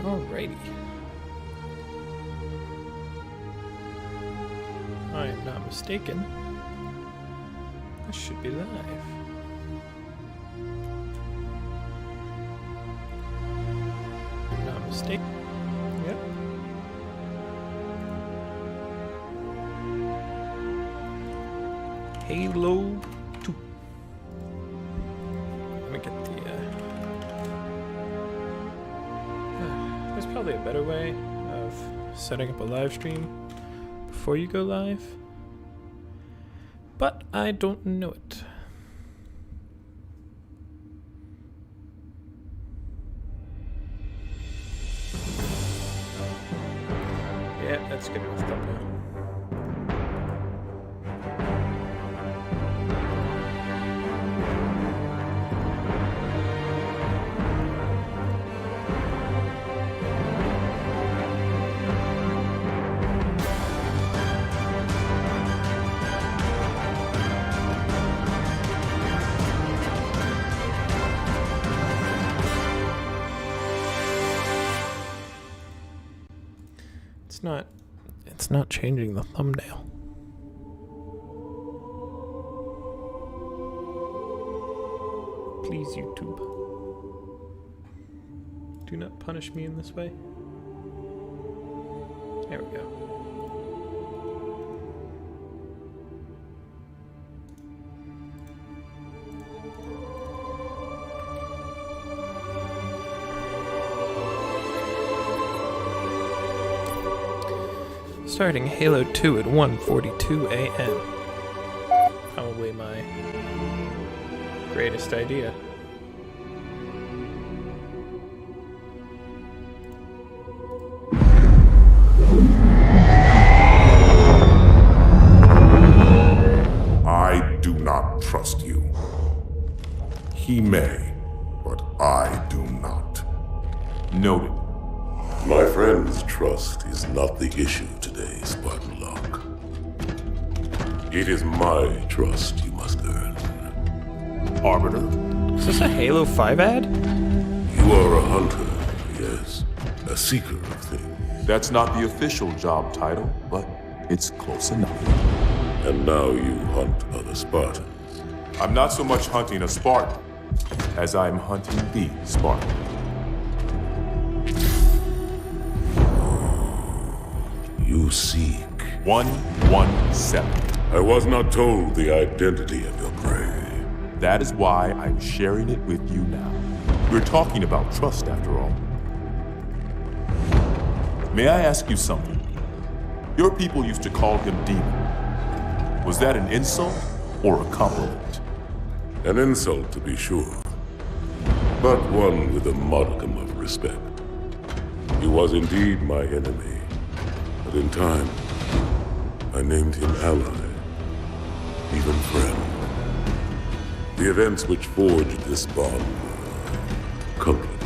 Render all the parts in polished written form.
Alrighty. I am not mistaken. This should be live. I'm not mistaken. Yep. Halo 2. Let me get the there's probably a better way of setting up a live stream before you go live, but I don't know it. Yeah, that's good enough thumbnail. It's not changing the thumbnail. Please, YouTube. Do not punish me in this way. There we go. Starting Halo 2 at 1:42 a.m. Probably my greatest idea. I do not trust you. He may, but I do not. Noted. My friend's trust is not the issue today, Spartan Locke. It is my trust you must earn. Arbiter? Is this a Halo 5 ad? You are a hunter, yes. A seeker of things. That's not the official job title, but it's close enough. And now you hunt other Spartans. I'm not so much hunting a Spartan as I'm hunting the Spartan. You seek 117. I was not told the identity of your prey. That is why I'm sharing it with you now. We're talking about trust after all. May I ask you something? Your people used to call him Demon. Was that an insult or a compliment? An insult, to be sure, but one with a modicum of respect. He was indeed my enemy. But in time, I named him ally, even friend. The events which forged this bond were complicated.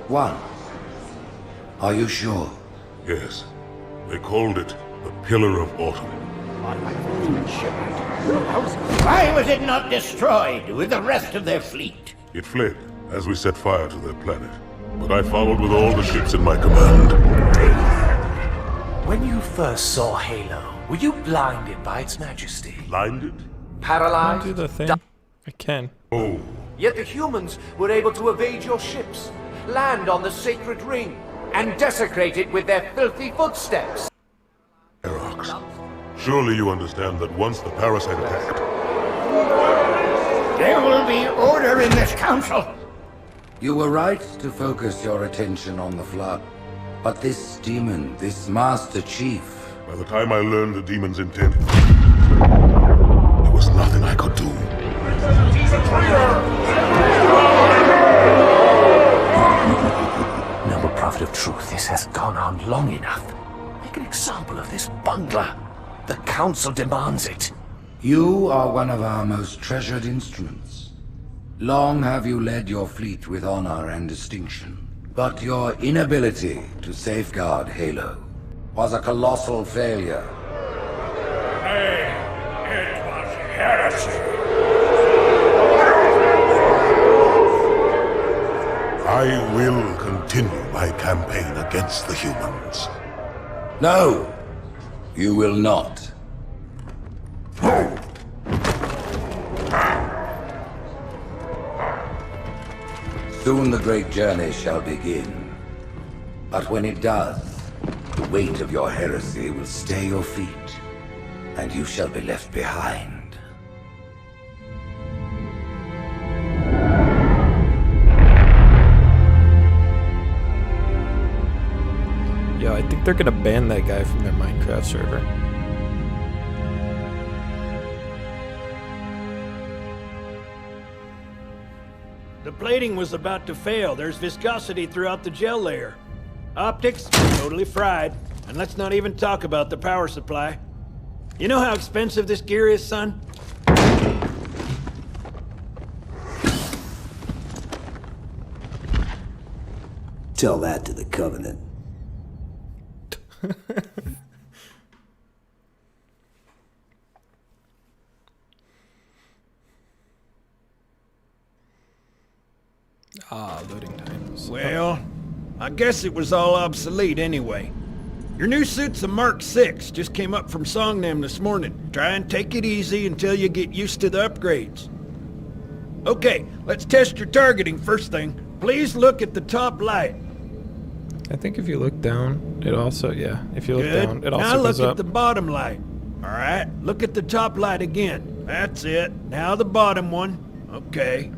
One. Are you sure? Yes. They called it the Pillar of Autumn. Why was it not destroyed with the rest of their fleet? It fled as we set fire to their planet. But I followed with all the ships in my command. When you first saw Halo, were you blinded by its majesty? Blinded? Can I Paralyzed? do the thing? I can. Oh. Yet the humans were able to evade your ships, land on the sacred ring, and desecrate it with their filthy footsteps. Herox. Surely you understand that once the parasite attacked... There will be order in this council. You were right to focus your attention on the Flood. But this demon, this Master Chief... By the time I learned the demon's intent, there was nothing I could do. He's a traitor! long enough. Make an example of this bungler. The Council demands it. You are one of our most treasured instruments. Long have you led your fleet with honor and distinction. But your inability to safeguard Halo was a colossal failure. It was heresy. I will continue my campaign against the humans. No, you will not. Soon the great journey shall begin. But when it does, the weight of your heresy will stay your feet, and you shall be left behind. Yo, I think they're gonna ban that guy from their Minecraft server. The plating was about to fail. There's viscosity throughout the gel layer. Optics, totally fried. And let's not even talk about the power supply. You know how expensive this gear is, son? Tell that to the Covenant. Ah, loading times. Well, I guess it was all obsolete anyway. Your new suit's a Mark 6, just came up from Songnam this morning. Try and take it easy until you get used to the upgrades. Okay, let's test your targeting first thing. Please look at the top light. I think if you look down, it also, yeah, if you look Good. down, it also now goes look up. at the bottom light. Alright, look at the top light again. That's it. Now the bottom one. Okay.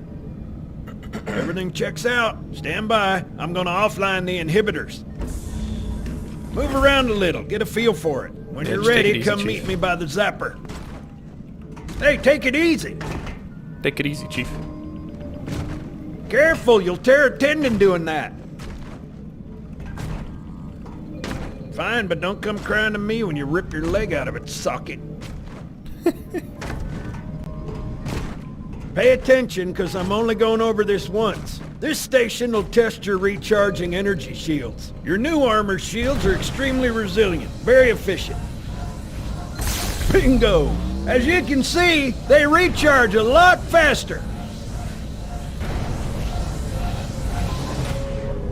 Everything checks out. Stand by. I'm gonna offline the inhibitors. Move around a little. Get a feel for it. When Yeah, you're just take it ready, easy, come Chief. meet me by the zapper. Hey, take it easy. Take it easy, Chief. Careful, you'll tear a tendon doing that. Fine, but don't come crying to me when you rip your leg out of its socket. Pay attention, because I'm only going over this once. This station will test your recharging energy shields. Your new armor shields are extremely resilient, very efficient. Bingo! As you can see, they recharge a lot faster.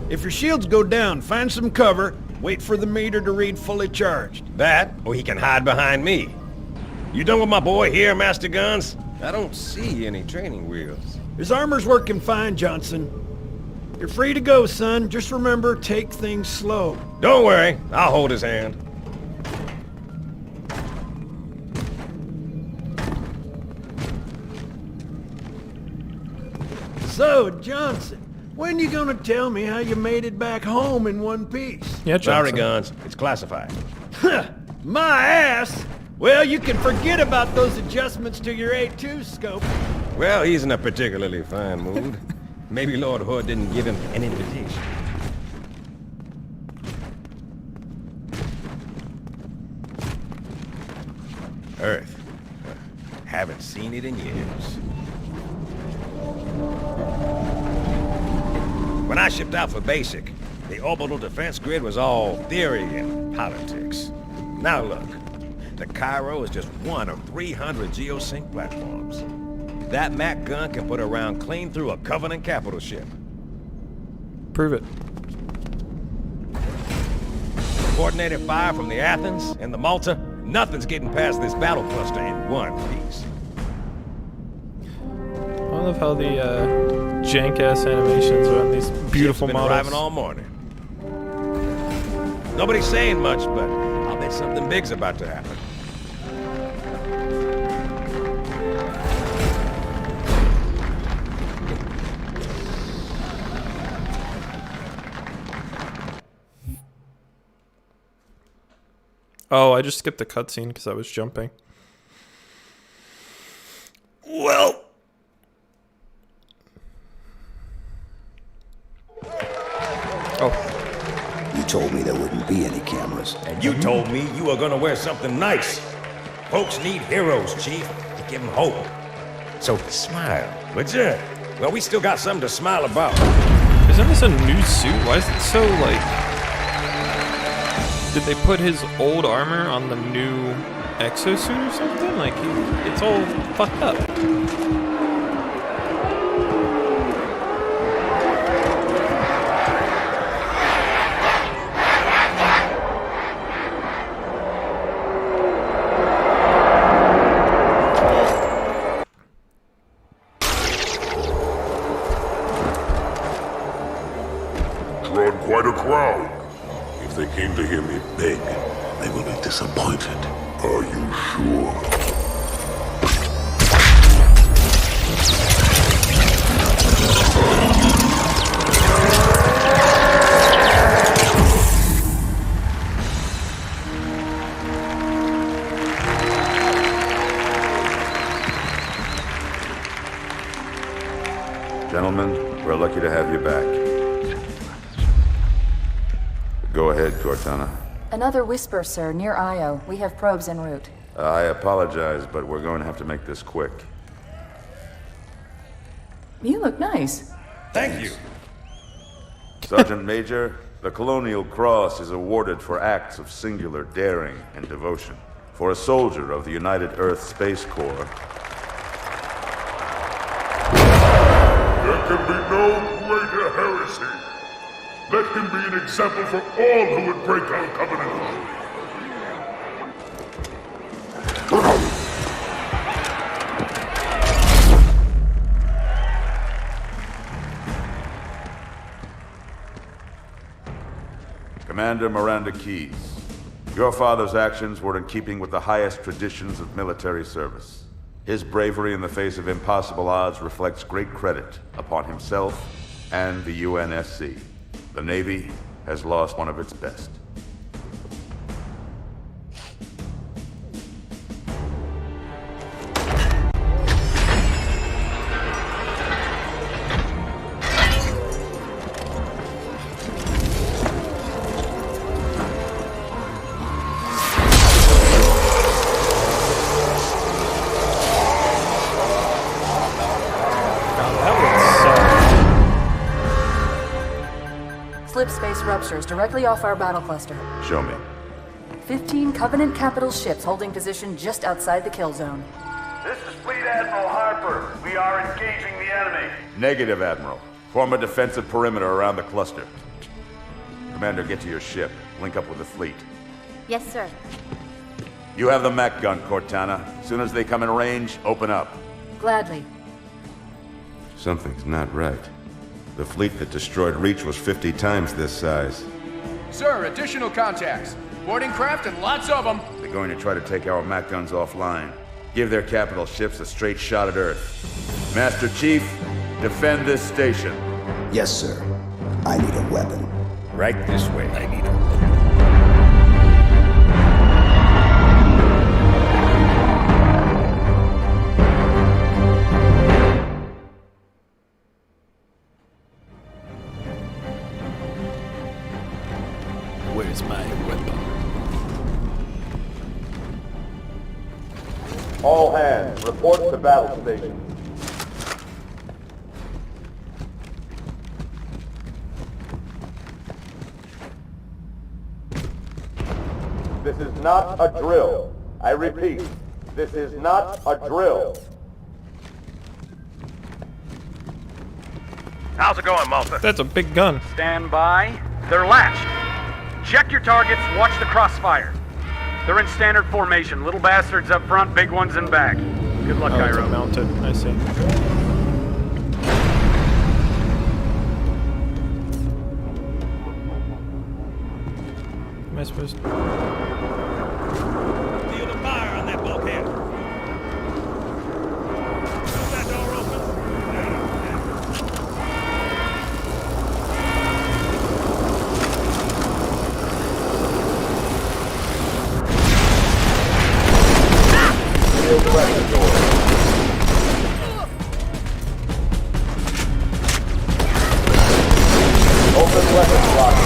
If your shields go down, find some cover, wait for the meter to read fully charged. That, or he can hide behind me. You done with my boy here, Master Guns? I don't see any training wheels. His armor's working fine, Johnson. You're free to go, son. Just remember, take things slow. Don't worry, I'll hold his hand. So, Johnson, when you gonna tell me how you made it back home in one piece? Yeah, Sorry, Johnson. Guns. It's classified. My ass! Well, you can forget about those adjustments to your A2 scope. Well, he's in a particularly fine mood. Maybe Lord Hood didn't give him an invitation. Earth. Haven't seen it in years. When I shipped out for basic, the orbital defense grid was all theory and politics. Now look, the Cairo is just one of 300 geosync platforms. That Mac gun can put a round clean through a Covenant capital ship. Prove it. Coordinated fire from the Athens and the Malta, nothing's getting past this battle cluster in one piece. I love how the jank-ass animations are on these beautiful Ship's been models. arriving all morning. Nobody's saying much, but I'll bet something big's about to happen. Oh, I just skipped the cutscene because I was jumping. Well. Oh. We told me there wouldn't be any cameras. And you told me you were gonna wear something nice. Folks need heroes, Chief, to give them hope. So smile, would you? Well, we still got something to smile about. Isn't this a new suit? Why is it so, like... Did they put his old armor on the new exosuit or something? Like, it's all fucked up. Drawn quite a crowd. If they came to hear me beg, they will be disappointed. Are you sure? Gentlemen, we're lucky to have you back. Go ahead, Cortana. Another whisper, sir, near Io. We have probes en route. I apologize, but we're going to have to make this quick. You look nice. Thank you. Sergeant Major, the Colonial Cross is awarded for acts of singular daring and devotion. For a soldier of the United Earth Space Corps. There can be no greater heresy. Let him be an example for all who would break our covenant. Commander Miranda Keyes, your father's actions were in keeping with the highest traditions of military service. His bravery in the face of impossible odds reflects great credit upon himself and the UNSC. The Navy has lost one of its best. Slip space ruptures directly off our battle cluster. Show me. 15 Covenant capital ships holding position just outside the kill zone. This is Fleet Admiral Harper. We are engaging the enemy. Negative, Admiral. Form a defensive perimeter around the cluster. Commander, get to your ship. Link up with the fleet. Yes, sir. You have the mech gun, Cortana. As soon as they come in range, open up. Gladly. Something's not right. The fleet that destroyed Reach was 50 times this size. Sir, additional contacts. Boarding craft and lots of them. They're going to try to take our mech guns offline. Give their capital ships a straight shot at Earth. Master Chief, defend this station. Yes, sir. I need a weapon. Right this way. I need a weapon. Where's my weapon? All hands, report to battle station. This is not a drill. I repeat, this is not a drill. How's it going, Malta? That's a big gun. Stand by. They're latched. Check your targets, watch the crossfire. They're in standard formation. Little bastards up front, big ones in back. Good luck, Cairo. It's mounted. I see. Am I supposed to... Field of fire on that bulkhead. Is that door open? Open weapons lock.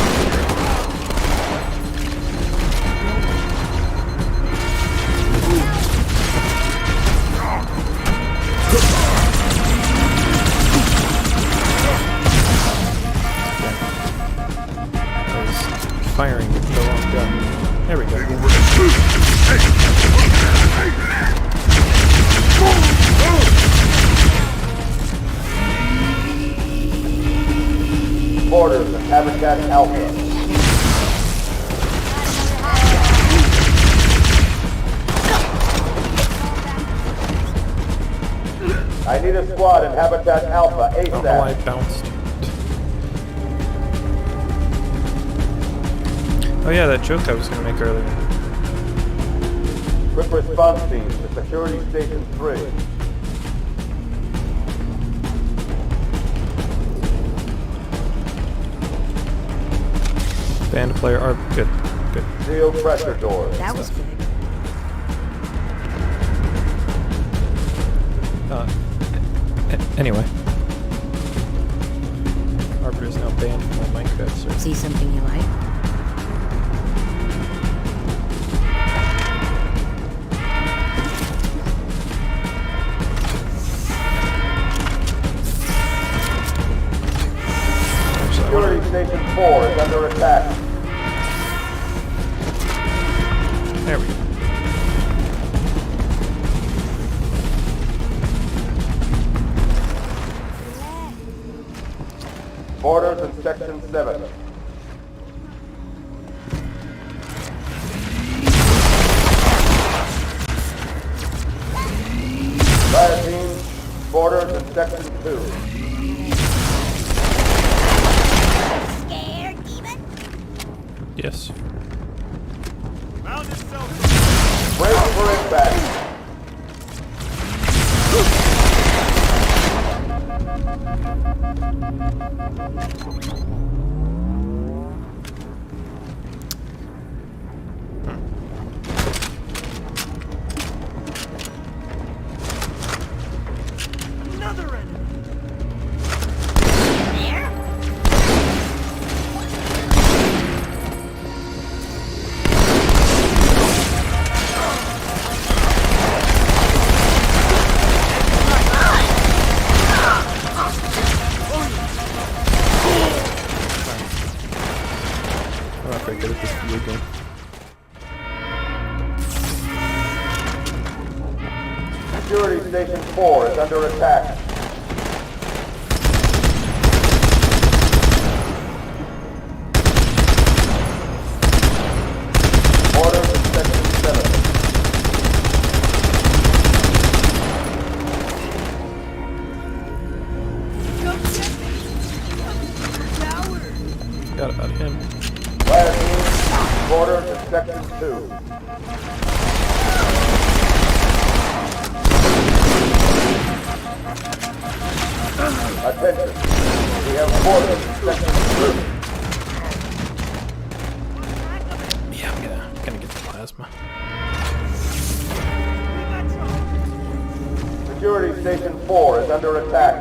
orders of Habitat Alpha. I need a squad in Habitat Alpha ASAP. I don't know why I bounced. Oh yeah, that joke I was gonna make earlier. Quick response teams to Security Station 3. Band player are good. Good. Seal pressure doors. That was quick. Anyway. Arbiter is now banned from my Minecraft server. See something you like? Security Station 4 is under attack. There we go. Orders in Section 7. Fire team, orders in Section 2. Yes. Brace for impact. Another enemy. Good at this video game. Security Station 4 is under attack. Orders in Section 7. Forgot about him. Fire team, orders in Section 2. Attention, we have orders in Section 3. Yeah, I'm gonna get the plasma. Security Station 4 is under attack.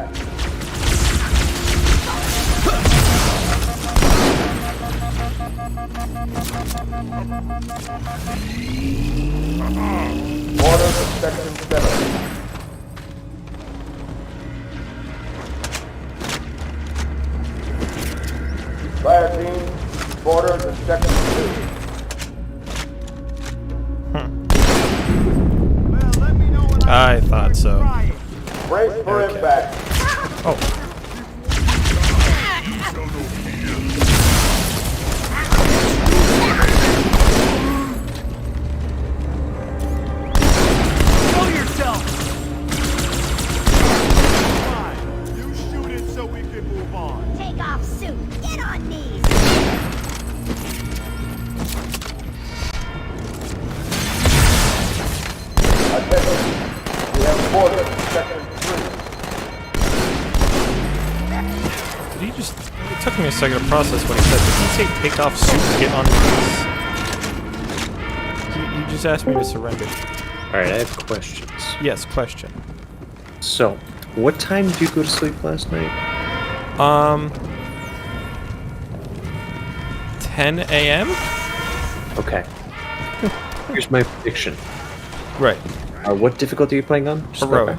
Orders in Section 7. Fire team, orders in Section 2. I thought so. Brace for impact. Oh. Take off suit. Get on knees. Attention, we have orders in Section 3. Did he just... It took me a second to process what he said. Did he say take off suit, get on knees? You just asked me to surrender. Alright, I have questions. Yes, question. So, what time did you go to sleep last night? 10 a.m.? Okay. Here's my prediction. Right. What difficulty are you playing on? Heroic.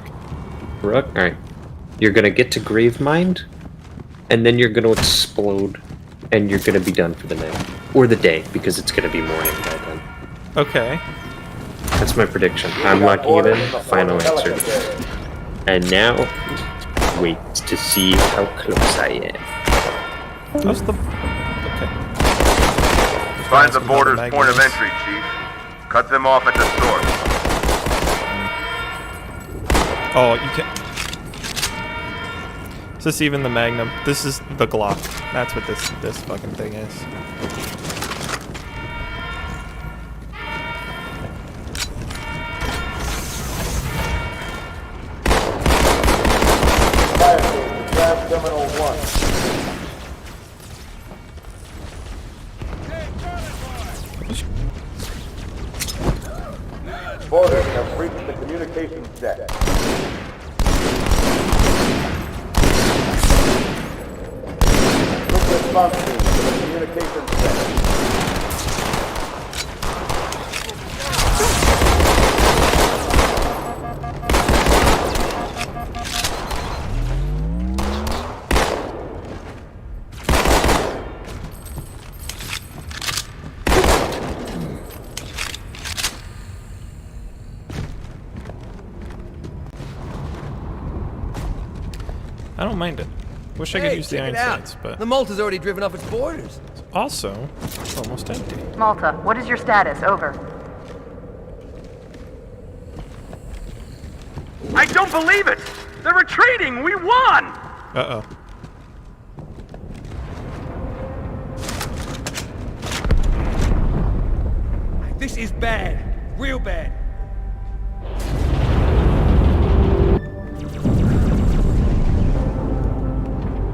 Heroic? Alright. You're gonna get to Gravemind, and then you're gonna explode, and you're gonna be done for the night. Or the day, because it's gonna be morning by then. Okay. That's my prediction. I'm locking it in. Final answer. And now, wait to see how close I am. How's the... Okay. Find the border's point of entry, Chief. Cut them off at the source. Oh, you can't... Is this even the Magnum? This is the Glock. That's what this fucking thing is. Terminal 1. Borders have reached the communications deck. Quick response team to the communications deck. I don't mind it. Wish I could use the iron sights, but... The Malta's already driven off its borders. It's also almost empty. Malta, what is your status? Over. I don't believe it! They're retreating! We won! Uh-oh. This is bad. Real bad.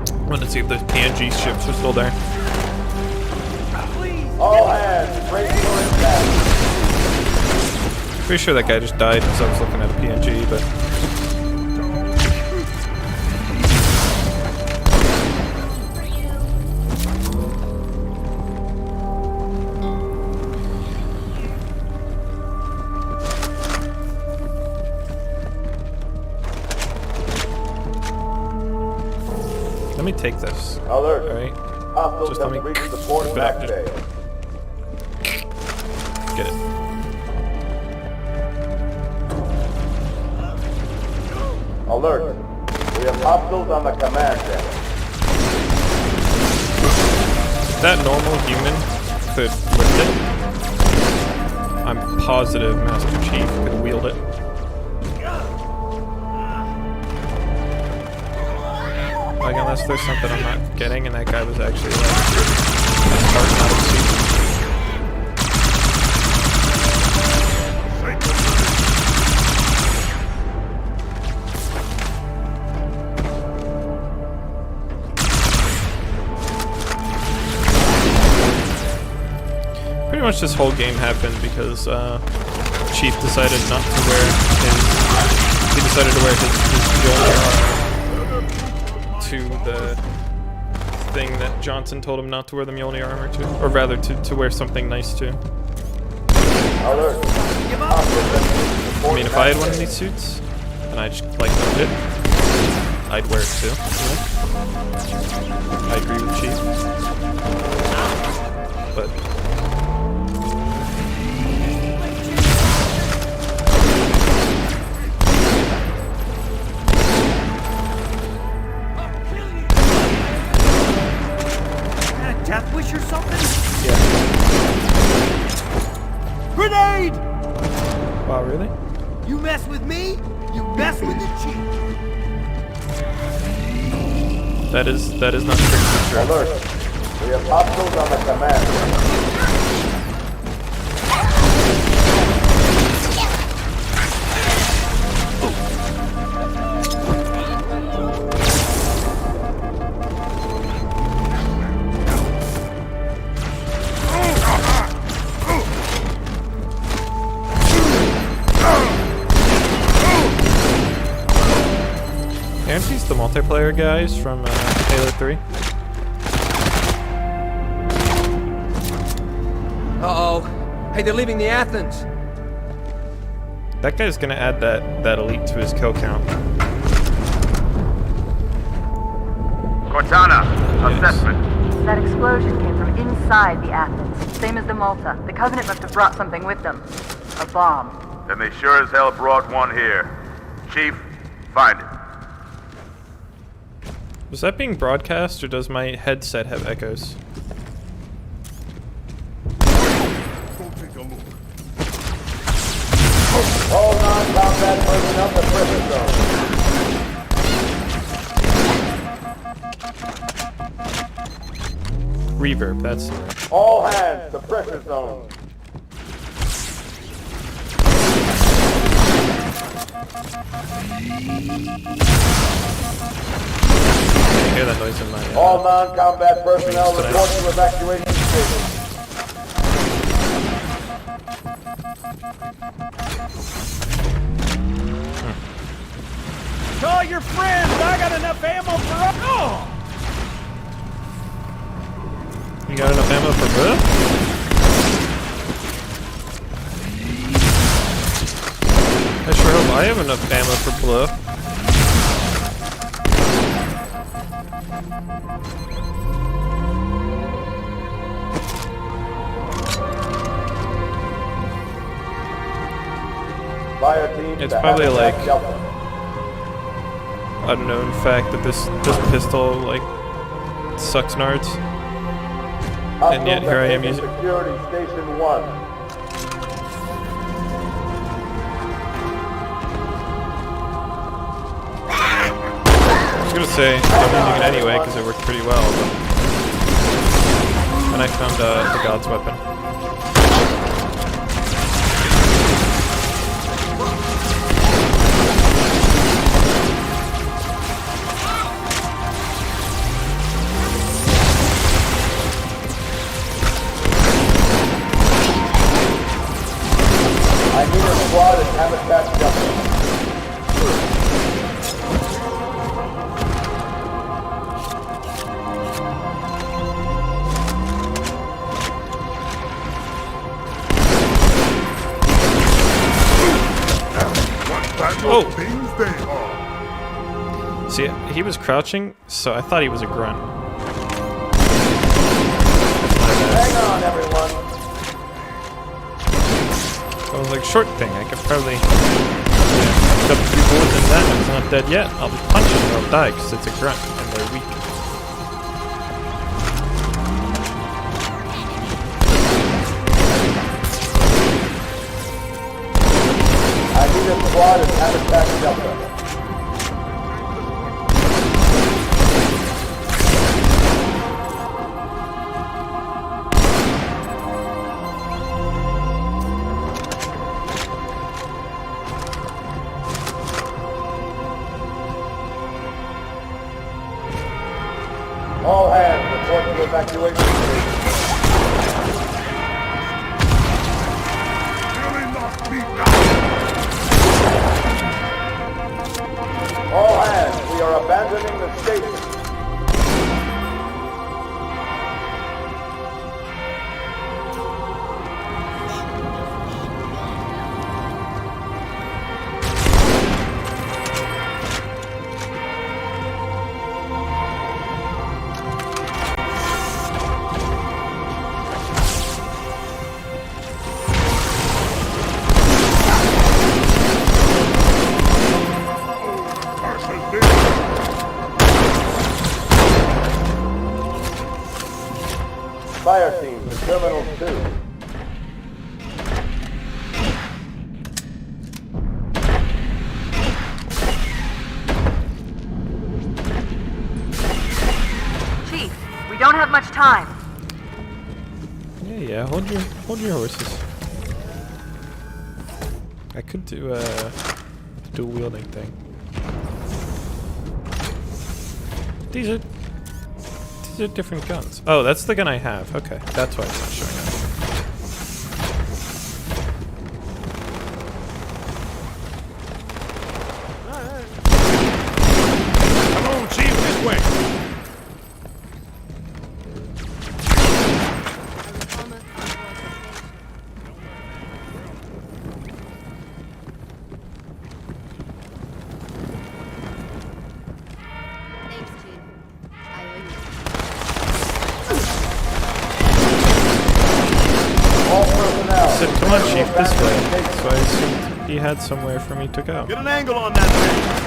I wanted to see if those PNG ships are still there. All hands, break for impact. Pretty sure that guy just died as I was looking at a PNG, but... Let me take this. Alert. Alright. Hostiles Just have let me reached the port back back it. bay. Get it. Alert. We have hostiles on the command deck. If that normal human could lift it, I'm positive Master Chief could wield it. Like, unless there's something I'm not getting, and that guy was actually like starting out of seat. Pretty much this whole game happened because Chief decided not to wear his. He decided to wear his Mjolnir armor to the thing that Johnson told him not to wear the Mjolnir armor to, or rather to wear something nice to. Alert. I mean, if I had one of these suits and I just like owned it, I'd wear it too. You know? I agree with Chief, but. Death wish or something? Yeah. Grenade! Wow, really? You mess with me, you mess with the Chief. That is not strictly true. Alert. We have hostiles on the command deck. Aren't these the multiplayer guys from Halo 3? Uh-oh. Hey, they're leaving the Athens. That guy's gonna add that elite to his kill count. Cortana, assessment. That explosion came from inside the Athens, same as the Malta. The Covenant must have brought something with them. A bomb. Then they sure as hell brought one here. Chief, find it. Was that being broadcast, or does my headset have echoes? All non-combat personnel to pressure zone. Reverb, that's the word. All hands to pressure zone. I hear that noise in my All non-combat personnel report to evacuation station. Call your friends! I got enough ammo for a... Oh! You got enough ammo for both? I sure hope I have enough ammo for blue. Fire team. It's probably like unknown fact that this pistol like sucks nards, and yet here I am using. Security station 1. I was gonna say I'm using it anyway because it worked pretty well, but... and I found the God's weapon. I need a squad at Habitat Delta. Oh! See, he was crouching, so I thought he was a grunt. Hang on, everyone. I was like, short thing, I could probably pick up a few bullets in that, and it's not dead yet. I'll just punch him or I'll die, because it's a grunt, and they're weak. I need a squad at Habitat Delta. All hands report to evacuation station. All hands, we are abandoning the station. Fire team to Terminal 2. Chief, we don't have much time. Yeah, hold your horses. I could do a dual wielding thing. These are different guns. Oh, that's the gun I have. Okay, that's why it's not showing up. Come on, Chief, this way! I said, come on, Chief, this way. So I assumed he had somewhere for me to go. Get an angle on that thing!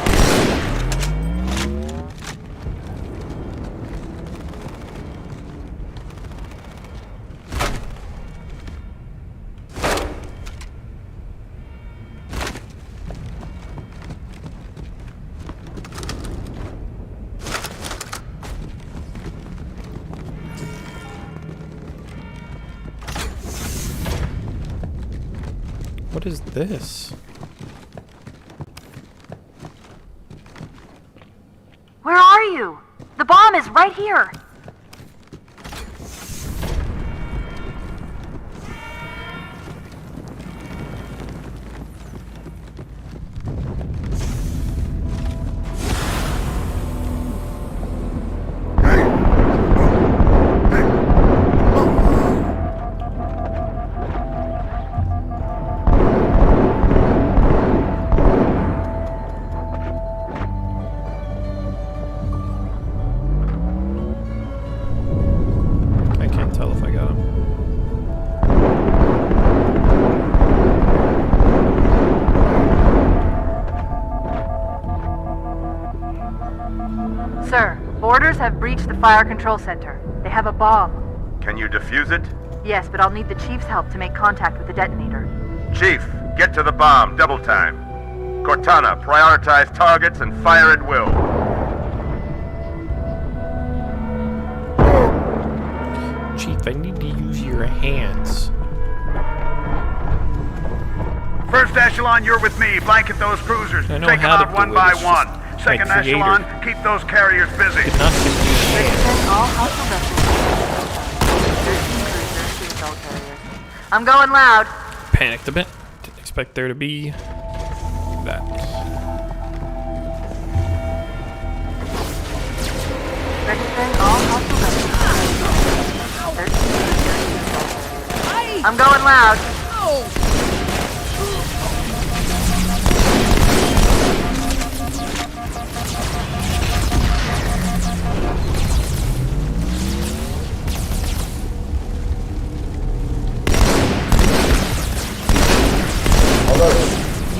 What is this? Where are you? The bomb is right here. Have breached the fire control center. They have a bomb. Can you defuse it? Yes, but I'll need the Chief's help to make contact with the detonator. Chief, get to the bomb, double time. Cortana, prioritize targets and fire at will. Chief, I need to use your hands. First echelon, you're with me. Blanket those cruisers. I know Take them how to out one do it, by it's one. just Second my creator. echelon, keep those carriers busy. Did not give me hands. All hostile vessels. 13 cruisers, 2 assault carriers. I'm going loud. Panicked a bit. Didn't expect there to be that. Registering all hostile vessels. 13 cruisers, 2 assault carriers. I'm going loud.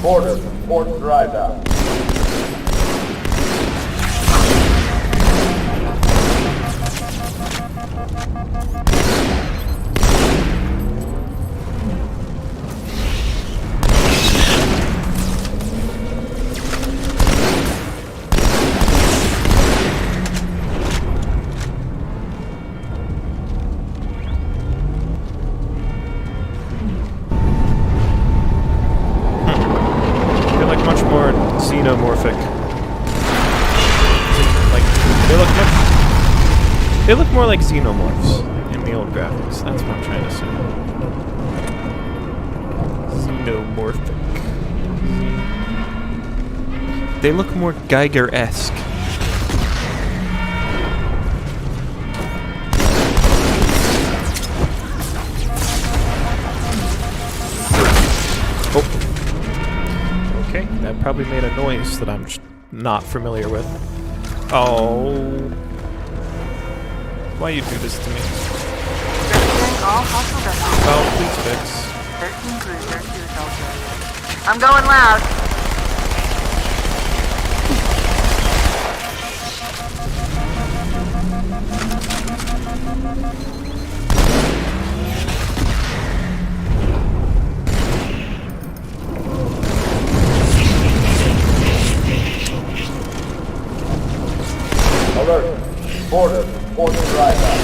Orders, port drive out. Xenomorphic. Like they look more like xenomorphs in the old graphics. That's what I'm trying to say. Xenomorphic. They look more Geiger-esque. Okay, that probably made a noise that I'm just not familiar with. Oh. Why you do this to me? Oh, please fix. 13 cruisers, 2 assault carriers. I'm going loud. Alert. Order. Port drive out.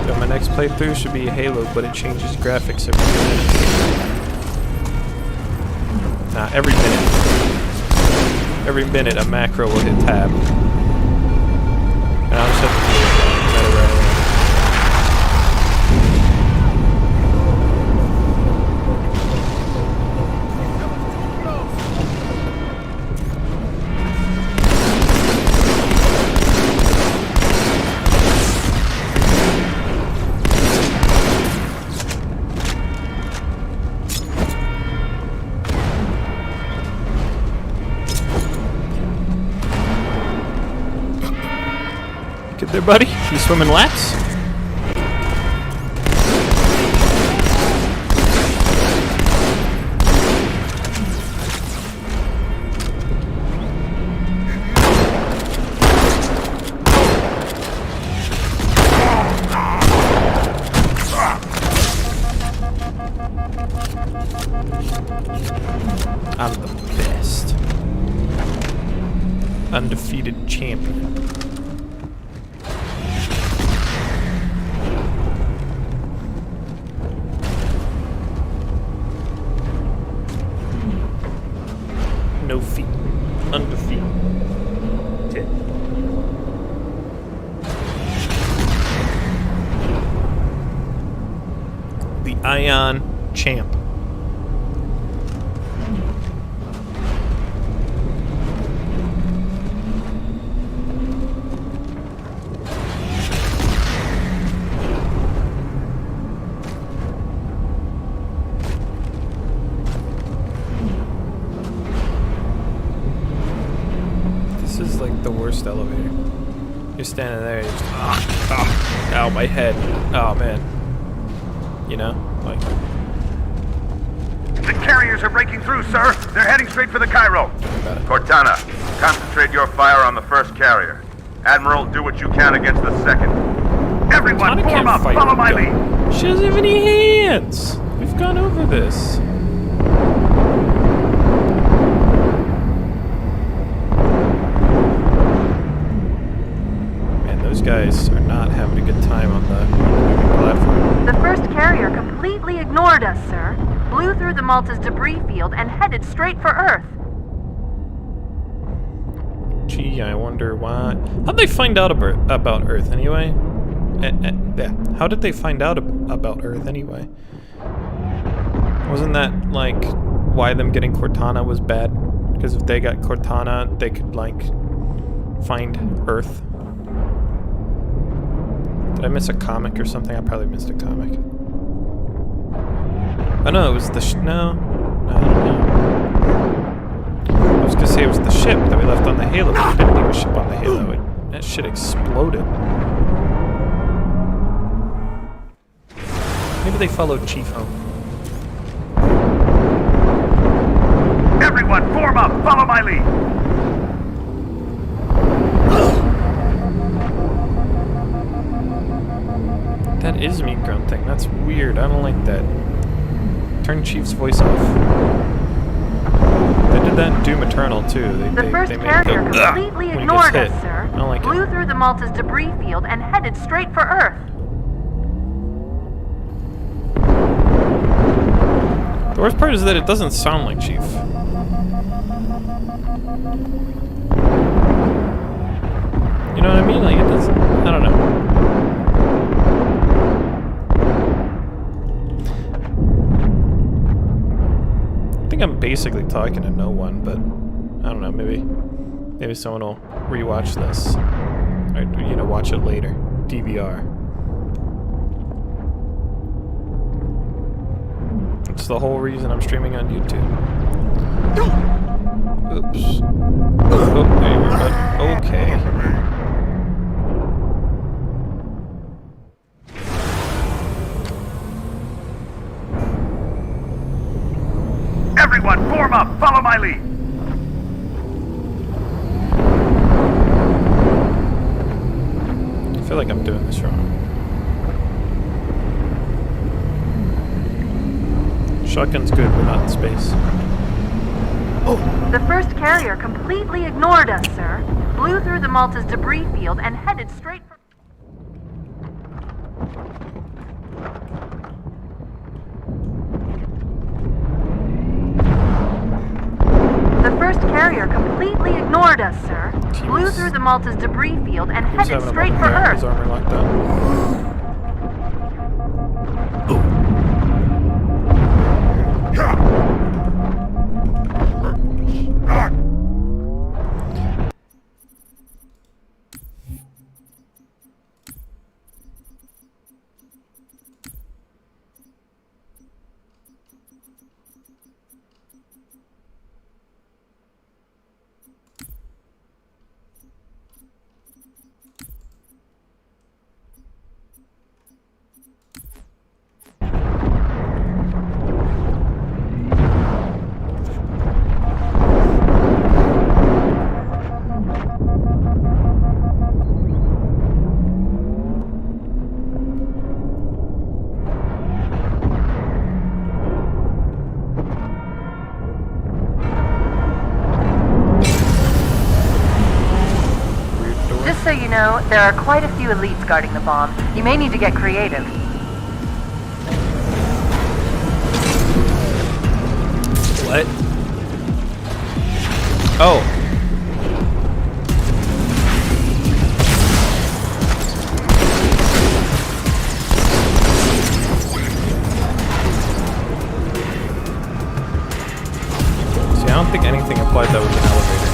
So my next playthrough should be Halo, but it changes graphics every 2 minutes. Nah, every minute. Every minute a macro will hit tab. And I'll just have to do it no matter where I am. Get there, buddy. You swimming laps? I'm the best. Undefeated champion. undefeated. The Ion Champ. This is like the worst elevator. You're standing there, you're just, ow, my head. Oh man. You know, like. The carriers are breaking through, sir. They're heading straight for the Cairo. Cortana, concentrate your fire on the first carrier. Admiral, do what you can against the second. Everyone, form up. Follow my lead. She doesn't have any hands. We've gone over this. Those guys are not having a good time on the platform. The first carrier completely ignored us, sir. Blew through the Malta's debris field and headed straight for Earth. Gee, I wonder why. How'd they find out about Earth anyway? Yeah. How did they find out about Earth anyway? Wasn't that, like, why them getting Cortana was bad? Because if they got Cortana, they could, like, find Earth. Did I miss a comic or something? I probably missed a comic. Oh no, it was the no, I don't know. I was gonna say it was the ship that we left on the Halo, but we didn't leave a ship on the Halo. That shit exploded. Maybe they followed Chief home. Everyone, form up. Follow my lead. That is me grunting. That's weird. I don't like that. Turn Chief's voice off. They did that in Doom Eternal too. The first carrier completely ignored us, sir. I don't like Blew through the Malta's debris field and headed straight for Earth. The worst part is that it doesn't sound like Chief. You know what I mean? Like, it doesn't. I don't know. I think I'm basically talking to no one, but I don't know. Maybe someone will rewatch this, or you know, watch it later. DVR. It's the whole reason I'm streaming on YouTube. Oops. Oh, there you go. Okay. Everyone, form up. Follow my lead. I feel like I'm doing this wrong. Shotgun's good, but not in space. The first carrier completely ignored us, sir. Blew through the Malta's debris field and headed straight for... The first carrier completely ignored us, sir. Blew through the Malta's debris field and headed straight for Earth. His armor locked up. So you know, there are quite a few elites guarding the bomb. You may need to get creative. What? Oh. elevator.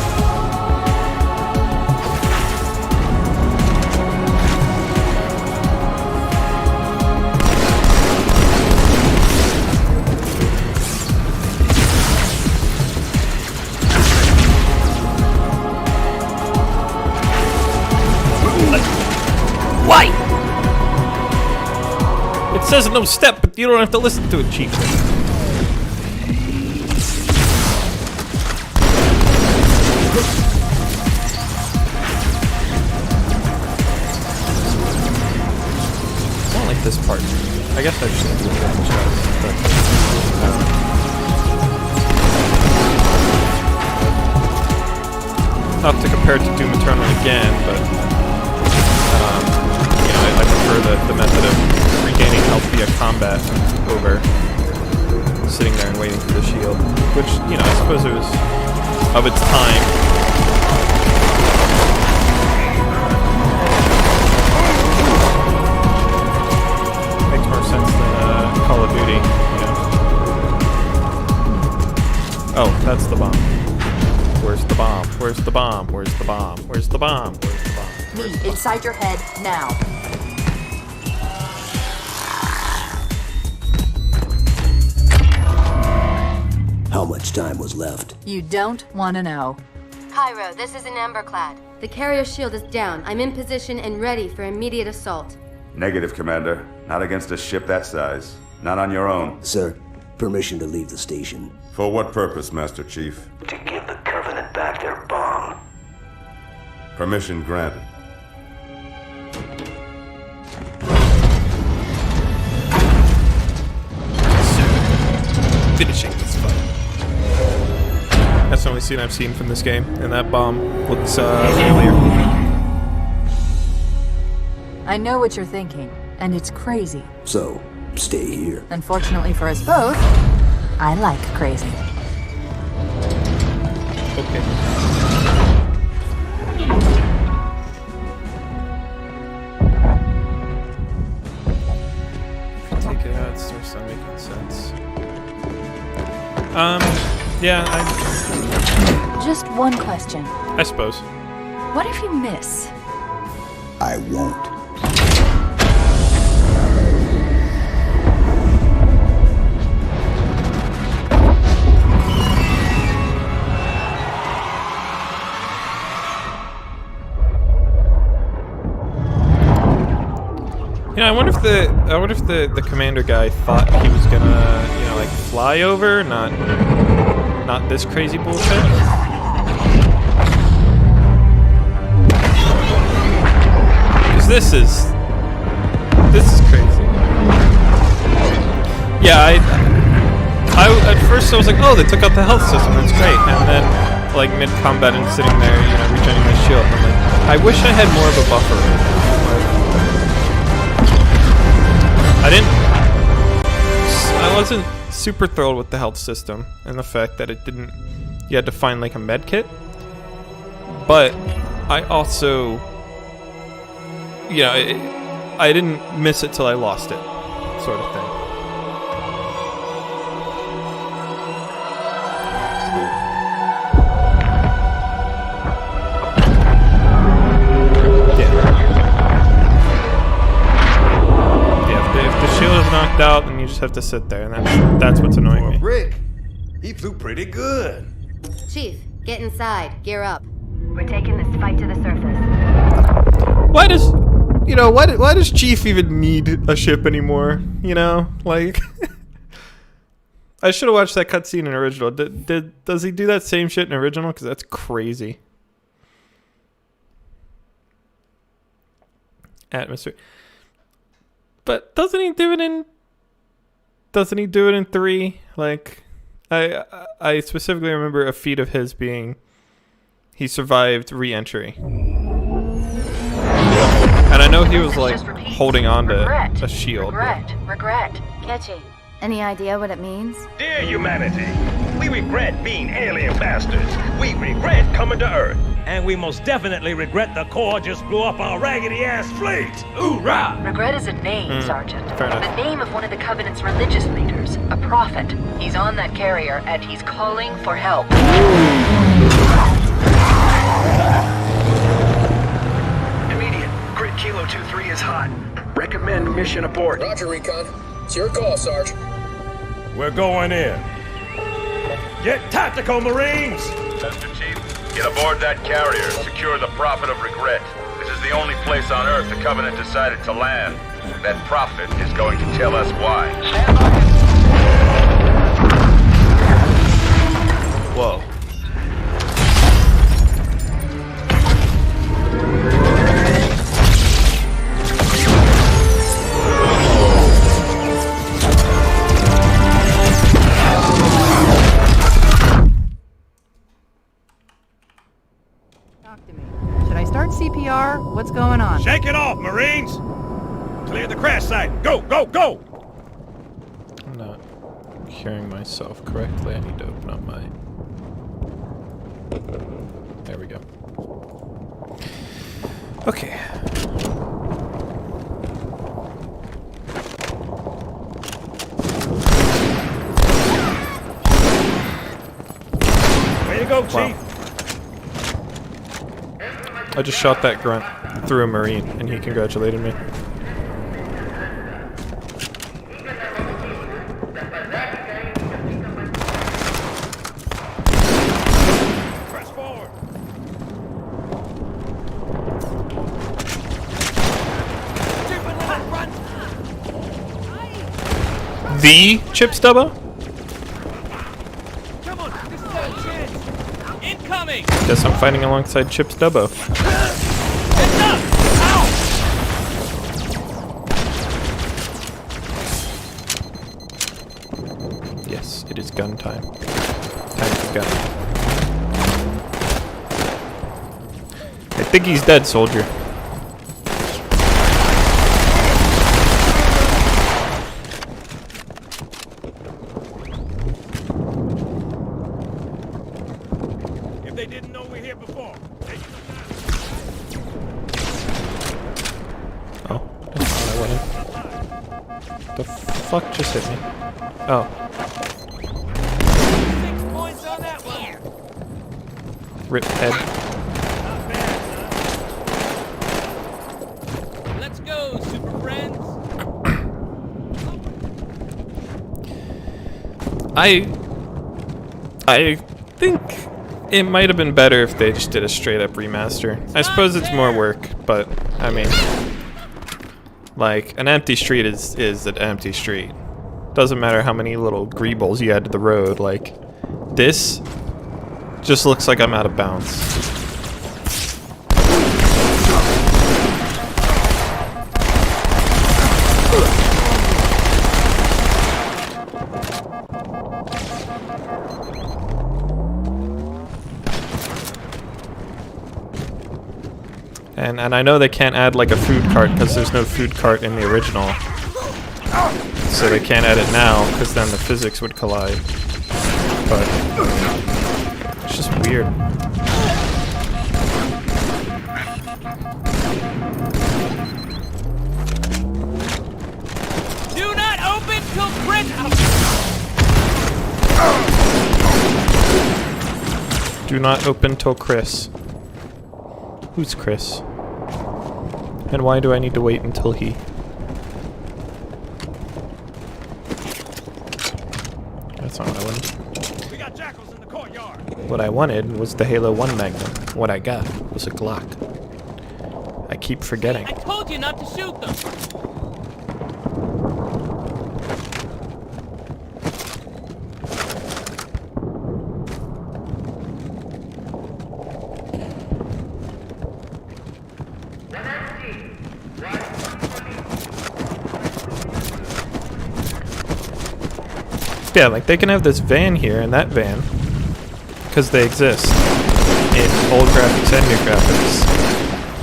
Why? It says no step, but you don't have to listen to it, Chief. I don't like this part. I guess I should do it with the chest, but not to compare it to Doom Eternal again, but you know, I prefer the method of regaining health via combat over sitting there and waiting for the shield, which, you know, I suppose it was of its time. Makes more sense than Call of Duty, you know. Oh, that's the bomb. Where's the bomb? Where's the bomb? Where's the bomb? Where's the bomb? Where's the bomb? Me, inside your head, now. How much time was left? You don't want to know. Cairo, this is an Emberclad. The carrier shield is down. I'm in position and ready for immediate assault. Negative, Commander. Not against a ship that size. Not on your own. Sir, permission to leave the station. For what purpose, Master Chief? To give the Covenant back their bomb. Permission granted. Finishing this fight. That's the only scene I've seen from this game, and that bomb looks familiar. I know what you're thinking, and it's crazy. So, stay here. Unfortunately for us both, I like crazy. Okay. Take it out, it starts not making sense. Yeah, Just one question. I suppose. What if you miss? I won't. You know, I wonder if the commander guy thought he was gonna, you know, like fly over, not this crazy bullshit. Because this is crazy. Yeah, I at first I was like, oh, they took out the health system, that's great, and then like mid combat and sitting there, you know, regenerating my shield, and I'm like, I wish I had more of a buffer. I wasn't super thrilled with the health system and the fact that it didn't, you had to find like a med kit, but I also, you know, I didn't miss it till I lost it, sort of thing. Knocked out, and you just have to sit there, and that's what's annoying me. Rick, he flew pretty good. Chief, get inside. Gear up. We're taking this fight to the surface. Why does Chief even need a ship anymore? You know, like I should have watched that cutscene in original. Does he do that same shit in original? Because that's crazy. Atmosphere. But doesn't he do it in 3? Like, I specifically remember a feat of his being he survived re-entry. And I know he was like holding on to a shield. Regret. Catchy. Any idea what it means? Dear humanity, we regret being alien bastards. We regret coming to Earth. And we most definitely regret the Corps just blew up our raggedy-ass fleet. Hoorah! Regret is a name, Sergeant. Fair enough. The name of one of the Covenant's religious leaders, a prophet. He's on that carrier, and he's calling for help. mission aboard. Roger, Recon. It's your call, Sarge. We're going in. Get tactical, Marines! Master Chief, get aboard that carrier and secure the Prophet of Regret. This is the only place on Earth the Covenant decided to land. That Prophet is going to tell us why. Whoa. Talk to me. Should I start CPR? What's going on? Shake it off, Marines! Clear the crash site! Go, go, go! I'm not hearing myself correctly. I need to open up my... There we go. Okay. Way to go, Chief! Wow. I just shot that grunt through a Marine, and he congratulated me. Press forward! The Chip Stubbo? Come on, this is our chance. Incoming! Guess I'm fighting alongside Chip Stubbo. Heads up! Ow! Yes, it is gun time. Time for gun. I think he's dead, soldier. If they didn't know we're here before, they should have Oh, that's not what I wanted. The fuck just hit me? Oh. 6 points on that one. Rip head. Let's go, super friends. I think it might have been better if they just did a straight up remaster. I suppose it's more work, but I mean, like, an empty street is an empty street. Doesn't matter how many little greebles you add to the road, like, this just looks like I'm out of bounds. And I know they can't add like a food cart because there's no food cart in the original. So they can't add it now because then the physics would collide. But it's just weird. Do not open till Chris. Do not open till Chris. Who's Chris? And why do I need to wait until he? That's not what I wanted. We got jackals in the courtyard. What I wanted was the Halo 1 Magnum. What I got was a Glock. I keep forgetting. I told you not to shoot them. Yeah, like they can have this van here and that van, because they exist in old graphics and new graphics,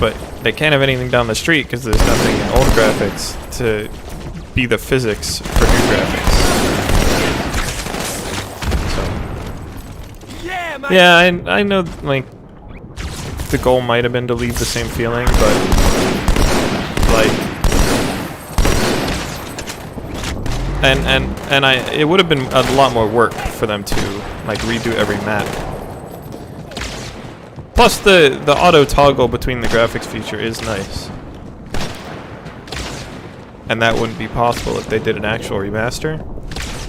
but they can't have anything down the street because there's nothing in old graphics to be the physics for new graphics. So, yeah, I know, like, the goal might have been to leave the same feeling, but, like, and it would have been a lot more work for them to like redo every map. Plus the auto toggle between the graphics feature is nice. and that wouldn't be possible if they did an actual remaster.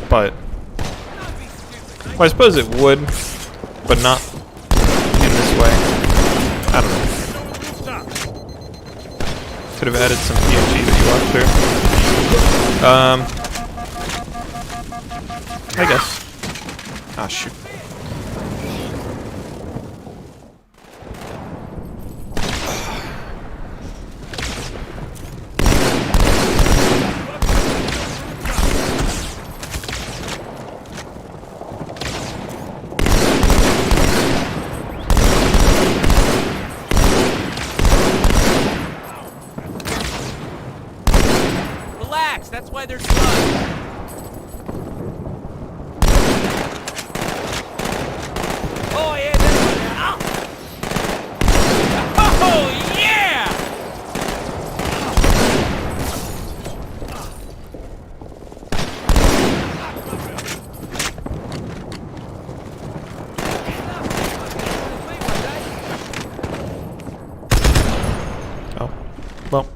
But well, I suppose it would, but not in this way. I don't know. Could have added some PNG that you walked through. I guess. Ah, shoot. Relax, that's why there's blood. Oh yeah, that's oh yeah! Oh, well.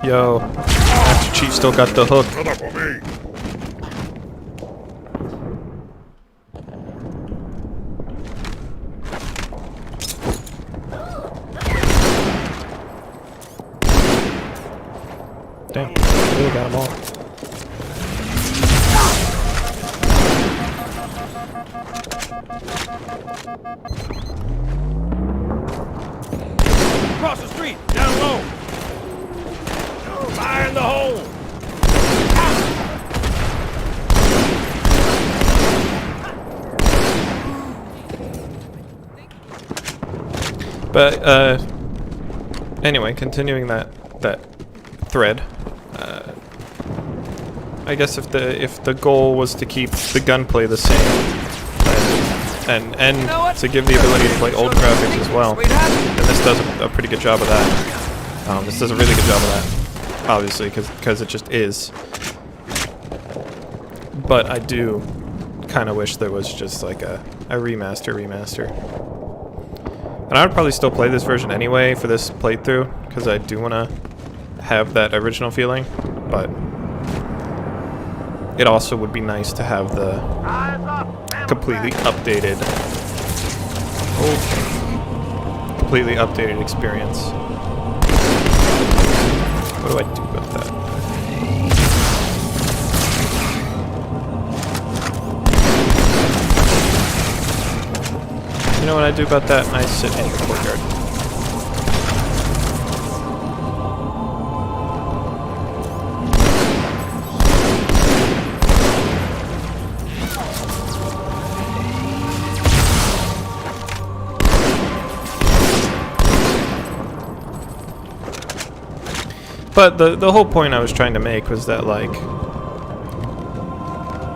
Yo, Master Chief still got the hook. Damn, really got them all. Across the street, down low. Fire in the hole! But anyway, continuing that thread, I guess if the goal was to keep the gunplay the same, and to give the ability to play old graphics as well, then this does a pretty good job of that. This does a really good job of that. Obviously, because it just is. But I do kind of wish there was just like a remaster. And I would probably still play this version anyway for this playthrough, because I do want to have that original feeling. But it also would be nice to have the completely updated experience. What do I do about that? You know what I do about that? I sit in the courtyard. But the whole point I was trying to make was that, like,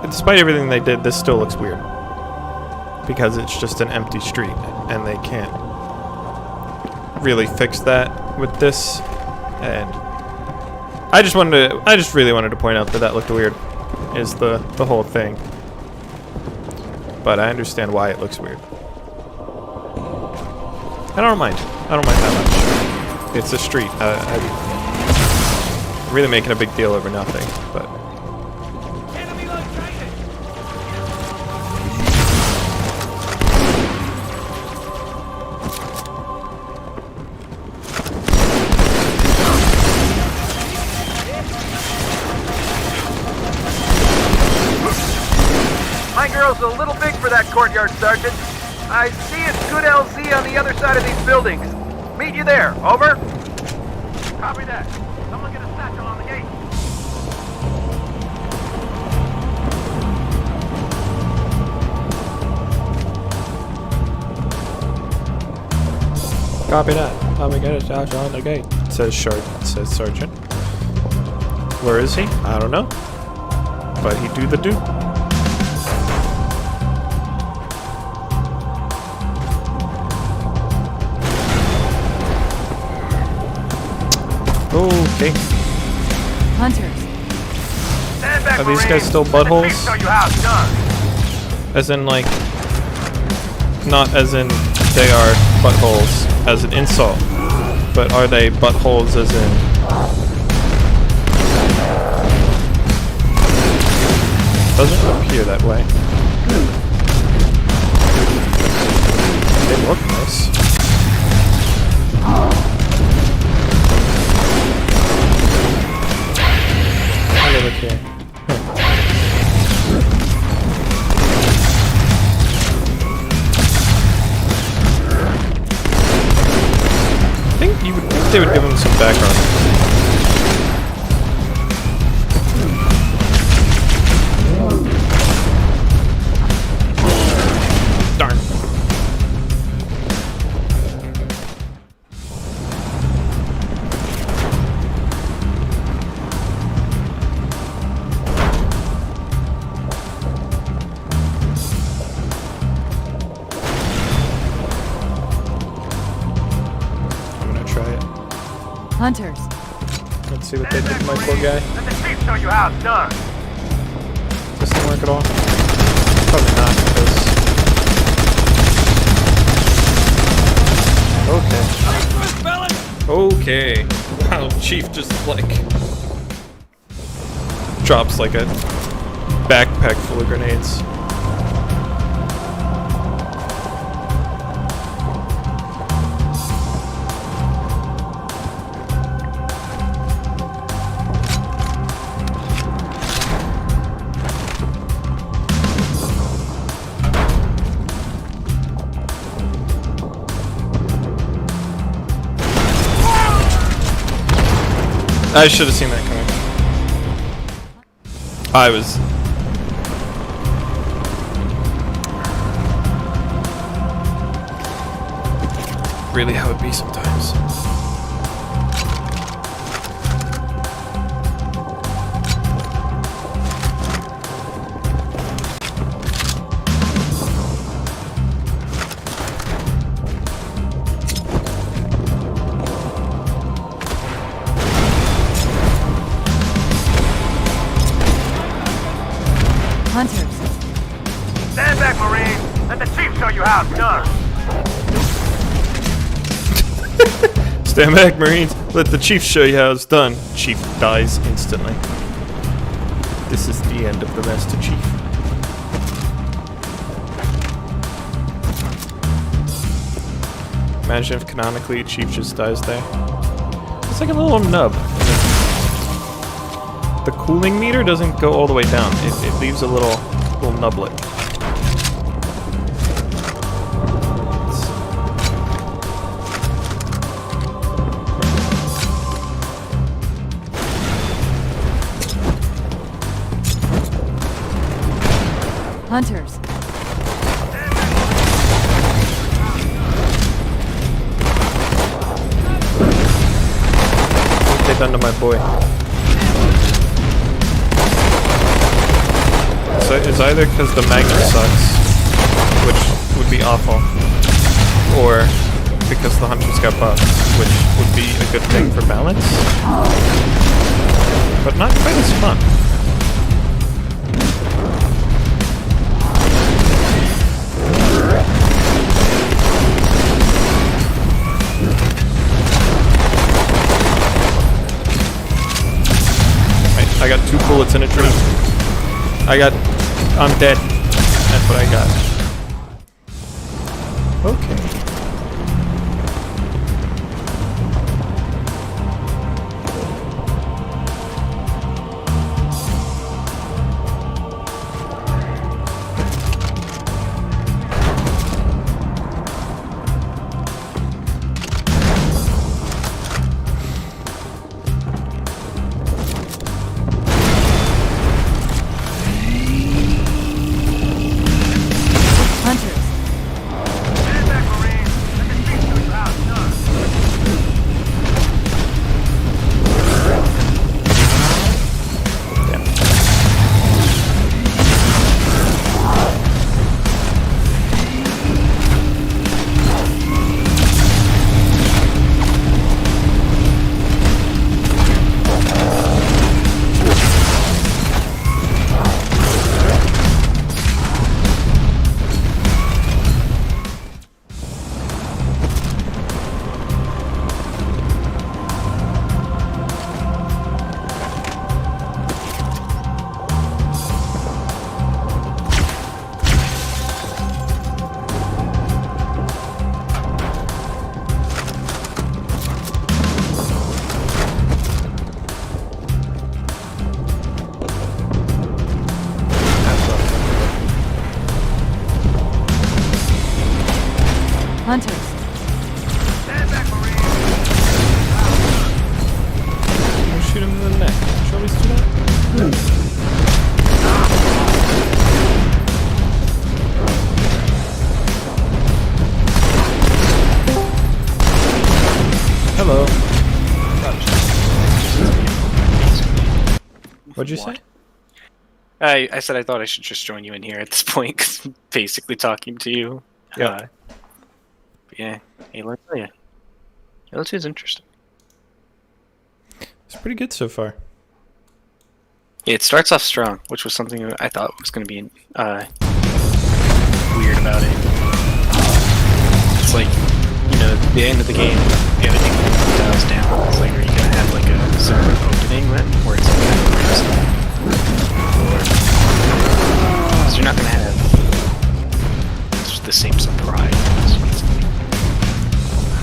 despite everything they did, this still looks weird. Because it's just an empty street, and they can't really fix that with this. And I just really wanted to point out that that looked weird, is the whole thing. But I understand why it looks weird. I don't mind that much. It's a street. I'm really making a big deal over nothing, but My girl's a little big for that courtyard, Sergeant. I see it's good LZ on the other side of these buildings. Meet you there. Over. Copy that. Someone get a satchel on the gate. copy that. Let me get a satchel on the gate. It says Sergeant. Where is he? I don't know. But he do the do. Okay. Hunters. Are these guys still buttholes? Show you how it's done. As in, like, not as in they are buttholes as an insult, but are they buttholes as in... Doesn't appear that way. They look nice. Okay, look here. You would think they would give him some background. Darn. Hunters. Let's see what they did to my poor guy. Let the chief show you how it's done. This didn't work at all? Probably not, because... Okay. Okay. Wow, Chief just, like... drops, like, a backpack full of grenades. I should have seen that coming. I was... really how it be sometimes. Hunters. Stand back, Marine. Let the chief show you how it's done. Stand back, Marines. Let the Chief show you how it's done. Chief dies instantly. This is the end of the Master Chief. Imagine if canonically Chief just dies there. It's like a little nub. The cooling meter doesn't go all the way down. It leaves a little nublet. Hunters. What have they done to my boy? So it's either because the magnet sucks, which would be awful, or because the hunters got buffed, which would be a good thing for balance, but not quite as fun. I got 2 bullets in a tree. I'm dead. That's what I got. Okay. Hello. What'd you say? I said I thought I should just join you in here at this point, because I'm basically talking to you. Yeah. Yeah, Halo 2, yeah. Halo 2 is interesting. It's pretty good so far. Yeah, it starts off strong, which was something I thought was going to be weird about it. It's like, you know, at the end of the game, everything dials down. It's like, are you going to have like a zero opening then, where it's like kind of weird? Because you're not going to have the same surprise.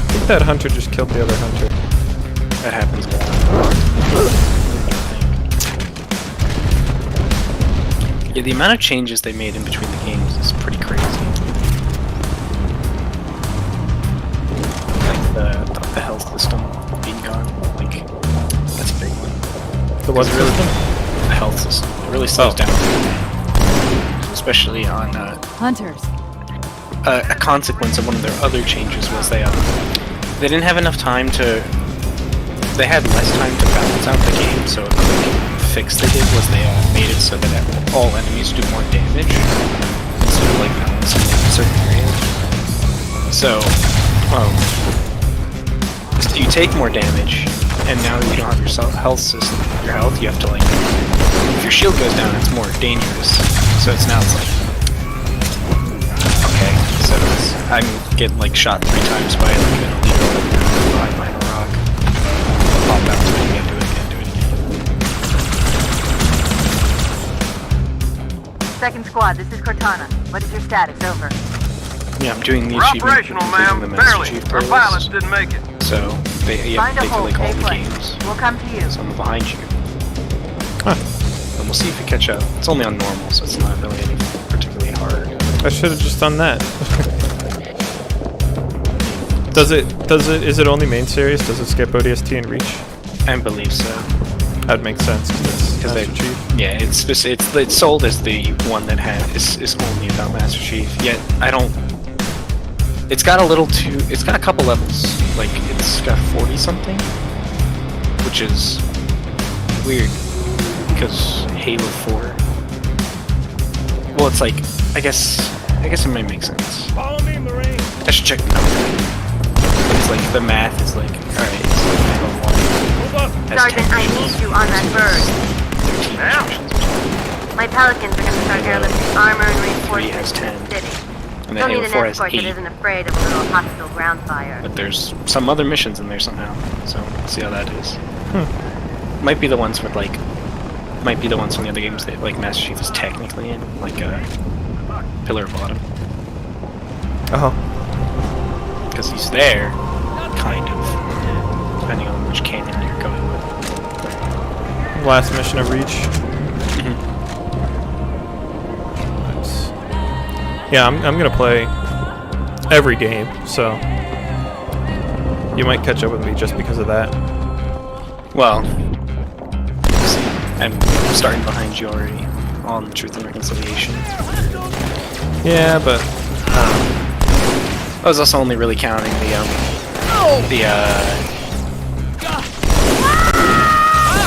I think that hunter just killed the other hunter. That happens a lot. Yeah, the amount of changes they made in between the games is pretty crazy. Like the health system being gone, like that's a big one. The what really, system? The health system. It really slows down, especially on Hunters. A consequence of one of their other changes was they didn't have enough time to. They had less time to balance out the game, so a quick fix they did was they made it so that all enemies do more damage instead of like balancing in certain areas. So, so you take more damage, and now that you don't have your health system, your health, you have to like. If your shield goes down, it's more dangerous. So it's like. Okay, so I'm getting like shot 3 times by like an elite behind a rock. Pop out, do it again, do it again, do it again. Second squad, this is Cortana. What is your status? Over. Yeah, I'm doing the We're achievement. operational, ma'am. Barely. Our pilots didn't make it. So they Find a take hole, like all stay the put. games. We'll come to you. So I'm behind you. And we'll see if we catch up. It's only on normal, so it's not really anything particularly hard. I should have just done that. Is it only main series? Does it skip ODST and Reach? I believe so. That'd make sense because they, yeah, it's sold as the one that is only about Master Chief. Yet I don't. It's got a couple levels. Like it's got 40 something, which is weird because Halo 4. Well, it's like I guess it might make sense. Follow me, Marine. I should check the number. It's like the math is like alright. It's like Halo 1. Sergeant, I need you on that bird. My Pelicans are going to start airlifting armor and reinforcements in the city. And You'll then need Halo 4 an has escort 8. that isn't afraid of a little hostile ground fire. But there's some other missions in there somehow, so we'll see how that is. Might be the ones with like, might be the ones from the other games that like Master Chief is technically in, like Pillar of Autumn. Oh. Because he's there, kind of, depending on which canon you're going with. Last mission of Reach. Nice. Yeah, I'm gonna play every game, so you might catch up with me just because of that. Well, I'm starting behind you already on Truth and Reconciliation. Yeah, but I was also only really counting the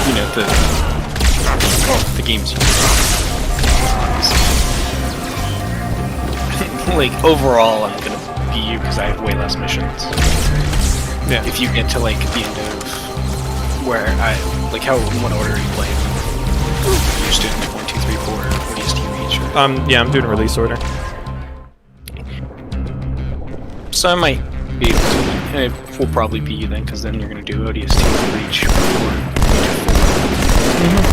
you know, the games you like overall I'm gonna be you because I have way less missions. Yeah. If you get to like the end of where what order are you playing? You're just doing like 1, 2, 3, 4, ODST Reach. Yeah, I'm doing release order. So I might be able to, and it will probably be you then, because then you're going to do ODST and Reach before you do 4.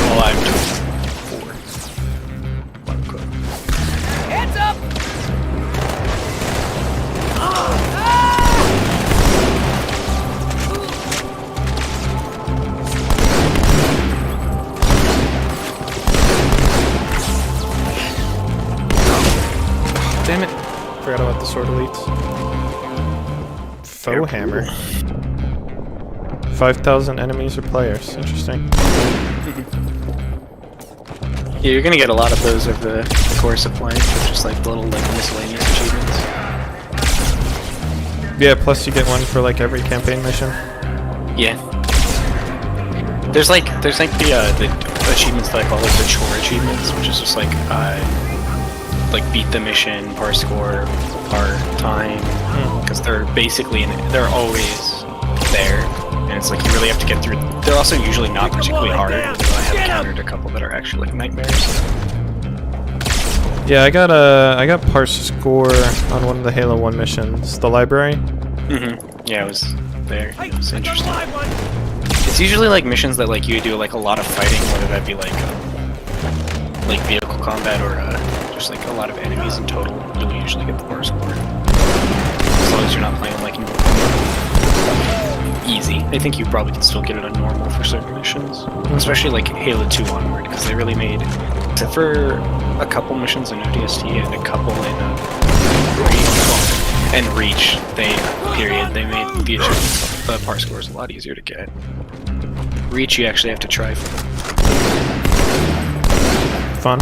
Well, I'm doing 4. Heads up! Damn it. Forgot about the sword elites. Foe hammer. 5,000 enemies or players. Interesting. Yeah, you're gonna get a lot of those over the course of playing, just like little like miscellaneous achievements. Yeah, plus you get one for like every campaign mission. Yeah. There's like the achievements that I call like the chore achievements, which is just like beat the mission, par score, par time, because they're basically they're always there, and it's like you really have to get through. They're also usually not particularly hard. I have encountered a couple that are actually like nightmares. Yeah, I got par score on one of the Halo 1 missions, the library. Yeah, it was there. It was interesting. It's usually like missions that like you do like a lot of fighting, whether that be like vehicle combat or just like a lot of enemies in total. You'll usually get the par score, as long as you're not playing like easy. I think you probably can still get it on normal for certain missions, especially like Halo 2 onward, because they really made, except for a couple missions in ODST and a couple in Reach, they made the par scores a lot easier to get. Reach you actually have to try for. Fun.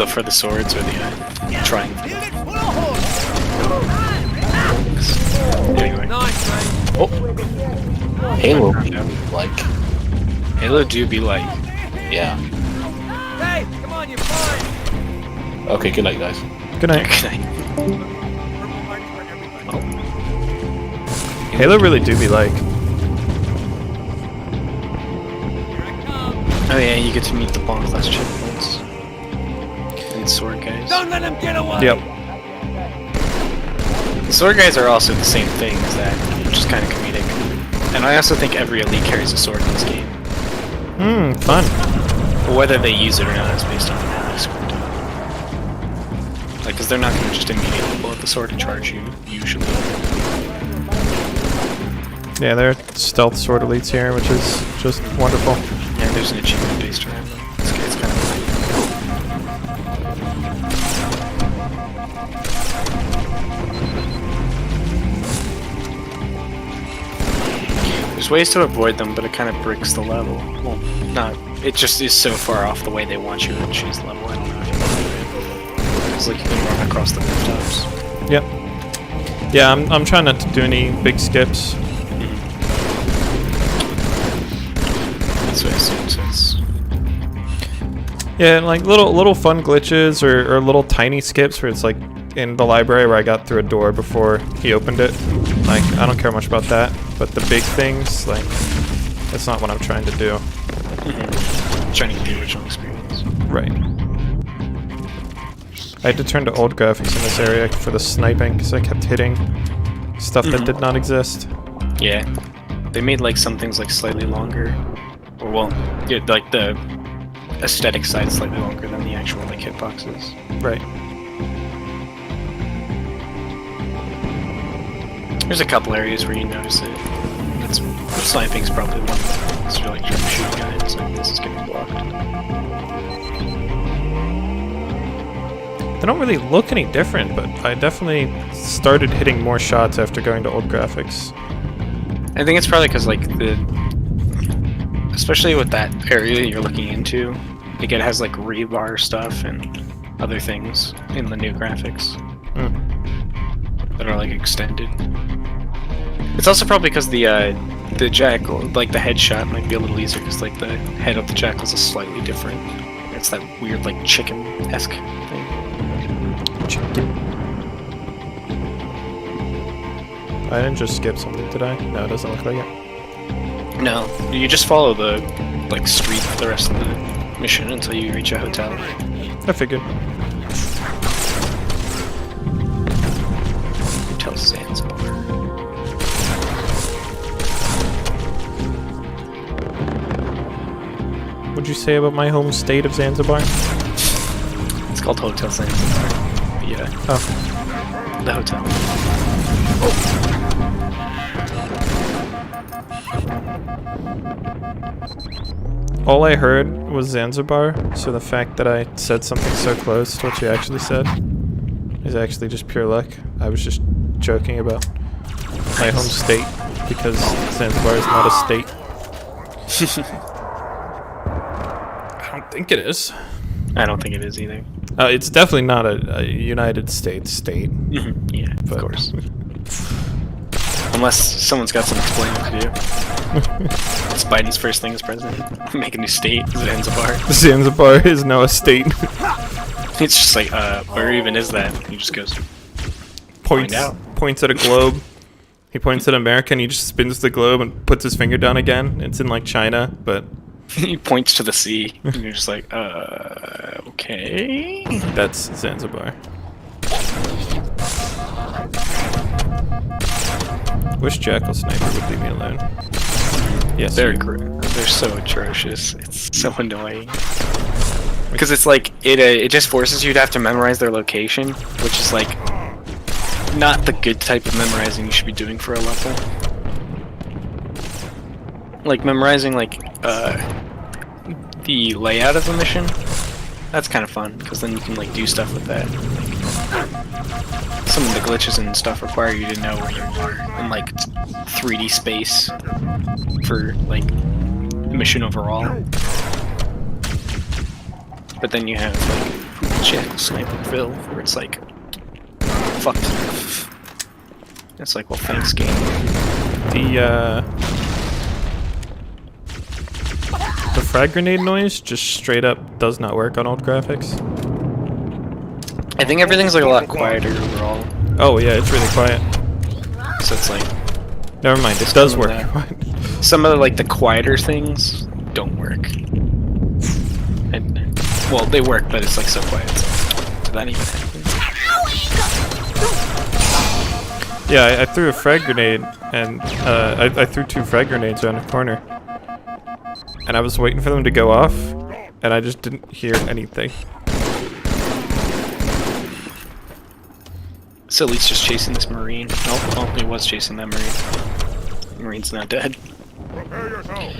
For the swords or the trying. Anyway. Oh. Halo like. Halo do be like. Yeah. Hey, come on, you're fine. Okay, good night, guys. Good night. Good night. Halo really do be like. Oh yeah, you get to meet the bomb class checkpoints. And sword guys. Don't let him get away. Yep. The sword guys are also the same thing as that, which is kind of comedic. And I also think every elite carries a sword in this game. Fun. But whether they use it or not is based on how they scored. Like, because they're not going to just immediately pull out the sword and charge you, usually. Yeah, they're stealth sword elites here, which is just wonderful. Yeah, there's an achievement based around them. It's kind of There's ways to avoid them, but it kind of bricks the level. Well, not. It just is so far off the way they want you to choose the level. I don't know if you can do it. It's like you can run across the rooftops. Yep. Yeah, I'm trying not to do any big skips. That's what I assume, so it's... Yeah, like little fun glitches or little tiny skips where it's like in the library where I got through a door before he opened it. Like, I don't care much about that, but the big things, like, that's not what I'm trying to do. Trying to get the original experience. Right. I had to turn to old graphics in this area for the sniping because I kept hitting stuff that did not exist. Yeah. They made like some things like slightly longer. Or well, yeah, like the aesthetic side slightly longer than the actual like hitboxes. Right. There's a couple areas where you notice it. Sniping's probably one of them. So you're like trying to shoot a guy and it's like, this is getting blocked. They don't really look any different, but I definitely started hitting more shots after going to old graphics. I think it's probably because like especially with that area you're looking into, like it has like rebar stuff and other things in the new graphics that are like extended. It's also probably because the jackal, like the headshot, might be a little easier because like the head of the jackal's is slightly different. It's that weird like chicken-esque thing. I didn't just skip something, did I? No, it doesn't look like it. No, you just follow the like street for the rest of the mission until you reach a hotel. I figured. Hotel Zanzibar. What'd you say about my home state of Zanzibar? It's called Hotel Zanzibar. Yeah. Oh. The hotel. All I heard was Zanzibar, so the fact that I said something so close to what you actually said is actually just pure luck. I was just joking about my home state because Zanzibar is not a state. I don't think it is. I don't think it is either. It's definitely not a United States state. Yeah, of course. Unless someone's got some explaining to do. It's Biden's first thing as president. Make a new state, Zanzibar. Zanzibar is now a state. It's just like, where even is that? He just goes, points at a globe. He points at America and he just spins the globe and puts his finger down again. It's in like China, but he points to the sea, and you're just like, okay. That's Zanzibar. Wish Jackal Sniper would leave me alone. Yes, they're so atrocious. It's so annoying. Because it's like it just forces you to have to memorize their location, which is like not the good type of memorizing you should be doing for a level. Like memorizing like the layout of the mission. That's kind of fun because then you can like do stuff with that. Like, some of the glitches and stuff require you to know where you are in like 3D space for like the mission overall. But then you have like Jackal Sniperville where it's like fucked. It's like, well, thanks game. The frag grenade noise just straight up does not work on old graphics. I think everything's like a lot quieter overall. Oh yeah, it's really quiet. So it's like, never mind, it does work. Some of the, like the quieter things don't work. And well, they work, but it's like so quiet. So that even happen? Yeah, I threw a frag grenade, and I threw 2 frag grenades around the corner. And I was waiting for them to go off, and I just didn't hear anything. So at least just chasing this Marine. Oh, he was chasing that Marine. The Marine's not dead. Prepare yourself.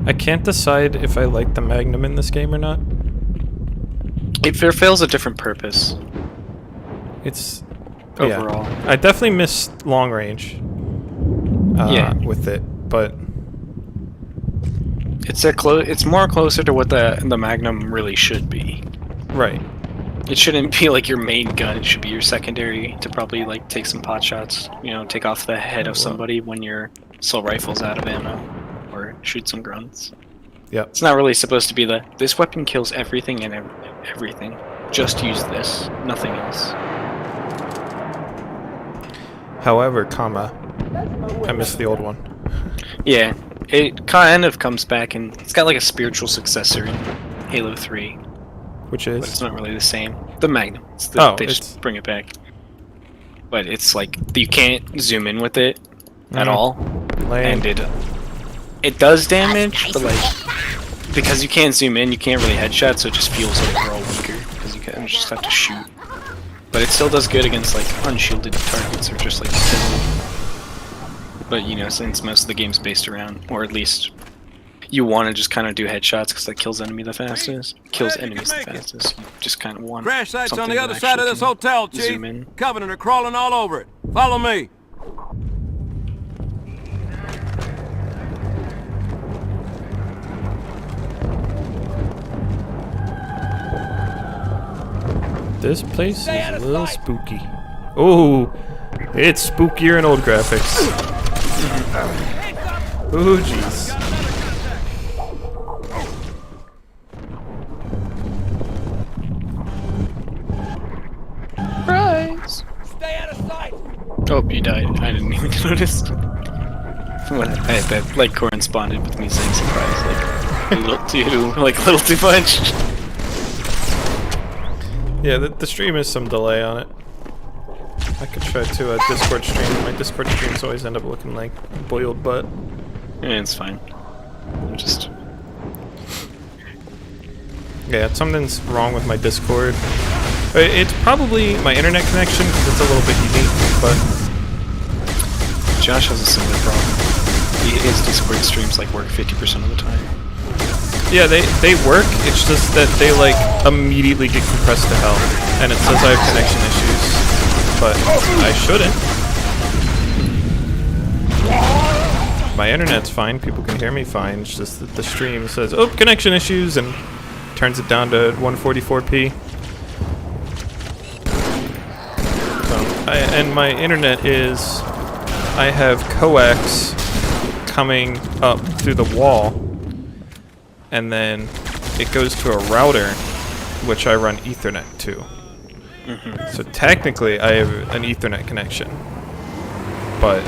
I can't decide if I like the Magnum in this game or not. It fulfills a different purpose. It's overall. Yeah. I definitely miss long range. With it, but it's more closer to what the Magnum really should be. Right. It shouldn't be like your main gun. It should be your secondary to probably like take some pot shots. You know, take off the head of somebody when your assault rifle's out of ammo, or shoot some grunts. Yep. It's not really supposed to be this weapon kills everything and everything. Just use this, nothing else. However, I miss the old one. Yeah, it kind of comes back and it's got like a spiritual successor in Halo 3. Which is? But it's not really the same. The Magnum. They just bring it back. But it's like, you can't zoom in with it at all. Lame. And it does damage, but like, because you can't zoom in, you can't really headshot, so it just feels overall weaker, because you just have to shoot. But it still does good against like unshielded targets or just like kill. But you know, since most of the game's based around, or at least you want to just kind of do headshots because that kills enemies the fastest. You just kind of want. Crash site's on the other side of this hotel, Chief. Covenant are crawling all over it. Follow me. This place is a little spooky. Oh, it's spookier in old graphics. Oh, jeez. Surprise! Stay out of sight. Oh, you died. I didn't even notice. When I had that like corresponded with me saying surprise, like a little too much. Yeah, the stream is some delay on it. I could try to Discord stream. My Discord streams always end up looking like boiled butt. Yeah, it's fine. I'm just... Yeah, something's wrong with my Discord. It's probably my internet connection because it's a little bit unique, but... Josh has a similar problem. His Discord streams like work 50% of the time. Yeah, they work, it's just that they like immediately get compressed to hell. And it says I have connection issues, but I shouldn't. My internet's fine, people can hear me fine, it's just that the stream says, oh, connection issues, and turns it down to 144p. So, and my internet is, I have coax coming up through the wall, and then it goes to a router, which I run Ethernet to. So technically, I have an Ethernet connection, but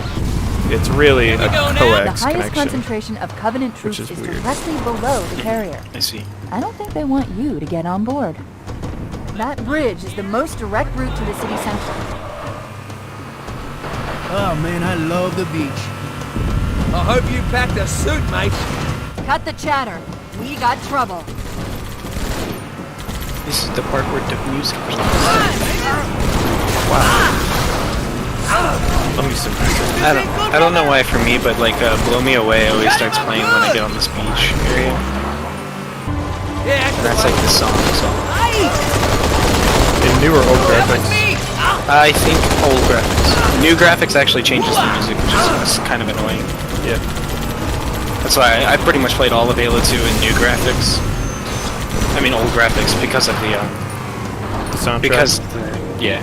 it's really a coax The highest connection, concentration of Covenant troops is directly below the carrier. I see. I don't think they want you to get on board. That bridge is the most direct route to the city center. Oh man, I love the beach. I hope you packed a suit, mate. Cut the chatter. We got trouble. This is the part where the music was on. Wow. Let me see. I don't know why for me, but like Blow Me Away always starts playing when I get on this beach area. And that's like the song. In new or old graphics? I think old graphics. New graphics actually changes the music, which is kind of annoying. Yeah. That's why I pretty much played all of Halo 2 in new graphics. I mean old graphics because of the soundtrack. Yeah.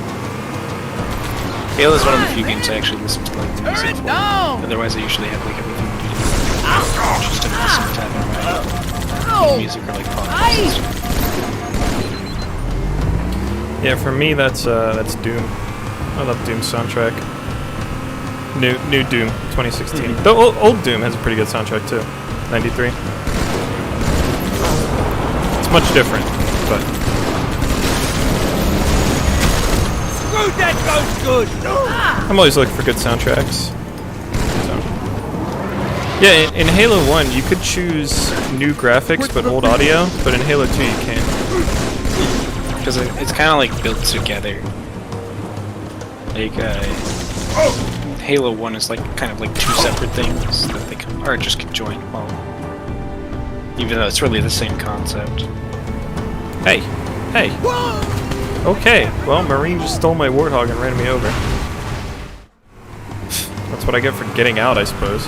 Halo is one of the few games I actually listen to like the music for. Otherwise I usually have like everything just to listen to music or like podcasts. Yeah, for me that's Doom. I love Doom's soundtrack. New Doom 2016. The old Doom has a pretty good soundtrack too. 93. It's much different, but Screw that goes good. I'm always looking for good soundtracks. So. Yeah, in Halo 1 you could choose new graphics but old audio, but in Halo 2 you can't. Because it's kind of like built together. Like Halo 1 is like kind of like two separate things that they are just conjoined. Well, even though it's really the same concept. Hey. Okay, well, Marine just stole my Warthog and ran me over. That's what I get for getting out, I suppose.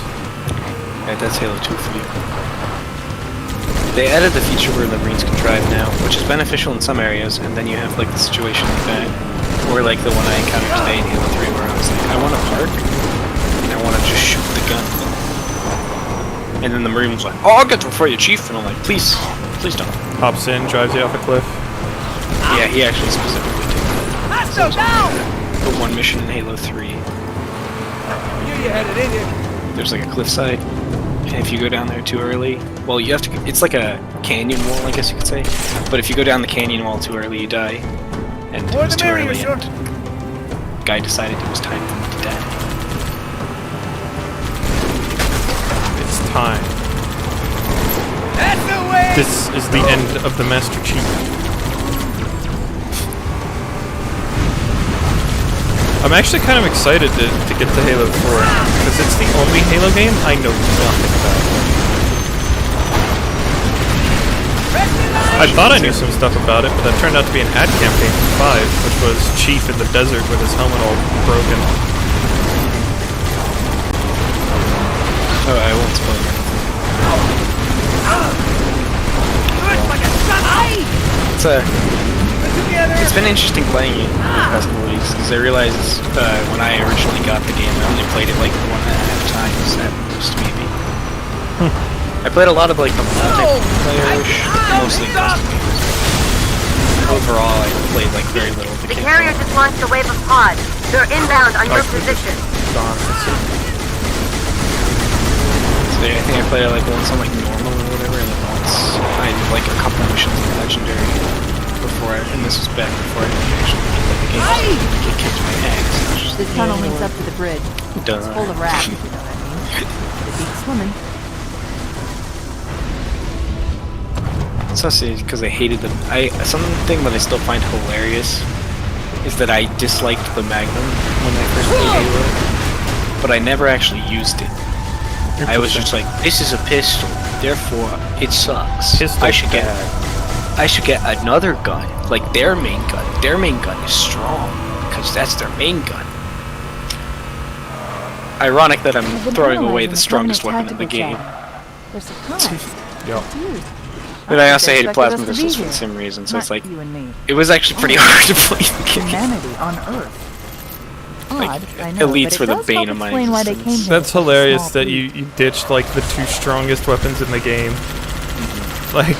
Yeah, that's Halo 2 for you. They added the feature where the Marines can drive now, which is beneficial in some areas, and then you have like the situation like that, or like the one I encountered today in Halo 3 where I was like, I want to park, and I want to just shoot the gun. And then the Marine was like, oh, I'll get there for you, Chief, and I'm like, please don't. Hops in, drives you off a cliff. Yeah, he actually specifically did that. So the one mission in Halo 3. There's like a cliffside, and if you go down there too early, well, you have to. It's like a canyon wall, I guess you could say. But if you go down the canyon wall too early, you die. And it was too early. And the guy decided it was time for me to die. It's time. This is the end of the Master Chief. I'm actually kind of excited to get to Halo 4, because it's the only Halo game I know nothing about. I thought I knew some stuff about it, but that turned out to be an ad campaign for 5, which was Chief in the desert with his helmet all broken. Oh, I won't spoil it. It's been interesting playing it the past couple weeks, because I realized when I originally got the game, I only played it like 1.5 times at most, maybe. I played a lot of like the multiplayer-ish, mostly custom games. Overall, I played like very little of the The carrier just launched a wave of pods. They're inbound on your position. So I think I played it like once on like normal or whatever, and then once I did like a couple missions in legendary. before and this was back before I actually played the game. Get kicked in my ass. This tunnel links up to the bridge. Duh. It's full of rats, you know what I mean. They beat swimming. It's also because I hated them. Something that I still find hilarious is that I disliked the Magnum when I first played Halo, but I never actually used it. I was just like, this is a pistol, therefore it sucks. I should get another gun, like their main gun. Their main gun is strong because that's their main gun. Ironic that I'm throwing away the strongest weapon in the game. They're surprised. Yep. But I also hated plasma missiles for the same reason, so it's like, it was actually pretty hard to play the game. Humanity on Earth. Like, I know, elites were the but it bane does of my explain why they came existence. here. That's hilarious that you ditched like the 2 strongest weapons in the game. Like,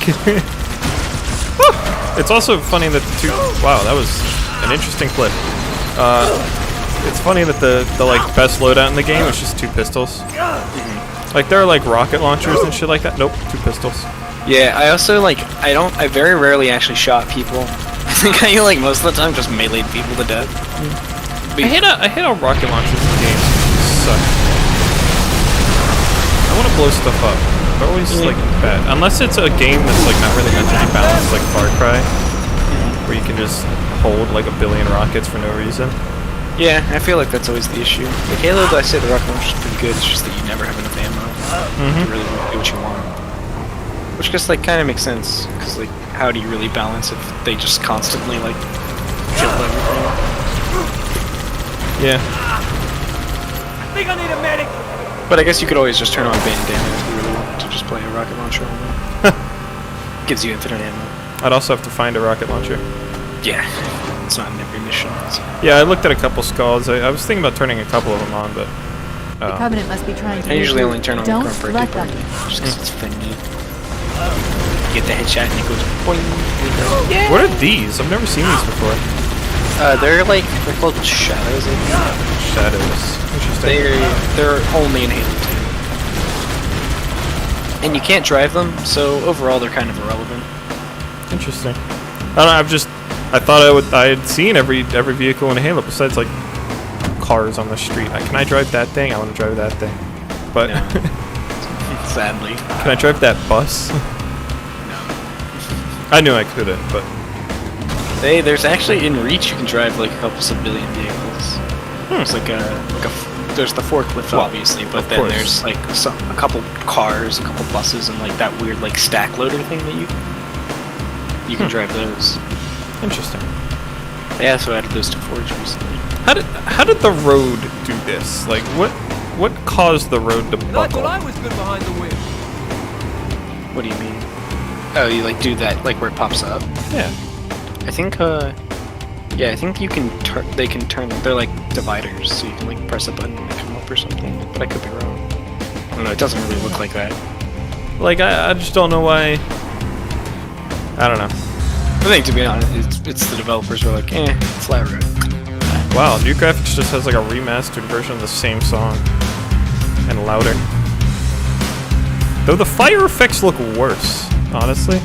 it's also funny that the 2. Wow, that was an interesting clip. It's funny that the like best loadout in the game was just 2 pistols. Like there are like rocket launchers and shit like that. Nope, 2 pistols. Yeah, I also like I very rarely actually shot people. I think I like most of the time just meleeed people to death. I hate how rocket launchers in games suck. I want to blow stuff up. They're always like bad. Unless it's a game that's like not really meant to be balanced, like Far Cry, where you can just hold like a billion rockets for no reason. Yeah, I feel like that's always the issue. With Halo, I say the rocket launcher is pretty good. It's just that you never have enough ammo to really do what you want. Which just like kind of makes sense, because like how do you really balance if they just constantly like kill everything? Yeah. I think I need a medic. But I guess you could always just turn on bandana if you really want to just play a rocket launcher only. Gives you infinite ammo. I'd also have to find a rocket launcher. Yeah, it's not in every mission. So. Yeah, I looked at a couple skulls. I was thinking about turning a couple of them on, but The Covenant must be trying to. I usually only turn on the Don't gun for a let deep them. just because it's funny. You get the headshot and it goes boing. Yeah. What are these? I've never seen these before. They're called shadows. I think. Shadows. Interesting. They're only in Halo 2. And you can't drive them, so overall they're kind of irrelevant. Interesting. I don't know, I thought I had seen every vehicle in Halo besides like cars on the street. Can I drive that thing? I want to drive that thing. But no. Sadly. Can I drive that bus? No. I knew I couldn't, but there's actually in Reach you can drive like a couple civilian vehicles. There's there's the forklift obviously, but then there's like a couple cars, a couple buses, and like that weird like stack loader thing that you can drive those. Interesting. Yeah, so I added those to Forge recently. How did the road do this? Like what caused the road to buckle? I was good behind the wheel. What do you mean? Oh, you like do that like where it pops up? Yeah. I think yeah, I think you can they can turn. They're like dividers, so you can like press a button and come up or something. But I could be wrong. I don't know. It doesn't really look like that. Like I just don't know why. I don't know. I think to be honest, it's the developers who are like, flat road. Wow, New Graphics just has like a remastered version of the same song and louder. Though the fire effects look worse, honestly.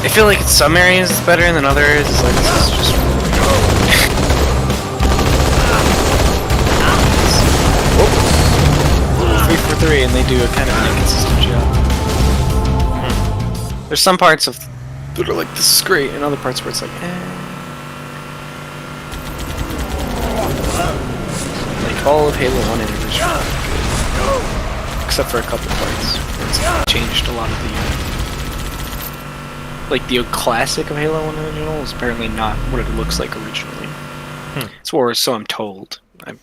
I feel like in some areas it's better, and in other areas it's like this is just. Whoops. 3 for 3, and they do a kind of an inconsistent job. There's some parts of that are like this is great, and other parts where it's like, Like all of Halo 1 and original, except for a couple parts where it's changed a lot of the. Like the classic of Halo 1 original is apparently not what it looks like originally. So I'm told. I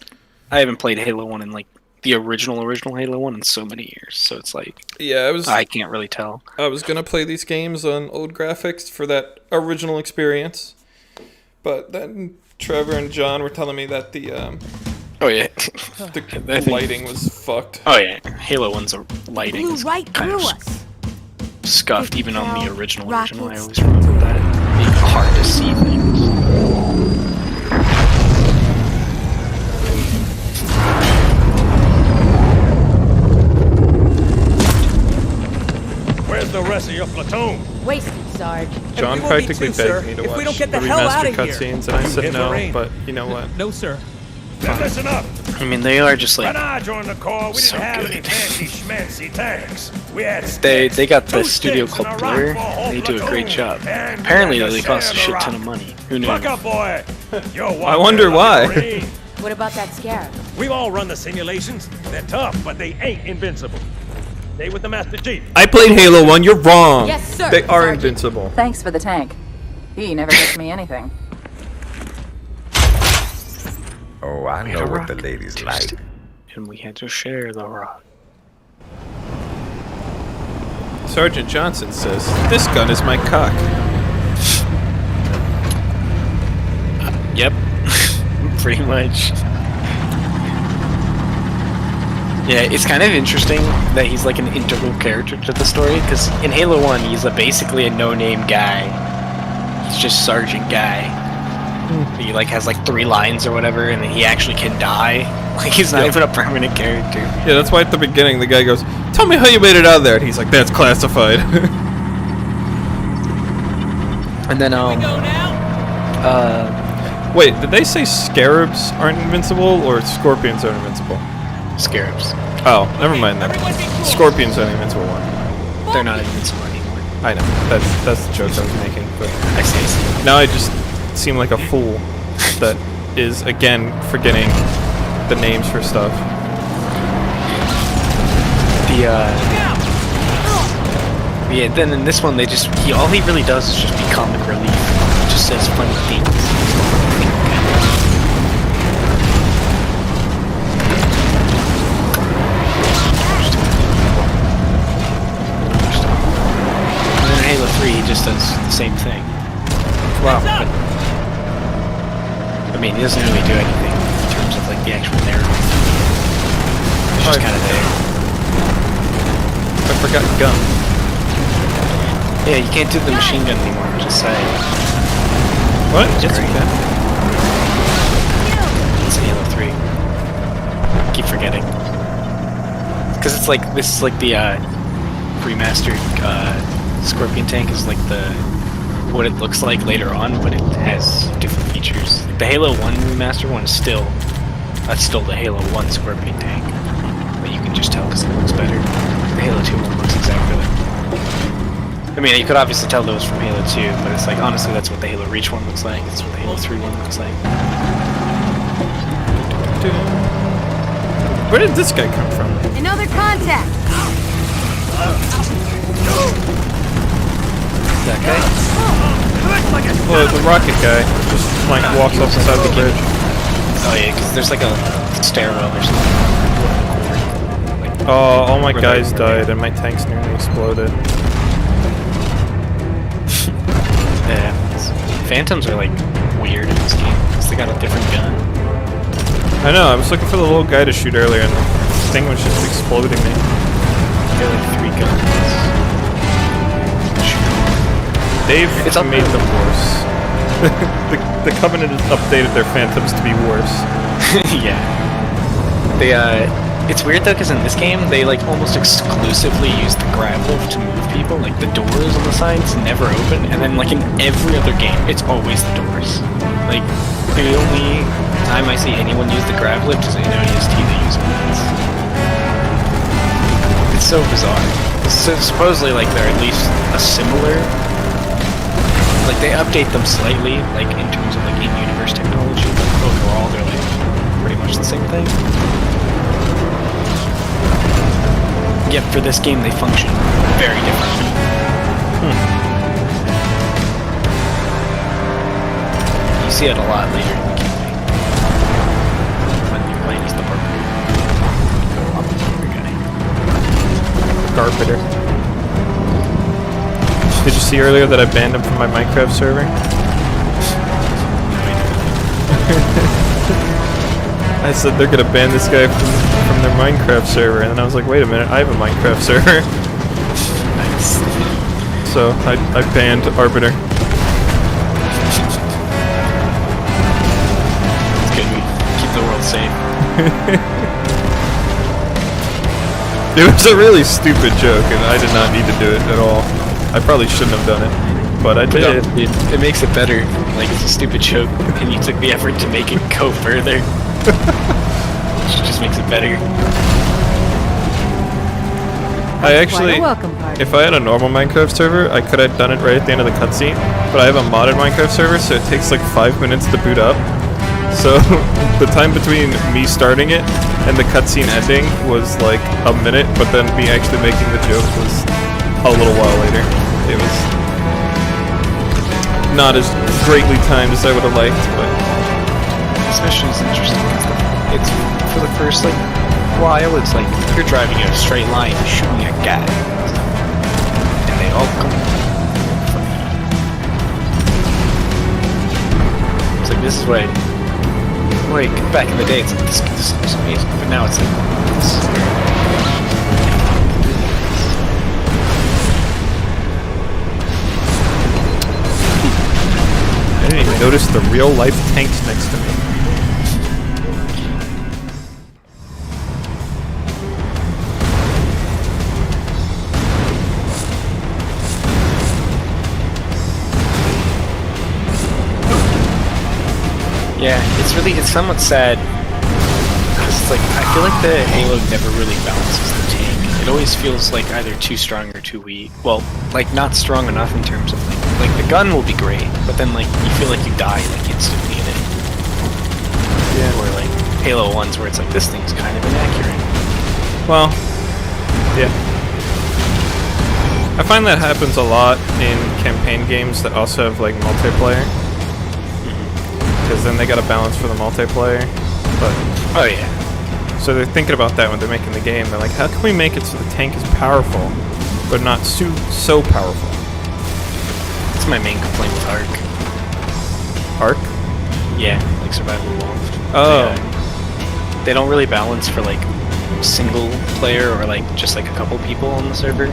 haven't played Halo 1 in like the original Halo 1 in so many years, so it's like I can't really tell. I was gonna play these games on old graphics for that original experience, but then Trevor and John were telling me that the the lighting was fucked. Oh yeah, Halo 1's lighting is right kind through of us. scuffed, even on the original. I always remember that being hard to see things. Where's the rest of your platoon? Wasted, Sarge. John practically begged me to watch the remastered cutscenes, and I said no, but you know what? No, sir. Now listen up. I mean, they are just like When I joined the Corps, we so didn't have good. any fancy schmancy tanks. We had they got the two studio sticks called and a Blur. rifle, They do a great platoon, job. and Apparently, like a they cost a shit samurai. ton of money. Who knew? Buck up, boy. You're I wonder why. What about that scarab? We've all run the simulations. They're tough, but they ain't invincible. Stay with the Master Chief. I played Halo 1. You're wrong. Yes, sir, They are Sergeant. invincible. Thanks for the tank. He never gets me anything. Oh, I know what the ladies like. And we had to share the rock. Sergeant Johnson says, "This gun is my cock." Yep, pretty much. Yeah, it's kind of interesting that he's like an integral character to the story, because in Halo 1 he's basically a no-name guy. He's just Sergeant Guy. He like has like 3 lines or whatever, and then he actually can die. Like he's not even a permanent character. Yeah, that's why at the beginning the guy goes, "Tell me how you made it out of there," and he's like, "That's classified." And then wait, did they say scarabs aren't invincible or scorpions are invincible? Scarabs. Oh, never mind then. Scorpions are the invincible one. They're not invincible anymore. I know. That's the joke I was making, but I see. now I just seem like a fool that is again forgetting the names for stuff. Yeah, then in this one they just all he really does is just be comic relief. He just says funny things. And then in Halo 3 he just does the same thing. Wow. I mean, he doesn't really do anything in terms of like the actual narrative. He's just kind of there. I forgot gun. Yeah, you can't do the machine gun anymore, just say. What? Yes, you can. It's Halo 3. Keep forgetting. Because it's like, this is like the remastered Scorpion tank is like what it looks like later on, but it has different features. The Halo 1 remaster one is still the Halo 1 Scorpion tank. But you can just tell because it looks better. The Halo 2 one looks exactly like. I mean, you could obviously tell those from Halo 2, but it's like, honestly, that's what the Halo Reach one looks like. It's what the Halo 3 one looks like. Where did this guy come from? Another contact! That guy? Well, the rocket guy just like walks off the side of the bridge. Oh yeah, because there's like a stairwell or something. Oh, all my guys died and my tanks nearly exploded. Yeah, Phantoms are like weird in this game because they got a different gun. I know, I was looking for the little guy to shoot earlier and the thing was just exploding me. They're like 3 guns. They've made them worse. the Covenant has updated their Phantoms to be worse. Yeah. It's weird though, because in this game, they like almost exclusively use the grab lift to move people. Like the doors on the sides never open, and then like in every other game, it's always the doors. Like the only time I see anyone use the grab lift is in ODST they use it. It's so bizarre. So supposedly like they're at least a similar. Like they update them slightly, like in terms of like in-universe technology, but overall they're like pretty much the same thing. Yet for this game they function very differently. You see it a lot later in the game. When you're playing as the Arbiter. Did you see earlier that I banned him from my Minecraft server? I said they're gonna ban this guy from their Minecraft server, and then I was like, wait a minute, I have a Minecraft server. Nice. So I banned Arbiter. It's good. We keep the world safe. It was a really stupid joke, and I did not need to do it at all. I probably shouldn't have done it. but I did. It makes it better. Like, it's a stupid joke, and you took the effort to make it go further. Which just makes it better. I actually, if I had a normal Minecraft server, I could have done it right at the end of the cutscene, but I have a modded Minecraft server, so it takes like 5 minutes to boot up. So the time between me starting it and the cutscene ending was like a minute, but then me actually making the joke was a little while later. It was not as greatly timed as I would have liked, but this mission is interesting because it's for the first like while it's like you're driving in a straight line shooting at guys, and they all come from you. It's like this is what like back in the day it's like this is amazing, but now it's like this. I didn't even notice the real life tanks next to me. Yeah, it's somewhat sad because it's like I feel like the Halo never really balances the tank. It always feels like either too strong or too weak. Well, like not strong enough in terms of like the gun will be great, but then like you feel like you die like instantly in it. Yeah. Or like Halo 1's where it's like this thing's kind of inaccurate. Well, yeah. I find that happens a lot in campaign games that also have like multiplayer. Because then they got a balance for the multiplayer. But oh yeah. So they're thinking about that when they're making the game. They're like, how can we make it so the tank is powerful, but not so powerful? That's my main complaint with Ark. Ark? Yeah, like Survival Evolved. Oh. They don't really balance for like single player or like just like a couple people on the server.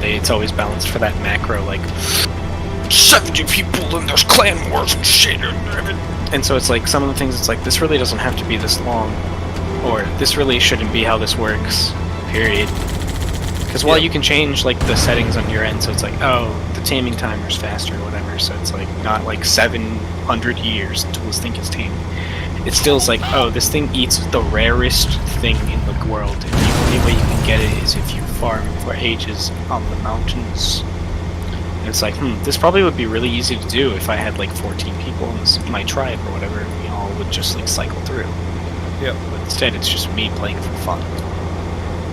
It's always balanced for that macro like 70 people and there's clan wars and shit. And so it's like some of the things it's like this really doesn't have to be this long, or this really shouldn't be how this works, period. Because while you can change like the settings on your end, so it's like, oh, the taming timer's faster or whatever, so it's like not like 700 years until this thing is tamed. It still is like, oh, this thing eats the rarest thing in the world, and the only way you can get it is if you farm for ages on the mountains. And it's like, this probably would be really easy to do if I had like 14 people in my tribe or whatever, and we all would just like cycle through. Yep. But instead it's just me playing for fun.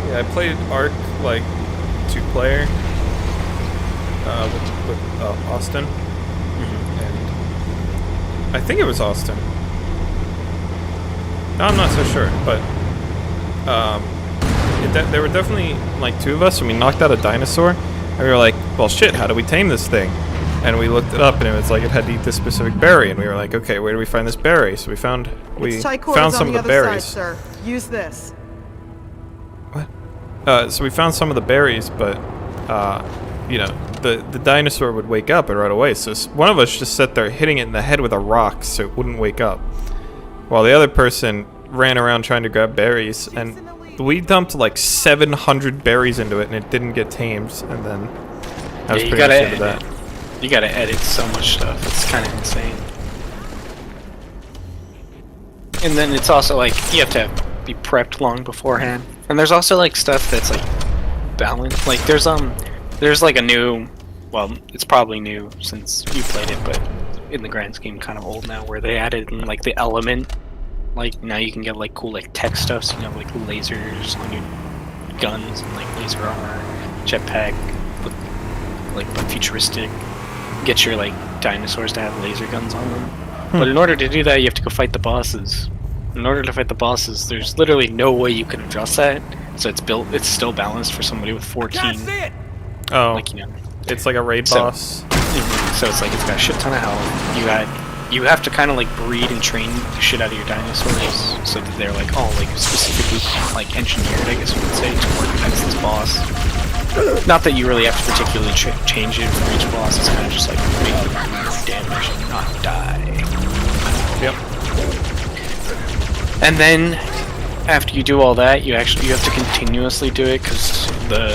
Yeah, I played Ark like 2-player with Austin. And I think it was Austin. No, I'm not so sure, but there were definitely like 2 of us, and we knocked out a dinosaur, and we were like, well shit, how do we tame this thing? And we looked it up, and it was like it had to eat this specific berry, and we were like, okay, where do we find this berry? So we found some of the berries. Side, sir. Use this. What? So we found some of the berries, but you know, the dinosaur would wake up right away. So one of us just sat there hitting it in the head with a rock so it wouldn't wake up, while the other person ran around trying to grab berries, and we dumped like 700 berries into it, and it didn't get tamed. And then I was pretty much into that. You gotta edit so much stuff. It's kind of insane. And then it's also like you have to be prepped long beforehand. And there's also like stuff that's like balanced. Like there's like a new, well, it's probably new since you played it, but in the grand scheme kind of old now, where they added in like the element. Like now you can get like cool like tech stuff, so you have like lasers on your guns and like laser armor, jetpack, like futuristic. Get your like dinosaurs to have laser guns on them. But in order to do that, you have to go fight the bosses. In order to fight the bosses, there's literally no way you can adjust that. So it's still balanced for somebody with 14. Oh, like, you know, it's like a raid boss. So it's like it's got a shit ton of health. You have to kind of like breed and train the shit out of your dinosaurs so that they're like all like specifically like engineered, I guess you would say, to work against this boss. Not that you really have to particularly change it for each boss. It's kind of just like make them do damage and not die. Yep. And then after you do all that, you have to continuously do it because the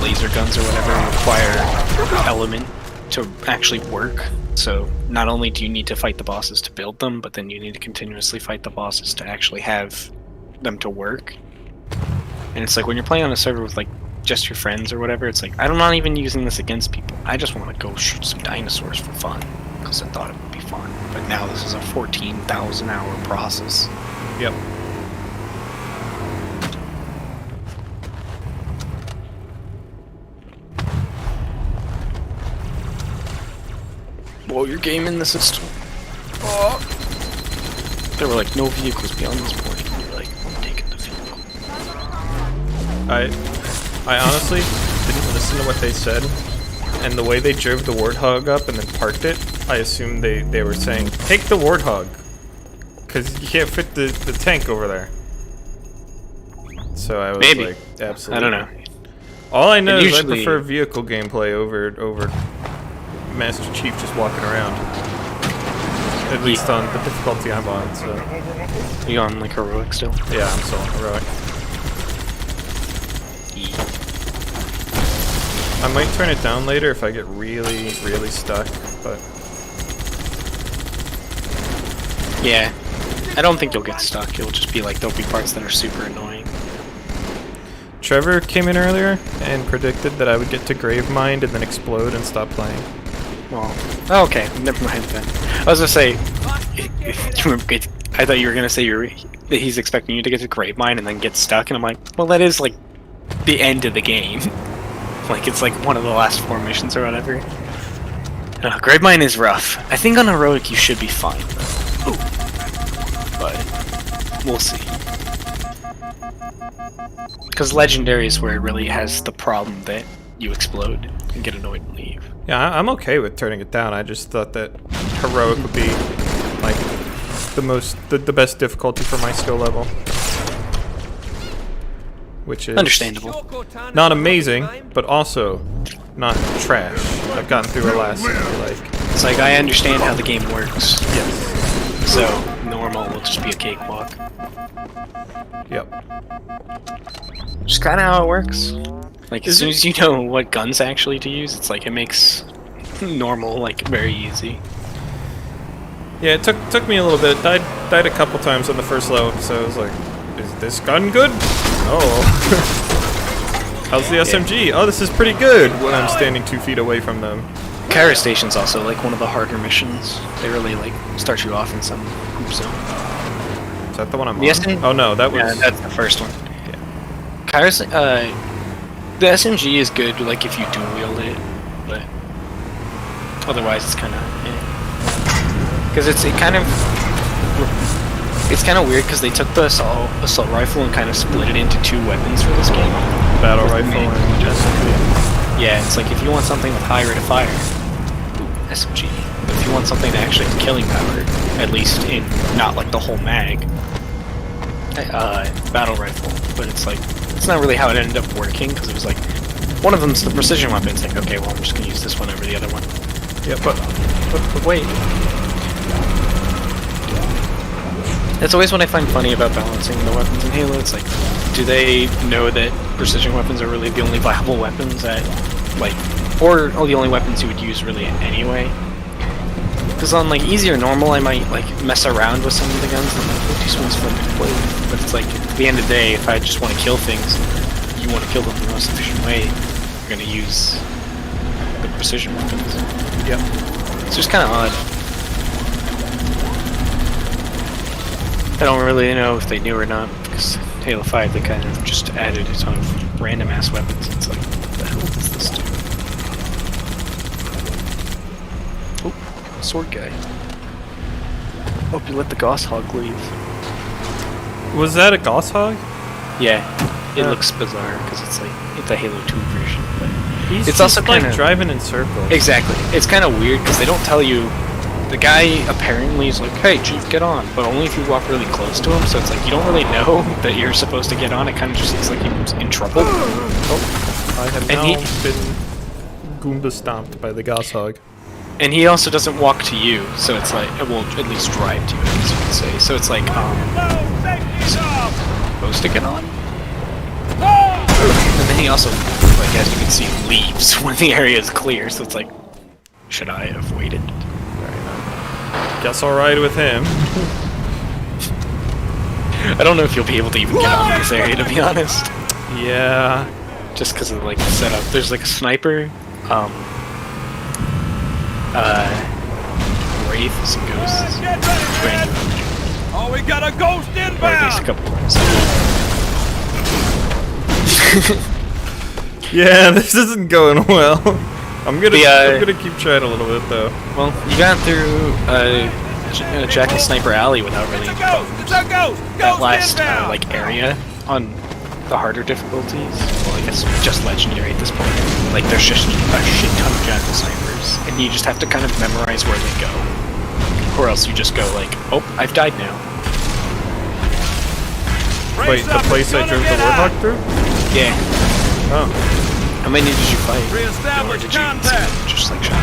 laser guns or whatever require element to actually work. So not only do you need to fight the bosses to build them, but then you need to continuously fight the bosses to actually have them to work. And it's like when you're playing on a server with like just your friends or whatever, it's like I'm not even using this against people. I just want to go shoot some dinosaurs for fun because I thought it would be fun. But now this is a 14,000 hour process. Yep. Whoa, you're gaming the system. Oh. There were like no vehicles beyond this point. And you're like, I'm taking the vehicle. I honestly didn't listen to what they said, and the way they drove the Warthog up and then parked it, I assumed they were saying, take the Warthog, because you can't fit the tank over there. So I was like, absolutely. I don't know. All I know is usually, I prefer vehicle gameplay over Master Chief just walking around. At least on the difficulty I'm on, so. You on like heroic still? Yeah, I'm still on heroic. I might turn it down later if I get really, really stuck, but... Yeah. I don't think you'll get stuck. You'll just be like, there'll be parts that are super annoying. Trevor came in earlier and predicted that I would get to Gravemind and then explode and stop playing. Well, okay, never mind then. I was gonna say, I thought you were gonna say that he's expecting you to get to Gravemind and then get stuck, and I'm like, well, that is like the end of the game. Like it's like one of the last 4 missions or whatever. Gravemind is rough. I think on heroic you should be fine, but we'll see. Because legendary is where it really has the problem that you explode and get annoyed and leave. Yeah, I'm okay with turning it down. I just thought that heroic would be like the best difficulty for my skill level, which is understandable. Not amazing, but also not trash. I've gotten through a last It's like I understand how the game works. Yes. So normal will just be a cakewalk. Yep. Just kind of how it works. Like as soon as you know what guns actually to use, it's like it makes normal like very easy. Yeah, it took me a little bit. Died a couple times on the first level, so I was like, is this gun good? Oh. How's the SMG? Oh, this is pretty good when I'm standing 2 feet away from them. Cairo Station's also like one of the harder missions. They really like start you off in some group zone. Is that the one I'm on? Yes. Oh no, that was... Yeah, that's the first one. Yeah. Cairo's, the SMG is good like if you dual wield it, but otherwise it's kind of because it's kind of weird because they took the assault rifle and kind of split it into 2 weapons for this game. Battle rifle and SMG. Yeah, it's like if you want something with high rate of fire, SMG. But if you want something that actually has killing power, at least in not like the whole mag, battle rifle. But it's like it's not really how it ended up working because it was like one of them's the precision weapon. It's like okay, well I'm just gonna use this one over the other one. Yeah, but wait. That's always what I find funny about balancing the weapons in Halo. It's like, do they know that precision weapons are really the only viable weapons that, like, or the only weapons you would use really anyway? Because on like easy or normal, I might like mess around with some of the guns. And I'm like, oh, these ones fun to play with. But it's like at the end of the day, if I just want to kill things, you want to kill them the most efficient way, you're gonna use the precision weapons. Yep. It's just kind of odd. I don't really know if they knew or not, because Halo 5 they kind of just added a ton of random ass weapons. It's like, what the hell does this do? Oh, sword guy. Hope you let the Gauss Hog leave. Was that a Gauss Hog? Yeah, it looks bizarre because it's like it's a Halo 2 version, but He's it's just also like kind of driving in circles. Exactly. It's kind of weird because they don't tell you. The guy apparently is like, hey, Chief, get on, but only if you walk really close to him, so it's like you don't really know that you're supposed to get on. It kind of just looks like he's in trouble. Oh, I have now been Goomba stomped by the Gauss Hog. And he also doesn't walk to you, so it's like, it will at least drive to you, as you can say. So it's like, supposed to get on? And then he also, like, as you can see, leaves when the area is clear, so it's like, should I have waited? Guess I'll ride with him. I don't know if you'll be able to even get on this area, to be honest. Yeah. Just because of like the setup. There's like a sniper, wraiths and ghosts. Oh, we got a ghost Or at least a inbound! couple ones. Yeah, this isn't going well. I'm gonna keep trying a little bit though. Well, you got through Jack and Sniper Alley without really that last like area on the harder difficulties. Well, I guess just legendary at this point. Like there's just a shit ton of Jackal snipers, and you just have to kind of memorize where they go, or else you just go like, oh, I've died now. Wait, the place I drove the Warthog through? Yeah. Oh. How many did you fight? Or did you just like shot?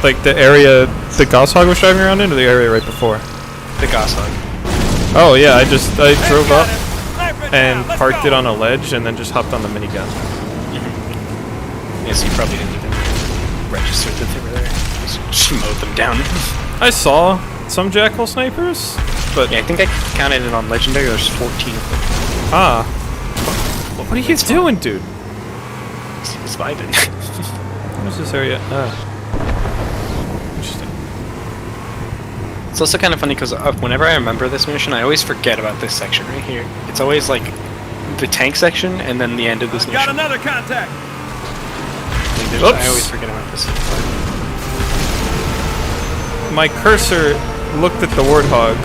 Like the area the Goshawk was driving around in, or the area right before? The Goshawk. Oh yeah, I drove up and parked it on a ledge and then just hopped on the minigun. Yeah, so you probably didn't even register that they were there. Just mowed them down. I saw some Jackal snipers, but yeah, I think I counted it on legendary. There's 14 of them. Ah. What are you doing, dude? He's vibing. What is this area? Interesting. It's also kind of funny because whenever I remember this mission, I always forget about this section right here. It's always like the tank section and then the end of this mission. Got another contact! Like, I always forget about this. My cursor looked at the Warthog,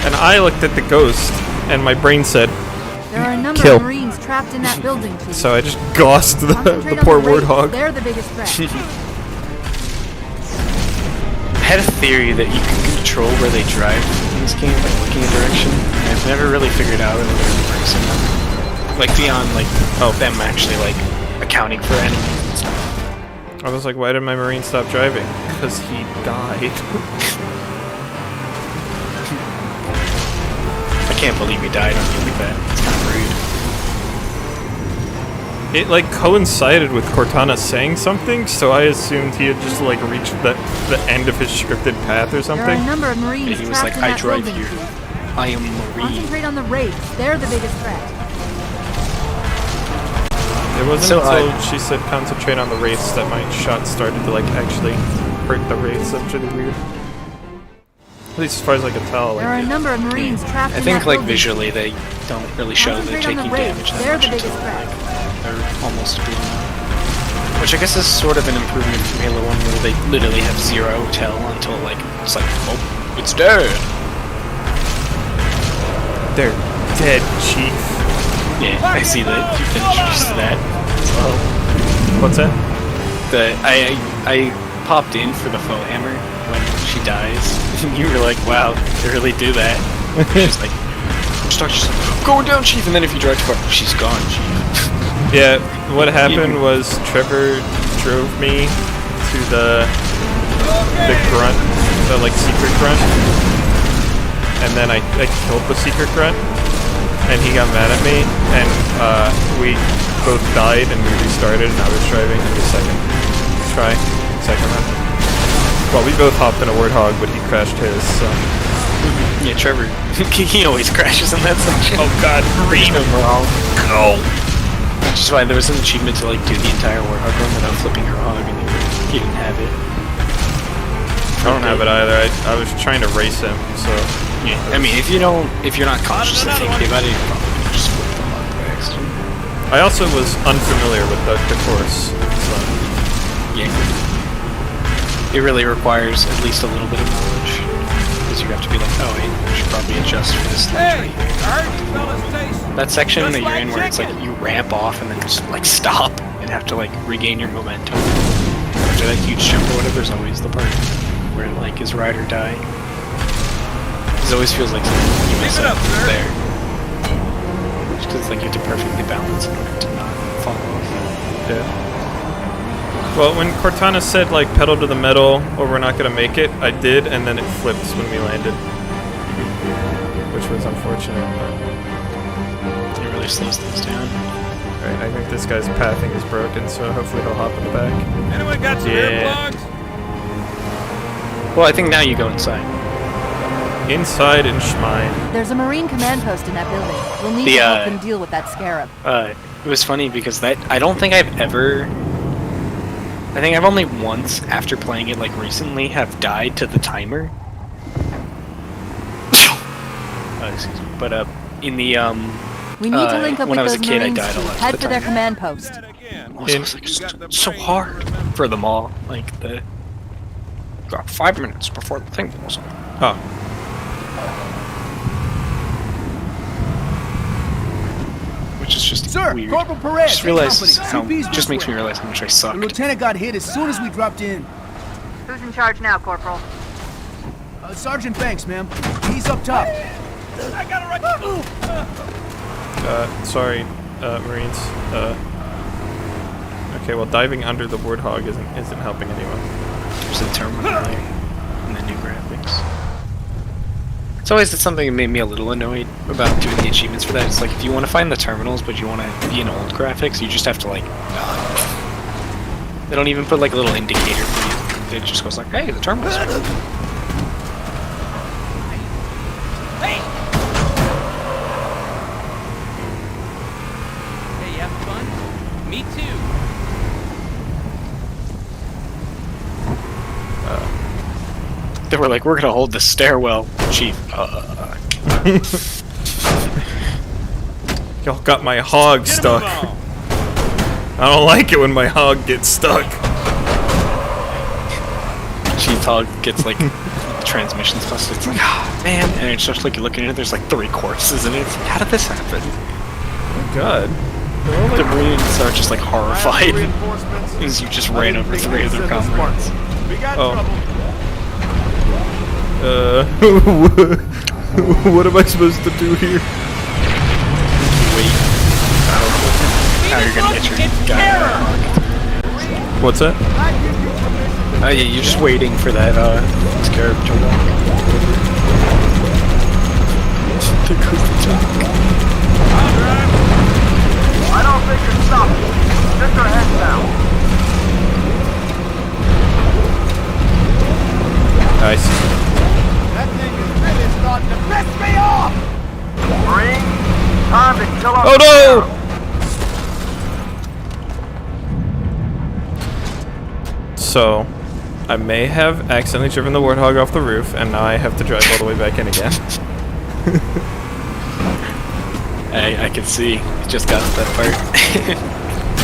and I looked at the Ghost, and my brain said, There are a number kill. of Marines trapped in that building, Chief. So I just gossed the Concentrate poor on the Wraiths. Warthog. They're the biggest threat. I had a theory that you can control where they drive in this game by looking a direction. I've never really figured out whether they're embracing them. Like beyond like them actually like accounting for enemies and stuff. I was like, why did my Marine stop driving? Because he died. I can't believe he died on you like that. It's kind of rude. It like coincided with Cortana saying something, so I assumed he had just like reached the end of his scripted path or something. There are a number of Marines And he was trapped like, in I that drive building, here. Chief. I am Marine. Concentrate on the Wraiths. They're the biggest threat. It wasn't So, until she said concentrate on the Wraiths that my shot started to like actually hurt the Wraiths. That's really weird. At least as far as I can tell. There are a number of Marines trapped I in think that like building. visually they don't really show they're Concentrate on taking the Wraiths. damage that They're much the biggest until threat. like they're almost blown up. Which I guess is sort of an improvement from Halo 1 where they literally have zero tell until like it's like, oh, it's dead. They're dead, Chief. Yeah, I see that you've been introduced to that as well. What's that? I popped in for the faux hammer when she dies, and you were like, wow, they really do that. She's like, just going down, Chief, and then if you drive too far, she's gone, Chief. Yeah, what happened was Trevor drove me to the grunt, the like secret grunt, and then I killed the secret grunt, and he got mad at me, and we both died and we restarted, and I was driving in the second round. Well, we both hopped in a Warthog, but he crashed his, so. Yeah, Trevor, he always crashes in that section. Oh god, read him wrong. Go! Which is why there was an achievement to like do the entire Warthog run without flipping your hog, and he didn't have it. I don't have it either. I was trying to race him, so. Yeah, I mean, if you're not consciously thinking about it, you're probably gonna just flip the hog by accident. I also was unfamiliar with the course, so. Yeah. It really requires at least a little bit of knowledge. Because you have to be like, oh wait, I should probably adjust for this ledge right here. That section that you're in where it's like you ramp off and then just like stop and have to like regain your momentum. After that huge jump or whatever is always the part where it like is ride or die. It always feels like you mess up there. Just because like you have to perfectly balance in order to not fall off. Yeah. Well, when Cortana said, like, pedal to the metal, or we're not gonna make it, I did, and then it flipped when we landed. Which was unfortunate, but. It really slows things down. Alright, I think this guy's pathing is broken, so hopefully he'll hop in the back. Anyone got some earplugs? Well, I think now you go inside. Inside in Schmine. There's a Marine command post in that building. We'll need to help them deal with that scarab. It was funny because I don't think I've ever... I think I've only once, after playing it like recently, have died to the timer. Excuse me. But in the we need to link up when with I was those a kid, Marines I died a to lot. head for their command post. It was like so hard for them all. Like got 5 minutes before the thing was on. Oh. Which is just Sir, weird. Corporal Perez, Just realize company. how just makes me realize how much I suck. The lieutenant got hit as soon as we dropped in. Who's in charge now, Corporal? Sergeant Banks, ma'am. He's up top. I got it right. Sorry, Marines. Okay, well, diving under the Warthog isn't helping anyone. There's a terminal in the new graphics. It's always something that made me a little annoyed about doing the achievements for that. It's like, if you want to find the terminals, but you want to be in old graphics, you just have to, like, they don't even put, like, a little indicator for you. It just goes like, hey, the terminals. Hey, you having fun? Me too. They were like, we're gonna hold the stairwell, Chief. Y'all got my hog stuck. I don't like it when my hog gets stuck. Chief Hog gets like transmissions busted. It's like, man, and it's just like you're looking at it. There's like 3 corpses in it. It's like, how did this happen? Oh my God. The Marines are just like horrified as you just ran over 3 of their comrades. What am I supposed to do here? Wait. How you're gonna get your guy? What's that? Yeah, you're just waiting for that scarab to walk. I don't think you're stopping. Just our heads down. Nice. That thing is really starting to piss me off! Marine, time to kill off. Oh no! So, I may have accidentally driven the Warthog off the roof, and now I have to drive all the way back in again. I can see. You just got to that part.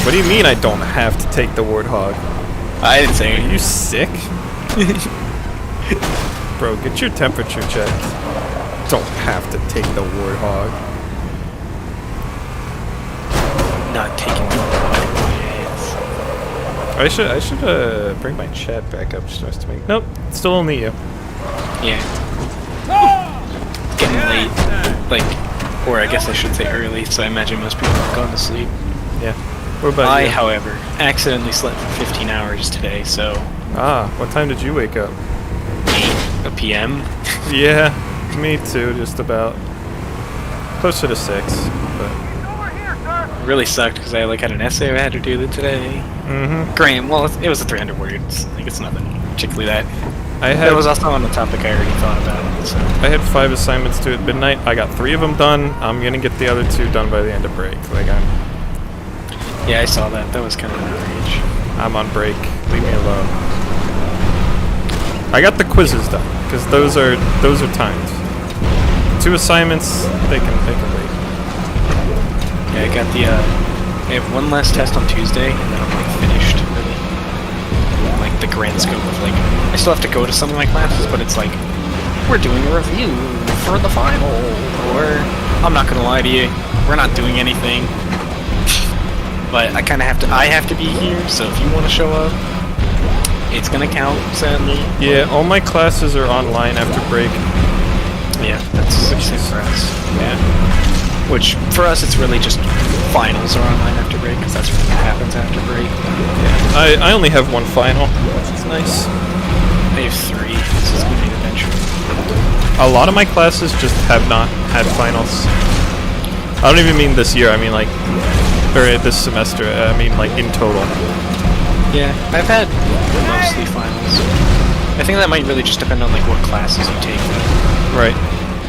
What do you mean I don't have to take the Warthog? I didn't say anything. Are you sick? Bro, get your temperature checked. Don't have to take the Warthog. Not taking the I should bring my chat back up just to make. Nope, it's still only you. Yeah. It's getting late. Like, or I guess I should say early, so I imagine most people have gone to sleep. Yeah. What about I, you? however, accidentally slept for 15 hours today, so... Ah, what time did you wake up? 8 p.m. Yeah, me too, just about. Closer to 6, but... Really sucked, because I like had an essay I had to do today. Mm-hmm. Graham, well, it was 300 words. Like, it's nothing particularly that... That was also on the topic I already thought about. So. I had 5 assignments due at midnight. I got 3 of them done. I'm gonna get the other 2 done by the end of break. Like Yeah, I saw that. That was kind of an outrage. I'm on break. Leave me alone. I got the quizzes done because those are timed. 2 assignments. They can wait. Yeah, I got the. I have 1 last test on Tuesday, and then I'm like finished. Really. Like the grand scope of like, I still have to go to some of my classes, but it's like, we're doing a review for the final, or I'm not gonna lie to you, we're not doing anything. But I kind of have to. I have to be here, so if you want to show up, it's gonna count. Sadly. Yeah, all my classes are online after break. Yeah, that's the same for us. Yeah. Which for us, it's really just finals are online after break, because that's what happens after break. Yeah. I only have 1 final, which is nice. I have 3. This is gonna be an adventure. A lot of my classes just have not had finals. I don't even mean this year. I mean like Or this semester, I mean like in total. Yeah, I've had mostly finals. I think that might really just depend on like what classes you take. Right.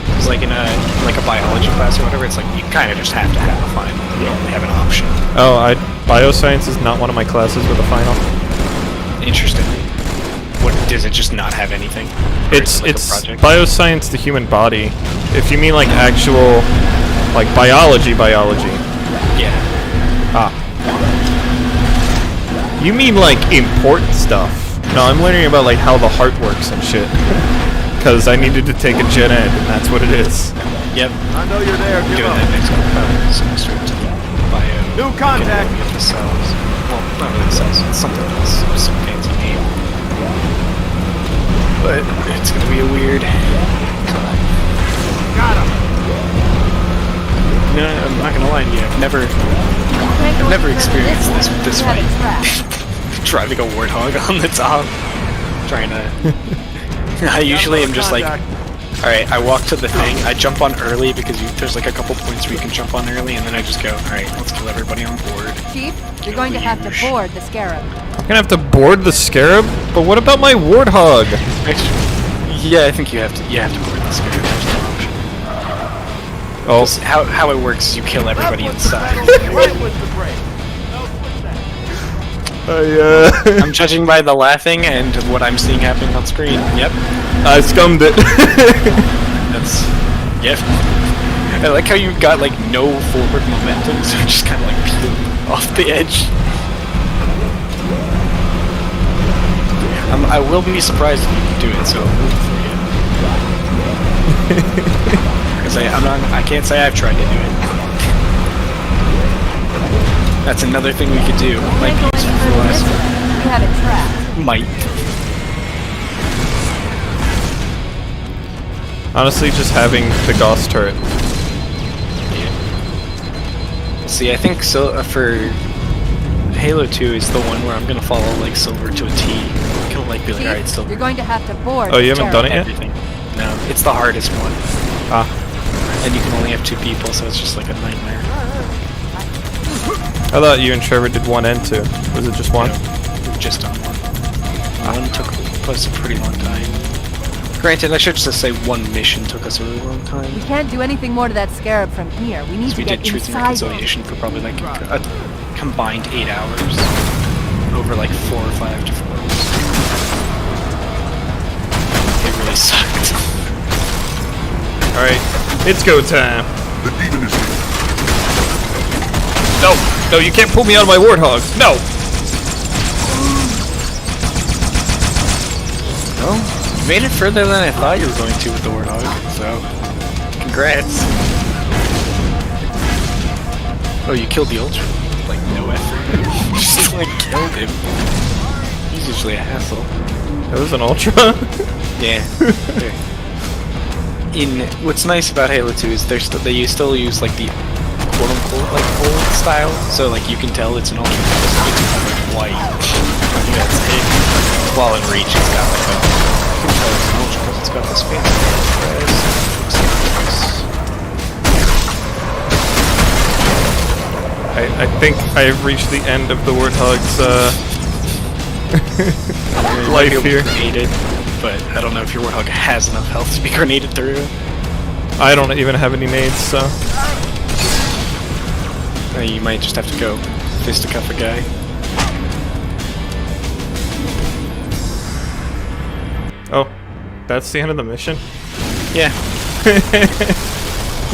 Because like in a biology class or whatever, it's like you kind of just have to have a final. You don't really have an option. Oh, bioscience is not one of my classes with a final. Interesting. What does it just not have anything? It's bioscience, the human body. If you mean like actual, like biology. Yeah. Ah. You mean like important stuff? No, I'm learning about like how the heart works and shit. Because I needed to take a gen ed, and that's what it is. Yep. I know you're there. I'm doing that next semester to bio. New contact. The cells. Well, not really cells. It's something else. Some fancy name. But it's gonna be a weird. Got him. No, I'm not gonna lie to you. I've never experienced this way. Driving a warthog on the top, trying to. I usually am just like, all right. I walk to the thing. I jump on early because there's like a couple points where you can jump on early, and then I just go, all right, let's kill everybody on board. Chief, you're going to have to board the Scarab. I'm gonna have to board the Scarab? But what about my warthog? Yeah, I think you have to board the Scarab. There's no option. Oh. How it works is you kill everybody inside. I'm judging by the laughing and what I'm seeing happening on screen. Yep. I scummed it. That's... Yep. I like how you got like no forward momentum, so you just kind of like peeled off the edge. I will be surprised if you can do it, so I'll move for you. Because I can't say I've tried to do it. That's another thing we could do. Might be useful for the last one. You have it trapped. Might. Honestly, just having the Gauss turret. Yeah. See, I think so. For Halo 2 is the one where I'm gonna follow like Silver to a T. Kind of like be like, alright, Silver. You're going to have to board. Oh, you haven't done it yet? Everything. No, it's the hardest one. Ah. And you can only have 2 people, so it's just like a nightmare. I thought you and Trevor did 1 and 2. Was it just 1? No, just on 1. One took us a pretty long time. Granted, I should just say 1 mission took us a really long time. We can't do anything more to that Scarab from here. We need to get We did Truth and inside it. Reconciliation for probably like a combined 8 hours. Over like 4 or 5 different levels. It really sucked. Alright, it's go time. The demon is here. No, you can't pull me out of my warthog. No. Well, you made it further than I thought you were going to with the warthog, so congrats. Oh, you killed the Ultra? Like no effort. Just like killed him. He's usually a hassle. That was an Ultra? Yeah. What's nice about Halo 2 is they still use like the quote-unquote like old style, so like you can tell it's an Ultra because it's like white. That's it. While in Reach, it's got like you can tell it's an Ultra because it's got this fancy press. I think I have reached the end of the Warthog's life here. Grenaded, but I don't know if your Warthog has enough health to be grenaded through. I don't even have any nades, so... You might just have to go fisticuff a guy. Oh, that's the end of the mission? Yeah.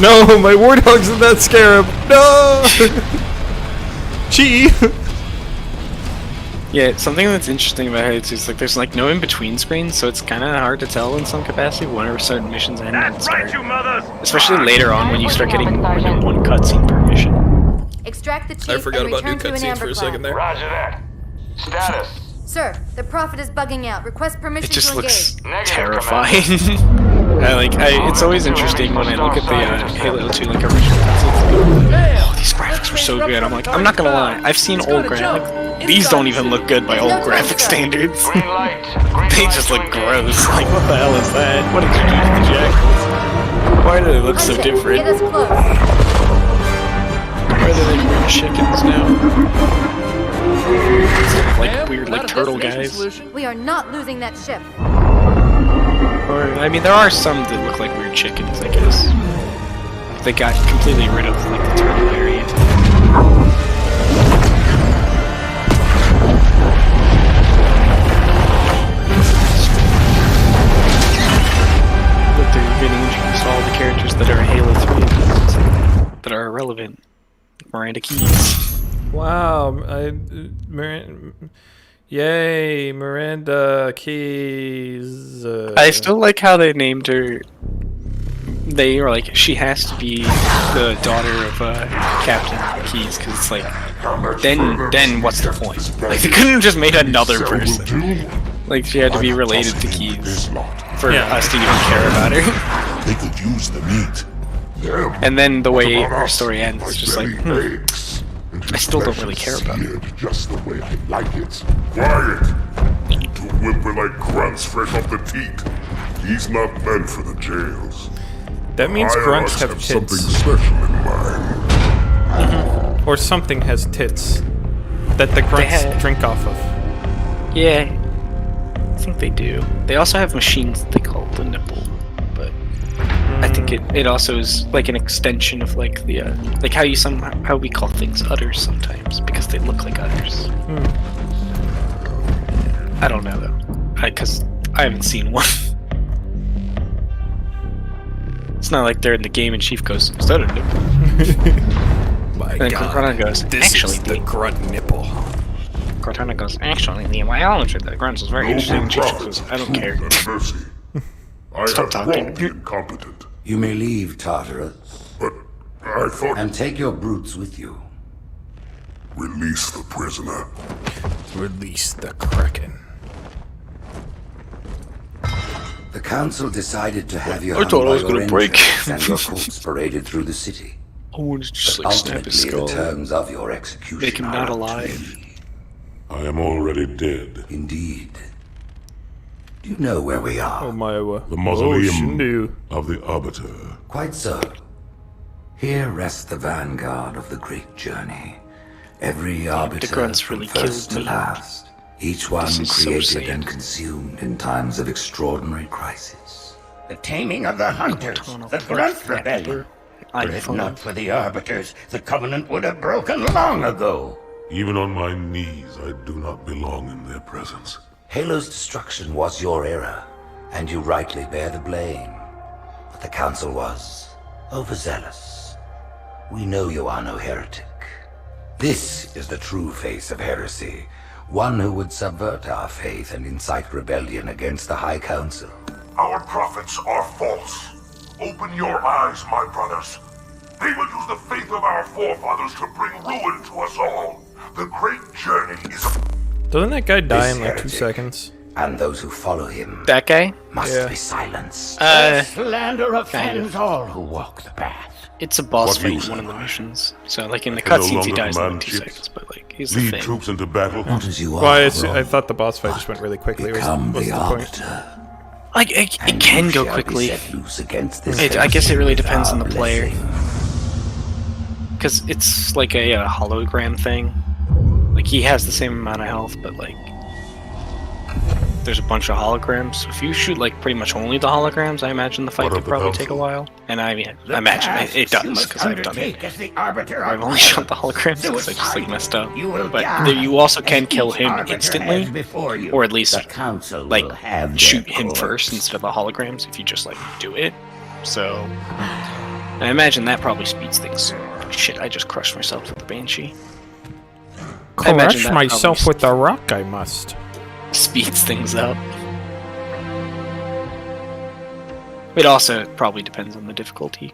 No, my Warthog's in that Scarab! No! Chief! Yeah, something that's interesting about it is like there's like no in-between screens, so it's kind of hard to tell in some capacity whenever certain missions end and start. Especially later on when you start getting more than 1 cutscene per mission. Extract the chief I forgot and about new return to an cutscenes amber for a second there. Roger that. Status. Sir, the Prophet is bugging out. Request permission It just to looks engage. terrifying. It's always interesting when I look at the Halo 2 like original cutscenes. Oh, these graphics were so good. I'm like, I'm not gonna lie. I've seen old graphics. These don't even look good by old graphic standards. They just look gross. Like, what the hell is that? What did you do to the jackals? Why do they look so different? Get us close. Where are they like weird chickens now? Like weird like turtle guys. We are not losing that ship. Or I mean, there are some that look like weird chickens, I guess. They got completely rid of like the turtle area. But they're getting introduced all the characters that are Halo 3 that are irrelevant. Miranda Keys. Wow, yay, Miranda Keys. I still like how they named her. They were like, she has to be the daughter of Captain Keys, because it's like, then what's the point? Like, they couldn't have just made another person. Like, she had to be related to Keys for us to even care about her. They could use the meat. And then the way her story ends is just like, I still don't really care about her. Just the way I like it. Quiet! To whimper like grunts fresh off the teat. He's not meant for the jails. That means grunts have tits. Something special in mind. Or something has tits that the grunts drink off of. Yeah, I think they do. They also have machines that they call the nipple, but I think it also is like an extension of like the like how we call things udders sometimes because they look like udders. I don't know though, because I haven't seen one. It's not like they're in the game and Chief goes, "Is that a nipple?" My and God, Cortana goes, this "Actually, is the grunt nipple." Cortana goes, "Actually, the biology of the grunts is very interesting." And Chief goes, "I don't care." Stop talking. Incompetent. You may leave, Tartarus. But I thought... And take your brutes with you. Release the prisoner. Release the Kraken. The council decided to have you I thought I was gonna break. and your corpse paraded through the city. I wanted to just But like snap his ultimately, skull. the terms of your execution Make him not are alive. I am already dead. Indeed. Do you know where we are? Oh my, The mausoleum of the Arbiter. Quite so. Here rests the vanguard of the great journey. Every Arbiter grunts from really first killed to me. last. Each one This is so created sad. and consumed in times of extraordinary crisis. The taming of the Hunters, the Grunt Rebellion. Were it not for the Arbiters, the Covenant would have broken long ago. Even on my knees, I do not belong in their presence. Halo's destruction was your error, and you rightly bear the blame. But the Council was overzealous. We know you are no heretic. This is the true face of heresy, one who would subvert our faith and incite rebellion against the High Council. Our prophets are false. Open your eyes, my brothers. They will use the faith of our forefathers to bring ruin to us all. The great journey is Doesn't that guy die in This like 2 heretic, seconds? And those who follow him That guy? must be silenced. Slander offends all who walk the path. It's a boss What fight use in one of am the I? missions. So like in the I can no cutscenes he longer dies in like command 2 ships. seconds, but like he's the lead thing. troops into battle. Not as you Well, are, I thought the boss fight just went really quickly. Become What's the the point? Arbiter. Like it And can you go shall be quickly. set loose against this I guess it really heresy depends on with the our player. blessing. Because it's like a hologram thing. Like he has the same amount of health, but like there's a bunch of holograms. So if you shoot like pretty much only the holograms, I imagine the fight What could of the probably council? take a while. And I mean, The I imagine tasks it you does must because I've done it. undertake as the Arbiter I've are only shot the holograms because I just like Suicide. messed up. You will But die, you also can as kill each him Arbiter instantly, has before you. or at least The Council like will have their shoot him course. first instead of the holograms if you just like do it. So I imagine that probably speeds things. Shit, I just crushed myself with the Banshee. I imagine Crush that myself probably with a rock, I must. speeds things up. It also probably depends on the difficulty.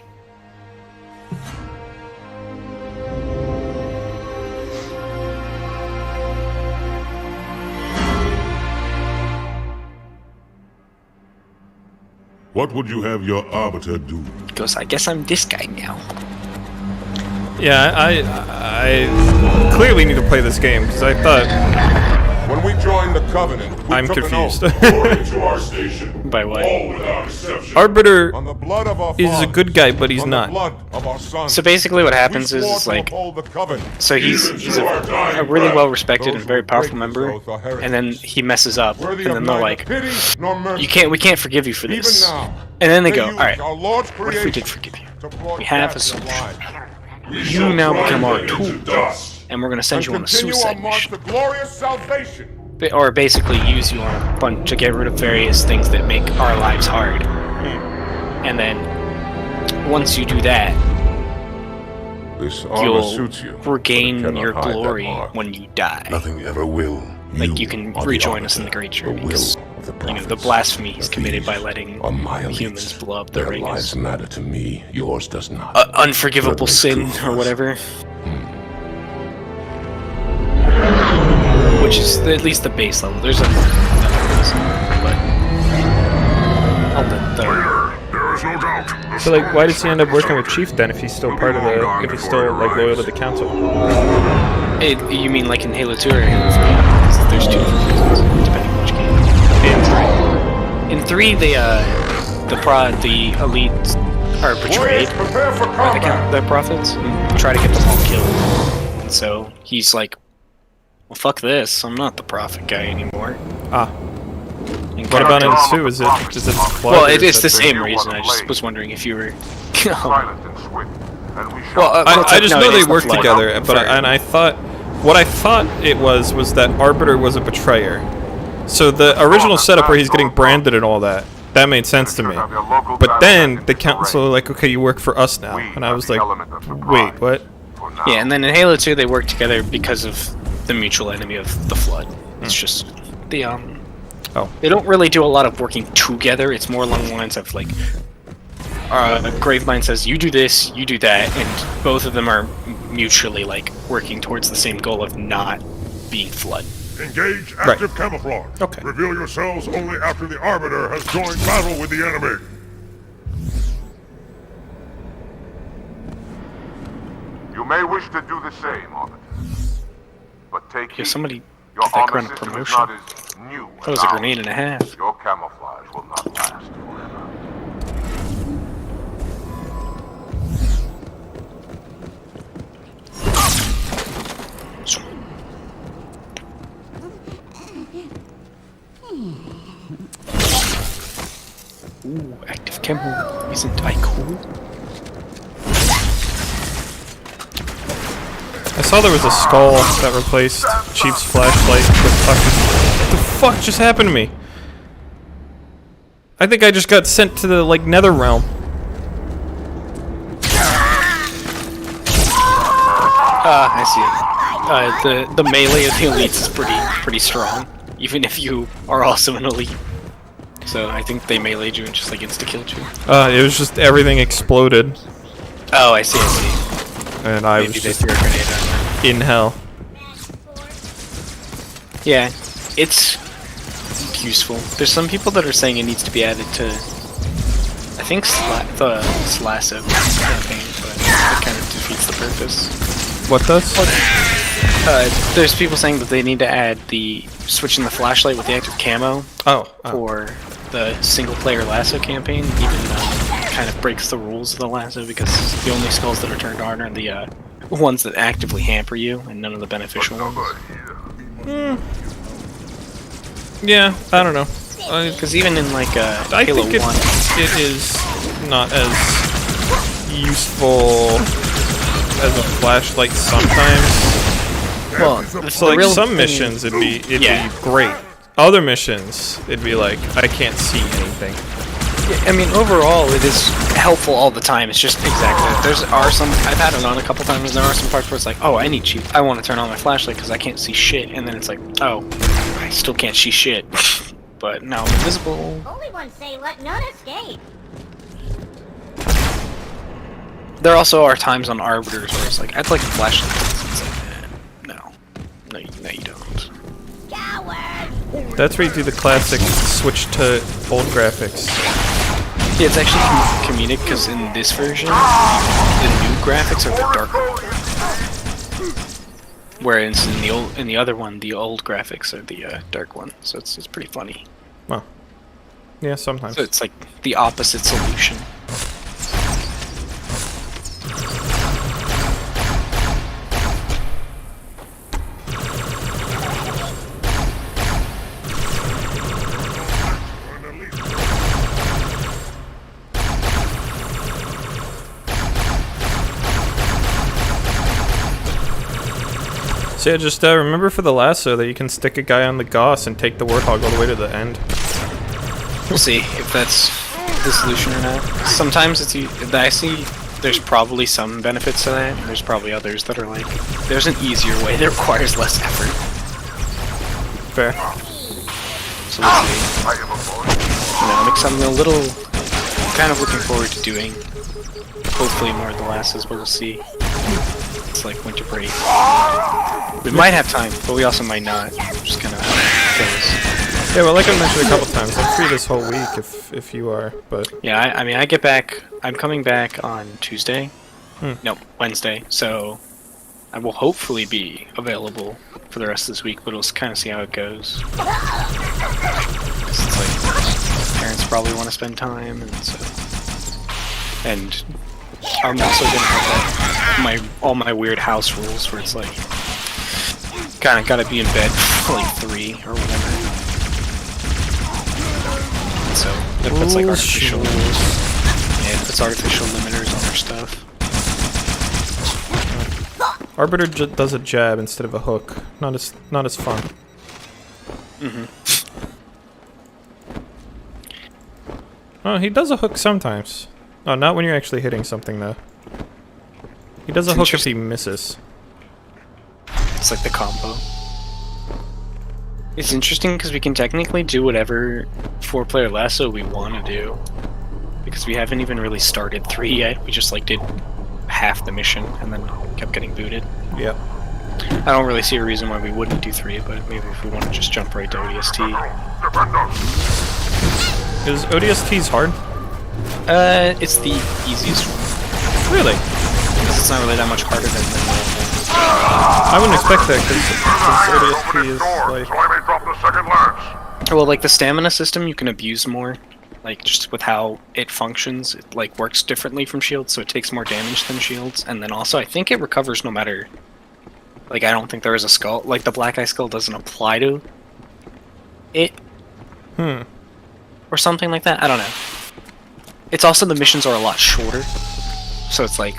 What would you have your Arbiter do? Because I guess I'm this guy now. Yeah, I clearly need to play this game because I thought When we joined the Covenant, we I'm took confused. an oath. According to our station, By what? Arbiter is a good guy, but he's not. So basically what happens is like, so he's a really well-respected and very powerful member, and then he messes up, and then they're like, we can't forgive you for this. And then they go, alright, what if we did forgive you? We have a solution. You now become our tool, and we're gonna send you on a suicide mission. Or basically use you on a bunch to get rid of various things that make our lives hard. And then, once you do that, you'll regain your glory when you die. Nothing ever will. Like, you can rejoin us in the Great Journey, because, you know, the blasphemy he's committed by letting humans blow up the ring is matter to me, yours does not. Unforgivable sin, or whatever. Which is at least the base level. There's a but So like, why does he end up working with Chief then if he's still part of the, if he's still like loyal to the council? You mean like in Halo 2 or Halo 3? Because there's two reasons, depending on which game. In 3, the elite are betrayed by the prophets and try to get them all killed. And so he's like, well, fuck this, I'm not the prophet guy anymore. Ah. What about in 2? Is it well, it's the same reason. I just was wondering if you were... Well, I just know they work together, but I thought... What I thought it was that Arbiter was a betrayer. So the original setup where he's getting branded and all that made sense to me. But then the council were like, okay, you work for us now. And I was like, wait, what? Yeah, and then in Halo 2 they work together because of the mutual enemy of the Flood. It's just the they don't really do a lot of working together. It's more along the lines of like Gravemind says you do this, you do that, and both of them are mutually like working towards the same goal of not being Flood. Engage active camouflage. Okay. Reveal yourselves only after the Arbiter has joined battle with the enemy. You may wish to do the same, Arbiter. But take Yeah, somebody your get that armor kind of system is promotion. not as new That was a grenade and a half. Your camouflage will not last forever. Ooh, active camo. Isn't I cool? I saw there was a skull that replaced Chief's flashlight. What the fuck just happened to me? I think I just got sent to the like Nether realm. I see. The melee of the elites is pretty strong, even if you are also an elite. So I think they meleeed you and just like insta-killed you. It was just everything exploded. Oh, I see. And I was just in hell. Yeah, it's useful. There's some people that are saying it needs to be added to, I think, the Slasso campaign, but it kind of defeats the purpose. What does? There's people saying that they need to add the switching the flashlight with the active camo for the single-player Lasso campaign. Even kind of breaks the rules of the Lasso because the only skulls that are turned on are the ones that actively hamper you, and none of the beneficial ones. Yeah, I don't know. Because even in like I Halo think 1, it is not as useful as a flashlight sometimes. Well, so like some missions it'd be great. Other missions it'd be like I can't see anything. Yeah, I mean overall it is helpful all the time. It's just exactly I've had it on a couple times and there are some parts where it's like, oh, I need Chief. I want to turn on my flashlight because I can't see shit, and then it's like, oh, I still can't see shit. But now I'm invisible. Only one say let none escape. There also are times on Arbiters where it's like, I'd like a flashlight. It's like, no, you don't. That's where you do the classic switch to old graphics. Yeah, it's actually comedic because in this version, the new graphics are the dark one. Whereas in the other one, the old graphics are the dark one. So it's pretty funny. Wow. Yeah, sometimes. So it's like the opposite solution. So yeah, just remember for the lasso that you can stick a guy on the Goss and take the Warthog all the way to the end. We'll see if that's the solution or not. Sometimes I see there's probably some benefits to that, and there's probably others that are like, there's an easier way that requires less effort. Fair. So we'll see. I'm a little kind of looking forward to doing hopefully more of the lasses, but we'll see. It's like winter break. We might have time, but we also might not. Just kind of goes. Yeah, well, like I mentioned a couple times, I'm free this whole week if you are, but... Yeah, I mean, I get back... I'm coming back on Tuesday. No, Wednesday, so... I will hopefully be available for the rest of this week, but we'll kind of see how it goes. 'Cause it's like... Parents probably want to spend time, and so... And... I'm also gonna have that, all my weird house rules where it's like... Kinda gotta be in bed for like 3 or whatever. So it puts like artificial, it puts artificial limiters on our stuff. Arbiter does a jab instead of a hook. Not as fun. Oh, he does a hook sometimes. Oh, not when you're actually hitting something though. He does a hook if he misses. It's like the combo. It's interesting because we can technically do whatever 4-player lasso we want to do. Because we haven't even really started 3 yet. We just like did half the mission and then kept getting booted. Yep. I don't really see a reason why we wouldn't do 3, but maybe if we want to just jump right to ODST. Is ODST's hard? It's the easiest one. Really? Because it's not really that much harder than the I wouldn't expect that because ODST is like... Well, like the stamina system you can abuse more. Like just with how it functions, it like works differently from shields, so it takes more damage than shields. And then also I think it recovers no matter... Like I don't think there is a skull. Like the Black Eye Skull doesn't apply to it. Or something like that. I don't know. It's also the missions are a lot shorter. So it's like...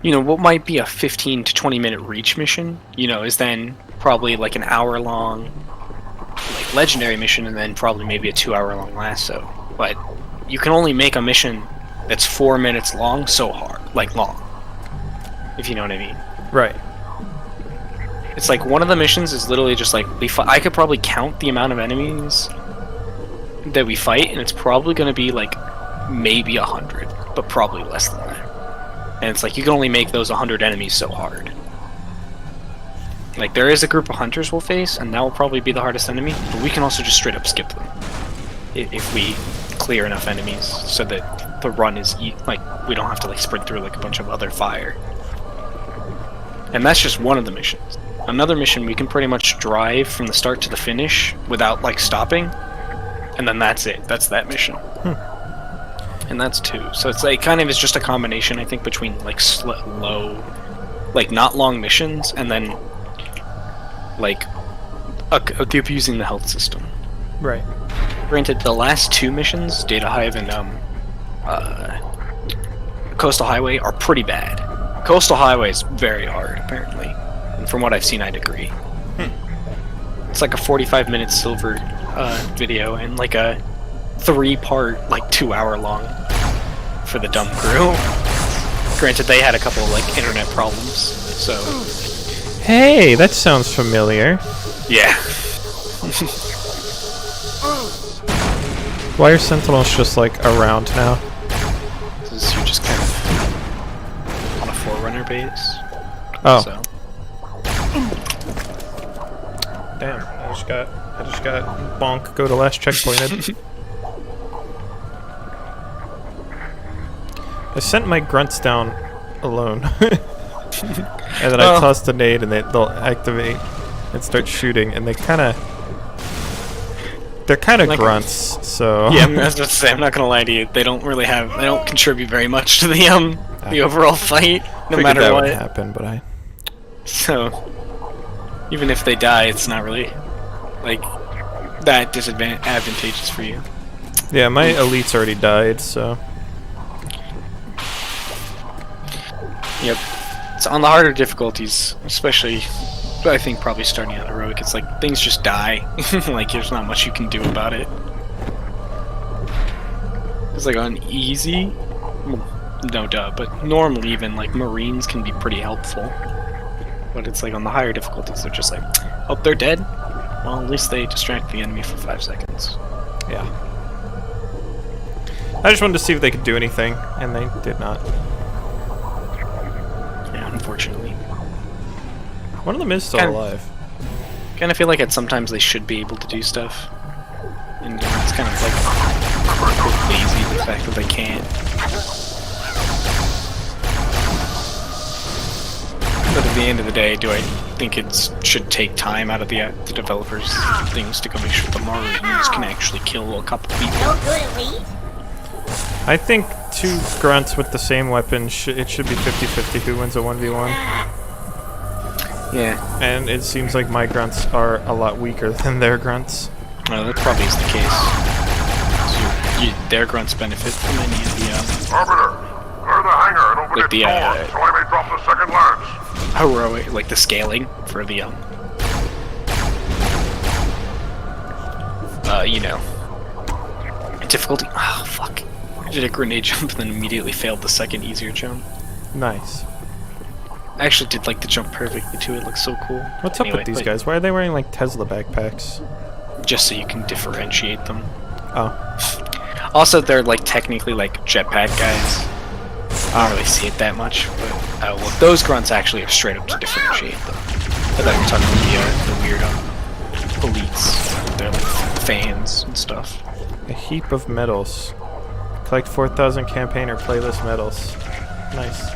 You know, what might be a 15 to 20 minute reach mission, you know, is then probably like an hour long like legendary mission and then probably maybe a 2-hour long lasso. But you can only make a mission that's 4 minutes long so hard. Like long. If you know what I mean. Right. It's like one of the missions is literally just like I could probably count the amount of enemies that we fight and it's probably going to be like maybe 100, but probably less than that. And it's like, you can only make those 100 enemies so hard. Like, there is a group of hunters we'll face, and that will probably be the hardest enemy, but we can also just straight up skip them. If we clear enough enemies, so that the run is, like, we don't have to, like, sprint through, like, a bunch of other fire. And that's just one of the missions. Another mission, we can pretty much drive from the start to the finish without, like, stopping, and then that's it. That's that mission. And that's 2. So it's like kind of is just a combination, I think, between like low, like not long missions, and then like abusing the health system. Right. Granted, the last 2 missions, Data Hive and Coastal Highway, are pretty bad. Coastal Highway is very hard, apparently, and from what I've seen, I'd agree. It's like a 45-minute silver video and like a 3-part, like 2-hour long for the dumb crew. Granted, they had a couple of like internet problems, so. Hey, that sounds familiar. Yeah. Why are Sentinels just like around now? Because you're just kind of on a Forerunner base. Oh. So. Damn, I just got bonk. Go to last checkpointed. I sent my grunts down alone. And then I tossed a nade and they'll activate and start shooting, and they're They're kind of Like- grunts, so... Yeah, I was about to say, I'm not gonna lie to you. They don't contribute very much to the overall fight, no Figured matter that what. would happen, but I... So, even if they die, it's not really, like, that advantageous for you. Yeah, my elites already died, so... Yep. It's on the harder difficulties, especially, I think probably starting out heroic, it's like, things just die. Like, there's not much you can do about it. It's like on easy, no duh, but normally even, like, Marines can be pretty helpful. But it's like on the higher difficulties, they're just like, oh, they're dead? Well, at least they distract the enemy for 5 seconds. Yeah. I just wanted to see if they could do anything, and they did not. Yeah, unfortunately. One of them is still alive. Kind of feel like sometimes they should be able to do stuff. And it's kind of like lazy, the fact that they can't. But at the end of the day, do I think it should take time out of the developers' things to go make sure the Marines can actually kill a couple people? I think 2 grunts with the same weapon, it should be 50-50 who wins a 1v1. Yeah. And it seems like my grunts are a lot weaker than their grunts. Well, that probably is the case. So their grunts benefit from any of the, Arbiter, clear the hangar and open like its the, door so I may drop the second lance. heroic, like the scaling for the, you know, difficulty. Oh, fuck. I did a grenade jump and then immediately failed the second easier jump. Nice. I actually did like the jump perfectly too, it looks so cool. What's up with these guys? Why are they wearing like Tesla backpacks? Just so you can differentiate them. Oh. Also, they're like technically like jetpack guys. I don't really see it that much, but well, those grunts actually are straight up to differentiate them. I thought you were talking about the weird elites. They're like fans and stuff. A heap of medals. Collect 4,000 campaigner playlist medals. Nice.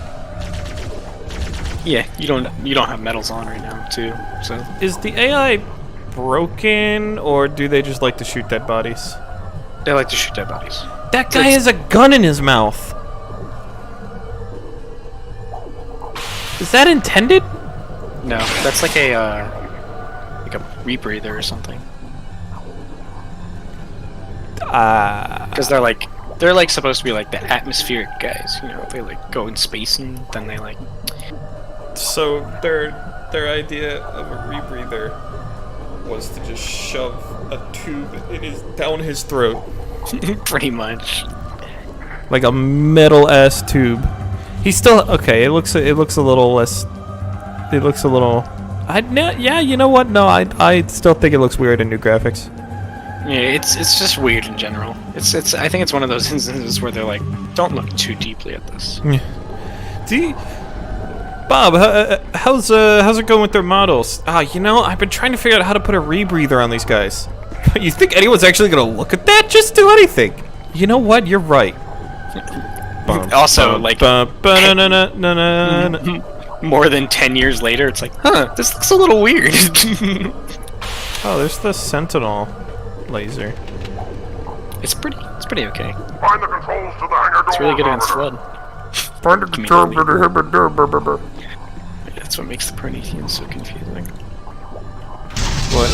Yeah, you don't have medals on right now too. So is the AI broken, or do they just like to shoot dead bodies? They like to shoot dead bodies. That guy has a gun in his mouth. Is that intended? No, that's like a rebreather or something. Because they're like supposed to be like the atmospheric guys, you know, they like go in space and then they like. So their idea of a rebreather was to just shove a tube down his throat. Pretty much. Like a metal ass tube. He's still okay. It looks a little less. It looks a little. Yeah, you know what? No, I still think it looks weird in new graphics. Yeah, it's just weird in general. It's I think it's one of those instances where they're like, don't look too deeply at this. Yeah. Bob, how's it going with their models? You know, I've been trying to figure out how to put a rebreather on these guys. You think anyone's actually gonna look at that? Just do anything. You know what? You're right. Also, like more than 10 years later, it's like, huh, this looks a little weird. Oh, there's the Sentinel laser. It's pretty okay. Find the controls to the hangar door. It's really good against flood. Find the controls. That's what makes the Prometheans so confusing. What?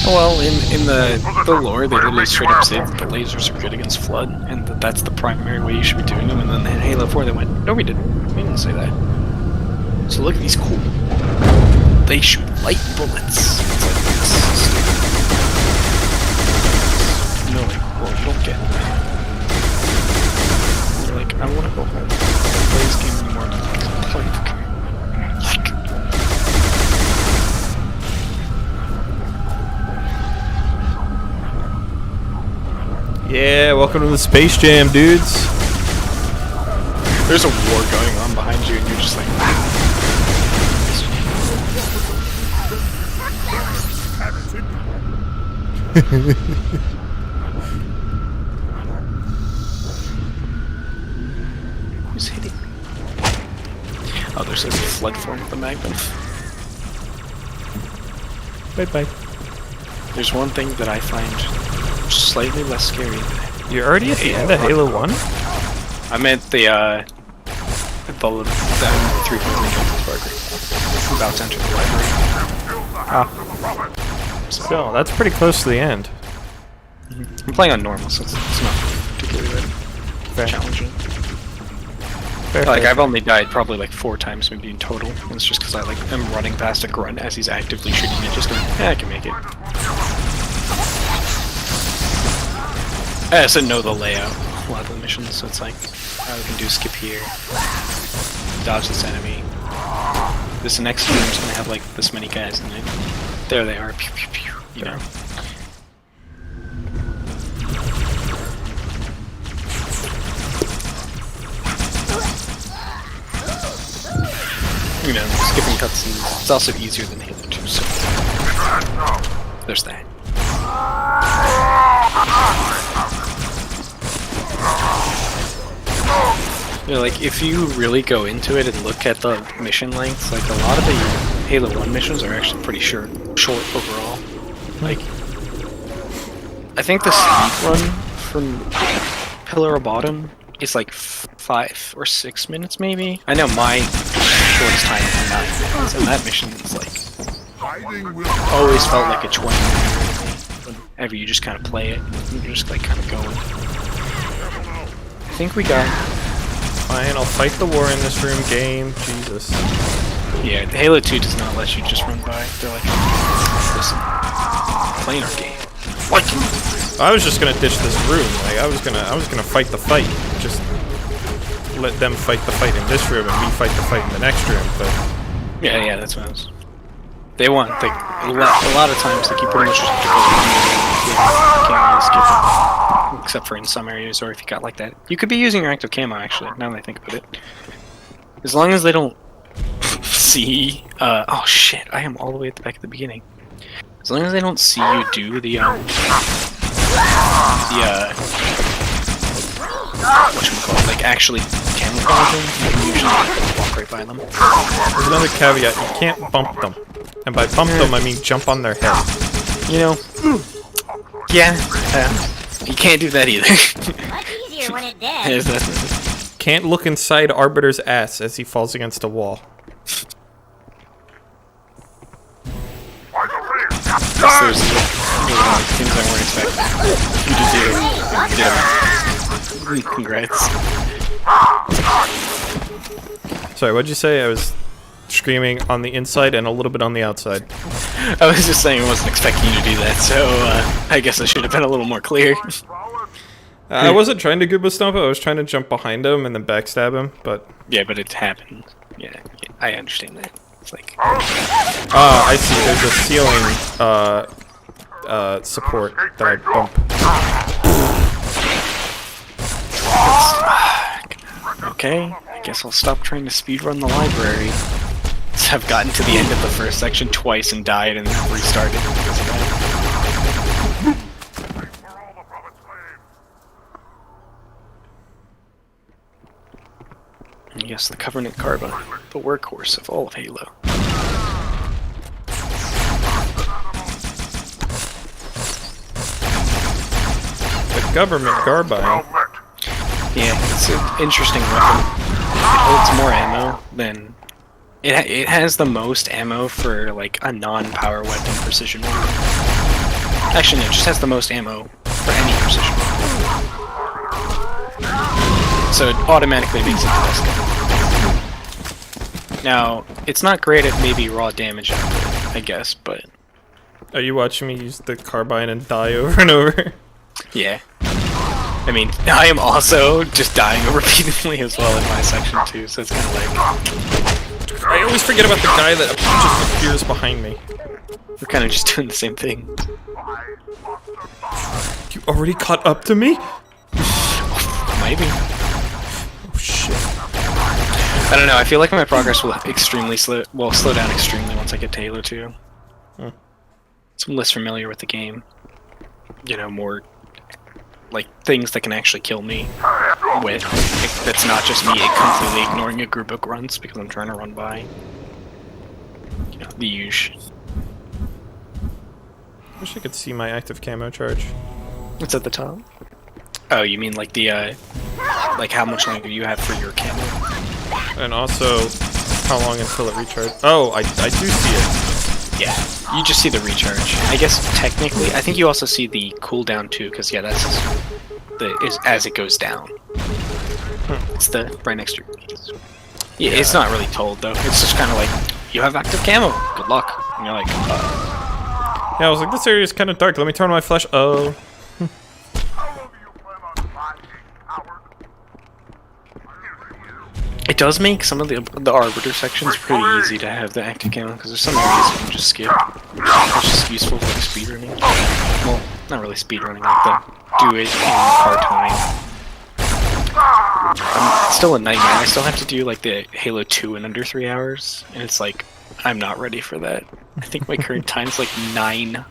Well, in the lore, they literally straight up say that the lasers are good against flood, and that's the primary way you should be doing them. And then in Halo 4, they went, no, we didn't. We didn't say that. So look at these cool. They shoot light bullets. It's like this. No, well, you don't get it. You're like, I want to go home. Play this game anymore. Play the game. Yeah, welcome to the Space Jam, dudes. There's a war going on behind you, and you're just like, wow. Who's hitting me? Oh, there's like a flood form with the Magnum. Bye-bye. There's one thing that I find slightly less scary. You're already at the end of Halo 1? I meant the 3.3 Parker. About to enter the library. Ah. So, that's pretty close to the end. I'm playing on normal, so it's not particularly challenging. Like, I've only died probably like 4 times maybe in total. And it's just because I like am running past a grunt as he's actively shooting me, just going, yeah, I can make it. I also know the layout of a lot of the missions, so it's like, all I can do is skip here, dodge this enemy. This next room's gonna have like this many guys in it. There they are, pew pew pew, you know. You know, skipping cutscenes. It's also easier than Halo 2, so there's that. You know, like, if you really go into it and look at the mission lengths, like, a lot of the Halo 1 missions are actually pretty short overall. Like, I think the speed run from Pillar of Bottom is like 5 or 6 minutes, maybe? I know my shortest time is 9 minutes, and that mission is like, always felt like a 20-minute whenever you just kind of play it, you're just like kind of going. I think we got... Fine, I'll fight the war in this room, game. Jesus. Yeah, Halo 2 does not let you just run by. They're like, listen, playing our game. What? I was just gonna ditch this room. Like I was gonna fight the fight. Just let them fight the fight in this room and me fight the fight in the next room. But yeah, that's what I was. They want like a lot of times like you pretty much just have to go. You can't really skip it. Except for in some areas, or if you got like that. You could be using your active camo, actually, now that I think about it. As long as they don't see... oh shit, I am all the way at the back of the beginning. As long as they don't see you do the whatchamacallit, like actually camouflaging, you can usually walk right by them. There's another caveat, you can't bump them. And by bump them, I mean jump on their head. You know, yeah, you can't do that either. Much easier when it dead. Can't look inside Arbiter's ass as he falls against a wall. There's things I weren't expecting. You did. Congrats. Sorry, what'd you say? I was screaming on the inside and a little bit on the outside. I was just saying I wasn't expecting you to do that, so I guess I should have been a little more clear. I wasn't trying to Gooba Stomp him, I was trying to jump behind him and then backstab him, but... Yeah, but it happened. Yeah, I understand that. It's like... I see, there's a ceiling, support that I bump. Okay, I guess I'll stop trying to speedrun the library. I've gotten to the end of the first section twice and died and restarted because of that. Yes, the Covenant Carbine, the workhorse of all of Halo. The Government Carbine? Yeah, it's an interesting weapon. It holds more ammo than... It has the most ammo for, like, a non-power weapon precision weapon. Actually, no, it just has the most ammo for any precision weapon. So it automatically makes it the best gun. Now, it's not great at maybe raw damage output, I guess, but... Are you watching me use the carbine and die over and over? Yeah. I mean, I am also just dying repeatedly as well in my section too, so it's kind of like... I always forget about the guy that just appears behind me. We're kind of just doing the same thing. You already caught up to me? Maybe. Oh shit. I don't know, I feel like my progress will slow down extremely once I get to Halo 2. Hmm. So I'm less familiar with the game. You know, more... like things that can actually kill me with. That's not just me completely ignoring a group of grunts because I'm trying to run by. You know, the usual. Wish I could see my active camo charge. It's at the top. Oh, you mean like the like how much longer you have for your camo? And also, how long until it recharges? Oh, I do see it. Yeah, you just see the recharge. I guess technically, I think you also see the cooldown too, because yeah, that's as it goes down. It's the right next to your knees. Yeah, it's not really told though. It's just kind of like you have active camo. Good luck. And you're like, yeah, I was like, this area is kind of dark. Let me turn on my flash. Oh. It does make some of the Arbiter sections pretty easy to have the active camo, because there's some areas you can just skip. It's just useful for like speedrunning. Well, not really speedrunning, like the do it in part-time. It's still a nightmare. I still have to do like the Halo 2 in under 3 hours, and it's like, I'm not ready for that. I think my current time's like 9,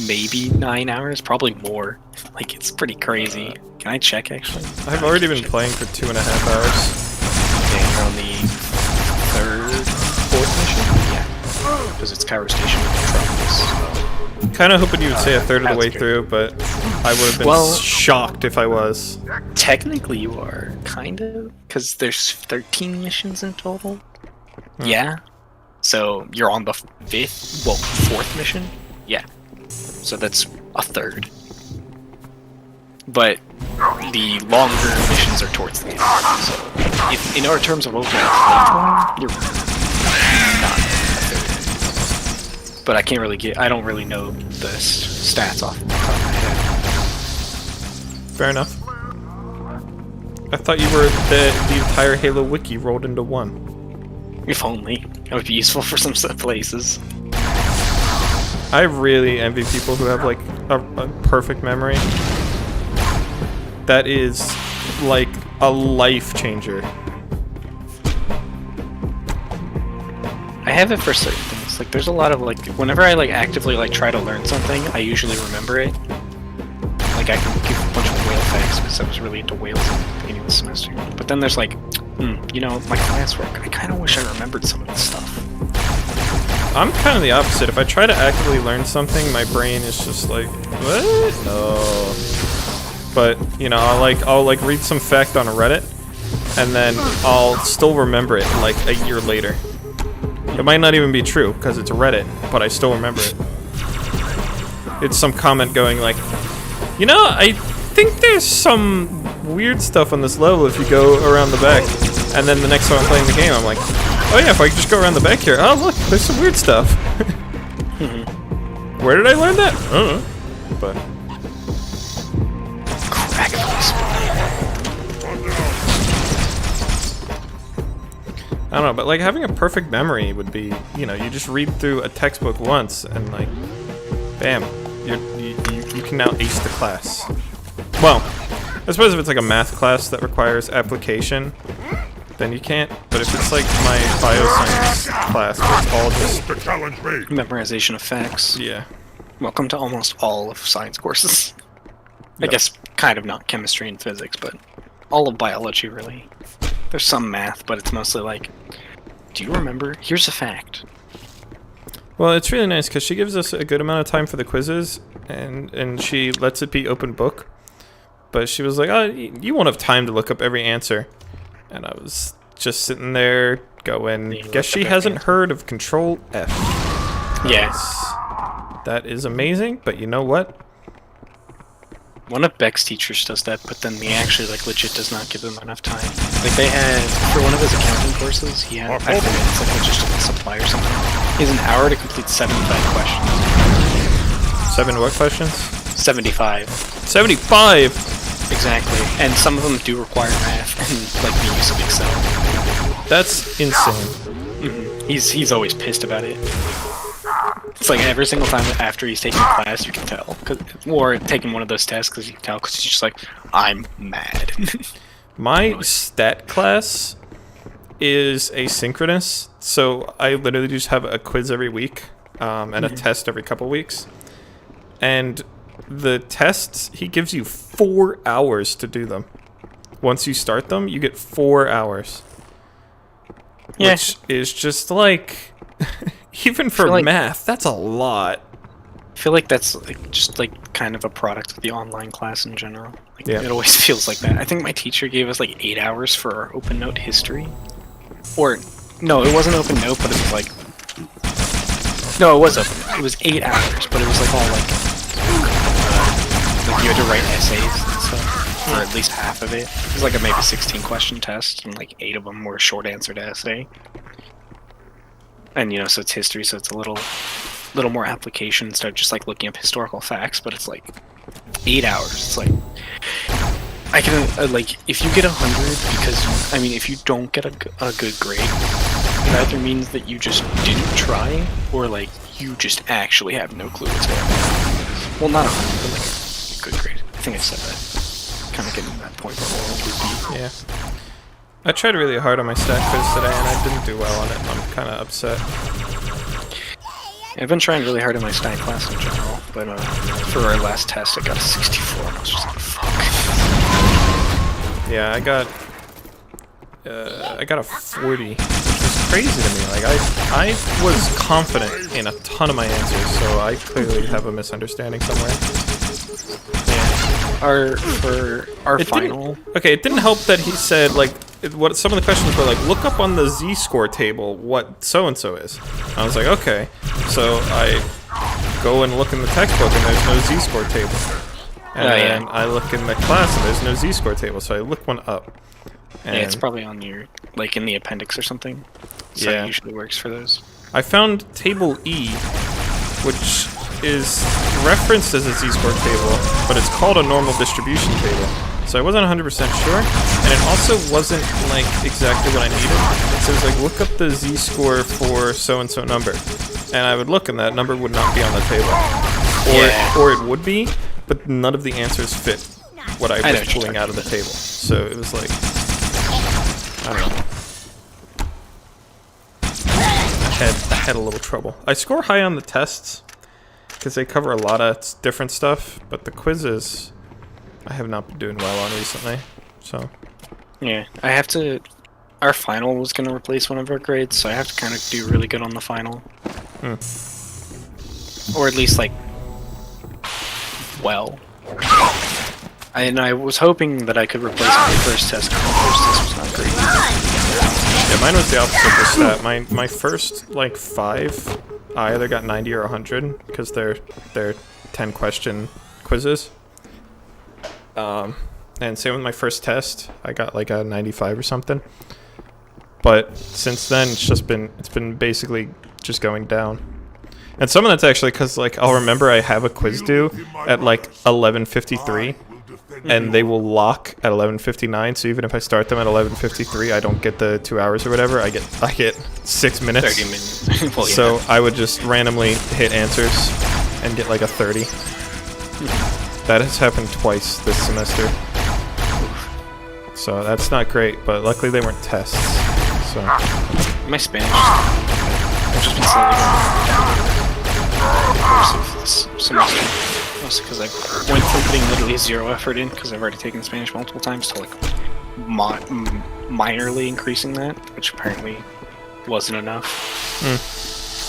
maybe 9 hours, probably more. Like, it's pretty crazy. Can I check, actually? I've already been playing for 2.5 hours. Okay, you're on the 4th mission? Yeah. Because it's Cairo Station with Metropolis. Kind of hoping you would say a third of the way through, but I would have been shocked if I was. Technically you are, kind of, because there's 13 missions in total. Yeah. So you're on the 4th mission? Yeah. So that's a third. But the longer missions are towards the end. So if, in our terms of overall time, you're not a third. But I can't really I don't really know the stats off the top of my head. Fair enough. I thought you were the entire Halo wiki rolled into one. If only. That would be useful for some places. I really envy people who have like a perfect memory. That is like a life changer. I have it for certain things. Like there's a lot of like whenever I like actively like try to learn something, I usually remember it. Like I can give a bunch of whale facts because I was really into whales at the beginning of the semester. But then there's like, you know, my classwork. I kind of wish I remembered some of this stuff. I'm kind of the opposite. If I try to actively learn something, my brain is just like, what? No. But you know, I'll read some fact on Reddit, and then I'll still remember it like a year later. It might not even be true because it's Reddit, but I still remember it. It's some comment going like, you know, I think there's some weird stuff on this level if you go around the back. And then the next time I'm playing the game, I'm like, oh yeah, if I just go around the back here, oh look, there's some weird stuff. Where did I learn that? I don't know. But I don't know, but like having a perfect memory would be, you know, you just read through a textbook once and like, bam, you can now ace the class. Well, I suppose if it's like a math class that requires application, then you can't. But if it's like my bioscience class, where it's all just memorization of facts. Yeah. Welcome to almost all of science courses. I guess kind of not chemistry and physics, but all of biology really. There's some math, but it's mostly like, do you remember? Here's a fact. Well, it's really nice because she gives us a good amount of time for the quizzes, and she lets it be open book. But she was like, oh, you won't have time to look up every answer. And I was just sitting there going, guess she hasn't heard of Control F. Yes. That is amazing, but you know what? One of Beck's teachers does that, but then he actually like legit does not give them enough time. Like they had, for one of his accounting courses, he had, I forget, it's like logistical supply or something. He has an hour to complete 75 questions. 7 what questions? 75. 75? Exactly, and some of them do require math and like the use of Excel. That's insane. He's always pissed about it. It's like every single time after he's taking a class, you can tell, or taking one of those tests, because you can tell, because he's just like, I'm mad. My stat class is asynchronous, so I literally just have a quiz every week, and a test every couple weeks. And the tests, he gives you 4 hours to do them. Once you start them, you get 4 hours. Yeah. Which is just like, even for like, math, that's a lot. I feel like that's like just like kind of a product of the online class in general. Like, Yeah. It always feels like that. I think my teacher gave us like 8 hours for our open note history. Or no, it wasn't open note, but it was like no, it was open note. It was 8 hours, but it was like all like you had to write essays and stuff, or at least half of it. It was like a maybe 16 question test, and like 8 of them were short answered essay. And you know, so it's history, so it's a little more application instead of just like looking up historical facts. But it's like 8 hours. It's like I can like if you get 100, because I mean if you don't get a good grade, it either means that you just didn't try, or like you just actually have no clue what's going on. Well, not 100, but like a good grade. I think I said that. Kind of getting to that point where all would be. Yeah. I tried really hard on my stat quiz today, and I didn't do well on it. I'm kind of upset. I've been trying really hard in my stat class in general, but for our last test, I got a 64, and I was just like, fuck. Yeah, I got a 40, which is crazy to me. Like I was confident in a ton of my answers, so I clearly have a misunderstanding somewhere. For our final. Okay, it didn't help that he said like what some of the questions were like. Look up on the Z-score table what so and so is. I was like, okay, so I go and look in the textbook and there's no Z-score table. And then I look in the class and there's no Z-score table, so I look one up. And Yeah, it's probably on your like in the appendix or something. So it usually works for those. I found table E, which is referenced as a Z-score table, but it's called a normal distribution table. So I wasn't 100% sure, and it also wasn't like exactly what I needed. So it was like, look up the Z-score for so-and-so number. And I would look and that number would not be on the table. Or it would be, but none of the answers fit what I was pulling out of the table. So it was like, I don't know. I had a little trouble. I score high on the tests, because they cover a lot of different stuff, but the quizzes I have not been doing well on recently, so. Yeah, I have to. Our final was going to replace one of our grades, so I have to kind of do really good on the final. Or at least, like, well. And I was hoping that I could replace my first test, but my first test was not great. Yeah, mine was the opposite of the stat. My first, like, 5, I either got 90 or 100, because they're 10-question quizzes. And same with my first test, I got like a 95 or something. But since then, it's been basically just going down. And some of that's actually because like I'll remember I have a quiz due at like 11:53, and they will lock at 11:59. So even if I start them at 11:53, I don't get the 2 hours or whatever. I get 6 minutes. 30 minutes. Well, So I would just randomly hit answers and get like a 30. That has happened twice this semester. So that's not great, but luckily they weren't tests. So my Spanish, I've just been slowly going down over the course of this semester. Mostly because I went from putting literally 0 effort in, because I've already taken Spanish multiple times, to like minorly increasing that, which apparently wasn't enough.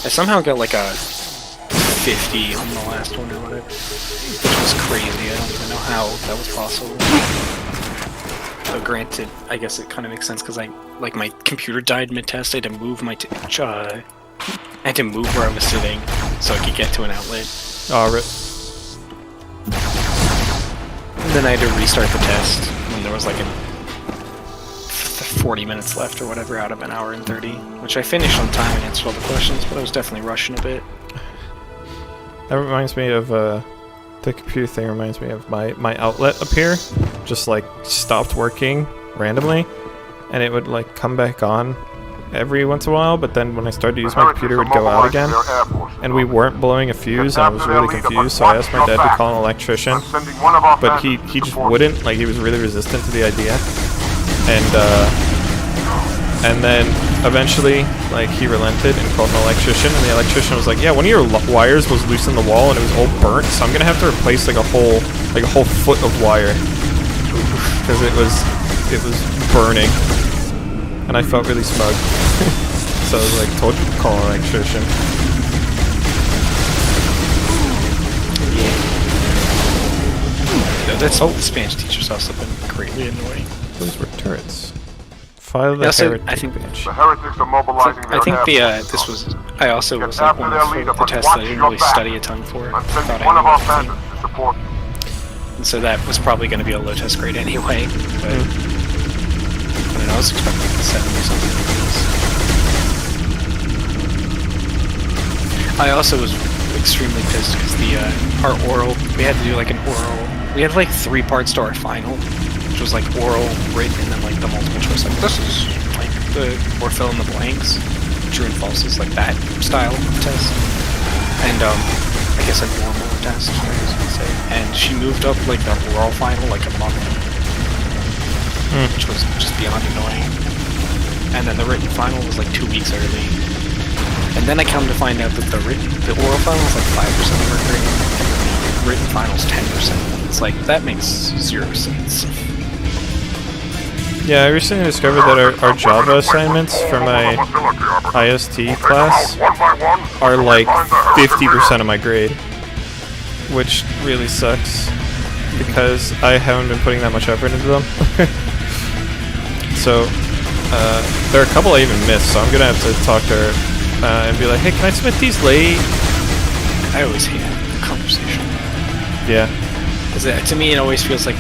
I somehow got like a 50 on the last one or whatever, which was crazy. I don't even know how that was possible. But granted, I guess it kind of makes sense because like my computer died mid-test. I had to move I had to move where I was sitting so I could get to an outlet. Oh, rip. And then I had to restart the test when there was like 40 minutes left or whatever out of an hour and 30, which I finished on time and answered all the questions, but I was definitely rushing a bit. That reminds me of the computer thing reminds me of my outlet up here just like stopped working randomly, and it would like come back on every once in a while, but then when I started to use my computer it would go out again, and we weren't blowing a fuse, and I was really confused, so I asked my dad to call an electrician, but he just wouldn't. Like, he was really resistant to the idea, and then eventually, like, he relented and called an electrician, and the electrician was like, yeah, one of your wires was loose in the wall and it was all burnt, so I'm gonna have to replace like a whole foot of wire, because it was burning, and I felt really smug. So I was like, told you to call an electrician. the Spanish teacher's also been greatly annoying. Those were turrets. File the Also, heretic I think badge. The heretics are mobilizing I think this was. I also was like one of the tests that I didn't really study a ton for. I'm Thought sending I one of knew our everything. bandits to support. And so that was probably going to be a low test grade anyway. But I don't know, I was expecting a 7 or something like this. I also was extremely pissed because our oral, we had to do like an oral. We had like 3 parts to our final, which was like oral, written, and then like the multiple choice. Like this is like or fill in the blanks, true and falses, like that style test. And I guess a normal test, I guess you could say. And she moved up like the oral final like a month, which was just beyond annoying. And then the written final was like 2 weeks early. And then I come to find out that the oral final is like 5% of our grade, and the written final is 10%. It's like, that makes 0 sense. Yeah, I recently discovered that our Java assignments for my IST class are like 50% of my grade, which really sucks because I haven't been putting that much effort into them. So there are a couple I even missed, so I'm gonna have to talk to her and be like, hey, can I submit these late? I always hate the conversation. Yeah. To me, it always feels like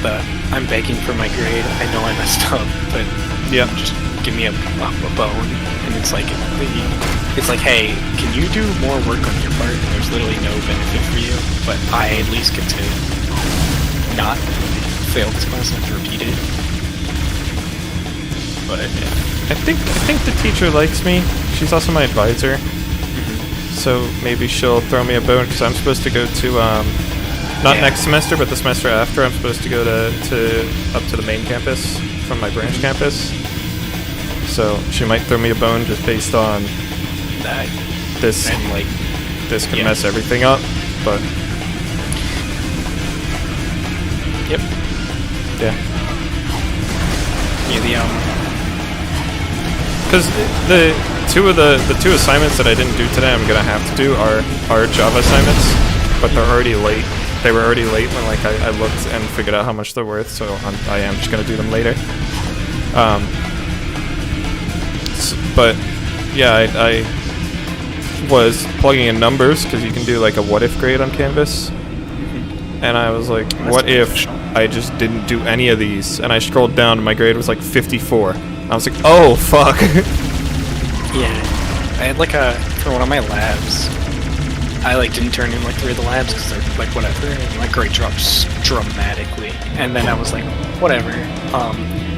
I'm begging for my grade. I know I messed up, but just give me a bone. And it's like, hey, can you do more work on your part? And there's literally no benefit for you, but I at least get to not fail this class and have to repeat it. But I think the teacher likes me. She's also my advisor, so maybe she'll throw me a bone because I'm supposed to go to not next semester, but the semester after. I'm supposed to go up to the main campus from my branch campus. So she might throw me a bone just based on that. This and like this could mess everything up, but yep. Yeah. Yeah, because the two assignments that I didn't do today, I'm gonna have to do are Java assignments, but they're already late. They were already late when like I looked and figured out how much they're worth, so I am just gonna do them later. But yeah, I was plugging in numbers because you can do like a what if grade on Canvas, and I was like, what if I just didn't do any of these? And I scrolled down and my grade was like 54. I was like, oh fuck. Yeah, I had like for one of my labs, I like didn't turn in like 3 of the labs because they're like whatever, and my grade drops dramatically. And then I was like, whatever,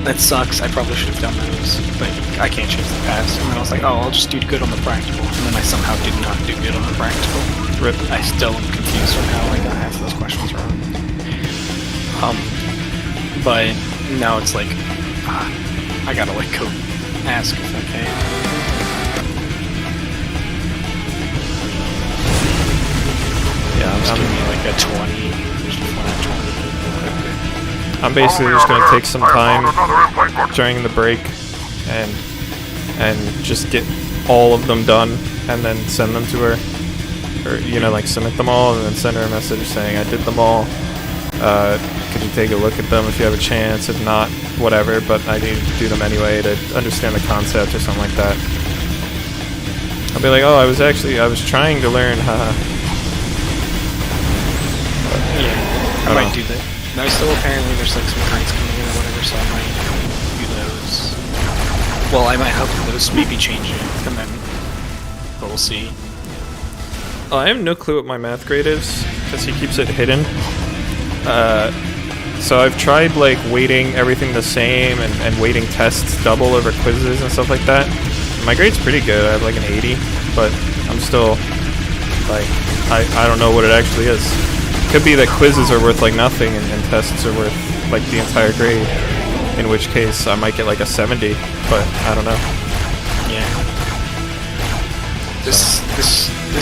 that sucks, I probably should have done those, but I can't change the past. And then I was like, oh, I'll just do good on the practical. And then I somehow did not do good on the practical. Rip. I still am confused on how I got half of those questions wrong. But now it's like, I gotta like go ask if I can. Yeah, I'm giving me like a 20, just a flat 20. I'm basically just gonna take some time during the break and just get all of them done and then send them to her, or like submit them all and then send her a message saying I did them all. Could you take a look at them if you have a chance? If not, whatever, but I need to do them anyway to understand the concept or something like that. I'll be like, oh, I was trying to learn, I might do that. No, still apparently there's like some grants coming in or whatever, so I might do those. Well, I might help with those, maybe change it, and then we'll see. I have no clue what my math grade is, because he keeps it hidden. So I've tried like weighting everything the same and weighting tests double over quizzes and stuff like that. My grade's pretty good, I have like an 80, but I'm still like, I don't know what it actually is. Could be that quizzes are worth like nothing and tests are worth like the entire grade, in which case I might get like a 70, but I don't know. Yeah. This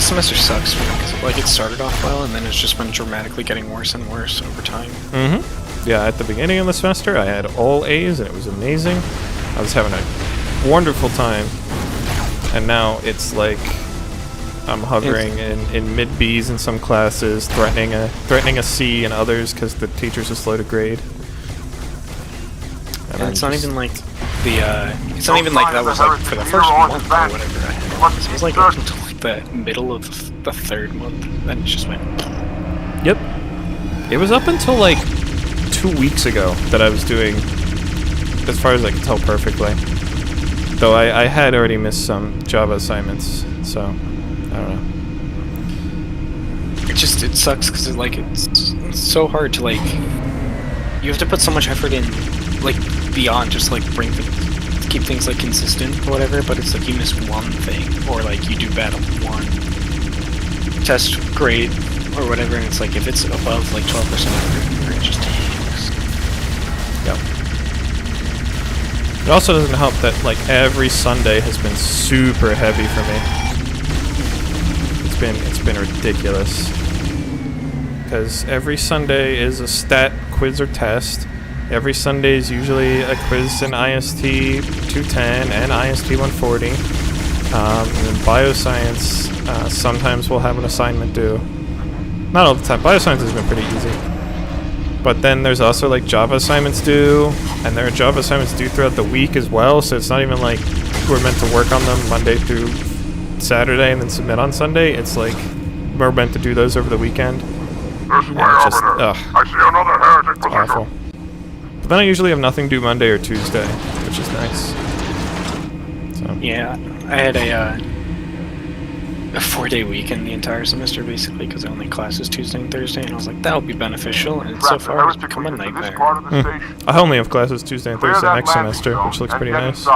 semester sucks because like it started off well and then it's just been dramatically getting worse and worse over time. Yeah, at the beginning of the semester I had all A's and it was amazing. I was having a wonderful time, and now it's like I'm hovering in mid Bs in some classes, threatening a C in others because the teachers are slow to grade. And it's not even like it's not even like that was like for the first month or whatever. It was like up until like the middle of the third month. Then it just went. Yep. It was up until like 2 weeks ago that I was doing, as far as I can tell, perfectly. Though I had already missed some Java assignments, so I don't know. It sucks because it's so hard to like. You have to put so much effort in, like beyond just like keep things like consistent or whatever. But it's like you miss one thing, or like you do bad on one test grade or whatever, and it's like if it's above like 12%, it just tanks. Yep. It also doesn't help that like every Sunday has been super heavy for me. It's been ridiculous. Because every Sunday is a stat quiz or test. Every Sunday is usually a quiz in IST 210 and IST 140. And then bioscience, sometimes we'll have an assignment due. Not all the time. Bioscience has been pretty easy. But then there's also like Java assignments due, and there are Java assignments due throughout the week as well, so it's not even like we're meant to work on them Monday through Saturday and then submit on Sunday. It's like we're meant to do those over the weekend. This way, Arbiter. I see another heretic position. Awful. But then I usually have nothing due Monday or Tuesday, which is nice. So. Yeah, I had a 4-day weekend the entire semester basically because the only class is Tuesday and Thursday, and I was like, that would be beneficial, and so far it's become a nightmare. I only have classes Tuesday and Thursday next semester, which looks pretty nice.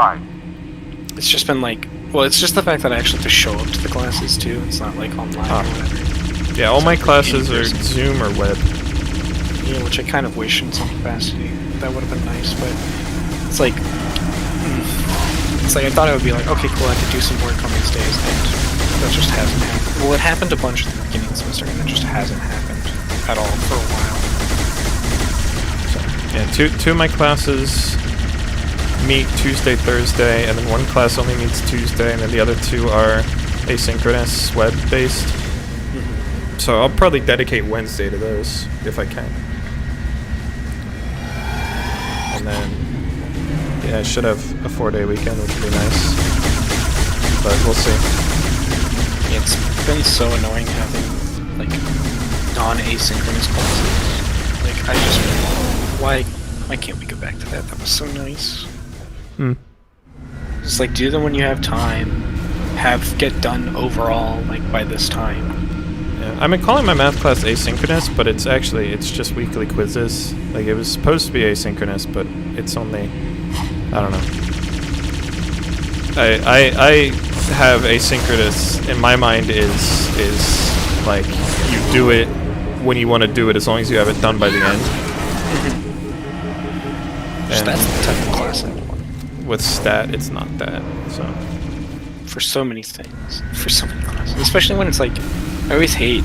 It's just been like, well, it's just the fact that I actually have to show up to the classes too. It's not like online or whatever. Yeah, all my classes are Zoom or web. Yeah, which I kind of wish in some capacity. That would have been nice, but it's like I thought I would be like, okay, cool, I could do some work on these days, and that just hasn't happened. Well, it happened a bunch at the beginning of the semester, and it just hasn't happened at all for a while. So, yeah, two of my classes meet Tuesday, Thursday, and then one class only meets Tuesday, and then the other two are asynchronous, web-based. So I'll probably dedicate Wednesday to those, if I can. And then, yeah, I should have a 4-day weekend, which would be nice. But we'll see. It's been so annoying having, like, non-asynchronous classes. Like, I just, why can't we go back to that? That was so nice. Just, like, do them when you have time. Get done overall, like, by this time. Yeah, I've been calling my math class asynchronous, but it's just weekly quizzes. Like, it was supposed to be asynchronous, but it's only, I don't know. I have asynchronous, in my mind, is like, you do it when you want to do it as long as you have it done by the end. Just that's the type of class I want. With stat, it's not that, so. For so many things. For so many classes. Especially when it's like, I always hate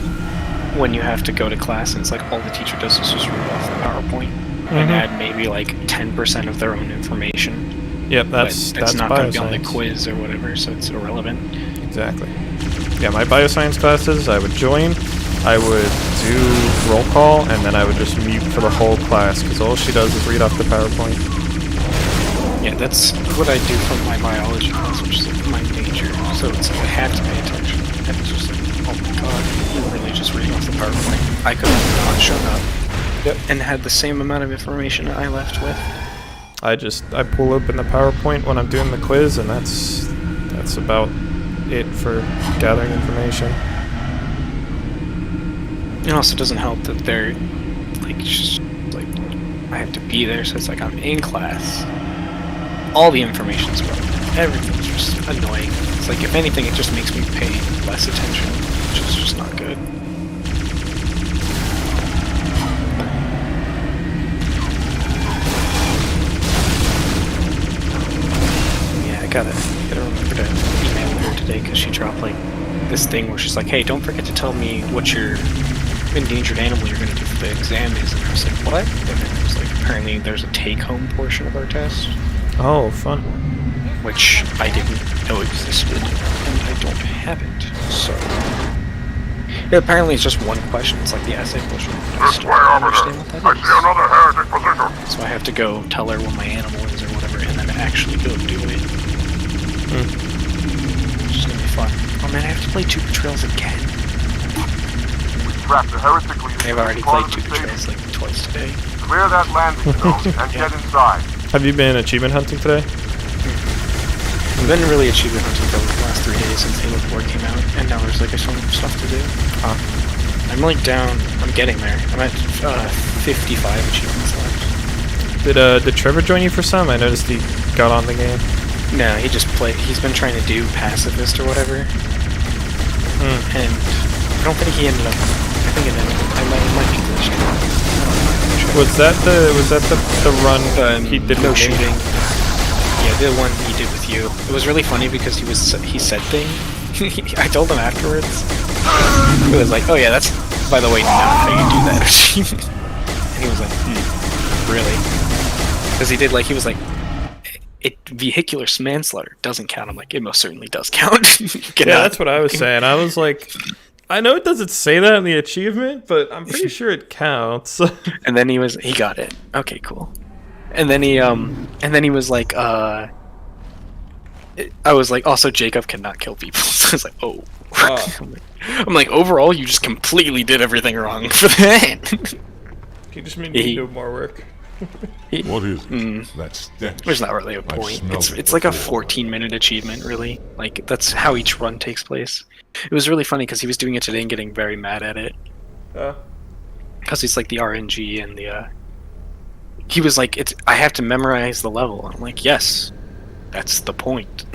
when you have to go to class and it's like all the teacher does is just read off the PowerPoint and add maybe like 10% of their own information. Yep, that's not going to be on the quiz or whatever, so it's irrelevant. Exactly. Yeah, my bioscience classes, I would join, I would do roll call, and then I would just mute for the whole class, because all she does is read off the PowerPoint. Yeah, that's what I do from my biology class, which is like my major, so it's like I have to pay attention, and it's just like, oh my god, you really just read off the PowerPoint. I could have not shown up and had the same amount of information I left with. I pull open the PowerPoint when I'm doing the quiz, and that's about it for gathering information. It also doesn't help that they're like just like I have to be there, so it's like I'm in class. All the information's relevant. Everything's just annoying. It's like if anything, it just makes me pay less attention, which is just not good. I gotta remember to email her today because she dropped like this thing where she's like, hey, don't forget to tell me what your endangered animal you're gonna do for the exam is. And I was like, what? And then it was like, apparently there's a take-home portion of our test. Oh, fun. which I didn't know existed, and I don't have it, so... Yeah, apparently it's just one question, it's like the essay question. I still don't understand what that is. I see another heretic position. So I have to go tell her what my animal is or whatever, and then actually go do it. Which is gonna be fun. Oh man, I have to play 2 Betrayals again. Trap the heretic leader. I've already played 2 Betrayals like twice today. Clear that landing zone and get inside. Have you been achievement hunting today? I've been really achievement hunting for the last 3 days since Halo 4 came out, and now there's like so much stuff to do. I'm like down, I'm getting there. I'm at 55 achievements left. Did Trevor join you for some? I noticed he got on the game. No, he just played, he's been trying to do pacifist or whatever. And I don't think he ended up, I think it might be glitched. Was that the run he did no with me? shooting? Yeah, the one he did with you. It was really funny because he said things. I told him afterwards. He was like, "Oh yeah, that's by the way not how you do that." And he was like, "Really?" Because he was like, vehicular manslaughter doesn't count. I'm like, it most certainly does count. Yeah, that's what I was saying. I was like, I know it doesn't say that in the achievement, but I'm pretty sure it counts. And then he got it. Okay, cool. And then he was like, I was like, also Jacob cannot kill people. So I was like, oh. I'm like, overall, you just completely did everything wrong for that. He just made me do more work. What is it? That's There's not really a point. It's like a 14-minute achievement, really. Like, that's how each run takes place. It was really funny because he was doing it today and getting very mad at it. Because it's like the RNG and the, he was like, I have to memorize the level. I'm like, yes, that's the point.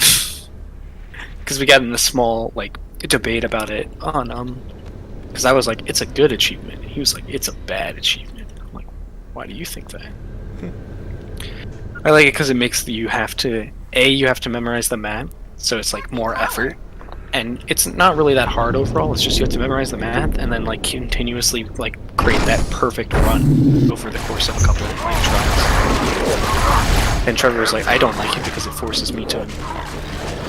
Because we got in a small, like, debate about it on, because I was like, it's a good achievement. And he was like, it's a bad achievement. I'm like, why do you think that? I like it because it makes you have to memorize the map, so it's like more effort. And it's not really that hard overall, it's just you have to memorize the map and then like continuously like create that perfect run over the course of a couple of like tries. And Trevor was like, I don't like it because it forces me to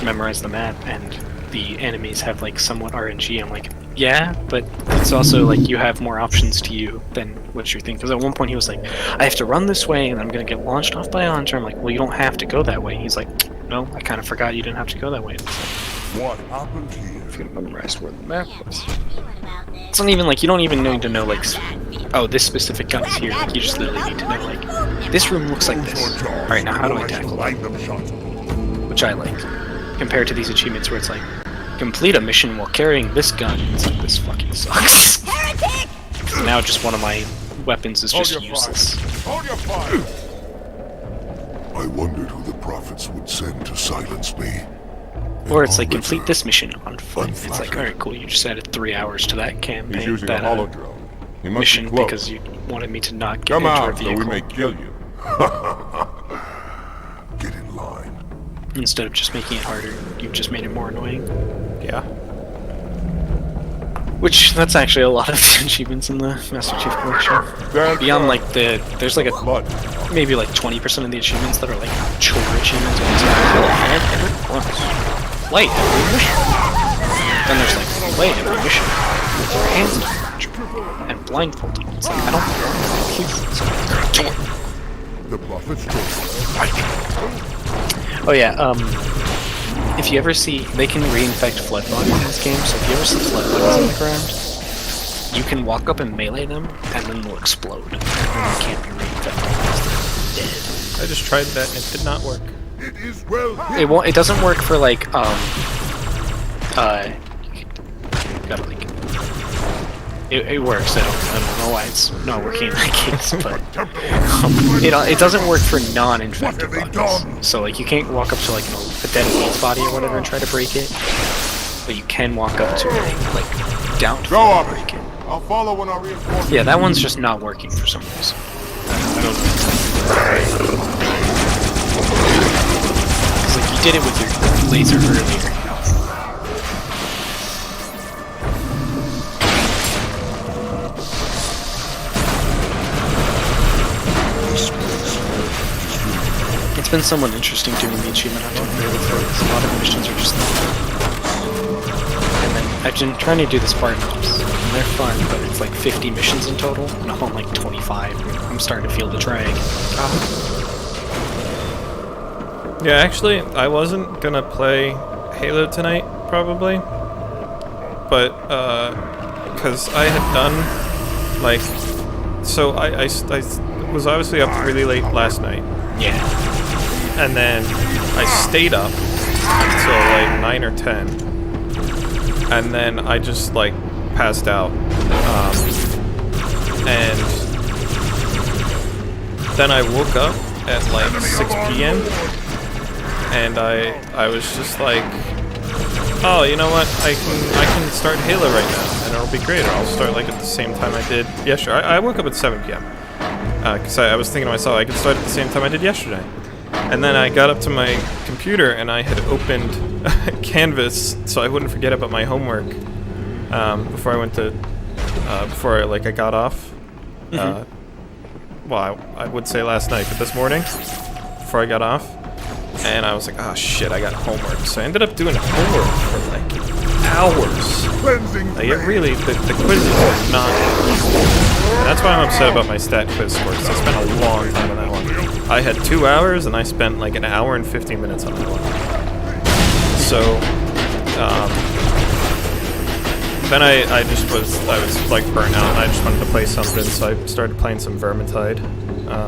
memorize the map and the enemies have like somewhat RNG. I'm like, yeah, but it's also like you have more options to you than what you're thinking. Because at one point he was like, I have to run this way and I'm gonna get launched off by Hunter. I'm like, well, you don't have to go that way. He's like, no, I kind of forgot you didn't have to go that way. What happened here? If you memorize where the map was. It's not even like, you don't even need to know like, oh, this specific gun is here. Like, you just literally need to know like, this room looks like this. Alright, now how do I tackle it? Which I like. Compared to these achievements where it's like, complete a mission while carrying this gun. It's like, this fucking sucks. Heretic! Now just one of my weapons is just useless. Hold your fire! I wondered who the prophets would send to silence me. Or it's like, complete this mission on foot. It's like, alright, cool, you just added 3 hours to that campaign. He's using a hollow drone. He must mission be close. because you wanted me to not get Come into a out, vehicle. so we may kill you. Get in line. Instead of just making it harder, you've just made it more annoying. Yeah. Which, that's actually a lot of the achievements in the Master Chief Collection. Beyond like there's like maybe like 20% of the achievements that are like chore achievements. Play every mission. Then there's like, play every mission with your hands and blindfolded. It's like, I don't want The prophets Oh yeah, if you ever see, they can reinfect flood bugs in this game, so if you ever see flood bugs on the ground, you can walk up and melee them, and then they'll explode, and then they can't be reinfected because they're dead. I just tried that and it did not work. It is well. It doesn't work for like, gotta like, it works, I don't know why it's not working in that case, but it doesn't work for non-infected bugs. So like you can't walk up to like a dead beast body or whatever and try to break it, but you can walk up to it like down to break it. I'll follow when I reinforce. Yeah, that one's just not working for some reason. I don't know. Because like you did it with your laser earlier. been somewhat interesting doing the achievement hunting before, because a lot of the missions are just and then I've been trying to do the Spartan ops, and they're fun, but it's like 50 missions in total, and I'm on like 25. I'm starting to feel the drag. Yeah, actually, I wasn't gonna play Halo tonight, probably, but because I had done like, so I was obviously up really late last night. Yeah. And then I stayed up until like 9 or 10, and then I just like passed out, and then I woke up at like 6 p.m. and I was just like, oh, you know what? I can start Halo right now, and it'll be great. I'll start like at the same time I did yesterday. I woke up at 7 p.m. Because I was thinking to myself, I could start at the same time I did yesterday. And then I got up to my computer and I had opened Canvas so I wouldn't forget about my homework before I went to, before I got off. Well, I would say last night, but this morning, before I got off, and I was like, oh shit, I got homework. So I ended up doing homework for like hours. Like it really, the quizzes are not easy. And that's why I'm upset about my stat quiz score, because I spent a long time on that one. I had 2 hours, and I spent like an hour and 15 minutes on that one. So, then I was like burnt out, and I just wanted to play something, so I started playing some Vermintide,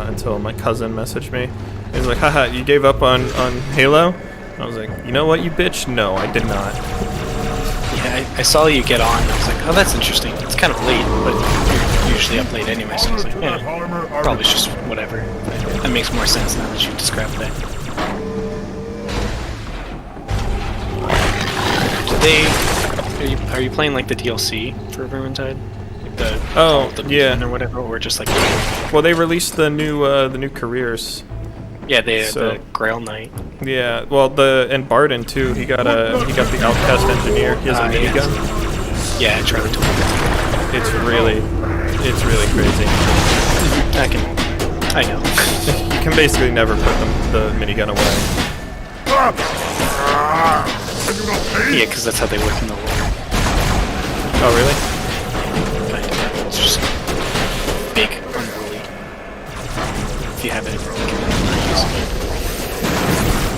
until my cousin messaged me. He was like, haha, you gave up on Halo? And I was like, you know what, you bitch? No, I did not. Yeah, I saw you get on, and I was like, oh, that's interesting. It's kind of late, but you're usually up late anyway, so I was like, yeah, probably just whatever. That makes more sense now that you described that. Are you playing like the DLC for Vermintide? Like the yeah, or whatever, or just like? Well, they released the new careers. Yeah, the Grail Knight. Yeah, well, and Barden too. He got the Outcast Engineer. He has a minigun. Yeah, Charlie told me. It's really crazy. I know. You can basically never put the minigun away. Yeah, because that's how they work in the war. Oh, really? Kind of. It's just big, unruly. If you have it,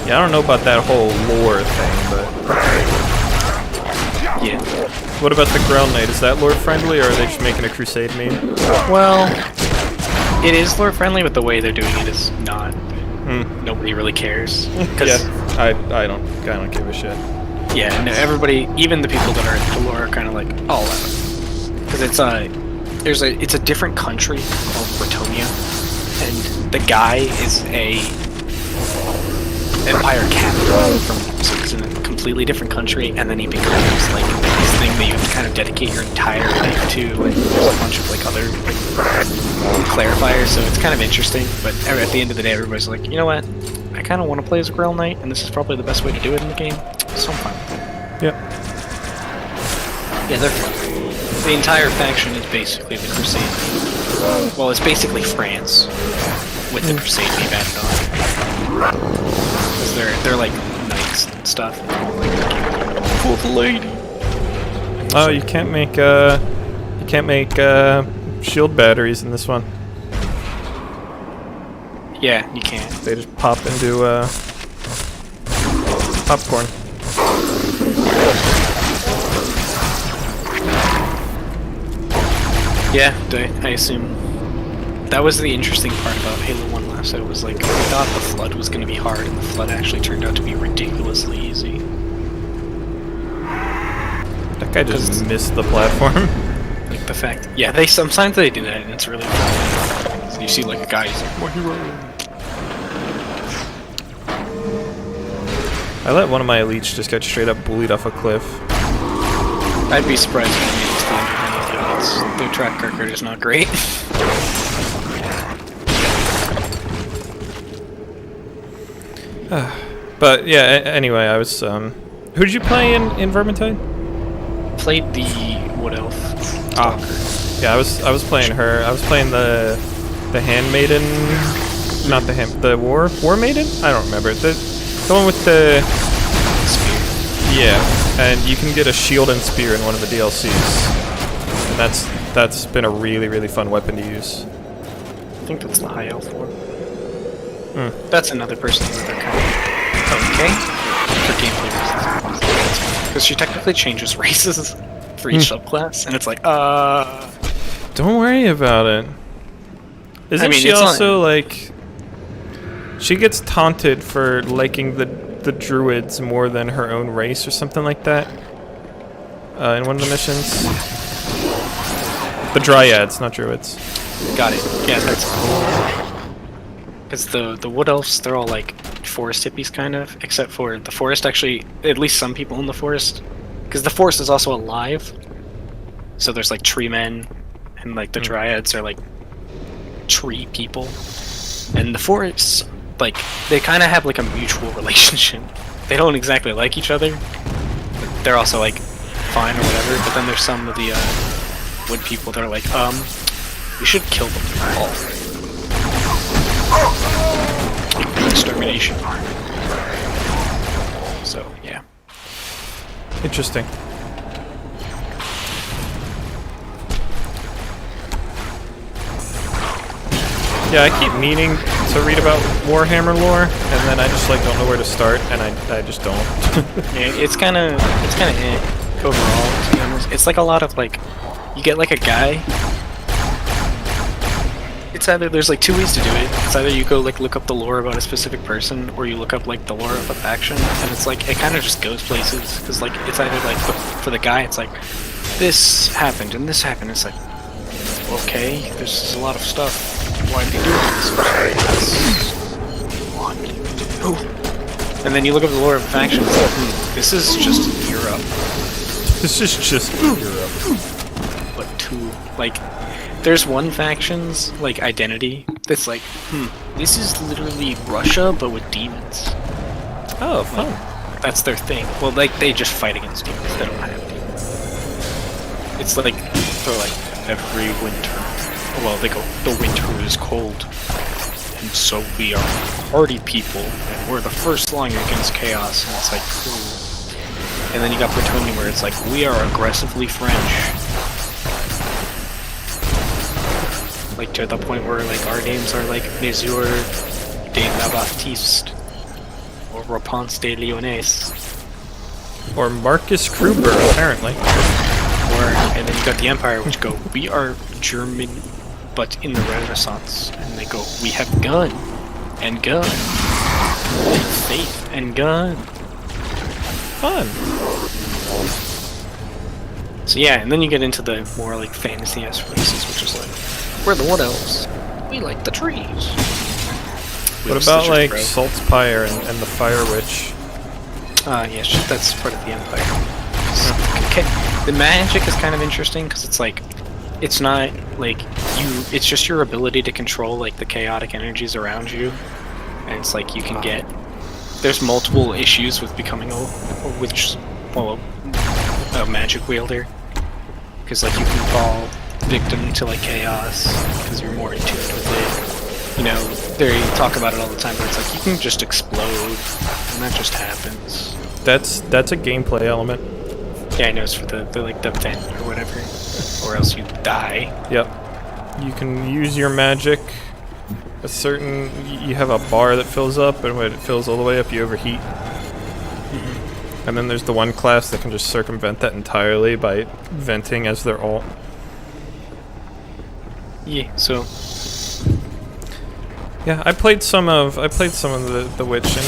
yeah, I don't know about that whole lore thing, but yeah. What about the Grail Knight? Is that lore friendly, or are they just making a crusade meme? Well, it is lore friendly, but the way they're doing it is not. Nobody really cares. Yeah, I don't give a shit. Yeah, no, everybody, even the people that are into lore, are kind of like all out. Because it's a different country called Bretonia, and the guy is a Empire captain so he's in a completely different country, and then he becomes like this thing that you have to kind of dedicate your entire life to, and there's a bunch of like other clarifiers, so it's kind of interesting, but at the end of the day everybody's like, you know what, I kind of want to play as a Grail Knight, and this is probably the best way to do it in the game, so I'm fine. Yep. Yeah, they're fun. The entire faction is basically the Crusade. Well, it's basically France with the Crusade being added on. Because they're like knights and stuff. For the lady. Oh, you can't make shield batteries in this one. Yeah, you can't. They just pop into popcorn. Yeah, I assume. That was the interesting part about Halo 1 last night, was like, we thought the Flood was going to be hard, and the Flood actually turned out to be ridiculously easy. That guy just missed the platform. Like the fact, yeah, sometimes they do that, and it's really fun. So you see like a guy, he's like, my hero. I let one of my elites just get straight up bullied off a cliff. I'd be surprised if they made it to the end of any of the elites. Their track record is not great. But yeah, anyway, I was who did you play in Vermintide? Played the Wood Elf. Yeah, I was playing her. I was playing the Handmaiden not the War Maiden? I don't remember. The one with the spear. Yeah, and you can get a shield and spear in one of the DLCs. And that's been a really fun weapon to use. I think that's the high elf one. That's another person that they're kind of okay for gameplay reasons. Because she technically changes races for each subclass, and it's like, Don't worry about it. Isn't she also like... She gets taunted for liking the druids more than her own race or something like that? In one of the missions? The dryads, not druids. Got it. Yeah, that's cool. Because the wood elves, they're all like forest hippies kind of, except for the forest actually, at least some people in the forest. Because the forest is also alive. So there's like tree men, and like the dryads are like tree people. And the forests, like, they kind of have like a mutual relationship. They don't exactly like each other, but they're also like fine or whatever. But then there's some of the wood people that are like, we should kill them all. Extermination. So, yeah. Interesting. Yeah, I keep meaning to read about Warhammer lore, and then I just like don't know where to start, and I just don't. Yeah, it's kind of overall, to be honest. It's like a lot of like, you get like a guy. It's either, there's like two ways to do it. It's either you go like look up the lore about a specific person, or you look up like the lore of a faction, and it's like, it kind of just goes places, because like, it's either like, for the guy, it's like, this happened, and this happened, it's like, okay, there's a lot of stuff. Why did he do this? And then you look up the lore of a faction, it's like, this is just Europe. This is just Europe. But two, like, there's one faction's, like, identity that's like, this is literally Russia, but with demons. Oh, fun. Like, that's their thing. Well, like, they just fight against demons, they don't have demons. It's like, they're like, every winter. Well, they go, the winter is cold, and so we are party people, and we're the first line against chaos, and it's like, cool. And then you got Plutonium, where it's like, we are aggressively French. Like, to the point where, like, our names are like, Monsieur de la Baptiste, or Raponce de Lyonnaise. Or Marcus Kruber, apparently. And then you got the Empire, which go, we are German, but in the Renaissance. And they go, we have gun, and gun, and faith, and gun. Fun. So yeah, and then you get into the more like fantasy-esque races, which is like, we're the Wood Elves. We like the trees. What about like Saltzpyre and the Fire Witch? Yes, that's part of the Empire. Okay. The magic is kind of interesting because it's like, it's not like it's just your ability to control like the chaotic energies around you, and it's like you can get. There's multiple issues with becoming a magic wielder, because like you can fall victim to like chaos because you're more in tune with it. You know, they talk about it all the time, but it's like you can just explode, and that just happens. That's a gameplay element. Yeah, I know, it's for the like the vent or whatever, or else you die. Yep. You can use your magic. You have a bar that fills up, and when it fills all the way up, you overheat. And then there's the one class that can just circumvent that entirely by venting as their ult. Yeah. So. Yeah, I played some of the witch, and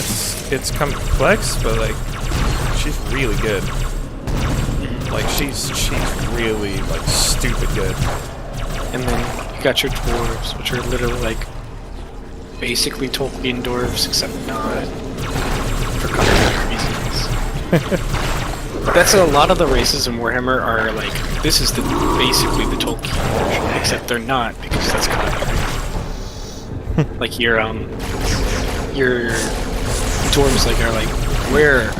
it's complex, but like she's really good. Like she's really like stupid good. And then you got your dwarves, which are literally like basically Tolkien dwarves, except not for content reasons. That's a lot of the races in Warhammer are like, this is basically the Tolkien version, except they're not, because that's copyright. Like your dwarves like are like, we're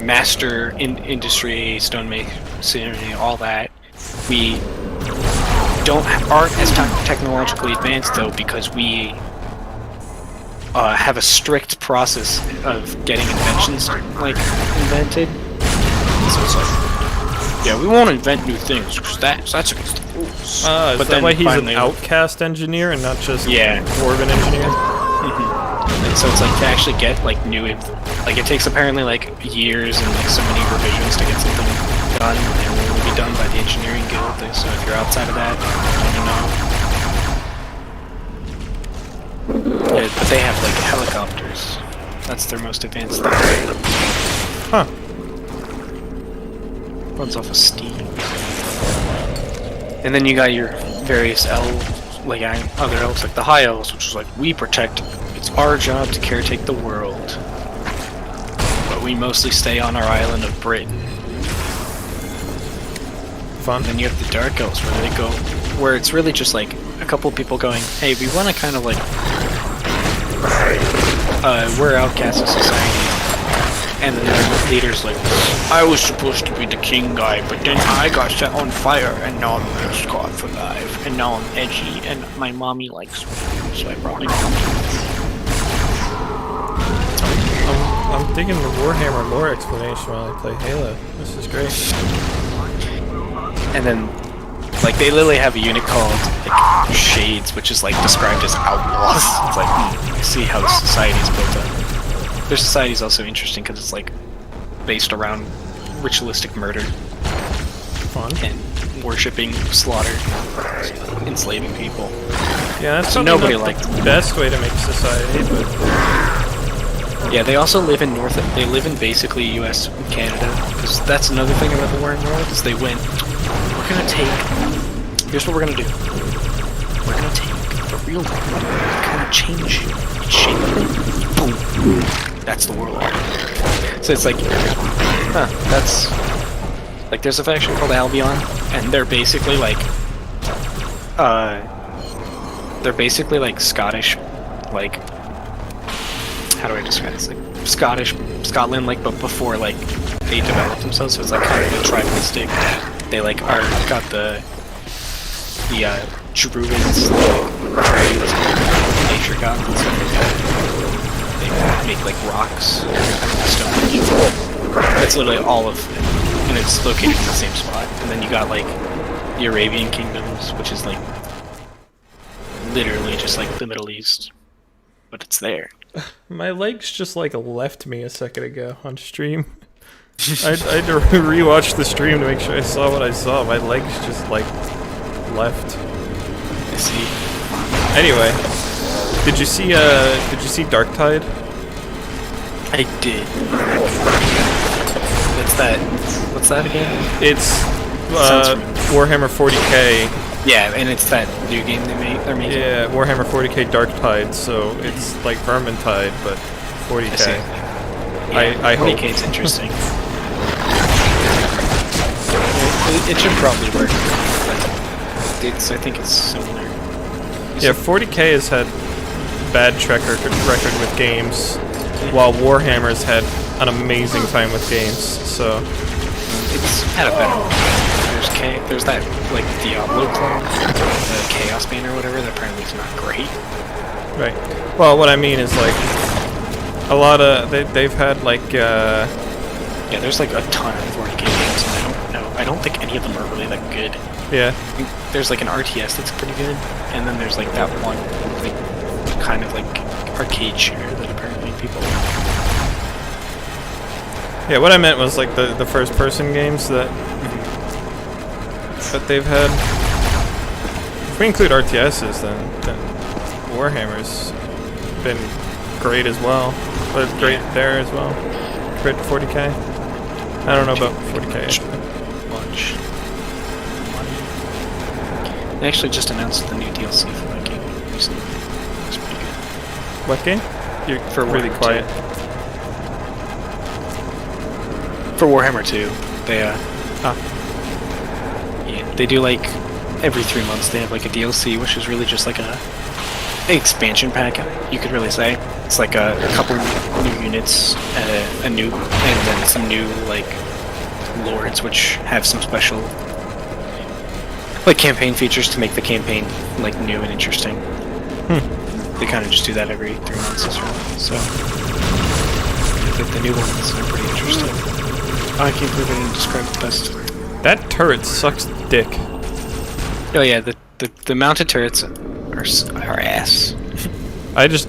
master in industry, stonemasonry, all that. We aren't as technologically advanced though, because we have a strict process of getting inventions like invented. So it's like, yeah, we won't invent new things because that's against the rules. Is that why he's an outcast engineer and not just dwarven engineer? And so it's like to actually get like new, like it takes apparently like years and like so many revisions to get something done, and it will be done by the engineering guild. So if you're outside of that, I don't know. Yeah, but they have like helicopters. That's their most advanced thing. Huh. Runs off of steam. And then you got your various elves, like other elves, like the high elves, which is like, we protect, it's our job to caretake the world. But we mostly stay on our island of Britain. Fun. And then you have the dark elves where they go, where it's really just like a couple people going, hey, we want to kind of like, we're outcasts of society. And then their leader's like, I was supposed to be the king guy, but then I got set on fire, and now I'm just caught for life, and now I'm edgy, and my mommy likes me, so I brought it. I'm digging the Warhammer lore explanation while I play Halo. This is great. And then, like, they literally have a unit called like, Shades, which is like described as outlaws. It's like, you see how society's built up. Their society is also interesting because it's like based around ritualistic murder, fun, and worshipping, slaughter, enslaving people. Yeah, that's so nobody liked the best way to make society. But yeah, they also live in They live in basically U.S. and Canada, because that's another thing about the war in Europe is they went. We're gonna take. Here's what we're gonna do. We're gonna take the real world, kind of change it, shape it, boom. That's the world. So it's like, that's like there's a faction called Albion, and they're basically like, Scottish, like, how do I describe this? Like Scotland, like, but before like they developed themselves, so it's like kind of tribalistic. They like got the druids, nature gods and stuff like that. Make like rocks That's literally all of it, and it's located in the same spot. And then you got like the Arabian kingdoms, which is like literally just like the Middle East, but it's there. My legs just like left me a second ago on stream. I had to rewatch the stream to make sure I saw what I saw. My legs just like left. I see. Anyway, did you see Darktide? I did. What's that again? It's Warhammer 40k. Yeah, and it's that new game they're making. Yeah, Warhammer 40k Darktide, so it's like Vermintide, but 40k. I hope. 40k is interesting. It should probably work. I think it's similar. Yeah, 40k has had bad track record with games, while Warhammer's had an amazing time with games, so... It's had a better one. There's that, like, Diablo clone, the Chaos Bane or whatever, that apparently is not great. Right. Well, what I mean is, like, a lot of... They've had, like, Yeah, there's, like, a ton of 40k games, and I don't think any of them are really that good. Yeah. There's, like, an RTS that's pretty good, and then there's, like, that one, like, kind of, like, arcade shooter that apparently people like. Yeah, what I meant was like the first person games that they've had. If we include RTSs, then Warhammer's been great as well. But great there as well. Great to 40k. I don't know about 40k. Much money. They actually just announced the new DLC for that game recently. It's pretty good. What game? You're for really quiet. For Warhammer 2, they they do like every 3 months they have like a DLC, which is really just like an expansion pack. You could really say it's like a couple new units, and then some new like lords, which have some special like campaign features to make the campaign like new and interesting. they kind of just do that every 3 months or so. So I think the new ones are pretty interesting. Oh, I can't believe I didn't describe it best. That turret sucks dick. Oh yeah, the mounted turrets are ass. I just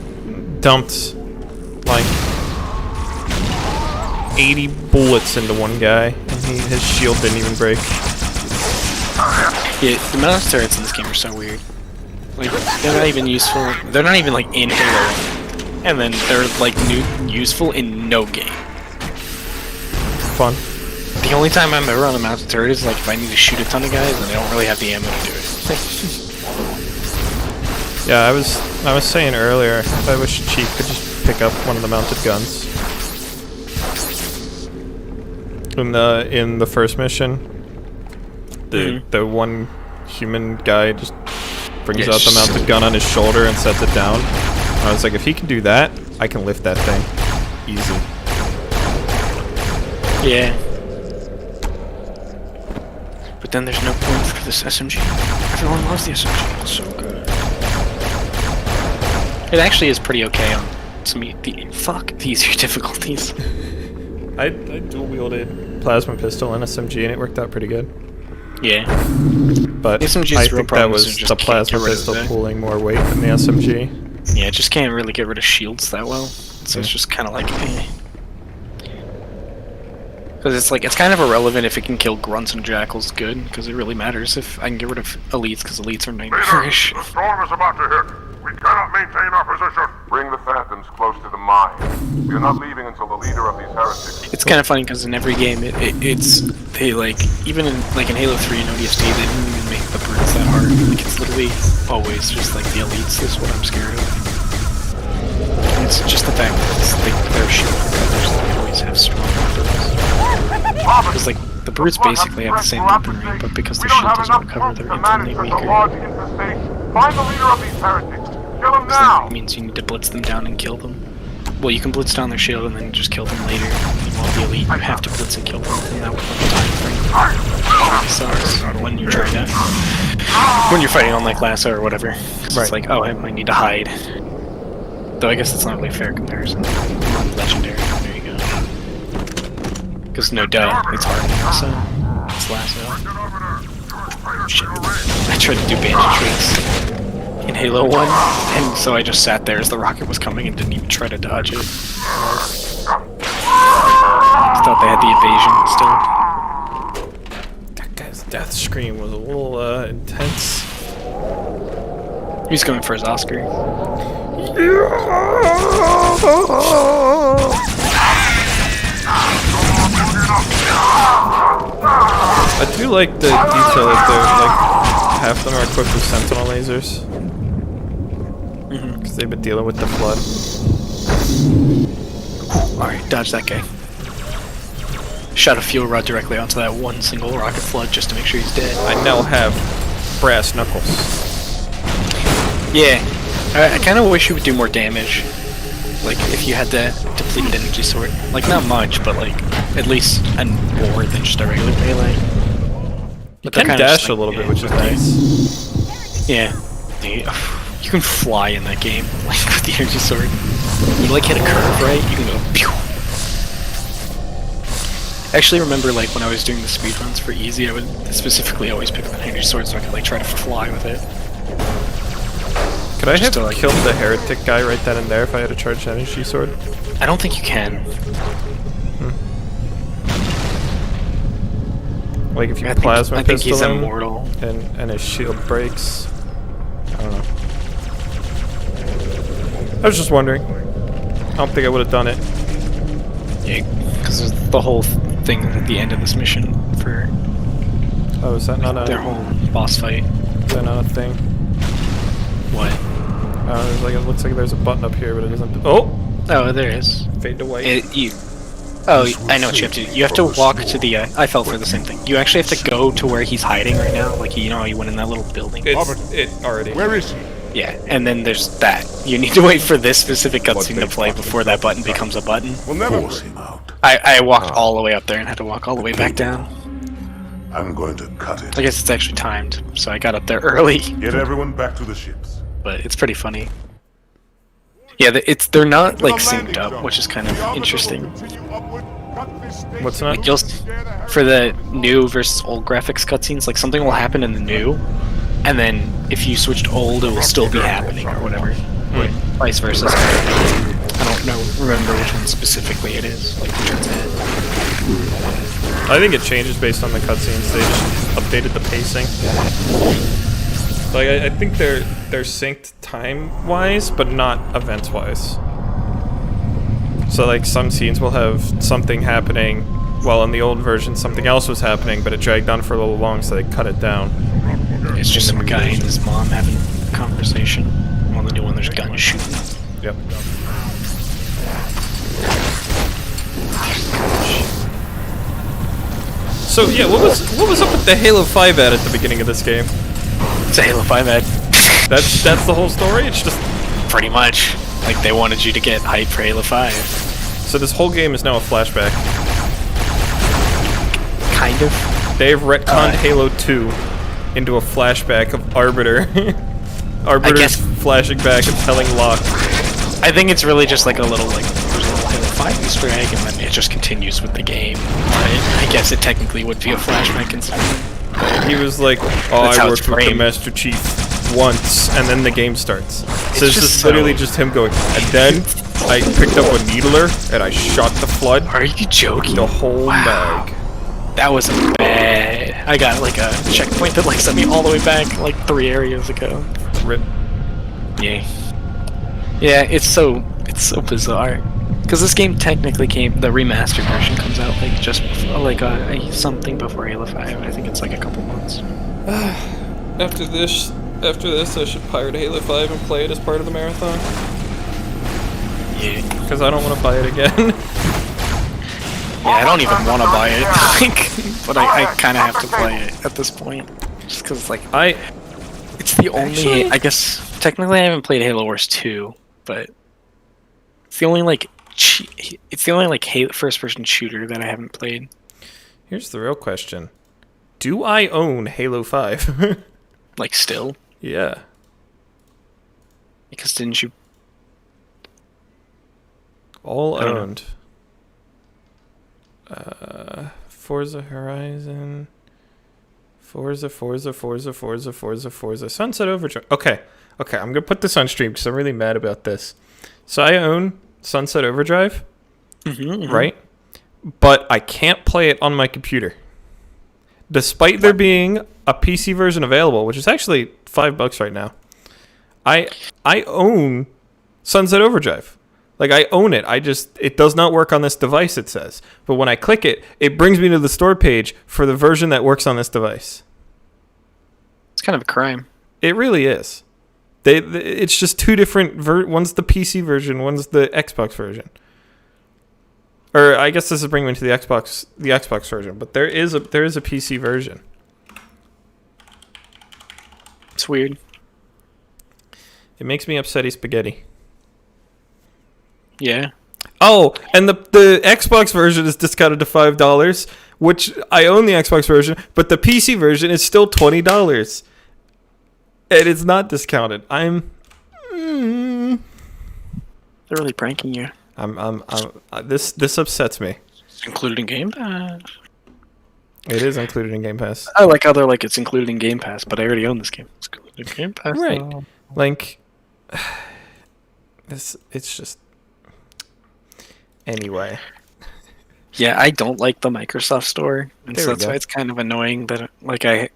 dumped like 80 bullets into one guy, and his shield didn't even break. Yeah, the mounted turrets in this game are so weird. Like, they're not even useful. They're not even like in Halo, and then they're like useful in no game. Fun. The only time I'm ever on a mounted turret is like if I need to shoot a ton of guys, and I don't really have the ammo to do it. Yeah, I was saying earlier, I wish Chief could just pick up one of the mounted guns. In the first mission, the one human guy just brings out the mounted gun on his shoulder and sets it down. And I was like, if he can do that, I can lift that thing easy. Yeah. But then there's no point for this SMG. Everyone loves the SMG. It's so good. It actually is pretty okay on some the easier difficulties. I dual wielded plasma pistol and SMG and it worked out pretty good. Yeah. But SMG's I real think that was the plasma pistol pulling more weight than the SMG. Yeah, it just can't really get rid of shields that well. So it's just kind of like, eh. Because it's like, it's kind of irrelevant if it can kill grunts and jackals good, because it really matters if I can get rid of elites, because elites are nightmarish. The storm is about to hit. We cannot maintain our position. Bring the Phantoms close to the mine. We are not leaving until the leader of these heretics. It's kind of funny because in every game, they like, even in Halo 3 and ODST, they didn't even make the brutes that hard. Like, it's literally always just like the elites is what I'm scared of. And it's just the fact that they're shield brothers, they always have strong weapons. Because like, the brutes basically have the same weapon rate, but because their shield doesn't recover, they're infinitely weaker. Find the leader of these heretics. Kill him now. That means you need to blitz them down and kill them. Well, you can blitz down their shield and then just kill them later. While the elite, you have to blitz and kill them, and that would have time frame. Sucks when you try to, when you're fighting on like Lassa or whatever. It's like, oh, I might need to hide. Though I guess it's not really a fair comparison. Legendary. There you go. Because no duh, it's hard. So it's Lassa. Shit. I tried to do bandit tricks in Halo 1, and so I just sat there as the rocket was coming and didn't even try to dodge it. Just thought they had the evasion still. That guy's death scream was a little intense. He's going for his Oscar. I do like the detail that they're like half of them are equipped with sentinel lasers. Because they've been dealing with the flood. Alright, dodge that guy. Shot a fuel rod directly onto that one single rocket flood just to make sure he's dead. I now have brass knuckles. Yeah, I kind of wish you would do more damage. Like, if you had the depleted energy sword. Like, not much, but like, at least more than just a regular melee. You can dash a little bit, which is nice. Yeah. You can fly in that game, like, with the energy sword. You, like, hit a curve, right? You can go, pew! I actually remember, like, when I was doing the speedruns for easy, I would specifically always pick up an energy sword so I could, like, try to fly with it. Could I have killed the heretic guy right then and there if I had a charged energy sword? I don't think you can. Like if you plasma pistol he's him immortal. and his shield breaks. I don't know. I was just wondering. I don't think I would have done it. Yeah, because there's the whole thing at the end of this mission for. Oh, is that not a their whole boss fight? Is that not a thing? What? It looks like there's a button up here, but it doesn't. Oh! Oh, there is. Fade to white. I know what you have to do. You have to walk to the. I fell for the same thing. You actually have to go to where he's hiding right now. Like, you know how you went in that little building? It already. Where is he? Yeah, and then there's that. You need to wait for this specific cutscene to play before that button becomes a button. We'll never force him out. I walked all the way up there and had to walk all the way back down. I'm going to cut it. I guess it's actually timed, so I got up there early. Get everyone back to the ships. But it's pretty funny. Yeah, they're not like synced up, which is kind of interesting. What's not? Like for the new versus old graphics cutscenes, like something will happen in the new, and then if you switched old, it will still be happening or whatever. Vice versa. I don't remember which one specifically it is. Like which one's it? I think it changes based on the cutscenes. They just updated the pacing. Like I think they're synced time-wise, but not events-wise. So like some scenes will have something happening, while in the old version something else was happening, but it dragged on for a little long, so they cut it down. It's just some guy and his mom having a conversation. While the new one, there's guns shooting. Yep. So yeah, what was up with the Halo 5 ad at the beginning of this game? It's a Halo 5 ad. That's the whole story? It's just pretty much like they wanted you to get hype for Halo 5. So this whole game is now a flashback. Kind of. They've retconned Halo 2 into a flashback of Arbiter. Arbiter's flashing back and telling Locke. I think it's really just like a little there's a little Halo 5 Easter egg, and then it just continues with the game. I guess it technically would be a flashback instead. He was like, "Oh, I worked with the Master Chief once," and then the game starts. So it's just literally just him going, and then I picked up a needler and I shot the Flood. Are you joking? The whole mag. That was bad. I got like a checkpoint that like sent me all the way back like 3 areas ago. Rip. Yeah. Yeah, it's so bizarre. Because this game technically the remastered version comes out like just before, like something before Halo 5. I think it's like a couple months. After this, I should pirate Halo 5 and play it as part of the marathon. Yeah. Because I don't want to buy it again. Yeah, I don't even want to buy it, but I kind of have to play it at this point, just because like it's the only. I guess technically I haven't played Halo Wars 2, but it's the only first-person shooter that I haven't played. Here's the real question: do I own Halo 5? Like still? Yeah. Because didn't you? All owned. Forza Horizon, Forza, Sunset Overdrive. Okay, I'm gonna put this on stream because I'm really mad about this. So I own Sunset Overdrive, right? But I can't play it on my computer, despite there being a PC version available, which is actually $5 right now. I own Sunset Overdrive. Like, I own it. It does not work on this device, it says. But when I click it, it brings me to the store page for the version that works on this device. It's kind of a crime. It really is. It's just two different one's the PC version, one's the Xbox version. Or I guess this is bringing me to the Xbox version, but there is a PC version. It's weird. It makes me upsetty spaghetti. Yeah. Oh, and the Xbox version is discounted to $5, which I own the Xbox version, but the PC version is still $20, and it's not discounted. They're really pranking you. This upsets me. It's included in Game Pass. It is included in Game Pass. I like how they're like it's included in Game Pass, but I already own this game. It's included in Game Pass. Right. Though. Like, it's just. Anyway. Yeah, I don't like the Microsoft Store, and so that's why it's kind of annoying that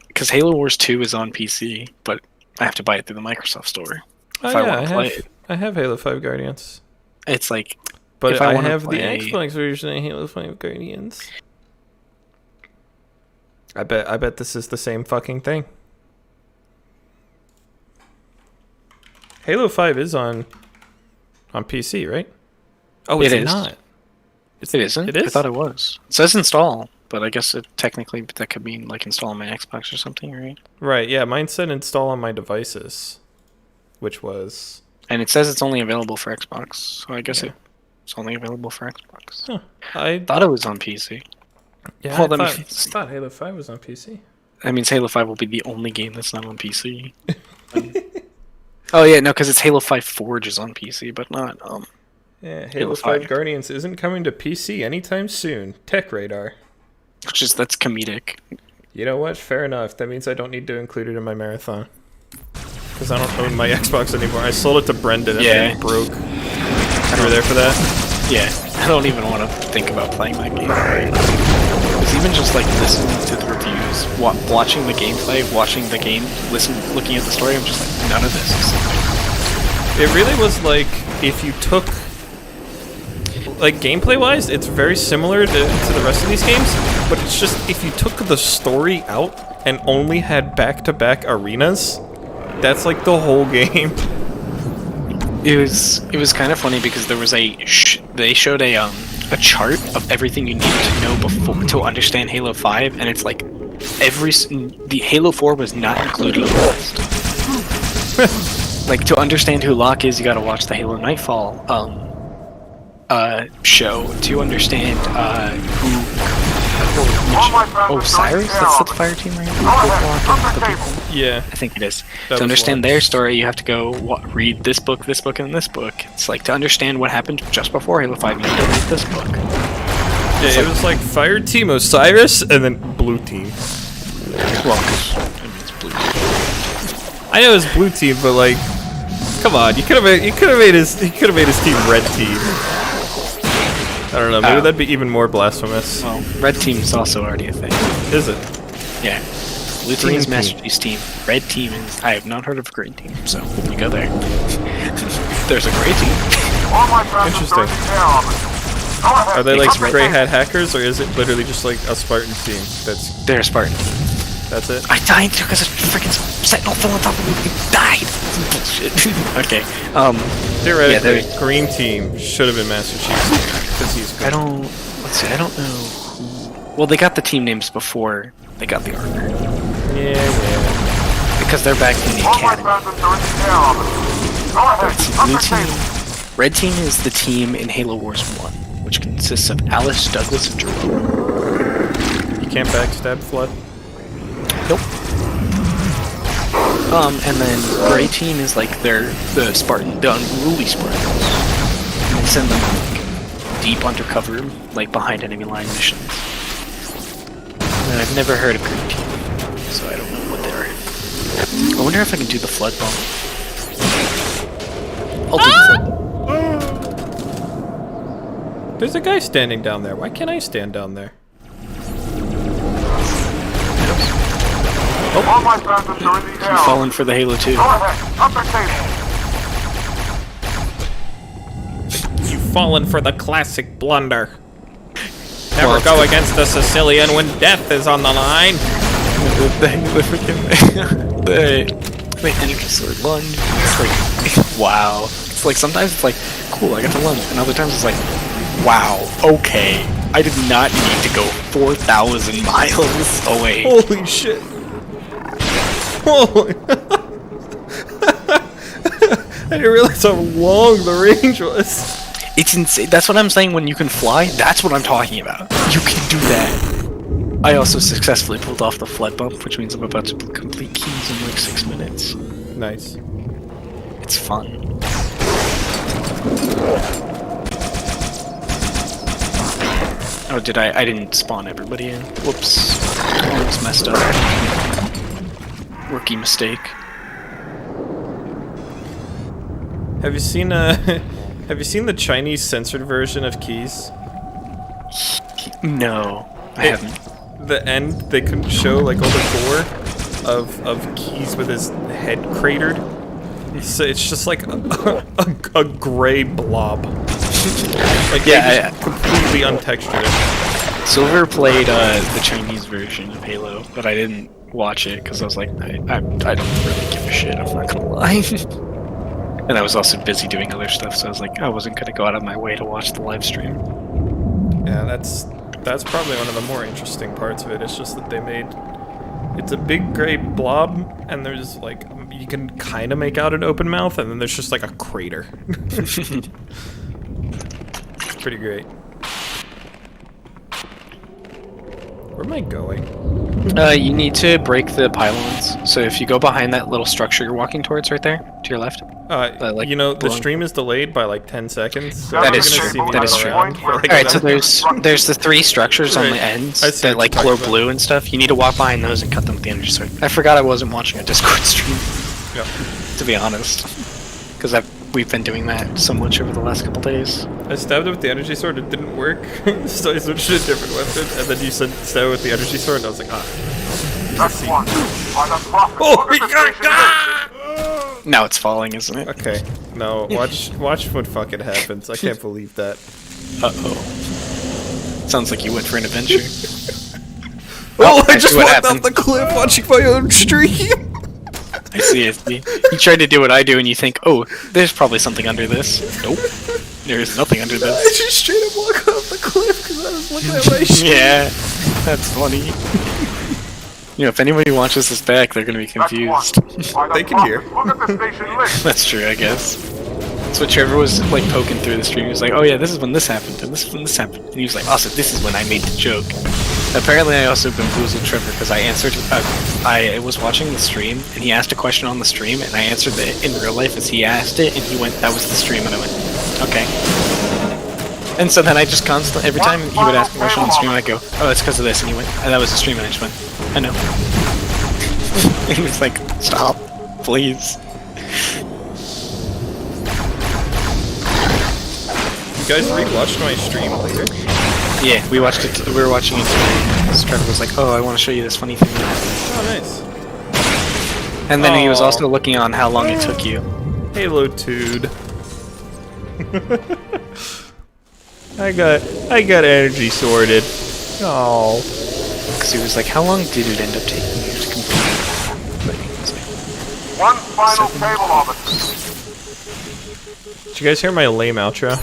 because Halo Wars 2 is on PC, but I have to buy it through the Microsoft Store if I want to play it. I have Halo 5 Guardians. It's like, but if I want have to play... the Xbox version of Halo 5 Guardians. I bet this is the same fucking thing. Halo 5 is on PC, right? Oh, it's not. It isn't? It is? I thought it was. It says install, but I guess technically that could mean like install on my Xbox or something, right? Right, yeah. Mine said install on my devices, which was... And it says it's only available for Xbox, so I guess it's only available for Xbox. Huh. I thought it was on PC. Yeah, well, I thought Halo 5 was on PC. That means Halo 5 will be the only game that's not on PC. Oh yeah, no, because it's Halo 5 Forge is on PC, but not Yeah, Halo 5 Guardians isn't coming to PC anytime soon. Tech Radar. That's comedic. You know what? Fair enough. That means I don't need to include it in my marathon. Because I don't own my Xbox anymore. I sold it to Brendan and it broke. You were there for that? Yeah, I don't even want to think about playing that game. Because even just like listening to the reviews, watching the gameplay, watching the game, looking at the story, I'm just like, none of this is something. It really was like, if you took... Like, gameplay-wise, it's very similar to the rest of these games, but it's just, if you took the story out and only had back-to-back arenas, that's like the whole game. It was kind of funny because there was they showed a chart of everything you needed to know before to understand Halo 5, and it's like the Halo 4 was not included in the list. Like, to understand who Locke is, you gotta watch the Halo Nightfall show to understand who Cyrus? That's the fire team, right? The people? Yeah, I think it is. To understand their story, you have to go read this book, and this book. It's like, to understand what happened just before Halo 5, you need to read this book. Yeah, it was like Fire Team Osiris and then Blue Team. Well, it's Blue Team. I know it's Blue Team, but like, come on, he could have made his team Red Team. I don't know, maybe that'd be even more blasphemous. Well, Red Team is also already a thing. Is it? Yeah. Blue Team is Master Chief's team. Red Team is... I have not heard of a Green Team, so you go there. There's a Gray Team. Interesting. Are they like Grey Hat hackers, or is it literally just like a Spartan team? They're Spartan. That's it? I died because a freaking Sentinel fell on top of me and died! Bullshit. Okay, theoretically, Green Team should have been Master Chief's. Because he's good. Let's see, I don't know who... Well, they got the team names before they got the armor. Yeah. Because they're back in the academy. Blue Team. Red Team is the team in Halo Wars 1, which consists of Alice, Douglas, and Jerome. You can't backstab Flood? Nope. And then Gray Team is like the Spartan, the unruly Spartans. And they send them like deep undercover, like behind enemy line missions. And I've never heard of Green Team, so I don't know what they're. I wonder if I can do the Flood bomb. I'll do the Flood. There's a guy standing down there. Why can't I stand down there? You've fallen for the Halo 2. You've fallen for the classic blunder. Never go against a Sicilian when death is on the line. The enemy sword lunge. It's like, wow. It's like, sometimes it's like, cool, I got to lunge. And other times it's like, wow, okay. I did not need to go 4,000 miles away. Holy shit. Holy. I didn't realize how long the range was. It's insane. That's what I'm saying. When you can fly, that's what I'm talking about. You can do that. I also successfully pulled off the flood bump, which means I'm about to complete keys in like 6 minutes. Nice. It's fun. Oh, did I didn't spawn everybody in. Whoops. Almost messed up. Rookie mistake. Have you seen the Chinese censored version of Keys? No, I haven't. The end, they couldn't show like all the gore of Keys with his head cratered. So it's just like a gray blob. Like, yeah, completely untextured. Silver played the Chinese version of Halo, but I didn't watch it because I was like, I don't really give a shit, I'm not gonna lie. And I was also busy doing other stuff, so I was like, I wasn't gonna go out of my way to watch the live stream. Yeah, that's probably one of the more interesting parts of it. It's just that they made... It's a big gray blob, and there's like... You can kind of make out an open mouth, and then there's just like a crater. It's pretty great. Where am I going? You need to break the pylons. So if you go behind that little structure you're walking towards right there, to your left. Like, you know, the stream is delayed by like 10 seconds. So that you're is gonna true. see me That is run true. around for, like, Alright, so there's the 3 structures on the ends that like glow blue and stuff. You need to walk behind those and cut them with the energy sword. I forgot I wasn't watching a Discord stream. Yep. To be honest. Because we've been doing that so much over the last couple days. I stabbed it with the energy sword, it didn't work. So I switched to a different weapon, and then you said stab it with the energy sword, and I was like, ah. Oh my god! Now it's falling, isn't it? Okay. No, watch what fucking happens. I can't believe that. Uh-oh. Sounds like you went for an adventure. Oh, I just walked off the cliff watching my own stream! I see it. You tried to do what I do and you think, oh, there's probably something under this. Nope. There's nothing under this. I just straight up walked off the cliff because I was looking at my stream. Yeah, that's funny. You know, if anybody watches this back, they're gonna be confused. They can hear. That's true, I guess. That's what Trevor was like poking through the stream. He was like, oh yeah, this is when this happened, and this is when this happened. And he was like, also, this is when I made the joke. Apparently I also bamboozled Trevor because I answered, I was watching the stream, and he asked a question on the stream, and I answered it in real life as he asked it, and he went, that was the stream, and I went, okay. And so then I just constantly, every time he would ask a question on the stream, I'd go, oh, it's because of this, and he went, and that was the stream, and I just went, I know. And he was like, stop, please. You guys rewatched my stream later? Yeah, we watched it. We were watching it today. So Trevor was like, "Oh, I want to show you this funny thing." Oh, nice. And then he was also looking on how long it took you. Halo Tude. I got energy sorted. Oh. Because he was like, "How long did it end up taking you to complete?" One final cable orbit. Did you guys hear my lame outro?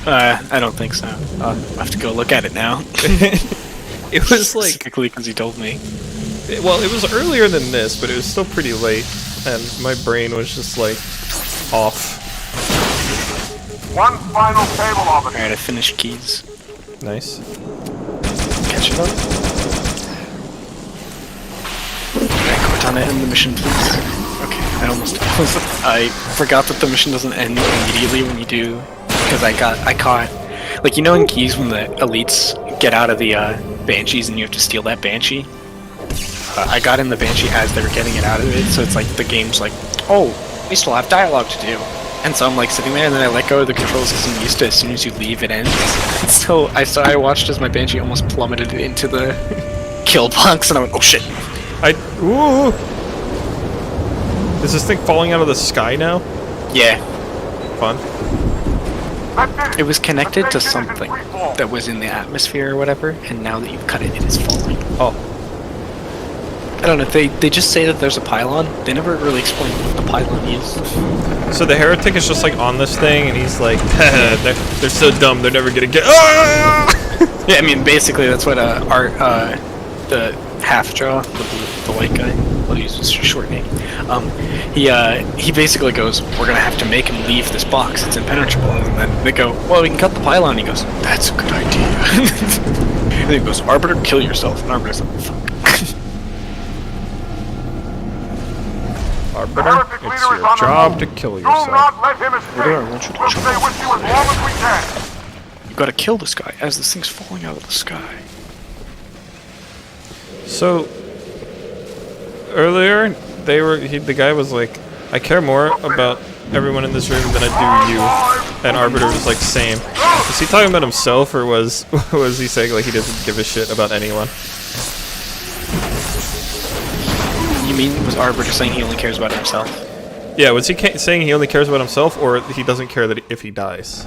I don't think so. I'll have to go look at it now. It was like... Specifically because he told me. Well, it was earlier than this, but it was still pretty late, and my brain was just like, off. One final cable orbit. Alright, I finished keys. Nice. Catch it up. Alright, Cortana, end the mission, please. Okay, I forgot that the mission doesn't end immediately when you do, because I caught, like, you know in Keys when the elites get out of the Banshees and you have to steal that Banshee? I got in the Banshee as they were getting it out of it, so it's like the game's like, oh, we still have dialogue to do. And so I'm like sitting there, and then I let go of the controls because I'm used to as soon as you leave it ends. So I watched as my Banshee almost plummeted into the kill box, and I went, oh shit. Ooh! Is this thing falling out of the sky now? Yeah. Fun. It was connected to something that was in the atmosphere or whatever, and now that you've cut it, it is falling. Oh. I don't know, they just say that there's a pylon. They never really explain what the pylon is. So the Heretic is just like on this thing, and he's like, they're so dumb, they're never gonna get. Ah! Yeah, I mean, basically that's what the half-jaw, the white guy, we'll use his short name, he basically goes, we're gonna have to make him leave this box, it's impenetrable, and then they go, well, we can cut the pylon, and he goes, that's a good idea. And he goes, Arbiter, kill yourself, and Arbiter's like, fuck. Arbiter, it's your job to kill yourself. Do not let him escape. We'll stay with you as long as we can. You gotta kill this guy as this thing's falling out of the sky. So earlier, the guy was like, I care more about everyone in this room than I do you. And Arbiter was like, same. Was he talking about himself, or was he saying like he doesn't give a shit about anyone? You mean, was Arbiter saying he only cares about himself? Yeah, was he saying he only cares about himself, or he doesn't care that if he dies?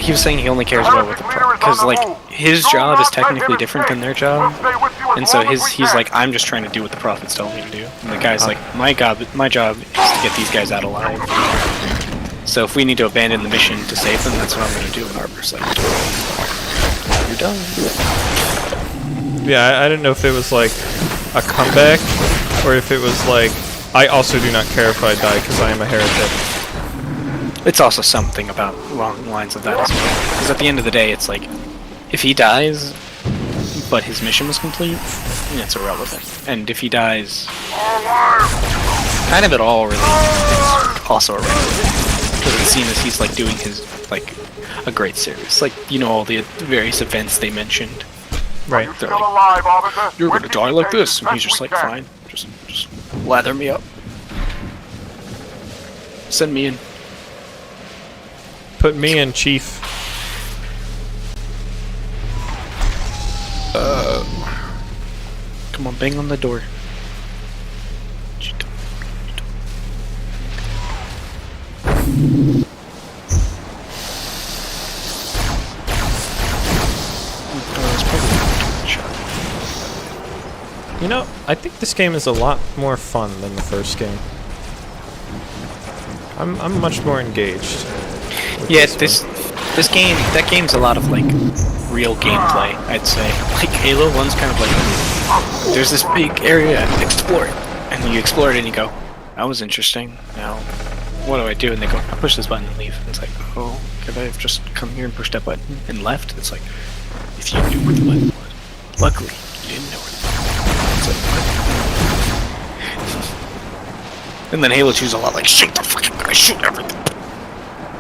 He was saying he only cares about what the because like his job is technically different than their job, and so he's like, I'm just trying to do what the prophets tell me to do. And the guy's like, my job is to get these guys out alive. So if we need to abandon the mission to save them, that's what I'm going to do. And Arbiter's like, you're done. Yeah, I didn't know if it was like a comeback, or if it was like, I also do not care if I die because I am a heretic. It's also something along the lines of that as well. Because at the end of the day, it's like, if he dies, but his mission was complete, it's irrelevant. And if he dies, kind of at all, really, it's also irrelevant. Because it seems he's like doing his like a great service, like all the various events they mentioned. Right. They're like, you're gonna die like this, and he's just like, fine, just lather me up, send me in. Put me in, Chief. Come on, bang on the door. You know, I think this game is a lot more fun than the first game. I'm much more engaged. Yeah, that game's a lot of like real gameplay, I'd say. Like Halo 1's kind of like, there's this big area, explore it, and you explore it and you go, that was interesting. Now, what do I do? And they go, I push this button and leave. And it's like, oh, could I have just come here and pushed that button and left? It's like, if you knew where the button was. Luckily, you didn't know where the button was. It's like, and then Halo 2's a lot like, shoot the fucking guy, shoot everything.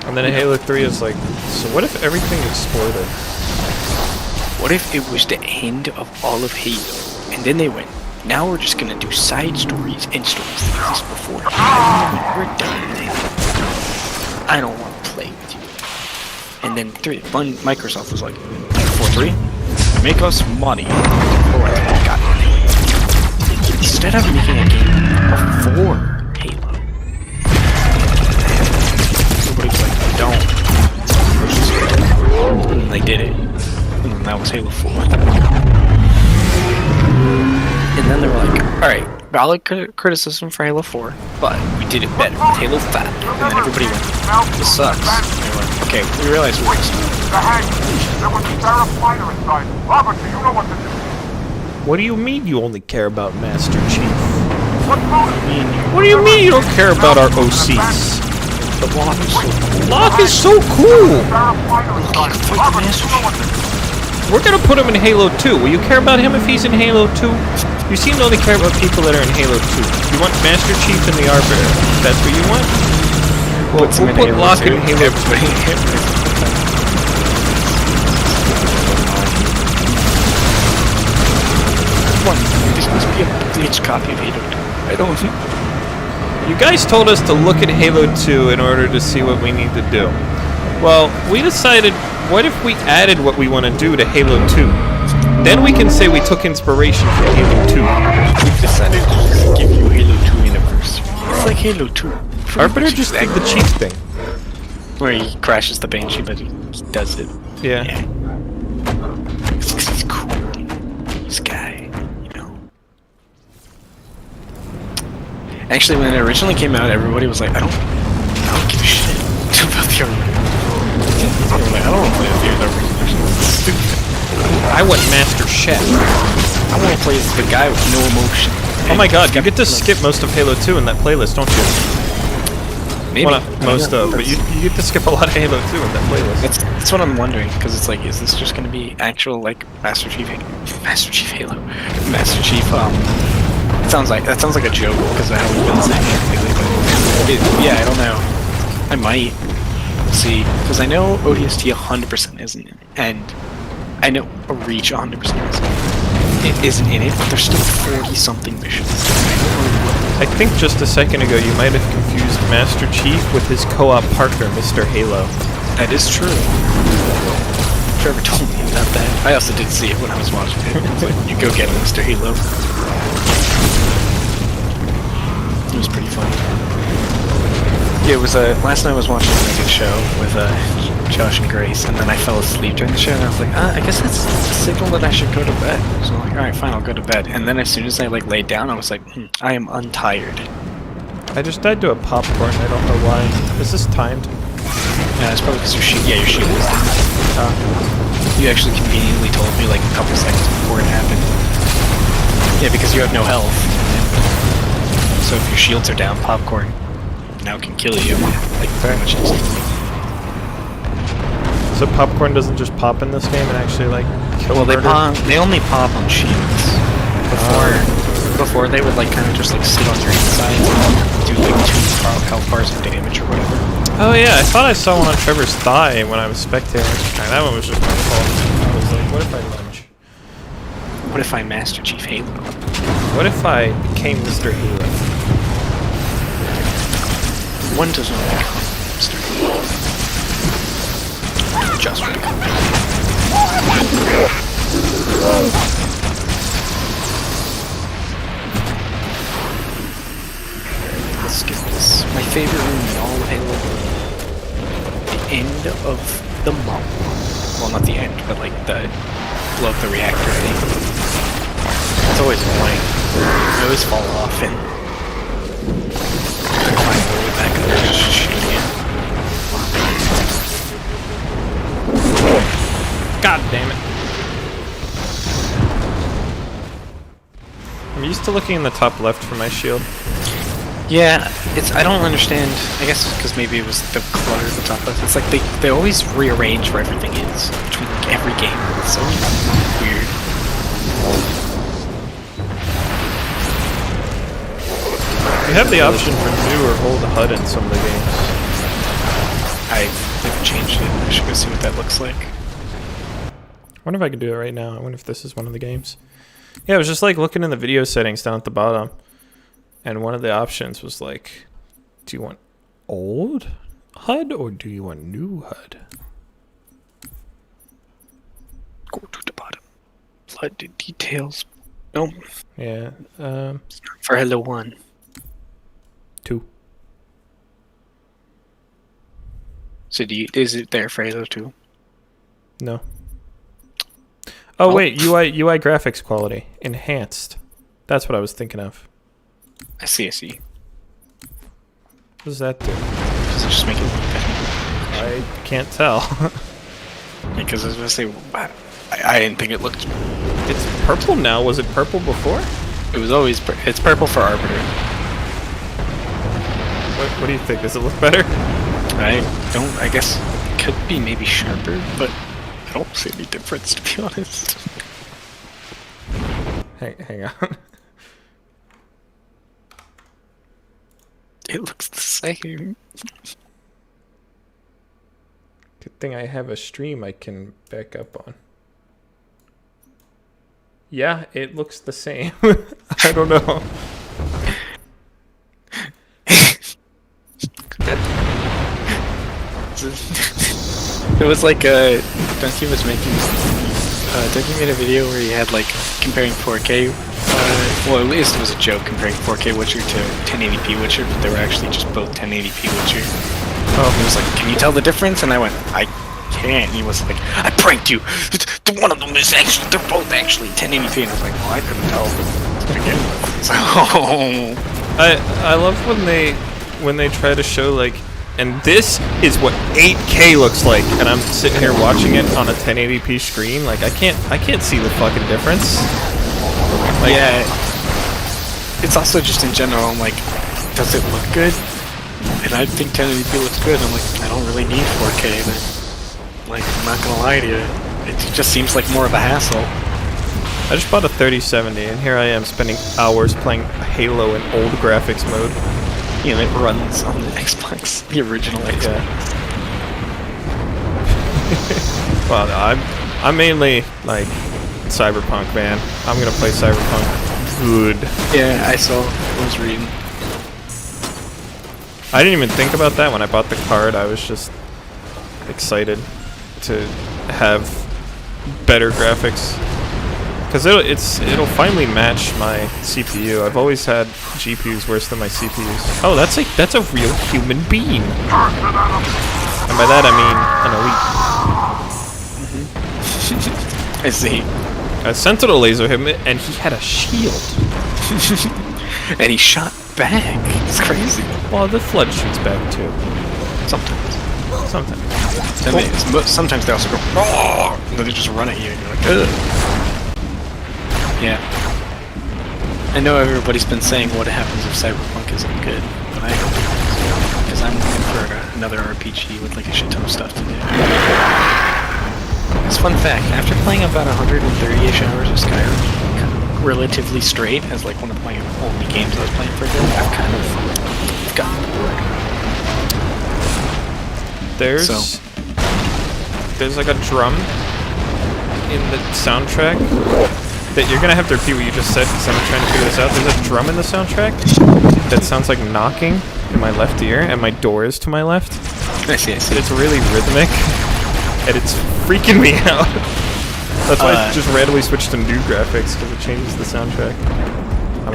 And then Halo 3 is like, so what if everything exploded? What if it was the end of all of Halo? And then they went, now we're just gonna do side stories and stories that exist before. We're done with Halo. I don't want to play with you. And then Microsoft was like, 4-3, make us money. Instead of making a game before Halo, everybody was like, don't. And they did it. And that was Halo 4. And then they were like, alright, valid criticism for Halo 4, but we did it better with Halo 5. And then everybody went, this sucks. And they were like, okay, we realized we were just... There was a Sarah fighter inside. Arbiter, you know what to do. What do you mean you only care about Master Chief? What do you mean you don't care about our OCs? The Locke is so cool. Locke is so cool! We're gonna put him in Halo 2. Will you care about him if he's in Halo 2? You seem to only care about people that are in Halo 2. You want Master Chief and the Arbiter. That's what you want? Well, we'll put Locke in Halo 2. This must be a glitch copy of Halo 2. I don't know. You guys told us to look at Halo 2 in order to see what we need to do. Well, we decided, what if we added what we want to do to Halo 2? Then we can say we took inspiration from Halo 2. We decided to just give you Halo 2 universe. It's like Halo 2. Arbiter just did the Chief thing. Where he crashes the Banshee, but he does it. Yeah. He's cool. This guy, Actually, when it originally came out, everybody was like, I don't give a shit about the Armory. I don't want to play the Armory. I want Master Chef. I want to play as the guy with no emotion. Oh my god, you get to skip most of Halo 2 in that playlist, don't you? Maybe. Well, not most of, but you get to skip a lot of Halo 2 in that playlist. That's what I'm wondering, because it's like, is this just going to be actual, like, Master Chief Halo? Master Chief, that sounds like a joke, because of how we've been saying it lately, but yeah, I don't know. I might see, because I know ODST 100% isn't in it, and I know Reach 100% isn't in it, but there's still 40-something missions. I think just a second ago you might have confused Master Chief with his co-op partner, Mr. Halo. That is true. Trevor told me about that. I also did see it when I was watching it. It's like, you go get him, Mr. Halo. It was pretty funny. Yeah, it was last night I was watching a good show with Josh and Grace, and then I fell asleep during the show, and I was like, I guess that's a signal that I should go to bed. So I'm like, alright, fine, I'll go to bed. And then as soon as I laid down, I was like, I am untired. I just died to a popcorn, I don't know why. Is this timed? Yeah, it's probably because your shield is down. You actually conveniently told me like a couple seconds before it happened. Yeah, because you have no health. So if your shields are down, popcorn now can kill you. Like very much instantly. So popcorn doesn't just pop in this game and actually like kill Well, murder? they only pop on shields. Before they would like kind of just like sit on your inside and do like 2 health bars of damage or whatever. Oh yeah, I thought I saw one on Trevor's thigh when I was spectating. That one was just my fault. I was like, what if I lunge? What if I Master Chief Halo? What if I became Mr. Halo? One does not become Mr. Halo. Just become. Let's get this. My favorite room in all of Halo. The end of the mall. Well, not the end, but like the blow up the reactor thing. It's always annoying. I always fall off and climb all the way back up and just shoot again. God damn it. I'm used to looking in the top left for my shield. Yeah, I don't understand. I guess because maybe it was the clutter at the top left. It's like they always rearrange where everything is between like every game. It's so weird. You have the option for new or old HUD in some of the games. I've never changed it. I should go see what that looks like. I wonder if I can do it right now. I wonder if this is one of the games. Yeah, it was just like looking in the video settings down at the bottom. And one of the options was like, do you want old HUD or do you want new HUD? Go to the bottom. Flood details. No. Yeah. For Halo 1. 2. So is it there for Halo 2? No. Oh wait, UI graphics quality. Enhanced. That's what I was thinking of. I see. What does that do? Does it just make it look better? I can't tell. Because I was going to say, I didn't think it looked... It's purple now. Was it purple before? It was always... It's purple for Arbiter. What do you think? Does it look better? I guess it could be maybe sharper, but I don't see any difference, to be honest. Hang on. It looks the same. Good thing I have a stream I can back up on. Yeah, it looks the same. I don't know. It was like Donkey was making Donkey made a video where he had like comparing 4K well, at least it was a joke comparing 4K Witcher to 1080p Witcher, but they were actually just both 1080p Witcher. Oh, he was like, "Can you tell the difference?" And I went, "I can't." And he was like, "I pranked you. One of them is actually, they're both actually 1080p." And I was like, "Well, I couldn't tell to begin with." So I love when they try to show like, and this is what 8K looks like, and I'm sitting here watching it on a 1080p screen. Like I can't see the fucking difference. Like, yeah, it's also just in general, I'm like, does it look good? And I think 1080p looks good. I'm like, I don't really need 4K. And like, I'm not gonna lie to you, it just seems like more of a hassle. I just bought a 3070, and here I am spending hours playing Halo in old graphics mode. You know, it runs on the Xbox, the original Xbox. Yeah. Well, I'm mainly like Cyberpunk, man. I'm gonna play Cyberpunk good. Yeah, I was reading. I didn't even think about that when I bought the card. I was just excited to have better graphics. Because it'll finally match my CPU. I've always had GPUs worse than my CPUs. Oh, that's a real human being. And by that I mean an elite. I see. A sentinel laser hit him, and he had a shield. And he shot back. It's crazy. Well, the flood shoots back too. Sometimes. Sometimes they also go, "Oh!" and then they just run at you, and you're like, ugh. Yeah. I know everybody's been saying what happens if Cyberpunk isn't good, but I hope, because I'm looking for another RPG with like a shit ton of stuff to do. fun fact, after playing about 130-ish hours of Skyrim, relatively straight, as like one of my only games I was playing for a bit, I've kind of gotten bored. There's like a drum in the soundtrack that you're gonna have to repeat what you just said because I'm trying to figure this out. There's a drum in the soundtrack that sounds like knocking in my left ear, and my door is to my left. I see. It's really rhythmic, and it's freaking me out. That's why I just randomly switched to new graphics, because it changes the soundtrack.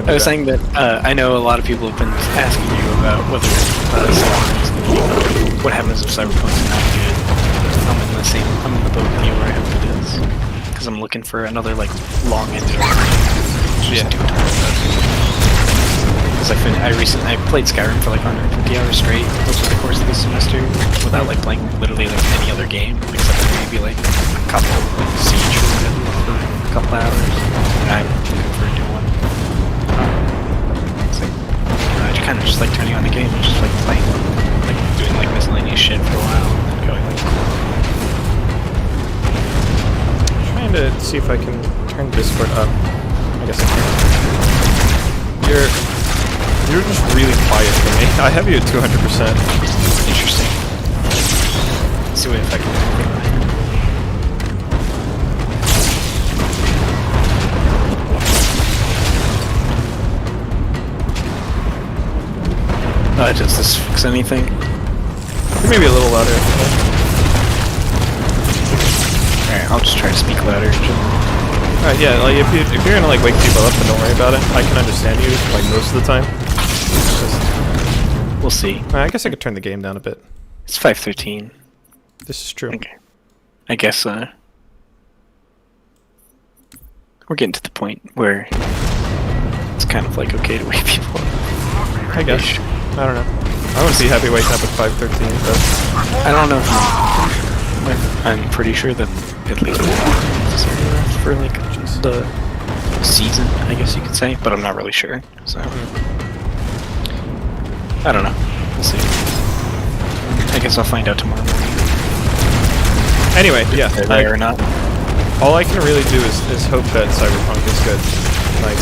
I was saying that I know a lot of people have been asking you about whether what happens if Cyberpunk's not good. I'm in the boat with you where I hope it is. Because I'm looking for another, like, long ended Yeah. Because I played Skyrim for like 150 hours straight over the course of this semester without like playing literally like any other game except for maybe like a couple Siege or whatever for a couple hours. And I'm looking for a new one. It's like, I kind of just like turning on the game and just like playing, like doing like miscellaneous shit for a while and then going like. I'm trying to see if I can turn Discord up. I guess I can. You're just really quiet for me. I have you at 200%. Interesting. Let's see if I can make mine. Does this fix anything? Maybe a little louder. Alright, I'll just try to speak louder. Alright, yeah, like if you're gonna like wake people up, then don't worry about it. I can understand you like most of the time. We'll see. I guess I could turn the game down a bit. It's 5:13. This is true. Okay. I guess we're getting to the point where it's kind of like okay to wake people up. I guess. I don't know. I wouldn't be happy waking up at 5:13, but I don't know. I'm pretty sure that at least for like the season, I guess you could say, but I'm not really sure. So I don't know. We'll see. I guess I'll find out tomorrow morning. Anyway, yeah, like, or not. All I can really do is hope that Cyberpunk is good. Like,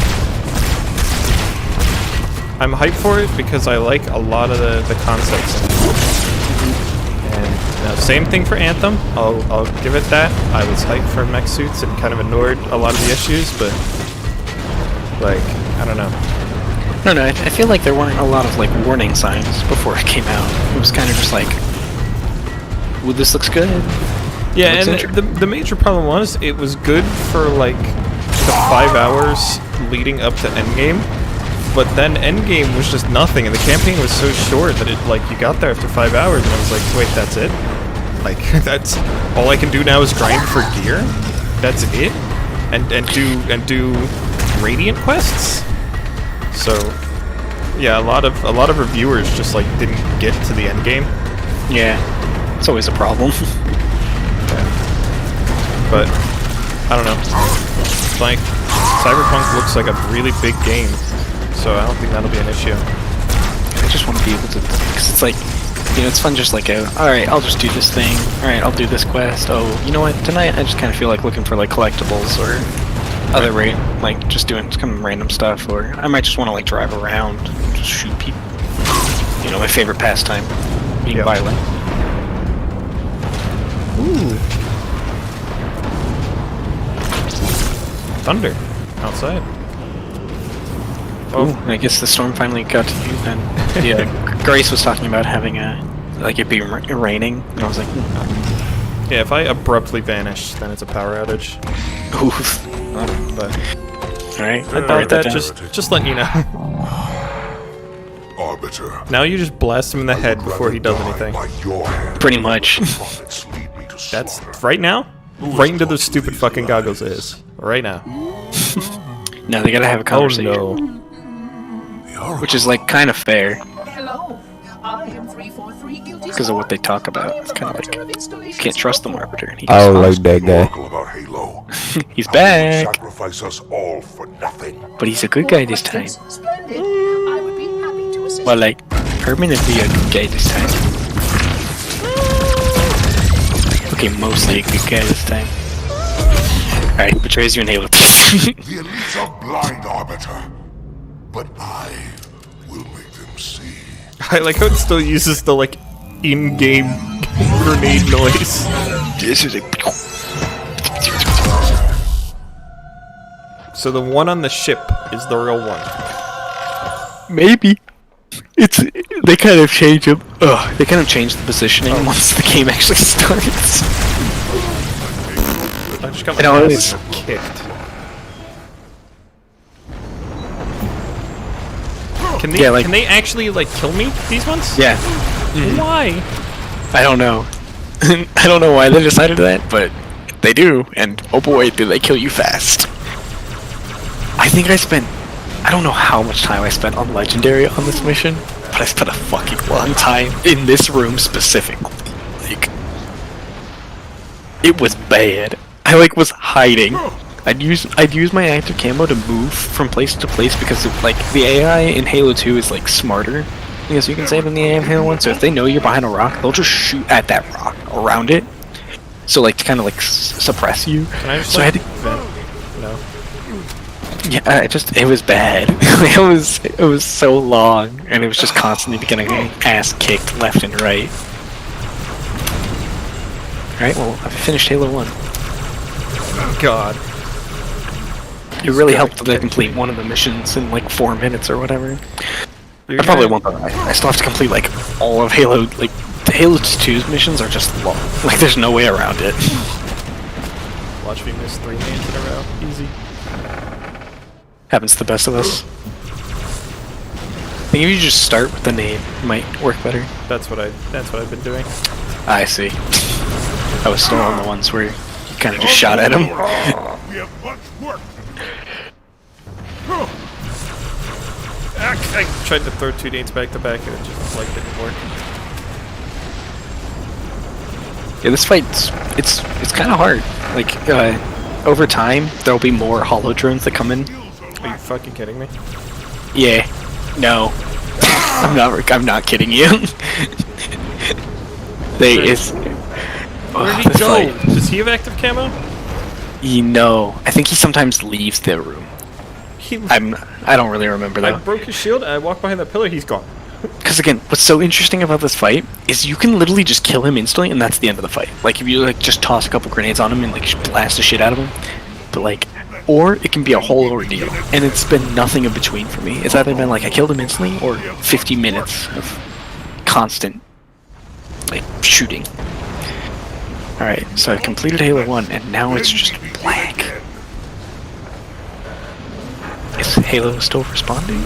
I'm hyped for it because I like a lot of the concepts. And same thing for Anthem. I'll give it that. I was hyped for mech suits and kind of ignored a lot of the issues, but like, I don't know. No, I feel like there weren't a lot of like warning signs before it came out. It was kind of just like, "Well, this looks good." Yeah, and the major problem was it was good for like the 5 hours leading up to Endgame, but then Endgame was just nothing, and the campaign was so short that it like you got there after 5 hours, and I was like, "Wait, that's it? Like that's all I can do now is grind for gear? That's it? And do Radiant quests?" So, yeah, a lot of reviewers just like didn't get to the end game. Yeah, it's always a problem. Yeah. But I don't know. Like Cyberpunk looks like a really big game, so I don't think that'll be an issue. I just want to be able to, because it's like, you know, it's fun just like, all right, I'll just do this thing. All right, I'll do this quest. Oh, you know what? Tonight I just kind of feel like looking for like collectibles or other like just doing some random stuff, or I might just want to like drive around and just shoot people. You know, my favorite pastime, being violent. Ooh. Thunder outside. Oh, I guess the storm finally got to you then. Yeah, Grace was talking about having like it be raining, and I was like, yeah, if I abruptly vanish, then it's a power outage. Oof. But alright, about that, just letting you know. Arbiter. Now you just blast him in the head before he does anything. Pretty much. That's right now? Right into those stupid fucking goggles it is. Right now. No, they gotta have a conversation. Oh no. Which is like kind of fair. Hello, I am 343 guilty. Because of what they talk about. It's kind of like, you can't trust the Arbiter. And he I don't like that guy. About Halo. He's back. Sacrifice us all for nothing. But he's a good guy this time. Splendid. I would be happy to assist. Well, like, permanently a good guy this time. Okay, mostly a good guy this time. Alright, betrays you in Halo 3. The elites are blind, Arbiter. But I will make them see. I like how it still uses the like in-game grenade noise. This is So the one on the ship is the real one. Maybe. They kind of change them. They kind of change the positioning once the game actually starts. I just got my ass kicked. Can they, can they actually like kill me? These ones? Yeah. Why? I don't know. I don't know why they decided that, but they do, and oh boy, do they kill you fast. I think I don't know how much time I spent on Legendary on this mission, but I spent a fucking long time in this room specifically. Like, it was bad. I like was hiding. I'd use my active camo to move from place to place because like the AI in Halo 2 is like smarter, I guess you can say, than the AI in Halo 1. So if they know you're behind a rock, they'll just shoot at that rock around it. So like to kind of like suppress you. Can I just so like, I had to vent? No. Yeah, it was bad. it was so long, and it was just constantly getting ass kicked left and right. Alright, well, I finished Halo 1. God. It really helped to complete one of the missions in like 4 minutes or whatever. I probably won't, I still have to complete like all of Halo, like the Halo 2's missions are just long. Like there's no way around it. Watch me miss 3 games in a row. Easy. Happens to the best of us. I think if you just start with the name, it might work better. That's what I've been doing. I see. I was still on the ones where you kind of just shot at him. We have much work. I tried to throw 2 dates back to back and it just like didn't work. Yeah, this fight's it's kind of hard. Like over time, there'll be more holo drones that come in. Are you fucking kidding me? Yeah. No. I'm not kidding you. Where'd he go? Does he have active camo? I think he sometimes leaves the room. I don't really remember that. I broke his shield and I walked behind that pillar, he's gone. Because again, what's so interesting about this fight is you can literally just kill him instantly and that's the end of the fight. Like if you like just toss a couple grenades on him and like blast the shit out of him. But like, or it can be a whole ordeal, and it's been nothing in between for me. It's either been like I killed him instantly or 50 minutes of constant like shooting. Alright, so I completed Halo 1 and now it's just blank. Is Halo still responding?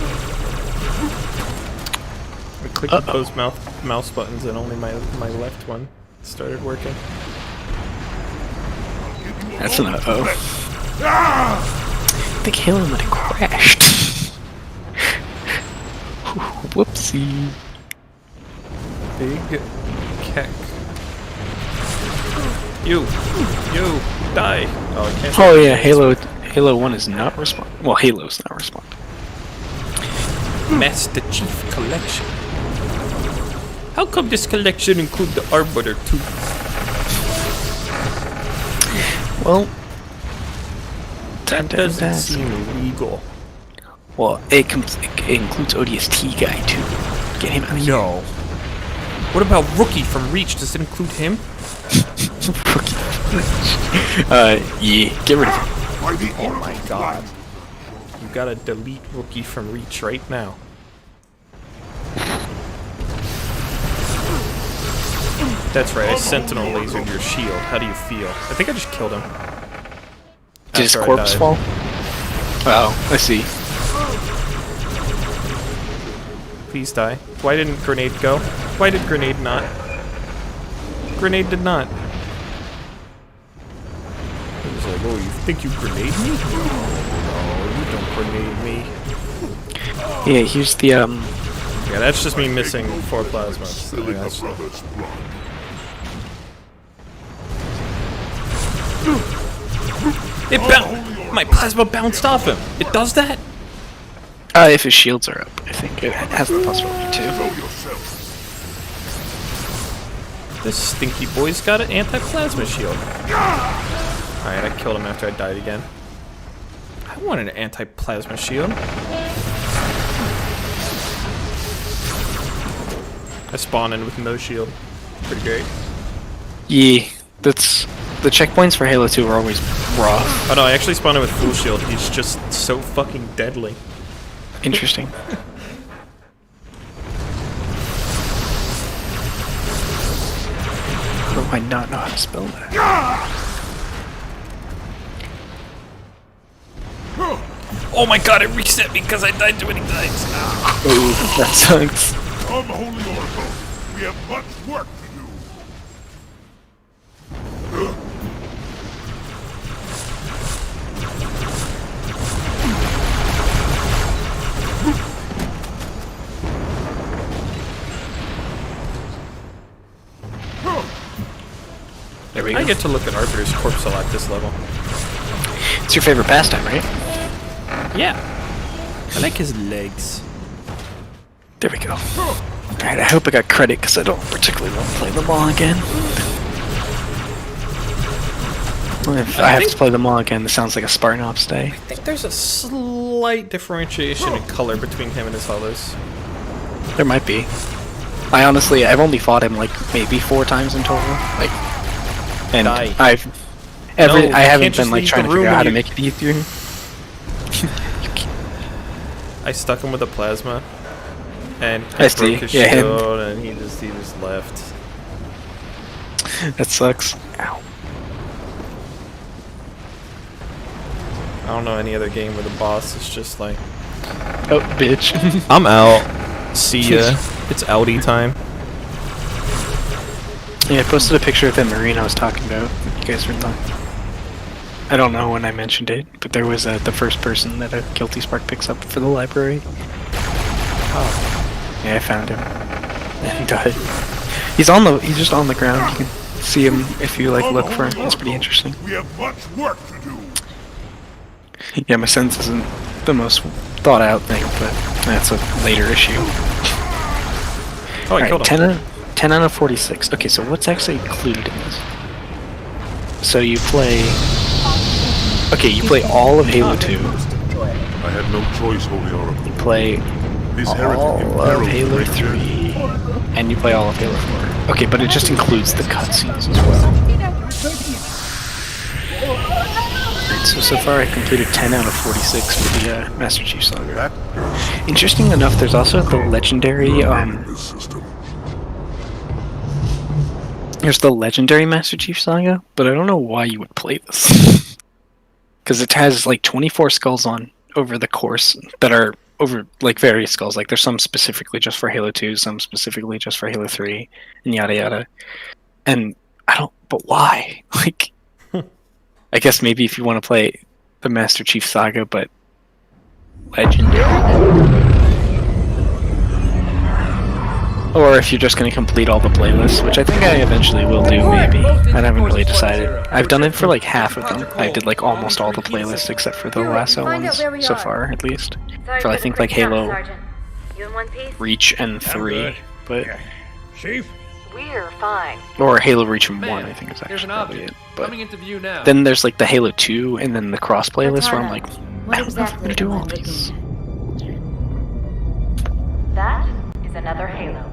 I clicked those mouse buttons and only my left one started working. That's an uh-oh. I think Halo might have crashed. Whoopsie. Big keck. You die. Oh, I can't. Oh yeah, Halo 1 is not responding. Well, Halo's not responding. Master Chief Collection. How come this collection include the Arbiter too? Well, that doesn't seem legal. Well, it includes ODST guy too. Get him out of here. No. What about Rookie from Reach? Does it include him? Rookie from Reach. Yeah, get rid of him. Oh my god. You gotta delete Rookie from Reach right now. That's right, I Sentinel lasered your shield. How do you feel? I think I just killed him. Did his corpse fall? Oh, I see. Please die. Why didn't grenade go? Why did grenade not? Grenade did not. He was like, oh, you think you grenade me? No, you don't grenade me. Yeah, here's the Yeah, that's just me missing 4 plasmas. So my plasma bounced off him. It does that? If his shields are up, I think it has the possibility too. This stinky boy's got an anti-plasma shield. Alright, I killed him after I died again. I wanted an anti-plasma shield. I spawned in with no shield. Pretty great. Yeah, that's... The checkpoints for Halo 2 are always rough. Oh no, I actually spawned in with full shield. He's just so fucking deadly. Interesting. How do I not know how to spell that? Oh my god, it reset me because I died too many times. Oh, that sucks. Come, Holy Oracle. We have much work to do. There we go. I get to look at Arbiter's corpse at this level. It's your favorite pastime, right? Yeah. I like his legs. There we go. Alright, I hope I got credit because I don't particularly want to play them all again. If I have to play them all again, this sounds like a Spartan Ops day. I think there's a slight differentiation in color between him and his others. There might be. I've only fought him like maybe 4 times in total. Like, and Die. I haven't can't just been like leave trying the to figure room out how to when make it easier. I stuck him with a plasma, and I he see. broke his Yeah, him. shield, and he just left. That sucks. Ow. I don't know any other game where the boss is just like, oh bitch. I'm out. See ya. It's outie time. Yeah, I posted a picture of that marine I was talking about. You guys were not. I don't know when I mentioned it, but there was the first person that a Guilty Spark picks up for the library. Oh. Yeah, I found him. And he's just on the ground. You can see him if you like look for him. It's pretty interesting. We have much work to do. Yeah, my sense isn't the most thought out thing, but that's a later issue. Oh, I killed him. 10 out of 46. Okay, so what's actually included in this? So you play... Okay, you play all of Halo 2. I had no choice, Holy Oracle. You play all of Halo 3. And you play all of Halo 4. Okay, but it just includes the cutscenes as well. So far I completed 10 out of 46 with the Master Chief Saga. Interesting enough, there's also the legendary, there's the legendary Master Chief Saga, but I don't know why you would play this. Because it has like 24 skulls over the course that are over like various skulls. Like there's some specifically just for Halo 2, some specifically just for Halo 3, and yada yada. And but why? Like, I guess maybe if you want to play the Master Chief Saga, but legendary. Or if you're just going to complete all the playlists, which I think I eventually will do, maybe. I haven't really decided. I've done it for like half of them. I did like almost all the playlists except for the lasso ones, so far at least. For I think like Halo Reach and 3, but... Chief? We're fine. Or Halo Reach and 1, I think is actually probably it. But Coming into view now. then there's like the Halo 2 and then the cross playlist where I'm like, I don't know if I'm going to do all these. That is another Halo.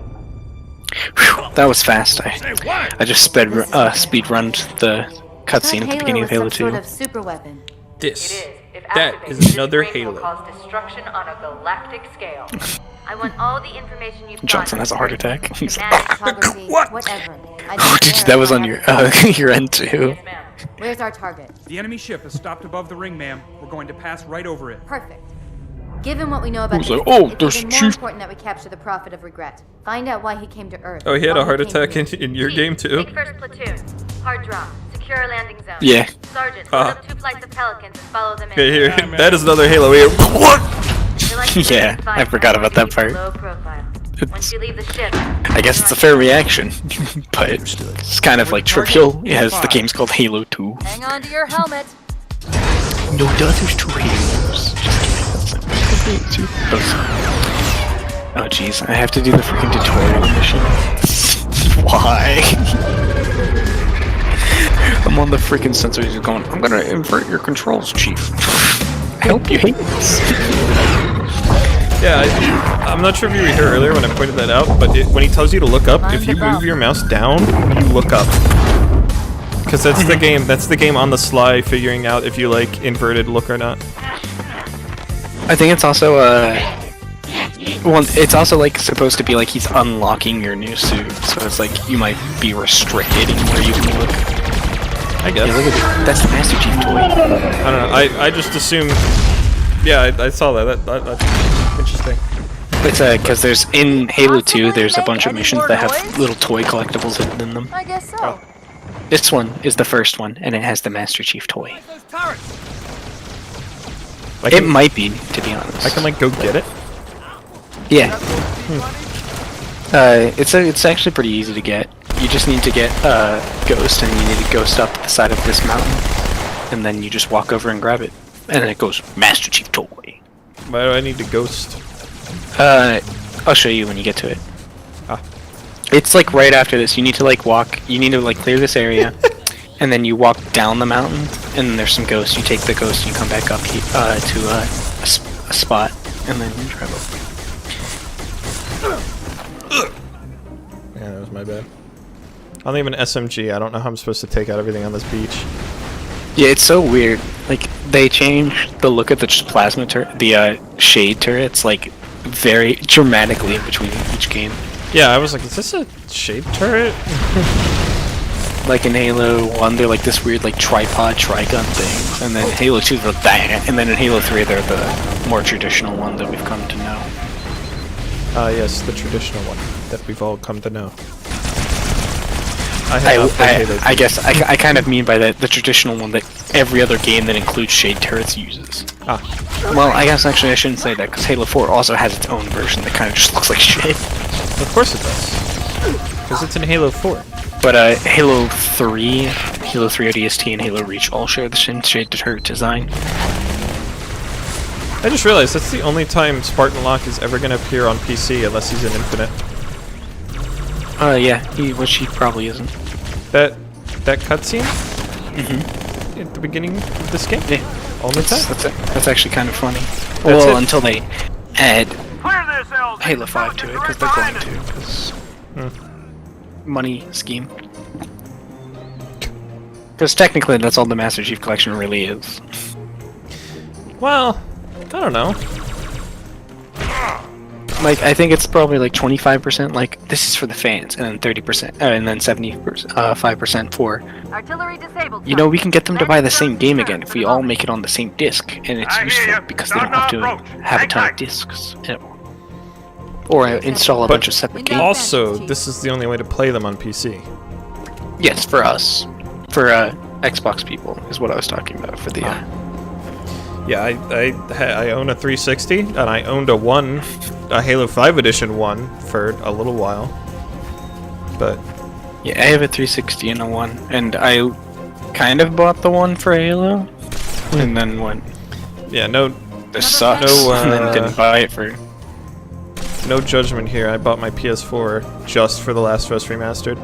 Whew, that was fast. I just speed run the cutscene at the beginning of Halo 2. Sort of super weapon. That is another Halo. Cause destruction on a galactic scale. I want all the information you've Johnson has a heart attack. What? Oh, dude, that was on your your end too. Where's our target? The enemy ship has stopped above the ring, ma'am. We're going to pass right over it. Perfect. Given what we know about Who's this, like, oh, it's there's even more Chief. important that we capture the Prophet of Regret. Find out why he came to Earth. Oh, he had why a heart came attack here. in your game too? Take first platoon. Hard drop. Secure a landing zone. Yeah. Sergeant, load up 2 flights of Pelicans and follow them in. Okay, here. That is another Halo here. What? Yeah, I forgot about that part. Low profile. Once you leave the ship, I guess it's a fair reaction, but it's kind of like trivial, as the game's called Halo 2. hang on to your helmet. No, there's 2 Halos. Just kidding. Oh jeez, I have to do the freaking tutorial mission. Why? I'm on the freaking sensor. He's going, I'm gonna invert your controls, Chief. I hope you hate this. Yeah, I'm not sure if you were here earlier when I pointed that out, but when he tells you to look up, if you move your mouse down, you look up. Because that's the game. That's the game on the sly, figuring out if you like inverted look or not. I think it's also well, it's also like supposed to be like he's unlocking your new suit, so it's like you might be restricted in where you can look. I guess. Yeah, look at that's the Master Chief toy. I don't know. I just assumed. Yeah, I saw that. That's interesting. It's because there's in Halo 2, there's a bunch of missions that have little toy collectibles hidden in them. I guess so. This one is the first one, and it has the Master Chief toy. It might be, to be honest. I can like go get it. Yeah. It's actually pretty easy to get. You just need to get Ghost, and you need to Ghost up the side of this mountain, and then you just walk over and grab it, and then it goes Master Chief toy. Why do I need to Ghost? I'll show you when you get to it. Ah. It's like right after this. You need to like walk. You need to like clear this area, and then you walk down the mountain, and then there's some ghosts. You take the ghost, and you come back up to a spot, and then you drive over. Yeah, that was my bad. I don't even SMG. I don't know how I'm supposed to take out everything on this beach. Yeah, it's so weird. Like they changed the look of the plasma turret, the shade turrets, like very dramatically in between each game. Yeah, I was like, is this a shade turret? Like in Halo 1, they're like this weird like tripod tri-gun thing, and then Halo 2 they're that, and then in Halo 3 they're the more traditional one that we've come to know. Yes, the traditional one that we've all come to know. I guess I kind of mean by that the traditional one that every other game that includes shade turrets uses. Ah. Well, I guess actually I shouldn't say that, because Halo 4 also has its own version that kind of just looks like shit. Of course it does. Because it's in Halo 4. But Halo 3 ODST, and Halo Reach all share the same shade turret design. I just realized that's the only time Spartan Locke is ever going to appear on PC unless he's in Infinite. Yeah, which he probably isn't. That cutscene? Mm-hmm. At the beginning of this game? Yeah. All the time? That's actually kind of funny. Well, until they add Halo 5 to it, because they're going to, because money scheme. Because technically that's all the Master Chief Collection really is. Well, I don't know. Like, I think it's probably like 25%, like, this is for the fans, and then 30%, and then 5% for... Artillery disabled. You know, we can get them to buy the same game again if we all make it on the same disc, and it's useful because they don't have to have a ton of discs. Or install a bunch of separate games. Also, this is the only way to play them on PC. Yes, for us. For Xbox people, is what I was talking about, for the... Yeah, I own a 360, and I owned a Halo 5 Edition one for a little while. But yeah, I have a 360 and a 1, and I kind of bought the one for Halo, and then went, yeah, no, this sucks, and then didn't buy it for... No judgment here, I bought my PS4 just for The Last of Us Remastered.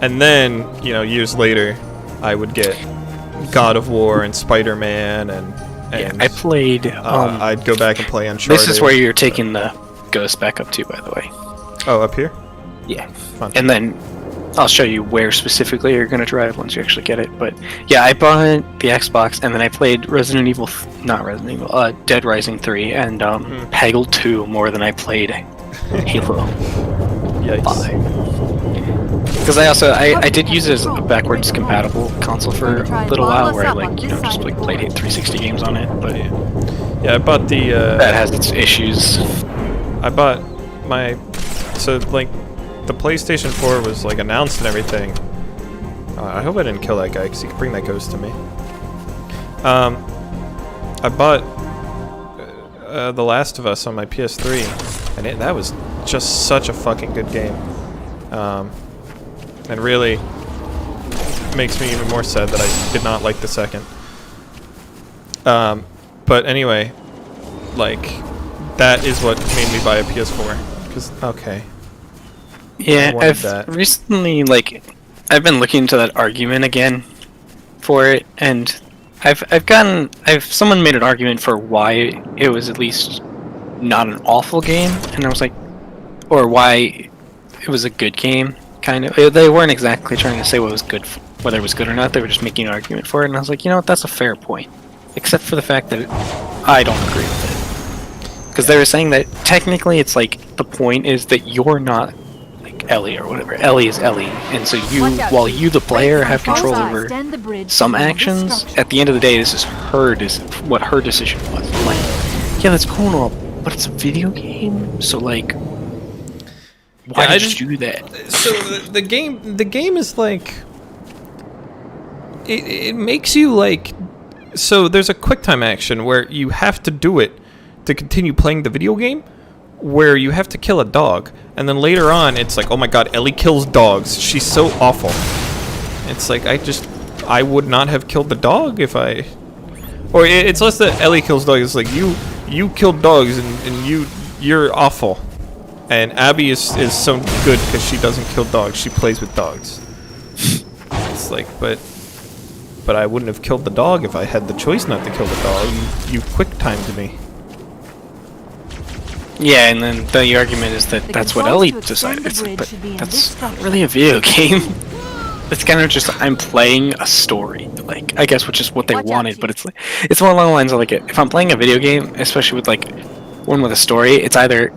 And then, you know, years later, I would get God of War and Spider-Man and yeah, I played. I'd go back and play Uncharted. This is where you're taking the Ghost back up to, by the way. Oh, up here? Yeah. Fun. And then I'll show you where specifically you're gonna drive once you actually get it. But yeah, I bought the Xbox, and then I played Dead Rising 3 and Peggle 2 more than I played Halo 5. Because I did use it as a backwards compatible console for a little while, where I just like played 360 games on it. But yeah, I bought the that has its issues. I bought my like the PlayStation 4 was like announced and everything. I hope I didn't kill that guy, because he could bring that ghost to me. I bought The Last of Us on my PS3, and that was just such a fucking good game. And really makes me even more sad that I did not like the second. But anyway, like, that is what made me buy a PS4. Because, okay. Yeah, I've recently, like, I've been looking into that argument again for it, and someone made an argument for why it was at least not an awful game, and I was like, or why it was a good game, kind of. They weren't exactly trying to say what was good, whether it was good or not. They were just making an argument for it, and I was like, you know what, that's a fair point, except for the fact that I don't agree with it, because they were saying that technically it's like the point is that you're not like Ellie or whatever. Ellie is Ellie, and so while you the player have control over some actions, at the end of the day, this is what her decision was. I'm like, yeah, that's cool and all, but it's a video game, so like, why did you do that? So the game is like, it makes you like, so there's a QuickTime action where you have to do it to continue playing the video game, where you have to kill a dog, and then later on it's like, oh my god, Ellie kills dogs, she's so awful. It's like, I would not have killed the dog if I, or it's less that Ellie kills dogs, it's like, you killed dogs and you're awful. And Abby is so good because she doesn't kill dogs, she plays with dogs. It's like, but I wouldn't have killed the dog if I had the choice not to kill the dog. You quick-timed me. Yeah, and then the argument is that that's what Ellie decided. It's like, but that's not really a video game. It's kind of just, I'm playing a story, like, I guess, which is what they wanted, but it's like, it's more along the lines of like, if I'm playing a video game, especially with like one with a story, it's either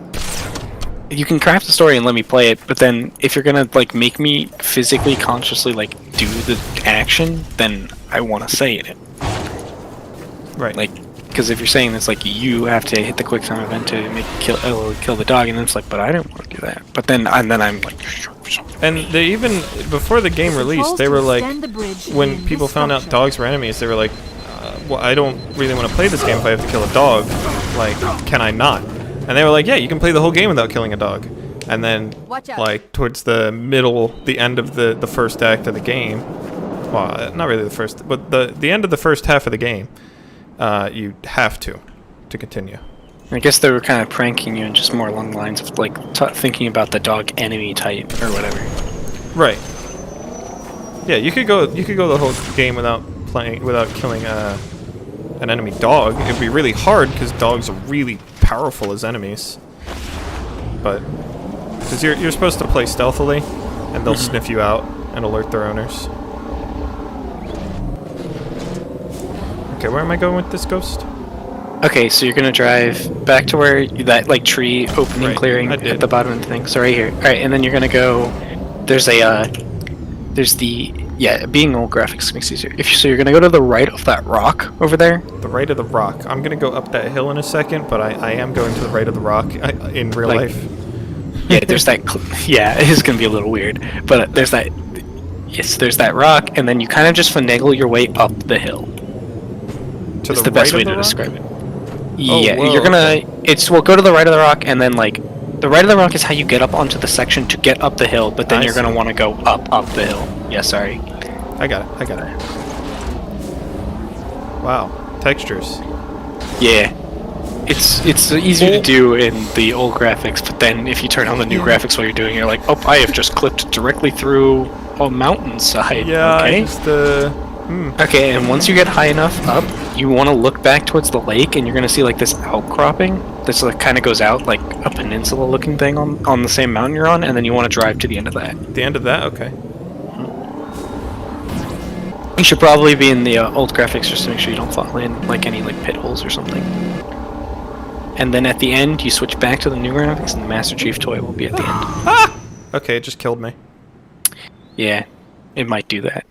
you can craft a story and let me play it, but then if you're gonna like make me physically consciously like do the action, then I want to say it. Right. Like, because if you're saying it's like you have to hit the quick time event to make kill the dog, and then it's like, but I didn't want to do that. But then I'm like, and they even before the game released, they were like, when people found out dogs were enemies, they were like, well, I don't really want to play this game if I have to kill a dog. Like, can I not? And they were like, yeah, you can play the whole game without killing a dog. And then, like, towards the end of the first act of the game, well, not really the first, but the end of the first half of the game, you have to continue. I guess they were kind of pranking you, and just more along the lines of like thinking about the dog enemy type or whatever. Right. Yeah, you could go the whole game without killing an enemy dog. It'd be really hard because dogs are really powerful as enemies. But because you're supposed to play stealthily, and they'll sniff you out and alert their owners. Okay, where am I going with this ghost? Okay, so you're gonna drive back to where that like tree opening clearing at the bottom of the thing. So right here. All right, and then you're gonna go. There's being old graphics makes it easier. So you're gonna go to the right of that rock over there. The right of the rock. I'm gonna go up that hill in a second, but I am going to the right of the rock in real life. Yeah, there's that. Yeah, it is gonna be a little weird, but there's that. Yes, there's that rock, and then you kind of just finagle your way up the hill. It's the best way to describe it. Yeah, whoa, you're gonna. We'll go to the right of the rock, and then like the right of the rock is how you get up onto the section to get up the hill, but then you're gonna want to go up the hill. Yeah, sorry. I got it. Wow, textures. Yeah, it's easier to do in the old graphics, but then if you turn on the new graphics while you're doing it, you're like, oh, I have just clipped directly through a mountainside. Yeah, okay. Okay, and once you get high enough up, you want to look back towards the lake, and you're gonna see like this outcropping that's like kind of goes out like a peninsula-looking thing on the same mountain you're on, and then you want to drive to the end of that. The end of that, okay. You should probably be in the old graphics just to make sure you don't fall in like any like pit holes or something. And then at the end, you switch back to the new graphics, and the Master Chief toy will be at the end. Ah! Okay, it just killed me. Yeah, it might do that.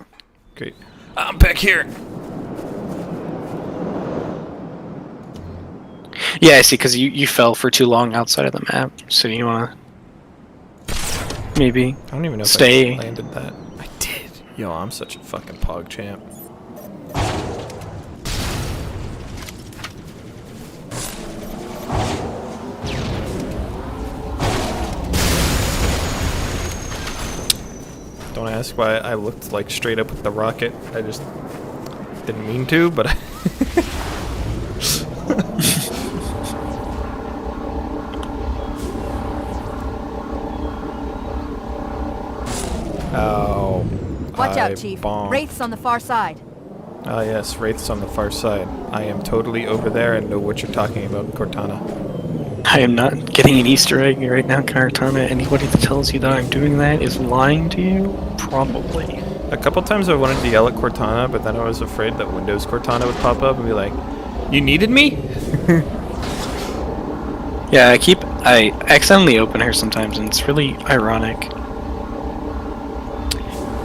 Great. I'm back here. Yeah, I see, because you fell for too long outside of the map, so you want to maybe I don't even know stay. if I landed that. I did. Yo, I'm such a fucking pog champ. Don't ask why I looked like straight up with the rocket. I just didn't mean to, but Oh. out, Chief. bombed. Wraiths on the far side. Ah yes, Wraiths on the far side. I am totally over there and know what you're talking about, Cortana. I am not getting an Easter egg right now, Cortana. Anybody that tells you that I'm doing that is lying to you? Probably. A couple times I wanted to yell at Cortana, but then I was afraid that Windows Cortana would pop up and be like, "You needed me?" Yeah, I accidentally open her sometimes, and it's really ironic.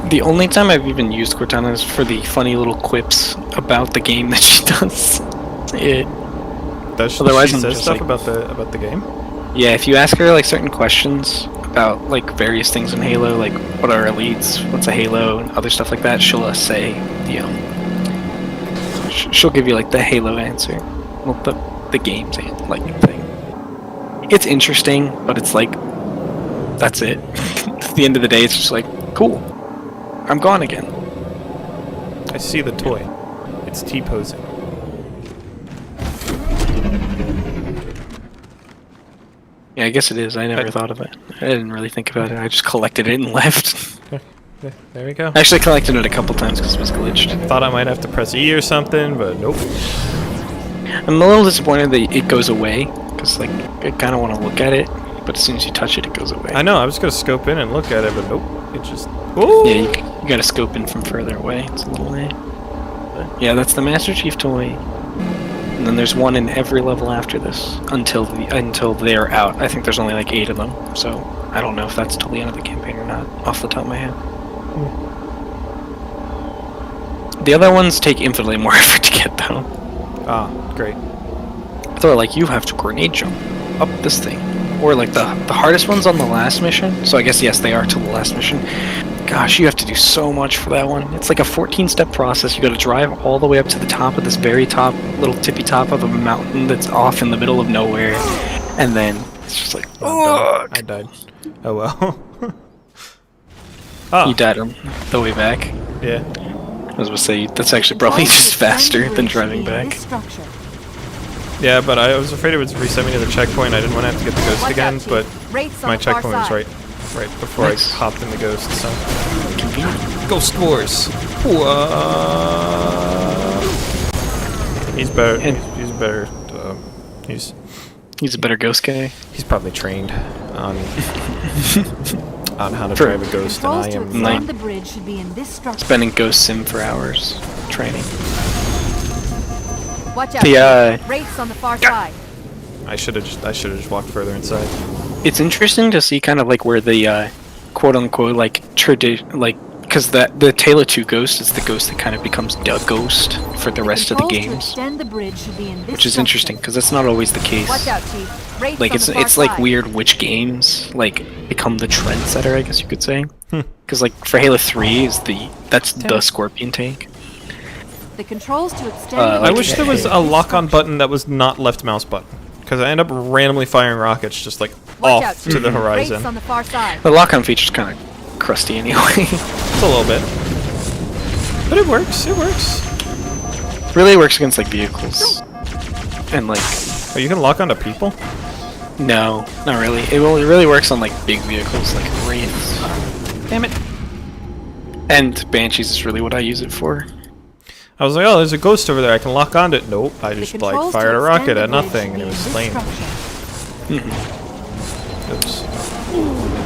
The only time I've even used Cortana is for the funny little quips about the game that she does. Does she, Otherwise, she I'm says just stuff like- about the game? Yeah, if you ask her like certain questions about like various things in Halo, like what are elites, what's a Halo, and other stuff like that, she'll say the she'll give you like the Halo answer, well the game's like thing. It's interesting, but it's like that's it. At the end of the day, it's just like cool. I'm gone again. I see the toy. It's T-posing. Yeah, I guess it is. I never thought of it. I didn't really think about it. I just collected it and left. There we go. I actually collected it a couple times because it was glitched. Thought I might have to press E or something, but nope. I'm a little disappointed that it goes away because like I kind of want to look at it, but as soon as you touch it, it goes away. I know. I was gonna scope in and look at it, but nope. It just. Ooh. Yeah, you gotta scope in from further away. It's a little way. But yeah, that's the Master Chief toy. And then there's one in every level after this until they're out. I think there's only like 8 of them, so I don't know if that's till the end of the campaign or not, off the top of my head. The other ones take infinitely more effort to get though. Ah, great. They're like you have to grenade jump up this thing, or like the hardest ones on the last mission. So I guess yes, they are till the last mission. Gosh, you have to do so much for that one. It's like a 14-step process. You got to drive all the way up to the top of this very top, little tippy top of a mountain that's off in the middle of nowhere, and then it's just like, oh, I died. Oh well. You died on the way back. Yeah. I was gonna say that's actually probably just faster than driving back. Yeah, but I was afraid it would reset me to the checkpoint. I didn't want to have to get the ghost again, but my checkpoint was right before I hopped in the ghost. So ghost scores. He's better. He's better. He's a better ghost guy. He's probably trained on how to drive a ghost, and I am not. The bridge should be in this structure. Spending Ghost Sim for hours training. Watch out. Wraiths on the far side. I should have just walked further inside. It's interesting to see kind of like where the quote unquote like tradition, like because the Tale of Two Ghosts is the ghost that kind of becomes the ghost for the rest of the games, the bridge should be in this which is interesting because that's not always the case. Watch out, Chief. Wraiths Like on the far it's like side. weird which games like become the trendsetter, I guess you could say. Because like for Halo 3 is that's the Scorpion tank. The controls to extend. I wish there was a lock-on button that was not left mouse button, because I end up randomly firing rockets just like Watch off out, to the horizon. Wraiths on the far side. The lock-on feature's kind of crusty anyway. It's a little bit, but it works. It works. Really works against like vehicles, and like. Oh, you can lock onto people? No, not really. It really works on like big vehicles like Wraiths. Damn it. And Banshees is really what I use it for. I was like, oh, there's a ghost over there. I can lock onto it. Nope. I just like fired a rocket at nothing, and it was slain. Oops.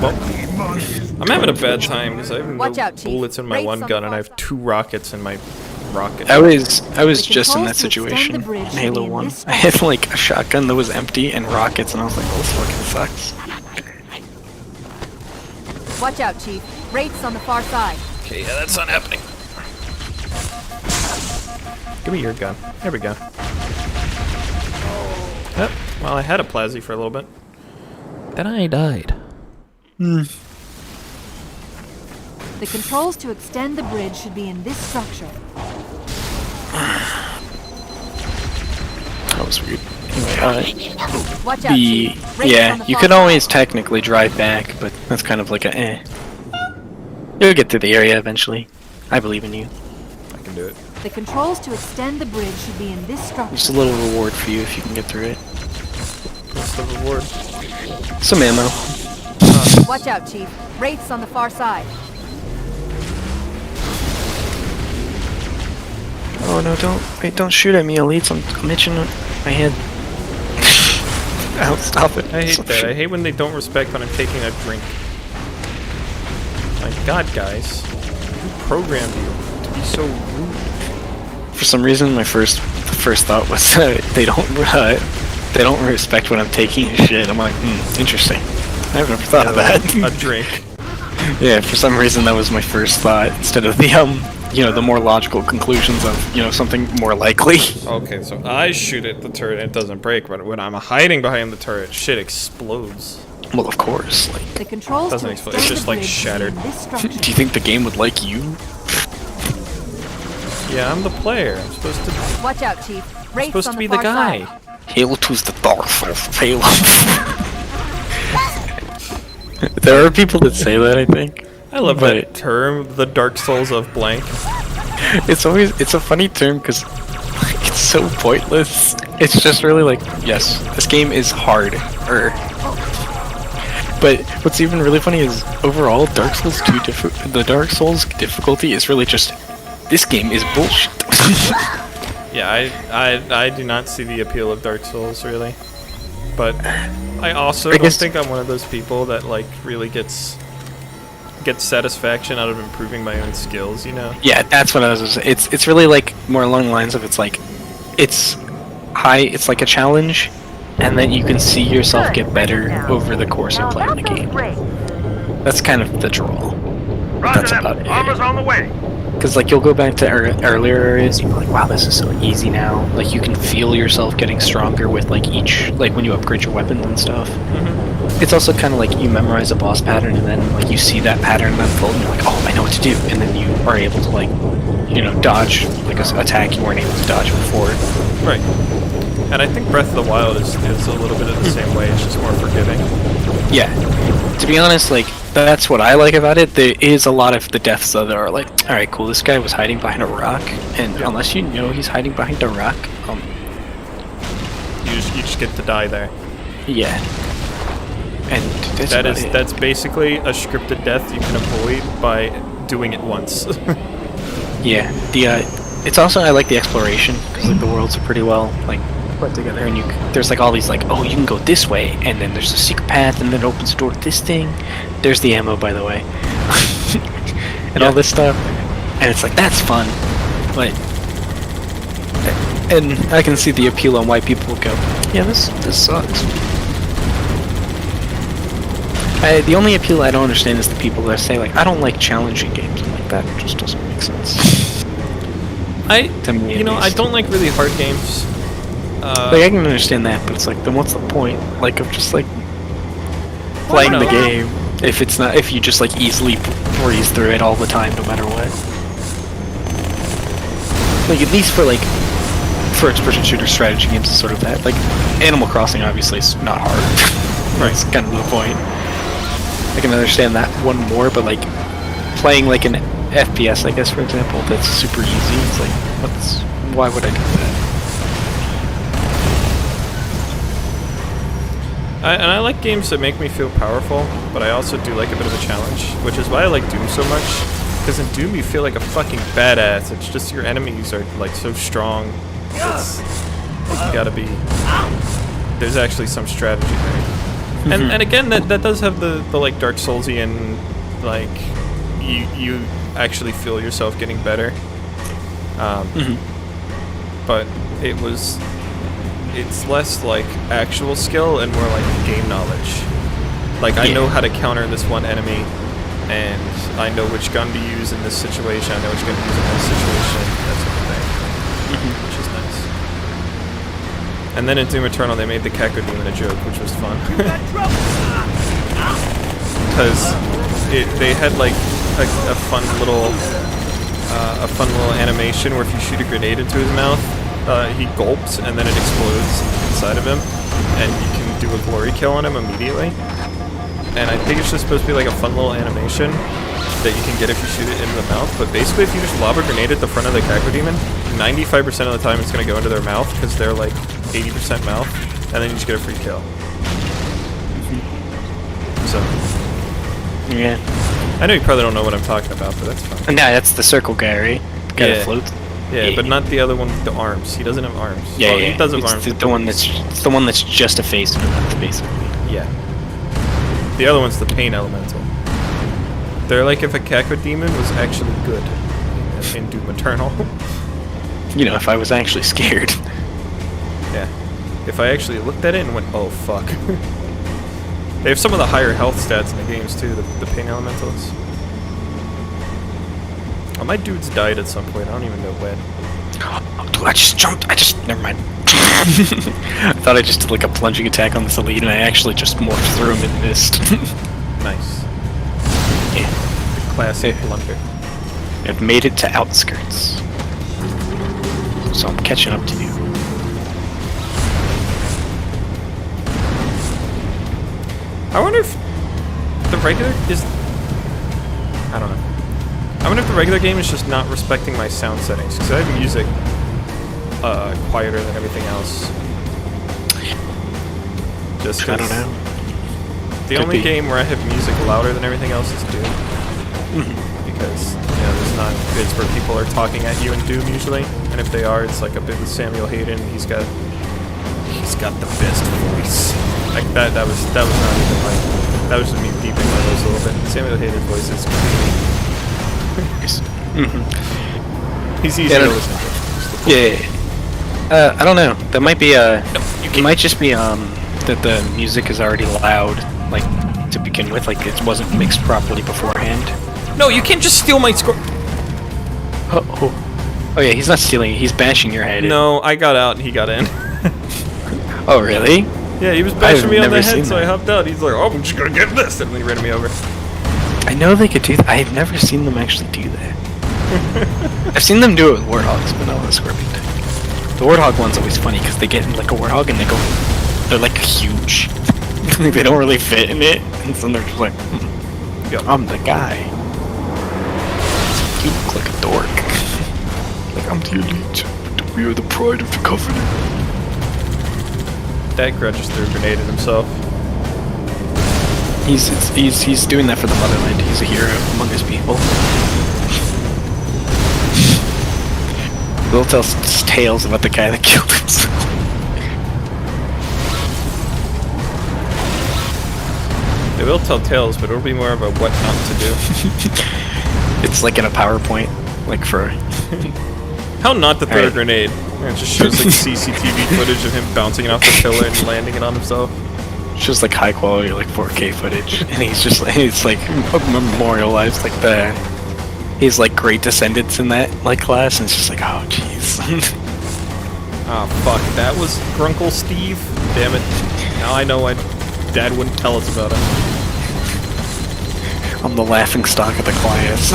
Well, I'm having a bad time because I have no bullets in my one gun, and I have 2 rockets in my rocket. I was just in that situation in Halo 1. I had like a shotgun that was empty and rockets, and I was like, oh, this fucking sucks. Watch out, Chief. Wraiths on the far side. Okay, yeah, that's not happening. Give me your gun. There we go. Yep. Well, I had a Plazzy for a little bit. Then I died. The controls to extend the bridge should be in this structure. That was weird. Anyway, Watch out, Chief. Wraiths on the you far can side. always technically drive back, but that's kind of like a eh. You'll get through the area eventually. I believe in you. I can do it. The controls to extend the bridge should be in this structure. Just a little reward for you if you can get through it. What's the reward? Some ammo. Watch out, Chief. Wraiths on the far side. no, don't shoot at me, elites. I'm itching my head. Ow, stop it. I hate that. I hate when they don't respect when I'm taking a drink. My god, guys. Who programmed you to be so rude? For some reason, the first thought was they don't respect when I'm taking a shit. I'm like, interesting. I've never thought of that. A drink. Yeah, for some reason that was my first thought instead of the the more logical conclusions of something more likely. Okay, so I shoot at the turret and it doesn't break, but when I'm hiding behind the turret, shit explodes. Well, of course. Like, The controls doesn't explode. It's just like shattered. do you think the game would like you? Yeah, I'm the player. I'm supposed to. Watch out, Chief. Wraiths Supposed on to be the the far guy. side. Halo 2's the Dark Souls of Halo. There are people that say that, I think. I love that term, the Dark Souls of blank. It's a funny term because it's so pointless. It's just really like, yes, this game is hard. But what's even really funny is overall, Dark Souls 2 the Dark Souls difficulty is really just, this game is bullshit. Yeah, I do not see the appeal of Dark Souls really, but I also don't think I'm one of those people that like really gets satisfaction out of improving my own skills, Yeah, that's what I was. It's really like more along the lines of it's like like a challenge, and then you can see yourself get better over the course of playing the game. That's kind of the draw. That's about it. Armor's on the way. Because like you'll go back to earlier areas, and you're like, wow, this is so easy now. Like you can feel yourself getting stronger with like when you upgrade your weapons and stuff. It's also kind of like you memorize a boss pattern, and then like you see that pattern unfold, and you're like, oh, I know what to do, and then you are able to like, dodge like an attack you weren't able to dodge before. Right. And I think Breath of the Wild is a little bit of the same way. It's just more forgiving. Yeah. To be honest, like that's what I like about it. There is a lot of the deaths though that are like, all right, cool. This guy was hiding behind a rock, and unless you know he's hiding behind a rock, you just get to die there. Yeah. And that's basically a scripted death you can avoid by doing it once. Yeah. It's also, I like the exploration because like the worlds are pretty well like put together, and there's like all these like, oh, you can go this way, and then there's a secret path, and then it opens the door to this thing. There's the ammo, by the way, and all this stuff, and it's like that's fun, like, and I can see the appeal on why people would go, yeah, this sucks. The only appeal I don't understand is the people that say like, I don't like challenging games. I'm like, that just doesn't make sense. I don't like really hard games. Like I can understand that, but it's like, then what's the point? Like of just like playing the game if you just like easily breeze through it all the time, no matter what. Like at least for like first-person shooter strategy games is sort of that. Like Animal Crossing obviously is not hard. Right, it's kind of the point. I can understand that one more, but like playing like an FPS, I guess, for example, that's super easy. It's like, why would I do that? And I like games that make me feel powerful, but I also do like a bit of a challenge, which is why I like Doom so much. Because in Doom you feel like a fucking badass. It's just your enemies are like so strong. It's like you gotta be. There's actually some strategy there. And again, that does have the like Dark Soulsian, like you actually feel yourself getting better. But it's less like actual skill and more like game knowledge. Like I know how to counter this one enemy, and I know which gun to use in this situation. I know which gun to use in this situation. That sort of thing, which is nice. And then in Doom Eternal, they made the Cacodemon a joke, which was fun. Because they had like a fun little animation where if you shoot a grenade into his mouth, he gulps and then it explodes inside of him, and you can do a glory kill on him immediately. And I think it's just supposed to be like a fun little animation that you can get if you shoot it into the mouth. But basically, if you just lob a grenade at the front of the Cacodemon, 95% of the time it's going to go into their mouth because they're like 80% mouth, and then you just get a free kill. So, yeah. I know you probably don't know what I'm talking about, but that's fun. No, that's the circle guy, right? Guy that floats. Yeah, but not the other one with the arms. He doesn't have arms. Yeah, well, yeah. He does have it's arms. the one that's it's the one that's just a face and a mouth, basically. Yeah. The other one's the pain elemental. They're like if a Cacodemon was actually good in Doom Eternal. You know, if I was actually scared. Yeah. If I actually looked at it and went, oh fuck. They have some of the higher health stats in the games too, the pain elementals. Oh, my dude's died at some point, I don't even know when. Oh, dude, I just jumped, never mind. I thought I just did like a plunging attack on this elite and I actually just morphed through him and missed. Nice. Yeah. The classic blunder. I've made it to Outskirts. So I'm catching up to you. I wonder if the regular is... I don't know. I wonder if the regular game is just not respecting my sound settings, because I have music quieter than everything else. Just I don't know. The Could only be. game where I have music louder than everything else is Doom. Because, you know, there's not bits where people are talking at you in Doom usually. And if they are, it's like a bit with Samuel Hayden. He's got the best voice. Like that was not even like, that was just me beeping my nose a little bit. Samuel Hayden's voice is completely... He's easy to listen to. Yeah. I don't know. That might be it might just be that the music is already loud, like to begin with, like it wasn't mixed properly beforehand. No, you can't just steal my score. Oh yeah, he's not stealing. He's bashing your head. No, I got out and he got in. Oh really? Yeah, he was bashing me on the head, so that. I hopped out. He's like, "Oh, I'm just gonna get this," and then he ran me over. I know they could do that. I've never seen them actually do that. I've seen them do it with warthogs, but not with a scorpion. The warthog one's always funny because they get in like a warthog and they're like huge. They don't really fit in it, and so they're just like, I'm the guy. You look like a dork. Like I'm the elite. We are the pride of the Covenant. That grudge just threw a grenade at himself. He's doing that for the motherland. He's a hero among his people. We'll tell tales about the guy that killed himself. They will tell tales, but it'll be more about what not to do. It's like in a PowerPoint, like for... How not to throw a grenade. It just shows like CCTV footage of him bouncing it off the pillar and landing it on himself. It's just like high quality, like 4K footage, and he's just like, it's like memorialized like the... He's like great descendants in that like class, and it's just like, oh jeez. Oh fuck, that was Grunkle Steve? Damn it. Now I know why Dad wouldn't tell us about it. I'm the laughing stock of the class.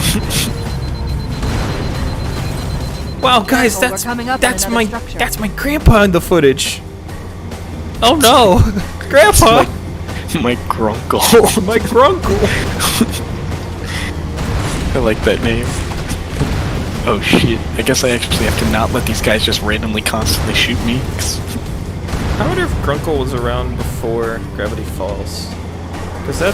Wow, guys, that's my grandpa in the footage. Oh no, Grandpa! My grunkle. My grunkle. I like that name. Oh shit! I guess I actually have to not let these guys just randomly constantly shoot me. I wonder if Grunkle was around before Gravity Falls. Because I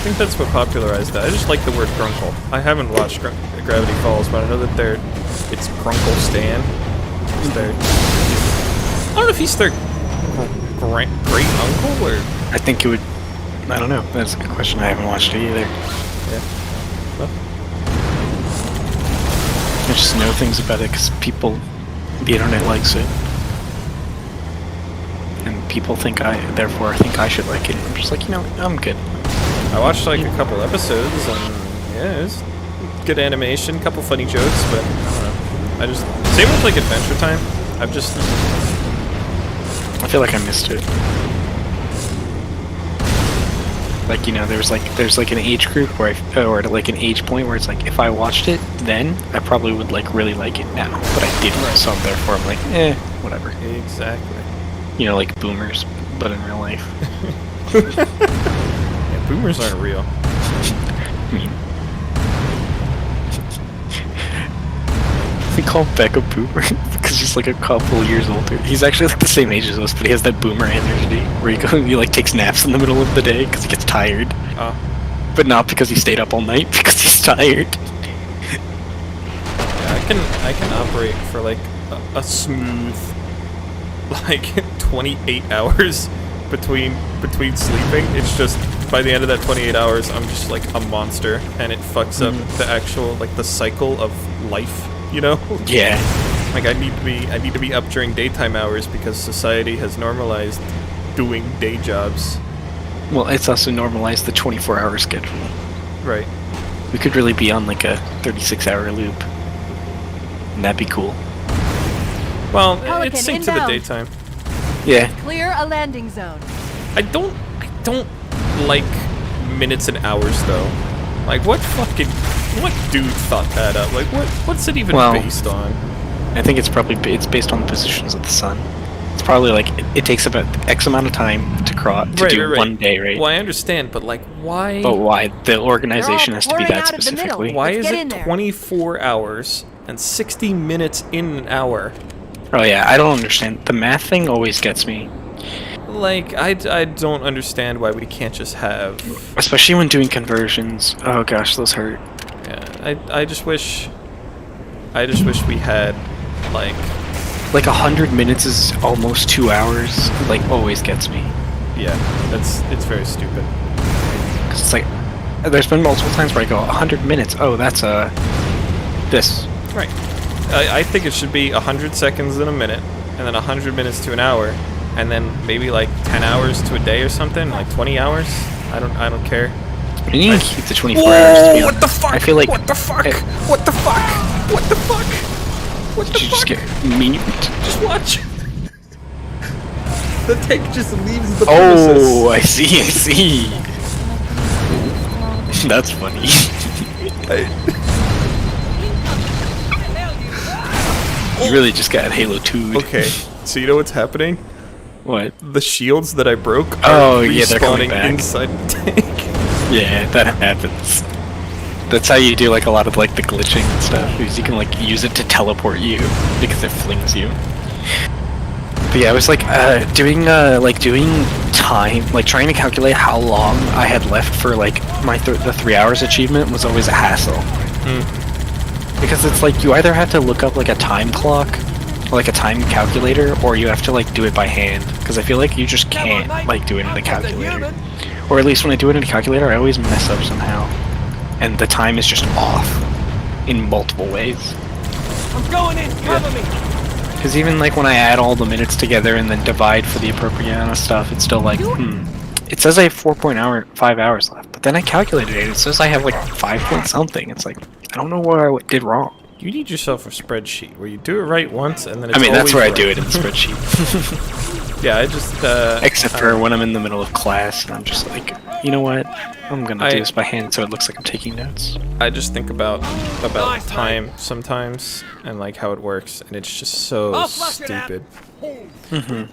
think that's what popularized that. I just like the word Grunkle. I haven't watched Gravity Falls, but I know that it's Grunkle Stan. I don't know if he's their great uncle or... I think it would... I don't know. That's a good question. I haven't watched it either. Yeah. Well. I just know things about it because the internet likes it. And people think therefore I think I should like it. I'm just like, you know, I'm good. I watched like a couple episodes and yeah, it was good animation, couple funny jokes, but I don't know. Same with like Adventure Time. I feel like I missed it. Like, you know, there's like an age group where or like an age point where it's like if I watched it then I probably would like really like it now, but I didn't, so therefore I'm like, whatever. Exactly. You know, like boomers, but in real life. Yeah, boomers aren't real. I mean, we call Beck a boomer because he's like a couple years older. He's actually like the same age as us, but he has that boomer energy where he like takes naps in the middle of the day because he gets tired. But not because he stayed up all night, because he's tired. Yeah, I I can operate for like a smooth like 28 hours between sleeping. It's just by the end of that 28 hours, I'm just like a monster, and it fucks up the actual like the cycle of life. You know? Yeah. Like I need to be up during daytime hours because society has normalized doing day jobs. Well, it's also normalized the 24-hour schedule. Right. We could really be on like a 36-hour loop. And that'd be cool. Well, Pelican, it's synced to the inbound. daytime. Yeah. Clear a landing zone. I don't like minutes and hours though. Like what dude thought that up? Like what's it even based on? I think it's based on the positions of the sun. It's probably like it takes about X amount of time to do 1 day, right? Well, I understand, but like why? But why the organization has to be that specifically? Why is it 24 hours and 60 minutes in an hour? Oh yeah, I don't understand. The math thing always gets me. Like I don't understand why we can't just have. Especially when doing conversions. Oh gosh, those hurt. Yeah, I just wish we had like 100 minutes is almost 2 hours. Like always gets me. Yeah, it's very stupid. 'Cause it's like there's been multiple times where I go 100 minutes. Oh, that's this. Right. I think it should be 100 seconds in a minute, and then 100 minutes to an hour, and then maybe like 10 hours to a day or something, like 20 hours. I don't care. You need to keep the 24 hours to be honest. What the fuck? I feel like what the fuck? What the fuck? What the fuck? What the you fuck? just get mute? Just watch. The tank just leaves the Oh, I see. That's funny. You really just got Halo 2'd. Okay, so you know what's happening? What? The shields that I broke are they're coming respawning back. inside the tank. Yeah, that happens. That's how you do like a lot of like the glitching and stuff, because you can like use it to teleport you because it flings you. But yeah, I was like doing time, like trying to calculate how long I had left for like my the 3 hours achievement was always a hassle. Because it's like you either have to look up like a time clock, or like a time calculator, or you have to like do it by hand. Because I feel like you just can't like do it in the calculator. Or at least when I do it in the calculator, I always mess up somehow. And the time is just off in multiple ways. I'm going in, cover me! Because even like when I add all the minutes together and then divide for the appropriate amount of stuff, it's still like, It says I have 5 hours left, but then I calculated it. It says I have like 5 point something. It's like, I don't know what I did wrong. You need yourself a spreadsheet where you do it right once and then it's that's where right. I do it in the spreadsheet. Yeah, I just except for when I'm in the middle of class and I'm just like, you know what? I'm gonna do this by hand so it looks like I'm taking notes. I just think about time sometimes and like how it works, and it's just so stupid.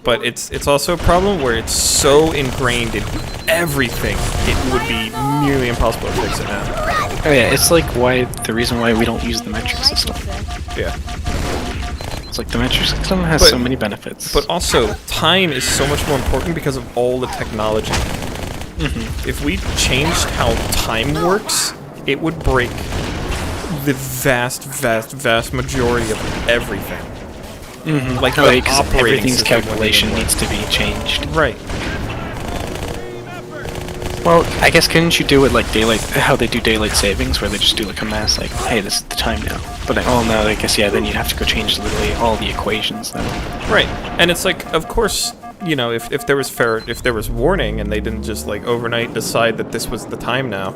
But it's also a problem where it's so ingrained in everything, it would be nearly impossible to fix it now. Oh yeah, it's like the reason why we don't use the metric system. Yeah. It's like the metric system has so many benefits. But also, time is so much more important because of all the technology. If we changed how time works, it would break the vast majority of everything. Like the operating everything's system calculation needs to be changed. Right. Well, I guess couldn't you do it like how they do daylight savings, where they just do like a mass, like, hey, this is the time now. But no, I guess then you'd have to go change literally all the equations then. Right, and it's like, of course, you know, if there was warning and they didn't just like overnight decide that this was the time now,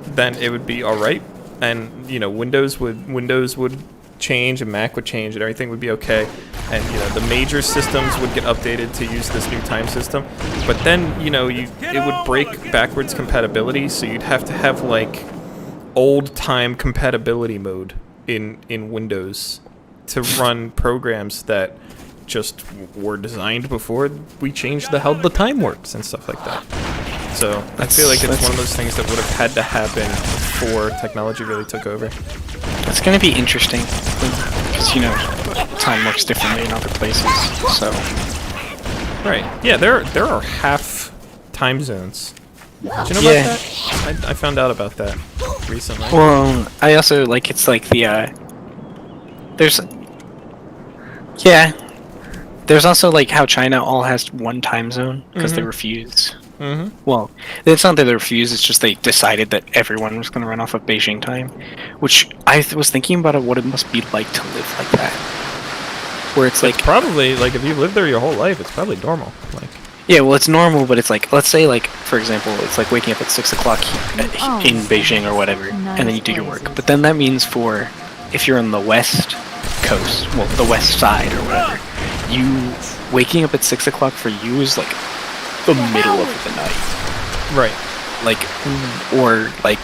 then it would be all right, and you know, Windows would change and Mac would change and everything would be okay, and you know, the major systems would get updated to use this new time system. But then, you know, it would break backwards compatibility, so you'd have to have like old time compatibility mode in Windows to run programs that just were designed before we changed how the time works and stuff like that. So I feel like it's one of those things that would have had to happen before technology really took over. It's going to be interesting, because, you know, time works differently in other places, so... Right. Yeah, there are half time zones. Did you know about that? I found out about that recently. Well, I also, like, it's like the, There's... Yeah. There's also, like, how China all has one time zone, because they refused. Well, it's not that they refused, it's just they decided that everyone was going to run off of Beijing time. Which, I was thinking about what it must be like to live like that. Where it's like... probably, like, if you've lived there your whole life, it's probably normal. Like... Yeah, well, it's normal, but it's like, let's say, like, for example, it's like waking up at 6 o'clock in Beijing or whatever, and then you do your work. But then that means for, if you're on the west coast, well, the west side or whatever, you, waking up at 6 o'clock for you is like the middle of the night. Right. Like, or like,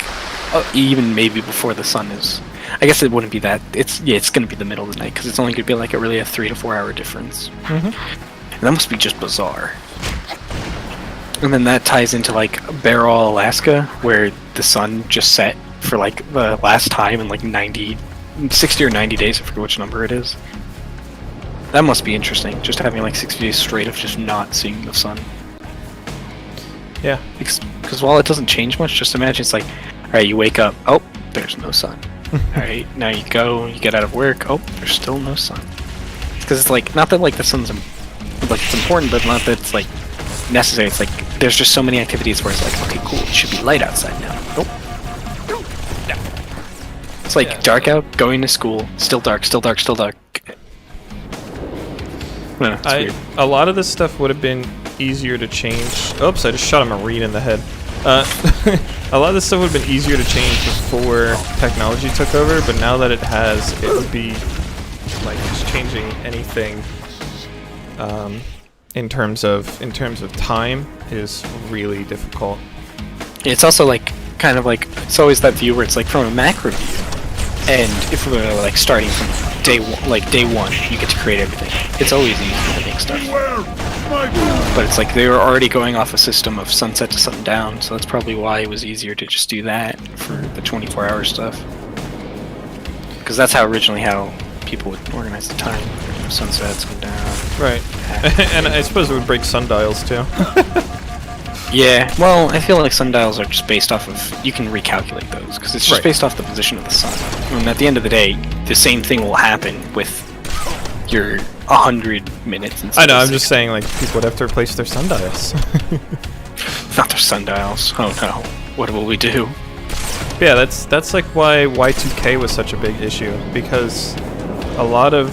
even maybe before the sun is, I guess it wouldn't be that, it's going to be the middle of the night, because it's only going to be like a 3 to 4 hour difference. And that must be just bizarre. And then that ties into like Barrow, Alaska, where the sun just set for like the last time in like 60 or 90 days, I forget which number it is. That must be interesting, just having like 60 days straight of just not seeing the sun. Yeah. Because while it doesn't change much, just imagine it's like, alright, you wake up, oh, there's no sun. Alright, now you go, you get out of work, oh, there's still no sun. Because it's like, not that like the sun's like it's important, but not that it's like necessary. It's like there's just so many activities where it's like, okay, cool, it should be light outside now. Nope. No. It's like dark out, going to school, still dark, still dark, still dark. No, it's weird. A lot of this stuff would have been easier to change. Oops, I just shot a Marine in the head. A lot of this stuff would have been easier to change before technology took over, but now that it has, it would be like just changing anything in terms of time is really difficult. It's also like kind of like it's always that view where it's like from a macro view, and if we're like starting from day one, you get to create everything. It's always easy to make stuff, but it's like they were already going off a system of sunset to sundown, so that's probably why it was easier to just do that for the 24-hour stuff, because that's how originally how people would organize the time. Sunsets come down. Right. And I suppose it would break sundials too. Yeah, well, I feel like sundials are just based off of, you can recalculate those, because it's just based off the position of the sun. And at the end of the day, the same thing will happen with your 100 minutes instead. I know, I'm just saying, like, people would have to replace their sundials. Not their sundials. Oh no. What will we do? Yeah, that's like why Y2K was such a big issue, because a lot of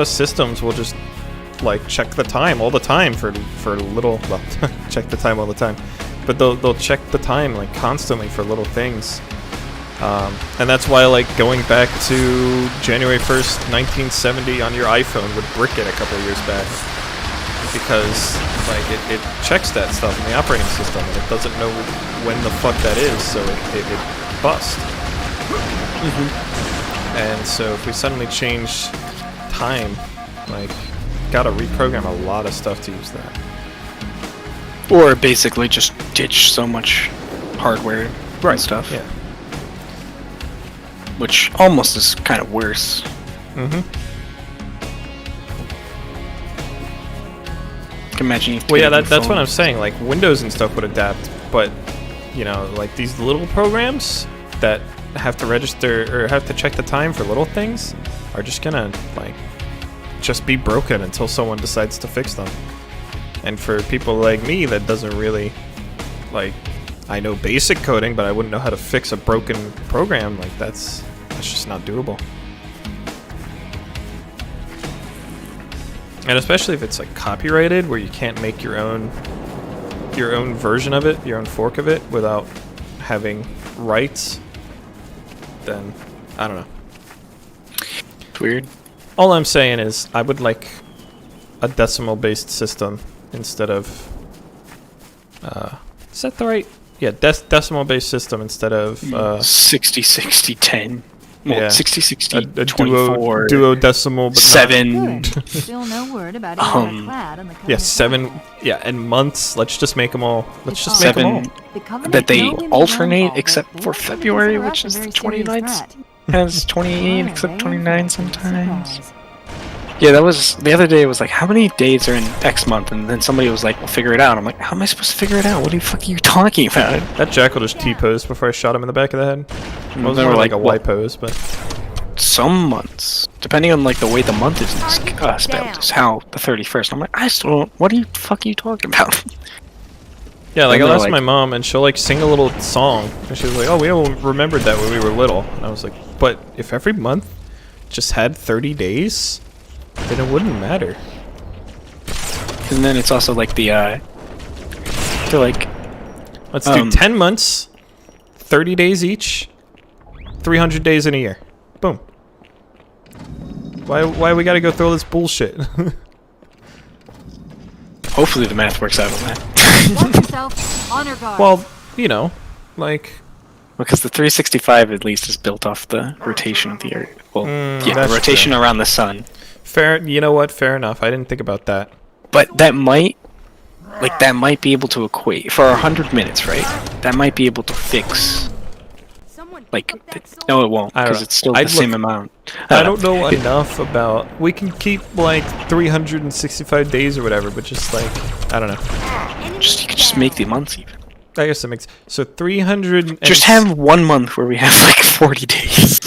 systems will just like check the time all the time for little, well, check the time all the time, but they'll check the time like constantly for little things, and that's why like going back to January 1st, 1970 on your iPhone would brick it a couple of years back, because like it checks that stuff in the operating system and it doesn't know when the fuck that is, so it busts. And so if we suddenly change time, like, gotta reprogram a lot of stuff to use that. Or basically just ditch so much hardware and stuff. Yeah. Which almost is kind of worse. Imagine. Well, yeah, that's what I'm saying. Like, Windows and stuff would adapt, but you know, like these little programs that have to register or have to check the time for little things are just gonna like just be broken until someone decides to fix them. And for people like me that doesn't really like, I know basic coding, but I wouldn't know how to fix a broken program. Like that's just not doable. And especially if it's like copyrighted, where you can't make your own version of it, your own fork of it, without having rights, then I don't know. It's weird. All I'm saying is I would like a decimal-based system instead of is that the right? Yeah, decimal-based system instead of 60-60-10. Well, yeah, 60-60, 24, duodecimal, but 7. Still no word about either clad on the yeah, 7. Yeah, and months. Let's just make them all. Let's just make them all. That they alternate except for February, which is the 29th. Has 28 except 29 sometimes. Yeah, that was the other day. It was like, how many days are in X month? And then somebody was like, "Well, figure it out." I'm like, "How am I supposed to figure it out? What the fuck are you talking about?" That jackal just T-posed before I shot him in the back of the head. It was more like a Y pose, but some months, depending on like the way the month is spelled, is how the 31st. I'm like, I still don't. What the fuck are you talking about? Yeah, like And I'll they're ask my mom, and she'll like sing a little song, and she was like, "Oh, we all remembered that when we were little." And I was like, "But if every month just had 30 days, then it wouldn't matter." And then it's also like the they're like, let's do 10 months, 30 days each, 300 days in a year. Boom. Why we gotta go through all this bullshit? Hopefully the math works out on that. Watch yourself. Honor guard. Well, you know, like... Because the 365 at least is built off the rotation of the Earth. Well, yeah, that's the rotation true. around the sun. Fair, you know what? Fair enough. I didn't think about that. But that might be able to equate for 100 minutes, right? That might be able to fix. Like, no, it won't, because it's still the same amount. I don't know enough about. We can keep like 365 days or whatever, but just like I don't know. You could just make the months even. I guess that makes so 300. Just have 1 month where we have like 40 days.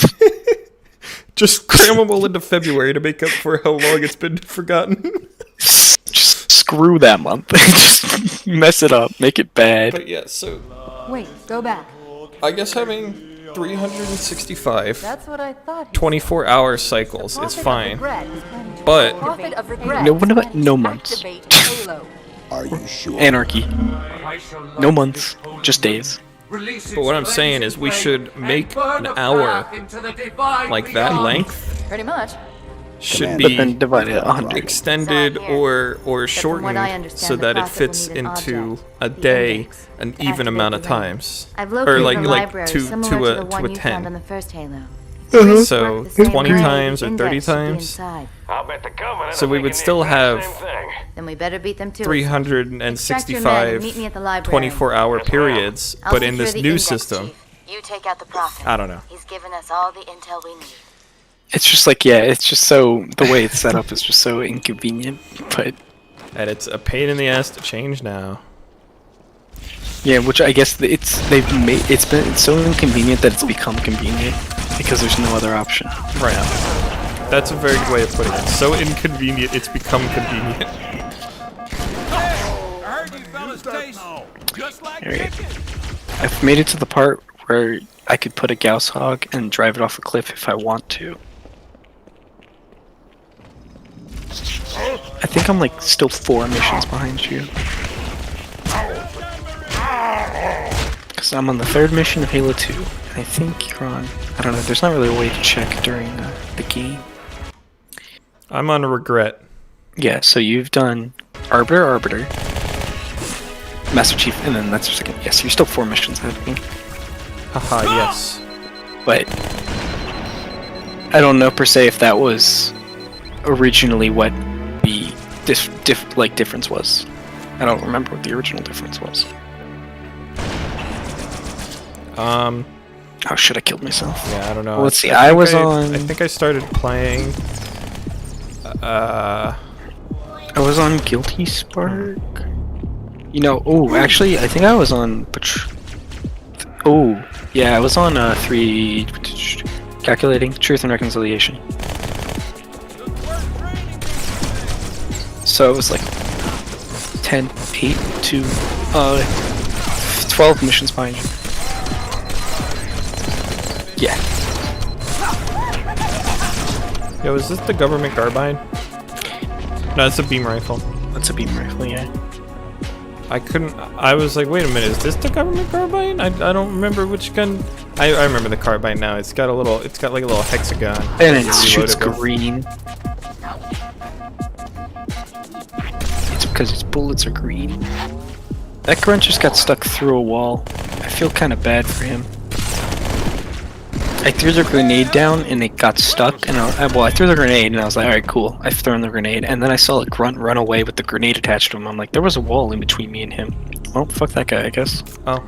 Just cram them all into February to make up for how long it's been forgotten. Just screw that month. Just mess it up, make it bad. But yeah, so Wait, go back. I guess having 365 That's what I thought. 24-hour cycles is fine, but no months. Are you sure? Anarchy. No months, just days. But what I'm saying is we should make an hour like that length Pretty much. should But be then divide it 100. extended or what I shortened understand, so the that it process will fits need an into object, a the day index, an to even activate amount of the ring. times, I've or located like a library to similar to to the a one you found on 10. the first Halo. So 20 times or 30 times. I'll bet the Covenant So we would still have Then we better beat them to it. 365 Meet me at the library. 24-hour periods, I'll but in secure this the new index, system, Chief. You take out the prophet. I don't know. He's given us all the intel we need. It's just like, yeah, it's just so, the way it's set up is just so inconvenient, but... And it's a pain in the ass to change now. Yeah, which I guess it's so inconvenient that it's become convenient, because there's no other option. Right. That's a very good way of putting it. So inconvenient, it's become convenient. Alright. I've made it to the part where I could put a Gauss hog and drive it off a cliff if I want to. I think I'm like still 4 missions behind you. Because I'm on the 3rd mission of Halo 2. And I think you're on... I don't know, there's not really a way to check during the game. I'm on a regret. Yeah, so you've done Arbiter, Master Chief, and then that's your second. Yes, you're still 4 missions ahead of me. Haha, yes. But I don't know per se if that was originally what the difference was. I don't remember what the original difference was. Oh shit, I killed myself. Yeah, I don't know. Well, let's see, I think I started playing... I was on Guilty Spark. You know, oh, actually, I think I was on... Oh, yeah, I was on 3... Calculating Truth and Reconciliation. So it was like 10, 8 to 12 missions behind you. Yeah. Yo, is this the government carbine? No, it's a beam rifle. That's a beam rifle, yeah. I was like, wait a minute, is this the government carbine? I don't remember which gun. I remember the carbine now. It's got like a little hexagon. And it shoots green. It's because its bullets are green. That grunt just got stuck through a wall. I feel kind of bad for him. I threw the grenade down and it got stuck, and I threw the grenade and I was like, alright, cool, I've thrown the grenade, and then I saw a grunt run away with the grenade attached to him. I'm like, there was a wall in between me and him. Well, fuck that guy, I guess. Oh.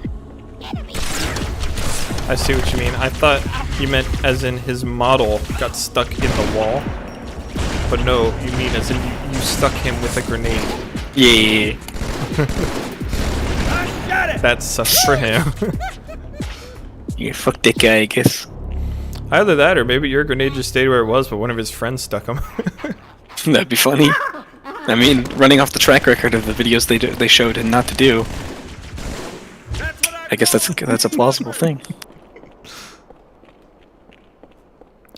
I see what you mean. I thought you meant as in his model got stuck in the wall. But no, you mean as in you stuck him with a grenade. Yeah. That sucks for him. Yeah, fuck that guy, I guess. Either that, or maybe your grenade just stayed where it was, but one of his friends stuck him. That'd be funny. I mean, running off the track record of the videos they showed and not to do. I guess that's a plausible thing.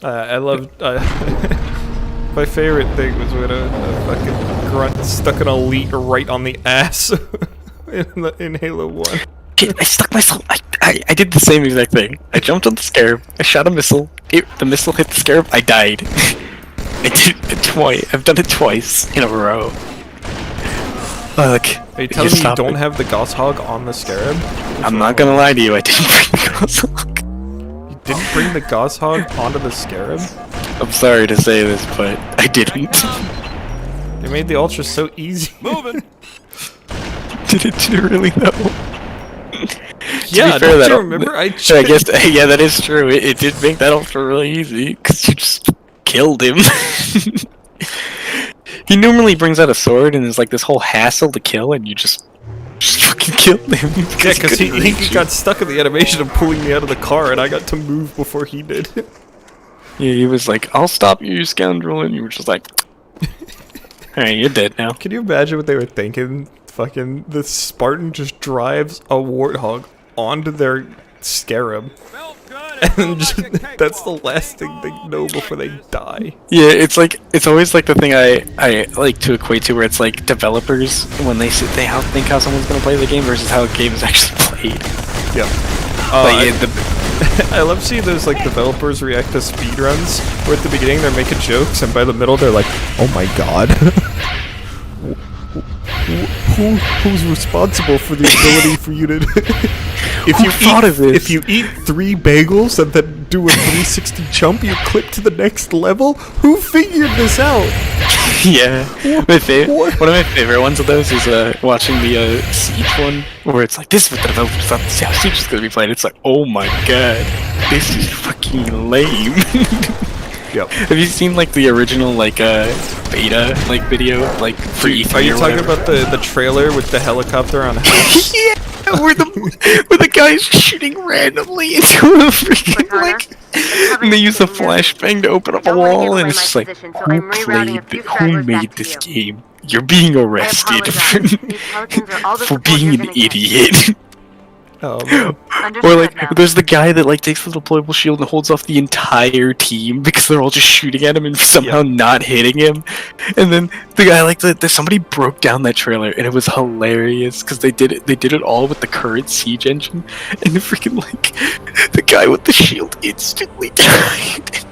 I loved. My favorite thing was when a fucking grunt stuck an elite right on the ass in Halo 1. I stuck myself. I did the same exact thing. I jumped on the scarab. I shot a missile. The missile hit the scarab. I died. I did it twice. I've done it twice in a row. Look. Are you telling me you don't have the Goshawk on the scarab? I'm not gonna lie to you. I didn't bring the Goshawk. You didn't bring the Goshawk onto the scarab? I'm sorry to say this, but I didn't. They made the Ultra so easy. Moving. Did it really though? Yeah, don't you remember? I guess, yeah, that is true. It did make that Ultra really easy, because you just killed him. He normally brings out a sword, and there's like this whole hassle to kill, and you just fucking killed him. Yeah, because he got stuck in the animation of pulling me out of the car, and I got to move before he did. Yeah, he was like, "I'll stop you, you scoundrel," and you were just like, "Alright, you're dead now." Can you imagine what they were thinking? Fucking the Spartan just drives a Warthog onto their scarab, and just, that's the last thing they know before they die. Yeah, it's always like the thing I like to equate to, where it's like developers when they think how someone's gonna play the game versus how a game is actually played. Yeah. I love seeing those like developers react to speedruns, where at the beginning they're making jokes, and by the middle they're like, "Oh my god." Who's responsible for the ability for you to if you eat 3 bagels and then do a 360 jump, you clip to the next level? Who figured this out? Yeah. One of my favorite ones of those is watching the Siege one, where it's like, this is what the developers thought Siege is going to be played. It's like, oh my god, this is fucking lame. Yep. Have you seen like the original like beta like video like for E3? Are you talking about the trailer with the helicopter on house? Yeah, where the guy's shooting randomly into a freaking like, and they use a flashbang to open up a wall, and it's just like, who made this game? You're being arrested for being an idiot. Oh, man. Or like, there's the guy that like takes the deployable shield and holds off the entire team because they're all just shooting at him and somehow not hitting him. And then the guy like somebody broke down that trailer, and it was hilarious because they did it all with the current Siege engine, and the freaking like the guy with the shield instantly died.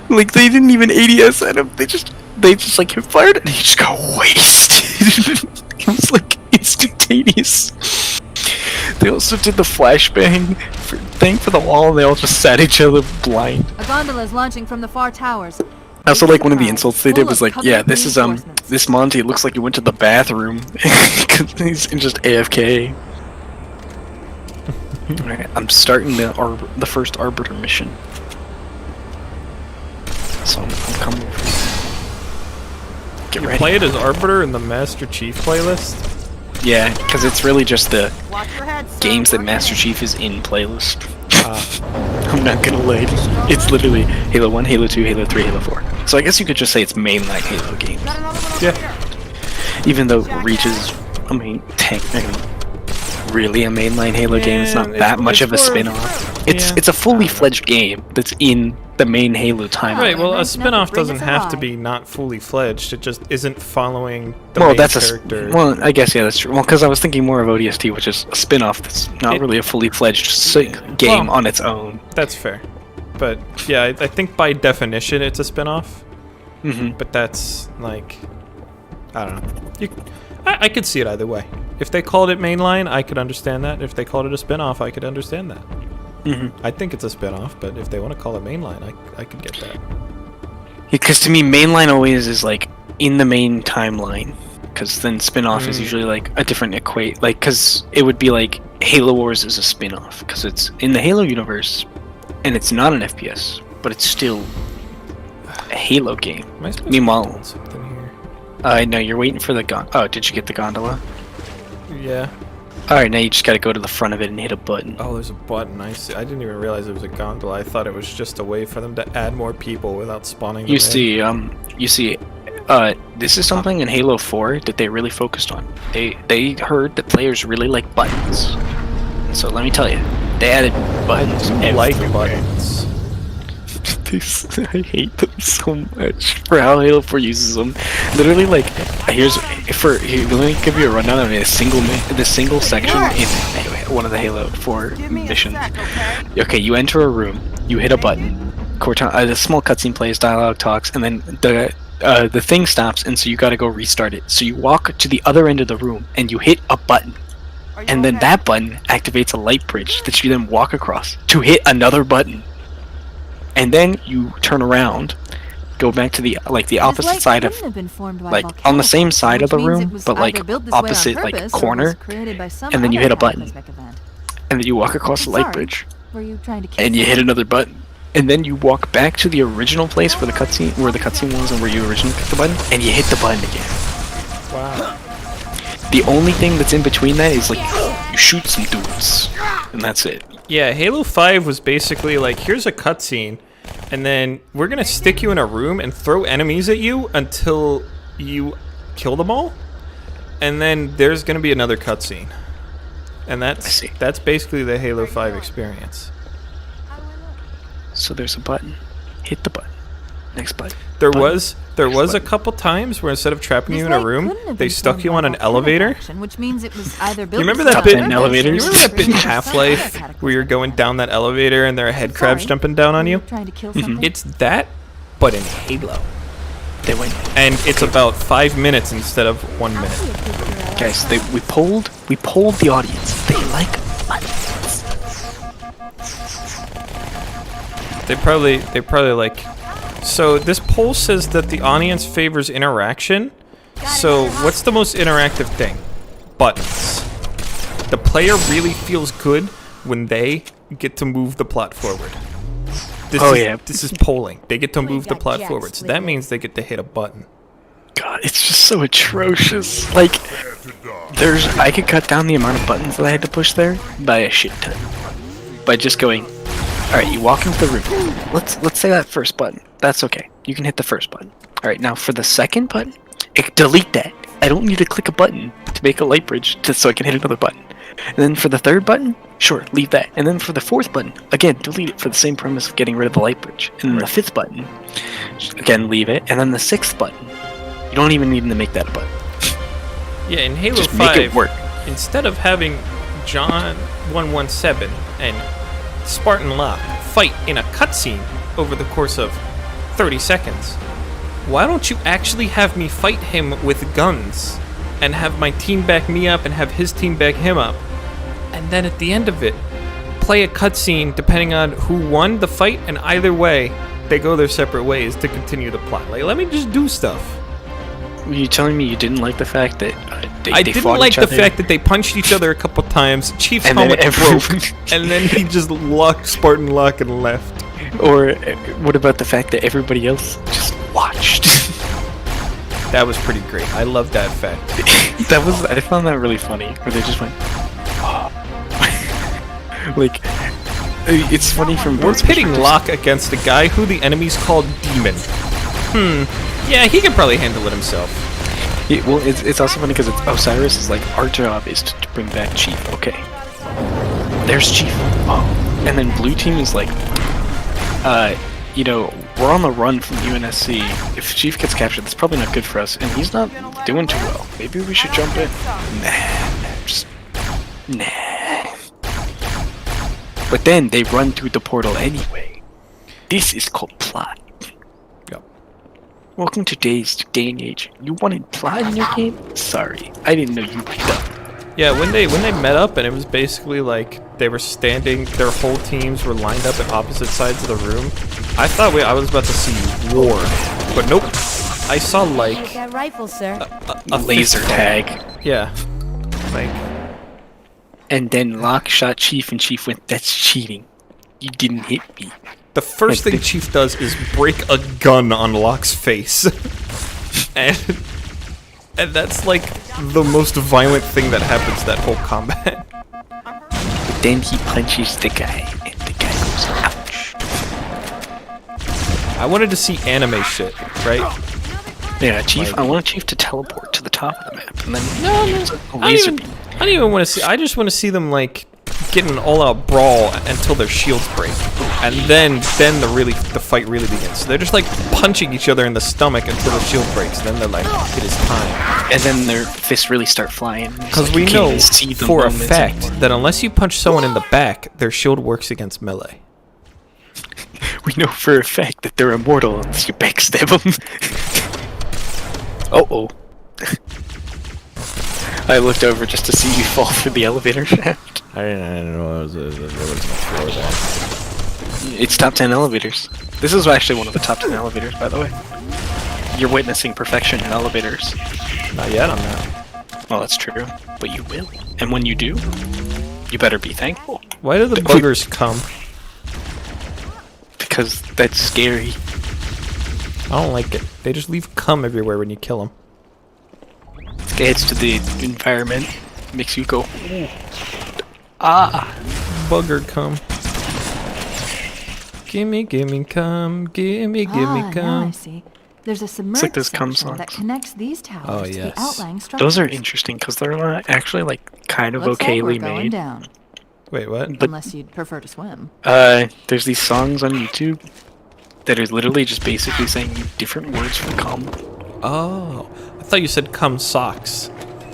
Like they didn't even ADS at him. They just like hit fired and he just got wasted. It was like instantaneous. They also did the flashbang thing for the wall, and they all just sat each other blind. A gondola is launching from the far towers. Also, like, one of the insults they did was like, yeah, this is this Monty looks like he went to the bathroom because he's just AFK. Alright, I'm starting the first Arbiter mission, so I'm coming. Get ready. Play it as Arbiter in the Master Chief playlist. Yeah, because it's really just the games that Master Chief is in playlist. I'm not gonna lie to you. It's literally Halo 1, Halo 2, Halo 3, Halo 4. So I guess you could just say it's mainline Halo games. Yeah. Even though Reach is, really a mainline Halo game. It's not that much of a spin-off. It's a fully fledged game that's in the main Halo timeline. Right, well, a spin-off doesn't have to be not fully fledged. It just isn't following the main character. Well, I guess, yeah, that's true. Well, because I was thinking more of ODST, which is a spin-off that's not really a fully fledged game on its own. That's fair. But, yeah, I think by definition it's a spin-off. Mm-hmm. But that's, like, I don't know. I could see it either way. If they called it mainline, I could understand that. If they called it a spin-off, I could understand that. Mm-hmm. I think it's a spin-off, but if they want to call it mainline, I could get that. Because to me, mainline always is like in the main timeline. Because then spin-off is usually like a different equate. Like, because it would be like Halo Wars is a spin-off because it's in the Halo universe, and it's not an FPS, but it's still a Halo game. Meanwhile, something here? no, you're waiting for the oh, did you get the gondola? Yeah. Alright, now you just gotta go to the front of it and hit a button. Oh, there's a button. I see. I didn't even realize it was a gondola. I thought it was just a way for them to add more people without spawning them You see, this is something in Halo 4 that they really focused on. They heard that players really like buttons. And so let me tell you, they added buttons everywhere. buttons. I hate them so much for how Halo 4 uses them. Literally, like, let me give you a rundown of the single section in one of the Halo 4 missions. Okay, you enter a room, you hit a button, the small cutscene plays, dialogue talks, and then the thing stops, and so you gotta go restart it. So you walk to the other end of the room, and you hit a button. And then that button activates a light bridge that you then walk across to hit another button. And then you turn around, go back to the opposite side of, like, on the same side of the room, but like opposite like corner, and then you hit a button, and then you walk across the light bridge, and you hit another button, and then you walk back to the original place where the cutscene was and where you originally clicked the button, and you hit the button again. Wow. The only thing that's in between that is like you shoot some dudes, and that's it. Yeah, Halo 5 was basically like, here's a cutscene, and then we're gonna stick you in a room and throw enemies at you until you kill them all, and then there's gonna be another cutscene, and that's basically the Halo 5 experience. So there's a button. Hit the button. Next button. There was a couple times where instead of trapping you in a room, they stuck you on an elevator. Which means it was either You remember that bit in elevators? You remember that bit in Half-Life where you're going down that elevator and there are head crabs jumping down on you? It's that, but in Halo. They went, and it's about 5 minutes instead of 1 minute. Guys, we polled the audience. They like buttons. They probably like. So this poll says that the audience favors interaction. So what's the most interactive thing? Buttons. The player really feels good when they get to move the plot forward. This is polling. They get to move the plot forward. So that means they get to hit a button. God, it's just so atrocious. Like, I could cut down the amount of buttons that I had to push there by a shit ton. By just going, alright, you walk into the room. Let's say that first button. That's okay. You can hit the first button. Alright, now for the second button, delete that. I don't need to click a button to make a light bridge so I can hit another button. And then for the third button, sure, leave that. And then for the fourth button, again, delete it for the same premise of getting rid of the light bridge. And then the fifth button, again, leave it. And then the sixth button, you don't even need to make that a button. Yeah, in Halo just 5, make it work. Instead of having John 117 and Spartan Locke fight in a cutscene over the course of 30 seconds, why don't you actually have me fight him with guns and have my team back me up and have his team back him up, and then at the end of it play a cutscene depending on who won the fight, and either way they go their separate ways to continue the plot. Like, let me just do stuff. Were you telling me you didn't like the fact that I didn't like the fact that they punched each other a couple times, Chief's helmet broke, and then he just locked Spartan Locke and left. Or what about the fact that everybody else just watched? That was pretty great. I love that fact. I found that really funny, where they just went, oh. Like, it's funny from We're pitting Locke against a guy who the enemies called Demon. Yeah, he can probably handle it himself. Well, it's also funny because Osiris is like, our job is to bring back Chief. Okay. There's Chief. Oh. And then Blue Team is like, we're on the run from UNSC. If Chief gets captured, that's probably not good for us, and he's not doing too well. Maybe we should jump in. Nah. But then they run through the portal anyway. This is called plot. Yep. Welcome to today's day and age. You wanted plot in your game? Sorry, I didn't know you were dumb. Yeah, when they met up and it was basically like they were standing, their whole teams were lined up at opposite sides of the room. I thought I was about to see war, but nope. I saw like that rifle, sir. A laser tag. Yeah, like. And then Locke shot Chief, and Chief went, "That's cheating. You didn't hit me." The first thing Chief does is break a gun on Locke's face, and And that's like the most violent thing that happens that whole combat. But then he punches the guy, and the guy goes, ouch. I wanted to see anime shit, right? Yeah, Chief. I want Chief to teleport to the top of the map, and then I don't even want to see. I just want to see them like get an all-out brawl until their shields break, and then the fight really begins. So they're just like punching each other in the stomach until the shield breaks. And then they're like, it is time. And then their fists really start flying. Because we know for a fact that unless you punch someone in the back, their shield works against melee. We know for a fact that they're immortal unless you backstab them. Oh. I looked over just to see you fall through the elevator shaft. I didn't know there was much floor there. It's top 10 elevators. This is actually one of the top 10 elevators, by the way. You're witnessing perfection in elevators. Not yet on that. Well, that's true, but you will. And when you do, you better be thankful. Why do the buggers come? Because that's scary. I don't like it. They just leave cum everywhere when you kill them. It adds to the environment. Makes you go, ooh. Ah. Bugger cum. Gimme cum. Gimme cum. Now I see. There's a submerged like those cum section that songs. connects these towers to the outlying structures. Those are interesting because they're not actually like kind of Looks like we're okayly going made. down. Wait, what? But, Unless you'd prefer to swim. There's these songs on YouTube that are literally just basically saying different words for cum. Oh, I thought you said cum socks.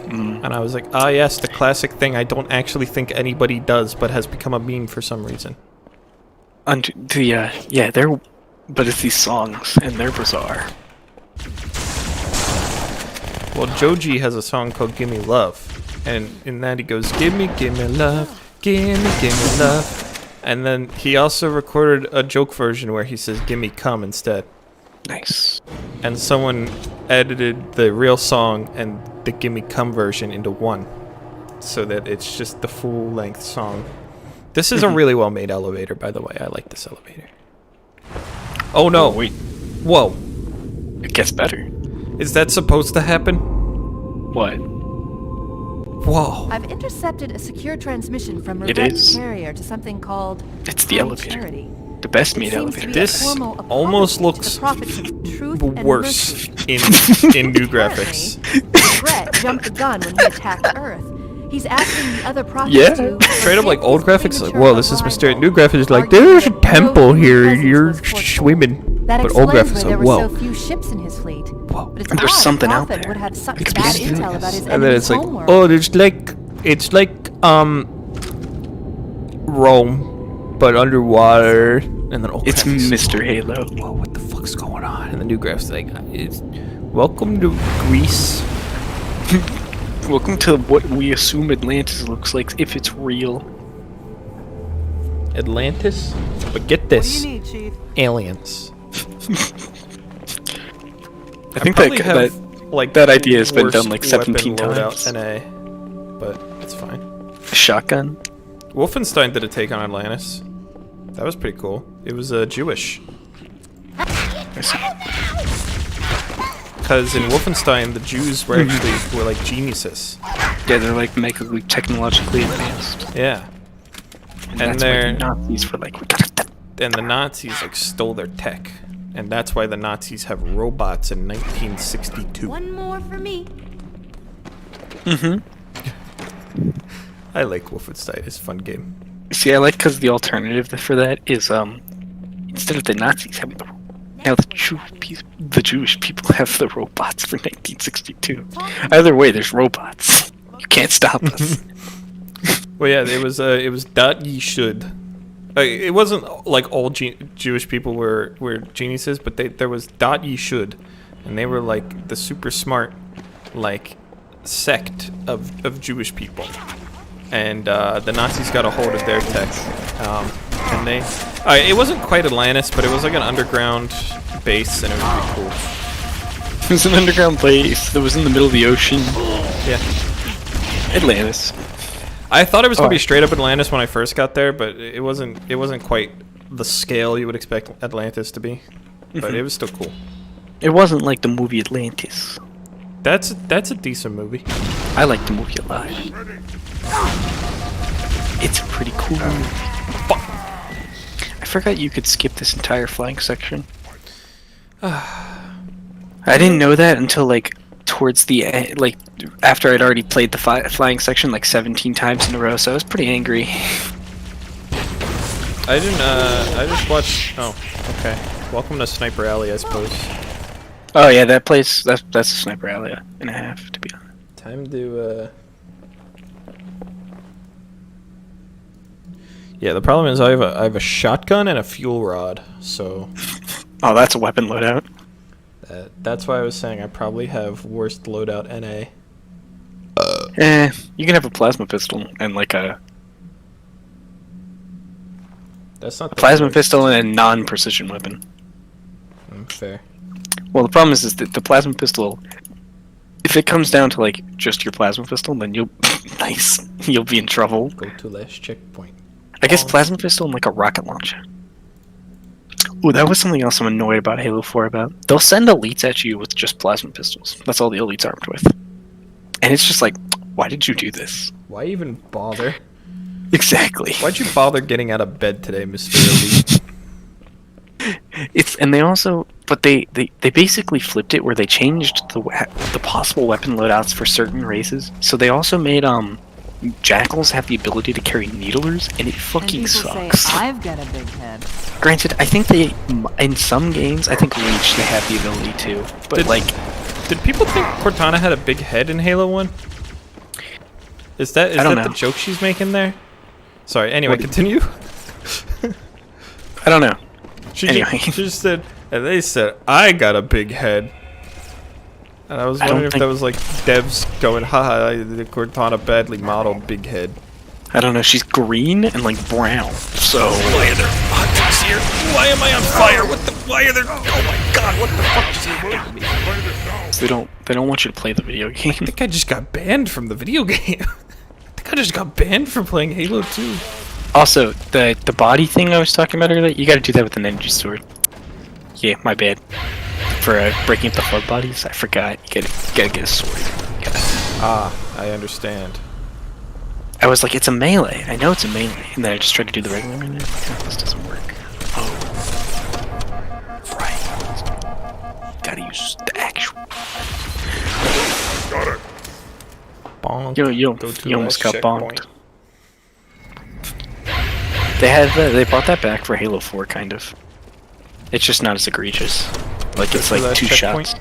And I was like, ah, yes, the classic thing I don't actually think anybody does, but has become a meme for some reason. Yeah, but it's these songs, and they're bizarre. Well, Joji has a song called Gimme Love, and in that he goes, gimme love, gimme love. And then he also recorded a joke version where he says, gimme cum instead. Nice. And someone edited the real song and the Gimme Cum version into one, so that it's just the full-length song. This is a really well-made elevator, by the way. I like this elevator. Oh no! Wait. Whoa! It gets better. Is that supposed to happen? What? Whoa! I've intercepted a secure transmission from It Revet's is. carrier to something called It's the elevator. Charity. The best made It seems to elevator. be a This formal almost apology to looks the prophets of truth and worse mercy. in new graphics. Regret jumped the gun when he attacked Earth. He's asking the other prophets to Straight up like old graphics, like, whoa, this is mysterious. New graphics is like, arguing there's a that temple Rose's here, presence you're was foretold. swimming. That But old explains graphics why are, there were whoa. so few ships in his fleet. But it's There's odd something out Prophet there. would have such It's bad mysterious. intel about his And then it's like, homeworld. oh, it's like Rome, but underwater. And then It's Mr. Halo. Whoa, what the fuck's going on? And the new graphics like, it's welcome to Greece. Welcome to what we assume Atlantis looks like if it's real. Atlantis? But get this. What do you need, Chief? Aliens. I think probably have, like, that idea has been worst done like 17 weapon times. loadout NA, but it's fine. Shotgun? Wolfenstein did a take on Atlantis. That was pretty cool. It was Jewish. Because in Wolfenstein, the Jews were actually like geniuses. Yeah, they're like mega technologically advanced. Yeah. And that's why the Nazis were like, and the Nazis like stole their tech, and that's why the Nazis have robots in 1962. One more for me. I like Wolfenstein. It's a fun game. See, I like because the alternative for that is instead of the Nazis having the now the Jewish people have the robots for 1962. Either way, there's robots. You can't stop us. Well, yeah, it was that ye should. It wasn't like all Jewish people were geniuses, but there was dot ye should, and they were like the super smart, like sect of Jewish people, and the Nazis got a hold of their tech, and they. It wasn't quite Atlantis, but it was like an underground base, and it was pretty cool. It was an underground base that was in the middle of the ocean. Yeah. Atlantis. I thought it was gonna be straight up Atlantis when I first got there, but it wasn't quite the scale you would expect Atlantis to be. But it was still cool. It wasn't like the movie Atlantis. That's a decent movie. I like the movie a lot. It's pretty cool. I forgot you could skip this entire flying section. I didn't know that until like towards the end, like after I'd already played the flying section like 17 times in a row, so I was pretty angry. I didn't. I just watched. Oh, okay. Welcome to Sniper Alley, I suppose. Oh yeah, that place. That's a Sniper Alley and a half, to be honest. Time to. Yeah, the problem is I have a shotgun and a fuel rod, so. Oh, that's a weapon loadout. That's why I was saying I probably have worst loadout NA. You can have a plasma pistol and like a. That's not. A plasma pistol and a non-precision weapon. Fair. Well, the problem is that the plasma pistol, if it comes down to like just your plasma pistol, then you'll you'll be in trouble. Go to last checkpoint. I guess plasma pistol and like a rocket launcher. Ooh, that was something else I'm annoyed about Halo 4 about. They'll send elites at you with just plasma pistols. That's all the elites are armed with. And it's just like, why did you do this? Why even bother? Exactly. Why'd you bother getting out of bed today, Mr. Elite? And they also, but they basically flipped it where they changed the possible weapon loadouts for certain races. So they also made jackals have the ability to carry needlers, and it fucking sucks. Say, I've got a big head. Granted, I think they, in some games, I think Reach they have the ability to, but did people think Cortana had a big head in Halo 1? Is that the joke she's making there? Sorry. Anyway, continue. I don't know. She just said, and they said, I got a big head. And I was wondering if that was like devs going, haha, the Cortana badly modeled big head. I don't know, she's green and like brown. So why are there hot dogs here? Why am I on fire? Why are there, oh my god, what the fuck just happened? So they don't want you to play the video game. I think I just got banned from the video game. I think I just got banned for playing Halo 2. Also, the body thing I was talking about earlier, you gotta do that with an energy sword. Yeah, my bad. For breaking up the flood bodies, I forgot. You gotta get a sword. I understand. I was like, it's a melee. I know it's a melee. And then I just tried to do the regular melee. This doesn't work. Oh. Right. Gotta use the actual. Got it. Bonk. You almost got bonked. They brought that back for Halo 4, kind of. It's just not as egregious. Like, it's like 2 shots.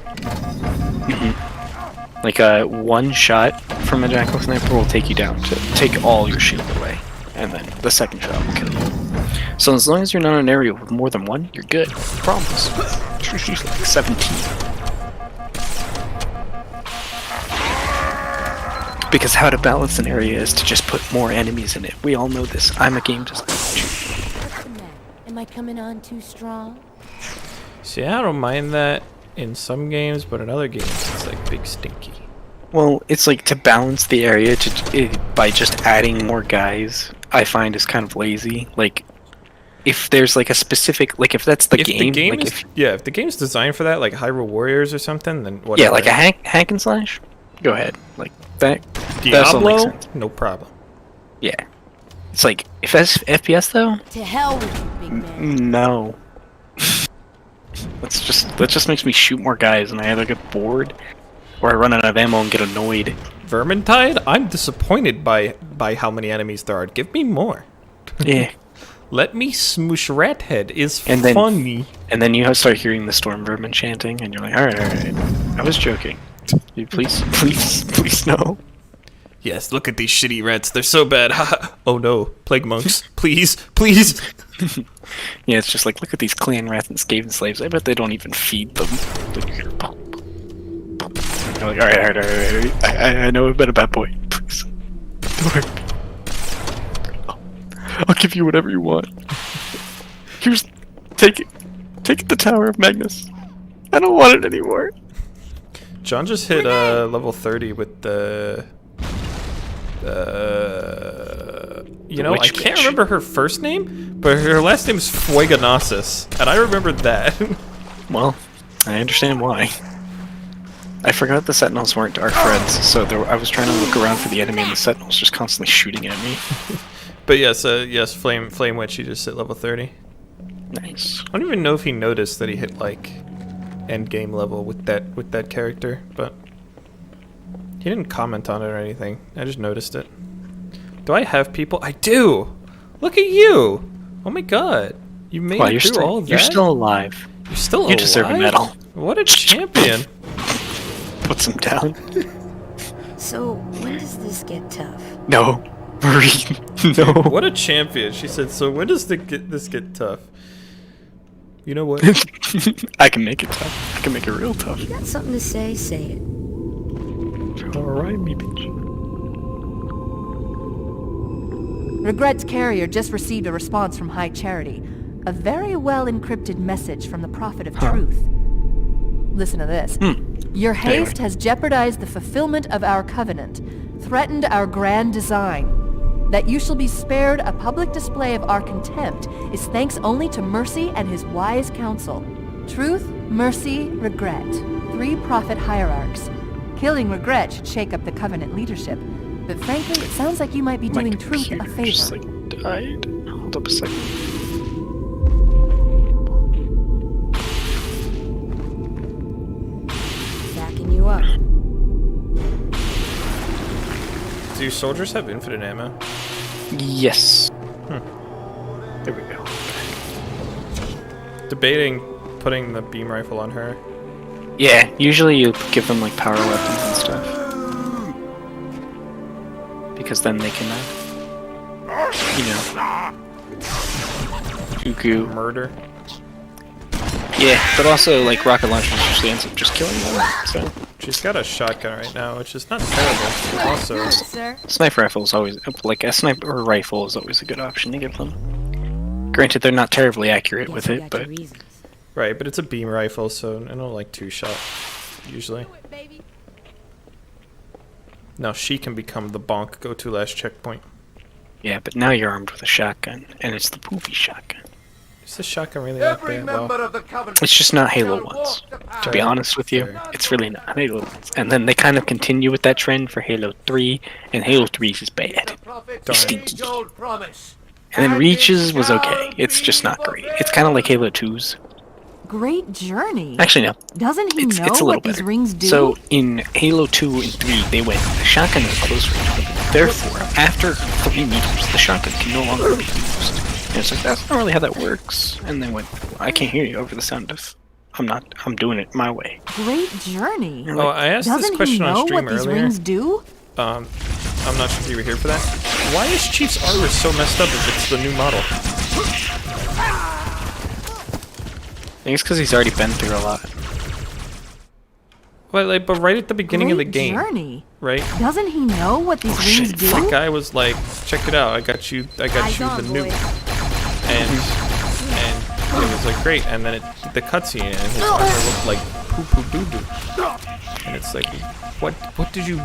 Like, one shot from a jackal sniper will take you down to take all your shield away. And then the second shot will kill you. So as long as you're not in an area with more than one, you're good. Promise. It's usually like 17. Because how to balance an area is to just put more enemies in it. We all know this. I'm a game designer. Am I coming on too strong? See, I don't mind that in some games, but in other games it's like big stinky. Well, it's like to balance the area by just adding more guys, I find is kind of lazy. Like, if there's like a specific, like if that's the game, if the game's designed for that, like Hyrule Warriors or something, then whatever. Yeah, like a hack and slash. Go ahead, like that. Diablo, no problem. Yeah, it's like if that's FPS though. To hell with you, big man. No. That just makes me shoot more guys, and I either get bored, or I run out of ammo and get annoyed. Vermintide? I'm disappointed by how many enemies there are. Give me more. Yeah. Let me smoosh Rathead is funny. And then you start hearing the storm vermin chanting, and you're like, alright. I was joking. Please no. Yes, look at these shitty rats. They're so bad. Oh no. Plague monks. Please. Yeah, it's just like, look at these clan rats and Skaven slaves. I bet they don't even feed them. You're like, alright. I know I've been a bad boy. Please. Don't hurt me. I'll give you whatever you want. Take it. Take the Tower of Magnus. I don't want it anymore. John just hit level 30 with the... I can't remember her first name, but her last name is Fuegonasis, and I remembered that. Well, I understand why. I forgot the Sentinels weren't our friends, so I was trying to look around for the enemy, and the Sentinels just constantly shooting at me. But yes, Flame Witch, he just hit level 30. Nice. I don't even know if he noticed that he hit like end game level with that character, but he didn't comment on it or anything. I just noticed it. Do I have people? I do. Look at you. Oh my god. You made it through all of that? You're still alive. You're still alive? You deserve a medal. What a champion. Puts him down. So, when does this get tough? No. Marie, no. What a champion. She said, so when does this get tough? You know what? I can make it tough. I can make it real tough. You got something to say it. Alright, me bitch. Regret's carrier just received a response from High Charity. A very well-encrypted message from the Prophet of Truth. Listen to this. Your haste has jeopardized the fulfillment of our covenant, threatened our grand design. That you shall be spared a public display of our contempt is thanks only to Mercy and his wise counsel. Truth, Mercy, Regret. 3 prophet hierarchs. Killing Regret should shake up the covenant leadership. But frankly, it sounds like you might be doing Truth a favor. Just like died. Hold up a second. Backing you up. Do your soldiers have infinite ammo? Yes. There we go. Debating putting the beam rifle on her. Yeah, usually you give them like power weapons and stuff. Because then they can, Cuckoo. Murder. Yeah, but also like rocket launchers usually ends up just killing them, so. She's got a shotgun right now, which is not terrible. Also, Sniper rifle is always, like a sniper rifle is always a good option to give them. Granted, they're not terribly accurate with it, but... Right, but it's a beam rifle, so I don't like 2-shot, usually. Now she can become the bonk go-to last checkpoint. Yeah, but now you're armed with a shotgun, and it's the poopy shotgun. Is this shotgun really that bad? Well, it's just not Halo 1's. To be honest with you, it's really not Halo 1's. And then they kind of continue with that trend for Halo 3, and Halo 3's is bad. It's stinky. And then Reach's was okay. It's just not great. It's kind of like Halo 2's. Great journey. Actually, no. Doesn't he know it's a what little these rings do? So in Halo 2 and 3, they went, the shotgun is close range. Therefore, after 3 meters, the shotgun can no longer be used. And it's like, that's not really how that works. And they went, I can't hear you over the sound of, I'm doing it my way. Great journey. Oh, I asked this question on stream earlier. Doesn't he know what these rings do? I'm not sure if you were here for that. Why is Chief's armor so messed up if it's the new model? I think it's because he's already been through a lot. But right at the beginning of the game, journey. Right? Doesn't he know what these rings do? The guy was like, "Check it out! I got you the nuke," and it was like great. And then the cutscene and his armor looked like poo poo doo doo. And it's like, what did you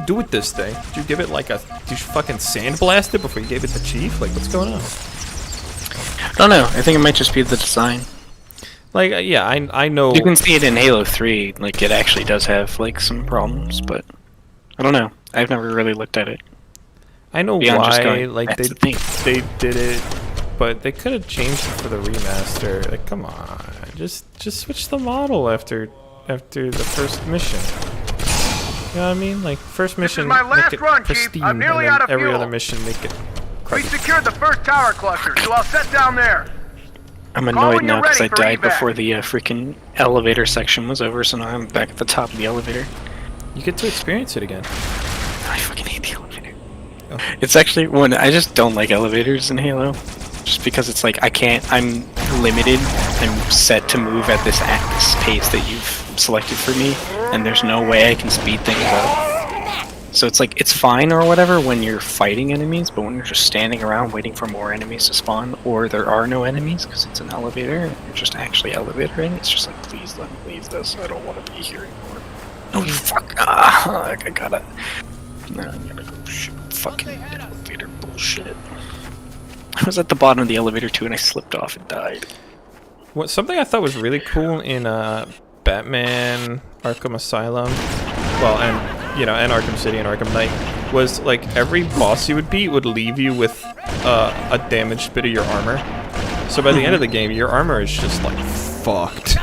do with this thing? Did you give it like did you fucking sandblast it before you gave it to Chief? Like, what's going on? I don't know. I think it might just be the design. Like, yeah, I know. You can see it in Halo 3, like, it actually does have, like, some problems, but I don't know. I've never really looked at it. I know why, like, they did it, but they could have changed it for the remaster. Like, come on. Just switch the model after the first mission. You know what I mean? Like, first mission, my last make it run, pristine, Chief. I'm nearly and then out of every fuel. other mission, make it We secured the first tower cluster, so I'll set down there. I'm annoyed now because I died before the freaking elevator section was over, so now I'm back at the top of the elevator. You get to experience it again. I fucking hate the elevator. Oh. It's actually one, I just don't like elevators in Halo. Just because it's like, I'm limited, I'm set to move at this pace that you've selected for me, and there's no way I can speed things up. So it's like, it's fine or whatever when you're fighting enemies, but when you're just standing around waiting for more enemies to spawn, or there are no enemies because it's an elevator, and you're just actually elevating, it's just like, please let me leave this, I don't want to be here anymore. No, fuck, I gotta, no, I'm gonna go shoot fucking elevator bullshit. I was at the bottom of the elevator too, and I slipped off and died. Something I thought was really cool in Batman Arkham Asylum, well, and and Arkham City and Arkham Knight, was like every boss you would beat would leave you with a damaged bit of your armor. So by the end of the game, your armor is just like fucked.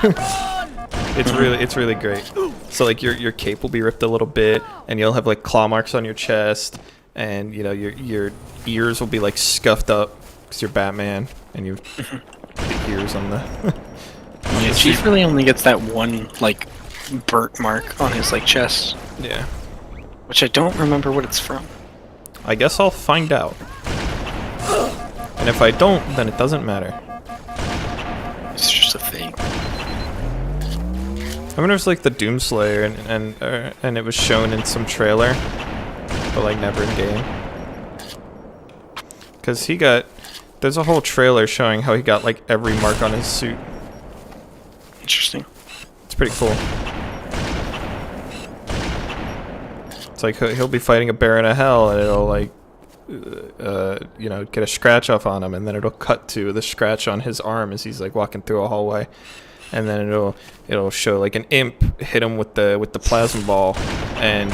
It's really great. So like your cape will be ripped a little bit, and you'll have like claw marks on your chest, and your ears will be like scuffed up because you're Batman, and you the ears on the. Yeah, Chief really only gets that one like burnt mark on his like chest. Yeah. Which I don't remember what it's from. I guess I'll find out. And if I don't, then it doesn't matter. It's just a thing. I wonder if it's like the Doomslayer and it was shown in some trailer, but like never in game. Cause there's a whole trailer showing how he got like every mark on his suit. Interesting. It's pretty cool. It's like he'll be fighting a Baron of Hell, and it'll like, get a scratch off on him, and then it'll cut to the scratch on his arm as he's like walking through a hallway, and then it'll show like an imp hit him with the plasma ball, and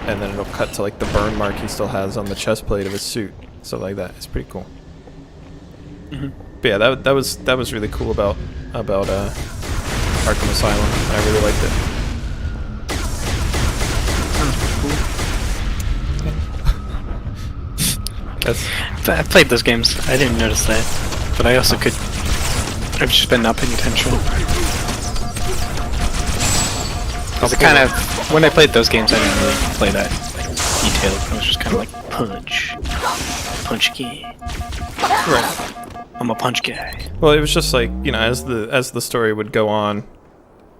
and then it'll cut to like the burn mark he still has on the chest plate of his suit, stuff like that. It's pretty cool. Mm-hmm. But yeah, that was really cool about Arkham Asylum. I really liked it. I played those games. I didn't notice that, but I also could. I've just been not paying attention. Because it kind of, when I played those games, I didn't really play that detailed. I was just kind of like punch guy. Right. I'm a punch guy. Well, it was just like as the story would go on,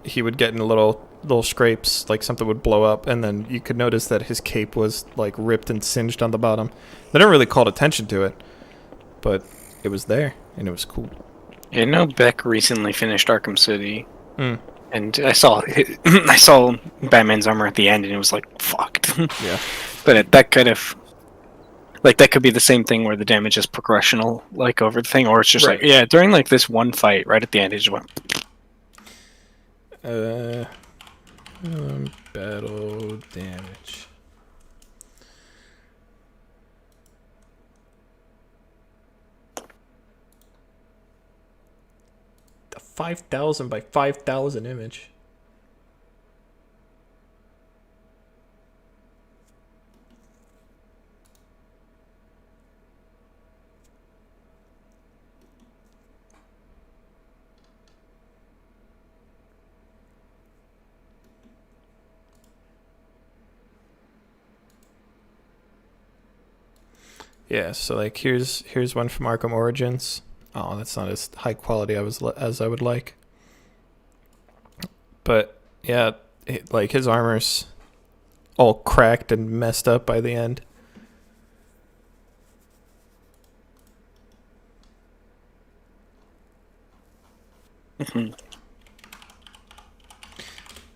he would get in little scrapes, like something would blow up, and then you could notice that his cape was like ripped and singed on the bottom. They never really called attention to it, but it was there and it was cool. Yeah, I know Beck recently finished Arkham City, and I saw I saw Batman's armor at the end, and it was like fucked. Yeah, but that kind of like that could be the same thing where the damage is progressional, like over the thing, or it's just right. like during like this one fight right at the end, it just went. Battle damage. The 5,000 by 5,000 image. Yeah, so like here's one from Arkham Origins. Oh, that's not as high quality as I would like. But yeah, like his armor's all cracked and messed up by the end.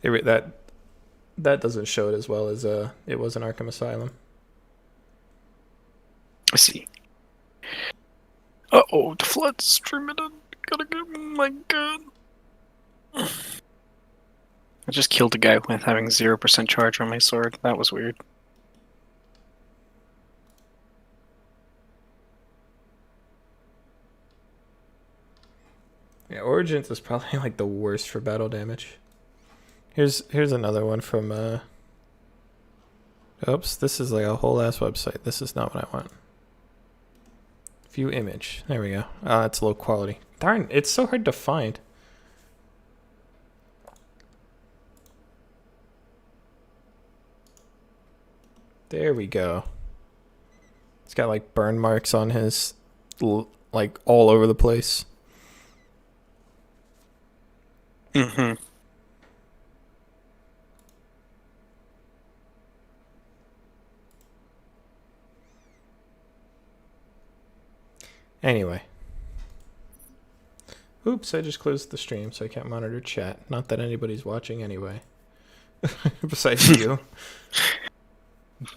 That doesn't show it as well as it was in Arkham Asylum. I see. Uh-oh, the flood's streaming in. Gotta get, oh my god. I just killed a guy with having 0% charge on my sword. That was weird. Yeah, Origins is probably like the worst for battle damage. Here's another one from oops, this is like a whole ass website. This is not what I want. View image. There we go. It's low quality. Darn, it's so hard to find. There we go. It's got like burn marks on his, like all over the place. Mm-hmm. Anyway. Oops, I just closed the stream, so I can't monitor chat. Not that anybody's watching anyway. Besides you.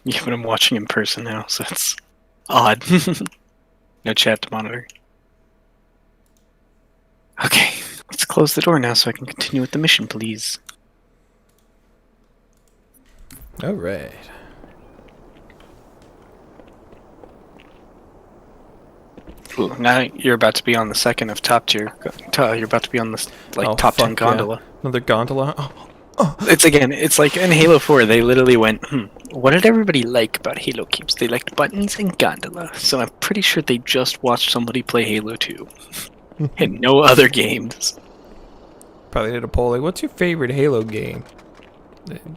Yeah, but I'm watching in person now, so it's odd. No chat to monitor. Okay, Let's close the door now so I can continue with the mission, please. Alright. Now you're about to be on the second of top tier. You're about to be on the top 10 gondola. Yeah. Another gondola? Oh. It's like in Halo 4, they literally went, what did everybody like about Halo games? They liked buttons and gondola. So I'm pretty sure they just watched somebody play Halo 2. And no other games. Probably did a poll like, what's your favorite Halo game?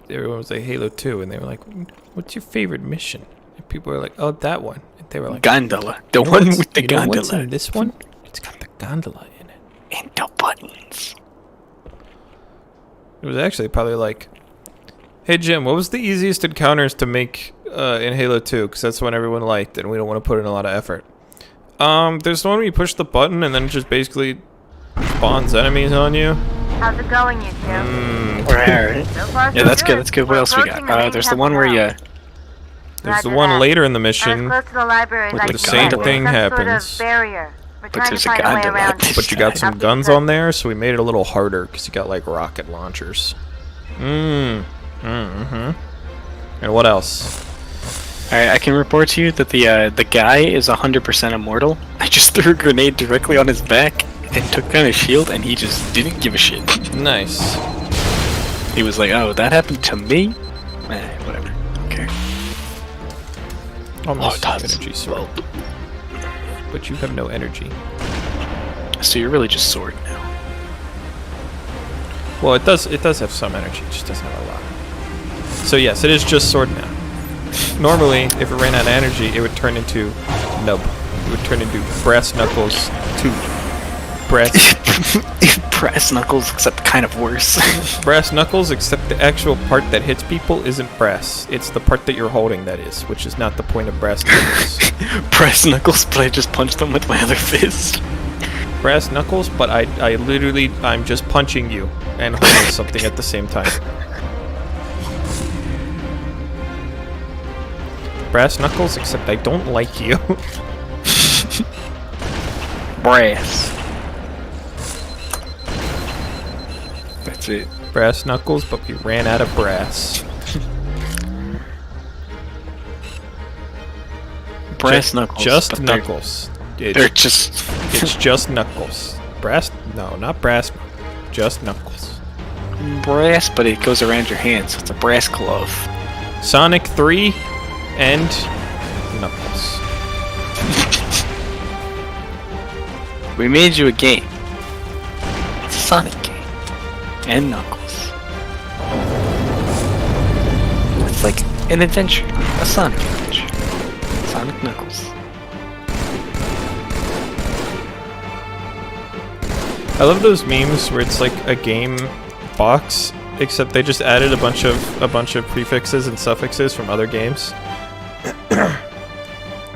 Everyone was like Halo 2, and they were like, what's your favorite mission? And people were like, oh, that one. And they were like, gondola. The one with the gondola. What's in this one? It's got the gondola in it. And the buttons. It was actually probably like, hey Jim, what was the easiest encounters to make in Halo 2? Because that's the one everyone liked, and we don't want to put in a lot of effort. There's the one where you push the button, and then it just basically spawns enemies on you. How's it going, you two? Right. Yeah, that's good. That's good. What else we got? There's the one where you. There's the one later in the mission close to the library where the same thing happens. Sort of barrier. But there's a gondola. But you got some guns on there, so we made it a little harder because you got like rocket launchers. And what else? Alright, I can report to you that the guy is 100% immortal. I just threw a grenade directly on his back and took down his shield, and he just didn't give a shit. Nice. He was like, oh, that happened to me? Whatever. Okay. Almost energy sword. But you have no energy. So you're really just sword now. Well, it does have some energy, it just doesn't have a lot. So yes, it is just sword now. Normally, if it ran out of energy, it would turn into nub. It would turn into brass knuckles 2. Brass knuckles, except kind of worse. Brass knuckles, except the actual part that hits people isn't brass. It's the part that you're holding that is, which is not the point of brass knuckles. Brass knuckles, but I just punched them with my other fist. Brass knuckles, but I'm just punching you and holding something at the same time. Brass knuckles, except I don't like you. Brass. That's it. Brass knuckles, but we ran out of brass. Brass knuckles. Just knuckles. They're just... It's just knuckles. Brass? No, not brass. Just knuckles. Brass, but it goes around your hand, so it's a brass glove. Sonic 3 and knuckles. We made you a game. It's a Sonic game. And Knuckles. It's like an adventure. A Sonic adventure. Sonic Knuckles. I love those memes where it's like a game box, except they just added a bunch of prefixes and suffixes from other games.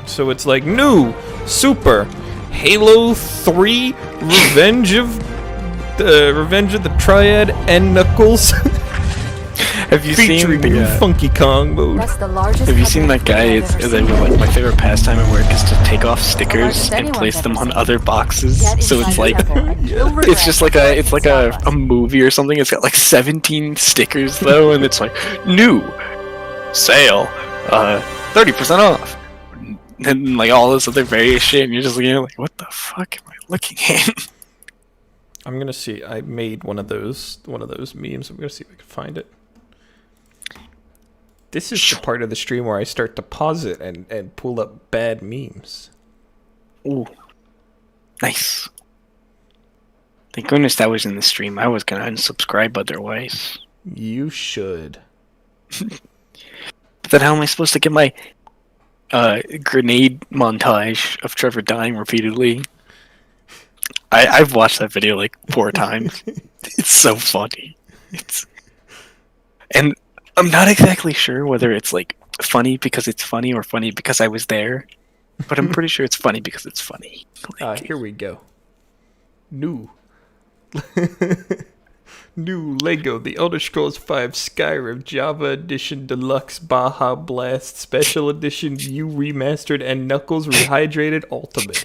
So it's like new, super, Halo 3, Revenge of the Triad and Knuckles. Have you seen the Funky Kong mode? Have you seen that guy? It's like my favorite pastime at work is to take off stickers and place them on other boxes. So it's like it's just like a movie or something. It's got like 17 stickers though, and it's like new sale, 30% off, and like all this other various shit. And you're just looking at it like, what the fuck am I looking at? I'm gonna see. I made one of those memes. I'm gonna see if I can find it. This is the part of the stream where I start to pause it and pull up bad memes. Ooh. Nice. Thank goodness that was in the stream. I was gonna unsubscribe otherwise. You should. But then how am I supposed to get my grenade montage of Trevor dying repeatedly? I've watched that video like 4 times. It's so funny. And I'm not exactly sure whether it's like funny because it's funny or funny because I was there, but I'm pretty sure it's funny because it's funny. Here we go. New Lego The Elder Scrolls V Skyrim Java Edition Deluxe Baja Blast Special Edition U Remastered and Knuckles Rehydrated Ultimate.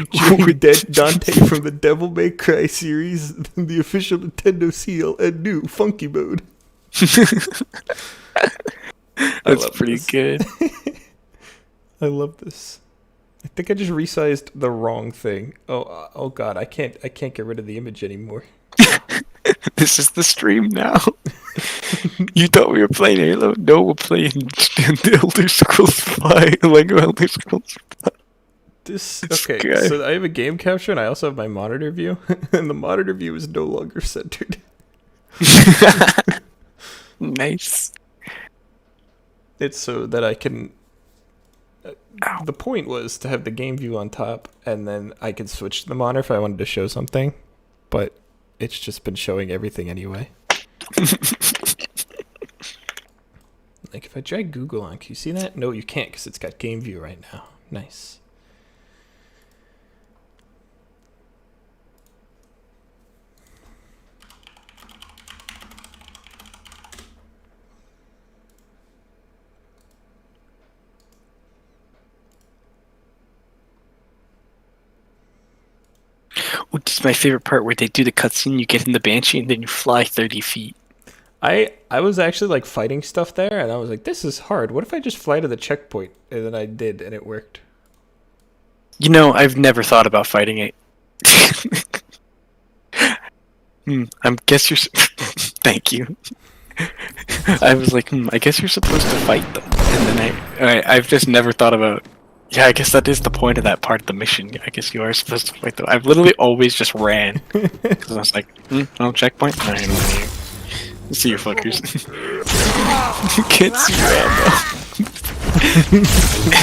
Featuring Dante from the Devil May Cry series, the official Nintendo seal, and new Funky Mode. That's pretty good. I love this. I think I just resized the wrong thing. Oh god, I can't get rid of the image anymore. This is the stream now. You thought we were playing Halo? No, we're playing the Elder Scrolls 5. Lego Elder Scrolls 5. Okay, so I have a game capture and I also have my monitor view, and the monitor view is no longer centered. Nice. It's so that I can... the point was to have the game view on top, and then I could switch to the monitor if I wanted to show something, but it's just been showing everything anyway. Like, if I drag Google on, can you see that? No, you can't, because it's got game view right now. Nice. Ooh, this is my favorite part where they do the cutscene, you get in the Banshee, and then you fly 30 feet. I was actually like fighting stuff there, and I was like, this is hard. What if I just fly to the checkpoint? And then I did, and it worked. You know, I've never thought about fighting it. I guess you're... Thank you. I was like, I guess you're supposed to fight them. And then I've just never thought about... Yeah, I guess that is the point of that part of the mission. I guess you are supposed to fight them. I've literally always just ran. Because I was like, no checkpoint? No, see you fuckers. You can't see your ammo.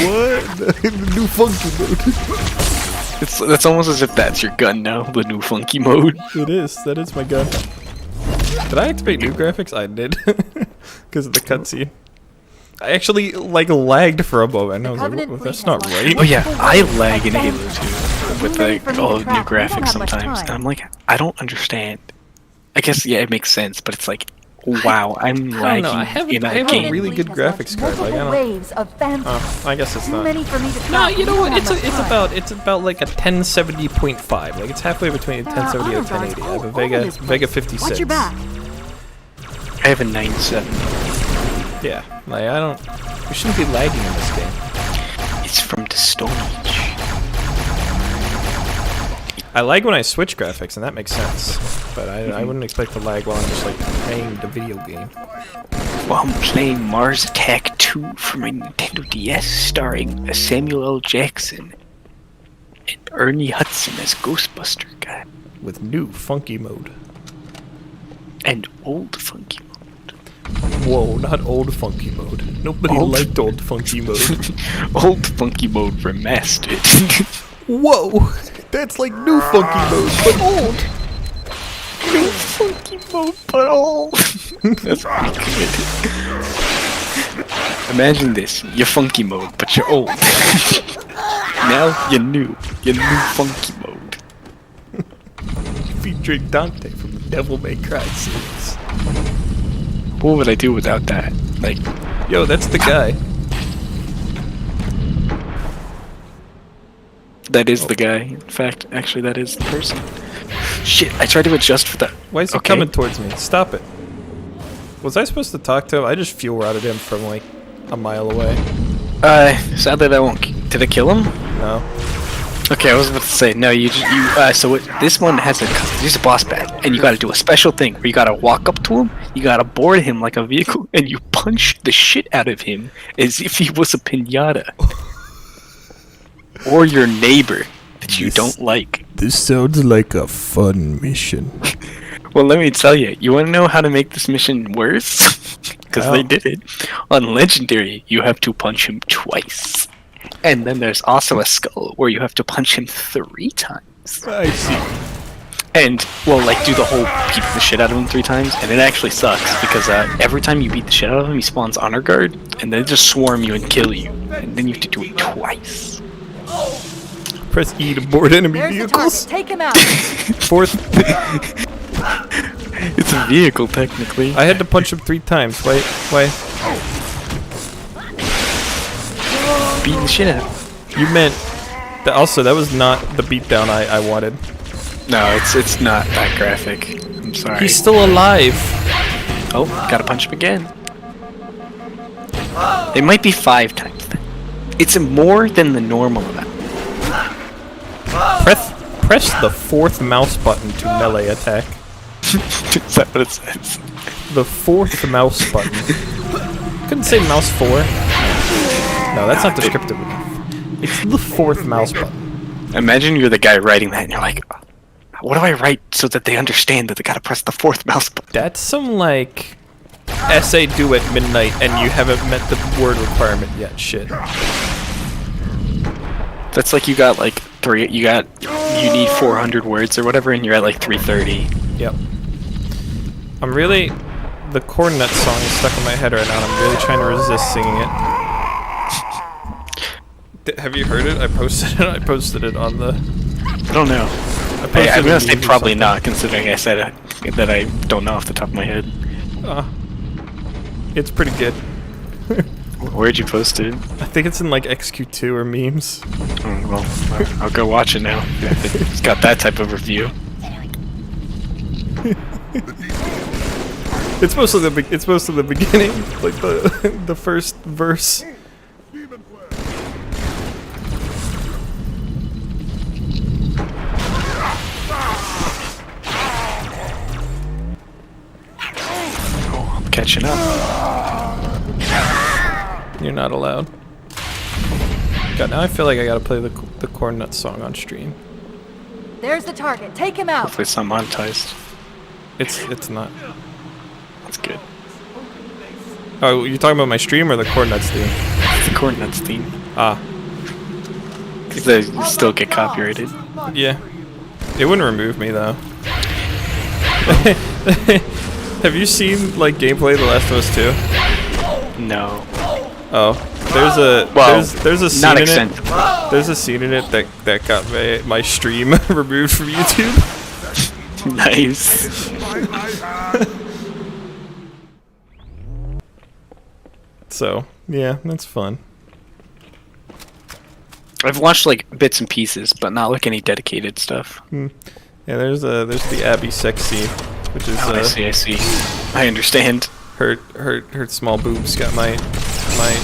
What? The new funky mode. That's almost as if that's your gun now, the new funky mode. It is. That is my gun. Did I activate new graphics? I did. Because of the cutscene. I actually, like, lagged for a moment. I was like, well, that's not right. Oh yeah, I lag in Halo 2 with, like, all the new graphics sometimes. And I'm like, I don't understand. I guess, yeah, it makes sense, but it's like, wow, I'm lagging in that game. I have a really good graphics card. Like, I guess it's not. No, you know what? It's about like a 1070.5. Like, it's halfway between a 1070 and a 1080. I have a Vega 56. Watch your back. I have a 970. Yeah, like we shouldn't be lagging in this game. It's from the Stone Age. I lag when I switch graphics, and that makes sense. But I wouldn't expect to lag while I'm just like playing the video game. While I'm playing Mars Attack 2 for my Nintendo DS, starring Samuel L. Jackson and Ernie Hudson as Ghostbuster guy. With new funky mode. And old funky mode. Whoa, not old funky mode. Nobody liked old funky mode. Old funky mode remastered. Whoa, that's like new funky mode, but old. New funky mode, but old. That's pretty good. Imagine this: you're funky mode, but you're old. Now you're new. You're new funky mode. Featuring Dante from the Devil May Cry series. What would I do without that? Like, yo, that's the guy. That is the guy. In fact, actually, that is the person. Shit, I tried to adjust for that. Why is he coming towards me? Stop it. Was I supposed to talk to him? I just fuel routed him from like a mile away. Sadly that won't. Did I kill him? No. Okay, I was about to say, no, this one has he's a boss battle, and you gotta do a special thing where you gotta walk up to him, you gotta board him like a vehicle, and you punch the shit out of him as if he was a piñata. Or your neighbor that you don't like. This sounds like a fun mission. Well, let me tell you, you wanna know how to make this mission worse? Because they did it. On Legendary, you have to punch him twice. And then there's also a skull where you have to punch him 3 times. I see. And, well, like, do the whole beat the shit out of him 3 times, and it actually sucks, because every time you beat the shit out of him, he spawns honor guard, and they just swarm you and kill you. And then you have to do it twice. Press E to board enemy vehicles. Take him out. Fourth. It's a vehicle, technically. I had to punch him 3 times. Why? Beating the shit out of him. You meant Also, that was not the beatdown I wanted. No, it's not that graphic. I'm sorry. He's still alive. Oh, gotta punch him again. It might be 5 times that. It's more than the normal amount. Press the 4th mouse button to melee attack. Is that what it says? The 4th mouse button. Couldn't say mouse 4. No, that's not descriptive enough. It's the 4th mouse button. Imagine you're the guy writing that and you're like, what do I write so that they understand that they gotta press the 4th mouse button? That's some, like, essay due at midnight and you haven't met the word requirement yet shit. That's like you got like you need 400 words or whatever and you're at like 330. Yep. The Coordinate song is stuck in my head right now and I'm really trying to resist singing it. Have you heard it? I posted it on the... I don't know. I'm gonna say probably not, considering I said that I don't know off the top of my head. It's pretty good. Where'd you post it? I think it's in like XQ2 or memes. Well, I'll go watch it now. It's got that type of review. It's mostly the beginning, like the first verse. Oh, I'm catching up. You're not allowed. God, now I feel like I gotta play the Coordinate song on stream. There's the target. Take him out. Hopefully it's not monetized. It's not. That's good. Oh, you're talking about my stream or the Coordinates theme? It's the Coordinates theme. Ah. Because they still get copyrighted. Yeah. It wouldn't remove me though. Have you seen like gameplay of The Last of Us 2? No. Oh, there's a scene in it. There's a scene in it that got my stream removed from YouTube. Nice. So yeah, that's fun. I've watched like bits and pieces, but not like any dedicated stuff. Yeah, there's the Abby sex scene, which is I see. I understand. Her small boobs got my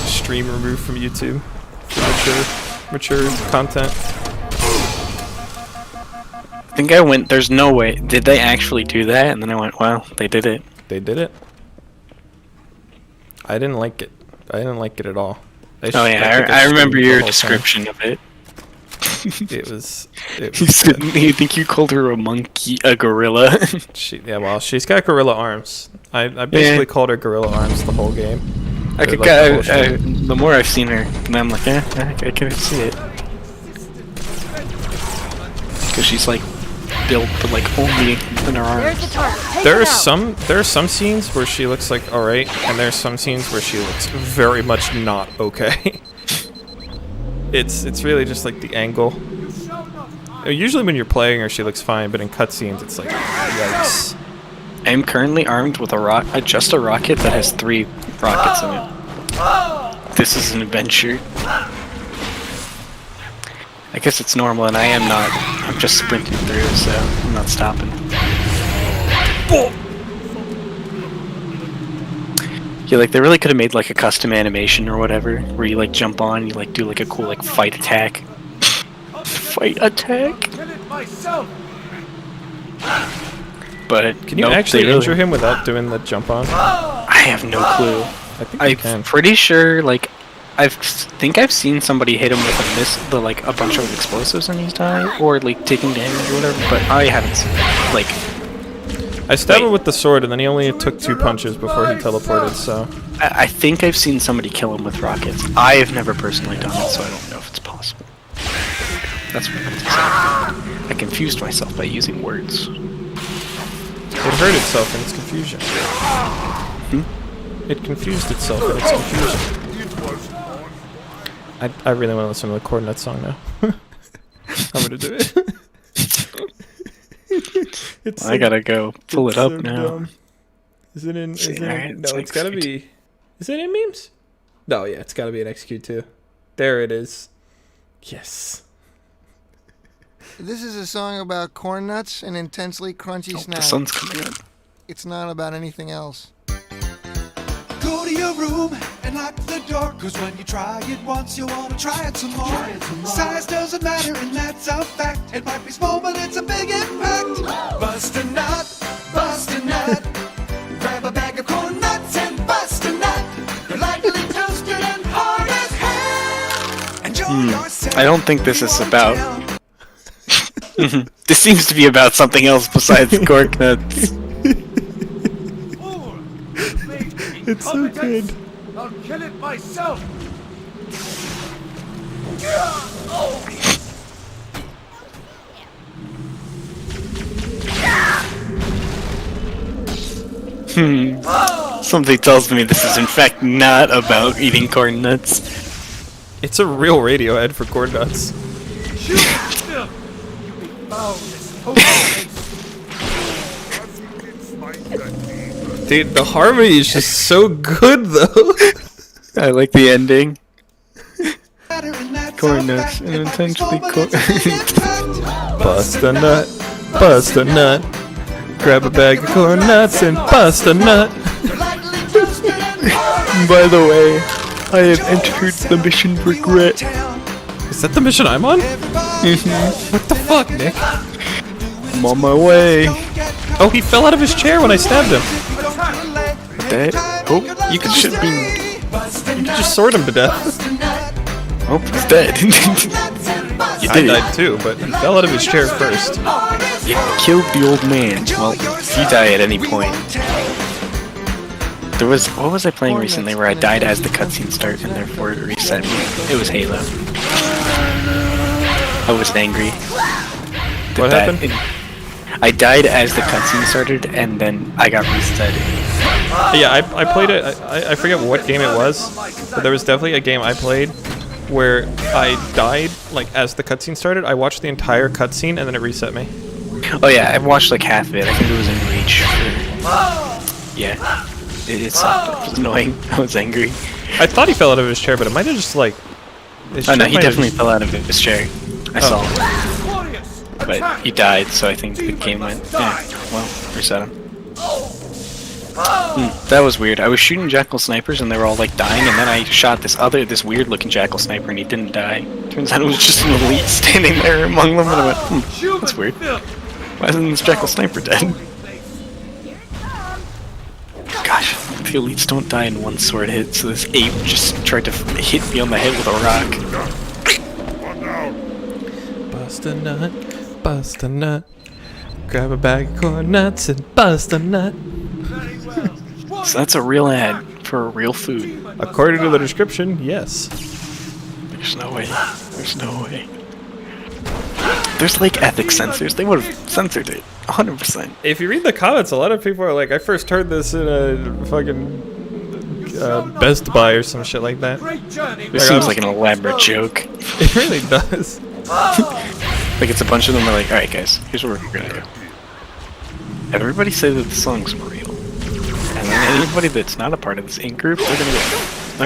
stream removed from YouTube for mature content. I think I went, there's no way. Did they actually do that? And then I went, well, they did it. They did it. I didn't like it. I didn't like it at all. I remember your description of it. It was you think you called her a monkey, a gorilla? Well, she's got gorilla arms. I basically called her gorilla arms the whole game. The more I've seen her, and I'm like, I can see it. Because she's like built to like only in her arms. There are some scenes where she looks like alright, and there's some scenes where she looks very much not okay. It's really just like the angle. Usually when you're playing her, she looks fine, but in cutscenes, it's like yikes. I am currently armed with just a rocket that has 3 rockets in it. This is an adventure. I guess it's normal, and I am not. I'm just sprinting through, so I'm not stopping. Yeah, like they really could have made like a custom animation or whatever, where you like jump on, you like do like a cool like fight attack. Fight attack. But can you actually injure him without doing the jump on? I have no clue. I think you can. I'm pretty sure like I've seen somebody hit him with a bunch of explosives and he's died, or like taking damage or whatever, but I haven't seen it. Like I stabbed him with the sword and then he only took 2 punches before he teleported, so I think I've seen somebody kill him with rockets. I have never personally done it, so I don't know if it's possible. That's what I meant to say. I confused myself by using words. It hurt itself in its confusion. It confused itself in its confusion. I really want to listen to the Coordinate song now. I'm gonna do it. I gotta go pull it up now. Dumb. Is it in? No, it's gotta be. Is it in memes? No, yeah, it's gotta be in XQ2. There it is. Yes. This is a song about corn nuts and intensely crunchy The snacks. sun's coming up. It's not about anything else. Go to your room and lock the door, cause when you try it once, you wanna try it some more. Size doesn't matter, and that's a fact. It might be small, but it's a big impact. Bust a nut, bust a nut. Grab a bag of corn nuts and bust a nut. They're lightly toasted and hard as hell. Enjoy yourself. I don't think this is about... This seems to be about something else besides corn nuts. It's so good. I'll kill it myself. Something tells me this is in fact not about eating corn nuts. It's a real radio ad for corn nuts. Dude, the harmony is just so good though. I like the ending. Corn nuts and intentionally corn. Bust a nut, bust a nut. Grab a bag of corn nuts and bust a nut. By the way, I have entered the mission regret. Is that the mission I'm on? What the fuck, Nick? I'm on my way. Oh, he fell out of his chair when I stabbed him. Dead? Oh, you could should be. You could just sword him to death. Oh, he's dead. You did I died too, but he fell out of his chair first. You killed the old man. Well, if you die at any point. There was, what was I playing recently where I died as the cutscene started and therefore it reset me? It was Halo. I was angry. What happened? I died as the cutscene started and then I got reset. Yeah, I played it, I forget what game it was, but there was definitely a game I played where I died, like, as the cutscene started. I watched the entire cutscene and then it reset me. Oh yeah, I've watched like half of it. I think it was in Reach. Yeah. It sucked. It was annoying. I was angry. I thought he fell out of his chair, but it might have just, like... Oh no, he definitely fell out of his chair. I saw him. But he died, so I think the game went, yeah, well, reset him. That was weird. I was shooting jackal snipers and they were all like dying, and then I shot this weird looking jackal sniper and he didn't die. Turns out it was just an elite standing there among them, and I went, that's weird. Why isn't this jackal sniper dead? Gosh, the elites don't die in one sword hit, so this ape just tried to hit me on the head with a rock. Bust a nut, bust a nut. Grab a bag of corn nuts and bust a nut. So that's a real ad for a real food. According to the description, yes. There's no way. There's no way. There's like ethics censors. They would have censored it. 100%. If you read the comments, a lot of people are like, I first heard this in a fucking Best Buy or some shit like that. This seems like an elaborate joke. It really does. Like it's a bunch of them are like, alright guys, here's what we're gonna do. Everybody say that the songs were real. And then anybody that's not a part of this ink group, they're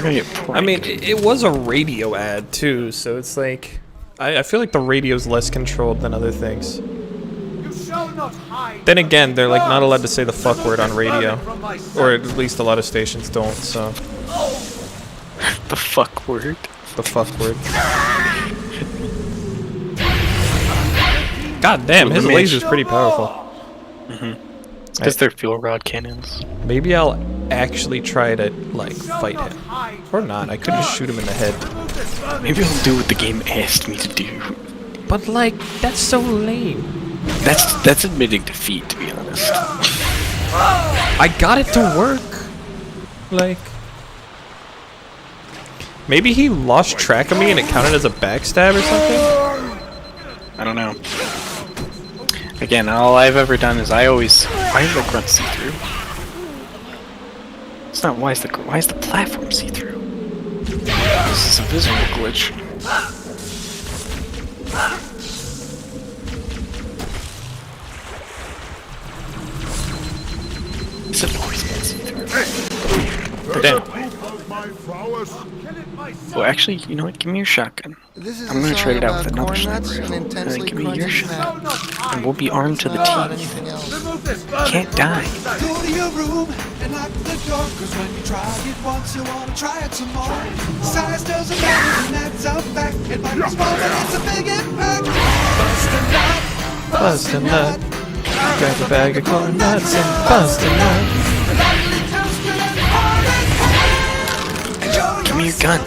gonna get pranked. I mean, it was a radio ad too, so it's like... I feel like the radio's less controlled than other things. Then again, they're like not allowed to say the fuck word on radio. Or at least a lot of stations don't, so... The fuck word? The fuck word. God damn, his laser's pretty powerful. Because they're fuel rod cannons. Maybe I'll actually try to, like, fight him. Or not, I could just shoot him in the head. Maybe I'll do what the game asked me to do. But, like, that's so lame. That's admitting defeat, to be honest. I got it to work. Like... Maybe he lost track of me and it counted as a backstab or something? I don't know. Again, all I've ever done is why is the grunt see-through? It's not why is the platform see-through? This is a visual glitch. Is it always been see-through? Damn. Oh, actually, you know what? Give me your shotgun. This is I'm gonna a trade it song out with about another corn nuts sniper and rifle. And then intensely give me your crunchy shotgun. snack. And we'll be armed to the Not about teeth. anything else. You can't die. Go to your room and lock the door, cause when you try it once, you wanna try it some more. Size doesn't matter, and that's a fact. It might be small, but it's a big impact. Bust a nut. Grab a bag of corn nuts and bust a nut. Give me your gun.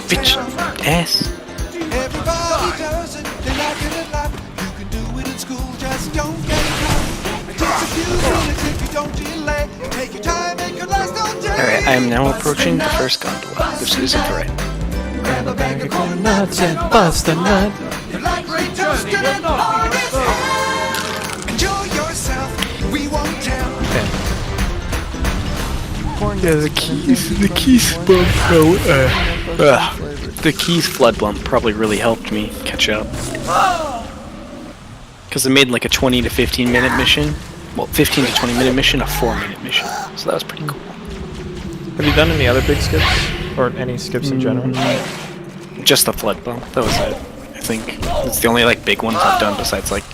Bitch. Ass. Everybody does it, they're not gonna lie. You can do it in school, just don't get caught. It takes a few minutes if you don't delay. Take your time, it could last all day. Alright, I am now approaching the first gondola. This isn't right. Grab a bag of corn nuts and bust a nut. You like great toasted and orange. Enjoy yourself, we won't tell. Yeah, the keys the keys flood bump probably really helped me catch up. Because I made like a 20 to 15 minute mission. Well, 15 to 20 minute mission, a 4-minute mission. So that was pretty cool. Have you done any other big skips? Or any skips in general? Just the flood bump. That was it. I think it's the only like big ones I've done besides like...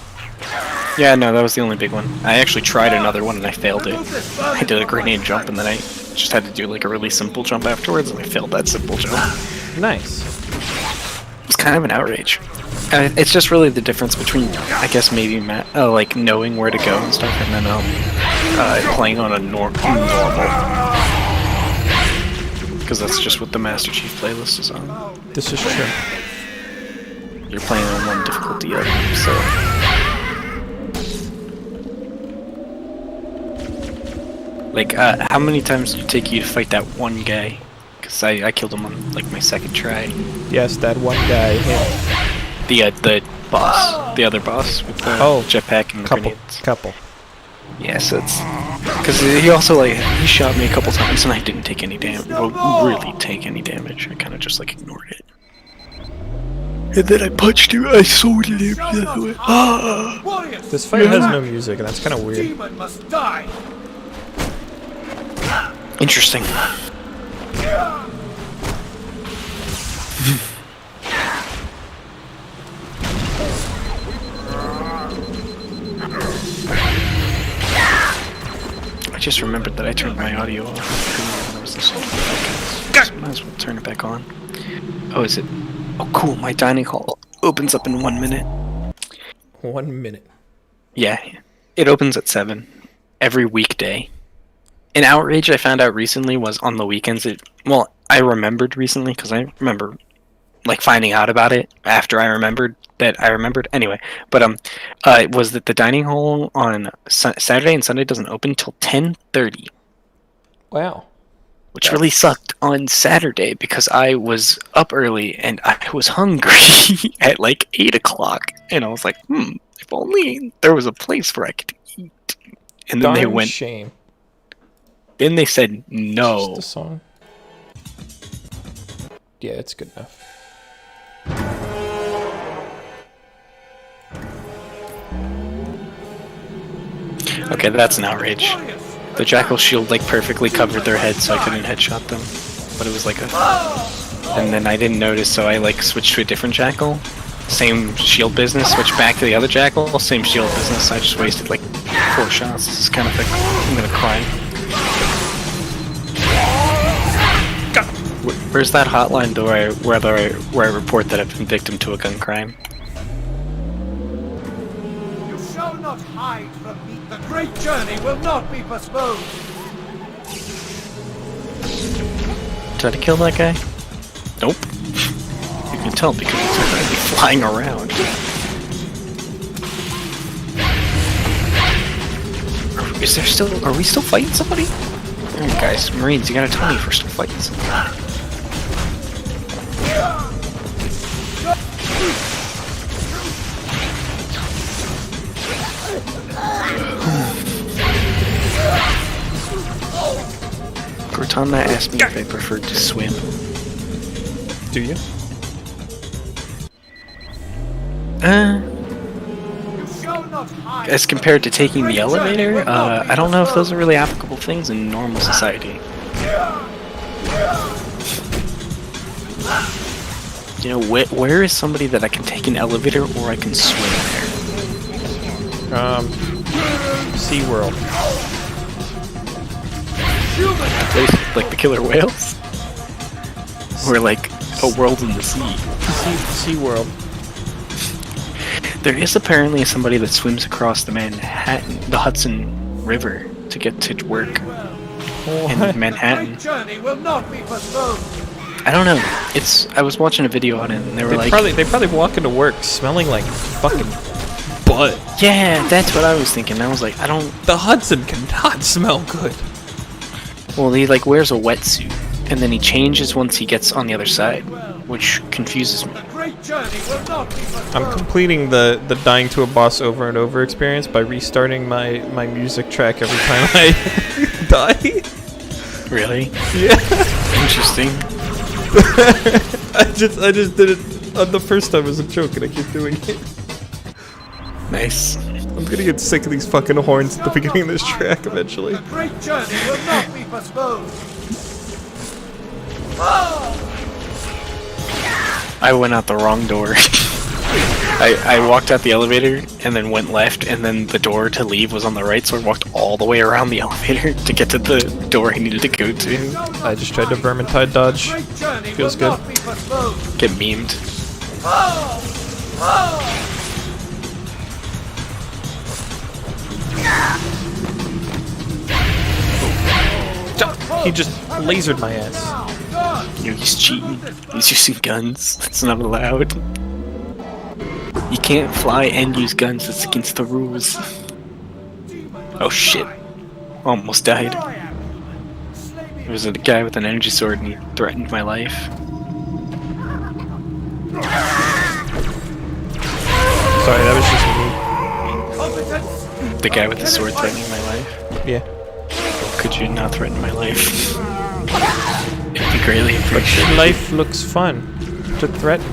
Yeah, no, that was the only big one. I actually tried another one and I failed it. I did a grenade jump and then I just had to do like a really simple jump afterwards and I failed that simple jump. Nice. It's kind of an outrage. It's just really the difference between, I guess, maybe like knowing where to go and stuff, and then playing on a normal. Because that's just what the Master Chief playlist is on. This is true. You're playing on one difficulty of them, so. Like, how many times did it take you to fight that one guy? Because I killed him on like my second try. Yes, that one guy. The boss, the other boss with the jetpack and couple. Yeah, so it's because he also like he shot me a couple times and I didn't take any damage. Well, really take any damage. I kind of just like ignored it. And then I punched him. I sworded him the other way. Ah! This fight has no music, and that's kind of weird. Interesting. I just remembered that I turned my audio off when I was listening to the podcast. So might as well turn it back on. Oh, is it? Oh, cool. My dining hall opens up in 1 minute. 1 minute. Yeah, it opens at 7 every weekday. An outrage I found out recently was on the weekends. Well, I remembered recently because I remember like finding out about it after I remembered that I remembered. Anyway, but it was that the dining hall on Saturday and Sunday doesn't open until 10:30. Wow. Which really sucked on Saturday because I was up early and I was hungry at like 8 o'clock, and I was like, if only there was a place where I could eat. And then they went. Shame. Then they said no. Just the song. Yeah, it's good enough. Okay, that's an outrage. The Jackal shield like perfectly covered their head, so I couldn't headshot them. But it was like a... And then I didn't notice, so I like switched to a different Jackal. Same shield business, switched back to the other Jackal, same shield business. I just wasted like 4 shots. This is kind of like... I'm gonna cry. Where's that hotline where I report that I've been victim to a gun crime? You shall not hide from me. The great journey will not be postponed. Did I kill that guy? Nope. You can tell because he's already flying around. Are we still fighting somebody? Oh, guys, Marines, you gotta tell me if we're still fighting somebody. Cortana asked me if I preferred to swim. Do you? As compared to taking the elevator, I don't know if those are really applicable things in normal society. You know, where is somebody that I can take an elevator or I can swim there? SeaWorld. Like the killer whales? Or like a world in the sea? SeaWorld. There is apparently somebody that swims across the Hudson River to get to work in Manhattan. I don't know. I was watching a video on it, and they probably walk into work smelling like fucking butt. Yeah, that's what I was thinking. I was like, The Hudson cannot smell good. Well, he like wears a wetsuit, and then he changes once he gets on the other side, which confuses me. I'm completing the dying to a boss over and over experience by restarting my music track every time I die. Really? Yeah. Interesting. I just did it the first time as a joke, and I keep doing it. Nice. I'm gonna get sick of these fucking horns at the beginning of this track eventually. The great journey will not be postponed. I went out the wrong door. I walked out the elevator and then went left, and then the door to leave was on the right, so I walked all the way around the elevator to get to the door I needed to go to. I just tried to Vermintide dodge. Feels good. Get memed. He just lasered my ass. You know, he's cheating. He's using guns. That's not allowed. You can't fly and use guns. It's against the rules. Oh shit. Almost died. There was a guy with an energy sword and he threatened my life. Sorry, that was just me. The guy with the sword threatening my life? Yeah. Could you not threaten my life? It'd be greatly appreciated. But life looks fun to threaten.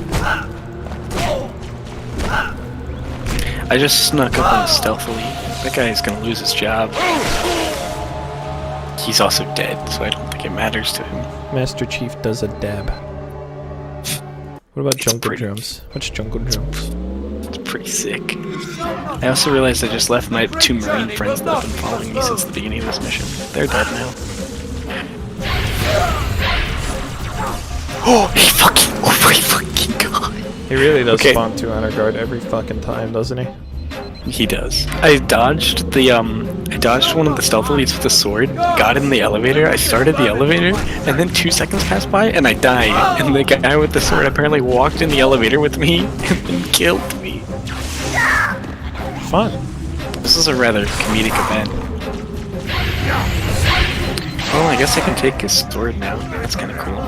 I just snuck up on him stealthily. That guy is gonna lose his job. He's also dead, so I don't think it matters to him. Master Chief does a dab. What about jungle drums? What's jungle drums? It's pretty sick. I also realized I just left my 2 Marine friends that have been following me since the beginning of this mission. They're dead now. Oh, my fucking god! He really does spawn 2 honor guard every fucking time, doesn't he? He does. I dodged one of the stealth elites with a sword, got in the elevator, I started the elevator, and then 2 seconds passed by and I died. And the guy with the sword apparently walked in the elevator with me and then killed me. Fun. This is a rather comedic event. Oh, I guess I can take his sword now. That's kinda cool.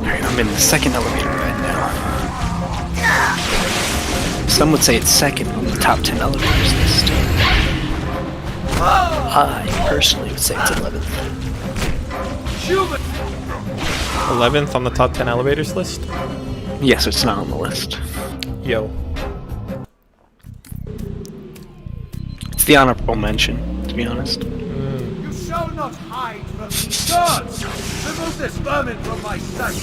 Alright, I'm in the second elevator right now. Some would say it's second on the top 10 elevators list. I personally would say it's 11th. 11th on the top 10 elevators list? Yes, it's not on the list. Yo. It's the honorable mention, to be honest. You shall not hide from me. Guards! Remove this vermin from my sight!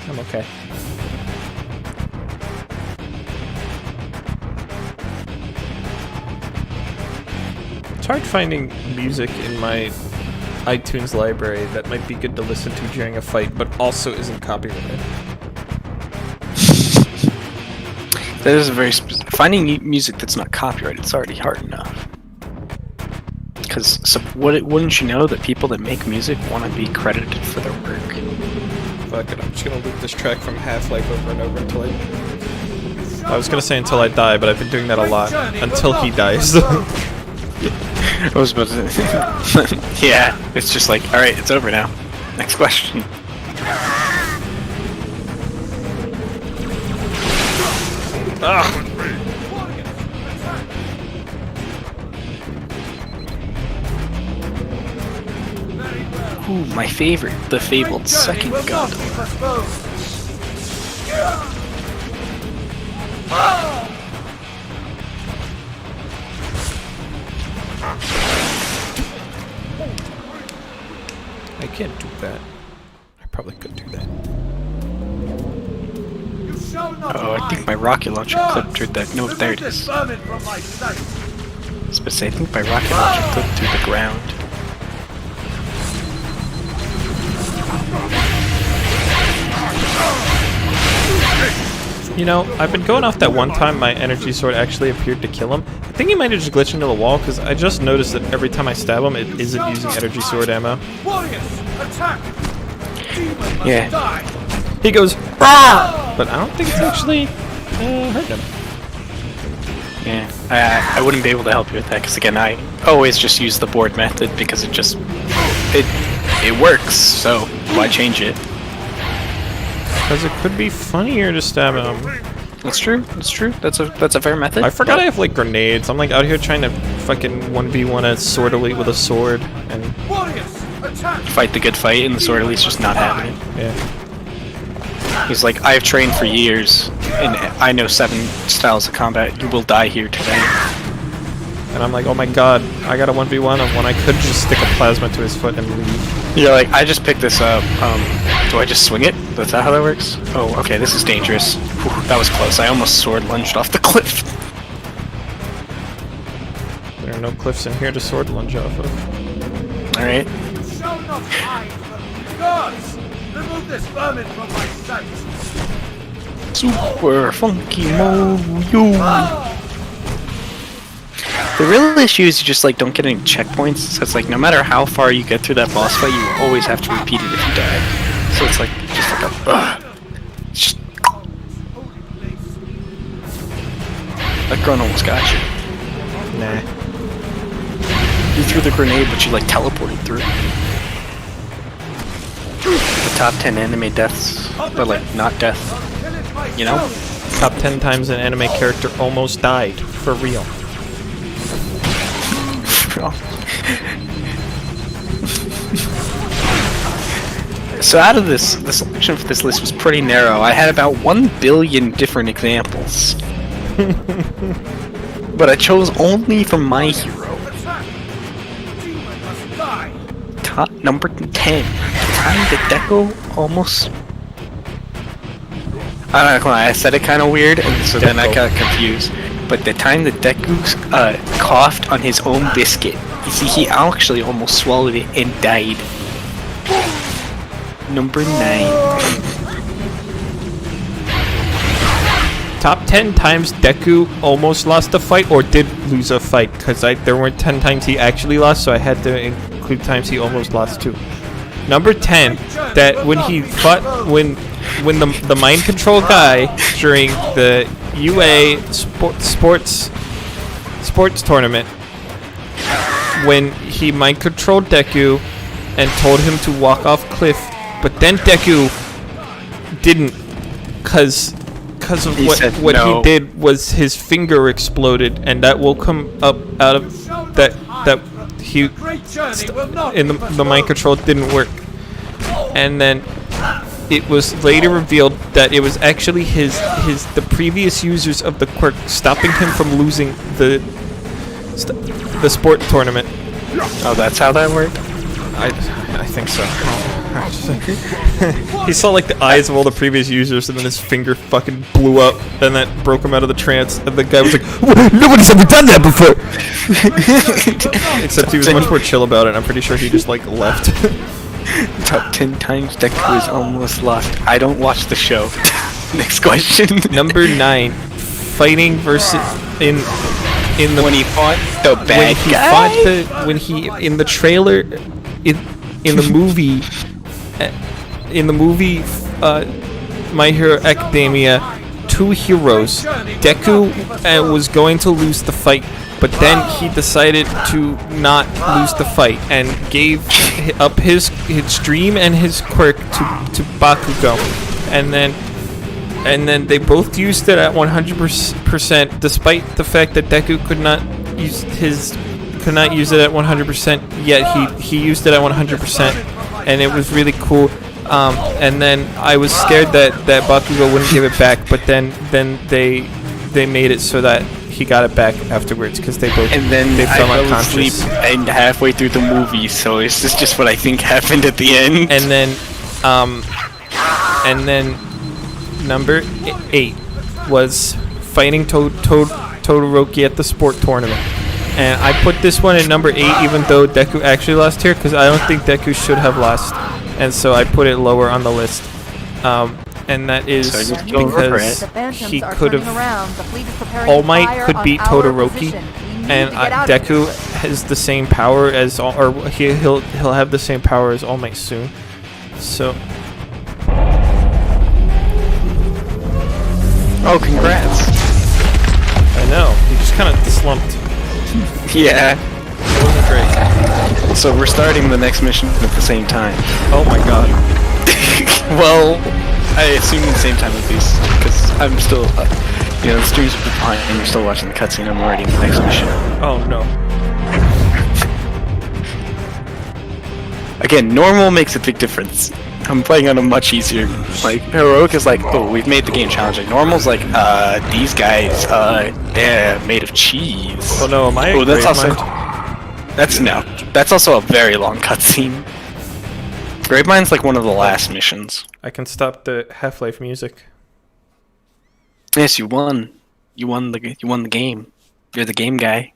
I'm okay. It's hard finding music in my iTunes library that might be good to listen to during a fight, but also isn't copyrighted. That is a very finding music that's not copyrighted. It's already hard enough. Because wouldn't you know that people that make music want to be credited for their work? Fuck it, I'm just gonna loop this track from Half-Life over and over until I was gonna say until I die, but I've been doing that a lot. Until he dies. I was about to say, yeah, it's just like, alright, it's over now. Next question. Ooh, my favorite, the fabled second god. I can't do that. I probably could do that. Oh, I think my rocket launcher clipped through that. No, there it is. I was supposed to say, I think my rocket launcher clipped through the ground. You know, I've been going off that one time my energy sword actually appeared to kill him. I think he might have just glitched into the wall, because I just noticed that every time I stab him, it isn't using energy sword ammo. Yeah. He goes, "Ah!" But I don't think it's actually hurt him. Yeah, I wouldn't be able to help you with that, because again, I always just use the board method, because it just, it works, so why change it? Because it could be funnier to stab him. That's true. That's true. That's a fair method. I forgot I have like grenades. I'm like out here trying to fucking 1v1 a sword elite with a sword and fight the good fight, and the sword elite's just not happening. Yeah. He's like, I've trained for years, and I know 7 styles of combat. You will die here today. And I'm like, oh my god, I got a 1v1 of when I could just stick a plasma to his foot and leave. Yeah, like, I just picked this up. Do I just swing it? That's that how that works? Oh, okay, this is dangerous. Whew, that was close. I almost sword lunged off the cliff. There are no cliffs in here to sword lunge off of. Alright. Remove this vermin from my sight. Super funky mo. The real issue is you just like don't get any checkpoints, so it's like no matter how far you get through that boss fight, you always have to repeat it if you die. So it's like just like a just that grunt almost got you. Nah. You threw the grenade, but you like teleported through. The top 10 anime deaths, but like not death. You know? Top 10 times an anime character almost died. For real. So out of this, the selection for this list was pretty narrow. I had about 1 billion different examples. But I chose only from my hero. Top number 10. Time the Deco almost... I'm not gonna lie, I said it kind of weird, and so then I got confused. But the time the Deku coughed on his own biscuit, you see, he actually almost swallowed it and died. Number 9. Top 10 times Deku almost lost a fight or did lose a fight, because there weren't 10 times he actually lost, so I had to include times he almost lost too. Number 10, that when he fought, when the mind control guy during the UA sports tournament, when he mind controlled Deku and told him to walk off cliff, but then Deku didn't, cause of what he did was his finger exploded, and that will come up out of that he in the mind control didn't work, and then it was later revealed that it was actually the previous users of the quirk stopping him from losing the sport tournament. Oh, that's how that worked? I think so. He saw like the eyes of all the previous users, and then his finger fucking blew up, and that broke him out of the trance. And the guy was like, "Nobody's ever done that before." Except he was much more chill about it. I'm pretty sure he just like left. Top 10 times Deku is almost lost. I don't watch the show. Next question. Number 9, fighting versus in the when he fought the bad guy. When he in the trailer in the movie My Hero Academia, 2 heroes. Deku was going to lose the fight, but then he decided to not lose the fight and gave up his dream and his quirk to Bakugo, and then they both used it at 100%, despite the fact that Deku could not use it at 100%. Yet he used it at 100%, and it was really cool. And then I was scared that Bakugo wouldn't give it back, but then they made it so that he got it back afterwards because they fell unconscious. Asleep and halfway through the movie, so it's just what I think happened at the end. And then number 8 was fighting Todoroki at the sport tournament. And I put this one in number 8 even though Deku actually lost here because I don't think Deku should have lost. And so I put it lower on the list. And that is because he could have... All Might could beat Todoroki. And Deku has the same power as... Or he'll have the same power as All Might soon. So... Oh, congrats. I know. He just kind of slumped. Yeah. It wasn't great. So we're starting the next mission at the same time. Oh my god. Well, I assume the same time at least, because I'm still, the stream's behind and you're still watching the cutscene. I'm already in the next mission. Oh no. Again, normal makes a big difference. I'm playing on a much easier, like, heroic is like, oh, we've made the game challenging. Normal's like, these guys, they're made of cheese. Oh no, am I Oh, that's also, that's also a very long cutscene. Gravemind's like one of the last missions. I can stop the Half-Life music. Yes, you won. You won the game. You're the game guy.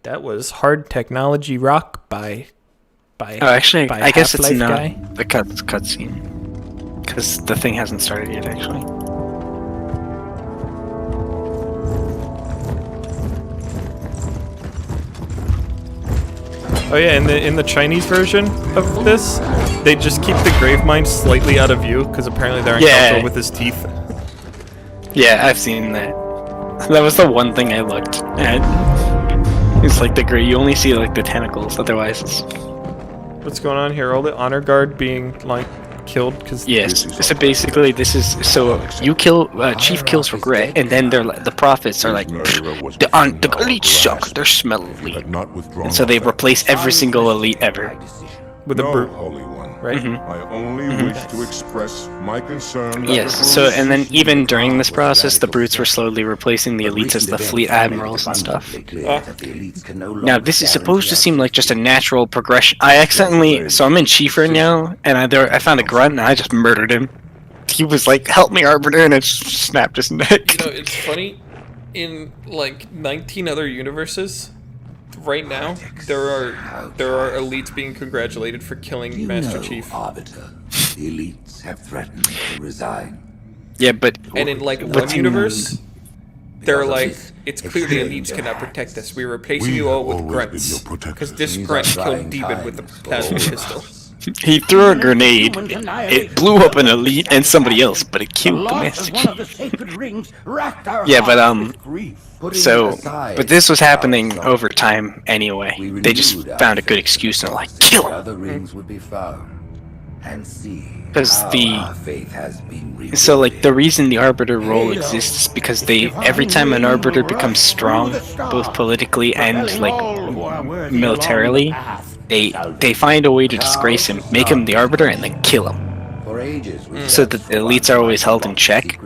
That was Hard Technology Rock by actually, I guess it's not guy. the cutscene, because the thing hasn't started yet. Actually, oh yeah, in the Chinese version of this, they just keep the Gravemind slightly out of view because apparently they're uncomfortable with his teeth. Yeah, I've seen that. That was the one thing I looked at. It's like you only see like the tentacles. Otherwise, it's... What's going on here? All the honor guard being like killed because yes. So basically, this is you kill Chief kills Regret, and then they're the prophets are like the elite suck. They're smelly, and so they replace every single elite ever with a brute. Right? I only wish to express my concern. Yes, so and then even during this process, the brutes were slowly replacing the elites as the fleet admirals and stuff. Now, this is supposed to seem like just a natural progression. I accidentally, so I'm in Chief right now, and I found a grunt and I just murdered him. He was like, "Help me, Arbiter," and I just snapped his neck. You know, it's funny. In like 19 other universes, right now, there are elites being congratulated for killing Master Chief. Arbiter, the elites have threatened to resign. Yeah, but and in like one universe, they're like, it's clear the elites cannot protect us. We're replacing you all with grunts because this grunt killed Demon with a plasma pistol. He threw a grenade. It blew up an elite and somebody else, but it killed the Master Chief. Yeah, but but this was happening over time anyway. They just found a good excuse and they're like, kill him. Because so like the reason the Arbiter role exists is because every time an Arbiter becomes strong, both politically and like militarily, they find a way to disgrace him, make him the Arbiter, and then kill him. So that the elites are always held in check,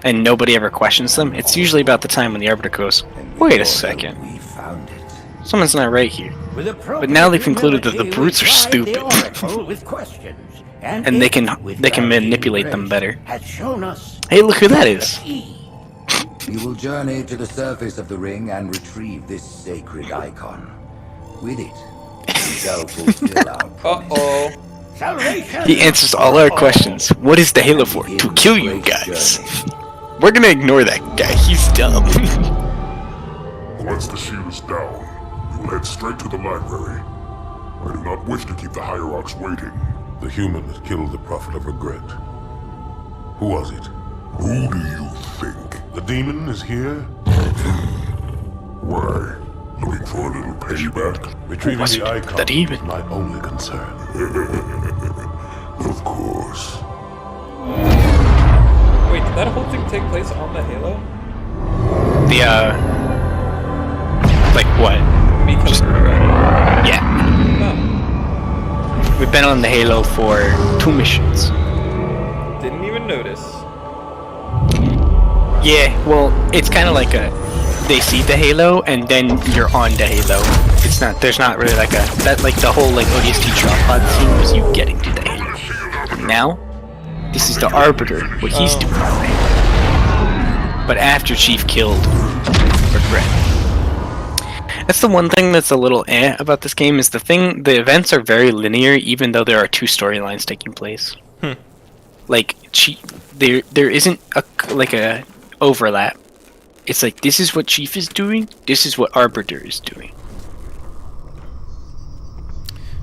and nobody ever questions them. It's usually about the time when the Arbiter goes, "Wait a second, someone's not right here." But now they've concluded that the brutes are stupid, and they can manipulate them better. Hey, look who that is! You will journey to the surface of the ring and retrieve this sacred icon. With it, we shall fulfill our promise. He answers all our questions. What is the Halo for? To kill you guys. We're gonna ignore that guy. He's dumb. Once the shield is down, we will head straight to the library. I do not wish to keep the Hierarchs waiting. The human that killed the Prophet of Regret. Who was it? Who do you think? The demon is here? Why? Looking for a little payback? Retrieving the icon the demon is my only concern. Of course. Wait, did that whole thing take place on the Halo? Like what? Me killing Regret. Yeah. Oh. We've been on the Halo for 2 missions. Didn't even notice. Yeah, well, it's kind of like they see the Halo and then you're on the Halo. It's not. There's not really like the whole like ODST drop pod scene was you getting to the Halo. Now, this is the Arbiter. What he's doing on the Halo. But after Chief killed Regret. That's the one thing that's a little about this game is the events are very linear even though there are 2 storylines taking place. Like there isn't a overlap. It's like this is what Chief is doing, this is what Arbiter is doing.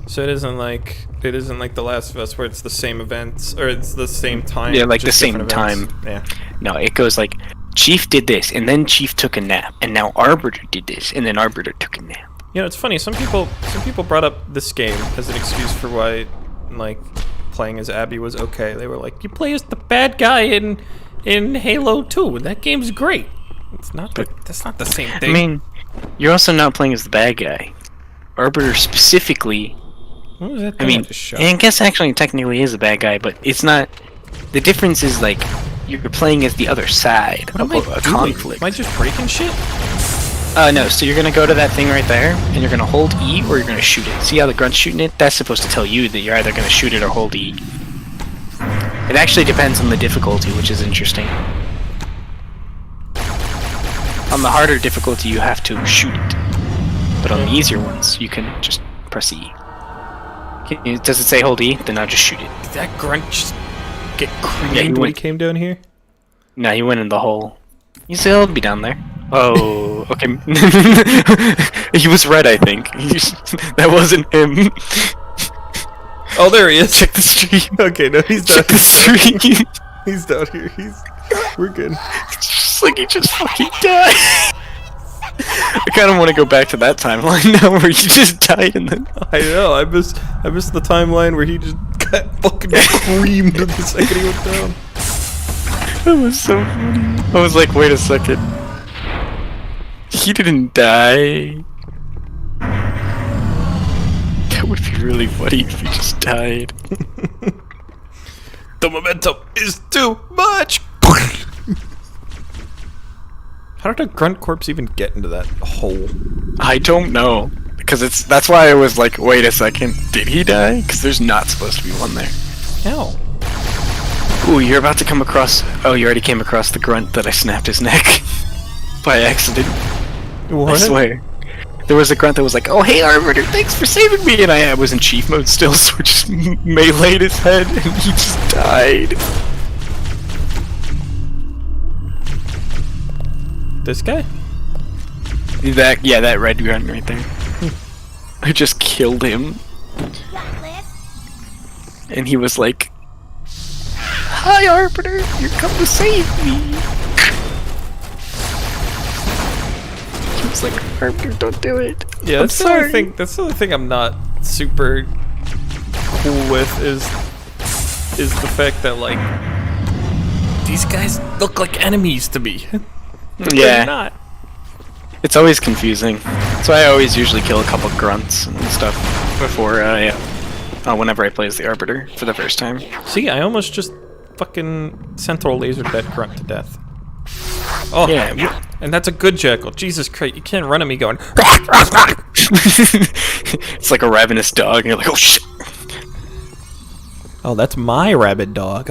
So it isn't like The Last of Us where it's the same events or it's the same time. Yeah, like the just same different time. events. Yeah. No, it goes like Chief did this, and then Chief took a nap, and now Arbiter did this, and then Arbiter took a nap. You know, it's funny. Some people brought up this game as an excuse for why, like, playing as Abby was okay. They were like, "You play as the bad guy in Halo 2, and that game's great." It's not. That's not the same thing. I mean, you're also not playing as the bad guy. Arbiter specifically. What was that I mean, I guess actually technically is a bad guy, but it's not. The difference is like. You're playing as the other side of a conflict. Am I just breaking shit? No, so you're gonna go to that thing right there, and you're gonna hold E or you're gonna shoot it. See how the grunt's shooting it? That's supposed to tell you that you're either gonna shoot it or hold E. It actually depends on the difficulty, which is interesting. On the harder difficulty, you have to shoot it. But on the easier ones, you can just press E. Does it say hold E? Then I'll just shoot it. Did that grunt just get creamed when he came down here? No, he went in the hole. He'll still be down there. Oh, okay. He was red, I think. That wasn't him. Oh, there he is. Check the stream. Okay, no, he's down. Check the stream. He's down here. We're good. It's just like he just fucking died. I kind of want to go back to that timeline now where you just died and then. I know. I missed the timeline where he just got fucking creamed the second he went down. That was so funny. I was like, wait a second. He didn't die. That would be really funny if he just died. The momentum is too much. How did a grunt corpse even get into that hole? I don't know. Because that's why I was like, wait a second, did he die? Because there's not supposed to be one there. How? Ooh, you're about to come across... Oh, you already came across the grunt that I snapped his neck. By accident. What? I swear. There was a grunt that was like, oh hey Arbiter, thanks for saving me! And I was in chief mode still, so I just meleeed his head and he just died. This guy? That red grunt right there. I just killed him. And he was like, hi Arbiter, you're come to save me! He was like, Arbiter, don't do it. Yeah, that's the other thing I'm not super cool with is the fact that like these guys look like enemies to me. Yeah. They're not. It's always confusing. That's why I always usually kill a couple grunts and stuff before, whenever I play as the Arbiter for the first time. See, I almost just fucking Sentinel lasered that grunt to death. Oh, yeah. And that's a good jackal. Jesus Christ, you can't run at me going... It's like a ravenous dog, and you're like, oh shit! Oh, that's my rabid dog.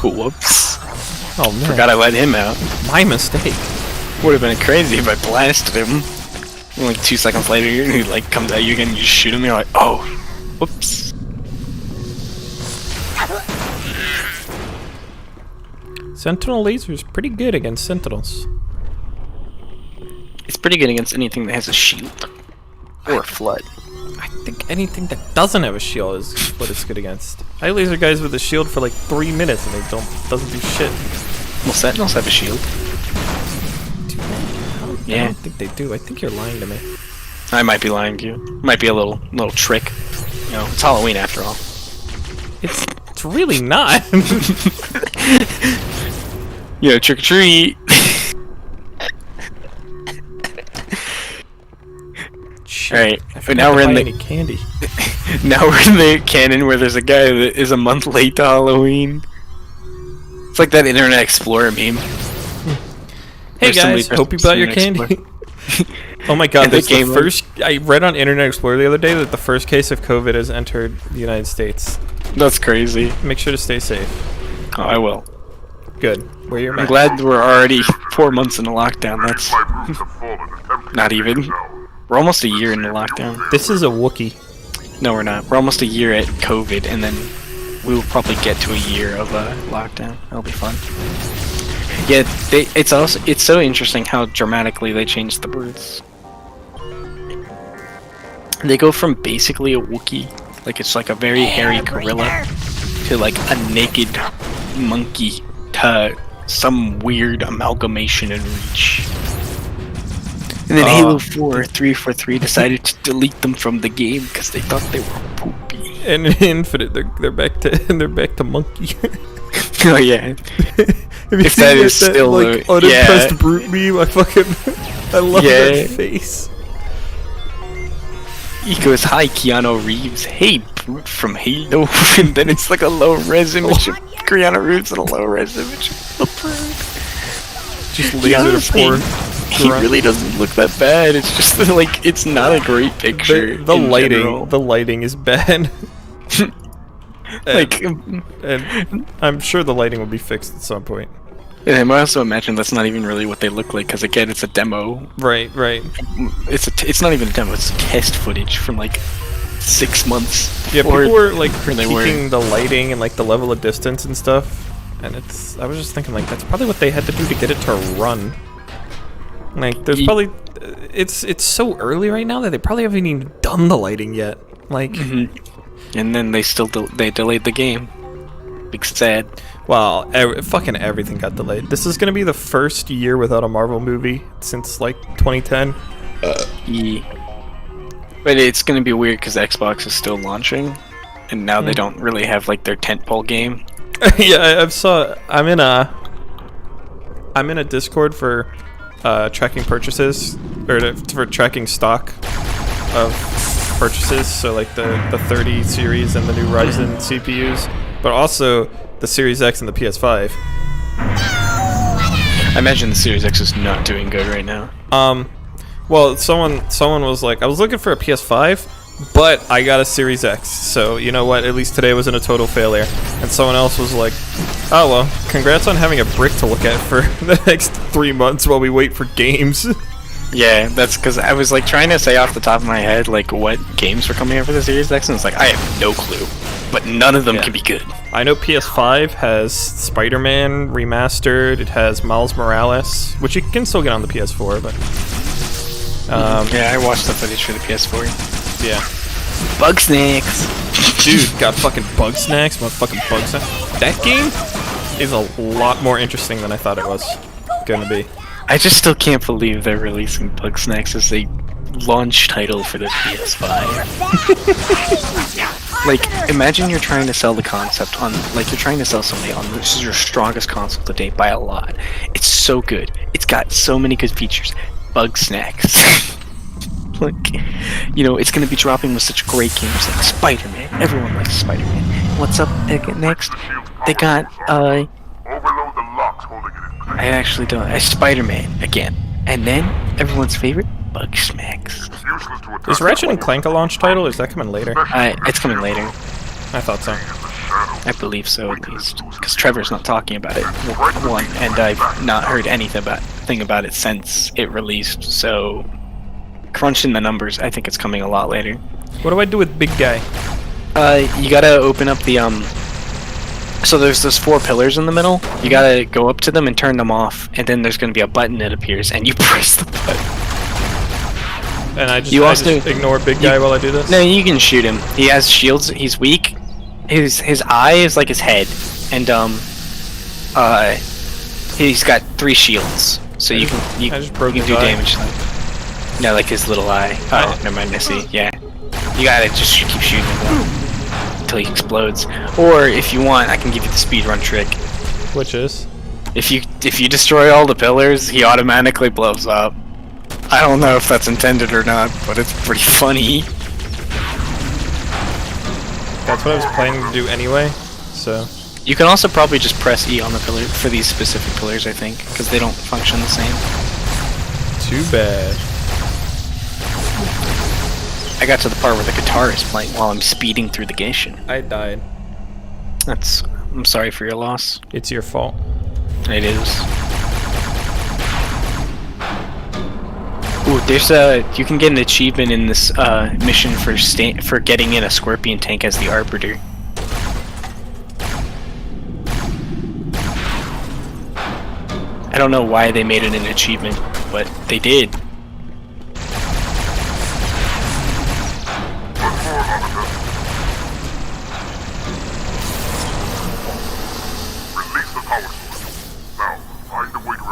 Whoops. Oh man. Forgot I let him out. My mistake. Would have been crazy if I blasted him. And like 2 seconds later, he like comes at you again, and you just shoot him, and you're like, oh, whoops. Sentinel laser is pretty good against Sentinels. It's pretty good against anything that has a shield. Or a flood. I think anything that doesn't have a shield is what it's good against. I laser guys with a shield for like 3 minutes and they doesn't do shit. Well, Sentinels have a shield. I don't think they do. I think you're lying to me. I might be lying to you. Might be a little trick. You know, it's Halloween after all. It's really not. You know, trick or treat. Shit. Alright, I but now we're in the candy. now we're in the canon where there's a guy that is a month late to Halloween. It's like that Internet Explorer meme. Hey guys, hope you bought your candy. Oh my god, that's the first... I read on Internet Explorer the other day that the first case of COVID has entered the United States. That's crazy. Make sure to stay safe. Oh, I will. Good. Wear your I'm mask. glad we're already 4 months into lockdown. That's... not even. We're almost a year into lockdown. This is a Wookiee. No, we're not. We're almost a year at COVID, and then we will probably get to a year of lockdown. That'll be fun. Yeah, it's so interesting how dramatically they changed the birds. They go from basically a Wookiee, like it's like a very hairy gorilla, to like a naked monkey, to some weird amalgamation in Reach. And then Halo 4 343 decided to delete them from the game because they thought they were poopy. And in Infinite, they're back to monkey. Oh yeah. If that is still like unimpressed brute meme, I love that face. He goes, "Hi, Keanu Reeves. Hey, brute from Halo," and then it's like a low-res image of Keanu Reeves and a low-res image of the bird. Just laser poor. He really doesn't look that bad. It's just that, like, it's not a great picture. The lighting is bad. and I'm sure the lighting will be fixed at some point. And I also imagine that's not even really what they look like, because again, it's a demo. Right. It's not even a demo. It's test footage from like 6 months. Yeah, people were like critiquing the lighting and like the level of distance and stuff, and I was just thinking like that's probably what they had to do to get it to run. Like there's probably it's so early right now that they probably haven't even done the lighting yet. Like, and then they delayed the game. Big sad. Well, fucking everything got delayed. This is gonna be the first year without a Marvel movie since like 2010. Yeah. But it's gonna be weird because Xbox is still launching, and now they don't really have like their tentpole game. Yeah, I'm in a Discord for tracking purchases or for tracking stock of purchases. So like the 30 series and the new Ryzen CPUs, but also the Series X and the PS5. I imagine the Series X is not doing good right now. Well, someone was like, I was looking for a PS5, but I got a Series X, so you know what? At least today wasn't a total failure. And someone else was like, oh well, congrats on having a brick to look at for the next 3 months while we wait for games. Yeah, that's because I was like trying to say off the top of my head like what games were coming out for the Series X, and it's like I have no clue. But none of them can be good. I know PS5 has Spider-Man remastered. It has Miles Morales, which you can still get on the PS4. But yeah, I watched the footage for the PS4. Yeah, Bug Snacks. Dude, got fucking Bug Snacks, motherfucking Bug Snacks. That game is a lot more interesting than I thought it was gonna be. I just still can't believe they're releasing Bug Snacks as a launch title for the PS5. Like, imagine you're trying to sell the concept on, like, you're trying to sell somebody on, this is your strongest console to date by a lot. It's so good. It's got so many good features. Bug Snacks. Like, you know, it's gonna be dropping with such great games like Spider-Man. Everyone likes Spider-Man. What's up next? They got, I actually don't, Spider-Man again. And then, everyone's favorite, Bug Snacks. Is Ratchet and Clank a launch title, or is that coming later? It's coming later. I thought so. I believe so, at least. Because Trevor's not talking about it, one, and I've not heard anything about it since it released, so... Crunching the numbers, I think it's coming a lot later. What do I do with Big Guy? You gotta open up the, So there's those 4 pillars in the middle. You gotta go up to them and turn them off, and then there's gonna be a button that appears, and you press the button. And I just ignore Big Guy while I do this? No, you can shoot him. He has shields. He's weak. His eye is like his head, and he's got 3 shields, so you can do damage to him. No, like his little eye. Oh, never mind. I see. Yeah, you gotta just keep shooting him until he explodes. Or if you want, I can give you the speedrun trick. Which is? If you destroy all the pillars, he automatically blows up. I don't know if that's intended or not, but it's pretty funny. That's what I was planning to do anyway, so... You can also probably just press E on the pillar for these specific pillars, I think, because they don't function the same. Too bad. I got to the part where the guitar is playing while I'm speeding through the Gation. I died. I'm sorry for your loss. It's your fault. It is. Ooh, there's you can get an achievement in this mission for getting in a scorpion tank as the Arbiter. I don't know why they made it an achievement, but they did.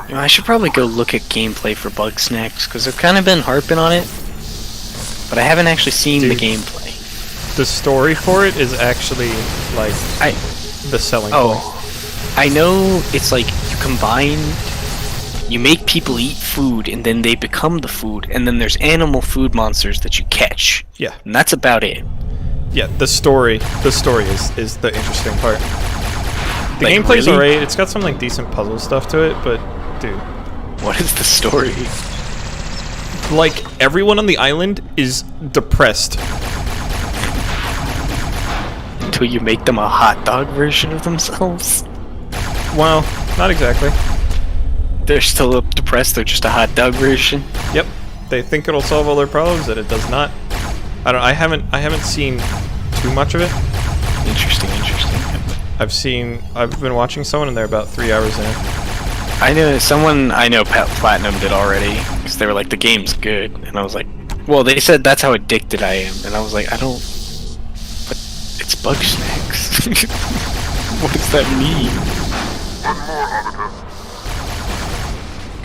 You know, I should probably go look at gameplay for Bug Snacks, because I've kind of been harping on it, but I haven't actually seen the gameplay. The story for it is actually, like, the selling point. I know it's like you combine... You make people eat food, and then they become the food, and then there's animal food monsters that you catch. Yeah. And that's about it. Yeah, the story is the interesting part. The Like, gameplay's really? alright, it's got some, like, decent puzzle stuff to it, but, dude. What is the story? Like, everyone on the island is depressed. Until you make them a hot dog version of themselves? Well, not exactly. They're still depressed, they're just a hot dog version? Yep. They think it'll solve all their problems, and it does not. I haven't seen too much of it. Interesting. I've been watching someone and they're about 3 hours in. I know Platinum did already, because they were like, the game's good, and I was like, well, they said that's how addicted I am, and I was like, but it's Bug Snacks. What does that mean?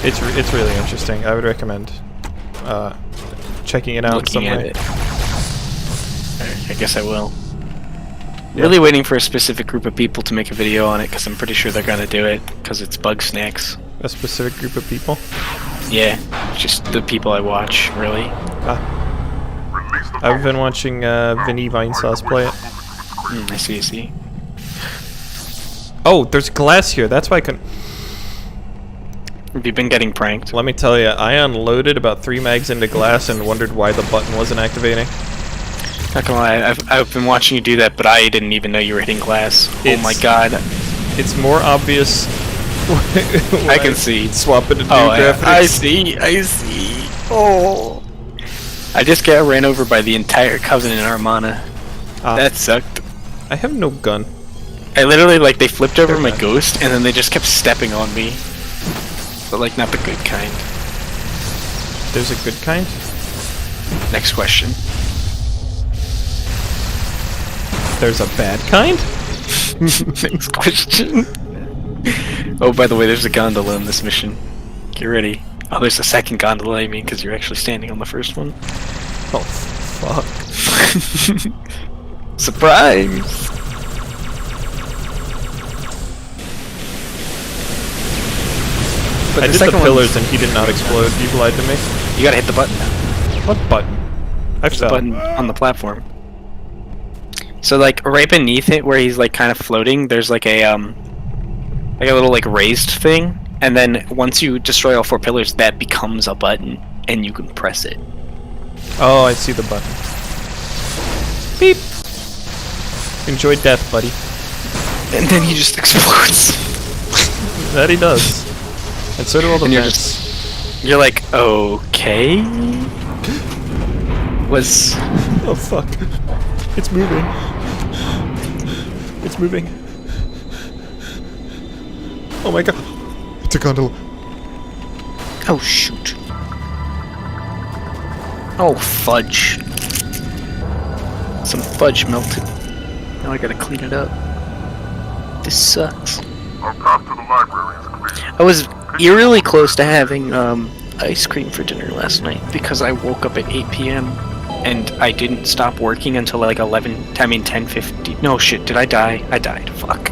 It's really interesting. I would recommend checking it out in some way. I guess I will. Yeah. Really waiting for a specific group of people to make a video on it, because I'm pretty sure they're gonna do it, because it's Bug Snacks. A specific group of people? Yeah, just the people I watch, really. I've been watching Vinny Vinesauce play it. I see. Oh, there's glass here. That's why I couldn't... Have you been getting pranked? Let me tell you, I unloaded about 3 mags into glass and wondered why the button wasn't activating. Not gonna lie, I've been watching you do that, but I didn't even know you were hitting glass. Oh my god. It's more obvious when I can see. Swap it to new graphics. I see. Oh. I just got ran over by the entire Covenant Armada. That sucked. I have no gun. I literally, like, they flipped over my ghost, and then they just kept stepping on me. But, like, not the good kind. There's a good kind? Next question. There's a bad kind? Next question. Oh, by the way, there's a gondola in this mission. Get ready. Oh, there's a second gondola, I mean, because you're actually standing on the first one. Oh, fuck. Surprise! But I did the pillars and he did not explode. You lied to me. You gotta hit the button now. What button? I fell. The button on the platform. So, like, right beneath it, where he's, like, kind of floating, there's, like a little, like, raised thing. And then, once you destroy all 4 pillars, that becomes a button, and you can press it. Oh, I see the button. Beep! Enjoy death, buddy. And then he just explodes. That he does. And so do all the vents. You're like, okay? Oh, fuck. It's moving. It's moving. Oh my god. It's a gondola. Oh, shoot. Oh, fudge. Some fudge melted. Now I gotta clean it up. This sucks. Our path to the library is clear. I was eerily close to having ice cream for dinner last night because I woke up at 8 p.m. and I didn't stop working until like 10:50. No shit, did I die? I died. Fuck.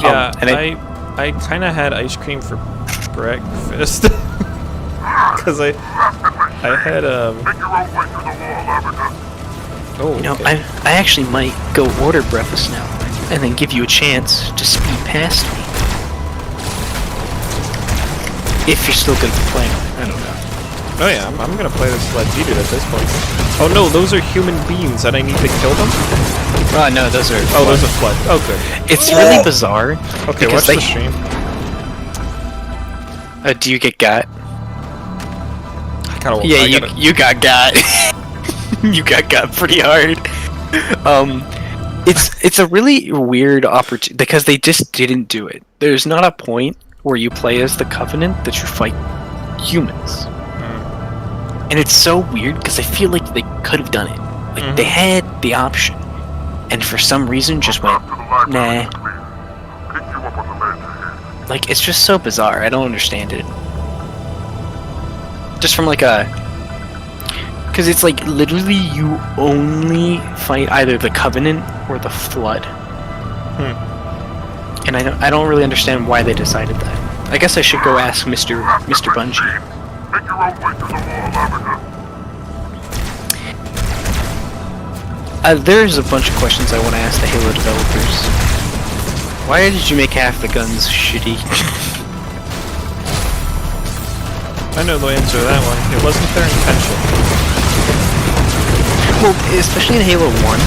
Yeah, and I kind of had ice cream for breakfast. Because I had Oh, You know, okay. I actually might go order breakfast now, and then give you a chance to speed past me. If you're still good for playing, I don't know. Oh yeah, I'm gonna play this Legit at this point. Oh no, those are human beings and I need to kill them? No, those are... Oh, those are flood. Oh, good. It's really bizarre. Okay, because watch the stream. Do you get got? I kinda, Yeah, you got got. You got pretty hard. It's a really weird opportunity because they just didn't do it. There's not a point where you play as the Covenant that you fight humans. And it's so weird because I feel like they could have done it. Like they had the option, and for some reason just went, nah. Like it's just so bizarre. I don't understand it. Just from like a, because it's like literally you only fight either the Covenant or the Flood. And I don't really understand why they decided that. I guess I should go ask Mr. Bungie. There's a bunch of questions I want to ask the Halo developers. Why did you make half the guns shitty? I know the answer to that one. It wasn't their intention. Well, especially in Halo 1,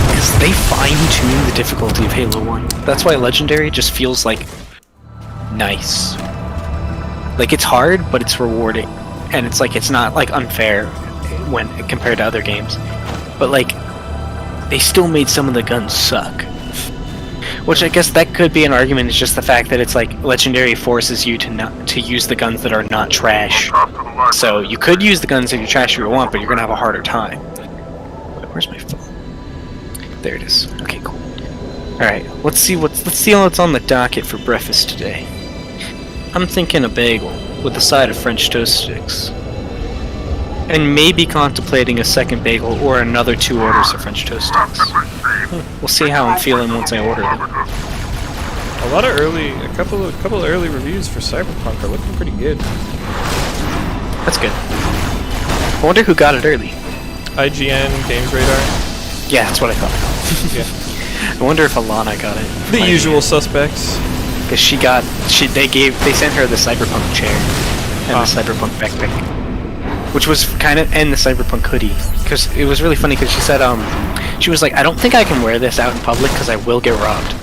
because they fine-tune the difficulty of Halo 1. That's why Legendary just feels like nice. Like it's hard, but it's rewarding, and it's like it's not like unfair when compared to other games. But like, they still made some of the guns suck. Which I guess that could be an argument. It's just the fact that it's like Legendary forces you to use the guns that are not trash. So you could use the guns that you're trash if you want, but you're gonna have a harder time. Where's my phone? There it is. Okay, cool. All right, let's see what's on the docket for breakfast today. I'm thinking a bagel with a side of French toast sticks. And maybe contemplating a second bagel or another 2 orders of French toast sticks. We'll see how I'm feeling once I order them. A couple of early reviews for Cyberpunk are looking pretty good. That's good. I wonder who got it early. IGN, Games Radar. Yeah, that's what I thought. Yeah. I wonder if Alana got it. The usual suspects. Because they sent her the Cyberpunk chair and the Cyberpunk backpack, which was and the Cyberpunk hoodie. Because it was really funny because she said she was like, I don't think I can wear this out in public because I will get robbed.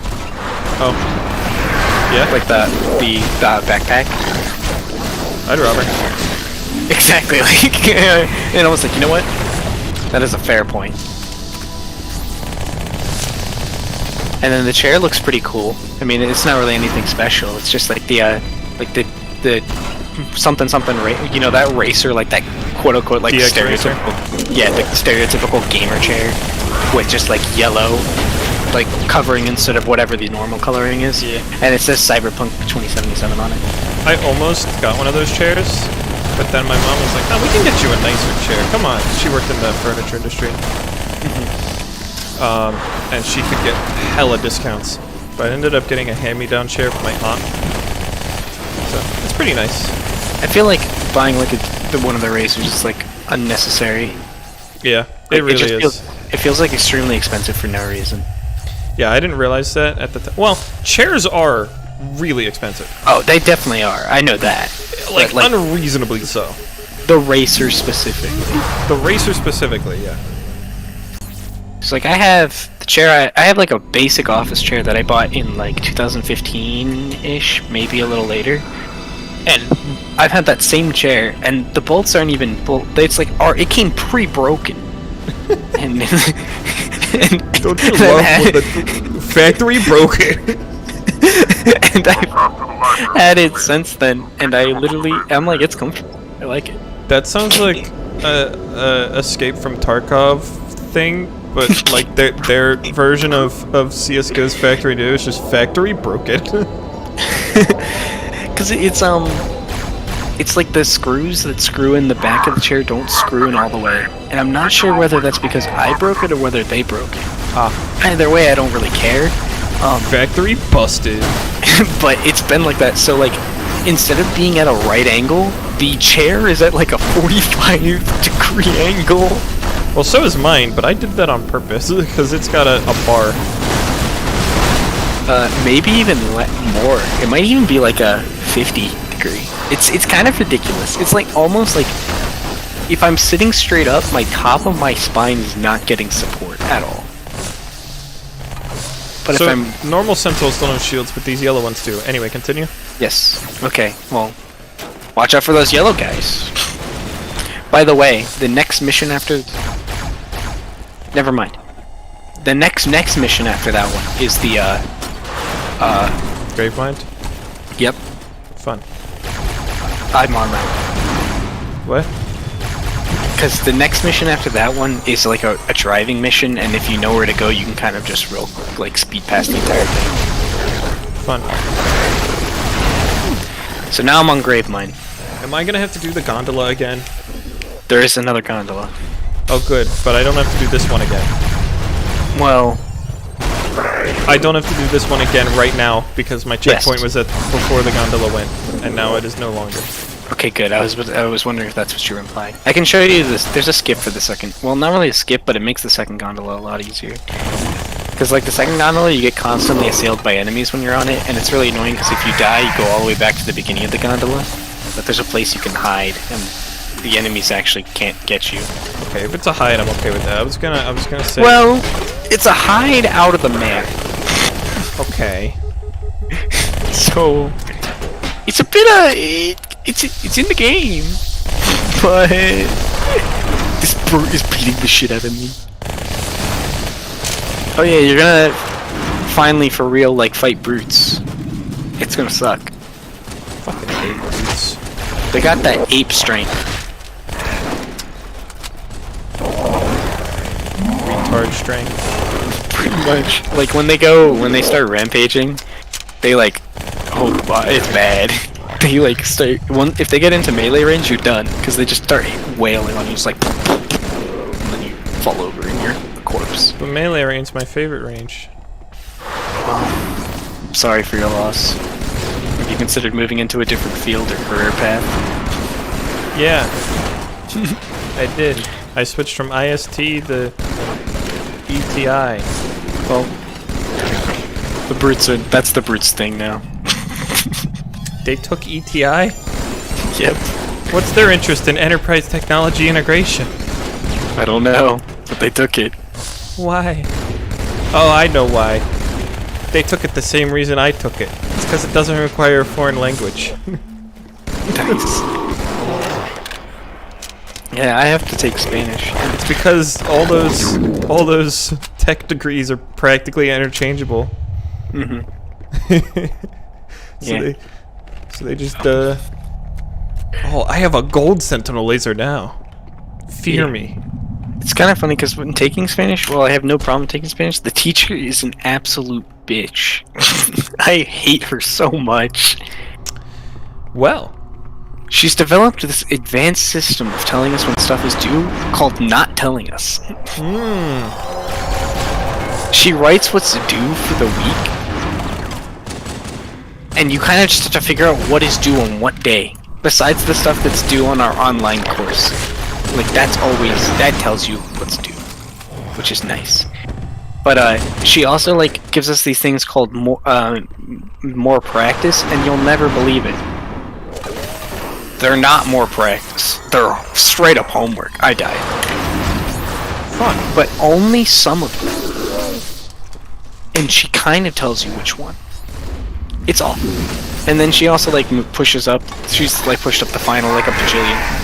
Oh. Yeah. Like the backpack. I'd rob her. Exactly. Like, and I was like, you know what? That is a fair point. And then the chair looks pretty cool. I mean, it's not really anything special. It's just like the something you know, that racer, like that quote unquote like stereotypical, the stereotypical gamer chair with just like yellow like covering instead of whatever the normal coloring is. Yeah. And it says Cyberpunk 2077 on it. I almost got one of those chairs, but then my mom was like, "Oh, we can get you a nicer chair. Come on." She worked in the furniture industry. And she could get hella discounts. But I ended up getting a hand-me-down chair for my aunt. So, it's pretty nice. I feel like buying like one of the racers is like unnecessary. Yeah, it really is. It feels like extremely expensive for no reason. Yeah, I didn't realize that at the time. Well, chairs are really expensive. Oh, they definitely are. I know that. Like unreasonably so. The racer specifically. The racer specifically, yeah. So like I have the chair, I have like a basic office chair that I bought in like 2015-ish, maybe a little later. And I've had that same chair, and the bolts aren't even it's like it came pre-broken. and don't you love when the factory broke it? And I've had it since then, and I'm like, it's comfortable. I like it. That sounds like a Escape from Tarkov thing. But like their version of CS:GO's Factory New is just factory broke it. Cause it's like the screws that screw in the back of the chair don't screw in all the way, and I'm not sure whether that's because I broke it or whether they broke it. Either way, I don't really care. Factory busted. But it's been like that. So like instead of being at a right angle, the chair is at like a 45-degree angle. Well, so is mine, but I did that on purpose because it's got a bar. Maybe even more. It might even be like a 50-degree. It's kind of ridiculous. It's like almost like if I'm sitting straight up, my top of my spine is not getting support at all. But so if I'm normal Sentinels don't have shields, but these yellow ones do. Anyway, continue. Yes. Okay. Well, watch out for those yellow guys. By the way, the next mission after. Never mind. The next mission after that one is the Gravemind? Yep. Fun. I'm on that. What? Because the next mission after that one is like a driving mission, and if you know where to go, you can kind of just real quick, like, speed past the entire thing. Fun. So now I'm on Gravemind. Am I gonna have to do the gondola again? There is another gondola. Oh good, but I don't have to do this one again. Well, I don't have to do this one again right now because my checkpoint was at before the gondola went, and now it is no longer. Okay, good. I was wondering if that's what you were implying. I can show you this. There's a skip for the second. Well, not really a skip, but it makes the second gondola a lot easier. Because like the second gondola, you get constantly assailed by enemies when you're on it, and it's really annoying because if you die, you go all the way back to the beginning of the gondola. But there's a place you can hide, and the enemies actually can't get you. Okay, if it's a hide, I'm okay with that. I was gonna say. Well, it's a hide out of the map. Okay. So it's a bit of it's in the game, but this brute is beating the shit out of me. Oh yeah, you're gonna finally for real like fight brutes. It's gonna suck. Fucking hate brutes. They got that ape strength. Retard strength. Pretty much. Like when they start rampaging, they like, oh, it's bad. They like start if they get into melee range, you're done because they just start wailing on you, just like, and then you fall over and you're a corpse. But melee range is my favorite range. I'm sorry for your loss. Have you considered moving into a different field or career path? Yeah, I did. I switched from IST to ETI. Well, that's the brutes thing now. They took ETI? Yep. What's their interest in enterprise technology integration? I don't know, but they took it. Why? Oh, I know why. They took it the same reason I took it. It's because it doesn't require a foreign language. Nice. Yeah, I have to take Spanish. It's because all those tech degrees are practically interchangeable. Mm-hmm. So they just oh, I have a gold sentinel laser now. Fear me. It's kind of funny because when taking Spanish, well, I have no problem taking Spanish. The teacher is an absolute bitch. I hate her so much. Well, she's developed this advanced system of telling us when stuff is due called not telling us. She writes what's due for the week, and you kind of just have to figure out what is due on what day, besides the stuff that's due on our online course. Like, that tells you what's due, which is nice. But she also like gives us these things called more practice, and you'll never believe it. They're not more practice. They're straight up homework. I died. Fun, but only some of them. And she kind of tells you which one. It's all. And then she also like pushes up. She's like pushed up the final like a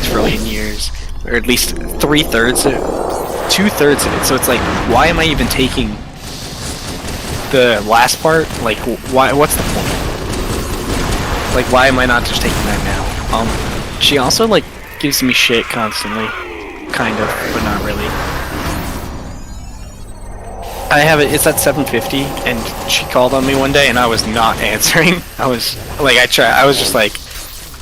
trillion years, or at least 2/3 of it. So it's like, why am I even taking the last part? Like, why? What's the point? Like, why am I not just taking that now? She also like gives me shit constantly, kind of, but not really. I have it. It's at 7:50, and she called on me one day, and I was not answering. I was like, I was just like,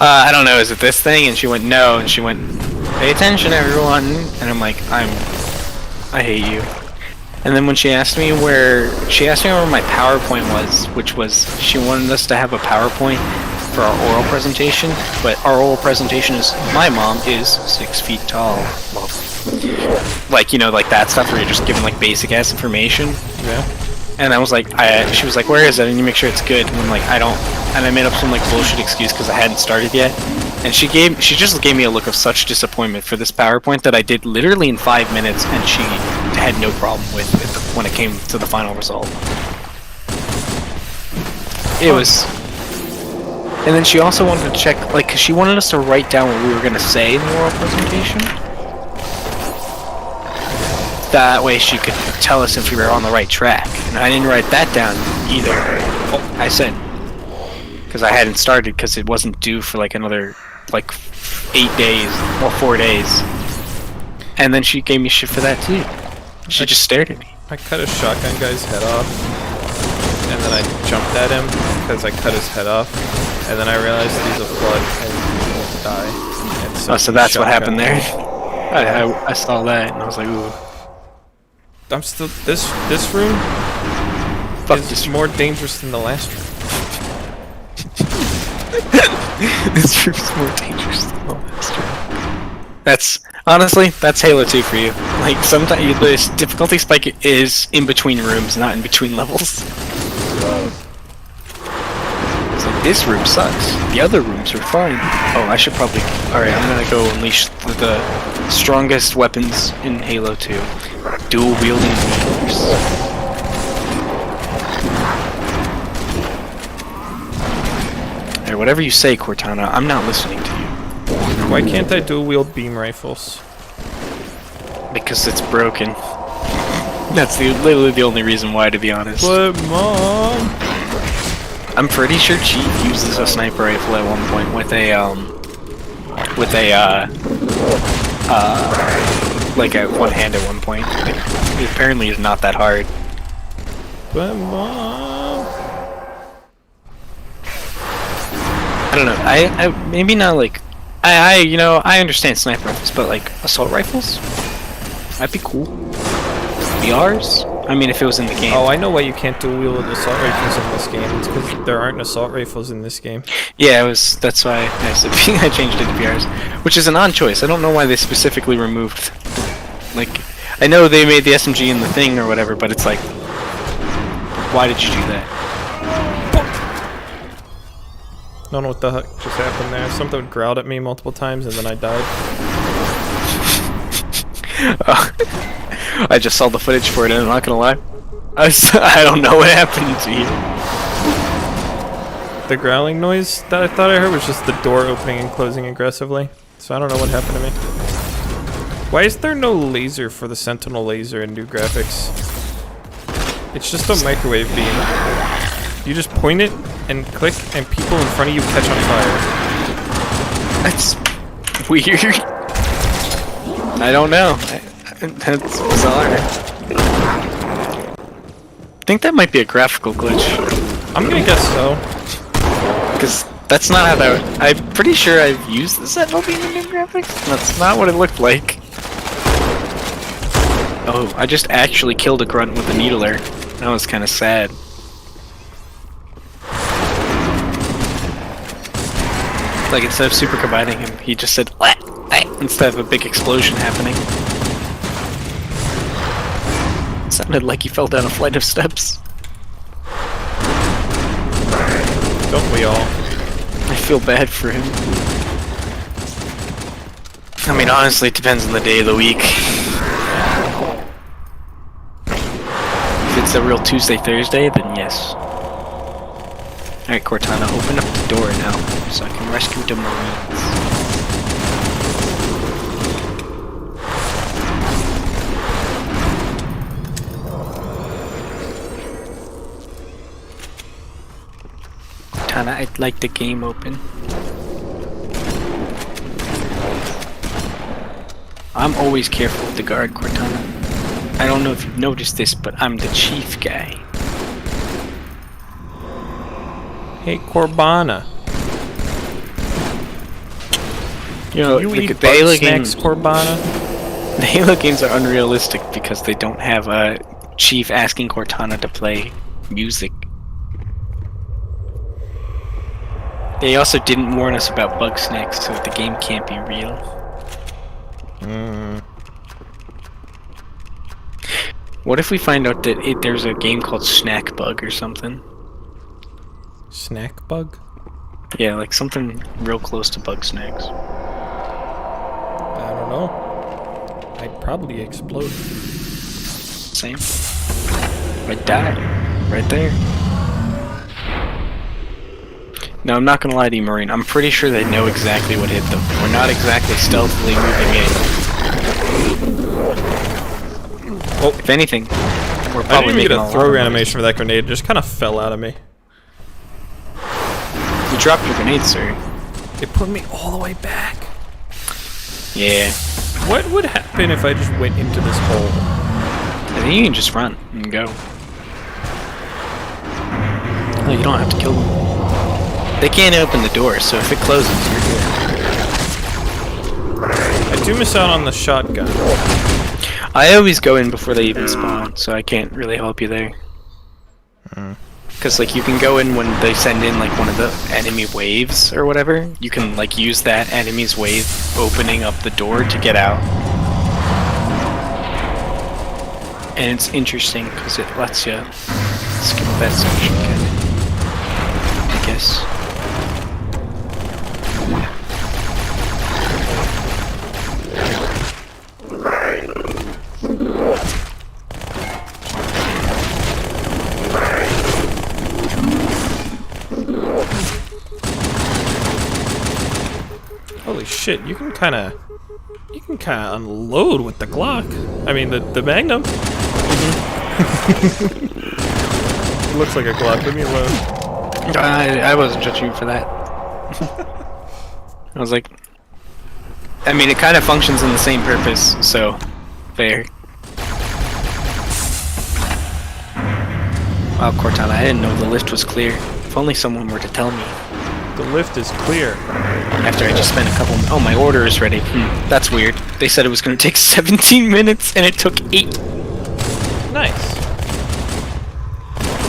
I don't know, is it this thing? And she went, no, and she went, pay attention, everyone. And I'm like, I hate you. And then when she asked me where my PowerPoint was, which was, she wanted us to have a PowerPoint for our oral presentation, but our oral presentation is my mom is 6 feet tall. Well, like, you know, like that stuff where you're just giving like basic ass information. Yeah. And I was like, she was like, where is it? And you make sure it's good. And I'm like, I don't. And I made up some like bullshit excuse because I hadn't started yet. And she just gave me a look of such disappointment for this PowerPoint that I did literally in 5 minutes, and she had no problem with it when it came to the final result. It was. And then she also wanted to check, like, cause she wanted us to write down what we were gonna say in the oral presentation. That way she could tell us if we were on the right track. And I didn't write that down either. Oh, I said, because I hadn't started, because it wasn't due for like another, like, 8 days, or 4 days. And then she gave me shit for that too. She just stared at me. I cut a shotgun guy's head off, and then I jumped at him because I cut his head off, and then I realized he's a flood and he won't die. And So that's what happened there. I saw that and I was like, ooh. I'm still this room is more dangerous than the last room. This room's more dangerous than the last room. That's honestly, that's Halo 2 for you. Like, sometimes the difficulty spike is in between rooms, not in between levels. It's like, this room sucks. The other rooms are fine. Oh, I should probably. Alright, I'm gonna go unleash the strongest weapons in Halo 2. Dual wielding weapons. Alright, whatever you say, Cortana, I'm not listening to you. Why can't I dual wield beam rifles? Because it's broken. That's literally the only reason why, to be honest. But Mom, I'm pretty sure Chief uses a sniper rifle at one point with like a one hand at one point. It apparently is not that hard. But Mom, I don't know. I maybe not like. You know, I understand sniper rifles, but like assault rifles, that'd be cool. VRs? I mean, if it was in the game. Oh, I know why you can't dual wield assault rifles in this game. It's because there aren't assault rifles in this game. Yeah, it was. That's why I changed it to VRs, which is an odd choice. I don't know why they specifically removed. Like, I know they made the SMG in the thing or whatever, but it's like, why did you do that? I don't know what the heck just happened there. Something growled at me multiple times and then I died. I just saw the footage for it and I'm not gonna lie. I don't know what happened to you. The growling noise that I thought I heard was just the door opening and closing aggressively. So I don't know what happened to me. Why is there no laser for the Sentinel laser in new graphics? It's just a microwave beam. You just point it and click and people in front of you catch on fire. That's weird. I don't know. That's bizarre. I think that might be a graphical glitch. I'm gonna guess so. Because that's not how that. I'm pretty sure I've used the Sentinel beam in new graphics. That's not what it looked like. Oh, I just actually killed a grunt with a needler. That was kind of sad. Like, instead of super combining him, he just said "Wah, wah," instead of a big explosion happening. It sounded like he fell down a flight of steps. Don't we all? I feel bad for him. I mean, honestly, it depends on the day of the week. If it's a real Tuesday, Thursday, then yes. Alright, Cortana, open up the door now, so I can rescue the Marines. Cortana, I'd like the game open. I'm always careful with the guard, Cortana. I don't know if you've noticed this, but I'm the chief guy. Hey, Corbana. You know, you eat the bug Halo snacks, games, Corbana? The Halo games are unrealistic because they don't have a chief asking Cortana to play music. They also didn't warn us about bug snacks, so the game can't be real. What if we find out that there's a game called Snack Bug or something? Snack Bug? Yeah, like something real close to bug snacks. I don't know. I'd probably explode. Same. I'd die. Right there. No, I'm not gonna lie to you, Marine. I'm pretty sure they know exactly what hit them. We're not exactly stealthily moving in. Oh. If anything, we're I probably didn't even making get a a throw lot animation for that grenade. It just kind of fell out of me. You dropped your grenade, sir. It put me all the way back. Yeah. What would happen if I just went into this hole? I think you can just run and go. No, you don't have to kill them. They can't open the door, so if it closes, you're good. I do miss out on the shotgun. I always go in before they even spawn, so I can't really help you there. Because like you can go in when they send in like one of the enemy waves or whatever. You can like use that enemy's wave opening up the door to get out. And it's interesting because it lets you skip that section, I guess. Holy shit, you can kinda unload with the Glock. I mean the Magnum. It looks like a Glock, leave me alone. I wasn't judging you for that. I was like, I mean it kinda functions in the same purpose, so fair. Wow, Cortana, I didn't know the lift was clear. If only someone were to tell me. The lift is clear. After I just spent a couple... Oh, my order is ready. That's weird. They said it was going to take 17 minutes, and it took 8. Nice.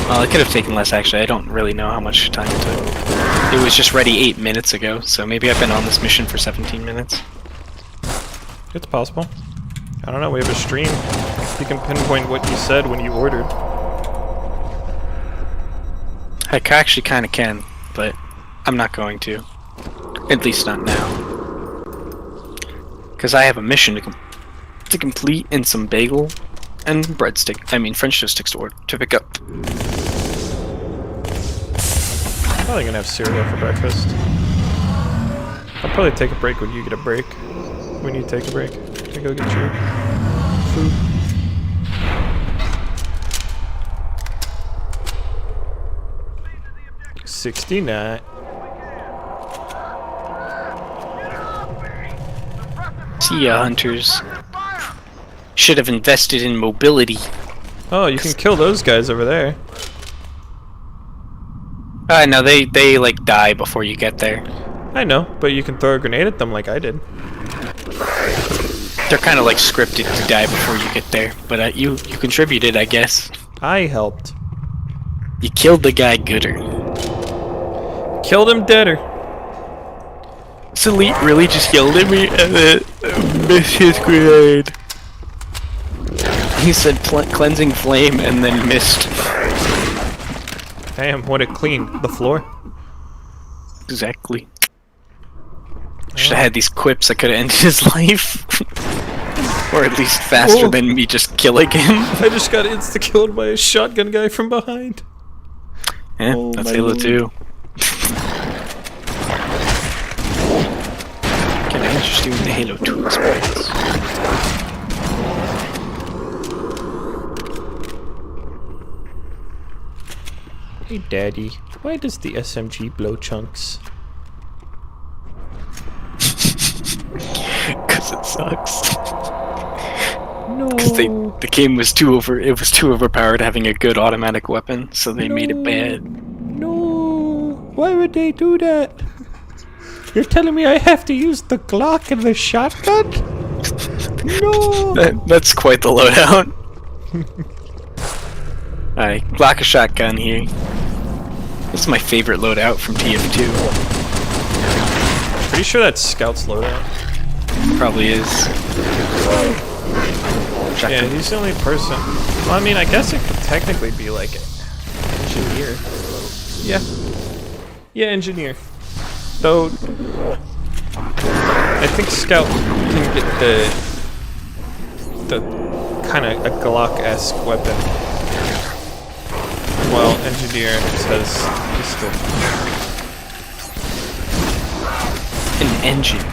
Well, it could have taken less, actually. I don't really know how much time it took. It was just ready 8 minutes ago, so maybe I've been on this mission for 17 minutes. It's possible. I don't know, we have a stream. You can pinpoint what you said when you ordered. I actually kind of can, but I'm not going to. At least not now. Because I have a mission to complete and some bagel and breadstick. I mean French toast sticks to pick up. Probably gonna have cereal for breakfast. I'll probably take a break when you get a break. When you take a break. To go get your food. $69. See ya, hunters. Should have invested in mobility. Oh, you can kill those guys over there. No, they like die before you get there. I know, but you can throw a grenade at them like I did. They're kind of like scripted to die before you get there, but you contributed, I guess. I helped. You killed the guy gooder. Killed him deader. This elite really just yelled at me and then missed his grenade. He said cleansing flame and then missed. Damn, what it cleaned. The floor? Exactly. Should have had these quips that could have ended his life. Or at least faster than me just killing him. I just got insta-killed by a shotgun guy from behind. Yeah, that's Halo 2. Can I interest you in the Halo 2 experience? Hey Daddy, why does the SMG blow chunks? Cause it sucks. No. Cause the game was too overpowered having a good automatic weapon, so they made it bad. No, why would they do that? You're telling me I have to use the Glock and the shotgun? No. That's quite the loadout. Alright, Glock a shotgun here. This is my favorite loadout from TF2. Pretty sure that's Scout's loadout. Probably is. Yeah, he's the only person. Well, I mean, I guess it could technically be like engineer. Yeah. Yeah, engineer. Though, I think Scout can get the kind of a Glock-esque weapon. Well, engineer says pistol. An engine.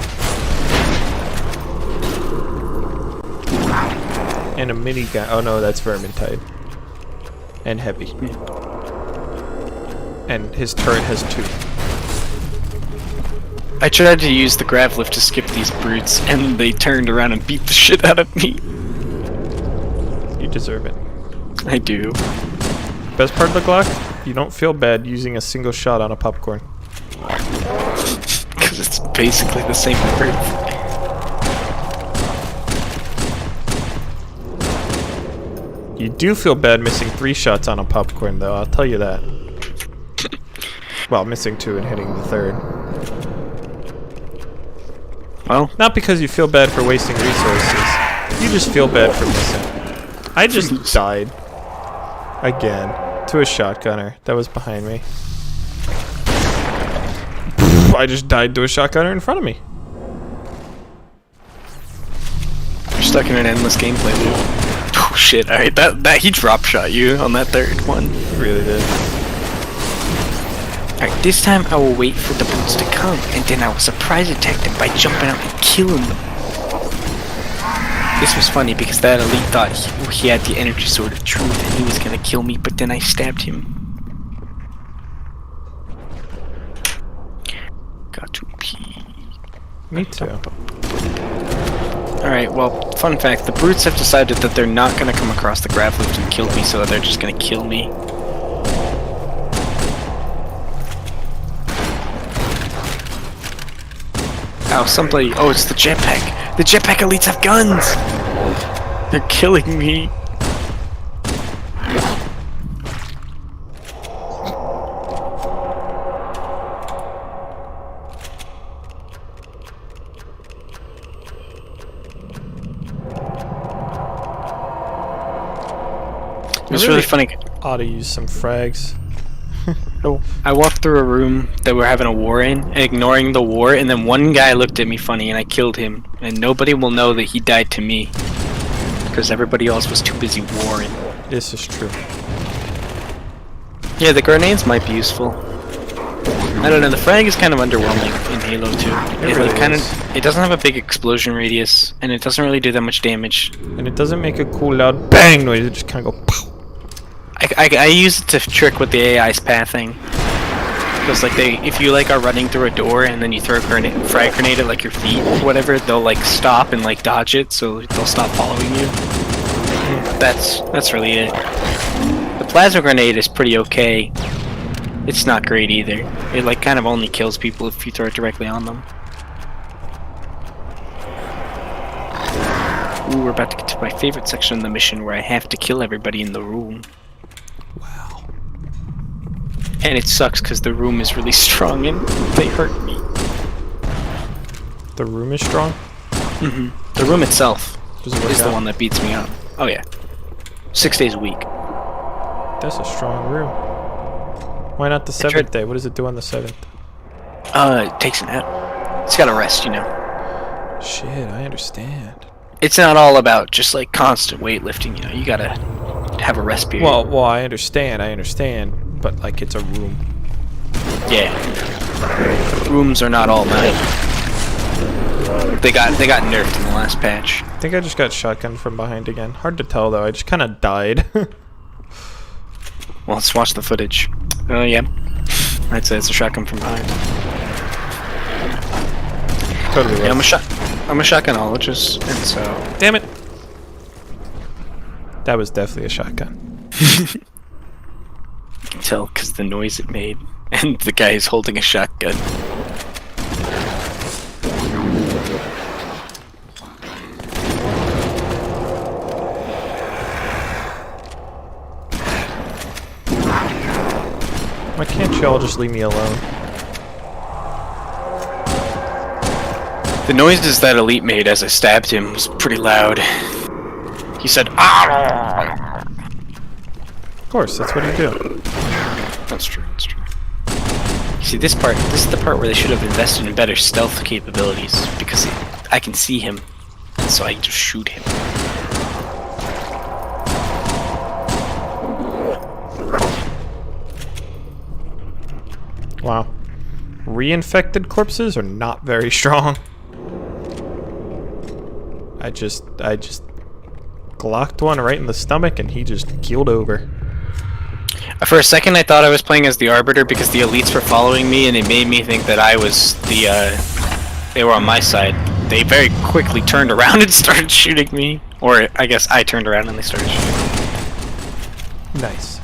And a minigun. Oh no, that's Vermintide. And heavy. And his turret has 2. I tried to use the grav lift to skip these brutes, and they turned around and beat the shit out of me. You deserve it. I do. Best part of the Glock? You don't feel bad using a single shot on a popcorn. Because it's basically the same brute. You do feel bad missing 3 shots on a popcorn, though, I'll tell you that. Well, missing 2 and hitting the 3rd. Well, not because you feel bad for wasting resources. You just feel bad for missing. I just died. Again. To a shotgunner that was behind me. I just died to a shotgunner in front of me. You're stuck in an endless gameplay loop. Oh shit, alright, that he drop shot you on that 3rd one. He really did. Alright, this time I will wait for the brutes to come, and then I will surprise attack them by jumping out and killing them. This was funny because that elite thought he had the energy sword of truth and he was gonna kill me, but then I stabbed him. Got to pee. Me too. Alright, well, fun fact, the brutes have decided that they're not gonna come across the grav lift and kill me, so they're just gonna kill me. Oh, somebody... Oh, it's the jetpack! The jetpack elites have guns! They're killing me! It was really funny. Ought to use some frags. I walked through a room that we're having a war in, ignoring the war, and then one guy looked at me funny and I killed him. And nobody will know that he died to me. Because everybody else was too busy warring. This is true. Yeah, the grenades might be useful. I don't know, the frag is kind of underwhelming in Halo 2. It really it doesn't have a big explosion radius, and it doesn't really do that much damage. And it doesn't make a cool loud bang noise, it just kind of go pow. I use it to trick with the AI's pathing. Because like if you like are running through a door and then you throw a frag grenade at like your feet or whatever, they'll like stop and like dodge it, so they'll stop following you. That's really it. The plasma grenade is pretty okay. It's not great either. It like kind of only kills people if you throw it directly on them. Ooh, we're about to get to my favorite section of the mission where I have to kill everybody in the room. Wow. And it sucks because the room is really strong and they hurt me. The room is strong? Mm-hmm. The room itself is the one that beats me up. Oh yeah. 6 days a week. That's a strong room. Why not the 7th day? What does it do on the 7th? It takes a nap. It's gotta rest, you know. Shit, I understand. It's not all about just like constant weightlifting, you know. You gotta have a rest period. Well, I understand, but like it's a room. Yeah. Rooms are not all night. They got nerfed in the last patch. I think I just got shotgunned from behind again. Hard to tell though. I just kind of died. Well, let's watch the footage. Oh yeah. I'd say it's a shotgun from behind. Totally. Yeah, I'm a shotgunologist, and so. Damn it. That was definitely a shotgun. You can tell because the noise it made, and the guy is holding a shotgun. My Why can't y'all just leave me alone? The noises that Elite made as I stabbed him was pretty loud. He said, "Ah!" Of course, that's what you do. That's true, that's true. You see, this is the part where they should have invested in better stealth capabilities, because I can see him, and so I just shoot him. Wow. Reinfected corpses are not very strong. I just glocked one right in the stomach and he just keeled over. For a second I thought I was playing as the Arbiter because the Elites were following me and it made me think that I was they were on my side. They very quickly turned around and started shooting me. Or I guess I turned around and they started shooting me. Nice.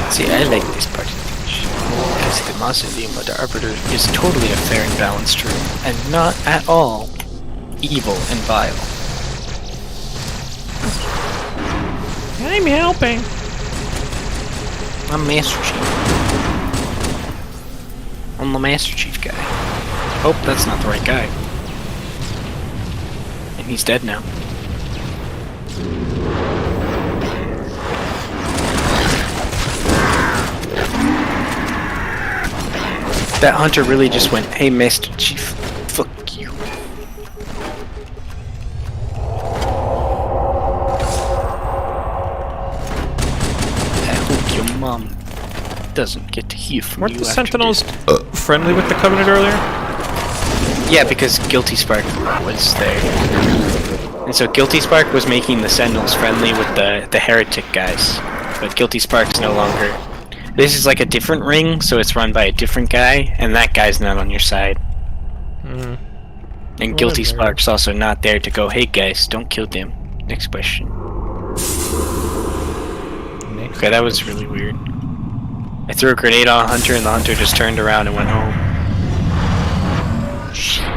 See, I like this part because the mausoleum of the Arbiter is totally a fair and balanced room, and not at all evil and vile. I'm helping. I'm Master Chief. I'm the Master Chief guy. Oh, that's not the right guy. And he's dead now. That hunter really just went, "Hey, Master Chief, fuck you." I hope your mom doesn't get to hear from you. Weren't the Sentinels friendly with the Covenant earlier? Yeah, because Guilty Spark was there. And so Guilty Spark was making the Sentinels friendly with the Heretic guys. But Guilty Spark's no longer. This is like a different ring, so it's run by a different guy, and that guy's not on your side. And Guilty Spark's also not there to go, "Hey guys, don't kill them." Next question. Okay, that was really weird. I threw a grenade on a hunter, and the hunter just turned around and went home. Shit.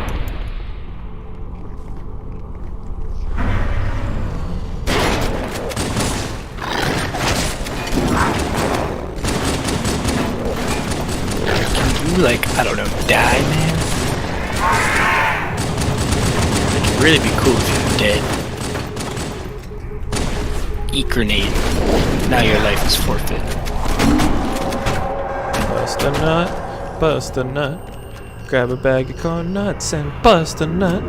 Like, I don't know, die, man? It'd really be cool if you were dead. Eat grenade. Now your life is forfeit. Bust a nut, bust a nut. Grab a bag of corn nuts and bust a nut.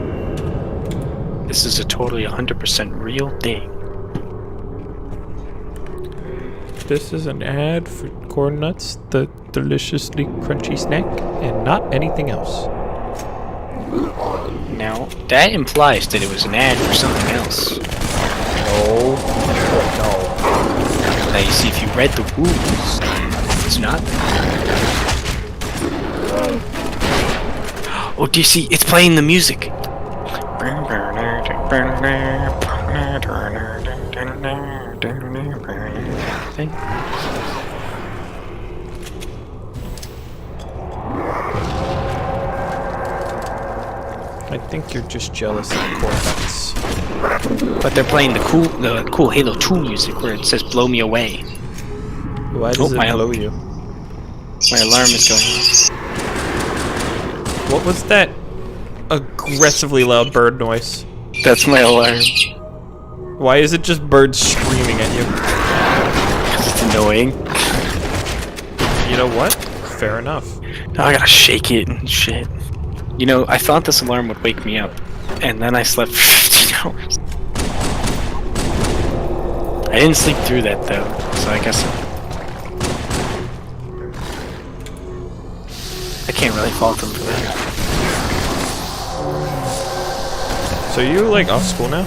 This is a totally 100% real thing. This is an ad for corn nuts, the deliciously crunchy snack, and not anything else. Now, that implies that it was an ad for something else. No. Now you see, if you read the rules, it's not. Oh, do you see? It's playing the music. I think you're just jealous of corn nuts. But they're playing the cool Halo 2 music where it says "Blow me away." Why does it blow you? My alarm is going off. What was that aggressively loud bird noise? That's my alarm. Why is it just birds screaming at you? Because it's annoying. You know what? Fair enough. Now I gotta shake it and shit. You know, I thought this alarm would wake me up, and then I slept for 15 hours. I didn't sleep through that though, so I guess I can't really fault them for that. So you like off school now?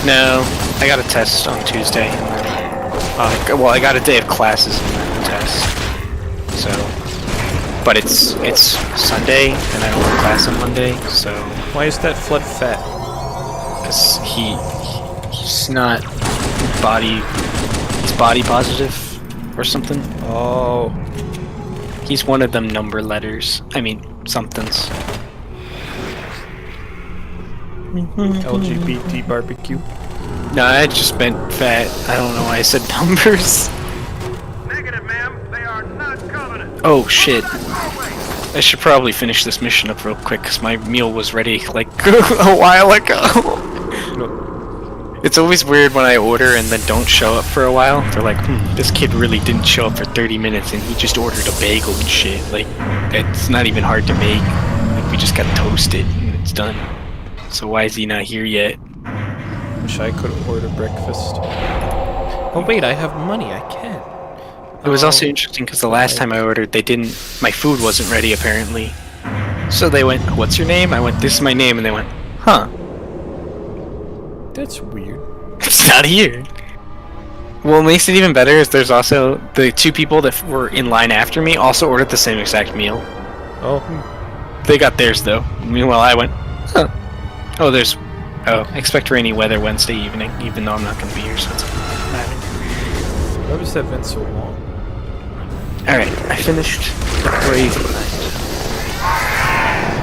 No, I got a test on Tuesday, and then, well, I got a day of classes and then a test. So, but it's Sunday, and I don't have class on Monday. So why is that Flood fat? Because he's not he's body positive or something. Oh, he's one of them number letters. I mean somethings. LGBT barbecue. No, I just meant fat. I don't know why I said numbers. Negative, ma'am. They are not Covenant. Oh shit. I should probably finish this mission up real quick because my meal was ready like a while ago. It's always weird when I order and then don't show up for a while. They're like, this kid really didn't show up for 30 minutes and he just ordered a bagel and shit. Like, it's not even hard to make. Like, we just got toasted and it's done. So why is he not here yet? Wish I could order breakfast. Oh wait, I have money. I can. It was also interesting because the last time I ordered, my food wasn't ready apparently. So they went, what's your name? I went, this is my name, and they went, huh. That's weird. It's not here. What makes it even better is there's also the two people that were in line after me also ordered the same exact meal. Oh. They got theirs though. Meanwhile I went, huh. Expect rainy weather Wednesday evening, even though I'm not going to be here, so it's Why was that event so long? Alright, I finished Gravemind.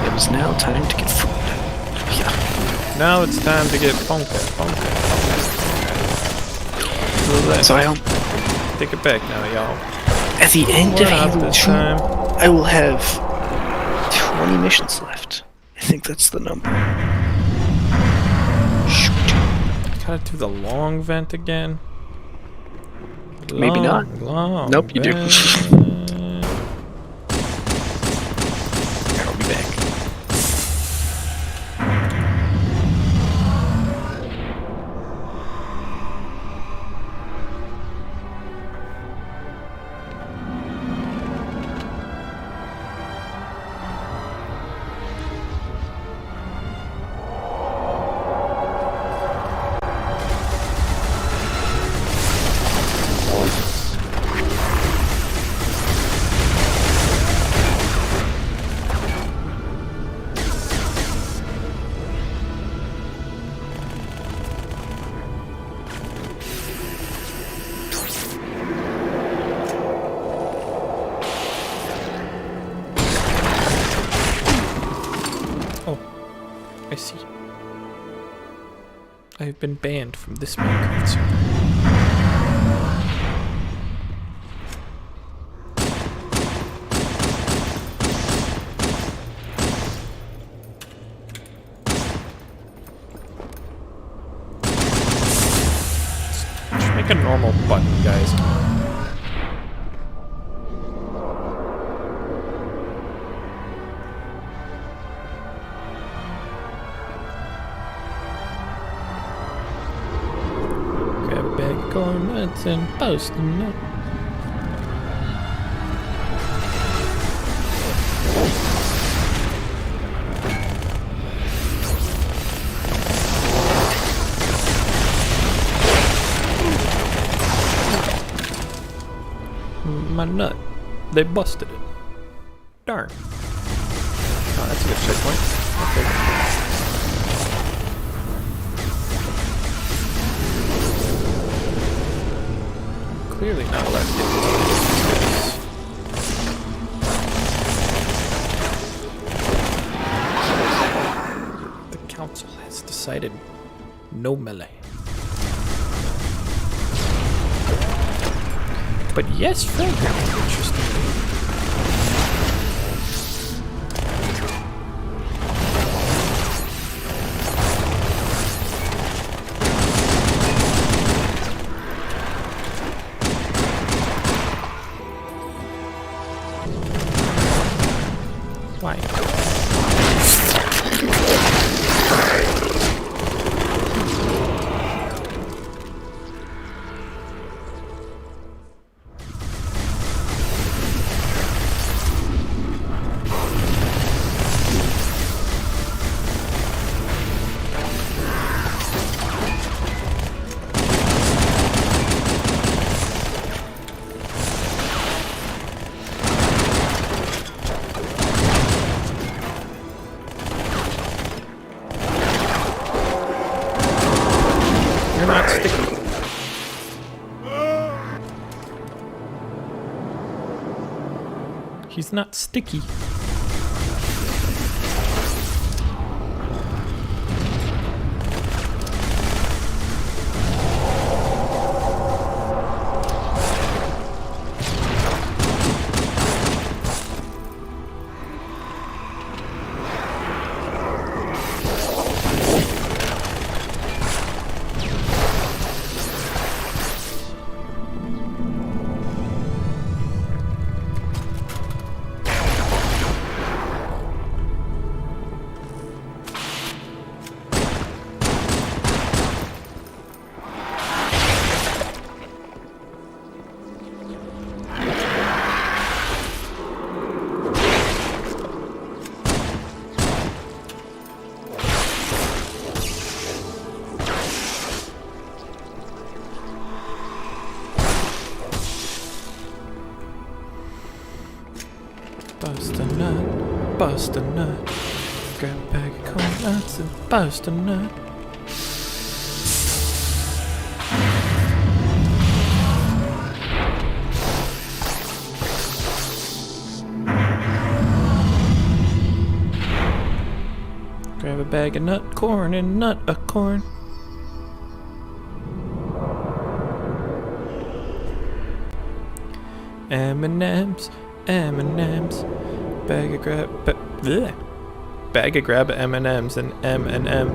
It is now time to get food. Yeah. Now it's time to get funky. So I hope... Take it back now, y'all. At the end of Halo 2, I will have 20 missions left. I think that's the number. Shoot. Gotta do the long vent again. Maybe not. Nope, you do. I'll be back. I see. I have been banned from this Minecraft server. Just make a normal button, guys. Cornets and posting up. My nut. They busted it. Darn. Oh, that's a good checkpoint. I'll take it. Clearly not allowed to get the council has decided no melee. But yes, Franklin, interestingly. Why? He's not sticky. Bust a nut, bust a nut. Grab a bag of corn nuts and bust a nut. Grab a bag of nut corn and nut a corn. M&M's, M&M's. Bag of grab M&M's and M&M.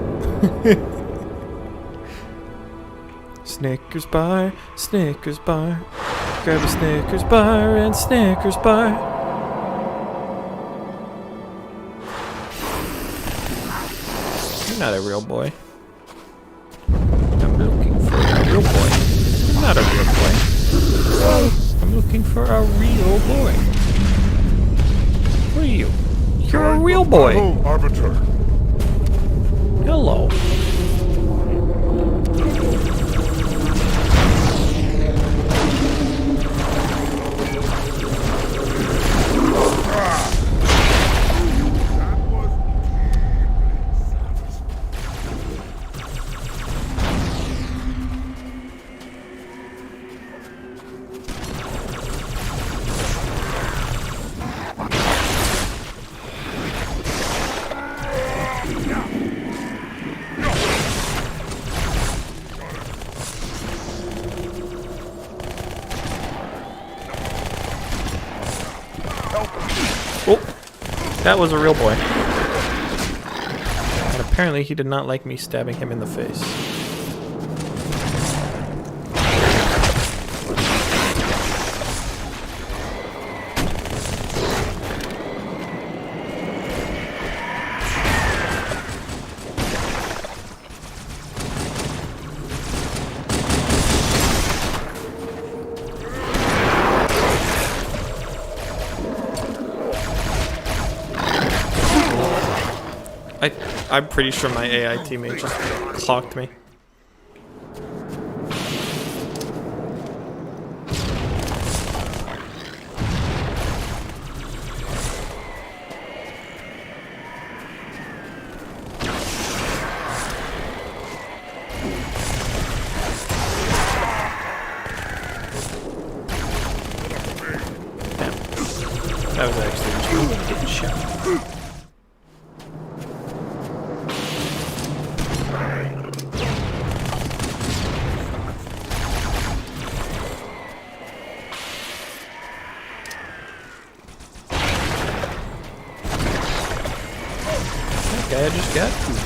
Snickers bar, Snickers bar. Grab a Snickers bar and Snickers bar. You're not a real boy. I'm looking for a real boy. I'm not a real boy. I'm looking for a real boy. Who are you? You're a real boy. Home, Arbiter. Hello. That was a real boy. And apparently he did not like me stabbing him in the face. I'm pretty sure my AI teammate just clocked me. Damn. That was actually just getting shot. I just got food.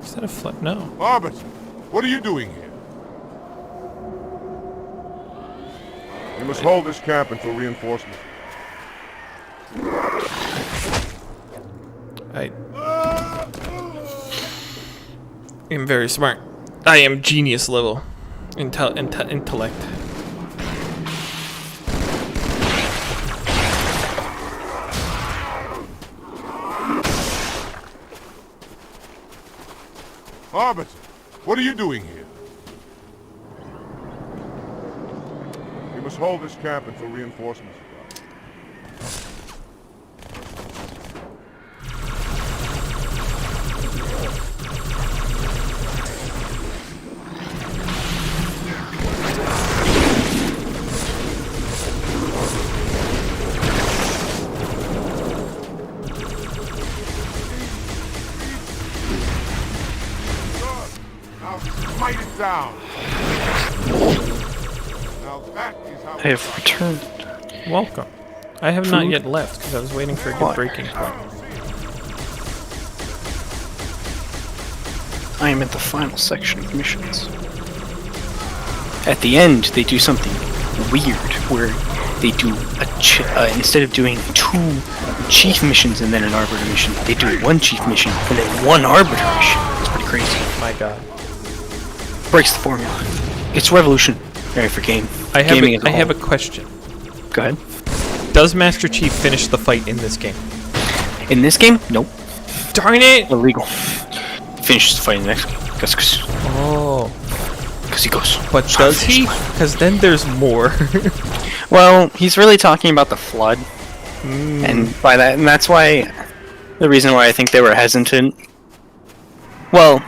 Is that a flip? No. Arbiter, what are you doing here? You must hold this camp until reinforcements. I am very smart. I am genius level intellect. Arbiter, what are you doing here? You must hold this camp until reinforcements arrive. Smite it down. Now that is how I have returned. Welcome. I have not yet left because I was waiting for a good breaking point. I am at the final section of missions. At the end, they do something weird, where they do instead of doing 2 chief missions and then an Arbiter mission, they do 1 chief mission and then 1 Arbiter mission. It's pretty crazy. My God. Breaks the formula. It's revolutionary for gaming. I have a question. Go ahead. Does Master Chief finish the fight in this game? In this game? Nope. Darn it! Illegal. Finishes the fight in the next game. Oh. Because he goes. But does he? Because then there's more. Well, he's really talking about the Flood. And by that, and that's why, the reason why I think they were hesitant. Well,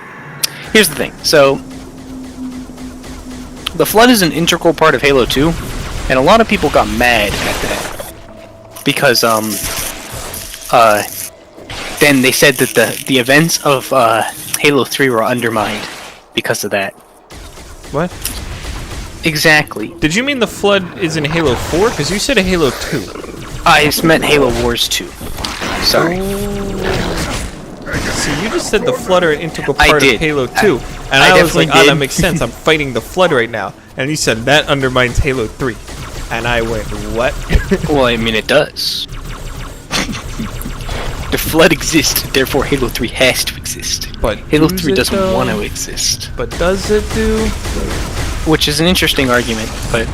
here's the thing. So, the Flood is an integral part of Halo 2, and a lot of people got mad at that. Because, then they said that the events of, Halo 3 were undermined because of that. What? Exactly. Did you mean the Flood is in Halo 4? Because you said a Halo 2. I just meant Halo Wars 2. Sorry. See, you just said the Flood are an integral part of Halo 2. And I was like, that makes sense. I'm fighting the Flood right now. And you said that undermines Halo 3. And I went, what? Well, I mean, it does. The Flood exists, therefore Halo 3 has to exist. But Halo 3 doesn't want to exist. But does it do? Which is an interesting argument, but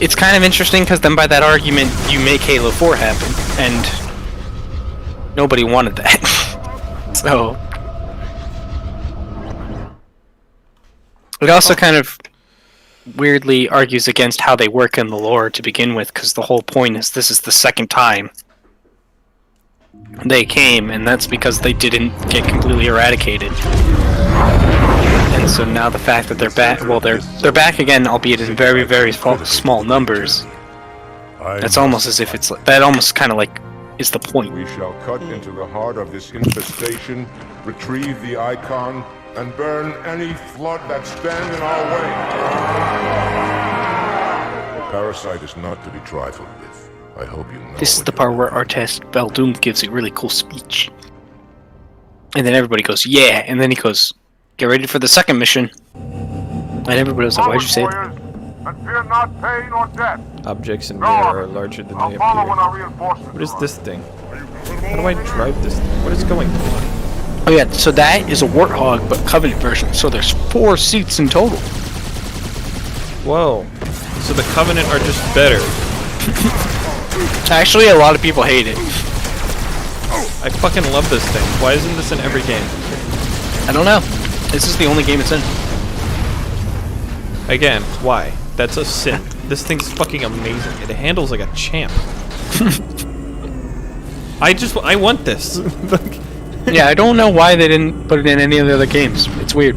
it's kind of interesting because then by that argument you make Halo 4 happen, and nobody wanted that. So it also kind of weirdly argues against how they work in the lore to begin with, because the whole point is this is the second time they came, and that's because they didn't get completely eradicated. And so now the fact that they're back, well, they're back again, albeit in very, very small numbers. That's almost as if it's that almost kind of like is the point. We shall cut into the heart of this infestation, retrieve the icon, and burn any flood that stand in our way. The parasite is not to be trifled with. I hope you know. This is the part where Artest Baldoom gives a really cool speech. And then everybody goes, yeah, and then he goes, get ready for the second mission. And everybody was like, why'd you say that? And fear not pain or death. Objects in there are larger than they appear. What is this thing? How do I drive this thing? What is going on? Oh yeah, so that is a Warthog, but Covenant version. So there's 4 seats in total. Whoa. So the Covenant are just better. Actually, a lot of people hate it. I fucking love this thing. Why isn't this in every game? I don't know. This is the only game it's in. Again, why? That's a sin. This thing's fucking amazing. It handles like a champ. I want this. Yeah, I don't know why they didn't put it in any of the other games. It's weird.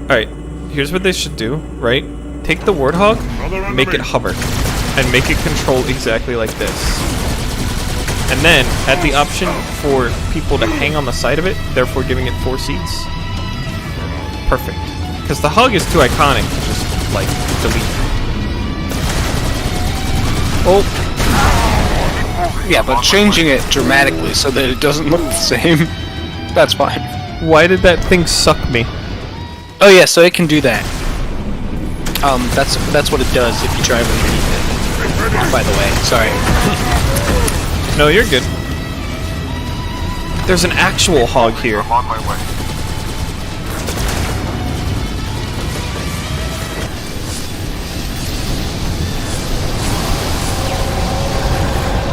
Alright, here's what they should do, right? Take the Warthog, make it hover, and make it control exactly like this. And then add the option for people to hang on the side of it, therefore giving it 4 seats. Perfect. Because the hug is too iconic to just, like, delete. Oh. Yeah, but changing it dramatically so that it doesn't look the same, that's fine. Why did that thing suck me? Oh yeah, so it can do that. That's what it does if you drive underneath it. By the way, sorry. No, you're good. There's an actual hog here. I'm on my way.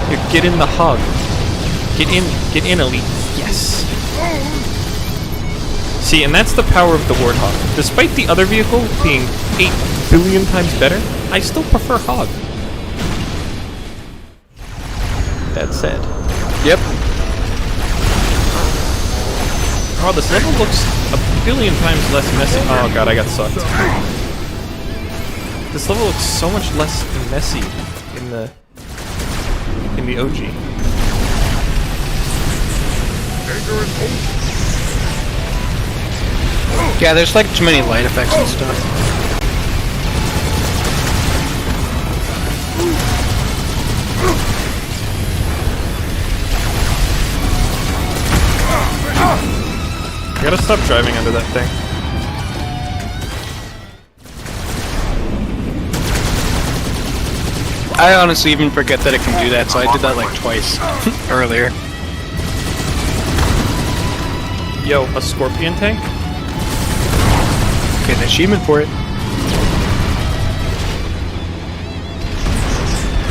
Here, get in the hog. Get in, Elite. Yes. See, and that's the power of the Warthog. Despite the other vehicle being 8 billion times better, I still prefer Hog. That said. Yep. Oh, this level looks a billion times less messy. Oh god, I got sucked. This level looks so much less messy in the OG. Yeah, there's like too many light effects and stuff. You gotta stop driving under that thing. I honestly even forget that it can do that, so I did that like twice earlier. Yo, a scorpion tank? Get an achievement for it.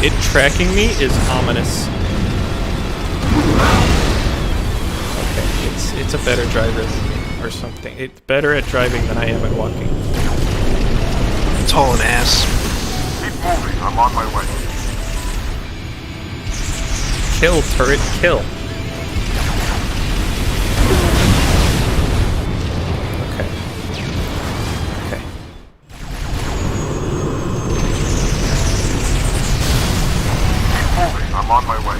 It tracking me is ominous. Okay, it's a better driver than me, or something. It's better at driving than I am at walking. It's all an ass. Keep moving, I'm on my way. Kill, turret, kill. Okay. Okay. Keep moving, I'm on my way.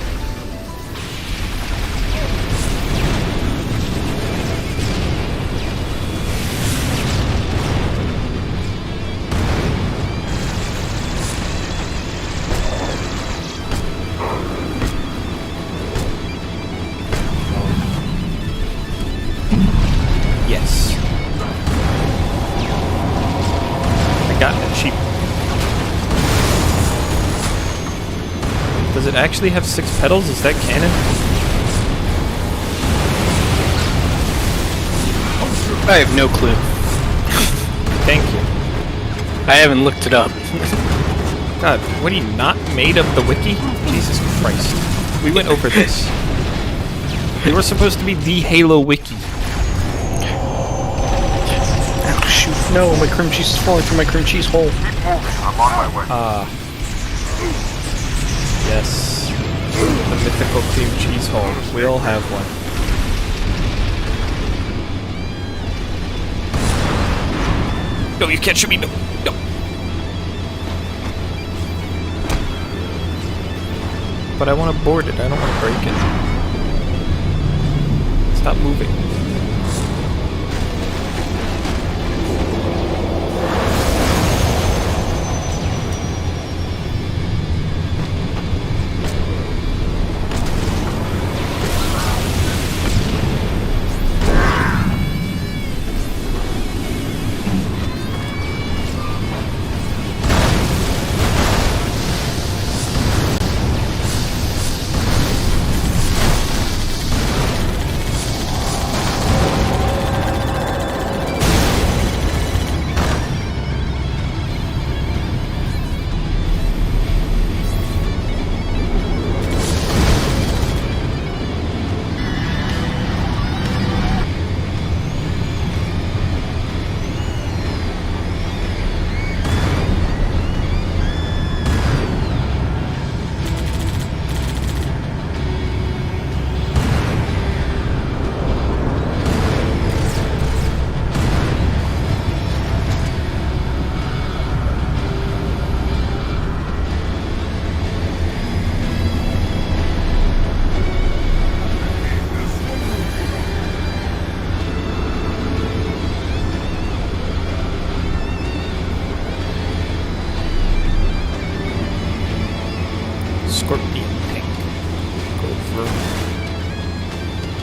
Yes. I got it cheap. Does it actually have 6 pedals? Is that canon? I have no clue. Thank you. I haven't looked it up. God, what are you, not made of the wiki? Jesus Christ. We went over this. They were supposed to be the Halo wiki. Oh shoot, no, my cream cheese is falling through my cream cheese hole. Keep moving, I'm on my way. Yes. The mythical cream cheese hole. We all have one. No, you can't shoot me. No. No. But I want to board it. I don't want to break it. Stop moving.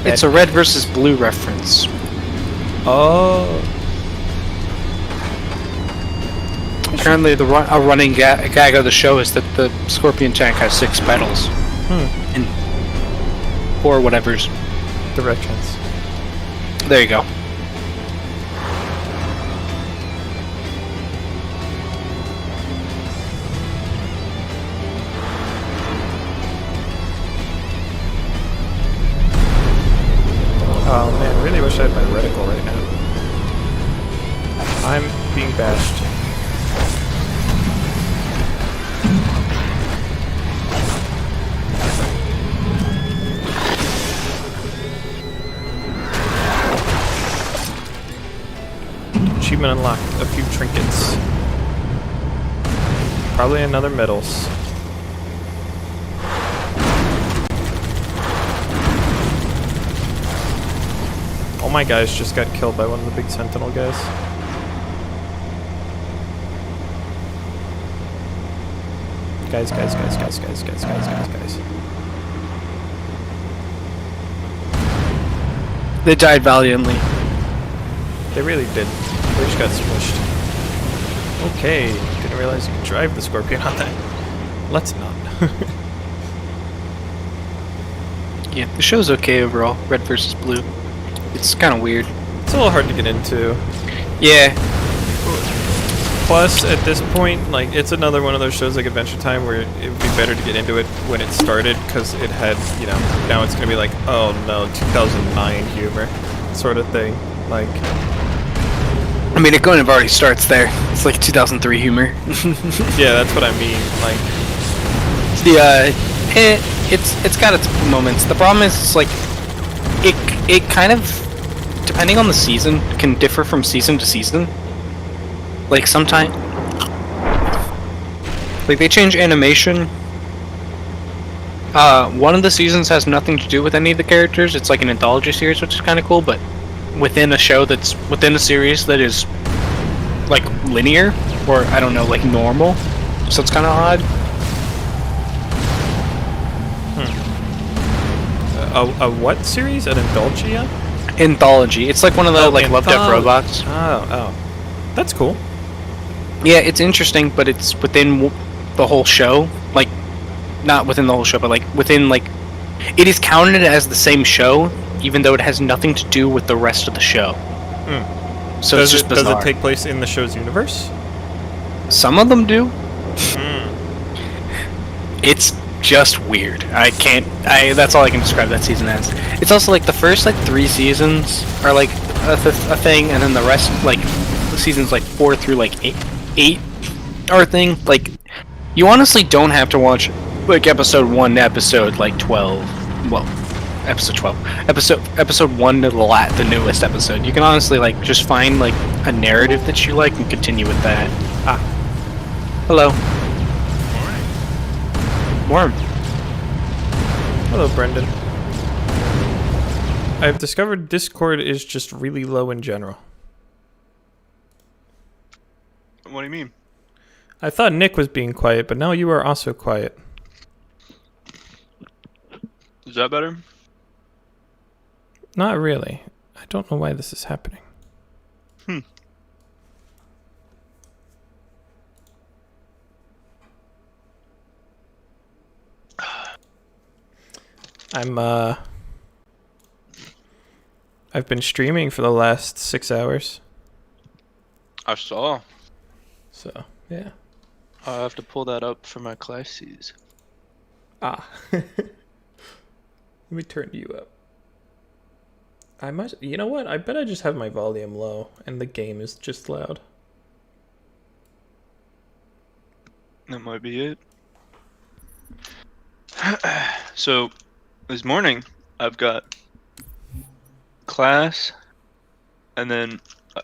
It's a red versus blue reference. Oh. Apparently, a running gag of the show is that the Scorpion tank has 6 pedals. And 4 whatevers. Directions. There you go. Oh man, I really wish I had my reticle right now. I'm being bashed. Achievement unlocked. A few trinkets. Probably another medals. All my guys just got killed by one of the big sentinel guys. Guys. They died valiantly. They really did. They just got smushed. Okay, didn't realize you could drive the Scorpion on that. Let's not. Yeah, the show's okay overall. Red versus blue. It's kind of weird. It's a little hard to get into. Yeah. Plus, at this point, like, it's another one of those shows like Adventure Time where it would be better to get into it when it started, because it had, you know, now it's gonna be like, oh no, 2009 humor, sort of thing. Like, I mean, it kind of already starts there. It's like 2003 humor. yeah, that's what I mean. Like, it's got its moments. The problem is, it's like, it kind of, depending on the season, can differ from season to season. Like, sometimes, like, they change animation. One of the seasons has nothing to do with any of the characters. It's like an anthology series, which is kind of cool, but within a show that's within a series that is, like, linear, or, I don't know, like, normal. So it's kind of odd. a what series? An Indulgia? Anthology. It's like one of the, like, Love, Death Robots. Oh. That's cool. Yeah, it's interesting, but it's within the whole show. Like, not within the whole show, but, like, within, like... It is counted as the same show, even though it has nothing to do with the rest of the show. So it's just bizarre. Does it take place in the show's universe? Some of them do. It's just weird. That's all I can describe that season as. It's also, like, the first, like, 3 seasons are, like, a thing, and then the rest, like, the seasons, like, 4 through, like, 8 are a thing. Like, you honestly don't have to watch, like, episode 1 to episode, like, 12. Well, episode 12. Episode 1 to the newest episode. You can honestly, like, just find, like, a narrative that you like and continue with that. Hello. Worm. Hello, Brendan. I've discovered Discord is just really low in general. What do you mean? I thought Nick was being quiet, but now you are also quiet. Is that better? Not really. I don't know why this is happening. I've been streaming for the last 6 hours. I saw. So, yeah. I have to pull that up for my classes. Let me turn you up. You know what? I bet I just have my volume low and the game is just loud. That might be it. So, this morning, I've got class, and then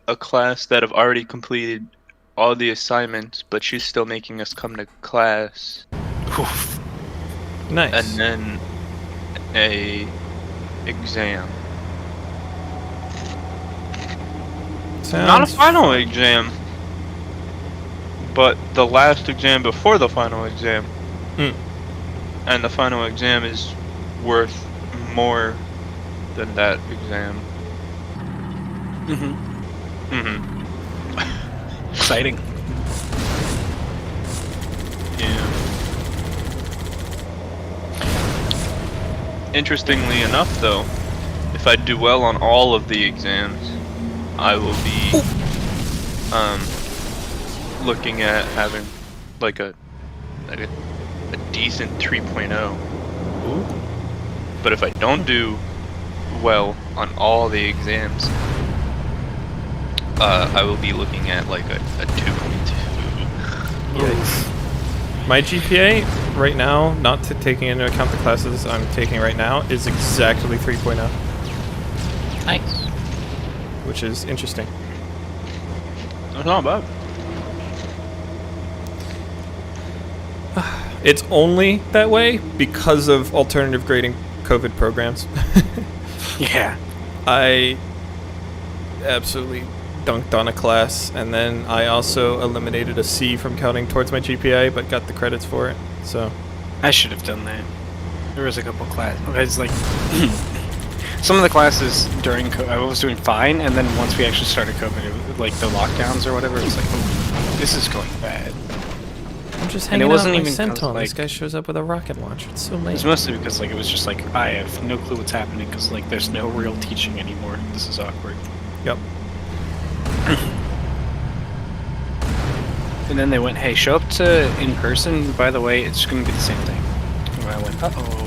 a class that have already completed all the assignments, but she's still making us come to class. Nice. And then a exam. Not a final exam, but the last exam before the final exam. And the final exam is worth more than that exam. Exciting. Yeah. Interestingly enough, though, if I do well on all of the exams, I will be looking at having like a decent 3.0. But if I don't do well on all the exams, I will be looking at like a 2.2. Yikes. My GPA right now, not taking into account the classes I'm taking right now, is exactly 3.0. Nice. Which is interesting. That's not bad. It's only that way because of alternative grading COVID programs. Yeah. I absolutely dunked on a class, and then I also eliminated a C from counting towards my GPA, but got the credits for it, so. I should have done that. There was a couple classes, like, some of the classes during I was doing fine, and then once we actually started COVID, like the lockdowns or whatever, it was like, oh, this is going bad. I'm just And hanging it wasn't out even my Sentinel. like, This guy shows up with a rocket launcher. It's so lame. It's mostly because like it was just like I have no clue what's happening because like there's no real teaching anymore. This is awkward. Yep. And then they went, hey, show up to in person. By the way, it's going to be the same thing. And I went, uh-oh.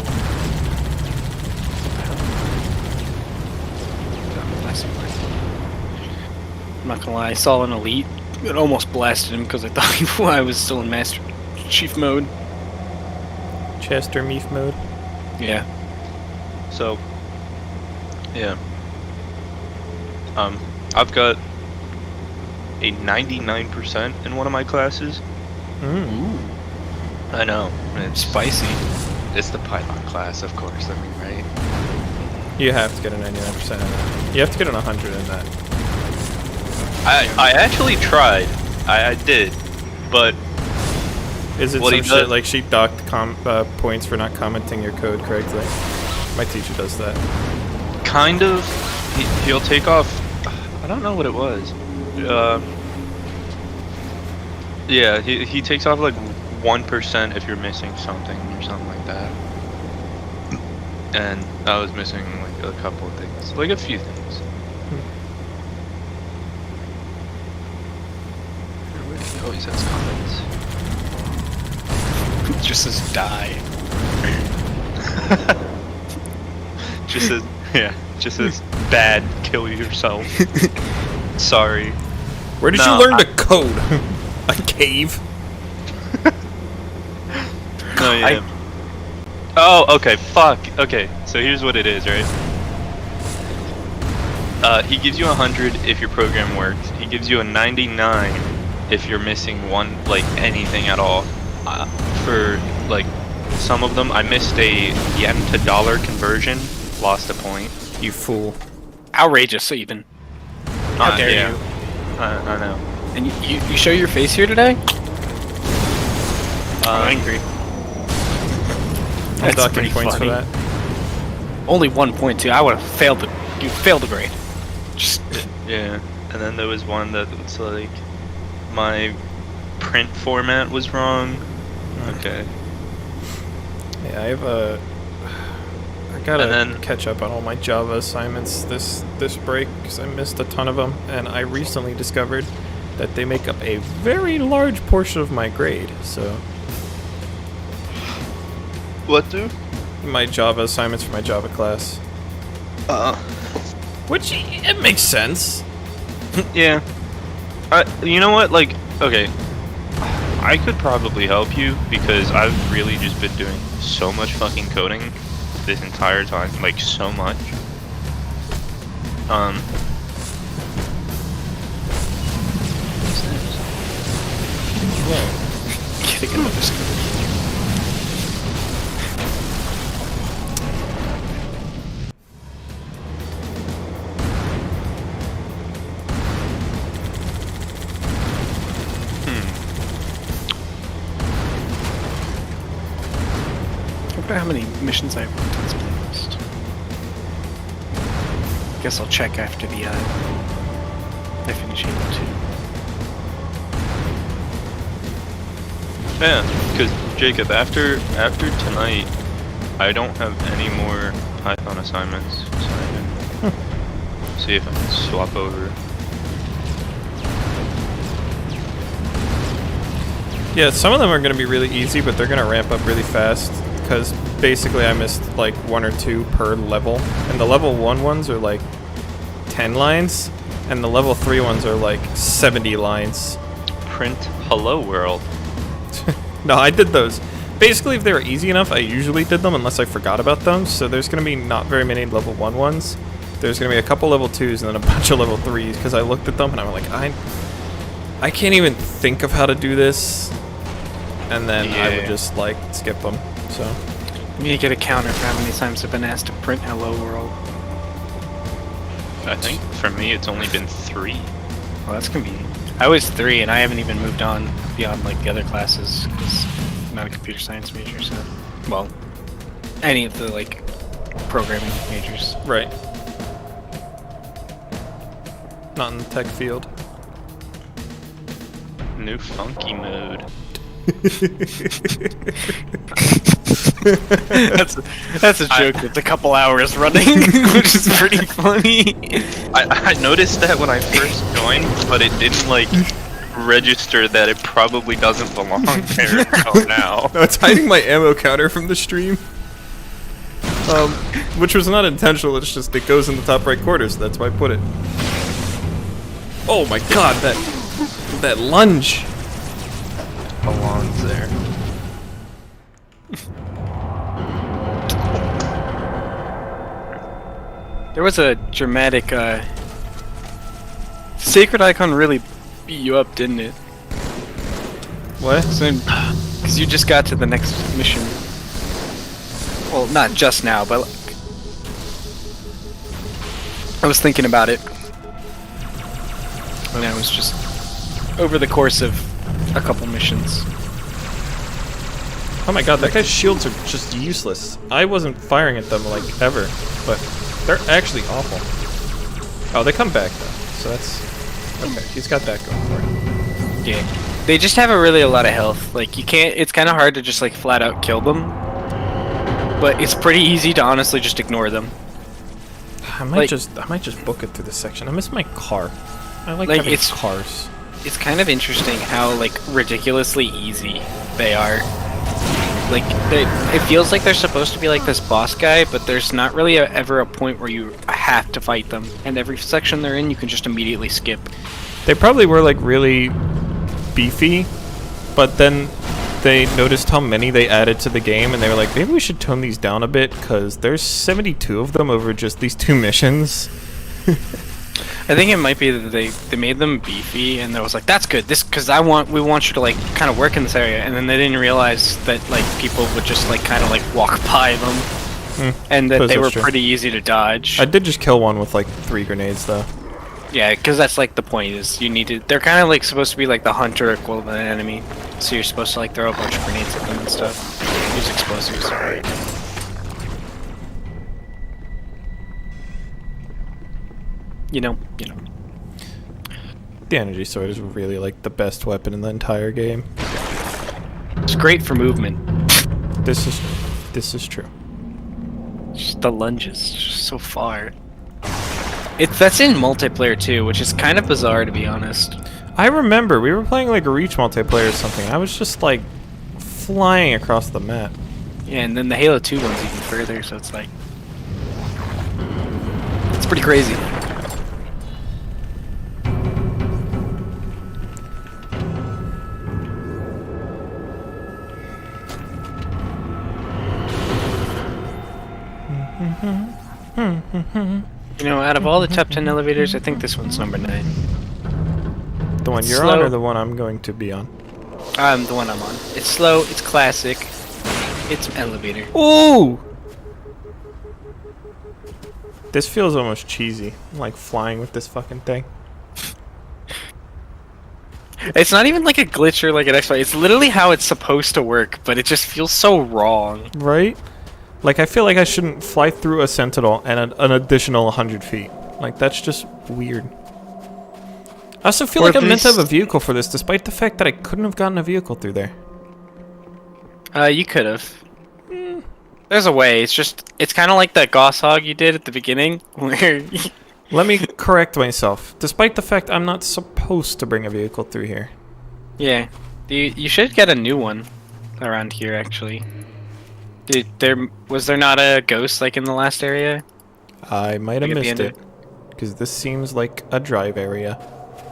I'm not gonna lie, I saw an elite. It almost blasted him because I thought I was still in Master Chief mode. Chester Meef mode. Yeah. So, yeah. I've got a 99% in one of my classes. Ooh. I know. It's spicy. It's the Python class, of course. I mean, right? You have to get a 99% in that. You have to get an 100 in that. I actually tried. I did, but is it what some he shit does, like she docked points for not commenting your code correctly? My teacher does that. Kind of. He'll take off. I don't know what it was. Yeah, he takes off like 1% if you're missing something or something like that. And I was missing like a couple of things, like a few things. He always has comments. Just says die. Just says, yeah, just says bad, kill yourself. Sorry. Where did you learn to code? A cave? No, yeah. Oh, okay, fuck. Okay, so here's what it is, right? He gives you 100 if your program works. He gives you a 99 if you're missing one, like, anything at all. For, like, some of them, I missed a yen to dollar conversion, lost a point. You fool. Outrageous, even. How dare yeah. you? I know. And you show your face here today? I'm angry. I'm docking points funny. for that. Only 1 point too. I would have failed the. You failed the grade. Just yeah. And then there was one that was like my print format was wrong. Okay. Yeah, I gotta catch up on all my Java assignments this break because I missed a ton of them, and I recently discovered that they make up a very large portion of my grade. So. What do? My Java assignments for my Java class. Which, it makes sense. Yeah. You know what? Like, okay. I could probably help you because I've really just been doing so much fucking coding this entire time. Like, so much. Whoa. Getting another scope. I wonder how many missions I've worked on this playlist. Guess I'll check after the I finish Halo 2. Yeah, because Jacob, after tonight, I don't have any more Python assignments, so I can see if I can swap over. Yeah, some of them are going to be really easy, but they're going to ramp up really fast. Because basically I missed like 1 or 2 per level. And the level 1 ones are like 10 lines. And the level 3 ones are like 70 lines. Print Hello World. No, I did those. Basically, if they were easy enough, I usually did them unless I forgot about them. So there's going to be not very many level 1 ones. There's going to be a couple level 2s and then a bunch of level 3s. Because I looked at them and I'm like, I can't even think of how to do this. And then I would just like skip them. So you need to get a counter for how many times I've been asked to print Hello World. I think for me it's only been 3. Well, that's convenient. I was 3 and I haven't even moved on beyond like the other classes because I'm not a computer science major, so well, any of the like programming majors. Right. Not in the tech field. New funky mode. That's a joke that's a couple hours running, which is pretty funny. I noticed that when I first joined, but it didn't like register that it probably doesn't belong there until now. No, it's hiding my ammo counter from the stream. Which was not intentional, it's just it goes in the top right corner, so that's why I put it. Oh my god, that lunge belongs there. There was a dramatic Sacred Icon really beat you up, didn't it? What? Because you just got to the next mission. Well, not just now, but like, I was thinking about it. And it was just over the course of a couple missions. Oh my god, that guy's shields are just useless. I wasn't firing at them like ever, but they're actually awful. Oh, they come back though, so that's okay. He's got that going for him. Yeah, they just have a lot of health. Like you can't. It's kind of hard to just like flat out kill them, but it's pretty easy to honestly just ignore them. I might just book it through this section. I miss my car. I like having cars. It's kind of interesting how like ridiculously easy they are. Like it feels like they're supposed to be like this boss guy, but there's not really ever a point where you have to fight them. And every section they're in, you can just immediately skip. They probably were like really beefy, but then they noticed how many they added to the game, and they were like, maybe we should tone these down a bit because there's 72 of them over just these 2 missions. I think it might be that they made them beefy, and they was like, that's good, because we want you to like kind of work in this area, and then they didn't realize that like people would just like kind of like walk by them, and that they were pretty easy to dodge. I did just kill one with like 3 grenades though. Yeah, because that's like the point is you need to. They're kind of like supposed to be like the hunter equivalent enemy, so you're supposed to like throw a bunch of grenades at them and stuff. Use explosives. You know. The energy sword is really like the best weapon in the entire game. It's great for movement. This is true. Just the lunges, just so far. That's in multiplayer too, which is kind of bizarre to be honest. I remember we were playing like a Reach multiplayer or something. I was just like flying across the map. Yeah, and then the Halo 2 one's even further, so it's like it's pretty crazy. You know, out of all the top 10 elevators, I think this one's number 9. The one you're on or the one I'm going to be on? The one I'm on. It's slow, it's classic, it's elevator. Ooh! This feels almost cheesy. I'm like flying with this fucking thing. It's not even like a glitch or like an exploit. It's literally how it's supposed to work, but it just feels so wrong. Right? Like, I feel like I shouldn't fly through a sentinel and an additional 100 feet. Like, that's just weird. I also feel like I'm meant to have a vehicle for this, despite the fact that I couldn't have gotten a vehicle through there. You could have. There's a way. It's kind of like that Gosshog you did at the beginning, where... Let me correct myself. Despite the fact I'm not supposed to bring a vehicle through here. Yeah. You should get a new one around here, actually. Was there not a ghost like in the last area? I might have missed it, because this seems like a drive area.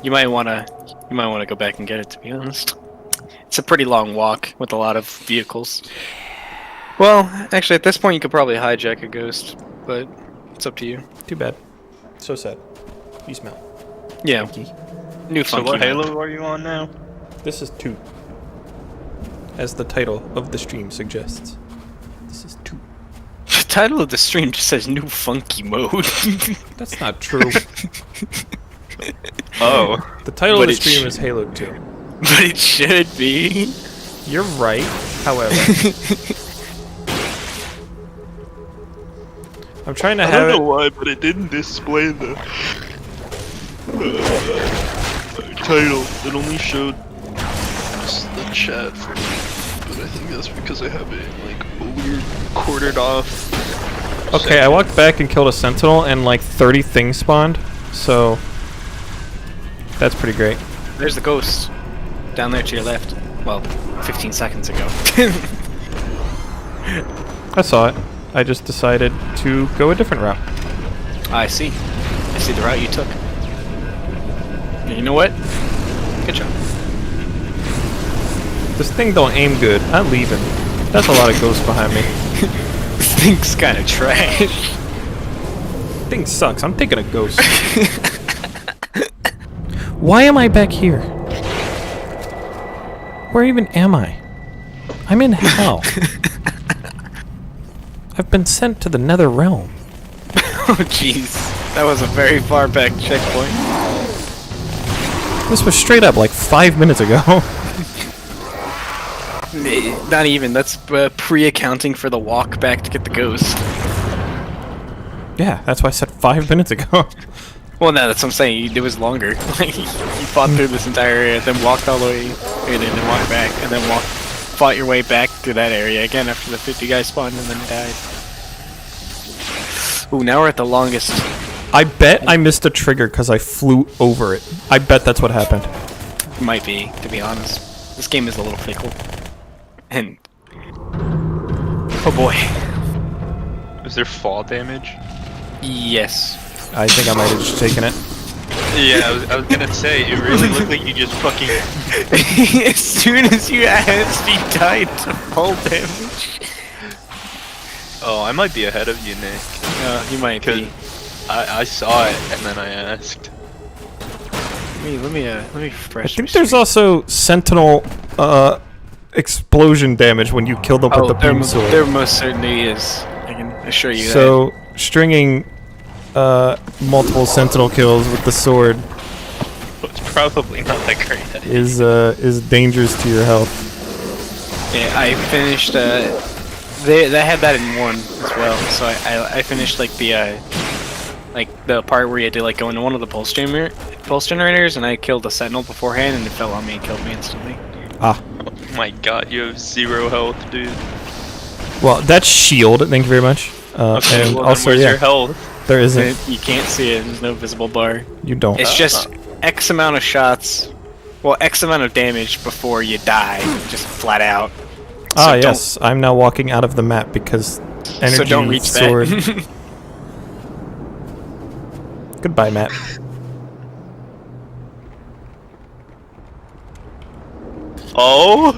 You might wanna go back and get it. To be honest, it's a pretty long walk with a lot of vehicles. Well, actually, at this point, you could probably hijack a ghost, but it's up to you. Too bad. So sad. You smell. Yeah. Funky. New so funky. What Halo are you on now? This is 2. As the title of the stream suggests. This is 2. The title of the stream just says new funky mode. That's not true. Oh. The title of the stream is Halo 2. But it should be. You're right, however. I'm trying to I have don't it. know why, but it didn't display the title. It only showed just the chat for me. But I think that's because I have it like a weird quartered off. Okay, I walked back and killed a sentinel, and like 30 things spawned. So that's pretty great. There's the ghost down there to your left. Well, 15 seconds ago. I saw it. I just decided to go a different route. I see. I see the route you took. And you know what? Good job. This thing don't aim good. I'm leaving. That's a lot of ghosts behind me. This thing's kind of trash. Thing sucks. I'm taking a ghost. Why am I back here? Where even am I? I'm in hell. I've been sent to the nether realm. Oh jeez. That was a very far back checkpoint. This was straight up like 5 minutes ago. Not even. That's pre-accounting for the walk back to get the ghost. Yeah, that's why I said 5 minutes ago. Well, no, that's what I'm saying. It was longer. Like, you fought through this entire area, then walked all the way, and then walked back, and then fought your way back to that area again after the 50 guys spawned and then died. Ooh, now we're at the longest. I bet I missed a trigger because I flew over it. I bet that's what happened. Might be, to be honest. This game is a little fickle. And... oh boy. Is there fall damage? Yes. I think I might have just taken it. Yeah, I was gonna say, it really looked like you just fucking... As soon as you asked, you died to fall damage. Oh, I might be ahead of you, Nick. You might be. I saw it, and then I asked. Let me refresh. I think there's also sentinel explosion damage when you kill them with the beam sword. There most certainly is. I can assure you so, stringing multiple sentinel kills with the sword it's probably not that great is dangerous to your health. Yeah, I finished. They had that in 1 as well. So I finished like the part where you had to like go into one of the pulse generators, and I killed a sentinel beforehand, and it fell on me and killed me instantly. Ah. Oh my god, you have 0 health, dude. Well, that's shield. Thank you very much. Okay, and well, also, where's yeah, your health? There isn't. You can't see it. There's no visible bar. You don't. It's just X amount of shots. Well, X amount of damage before you die, just flat out. So yes, I'm now walking out of the map because energy so don't reach sword. that. Goodbye, Matt. Oh.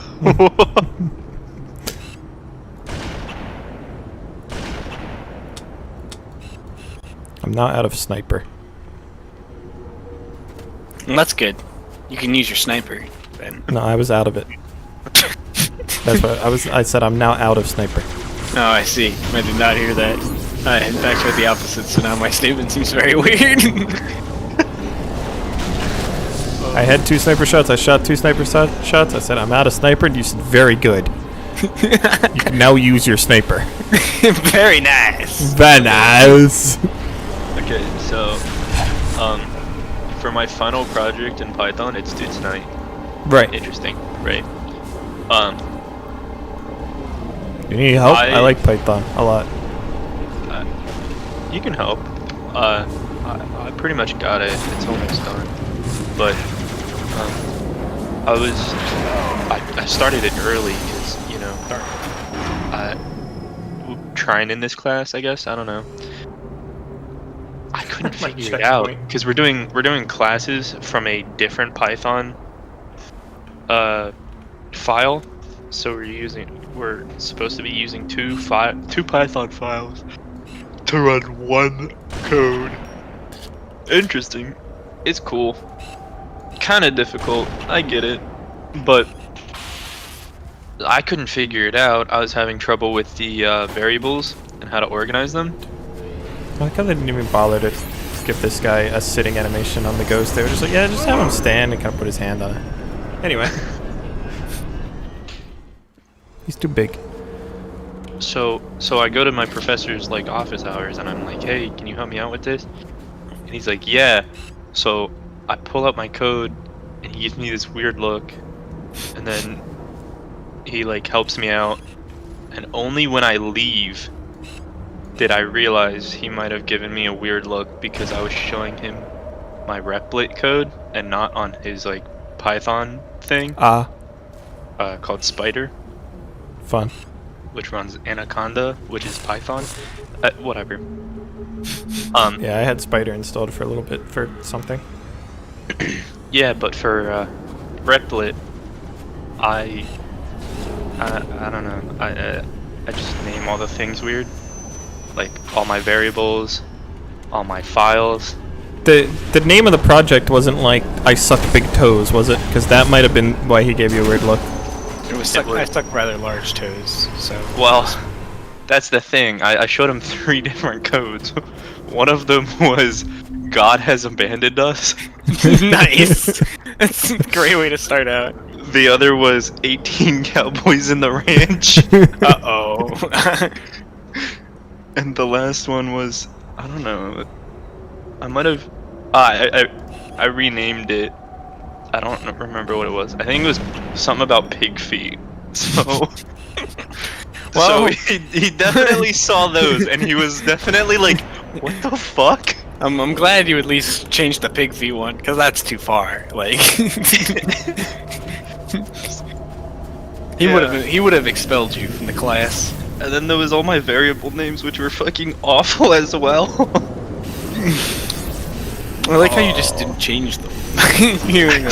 I'm now out of sniper. Well, that's good. You can use your sniper then. No, I was out of it. That's what I said. I'm now out of sniper. Oh, I see. I did not hear that. I in fact heard the opposite, so now my statement seems very weird. I had 2 sniper shots. I shot 2 sniper shots. I said I'm out of sniper, and you said very good. You can now use your sniper. Very nice. Very nice. Okay, so for my final project in Python, it's due tonight. Right. Interesting, right? You need help? I like Python a lot. You can help. I pretty much got it. It's almost done. But I started it early because trying in this class, I guess. I don't know. I couldn't figure it out because we're doing classes from a different Python file. So we're supposed to be using two Python files to run one code. Interesting. It's cool. Kind of difficult. I get it, but I couldn't figure it out. I was having trouble with the variables and how to organize them. I like how they didn't even bother to give this guy a sitting animation on the ghost. They were just like, yeah, just have him stand and kind of put his hand on it. Anyway. He's too big. So I go to my professor's like office hours and I'm like, hey, can you help me out with this? And he's like, yeah. So I pull up my code and he gives me this weird look, and then he like helps me out, and only when I leave did I realize he might have given me a weird look because I was showing him my replit code and not on his like Python thing. Called Spider. Fun. Which runs Anaconda, which is Python. Whatever. Yeah, I had Spider installed for a little bit for something. Yeah, but for replit, I don't know. I just name all the things weird, like all my variables, all my files. The name of the project wasn't like I suck big toes, was it? Because that might have been why he gave you a weird look. It was I stuck rather large toes, so... Well, that's the thing. I showed him 3 different codes. One of them was, God has abandoned us. Nice! That's a great way to start out. The other was 18 cowboys in the ranch. Uh-oh. And the last one was, I don't know. I might have... I renamed it. I don't remember what it was. I think it was something about pig feet. So, well, so he definitely saw those, and he was definitely like, "What the fuck?" I'm glad you at least changed the pig feet one, because that's too far. Like, he would have expelled you from the class. And then there was all my variable names, which were fucking awful as well. I like how you just didn't change them. You know.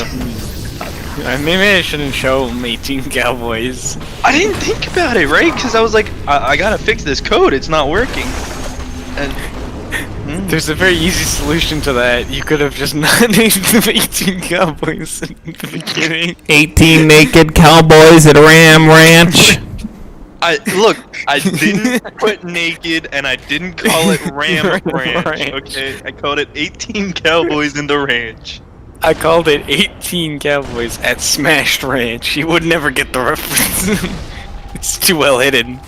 Maybe I shouldn't show them 18 cowboys. I didn't think about it, right? Because I was like, I gotta fix this code. It's not working. And there's a very easy solution to that. You could have just not named them 18 cowboys in the beginning. 18 naked cowboys at Ram Ranch. I didn't put naked, and I didn't call it Ram Ranch. Okay, I called it 18 cowboys in the ranch. I called it 18 cowboys at Smashed Ranch. You would never get the reference. It's too well hidden.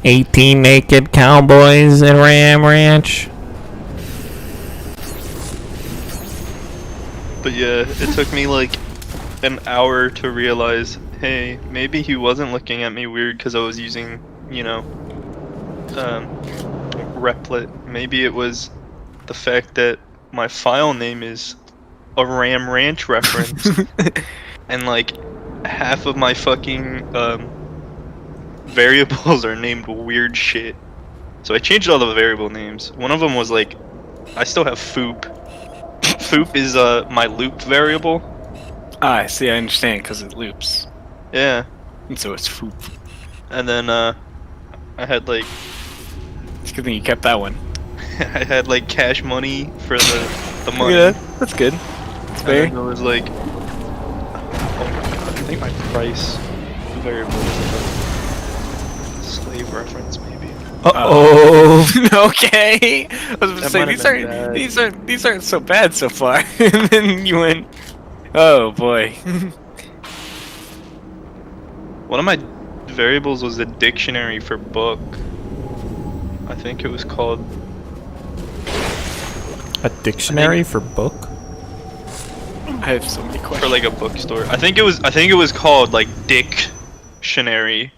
18 naked cowboys at Ram Ranch. But yeah, it took me like an hour to realize, hey, maybe he wasn't looking at me weird because I was using, you know, replit. Maybe it was the fact that my file name is a Ram Ranch reference, and like half of my fucking variables are named weird shit. So I changed all the variable names. One of them was like, I still have Foop. Foop is my loop variable. Ah, I see, I understand, because it loops. Yeah. And so it's Foop. And then I had like... It's a good thing you kept that one. I had like cash money for the money. Yeah, that's good. That's fair. And then it was like... I think my price variable was like a slave reference, maybe. Uh-oh. Okay. I was about to say, these aren't so bad so far. And then you went, oh boy. One of my variables was a dictionary for book. I think it was called... A dictionary for book? I have so many questions. For like a bookstore. I think it was called like Dictionary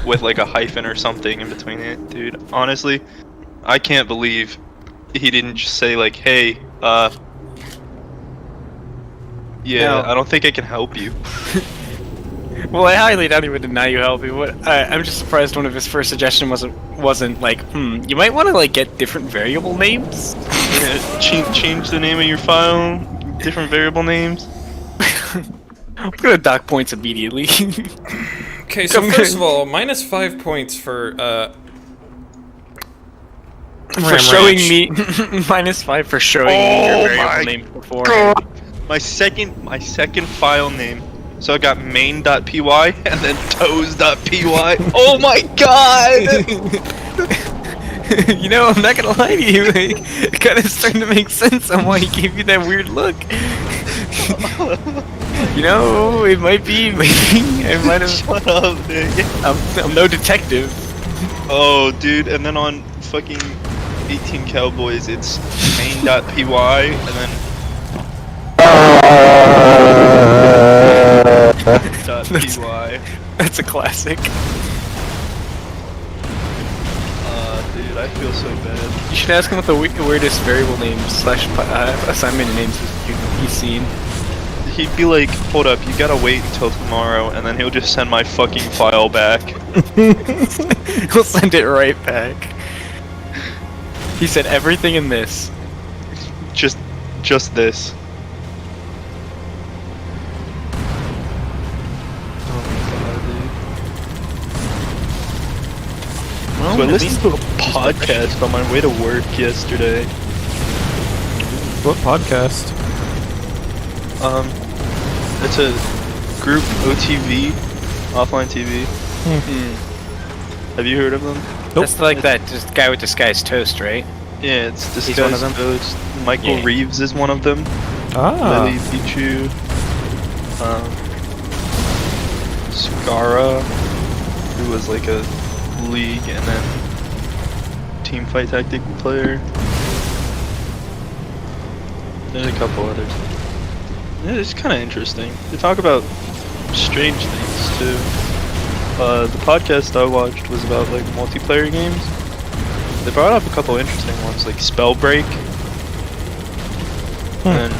with like a hyphen or something in between it. Dude, honestly, I can't believe he didn't just say like, hey, yeah, no. I don't think I can help you. Well, I highly doubt he would deny you help. I'm just surprised one of his first suggestions wasn't like, you might want to like get different variable names. Yeah, change the name of your file, different variable names. I'm gonna dock points immediately. Okay, so first of all, -5 points for showing me -5 for showing me your variable name before. My second file name. So I got main.py and then toes.py. Oh my god! You know, I'm not gonna lie to you, like, it kind of starting to make sense on why he gave you that weird look. You know, it might be. Maybe I might have. Shut up, Nick. I'm no detective. Oh, dude, and then on fucking 18 Cowboys, it's main.py, and then .py. That's a classic. Dude, I feel so bad. You should ask him what the weirdest variable name / assignment names he's seen. He'd be like, hold up, you gotta wait until tomorrow, and then he'll just send my fucking file back. He'll send it right back. He said everything in this. Just this. Oh my god, dude. So I listened to a podcast on my way to work yesterday. What podcast? It's a group OTV, offline TV. Have you heard of them? That's like that just guy with Disguised Toast, right? Yeah, it's He's one of Disguised them? Toast. Michael Reeves is one of them. Lily Pichu. Scara, who was like a league and then team fight tactic player. There's a couple others. Yeah, it's kind of interesting. They talk about strange things too. The podcast I watched was about like multiplayer games. They brought up a couple interesting ones, like Spellbreak. And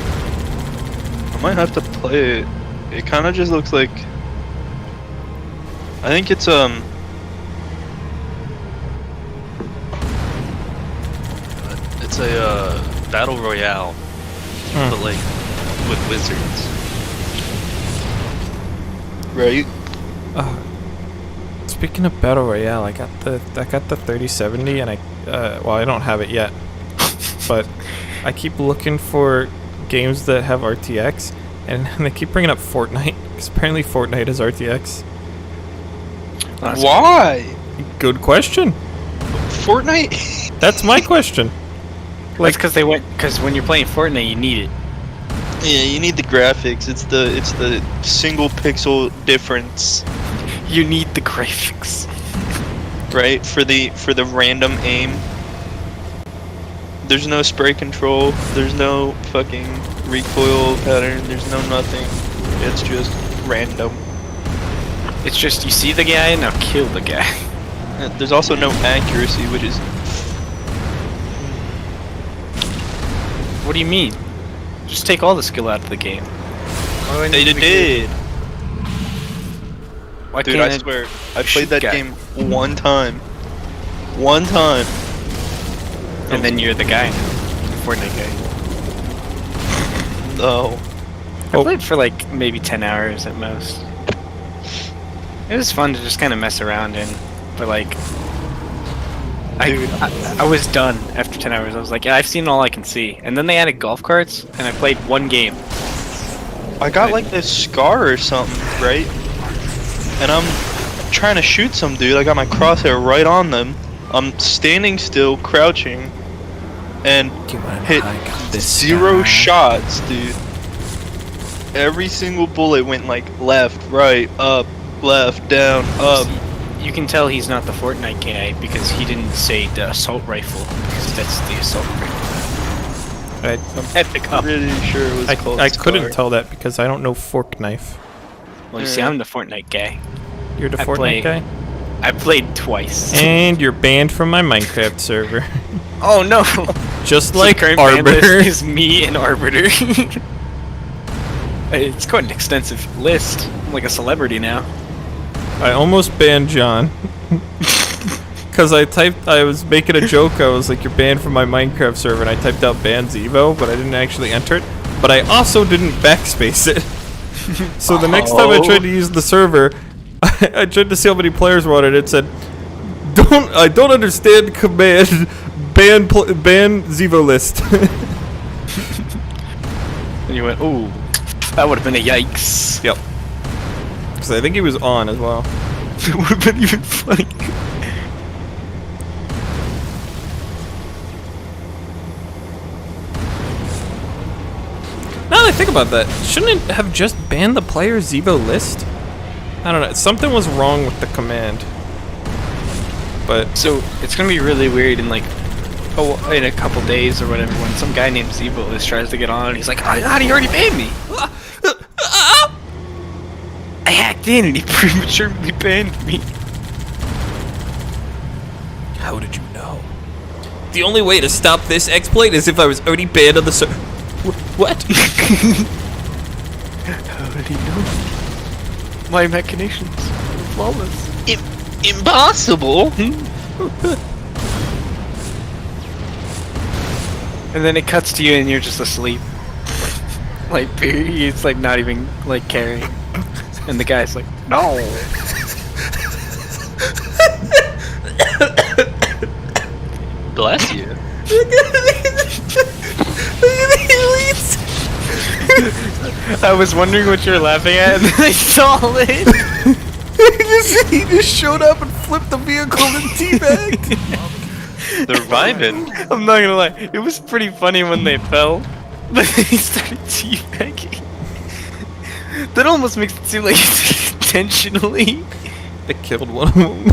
I might have to play it. It kind of just looks like. I think it's It's a battle royale, but like with wizards. Right? Speaking of battle royale, I got the 3070, and well, I don't have it yet, but I keep looking for games that have RTX, and they keep bringing up Fortnite, because apparently Fortnite is RTX. Why? Good question. Fortnite? That's my question. Like, because when you're playing Fortnite, you need it. Yeah, you need the graphics. It's the single pixel difference. You need the graphics, right? For the random aim. There's no spray control. There's no fucking recoil pattern. There's no nothing. It's just random. It's just you see the guy, now kill the guy. There's also no accuracy, which is. What do you mean? Just take all the skill out of the game. They did. Why Dude, can't I swear, I played that game one time. One time. And then you're the guy. Fortnite guy. No. I played for like maybe 10 hours at most. It was fun to just kind of mess around in, but like, I was done after 10 hours. I was like, yeah, I've seen all I can see. And then they added golf carts, and I played one game. I got like this scar or something, right? And I'm trying to shoot some dude. I got my crosshair right on them. I'm standing still, crouching, and hit 0 shots, dude. Every single bullet went like left, right, up, left, down, up. You can tell he's not the Fortnite guy because he didn't say the assault rifle, because that's the assault rifle. I'm pretty sure it was called I couldn't tell that because I don't know fork knife. Well, you see, I'm the Fortnite guy. You're the Fortnite guy? I played twice. And you're banned from my Minecraft server. Oh no! Just So like the current ban list Arbiter. is me and Arbiter. It's quite an extensive list. I'm like a celebrity now. I almost banned John. Because I was making a joke, I was like, you're banned from my Minecraft server, and I typed out ban Zevo, but I didn't actually enter it. But I also didn't backspace it. So the next time I tried to use the server, I tried to see how many players were on it. It said, I don't understand command, ban Zevo list. And you went, ooh, that would have been a yikes. Yep. Because I think he was on as well. It would have been even funny. Now that I think about that, shouldn't it have just banned the player Zevo list? I don't know. Something was wrong with the command. But so it's gonna be really weird in like, in a couple days or whatever, when some guy named Zevo tries to get on and he's like, how do you already banned me? I hacked in and he prematurely banned me. How did you know? The only way to stop this exploit is if I was already banned on the server. What? How did he know? My machinations are flawless. Impossible! And then it cuts to you and you're just asleep. Like, it's like not even like caring. And the guy's like, no! Bless you. I was wondering what you were laughing at, and then I saw it. He just showed up and flipped the vehicle and teabagged. They're vibing. I'm not gonna lie, it was pretty funny when they fell, but then he started teabagging. That almost makes it seem like it's intentionally. They killed one of them.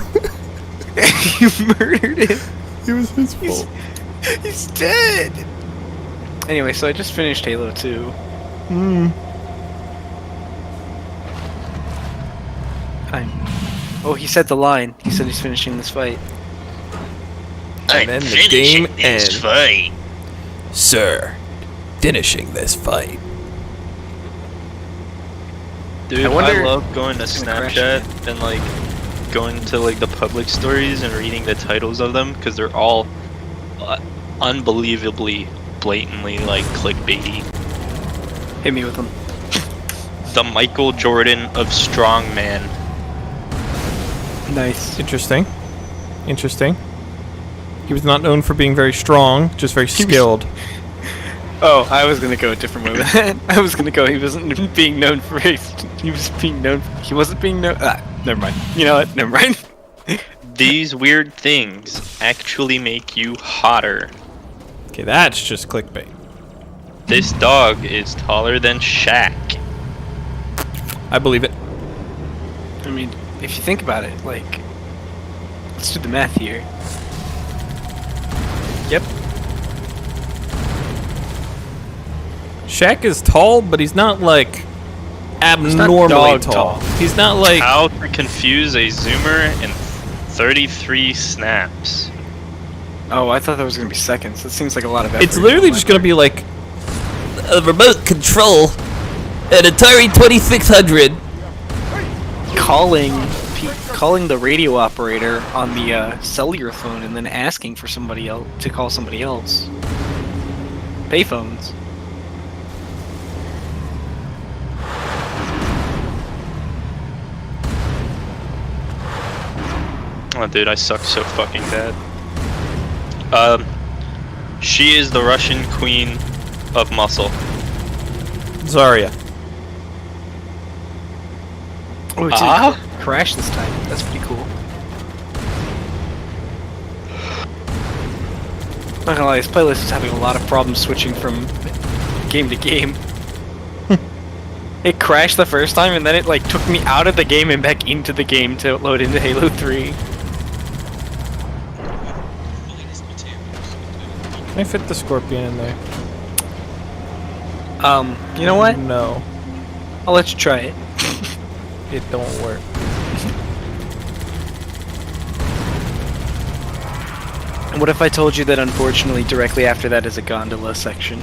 You murdered him. It was his fault. He's dead. Anyway, so I just finished Halo 2. Oh, he said the line. He said he's finishing this fight. And then the game ends. Sir, finishing this fight. Dude, I love going to Snapchat and like going to like the public stories and reading the titles of them because they're all unbelievably blatantly like clickbaity. Hit me with them. The Michael Jordan of strongman. Nice. Interesting. Interesting. He was not known for being very strong, just very skilled. Oh, I was gonna go a different way with that. I was gonna go, he wasn't being known for he wasn't being known. Never mind. You know what? Never mind. These weird things actually make you hotter. Okay, that's just clickbait. This dog is taller than Shaq. I believe it. I mean, if you think about it, like, let's do the math here. Yep. Shaq is tall, but he's not like abnormally tall. He's not like how to confuse a zoomer in 33 snaps. Oh, I thought that was gonna be seconds. That seems like a lot of effort. It's literally just gonna be like a remote control, an Atari 2600. Calling the radio operator on the cellular phone and then asking for somebody else to call somebody else. Payphones. Oh, dude, I suck so fucking bad. She is the Russian queen of muscle. Zarya. Oh, it didn't crash this time. That's pretty cool. Not gonna lie, this playlist is having a lot of problems switching from game to game. It crashed the first time, and then it like took me out of the game and back into the game to load into Halo 3. Can I fit the Scorpion in there? You know what? No. I'll let you try it. It don't work. And what if I told you that unfortunately directly after that is a gondola section?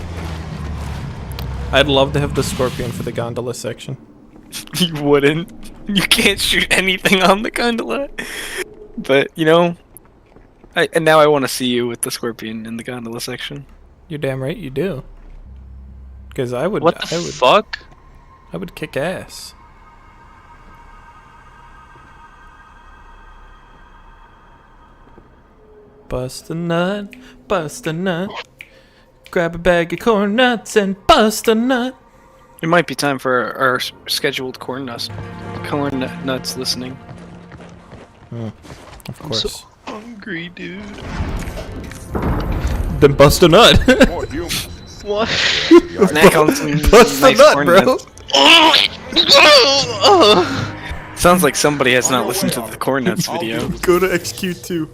I'd love to have the Scorpion for the gondola section. You wouldn't. You can't shoot anything on the gondola. But, you know, and now I want to see you with the Scorpion in the gondola section. You're damn right you do. Because I would... What the fuck? I would kick ass. Bust a nut, bust a nut. Grab a bag of corn nuts and bust a nut. It might be time for our scheduled corn nuts listening. Of course. I'm so hungry, dude. Then bust a nut. What? Snack on some Bust the nice nut, corn bro. nuts. Sounds like somebody has not listened to the corn nuts video. Go to XQ2.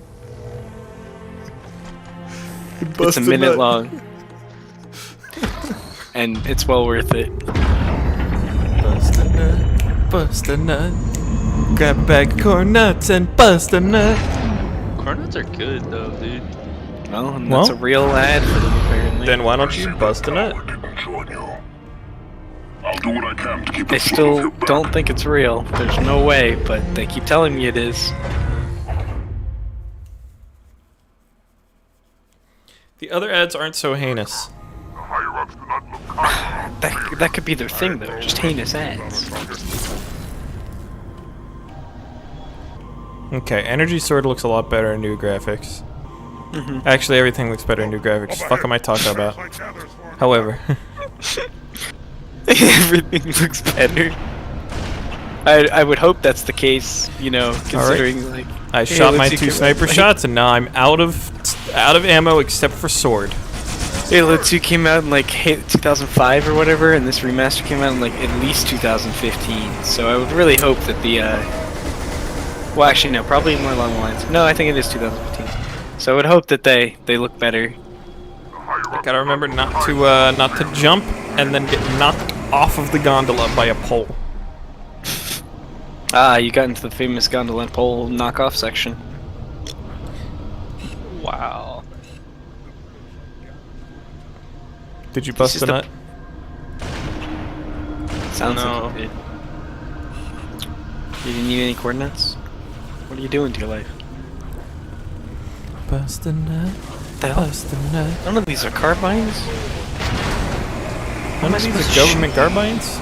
It's a minute long. And it's well worth it. Bust a nut, bust a nut. Grab a bag of corn nuts and bust a nut. Corn nuts are good though, dude. Well, and that's a real ad for them apparently. Then why don't you bust a nut? I'll do what I can to keep I it still don't think it's real. There's no way, but they keep telling me it is. The other ads aren't so heinous. That could be their thing though, just heinous ads. Okay, Energy Sword looks a lot better in new graphics. Actually, everything looks better in new graphics. Fuck am I talking about? However. Everything looks better. I would hope that's the case, you know, considering like I shot my 2 sniper shots and now I'm out of ammo except for sword. Halo 2 came out in like 2005 or whatever, and this remaster came out in like at least 2015. So I would really hope that the well, actually no, probably more along the lines. No, I think it is 2015. So I would hope that they look better. I gotta remember not to jump and then get knocked off of the gondola by a pole. Ah, you got into the famous gondola and pole knockoff section. Wow. Did you bust a nut? Sounds like you did. You didn't need any coordinates? What are you doing to your life? Bust a nut. The hell? Bust a nut. None of these are carbines? None of these are government carbines?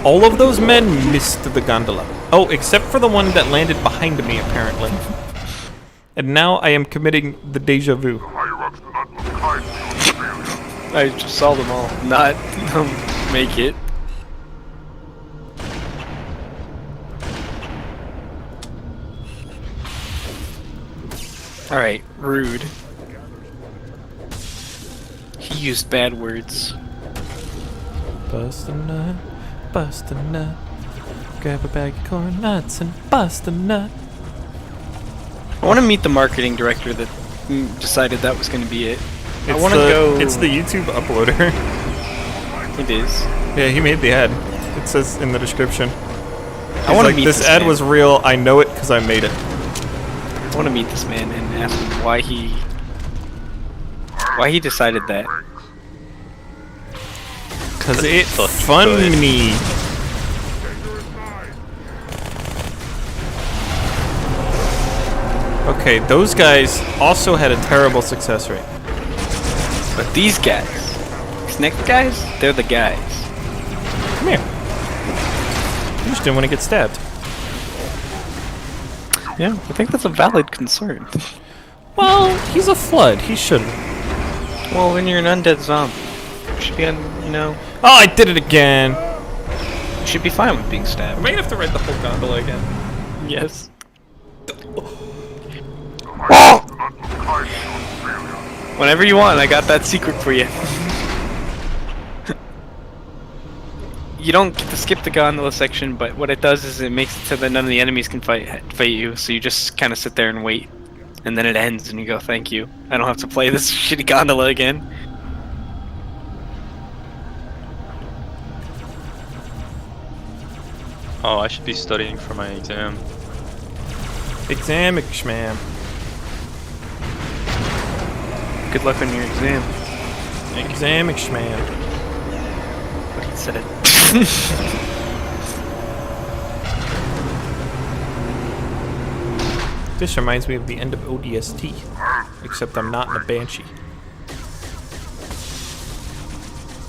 All of those men missed the gondola. Oh, except for the one that landed behind me, apparently. And now I am committing the deja vu. I just saw them all not make it. Alright, rude. He used bad words. Bust a nut, bust a nut. Grab a bag of corn nuts and bust a nut. I want to meet the marketing director that decided that was going to be it. I It's want to go. It's the YouTube uploader. It is. Yeah, he made the ad. It says in the description. I want to like, meet this ad man. was real. I know it because I made it. I want to meet this man and ask him why he decided that. Cause it's funny. Okay, those guys also had a terrible success rate. But these guys, these next guys, they're the guys. Come here. You just didn't want to get stabbed. Yeah, I think that's a valid concern. Well, he's a flood. He shouldn't. Well, when you're an undead zombie, you should be, you know. Oh, I did it again. You should be fine with being stabbed. I might have to ride the whole gondola again. Yes. Whenever you want, I got that secret for you. You don't get to skip the gondola section, but what it does is it makes it so that none of the enemies can fight you, so you just kind of sit there and wait. And then it ends and you go, thank you. I don't have to play this shitty gondola again. Oh, I should be studying for my exam. Exam-ish-man. Good luck on your exam. Exam-ish-man. What he said. This reminds me of the end of ODST. Except I'm not in a Banshee.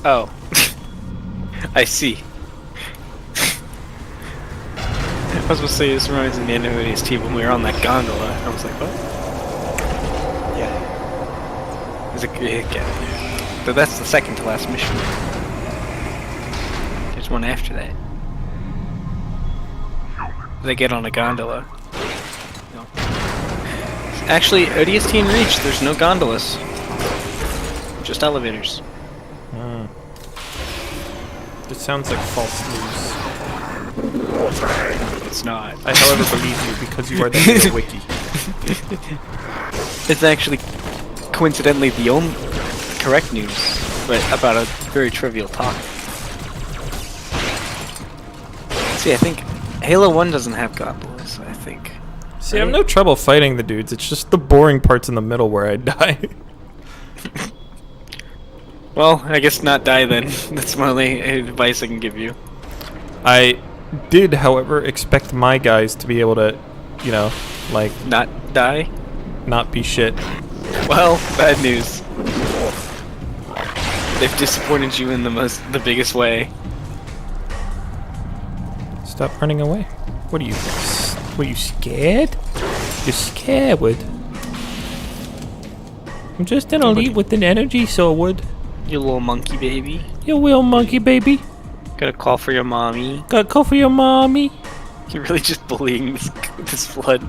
Oh. I see. I was supposed to say this reminds me of the end of ODST when we were on that gondola. I was like, what? Yeah. There's a yeah. But that's the second to last mission. There's one after that. They get on a gondola. No. Actually, ODST and Reach, there's no gondolas. Just elevators. It sounds like false news. It's not. I, however, believe you because you are the Halo wiki. It's actually, coincidentally, the only correct news, but about a very trivial topic. See, I think Halo 1 doesn't have God Bless, I think. See, I have no trouble fighting the dudes. It's just the boring parts in the middle where I die. Well, I guess not die then. That's my only advice I can give you. I did, however, expect my guys to be able to, you know, like... Not die? Not be shit. Well, bad news. They've disappointed you in the biggest way. Stop running away. What are you? Were you scared? You're scared. I'm just an elite with an energy sword. You little monkey baby. You little monkey baby. Gotta call for your mommy. Gotta call for your mommy. You're really just bullying this flood.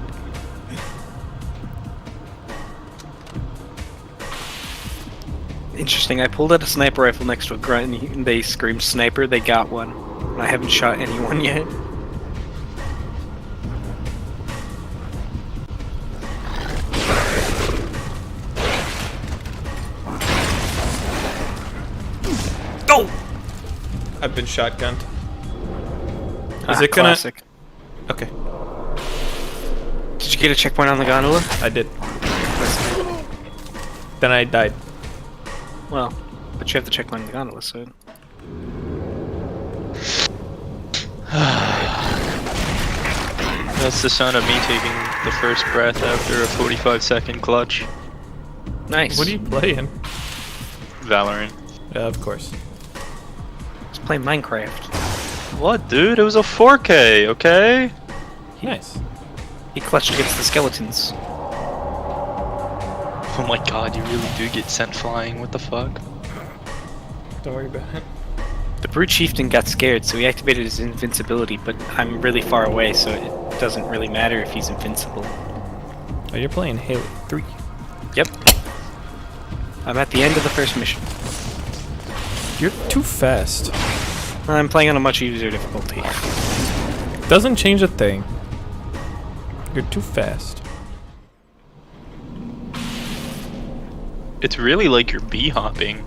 Interesting, I pulled out a sniper rifle next to a grunt and they screamed sniper, they got one. I haven't shot anyone yet. Go! I've been shotgunned. Is it gonna... Classic. Okay. Did you get a checkpoint on the gondola? I did. Then I died. Well, but you have the checkpoint on the gondola, so... That's the sound of me taking the first breath after a 45-second clutch. Nice. What are you playing? Valorant. Yeah, of course. Let's play Minecraft. What, dude? It was a 4K, okay? Nice. He clutched against the skeletons. Oh my god, you really do get sent flying. What the fuck? Don't worry about it. The Brute Chieftain got scared, so he activated his invincibility, but I'm really far away, so it doesn't really matter if he's invincible. Oh, you're playing Halo 3. Yep. I'm at the end of the first mission. You're too fast. I'm playing on a much easier difficulty. Doesn't change a thing. You're too fast. It's really like you're bee hopping,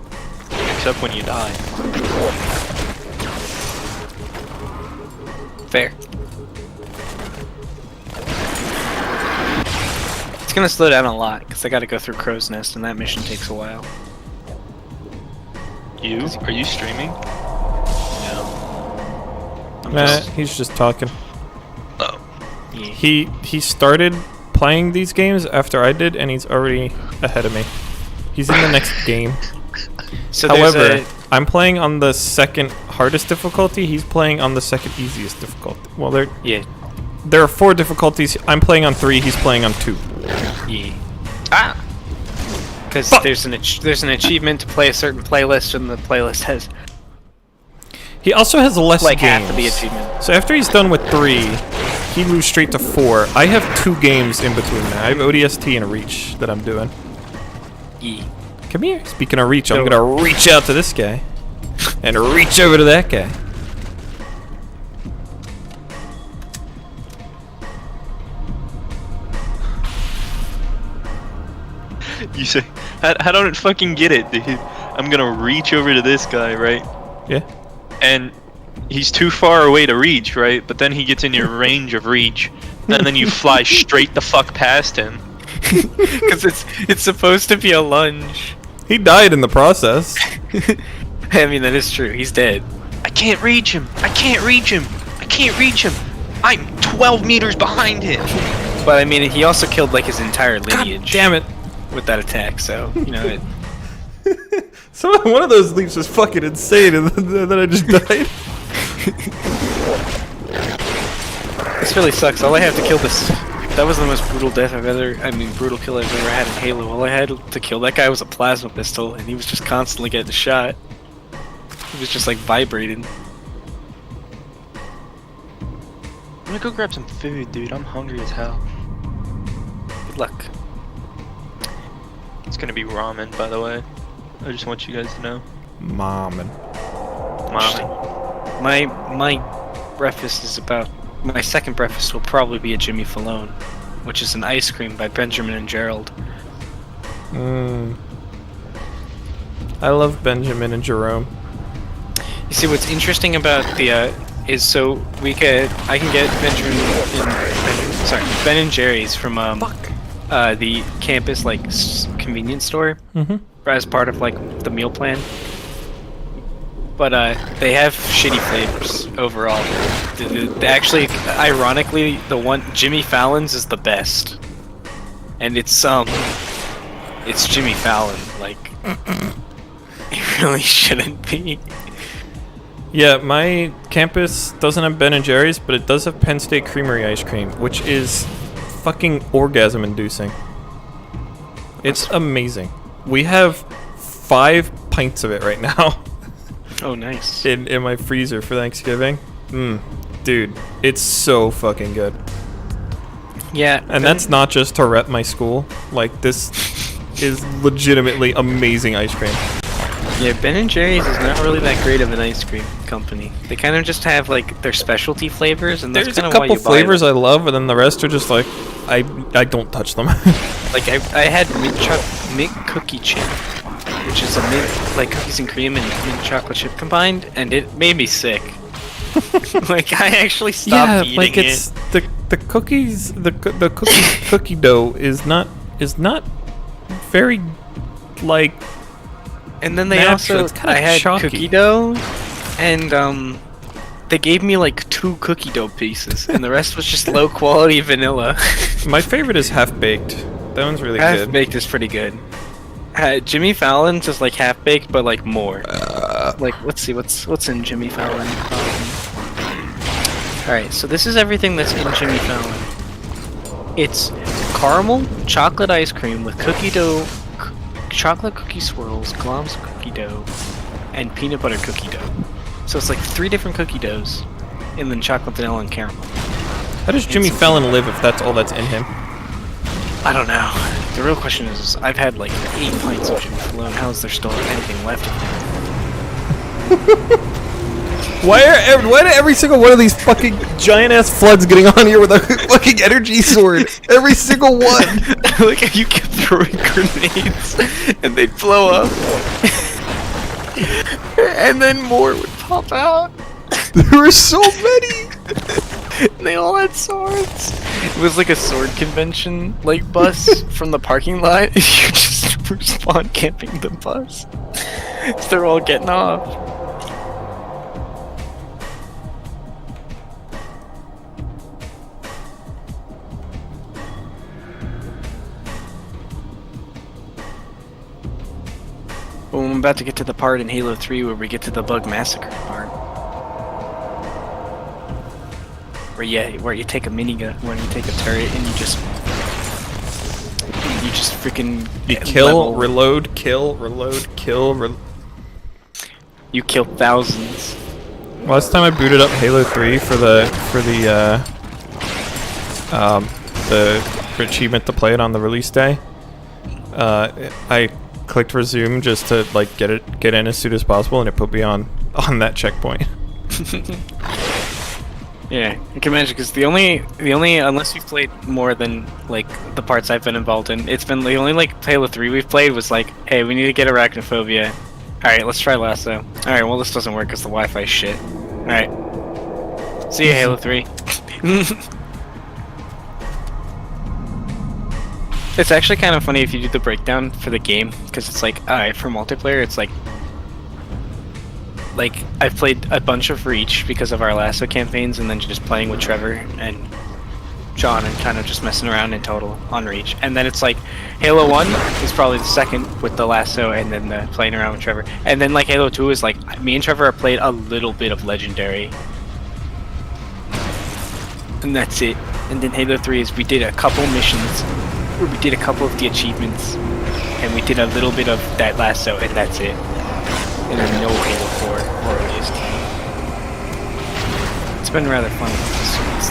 except when you die. Fair. It's gonna slow down a lot, because I gotta go through Crow's Nest, and that mission takes a while. You? Are you streaming? No. Nah, he's just talking. Oh. Yeah. He started playing these games after I did, and he's already ahead of me. He's in the next game. So however, I'm playing on the second hardest difficulty. He's playing on the second easiest difficulty. Well, there are 4 difficulties. I'm playing on 3. He's playing on 2. Yeah. Ah. Because there's an achievement to play a certain playlist, and the playlist has. He also has less like games. half of the achievement. So after he's done with 3, he moves straight to 4. I have 2 games in between now. I have ODST and Reach that I'm doing. Yeah. Come here. Speaking of reach, I'm gonna reach out to this guy and reach over to that guy. You say, I don't fucking get it, dude. I'm gonna reach over to this guy, right? Yeah. And he's too far away to reach, right? But then he gets in your range of reach, and then you fly straight the fuck past him. Because it's supposed to be a lunge. He died in the process. I mean, that is true. He's dead. I can't reach him. I can't reach him. I can't reach him. I'm 12 meters behind him. But I mean, he also killed like his entire lineage. God damn it. With that attack, so, you know, it... So one of those leaps was fucking insane, and then I just died. This really sucks. All I have to kill this... That was the most brutal death brutal kill I've ever had in Halo. All I had to kill that guy was a plasma pistol, and he was just constantly getting shot. He was just like vibrating. I'm gonna go grab some food, dude. I'm hungry as hell. Good luck. It's gonna be ramen, by the way. I just want you guys to know. Ramen. Ramen. my breakfast is about... My second breakfast will probably be a Jimmy Fallone, which is an ice cream by Benjamin and Gerald. I love Benjamin and Jerome. You see, what's interesting about the is so I can get Ben and Jerry's from the campus convenience store as part of the meal plan. But they have shitty flavors overall. Actually, ironically, the one Jimmy Fallon's is the best, and it's Jimmy Fallon. It really shouldn't be. Yeah, my campus doesn't have Ben and Jerry's, but it does have Penn State Creamery ice cream, which is fucking orgasm-inducing. It's amazing. We have 5 pints of it right now. Oh, nice. In my freezer for Thanksgiving. Dude, it's so fucking good. Yeah. And that's not just to rep my school. This is legitimately amazing ice cream. Yeah, Ben & Jerry's is not really that great of an ice cream company. They kind of just have their specialty flavors, and that's There's kind a of why you couple buy flavors them. I love, and then the rest are just I don't touch them. I had mint cookie chip, which is a mint cookies and cream and mint chocolate chip combined, and it made me sick. I actually stopped eating it. The cookies cookie dough is not very And then they natural. also I had chalky. cookie dough, and they gave me 2 cookie dough pieces, and the rest was just low quality vanilla. My favorite is half baked. That one's really good. Half baked is pretty good. Jimmy Fallon's is half baked, but more. Let's see what's in Jimmy Fallon. All right, so this is everything that's in Jimmy Fallon. It's caramel chocolate ice cream with cookie dough, chocolate cookie swirls, globs of cookie dough, and peanut butter cookie dough. So it's 3 different cookie doughs, and then chocolate, vanilla, and caramel. How does Jimmy Fallon live if that's all that's in him? I don't know. The real question is I've had 8 pints of Jimmy Fallon. How is there still anything left of him? Why are every single one of these fucking giant ass floods getting on here with a fucking energy sword? Every single one. How you kept throwing grenades and they'd blow up, and then more would pop out. There were so many. They all had swords. It was a sword convention bus from the parking lot. You just respawn camping the bus. So they're all getting off. Well, I'm about to get to the part in Halo 3 where we get to the bug massacre part. Where you take a minigun, when you take a turret and you just freaking kill, reload, kill, reload, kill, You kill thousands. Last time I booted up Halo 3 for the achievement to play it on the release day, I clicked resume just to get in as soon as possible, and it put me on that checkpoint. Yeah, I can imagine, because the only unless you've played more than the parts I've been involved in, it's been the only Halo 3 we've played was hey, we need to get arachnophobia. All right, let's try lasso. All right, well this doesn't work because the Wi-Fi shit. All right, see you, Halo 3. It's actually kind of funny if you do the breakdown for the game, because it's alright, for multiplayer, it's I've played a bunch of Reach because of our lasso campaigns, and then just playing with Trevor and John and kind of just messing around in total on Reach. And then it's Halo 1 is probably the second with the lasso, and then the playing around with Trevor. And then Halo 2 is me and Trevor have played a little bit of Legendary. And that's it. And then Halo 3 is we did a couple missions, where we did a couple of the achievements, and we did a little bit of that lasso, and that's it. And then no Halo 4 or released. It's been rather fun. It's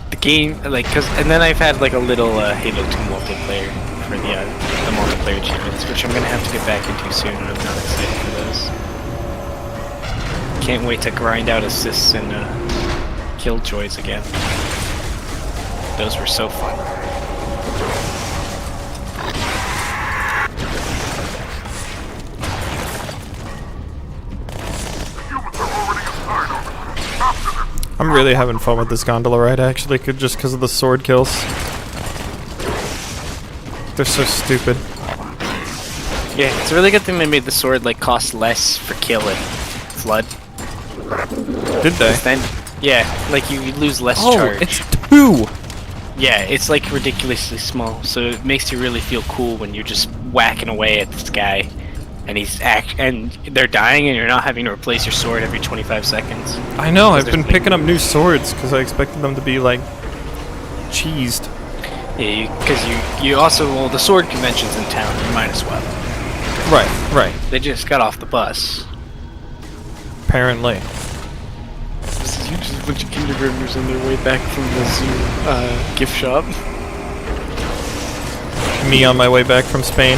the game, and then I've had a little Halo 2 multiplayer for the multiplayer achievements, which I'm gonna have to get back into soon, and I'm not excited for those. can't wait to grind out assists and killjoys again. Those were so fun. I'm really having fun with this gondola ride, actually, just because of the sword kills. They're so stupid. Yeah, it's a really good thing they made the sword like cost less for kill in Flood. Did they? Then, yeah, like you lose less Oh, charge. it's 2! Yeah, it's like ridiculously small, so it makes you really feel cool when you're just whacking away at this guy, and and they're dying, and you're not having to replace your sword every 25 seconds. I know, I've been picking up new swords because I expected them to be like cheesed. Yeah, because you also, well, the sword convention's in town, you might as well. Right. They just got off the bus. Apparently. This is just a bunch of kindergartners on their way back from the zoo gift shop. Me on my way back from Spain.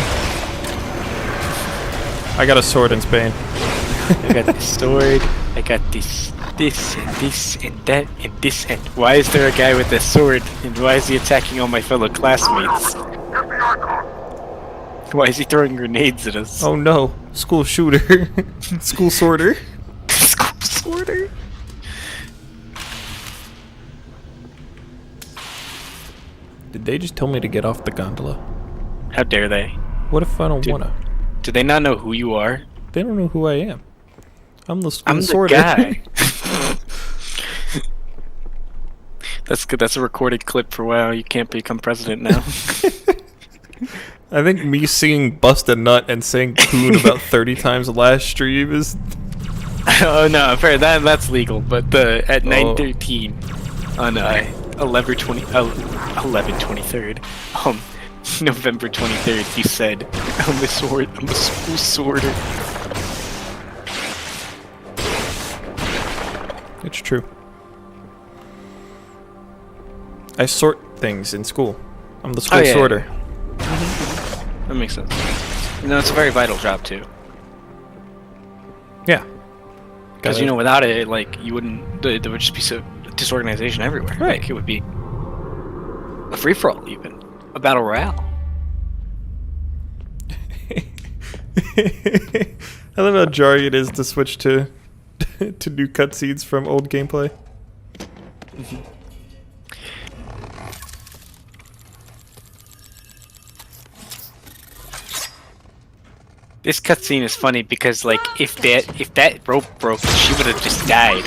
I got a sword in Spain. I got this sword, I got this, and this, and that, and this, and why is there a guy with a sword? And why is he attacking all my fellow classmates? Why is he throwing grenades at us? Oh no, school shooter. School sorter. School sorter? Did they just tell me to get off the gondola? How dare they? What if I don't wanna? Do they not know who you are? They don't know who I am. I'm the school I'm the sorter. guy. That's good. That's a recorded clip for WoW. You can't become president now. I think me singing "Bust a Nut" and saying "coon" about 30 times last stream is. Oh no, fair. That's legal. But at 9:13 on 11/23rd, November 23rd, you said, "I'm a school sorter." It's true. I sort things in school. I'm the school sorter. Yeah. That makes sense. No, it's a very vital job too. Yeah. Because you know, without it, like you wouldn't. There would just be so disorganization everywhere. Right. Like, it would be a free for all, even a battle royale. I love how jarring it is to switch to to new cutscenes from old gameplay. This cutscene is funny because, like, if that rope broke, she would have just died.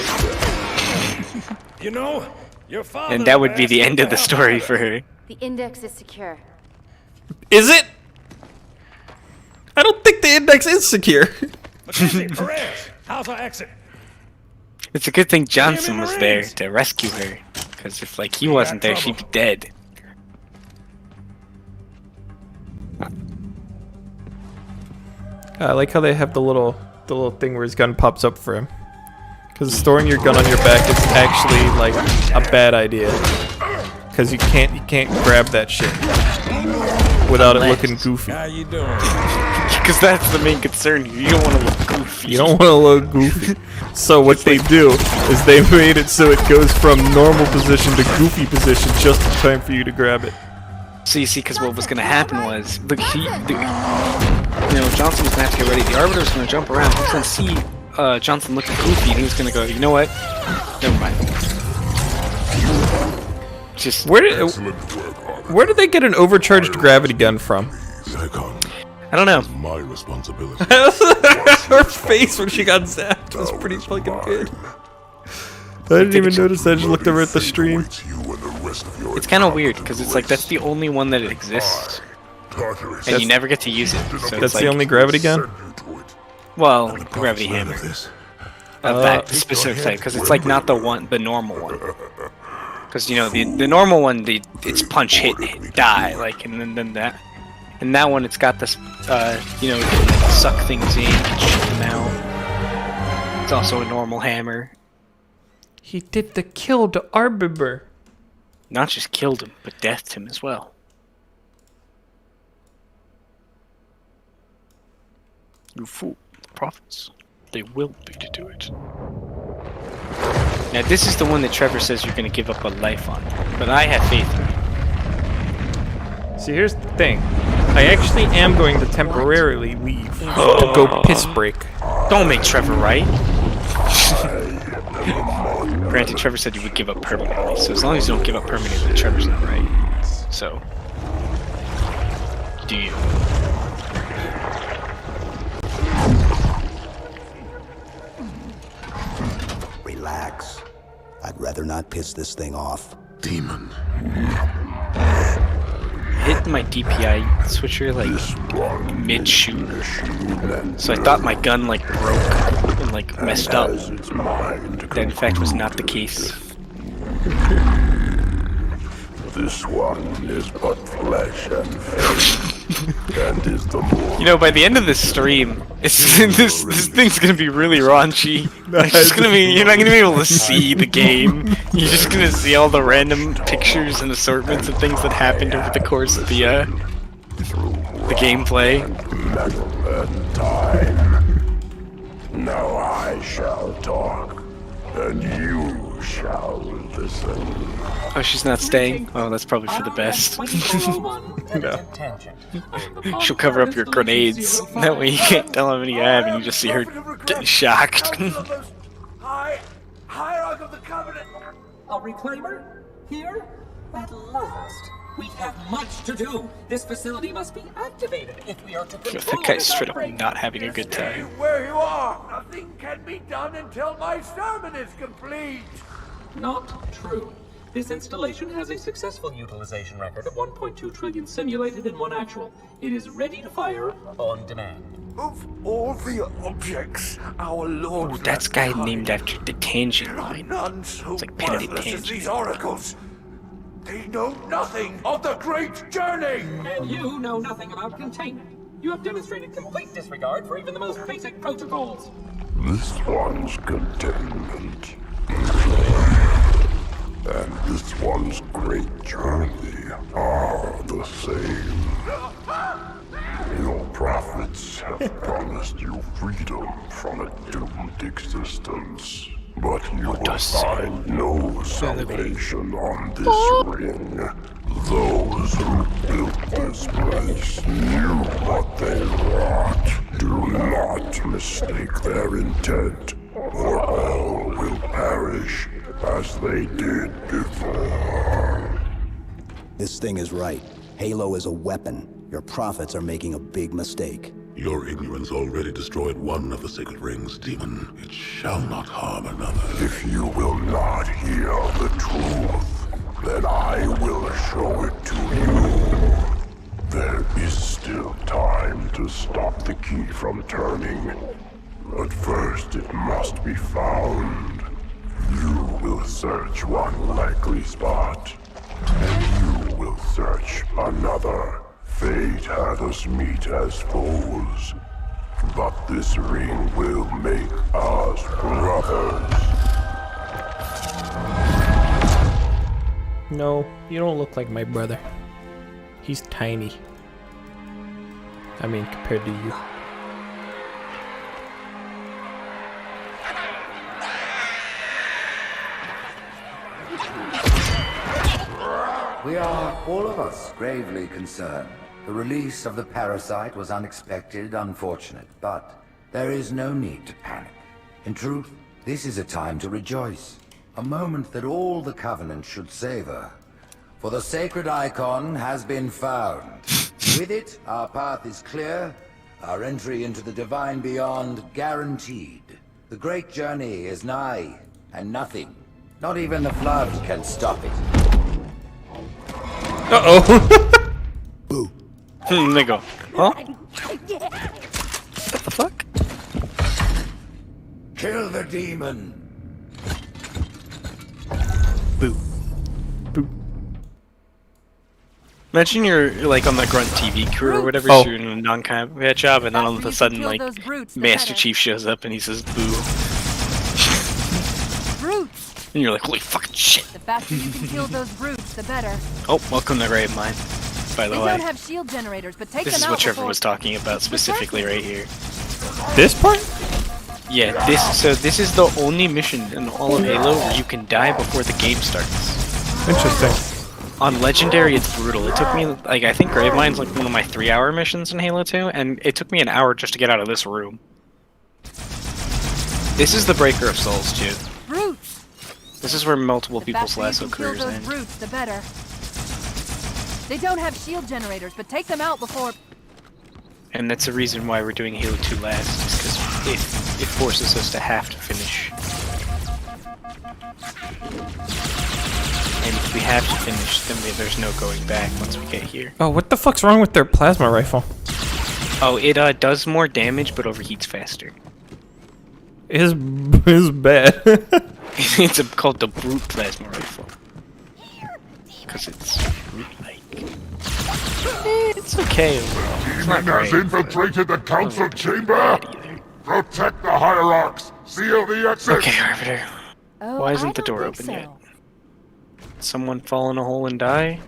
You know, your father. And that would be the end of the story for her. The index is secure. Is it? I don't think the index is secure. Mackenzie, Perez, how's our exit? It's a good thing Johnson was there to rescue her, because if like he wasn't there, she'd be dead. I like how they have the little thing where his gun pops up for him. Because storing your gun on your back is actually like a bad idea. Because you can't grab that shit without it looking goofy. How you doing? Because that's the main concern here. You don't want to look goofy. You don't want to look goofy. So what they do is they made it so it goes from normal position to goofy position just in time for you to grab it. So you see, because what was going to happen was, look, Johnson was going to have to get ready. The Arbiter was going to jump around. He was going to see Johnson looking goofy, and he was going to go, you know what? Never mind. Just where did they get an overcharged gravity gun from? I don't know. My responsibility. Her face when she got zapped was pretty fucking good. I didn't even notice. I just looked over at the stream. It's kind of weird because it's like that's the only one that exists, and you never get to use it. So that's the only gravity gun. Well, the gravity hammer of that specific type, because it's like not the normal one. Because you know the normal one, it's punch hit die like, and then that. And that one, it's got this, you know, suck things in, shoot them out. It's also a normal hammer. He did the kill to Arbiter. Not just killed him, but deathed him as well. You fool. Prophets. they will be to do it. Now this is the one that Trevor says you're going to give up a life on, but I have faith in you. See, here's the thing. I actually am going to temporarily leave to go piss break. Don't make Trevor right. Granted, Trevor said you would give up permanently, so as long as you don't give up permanently, Trevor's not right. So, do you? Relax. I'd rather not piss this thing off. Demon. Hit my DPI switcher like mid-shoot, so I thought my gun like broke and like messed up. That in fact was not the case. This one is but flesh and flesh, and is the more. You know, by the end of this stream, it's this thing's gonna be really raunchy. It's just gonna be, you're not gonna be able to see the game. You're just gonna see all the random pictures and assortments of things that happened over the course of the gameplay. Now I shall talk, and you shall listen. Oh, she's not staying? Oh, that's probably for the best. No. She'll cover up your grenades. That way you can't tell how many you have and you just see her getting shocked. Hierarch of the Covenant! A reclaimer? Here? At last. We have much to do. This facility must be activated if we are to control That guy's straight up not having a good time. Where you are! Nothing can be done until my sermon is complete! Not true. This installation has a successful utilization record of 1.2 trillion simulated and 1 actual. It is ready to fire on demand. Of all the objects our Lord... Oh, that's guy named after the Tangent line. It's like Pennant Tangent. These oracles. They know nothing of the great journey! And you know nothing about containment. You have demonstrated complete disregard for even the most basic protocols. This one's containment. And this one's great journey are the same. Your prophets have promised you freedom from a doomed existence. But you will find no salvation on this ring. Those who built this place knew what they wrought. Do not mistake their intent, or all will perish as they did before. This thing is right. Halo is a weapon. Your prophets are making a big mistake. Your ignorance already destroyed one of the sacred rings, demon. It shall not harm another. If you will not hear the truth, then I will show it to you. There is still time to stop the key from turning. But first it must be found. You will search one likely spot, and you will search another. Fate had us meet as foes, but this ring will make us brothers. No, you don't look like my brother. He's tiny. I mean, compared to you. We are, all of us, gravely concerned. The release of the parasite was unexpected, unfortunate, but there is no need to panic. In truth, this is a time to rejoice. A moment that all the Covenant should savor. For the sacred icon has been found. With it, our path is clear, our entry into the divine beyond guaranteed. The great journey is nigh, and nothing, not even the flood, can stop it. Uh-oh. Boo. They go, huh? What the fuck? Kill the demon. Boo. Boo. Imagine you're like on the Grunt TV crew or whatever, so you're in a non-combat job, and then all of a sudden, like, Master Chief shows up and he says, boo. Brutes! And you're like, holy fucking shit. The faster you can kill those brutes, the better. Oh, welcome to Gravemind, by the They way. don't have shield generators, but take This them is out what Trevor before... was talking about specifically right here. This part? Yeah, this is the only mission in all of Halo where you can die before the game starts. Interesting. On Legendary, it's brutal. It took me, like, I think Gravemind's like one of my 3-hour missions in Halo 2, and it took me an hour just to get out of this room. This is the Breaker of Souls, dude. Brutes! This is where multiple The people's faster lasso you can kill careers those end. brutes, the better. They don't have shield generators, but take them out before... And that's the reason why we're doing Halo 2 last, is because it forces us to have to finish. And if we have to finish, then there's no going back once we get here. Oh, what the fuck's wrong with their plasma rifle? Oh, it does more damage, but overheats faster. Is bad. It's called the Brute Plasma Rifle. Because it's brute-like. It's okay overall. It's not Demon has great, infiltrated the council chamber. Protect the hierarchs. Seal the exit. Okay, Arbiter. Oh, Why isn't I the don't door think open so. yet? Someone fall in a hole and die?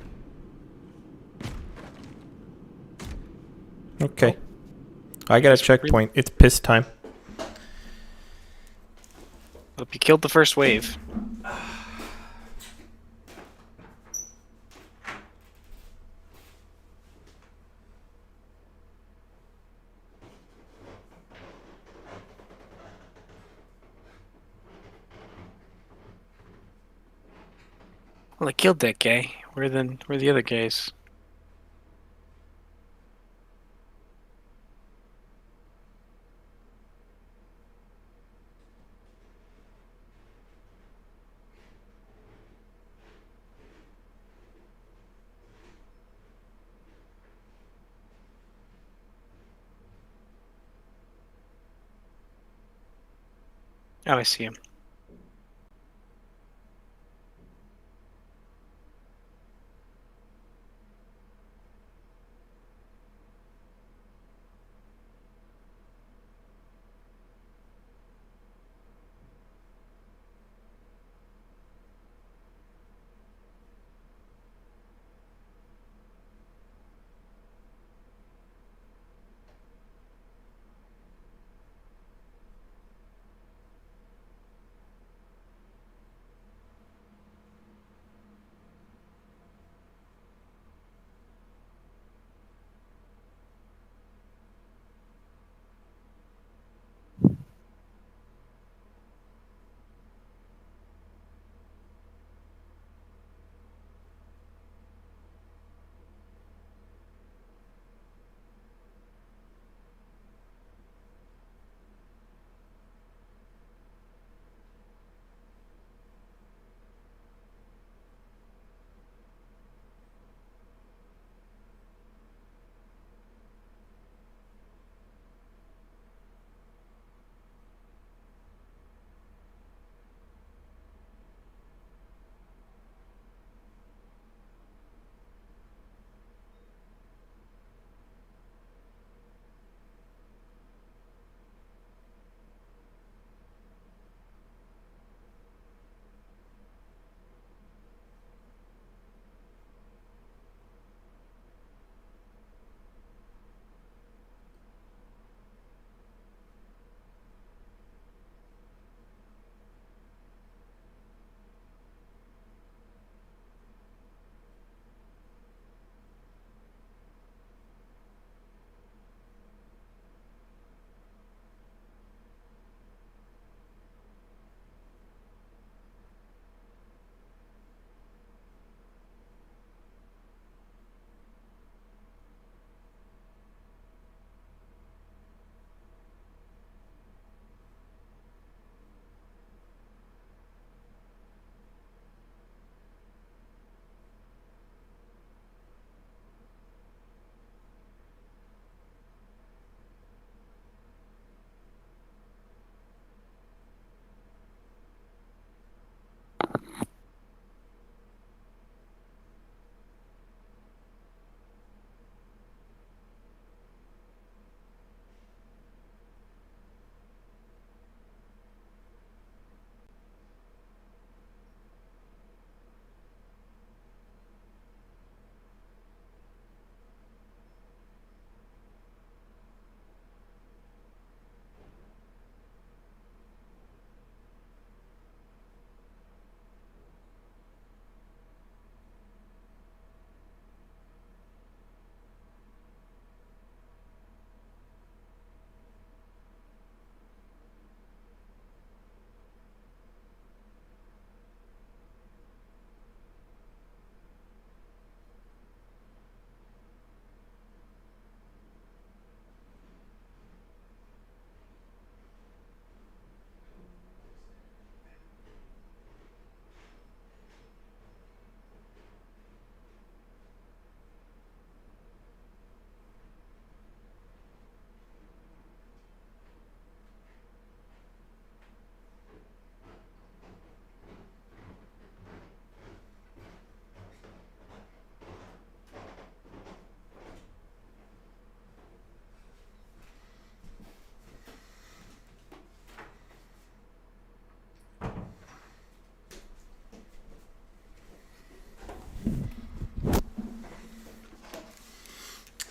Okay. I got a checkpoint. It's piss time. Hope you killed the first wave. Well, I killed that guy. Where are the other guys? Oh, I see him.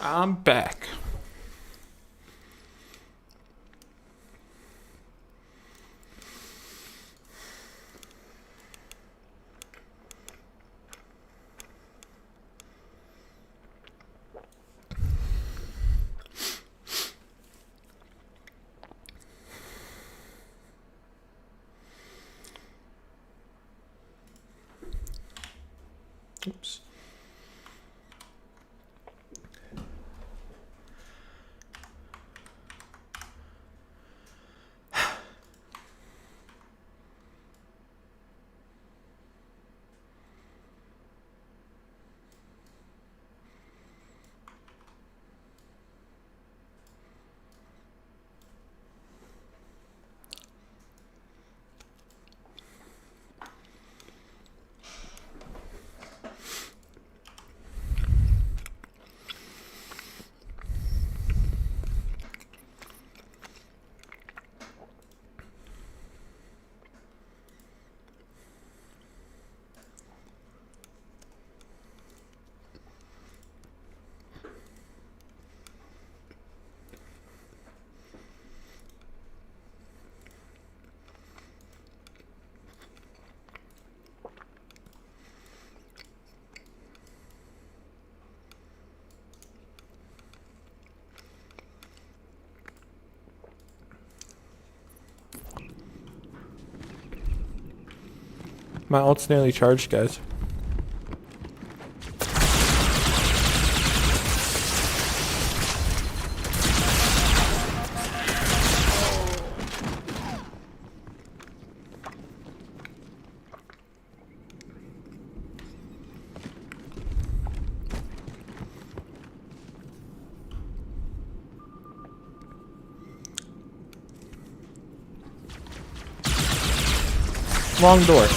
I'm back. Oops. My ult's nearly charged, guys. Wrong door.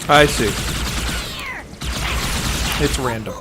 I see. It's random.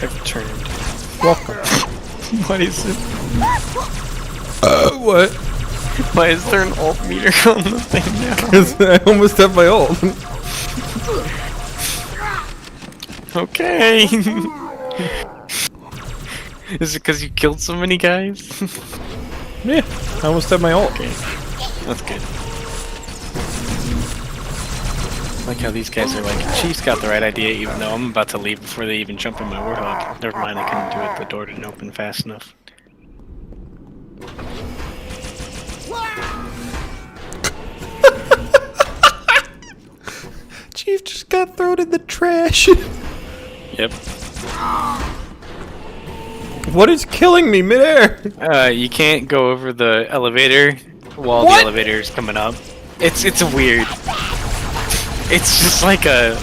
I've turned. Welcome. What is it? What? Why is there an alt meter on the thing now? Because I almost have my ult. Okay. Is it because you killed so many guys? Yeah, I almost have my ult. Okay. That's good. I like how these guys are like, Chief's got the right idea, even though I'm about to leave before they even jump in my warthog. Never mind, I couldn't do it. The door didn't open fast enough. Chief just got thrown in the trash. Yep. What is killing me midair? You can't go over the elevator while What? the elevator is coming up. It's weird. It's just like a.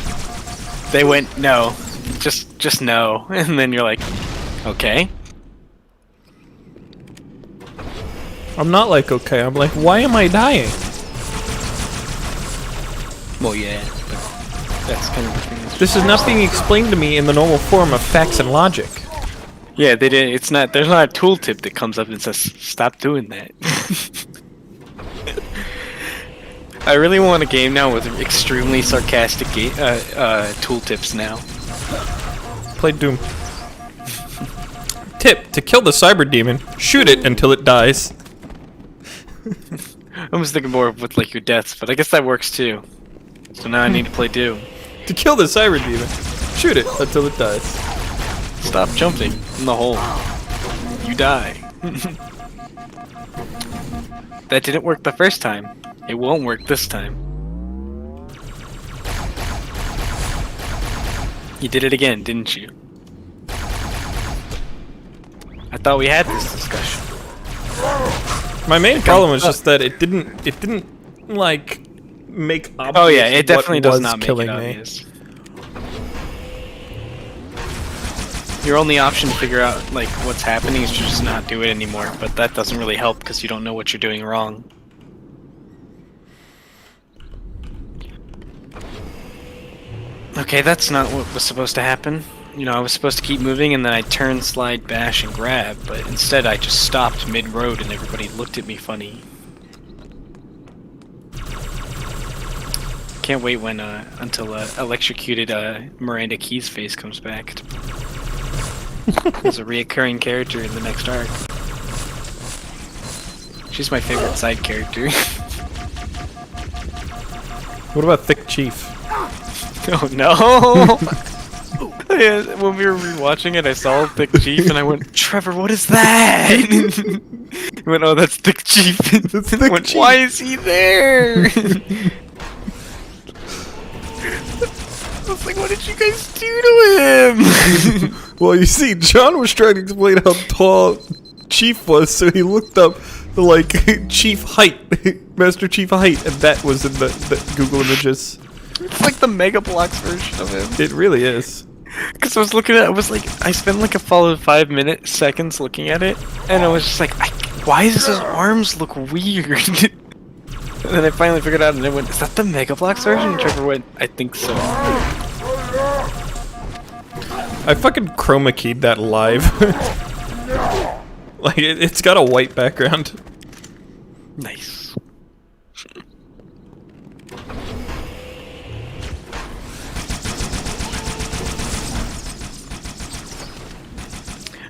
They went no, just no, and then you're like, okay. I'm not like okay. I'm like, why am I dying? Well, yeah, but that's kind of the thing. This is not being explained to me in the normal form of facts and logic. Yeah, they didn't. It's not. There's not a tooltip that comes up and says stop doing that. I really want a game now with extremely sarcastic tooltips now. Play Doom. Tip: to kill the cyber demon, shoot it until it dies. I was thinking more with like your deaths, but I guess that works too. So now I need to play Doom. To kill the cyber demon, shoot it until it dies. Stop jumping in the hole. You die. That didn't work the first time. It won't work this time. You did it again, didn't you? I thought we had this discussion. My main problem was just that it didn't like make obvious. Oh yeah, it definitely what does was not make killing it me. obvious. Your only option to figure out like what's happening is to just not do it anymore, but that doesn't really help because you don't know what you're doing wrong. Okay, that's not what was supposed to happen. You know, I was supposed to keep moving and then I'd turn, slide, bash, and grab, but instead I just stopped mid-road and everybody looked at me funny. Can't wait when until electrocuted Miranda Key's face comes back. As a reoccurring character in the next arc. She's my favorite side character. What about Thick Chief? Oh no! Yeah, when we were rewatching it, I saw Thick Chief and I went, Trevor, what is that? He went, oh, that's Thick Chief. That's Thick I went, Chief. why is he there? I was like, what did you guys do to him? Well, you see, John was trying to explain how tall Chief was, so he looked up the like Chief height, Master Chief height, and that was in the Google images. It's like the Mega Bloks version of him. It really is. Because I was looking at it, I was like, I spent like a solid 5 seconds looking at it, and I was just like, why does his arms look weird? And then I finally figured out, and I went, is that the Mega Bloks version? And Trevor went, I think so. I fucking chroma keyed that live. Like, it's got a white background. Nice.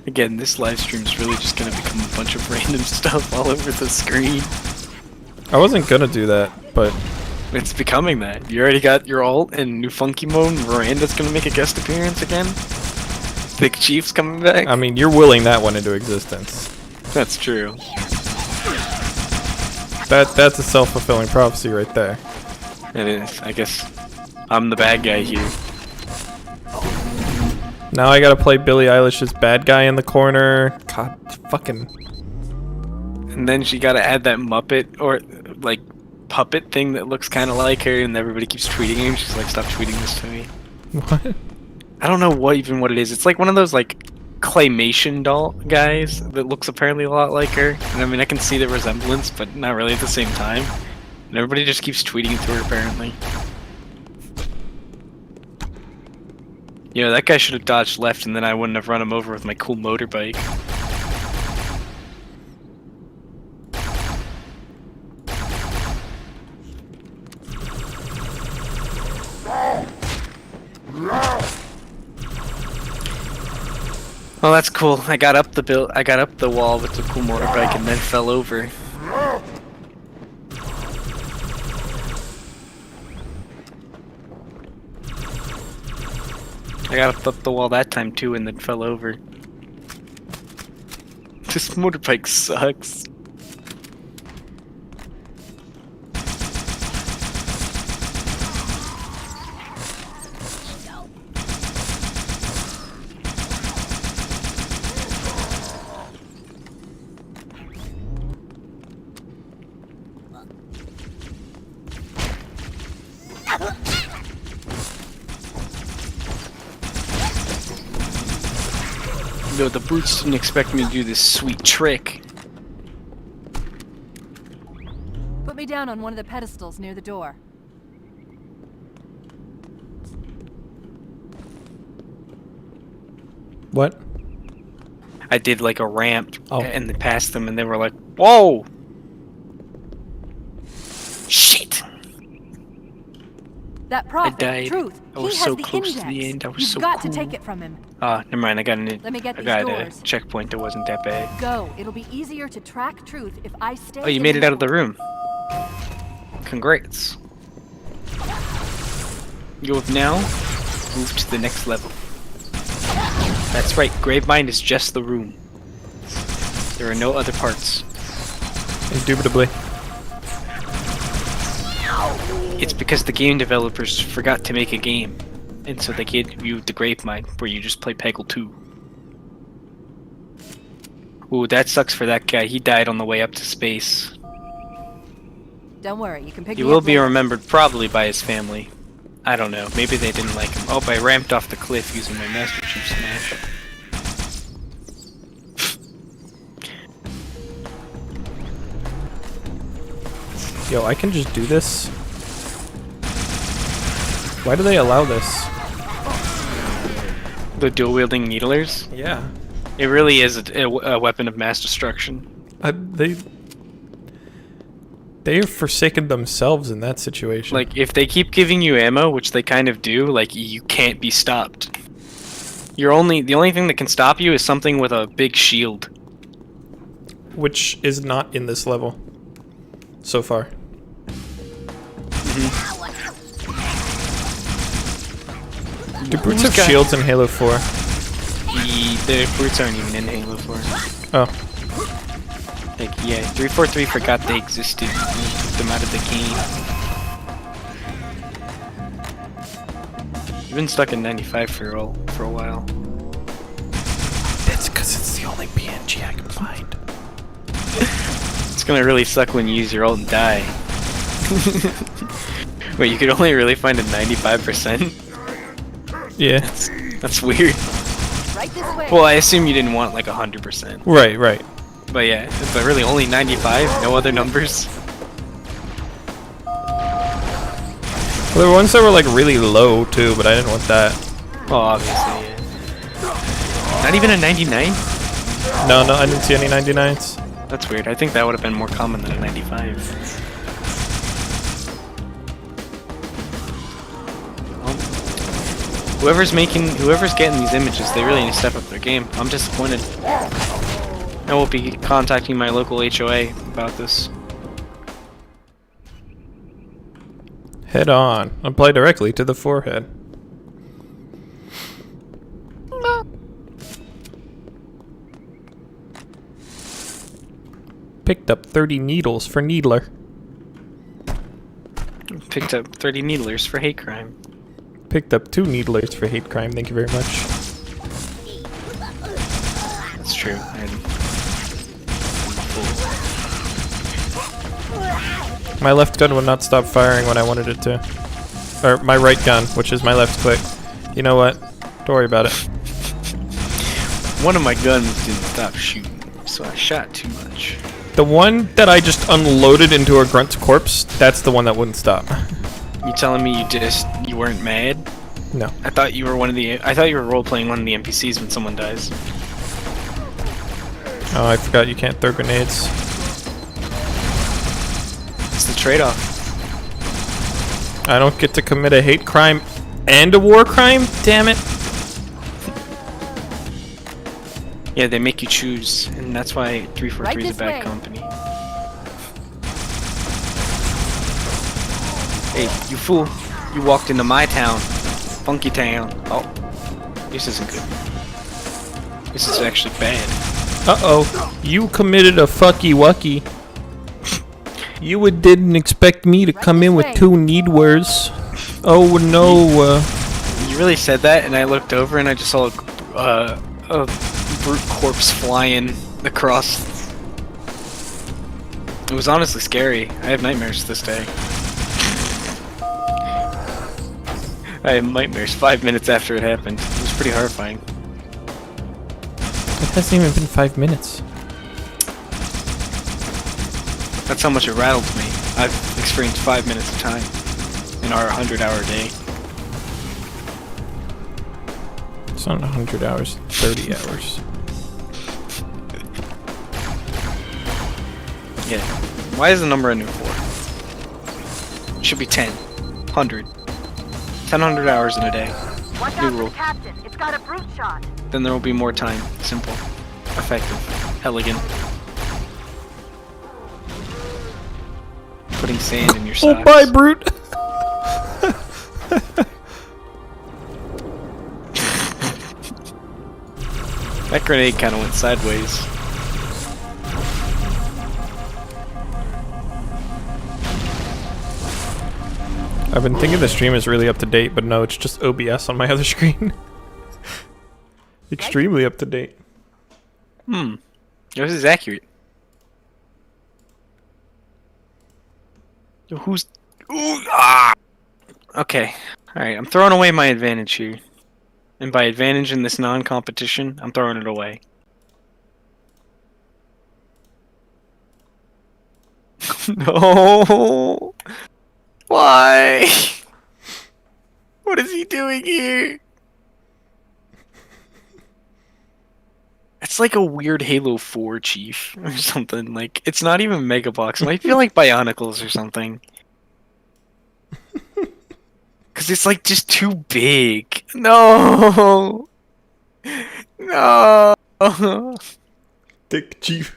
Again, this live stream is really just gonna become a bunch of random stuff all over the screen. I wasn't gonna do that, but It's becoming that. You already got your ult in new funky mode. Miranda's gonna make a guest appearance again. Thick Chief's coming back. I mean, you're willing that one into existence. That's true. That's a self-fulfilling prophecy right there. It is. I guess I'm the bad guy here. Now I gotta play Billie Eilish's bad guy in the corner. God, fucking. And then she gotta add that Muppet or like puppet thing that looks kind of like her, and everybody keeps tweeting her. She's like, "Stop tweeting this to me." What? I don't know what it is. It's like one of those like claymation doll guys that looks apparently a lot like her. And I mean, I can see the resemblance, but not really at the same time. And everybody just keeps tweeting it to her apparently. You know, that guy should have dodged left, and then I wouldn't have run him over with my cool motorbike. Well, that's cool. I got up the wall with the cool motorbike and then fell over. I got up the wall that time too and then fell over. This motorbike sucks. No, the brutes didn't expect me to do this sweet trick. Put me down on one of the pedestals near the door. What? I did like a ramp and they passed them and they were like, whoa! Shit! That prophet, I died. Truth. I was he has so the close index. to the end. I was You've so got cool. to take it from him. Ah, never mind. I got Let me get these a doors. checkpoint that wasn't that bad. Go. It'll be easier to track Truth if I stay. Oh, you made it out of the room. Congrats. You have now moved to the next level. That's right. Gravemind is just the room. There are no other parts. Indubitably. It's because the game developers forgot to make a game, and so they gave you the Gravemind, where you just play Peggle 2. Ooh, that sucks for that guy. He died on the way up to space. Don't worry, you can pick He me will up be later. remembered probably by his family. I don't know. Maybe they didn't like him. Oh, I ramped off the cliff using my Master Chief Smash. Yo, I can just do this? Why do they allow this? The dual-wielding needlers? Yeah. It really is a weapon of mass destruction. They have forsaken themselves in that situation. Like, if they keep giving you ammo, which they kind of do, like, you can't be stopped. The only thing that can stop you is something with a big shield. Which is not in this level. So far. Do brutes have shields in Halo 4? The brutes aren't even in Halo 4. Oh. Like, yeah, 343 forgot they existed and took them out of the game. You've been stuck in 95 for a while. That's because it's the only PNG I can find. It's gonna really suck when you use your ult and die. Wait, you could only really find a 95%? Yeah. That's weird. Right this way. Well, I assume you didn't want like 100%. Right. But yeah, but really only 95, no other numbers. Well, there were ones that were like really low too, but I didn't want that. Oh, obviously, yeah. Not even a 99? No, I didn't see any 99s. That's weird. I think that would have been more common than a 95. Whoever's getting these images, they really need to step up their game. I'm disappointed. I will be contacting my local HOA about this. Head on. Apply directly to the forehead. Picked up 30 needles for Needler. Picked up 30 needlers for hate crime. Picked up 2 needlers for hate crime, thank you very much. That's true. My left gun would not stop firing when I wanted it to. Or my right gun, which is my left click. You know what? Don't worry about it. One of my guns didn't stop shooting, so I shot too much. The one that I just unloaded into a grunt's corpse, that's the one that wouldn't stop. You telling me you weren't mad? No. I thought you were role-playing one of the NPCs when someone dies. Oh, I forgot you can't throw grenades. It's the trade-off. I don't get to commit a hate crime and a war crime? Damn it. Yeah, they make you choose, and that's why 343 is a bad company. Hey, you fool. You walked into my town. Funky town. Oh. This isn't good. This is actually bad. Uh-oh. You committed a fucky wucky. You didn't expect me to come in with 2 need words. Oh no. You really said that, and I looked over and I just saw a brute corpse flying across. It was honestly scary. I have nightmares this day. I had nightmares 5 minutes after it happened. It was pretty horrifying. It hasn't even been 5 minutes. That's how much it rattled me. I've experienced 5 minutes of time in our 100-hour day. It's not 100 hours, 30 hours. Yeah. Why is the number a new 4? It should be 10. 100. 1,000 hours in a day. Watch New out for rule. the captain. It's got a brute shot. Then there will be more time. Simple. Effective. Elegant. Putting sand in your socks. Oh, bye, brute! That grenade kind of went sideways. I've been thinking the stream is really up to date, but no, it's just OBS on my other screen. Extremely up to date. This is accurate. Yo, who's... Ooh, ah! Okay. Alright, I'm throwing away my advantage here. And by advantage in this non-competition, I'm throwing it away. No! Why? What is he doing here? It's like a weird Halo 4 chief or something. Like, it's not even Mega Box. It might feel like Bionicles or something. Cause it's like just too big. No! No! Dick chief.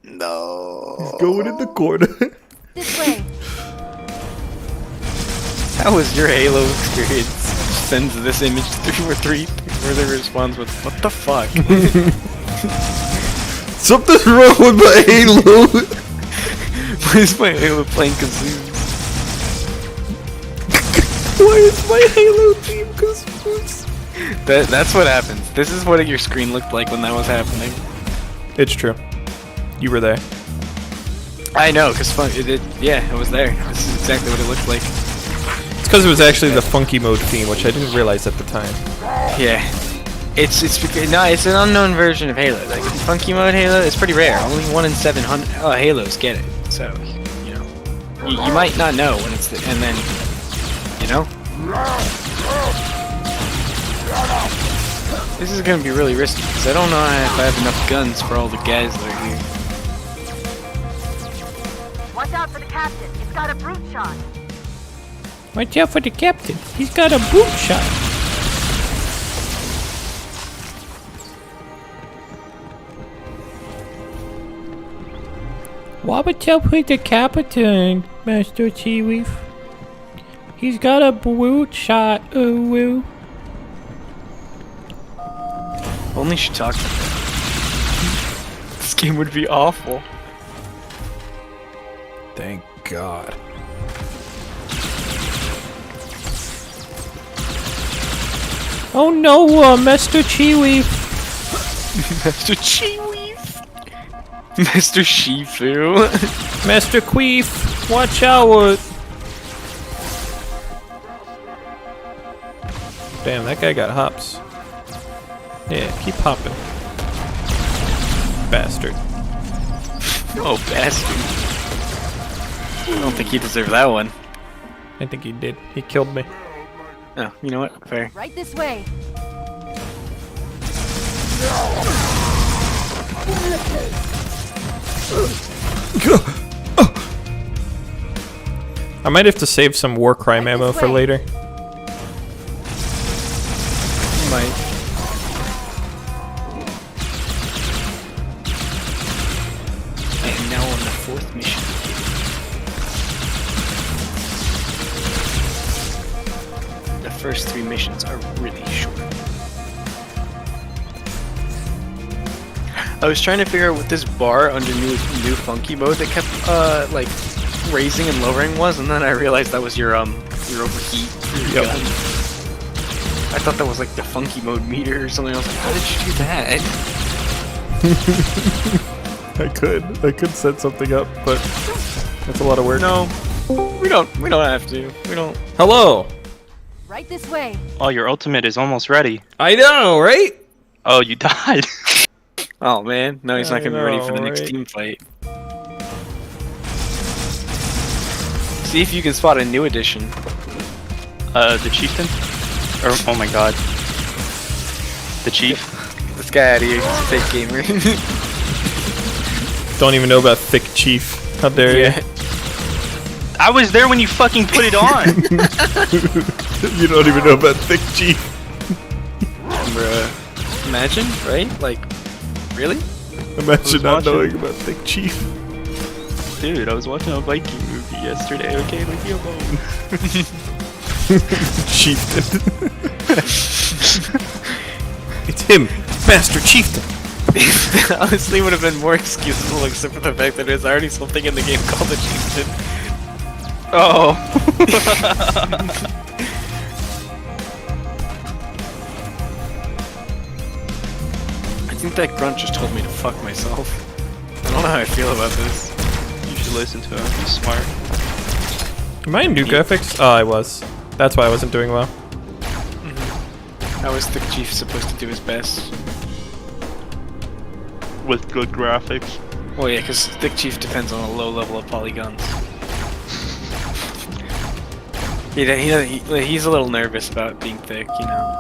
No. He's going in the corner. This way. How was your Halo experience? Sends this image to 343 where they responds with, what the fuck? Something's wrong with my Halo. Why is my Halo playing Kazoo? Why is my Halo team Kazoo? That's what happens. This is what your screen looked like when that was happening. It's true. You were there. I know, because yeah, it was there. This is exactly what it looked like. It's because it was actually the funky mode theme, which I didn't realize at the time. Yeah. It's an unknown version of Halo. Like, funky mode Halo is pretty rare. Only 1 in 700 Halos get it. So, you know. You might not know when it's and then, you know? This is gonna be really risky, because I don't know if I have enough guns for all the guys that are here. Watch out for the captain. It's got a brute shot. Watch out for the captain. He's got a boot shot. Watch out for the captain, Master Chief. He's got a boot shot. Ooh, woo. Only she talked. This game would be awful. Thank God. Oh no, Master Chiweef! Master Chiweef! Master Shifu! Master Queef! Watch out! Damn, that guy got hops. Yeah, keep hopping. Bastard. Oh, bastard. I don't think he deserved that one. I think he did. He killed me. Oh, you know what? Fair. Right this way. I might have to save some war crime ammo for later. Might. I am now on the 4th mission. The first 3 missions are really short. I was trying to figure out what this bar under new funky mode that kept like raising and lowering was, and then I realized that was your overheat for your gun. I thought that was like the funky mode meter or something. I was like, how did you do that? I could set something up, but that's a lot of work. No, we don't have to. We don't. Hello. Right this way. Oh, your ultimate is almost ready. I know, right? Oh, you died. Oh man, no, he's not gonna be ready for the next right? team fight. See if you can spot a new addition. The chieftain? Or, oh my god. The chief? This guy out of here, he's a fake gamer. Don't even know about Thick Chief. How dare you? I was there when you fucking put it on! You don't even know about Thick Chief. Bruh. Imagine, right? Like, really? Imagine not knowing about Thick Chief. Dude, I was watching a Viking movie yesterday, okay? Leave me alone. Chieftain. It's him, Master Chieftain. Honestly, would have been more excusable except for the fact that there's already something in the game called the Chieftain. Oh. I think that grunt just told me to fuck myself. I don't know how I feel about this. You should listen to him, he's smart. Am I in new graphics? Oh, I was. That's why I wasn't doing well. How is the Chief supposed to do his best? With good graphics. Well, yeah, because Thick Chief depends on a low level of polygons. He's a little nervous about being thick, you know.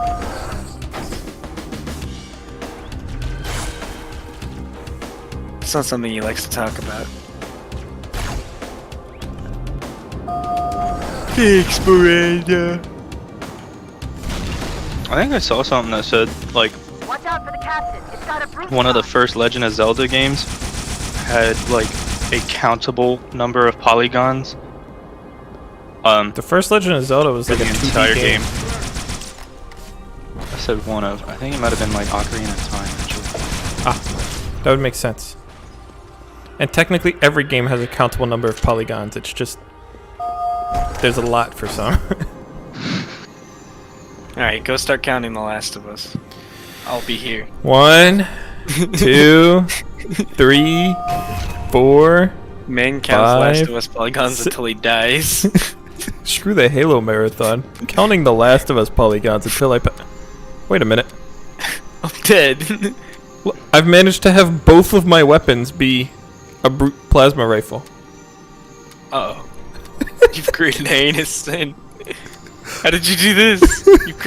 It's not something he likes to talk about. Thanks, Miranda. I think I saw something that said, like, Watch out for the captain. It's got a brute. one of the first Legend of Zelda games had, like, a countable number of polygons. The first Legend of Zelda was like the an entire game. I said one of. I think it might have been like Ocarina of Time, actually. Ah, that would make sense. And technically, every game has a countable number of polygons. It's just there's a lot for some. All right, go start counting The Last of Us. I'll be here. 1, 2, 3, 4. Man counts 5, Last of Us polygons until he dies. Screw the Halo marathon. I'm counting The Last of Us polygons until I. Wait a minute. I'm dead. I've managed to have both of my weapons be a brute plasma rifle. Uh oh. You've created heinous sin. How did you do this? You've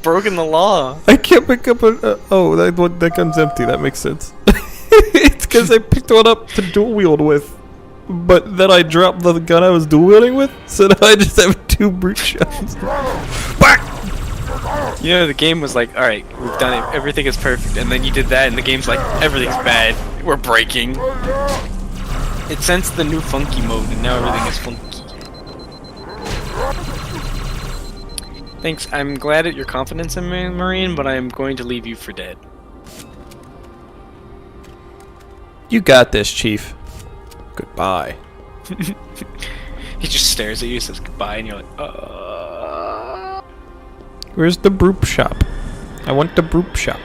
broken the law. I can't pick up a. Oh, that gun's empty. That makes sense. It's because I picked one up to dual wield with, but then I dropped the gun I was dual wielding with, so now I just have 2 brute shots. You know, the game was like, alright, we've done it, everything is perfect, and then you did that, and the game's like, everything's bad, we're breaking. It sensed the new funky mode, and now everything is funky. Thanks, I'm glad at your confidence in me, Marine, but I am going to leave you for dead. You got this, Chief. Goodbye. He just stares at you, says goodbye, and you're like, Where's the broop shop? I want the broop shop.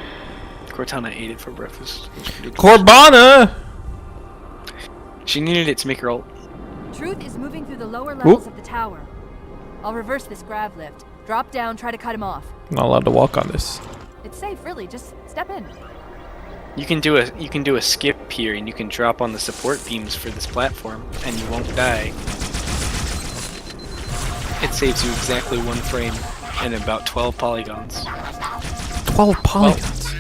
Cortana ate it for breakfast. Corbana! She needed it to make her ult. Truth is moving through the lower levels of the tower. I'll reverse this grav lift. Drop down, try to cut him off. I'm not allowed to walk on this. It's safe, really. Just step in. You can do a skip here, and you can drop on the support beams for this platform, and you won't die. it saves you exactly 1 frame and about 12 polygons. 12 polygons?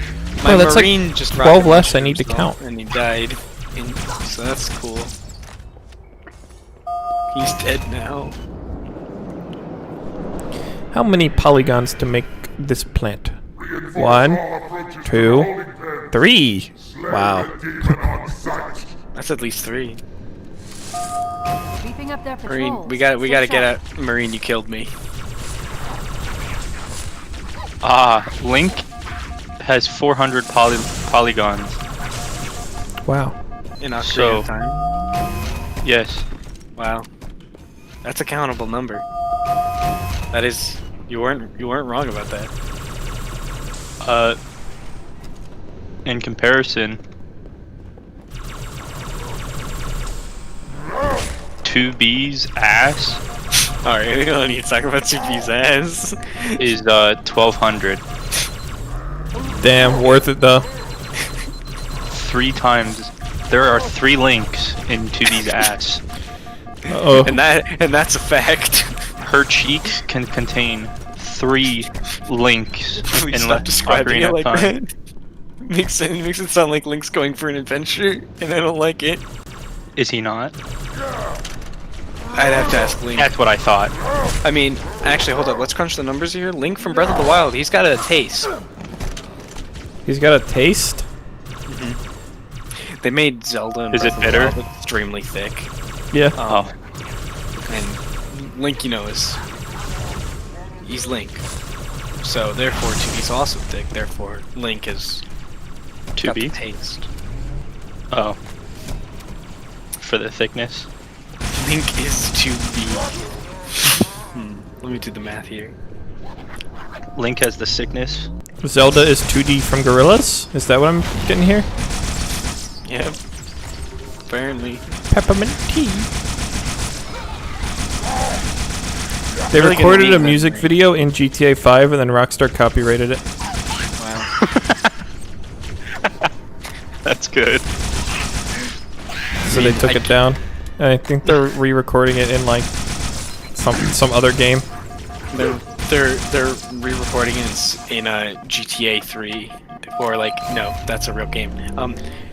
My that's Marine like just 12 less I need to count. and he died. So that's cool. He's dead now. How many polygons to make this plant? 1, 2, 3. Wow. That's at least 3. Beefing up their Marine, patrols. we gotta get out. Marine, you killed me. Link has 400 polygons. Wow. In Ocarina of Time. Yes. Wow. That's a countable number. That is, you weren't wrong about that. In comparison, 2B's ass. Alright, we don't need to talk about 2B's ass. Is 1200. Damn, worth it though. 3 times. There are 3 links in 2B's ass. Uh-oh. And that's a fact. Her cheeks can contain 3 links. Please in stop describing Ocarina it of like Time. that. Makes it sound like Link's going for an adventure, and I don't like it. Is he not? I'd have to ask Link. That's what I thought. I mean, actually, hold up. Let's crunch the numbers here. Link from Breath of the Wild, he's got a taste. He's got a taste? They made Zelda and Is Breath it of the bitter? Wild extremely thick. Yeah. And Link, you know, he's Link. So therefore 2B's also thick, therefore Link is 2B? taste. Oh. For the thickness? Link is 2B. Let me do the math here. Link has the sickness. Zelda is 2D from Gorillas? Is that what I'm getting here? Yep. Apparently. Peppermint tea. They Really gonna recorded need a that music thing. video in GTA 5 and then Rockstar copyrighted it. Wow. That's good. So they took it down. And I think they're re-recording it in like some other game. They're re-recording it in GTA 3, or like no, that's a real game.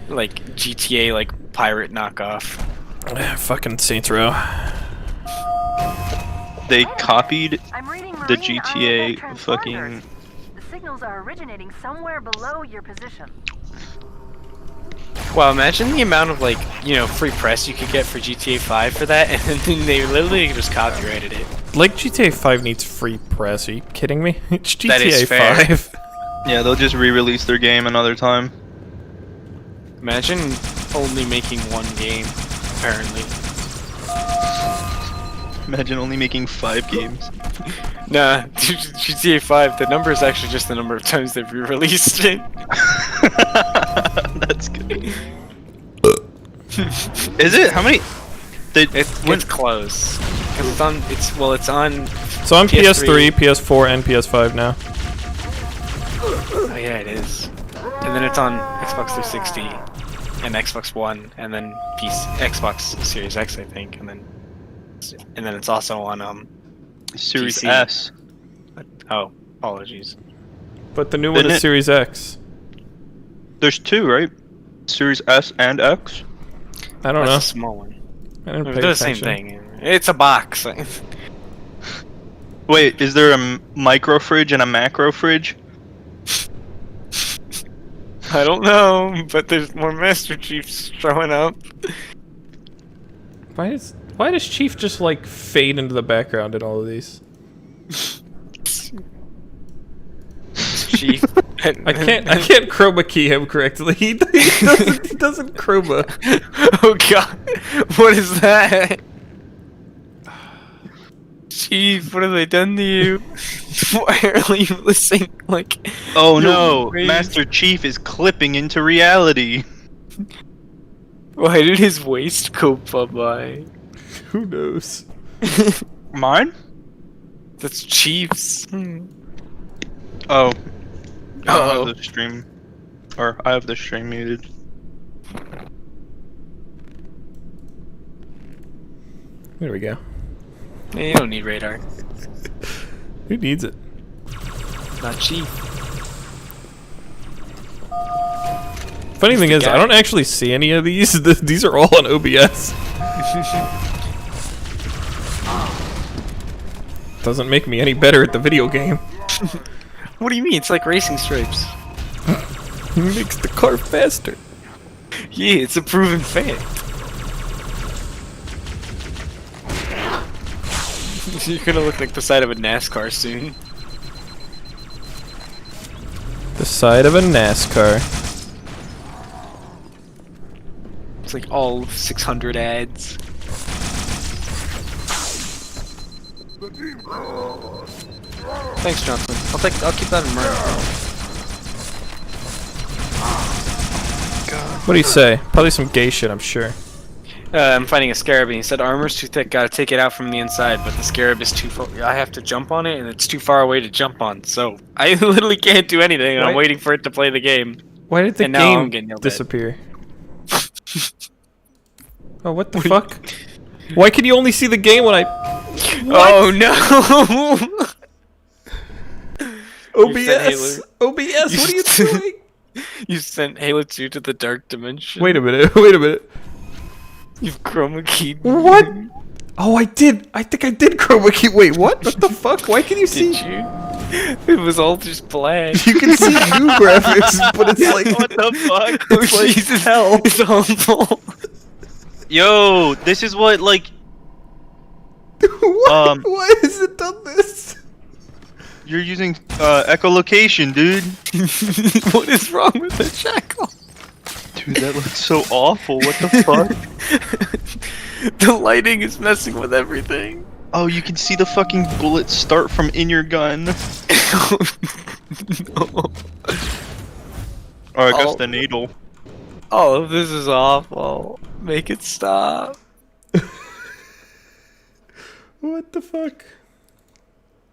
Like GTA like pirate knockoff. Fucking Saints Row. They copied I'm reading the Marine GTA IMF fucking... transponders. The signals are originating somewhere below your position. Wow, imagine the amount of like, you know, free press you could get for GTA 5 for that, and then they literally just copyrighted it. Like GTA 5 needs free press. Are you kidding me? It's GTA That is fair. 5. Yeah, they'll just re-release their game another time. Imagine only making 1 game, apparently. Imagine only making 5 games. Nah, GTA 5, the number is actually just the number of times they've re-released it. That's good. Is it? How many? It's close. Cause it's on. It's on. It's on PS3, PS4, and PS5 now. Oh yeah, it is. And then it's on Xbox 360 and Xbox One, and then Xbox Series X, I think, and then it's also on Series PC. S. Oh, apologies. But the new one is Series X. There's 2, right? Series S and X? I don't know. That's a small one. I didn't They're pay the same attention. thing. It's a box. Wait, is there a micro fridge and a macro fridge? I don't know, but there's more Master Chiefs showing up. Why does Chief just like fade into the background in all of these? Chief. I can't chroma key him correctly. He doesn't chroma. Oh god, what is that? Chief, what have they done to you? Why are you listening like... Oh no, crazy. Master Chief is clipping into reality. Why did his waistcoat pop by? Who knows? Mine? That's Chief's. Oh. I Uh-oh. have the stream. Or I have the stream muted. There we go. Yeah, you don't need radar. Who needs it? Not cheap. Funny thing is, I don't actually see any of these. These are all on OBS. Doesn't make me any better at the video game. What do you mean? It's like racing stripes. It makes the car faster. Yeah, it's a proven fact. You're gonna look like the side of a NASCAR soon. The side of a NASCAR. It's like all 600 ads. Thanks, Johnson. I'll keep that in mind. What do you say? Probably some gay shit, I'm sure. I'm fighting a scarab, and he said armor's too thick, gotta take it out from the inside, but the scarab is too far. I have to jump on it, and it's too far away to jump on, so I literally can't do anything, and I'm waiting for it to play the game. Why did the And now I'm game getting yelled at. disappear? Oh, what the fuck? Why can you only see the game when I... What? Oh no! OBS! OBS, what are you doing? You sent Halo 2 to the dark dimension. Wait a minute, wait a minute. You've chroma keyed. What? Oh, I did. I think I did chroma key. Wait, what? What the fuck? Why can you see? Did you? It was all just black. You can see new graphics, but it's like... What the fuck? It's like Jesus. hell. It's awful. Yo, this is what, like... What? Why has it done this? You're using echolocation, dude. What is wrong with the jackal? Dude, that looks so awful. What the fuck? The lighting is messing with everything. Oh, you can see the fucking bullets start from in your gun. No. Or I guess the needle. Oh, this is awful. Make it stop. What the fuck?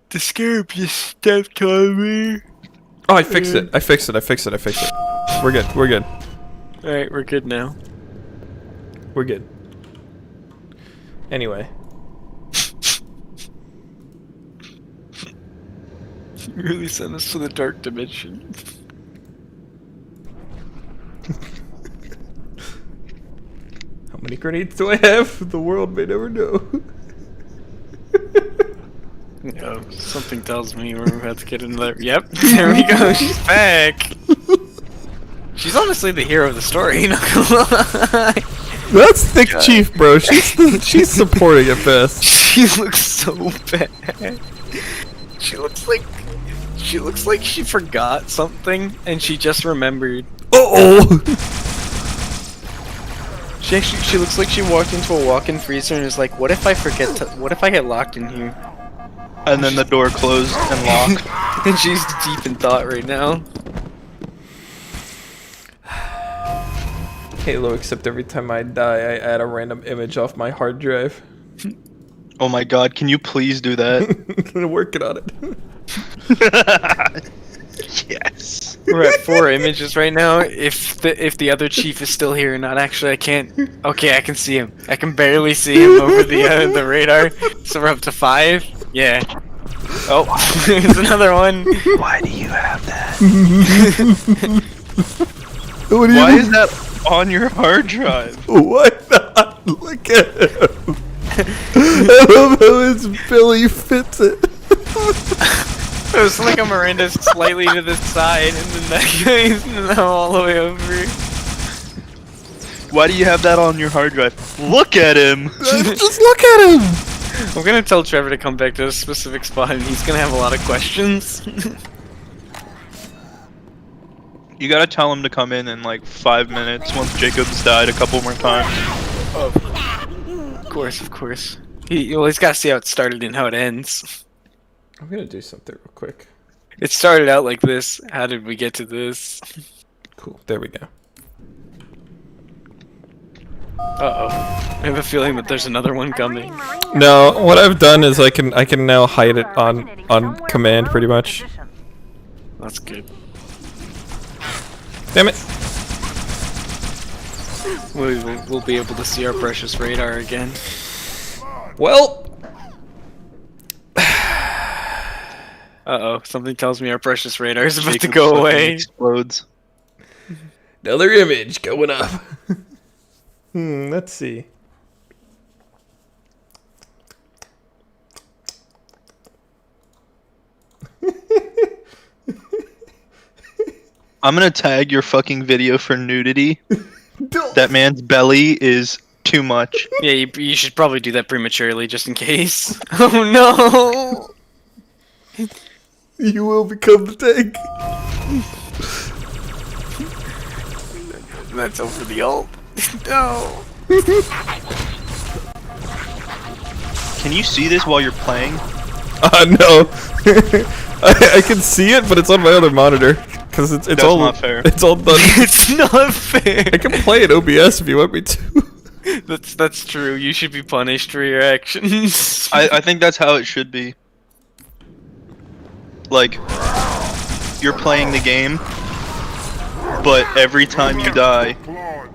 The scarab just stepped on me. Oh, I fixed it. I fixed it. We're good. We're good. Alright, we're good now. We're good. Anyway. You really sent us to the dark dimension. How many grenades do I have? The world may never know. No, something tells me we're about to get another. Yep, there we go. She's back. She's honestly the hero of the story. Not gonna lie. That's Thick Chief, bro. She's supporting at best. She looks so bad. She looks like she forgot something and she just remembered. Uh-oh. She looks like she walked into a walk-in freezer and is like, what if I forget to, what if I get locked in here? And then the door closed and locked. And she's deep in thought right now. Halo, except every time I die, I add a random image off my hard drive. Oh my god, can you please do that? I'm working on it. Yes. We're at 4 images right now. If the other chief is still here or not, actually I can't. Okay, I can see him. I can barely see him over the radar. So we're up to 5. Yeah. Oh, there's another one. Why do you have that? Why is that on your hard drive? What? Look at him. I love how his Billy fits it. It was like a Miranda's slightly to the side, and then that guy's now all the way over. Why do you have that on your hard drive? Look at him! Just look at him! I'm gonna tell Trevor to come back to a specific spot, and he's gonna have a lot of questions. You gotta tell him to come in like 5 minutes once Jacob's died a couple more times. Oh. Of course. He's gotta see how it started and how it ends. I'm gonna do something real quick. It started out like this. How did we get to this? Cool. There we go. Uh-oh. I have a feeling that there's another one coming. No, what I've done is I can now hide it on command pretty much. That's good. Damn it. We'll be able to see our precious radar again. Well, Uh-oh, something tells me our precious radar is about to Jacob's go fucking away. Explodes. Another image going up. Let's see. I'm gonna tag your fucking video for nudity. That man's belly is too much. Yeah, you should probably do that prematurely, just in case. Oh no! You will become the tank. That's over the ult. No. Can you see this while you're playing? No. I can see it, but it's on my other monitor. Cause it's That's all not fair. It's all done. It's not fair. I can play it OBS if you want me to. That's true. You should be punished for your actions. I think that's how it should be. Like, you're playing the game, but every time you die,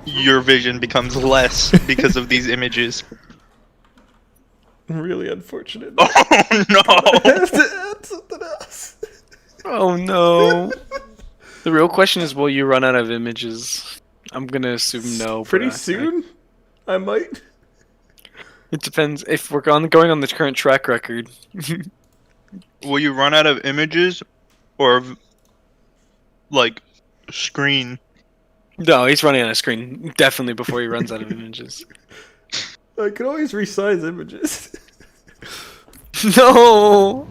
your vision becomes less because of these images. Really unfortunate. Oh no! I have to add something else. Oh no. The real question is, will you run out of images? I'm gonna assume no. Pretty soon? I might. It depends if we're going on the current track record. Will you run out of images, or like screen? No, he's running out of screen definitely before he runs out of images. I can always resize images. No.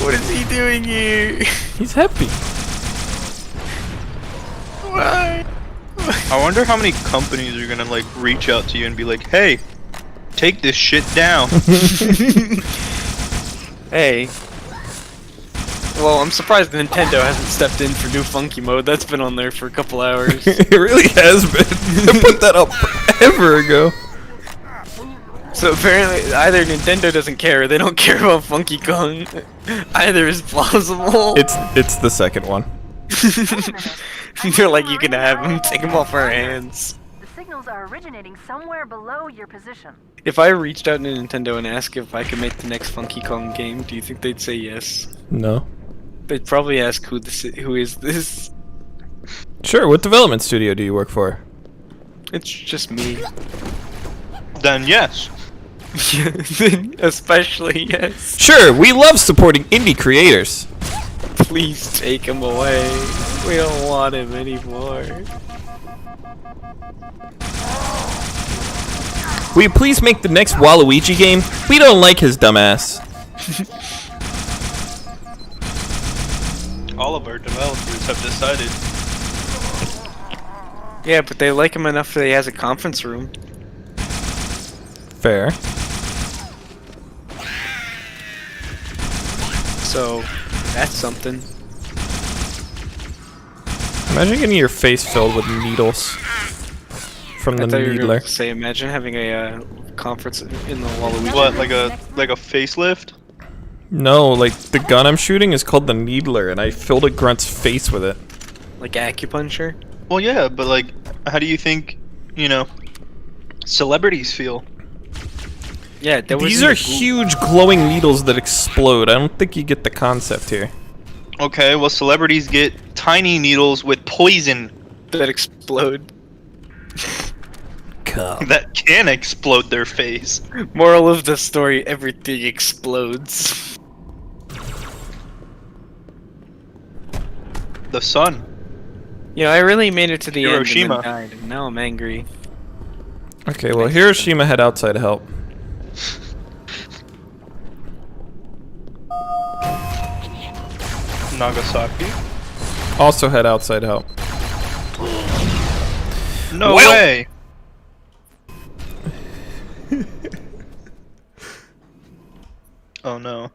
What is he doing here? He's happy. Why? I wonder how many companies are gonna like reach out to you and be like, "Hey, take this shit down." Hey. Well, I'm surprised Nintendo hasn't stepped in for new funky mode. That's been on there for a couple hours. It really has been. I put that up forever ago. So apparently, either Nintendo doesn't care, or they don't care about Funky Kong. Either is plausible. It's the second one. They're like, you can have him, take him off our hands. The signals are originating somewhere below your position. If I reached out to Nintendo and asked if I could make the next Funky Kong game, do you think they'd say yes? No. They'd probably ask who is this? Sure, what development studio do you work for? It's just me. Then yes. Especially yes. Sure, we love supporting indie creators. Please take him away. We don't want him anymore. Will you please make the next Waluigi game? We don't like his dumbass. All of our developers have decided. Yeah, but they like him enough that he has a conference room. Fair. So, that's something. Imagine getting your face filled with needles from the I thought you were needler. gonna say, imagine having a conference in the Waluigi. What, like a facelift? No, like the gun I'm shooting is called the needler, and I filled a grunt's face with it. Like acupuncture? Well, yeah, but like, how do you think, celebrities feel? Yeah, these are huge glowing needles that explode. I don't think you get the concept here. Okay, well, celebrities get tiny needles with poison that explode. That can explode their face. Moral of the story, everything explodes. The sun. Yeah, I really made it to the Hiroshima. end and then died, and now I'm angry. Okay, well, Hiroshima had outside help. Nagasaki. Also had outside help. No way! Oh no.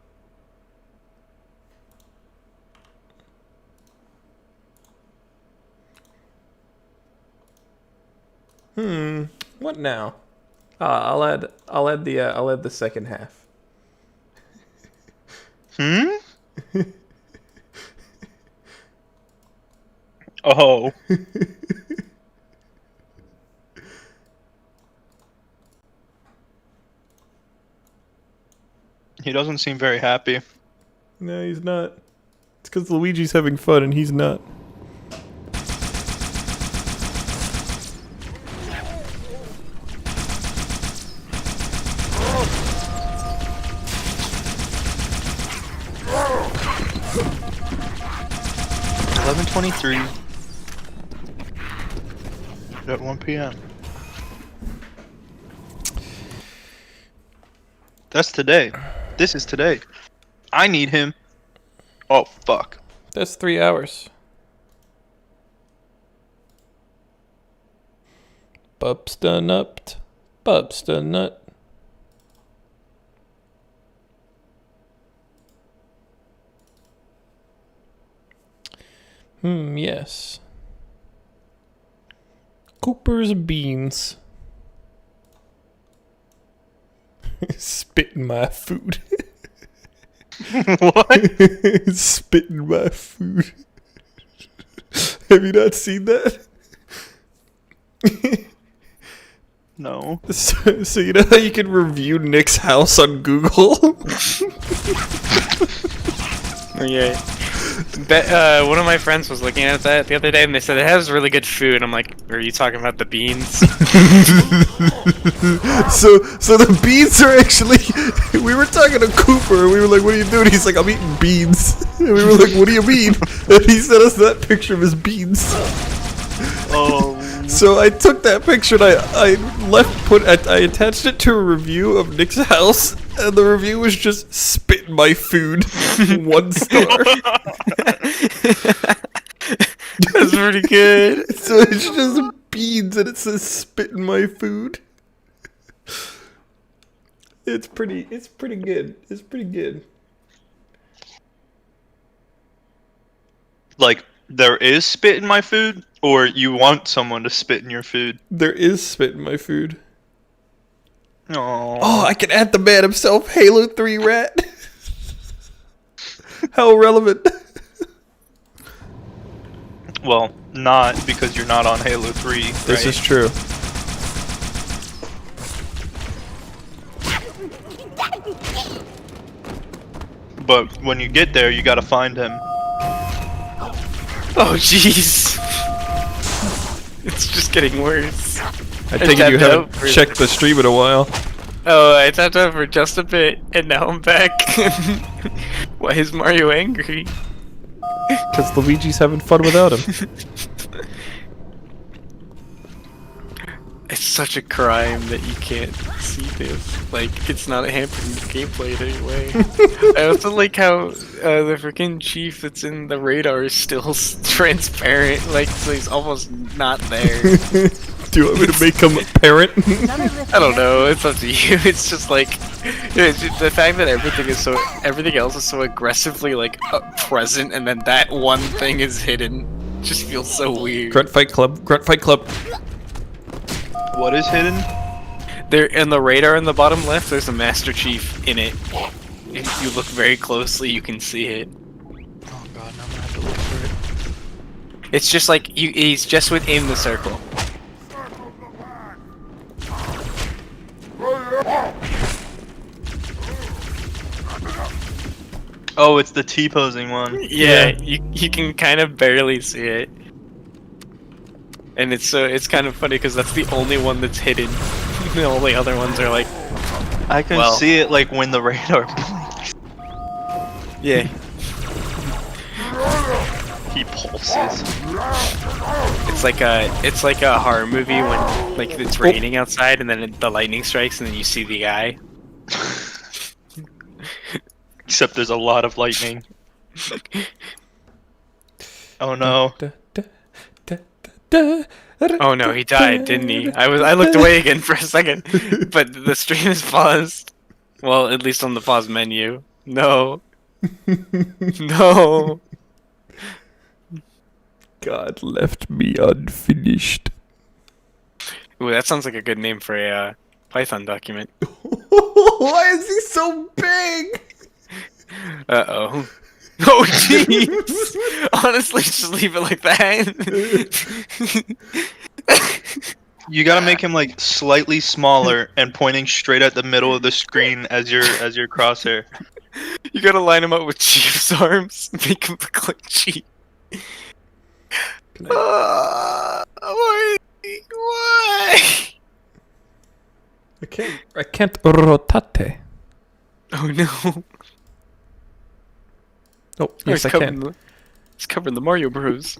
What now? I'll add the second half. Oh. He doesn't seem very happy. No, he's not. It's because Luigi's having fun and he's not. $11:23 at 1 p.m. That's today. This is today. I need him. Oh, fuck. That's 3 hours. Bubsta nut. Bubsta nut. Yes. Cooper's beans. Spitting my food. What? Spitting my food. Have you not seen that? No. So you know how you can review Nick's house on Google? Yeah. One of my friends was looking at that the other day and they said it has really good food. I'm like, are you talking about the beans? So the beans are actually, we were talking to Cooper and we were like, what are you doing? He's like, I'm eating beans. And we were like, what do you mean? And he sent us that picture of his beans. Oh. So I took that picture and I attached it to a review of Nick's house, and the review was just spit in my food. 1 star. That's pretty good. So it's just beans and it says spit in my food. It's pretty good. It's pretty good. Like, there is spit in my food, or you want someone to spit in your food? There is spit in my food. Aww. Oh, I can add the man himself, Halo 3 rat. How relevant. Well, not, because you're not on Halo 3, right? This is true. But when you get there, you gotta find him. Oh jeez. It's just getting worse. I take it you haven't checked the stream in a while. Oh, I tapped out for just a bit, and now I'm back. Why is Mario angry? Because Luigi's having fun without him. It's such a crime that you can't see this. Like, it's not hampering the gameplay in any way. I also like how the freaking chief that's in the radar is still transparent. Like, so he's almost not there. Do you want me to make him apparent? I don't know. It's up to you. It's just like the fact that everything else is so aggressively like present, and then that one thing is hidden. Just feels so weird. Grunt Fight Club. Grunt Fight Club. What is hidden? There in the radar in the bottom left. There's a Master Chief in it. If you look very closely, you can see it. Oh god, now I'm gonna have to look for it. It's just like he's just within the circle. Oh, it's the T-posing one. Yeah, you can kind of barely see it. And it's kind of funny because that's the only one that's hidden. The only other ones are like... I can see it like when the radar blinks. Yeah. He pulses. It's like a horror movie when like it's raining outside and then the lightning strikes and then you see the eye. Except there's a lot of lightning. Oh no. Oh no, he died, didn't he? I looked away again for a second, but the stream is paused. Well, at least on the pause menu. No. No. God left me unfinished. Ooh, that sounds like a good name for a Python document. Why is he so big? Uh-oh. Oh, jeez! Honestly, just leave it like that. You gotta make him like slightly smaller and pointing straight at the middle of the screen as your crosshair. You gotta line him up with Chief's arms. Make him look like Chief. Why? I can't rotate. Oh no. Oh, yes, I can. He's covering the Mario Bros.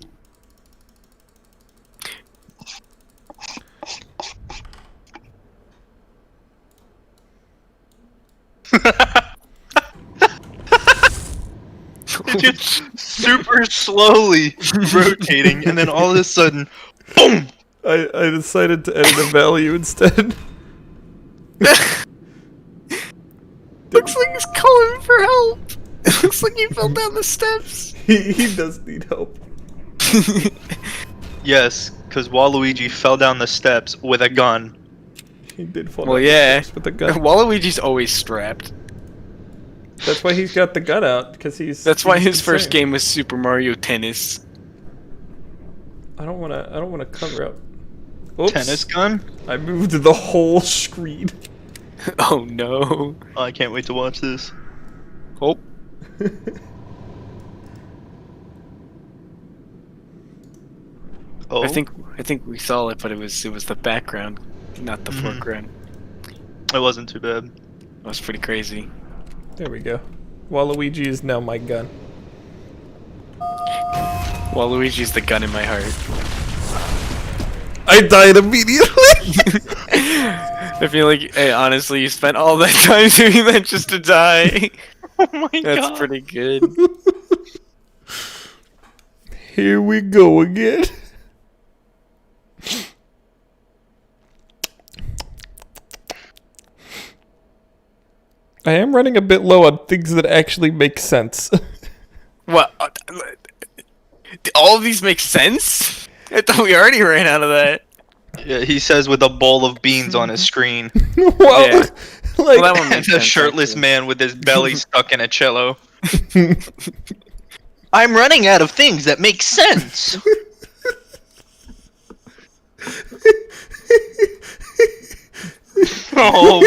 Just super slowly rotating, and then all of a sudden, boom! I decided to edit a value instead. Looks like he's calling for help. It looks like he fell down the steps. He does need help. Yes, because Waluigi fell down the steps with a gun. He did fall Well, down yeah. the steps with a gun. Waluigi's always strapped. That's why he's got the gun out, because he's. That's why his insane. first game was Super Mario Tennis. I don't wanna cover up. Oops. Tennis gun? I moved the whole screen. Oh no! Oh, I can't wait to watch this. Oh. Oh. I think we saw it, but it was the background, not the foreground. It wasn't too bad. That was pretty crazy. There we go. Waluigi is now my gun. Waluigi's the gun in my heart. I died immediately. I feel like, hey, honestly, you spent all that time doing that just to die. Oh my god. That's pretty good. Here we go again. I am running a bit low on things that actually make sense. What? All of these make sense? I thought we already ran out of that. Yeah, he says with a bowl of beans on his screen. Well, Yeah. like, Well, that one And makes a sense, shirtless actually. man with his belly stuck in a cello. I'm running out of things that make sense. Oh,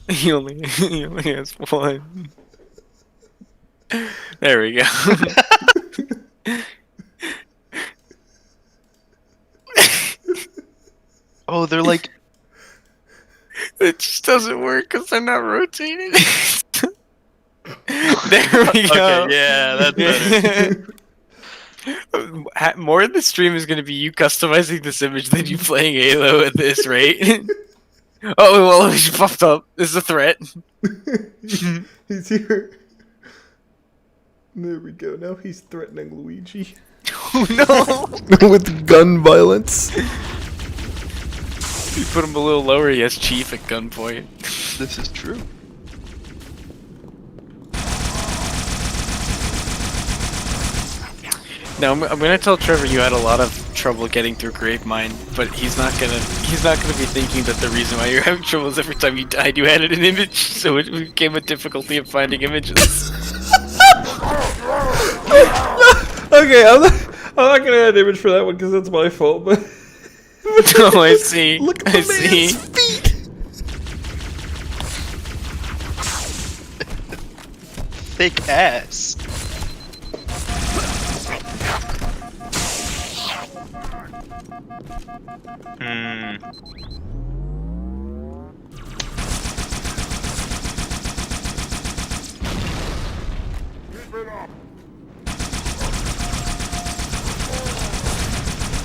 He only has one. There we go. oh, they're like. It just doesn't work because they're not rotating. There we go. Okay, yeah, that's better. More of the stream is going to be you customizing this image than you playing Halo at this rate. Oh, well, it just popped up. This is a threat. He's here. There we go. Now he's threatening Luigi. Oh no! With gun violence. You put him a little lower, he has Chief at gunpoint. This is true. Now I'm gonna tell Trevor you had a lot of trouble getting through Gravemind, but he's not gonna be thinking that the reason why you're having trouble is every time you died you added an image, so it became a difficulty of finding images. Okay, I'm not gonna add an image for that one because that's my fault, but. Oh, I see. Look at the man's feet. Thick ass.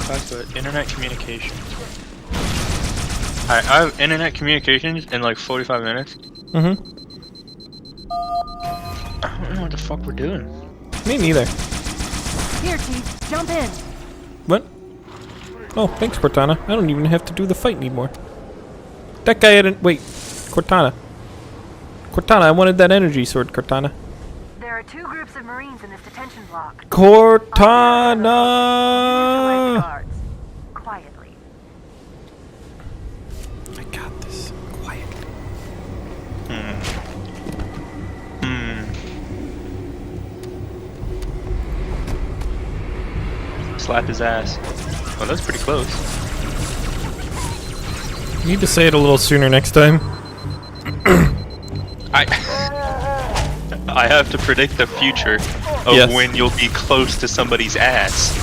Class what? Internet communications. Alright, I have internet communications in like 45 minutes. Mm-hmm. I don't know what the fuck we're doing. Me neither. Here, Chief, jump in. What? Oh, thanks, Cortana. I don't even have to do the fight anymore. That guy hadn't. Wait, Cortana. Cortana, I wanted that energy sword, Cortana. There are 2 groups of Marines in this detention block. Cortana! Quietly. I got this. Quietly. Slap his ass. Oh, that's pretty close. You need to say it a little sooner next time. I have to predict the future of when you'll be close to somebody's ass.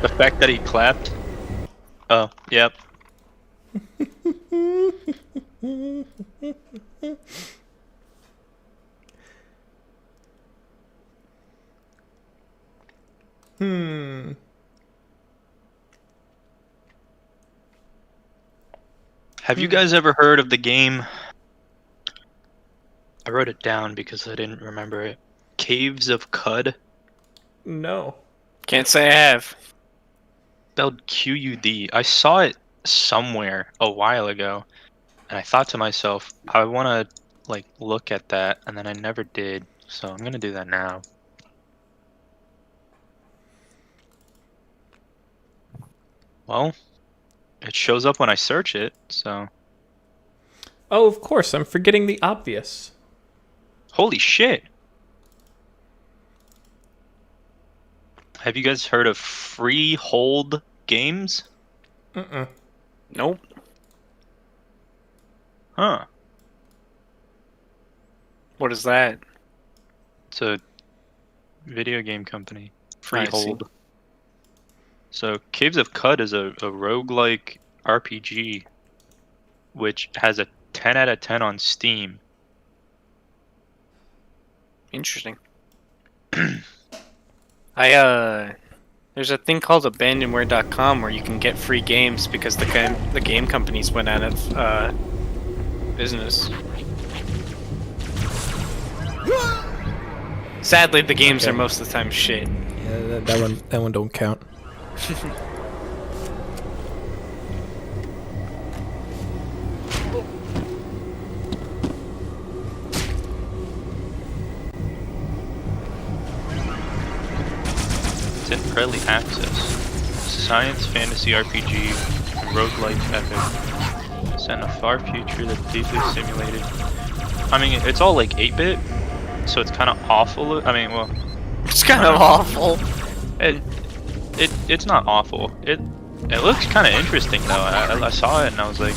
The fact that he clapped. Oh, yep. Have you guys ever heard of the game? I wrote it down because I didn't remember it. Caves of Cud? No. Can't say I have. Spelled Q-U-D. I saw it somewhere a while ago, and I thought to myself, I want to like look at that, and then I never did. So I'm gonna do that now. Well, it shows up when I search it, so. Oh, of course, I'm forgetting the obvious. Holy shit. Have you guys heard of Freehold Games? Nope. Huh. What is that? It's a video game company. Freehold. So, Caves of Cud is a roguelike RPG, which has a 10 out of 10 on Steam. Interesting. There's a thing called abandonware.com where you can get free games because the game companies went out of business. Sadly, the games are most of the time shit. Yeah, that one don't count. It's in early access. Science fantasy RPG, roguelike epic. Set in a far future that's deeply simulated. I mean, it's all like 8-bit, so it's kind of awful. I mean, well, it's kind of awful. It's not awful. It looks kind of interesting though. I saw it and I was like,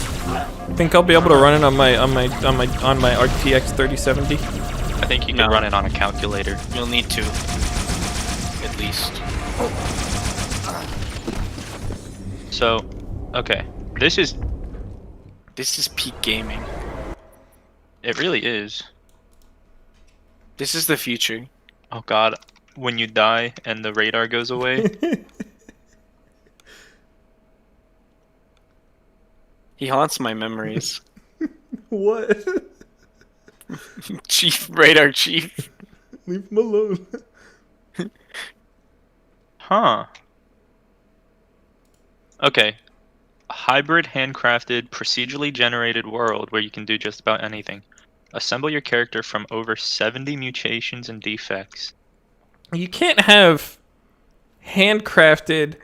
think I'll be able to run it on my RTX 3070. I think you can run it on a calculator. You'll need to, at least. So, okay, this is peak gaming. It really is. This is the future. Oh god, when you die and the radar goes away. He haunts my memories. What? Chief, radar chief. Leave him alone. Huh. Okay. Hybrid, handcrafted, procedurally generated world where you can do just about anything. Assemble your character from over 70 mutations and defects. You can't have handcrafted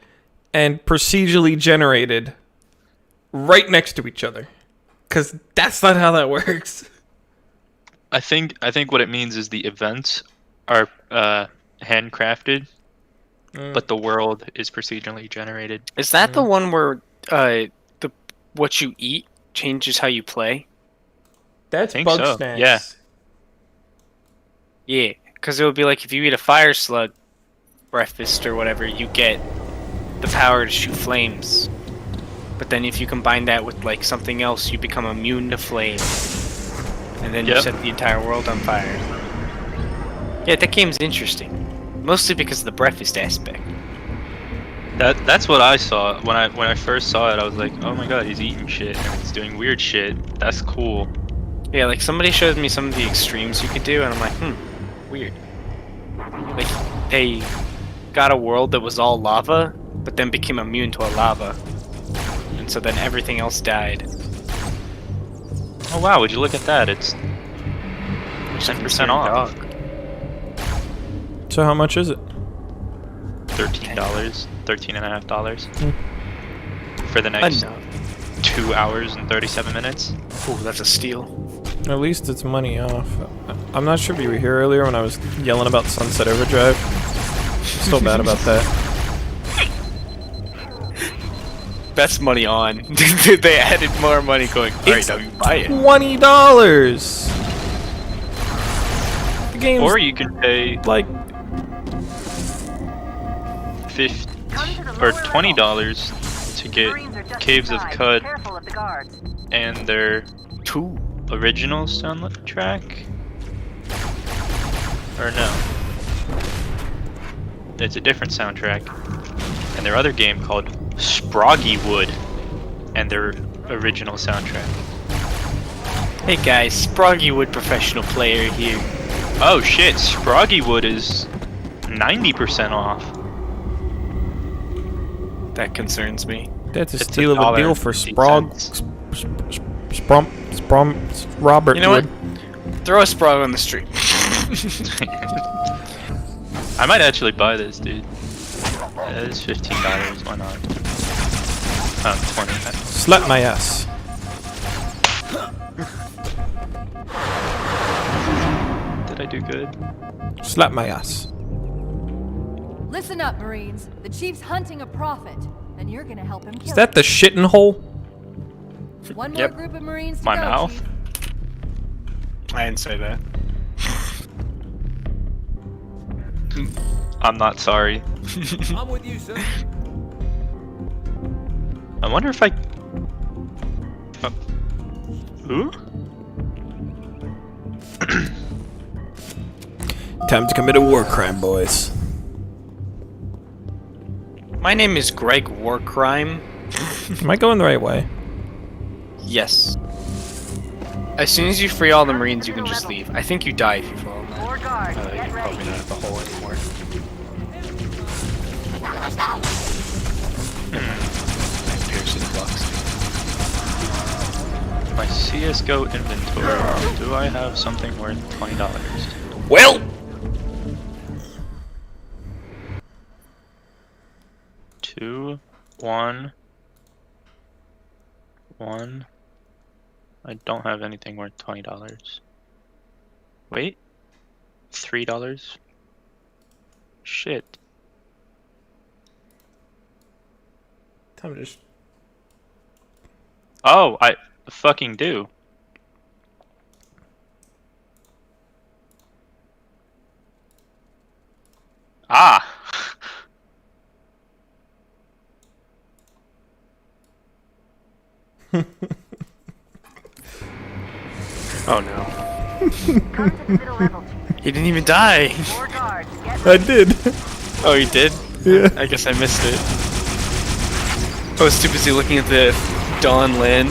and procedurally generated right next to each other, because that's not how that works. I think what it means is the events are handcrafted, but the world is procedurally generated. Is that the one where what you eat changes how you play? That's think bug so. snacks. Yeah. Yeah, because it would be like if you eat a fire slug breakfast or whatever, you get the power to shoot flames. But then if you combine that with like something else, you become immune to flame. And then you set the entire world on fire. Yeah, that game's interesting. Mostly because of the breakfast aspect. That's what I saw. When I first saw it, I was like, oh my god, he's eating shit and he's doing weird shit. That's cool. Yeah, like somebody showed me some of the extremes you could do, and I'm like, weird. Like, they got a world that was all lava, but then became immune to a lava. And so then everything else died. Oh wow, would you look at that? It's 10% off. So how much is it? $13, $13.50 for the next 2 hours and 37 minutes. Ooh, that's a steal. At least it's money off. I'm not sure if you were here earlier when I was yelling about Sunset Overdrive. Still bad about that. That's money on. They added more money going, alright, now you buy it. $20! The game's Or you can pay like $50 or $20 to get Caves of Cud and their original soundtrack. Or no. It's a different soundtrack. And their other game called Sproggywood and their original soundtrack. Hey guys, Sproggywood professional player here. Oh shit, Sproggywood is 90% off. That concerns me. That's a steal of a deal for Robert. You know what? Throw a Sprog on the street. I might actually buy this, dude. It's $15, why not? 20. Slap my ass. Did I do good? Slap my ass. Listen up, Marines. The Chief's hunting a prophet, and you're gonna help him kill Is that the shitting hole? him. One more group of Marines to My go, mouth? Chief. I didn't say that. I'm not sorry. I'm with you, sir. I wonder if I... Who? Time to commit a war crime, boys. My name is Greg Warcrime. Am I going the right way? Yes. As soon as you free all the Marines, you can just leave. I think you die if you fall in that. More guards, You're get probably ready. not at the hole anymore. Piercing blocks. My CSGO inventory. Do I have something worth $20? Well! 2, 1, 1. I don't have anything worth $20. Wait. $3? Shit. Time to just... Oh, I fucking do. Ah! Oh no. He didn't even die. I did. Oh, you did? Yeah. I guess I missed it. I was too busy looking at the Dawn land.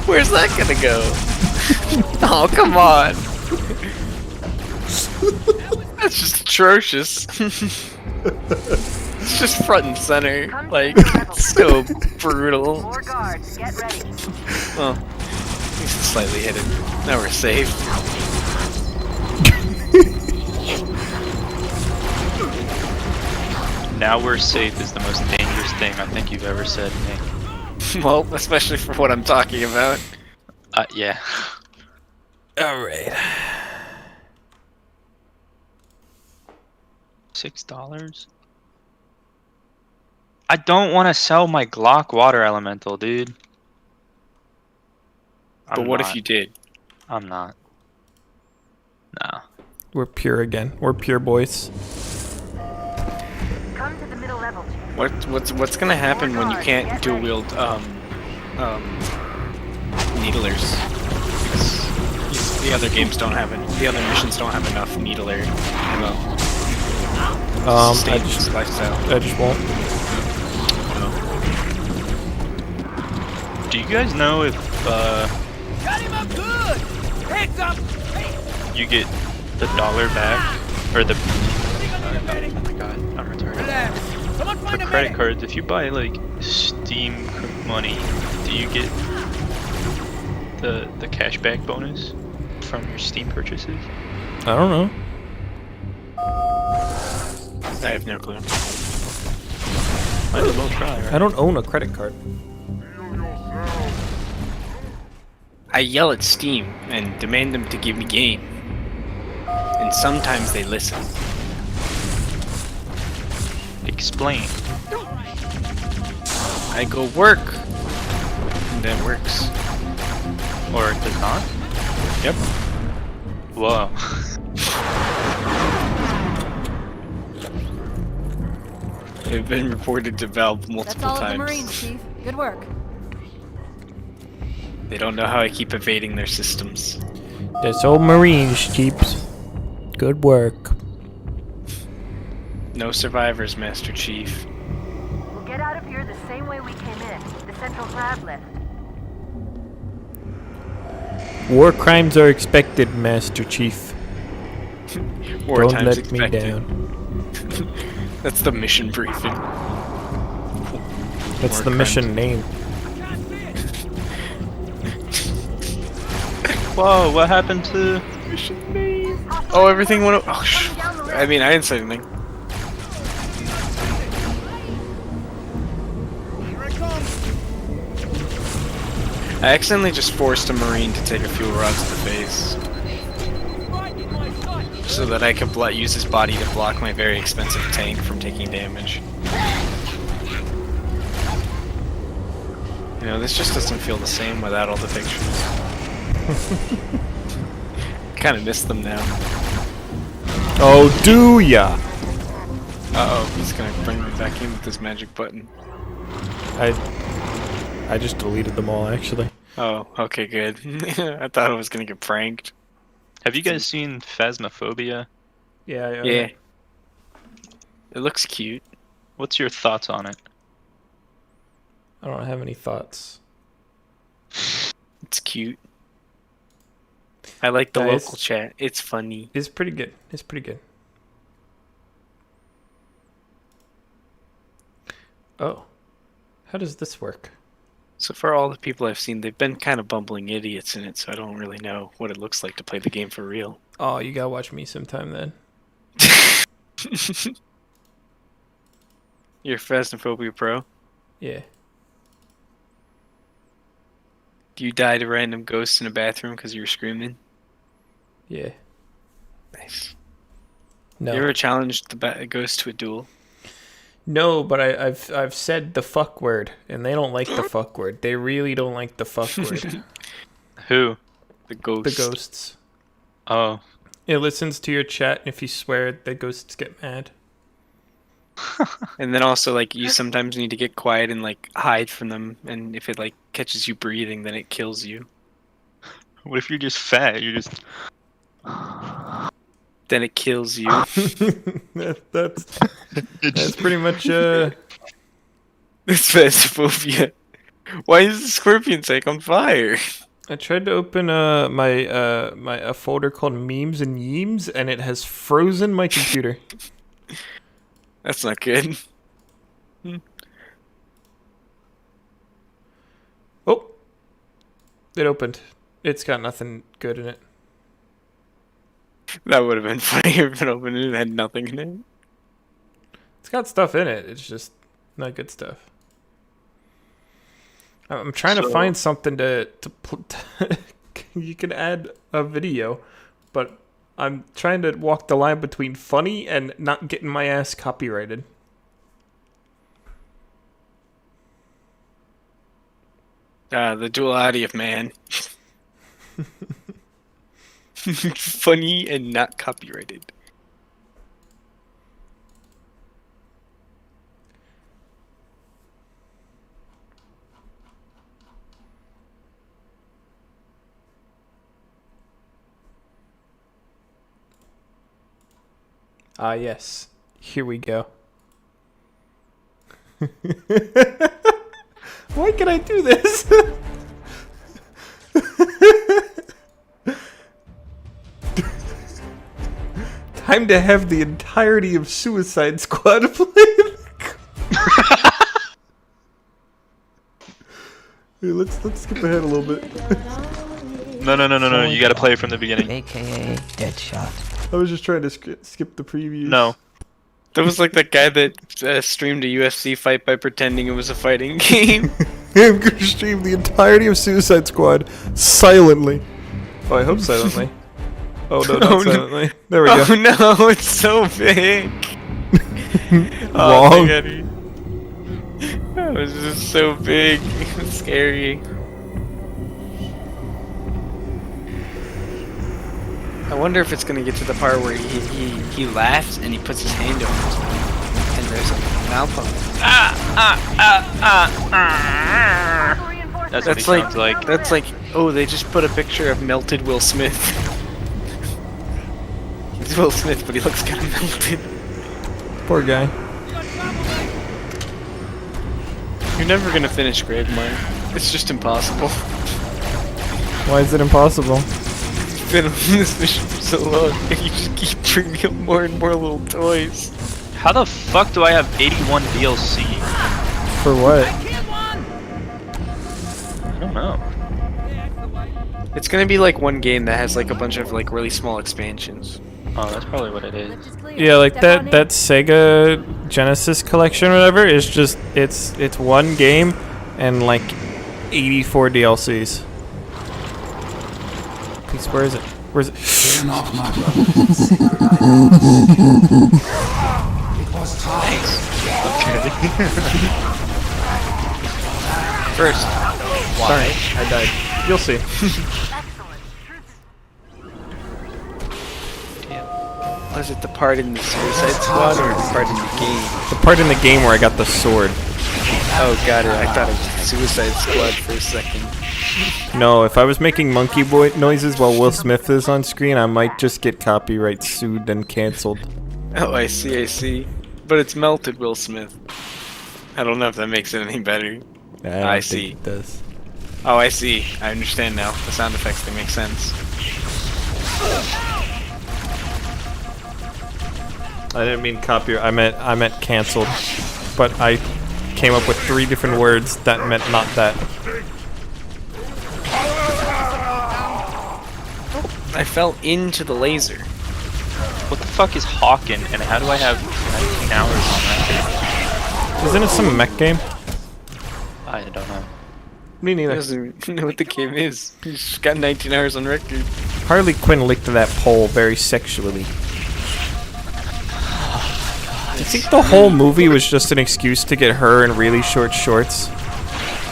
Where's that gonna go? Oh, come on. That's just atrocious. It's just front and center. Like, so brutal. More guards, get ready. Well, at least it's slightly hidden. Now we're safe. Now we're safe is the most dangerous thing I think you've ever said, Nick. Well, especially for what I'm talking about. Yeah. Alright. $6? I don't want to sell my Glock water elemental, dude. But what if you did? I'm not. No. We're pure again. We're pure boys. Come to the middle level. What's gonna happen when you can't dual wield needlers? Because the other games don't have it. The other missions don't have enough needler ammo. I just won't. Do you guys know if Got him up good! Heads up! you get the dollar back or the oh my god, I'm retarded. Someone The find a credit medic! cards, if you buy like Steam money, do you get the cashback bonus from your Steam purchases? I don't know. I have no clue. Might as well try, right? I don't own a credit card. I yell at Steam and demand them to give me game. And sometimes they listen. Explain. I go work. And that works. Or it does not? Yep. Whoa. They've been reported to Valve multiple That's all of times. the Marines, Chief. Good work. They don't know how I keep evading their systems. That's all Marines, Chiefs. Good work. No survivors, Master Chief. We'll get out of here the same way we came in. The central grav lift. War crimes are expected, Master Chief. War Don't times let me expected. down. That's the mission briefing. That's War the crimes. mission name. Whoa, what happened to... Oh, everything went. Oh, I mean, I didn't say anything. I accidentally just forced a Marine to take a fuel rod to the face, so that I could use his body to block my very expensive tank from taking damage. You know, this just doesn't feel the same without all the pictures. Kind of miss them now. Oh, do ya? Uh-oh, he's gonna bring me back in with this magic button. I just deleted them all, actually. Oh, okay, good. I thought I was gonna get pranked. Have you guys seen Phasmophobia? Yeah. Yeah. It looks cute. What's your thoughts on it? I don't have any thoughts. It's cute. I like the local chat. It's funny. It's pretty good. It's pretty good. Oh. How does this work? So far, all the people I've seen, they've been kind of bumbling idiots in it, so I don't really know what it looks like to play the game for real. Oh, you gotta watch me sometime then. You're Phasmophobia Pro? Yeah. Do you die to random ghosts in a bathroom because you were screaming? Yeah. Nice. No. You ever challenged the ghost to a duel? No, but I've said the fuck word, and they don't like the fuck word. They really don't like the fuck word. Who? The ghost. The ghosts. Oh. It listens to your chat, and if you swear, the ghosts get mad. And then also, like, you sometimes need to get quiet and, like, hide from them, and if it, like, catches you breathing, then it kills you. What if you're just fat? You're just... Then it kills you. That's pretty much, It's Phasmophobia. Why is the scorpion tank on fire? I tried to open a folder called Memes and Yeems, and it has frozen my computer. That's not good. Oh, it opened. It's got nothing good in it. That would have been funny if it opened and it had nothing in it. It's got stuff in it. It's just not good stuff. I'm trying to find something to you can add a video, but I'm trying to walk the line between funny and not getting my ass copyrighted. The duality of man. Funny and not copyrighted. Ah, yes. Here we go. Why can I do this? Time to have the entirety of Suicide Squad played. Hey, let's skip ahead a little bit. No. You gotta play it from the beginning. AKA Deadshot. I was just trying to skip the previews. No. That was like that guy that streamed a UFC fight by pretending it was a fighting game. I'm gonna stream the entirety of Suicide Squad silently. Oh, I hope silently. Oh no, not silently. There we go. Oh no, it's so big. Wrong. That was just so big. It's scary. I wonder if it's gonna get to the part where he laughs and he puts his hand over his mouth and there's a mouth on it. That's like. That's like, oh, they just put a picture of melted Will Smith. He's Will Smith, but he looks kind of melted. Poor guy. You're never gonna finish Gravemind. It's just impossible. Why is it impossible? You've been on this mission for so long, and you just keep bringing up more and more little toys. How the fuck do I have 81 DLC? For what? I don't know. It's gonna be like one game that has like a bunch of like really small expansions. Oh, that's probably what it is. Yeah, like that Sega Genesis collection or whatever is just it's one game and like 84 DLCs. Please, where is it? Where's it? Fear not, my brother. It was time. First. Sorry, I died. You'll see. Was it the part in the Suicide Squad or the part in the game? The part in the game where I got the sword. Oh, got it. I thought it was Suicide Squad for a second. No, if I was making monkey boy noises while Will Smith is on screen, I might just get copyright sued and cancelled. Oh, I see. But it's melted Will Smith. I don't know if that makes it any better. I see. It does. Oh, I see. I understand now. The sound effects, they make sense. I didn't mean copyright. I meant cancelled. But I came up with 3 different words that meant not that. I fell into the laser. What the fuck is Hawken, and how do I have 19 hours on that? Isn't it some mech game? I don't know. Me neither. He doesn't know what the game is. He's just got 19 hours on record. Harley Quinn licked that pole very sexually. Do you think the whole movie was just an excuse to get her in really short shorts?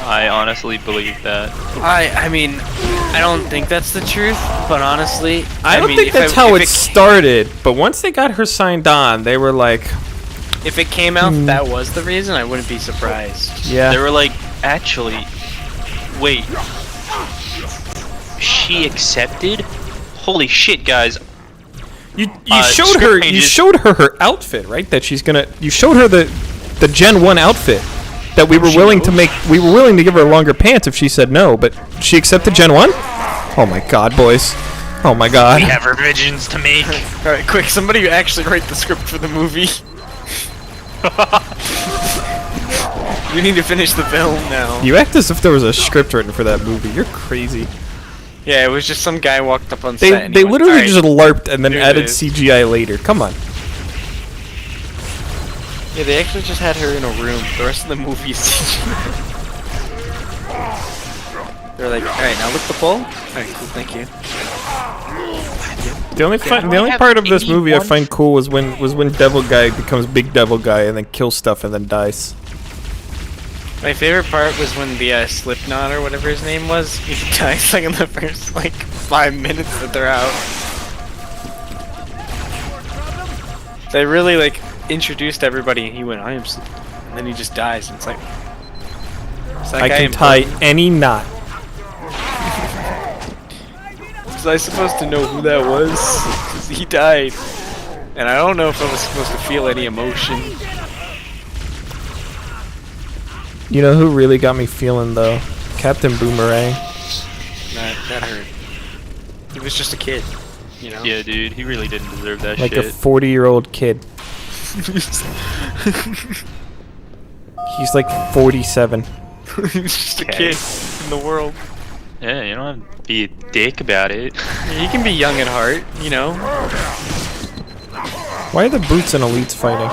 I honestly believe that. I mean, I don't think that's the truth, but honestly, I don't think that's how it started. But once they got her signed on, they were like, if it came out that was the reason, I wouldn't be surprised. Yeah. They were like, actually, wait. She accepted? Holy shit, guys. You showed her her outfit, right? That she's gonna. You showed her the Gen 1 outfit that we were willing to make. We were willing to give her longer pants if she said no, but she accepted Gen 1. Oh my god, boys. Oh my god. We have revisions to make. All right, quick! Somebody actually write the script for the movie. We need to finish the film now. You act as if there was a script written for that movie. You're crazy. Yeah, it was just some guy walked up on set. And They went, literally right, just LARPed and then added CGI later. Come on. Yeah, they actually just had her in a room. The rest of the movie is CGI. They're like, all right, now lick the pole. All right, cool, thank you. The only part of this movie I find cool was when Devil Guy becomes Big Devil Guy and then kills stuff and then dies. My favorite part was when the Slipknot or whatever his name was, he dies like in the first like 5 minutes that they're out. They really like introduced everybody and he went, I am Slipknot, and then he just dies and it's like, I can tie any knot. Was I supposed to know who that was? Because he died. And I don't know if I was supposed to feel any emotion. You know who really got me feeling though? Captain Boomerang. That hurt. He was just a kid, you know? Yeah, dude, he really didn't deserve that like shit. A 40-year-old kid. He's like 47. He's just a kid in the world. Yeah, you don't have to be a dick about it. You can be young at heart, you know? Why are the Brutes and Elites fighting?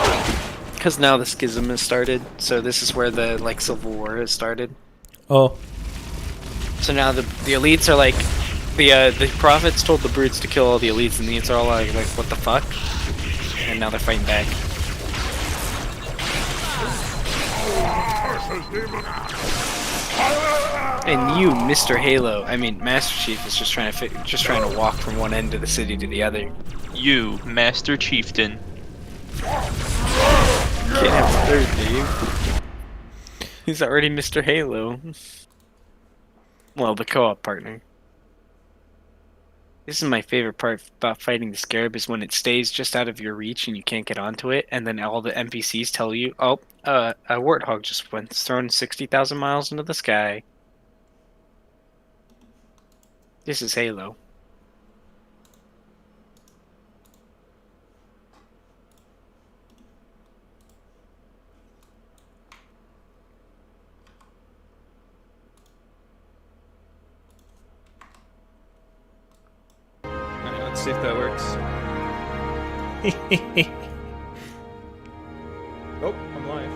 Because now the schism has started, so this is where the like Civil War has started. Oh. So now the elites are like, the prophets told the brutes to kill all the elites, and the elites are all like what the fuck? And now they're fighting back. And you, Mr. Halo, I mean Master Chief, is just trying to walk from one end of the city to the other. You, Master Chieftain. Can't have a third, Dave. He's already Mr. Halo. Well, the co-op partner. This is my favorite part about fighting the Scarab, is when it stays just out of your reach and you can't get onto it, and then all the NPCs tell you, oh, a warthog just went thrown 60,000 miles into the sky. This is Halo. Let's see if that works. Oh, I'm live.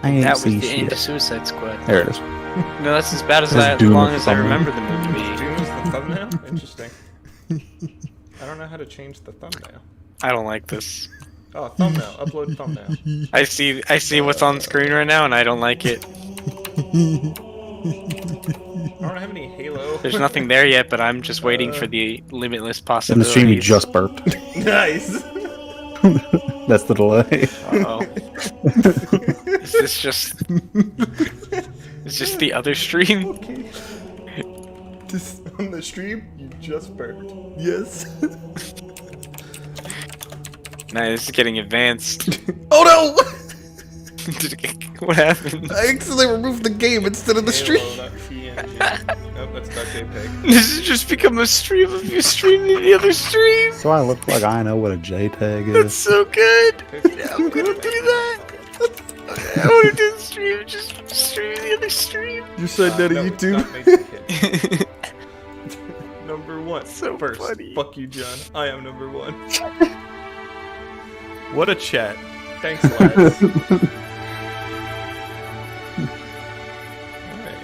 I ain't That was see the end shit. of Suicide Squad. There it is. No, that's as bad as That's as Doom long with as I thumbnail. remember the movie. Doom is the thumbnail? Interesting. I don't know how to change the thumbnail. I don't like this. Oh, thumbnail. Upload thumbnail. I see what's on screen right now, and I don't like it. I don't have any Halo. There's nothing there yet, but I'm just waiting for the limitless And the possibilities. stream just burped. Nice. That's the delay. Uh-oh. Is this just... Is this the other stream? Okay. This on the stream, you just burped. Yes. Nah, this is getting advanced. Oh no! What happened? I accidentally removed the game instead of the stream. Oh, that's .jpg. This has just become a stream of you streaming the other stream. So I look like I know what a JPEG is. That's so good. Yeah, I'm gonna do that. Okay, I wanna do the stream, just stream the other stream. You said that on no, YouTube? Number one. So First, funny. fuck you, John. I am number one. What a chat. Thanks, lads. Alright.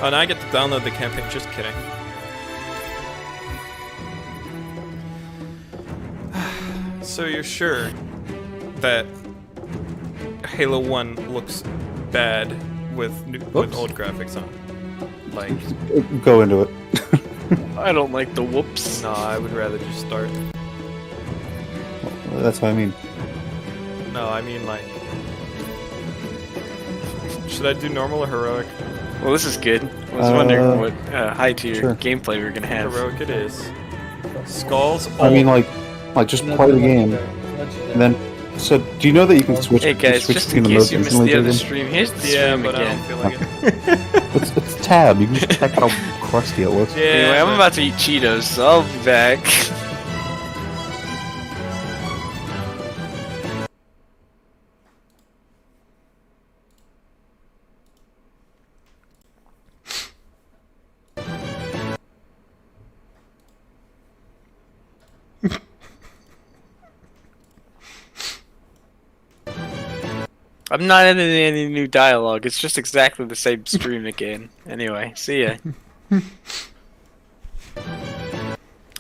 Oh, now I get to download the campaign. Just kidding. So you're sure that Halo 1 looks bad with old graphics on? Like, Go into it. I don't like the whoops. no, I would rather just start. That's what I mean. No, I mean like, should I do normal or heroic? Well, this is good. I was wondering what high tier sure. gameplay we were gonna have. Heroic it is. Skulls. I mean, like just play the game, and then. So, do you know that you can switch? Hey guys, switch just in between case the you modes missed the instantly, other Jason? stream, here's the Yeah, stream but again. I don't feel like it. It's tab. You can just check out how crusty it looks. Yeah, Anyway, I'm but- about to eat Cheetos, so I'll be back. I'm not editing any new dialogue, it's just exactly the same stream again. Anyway, see ya.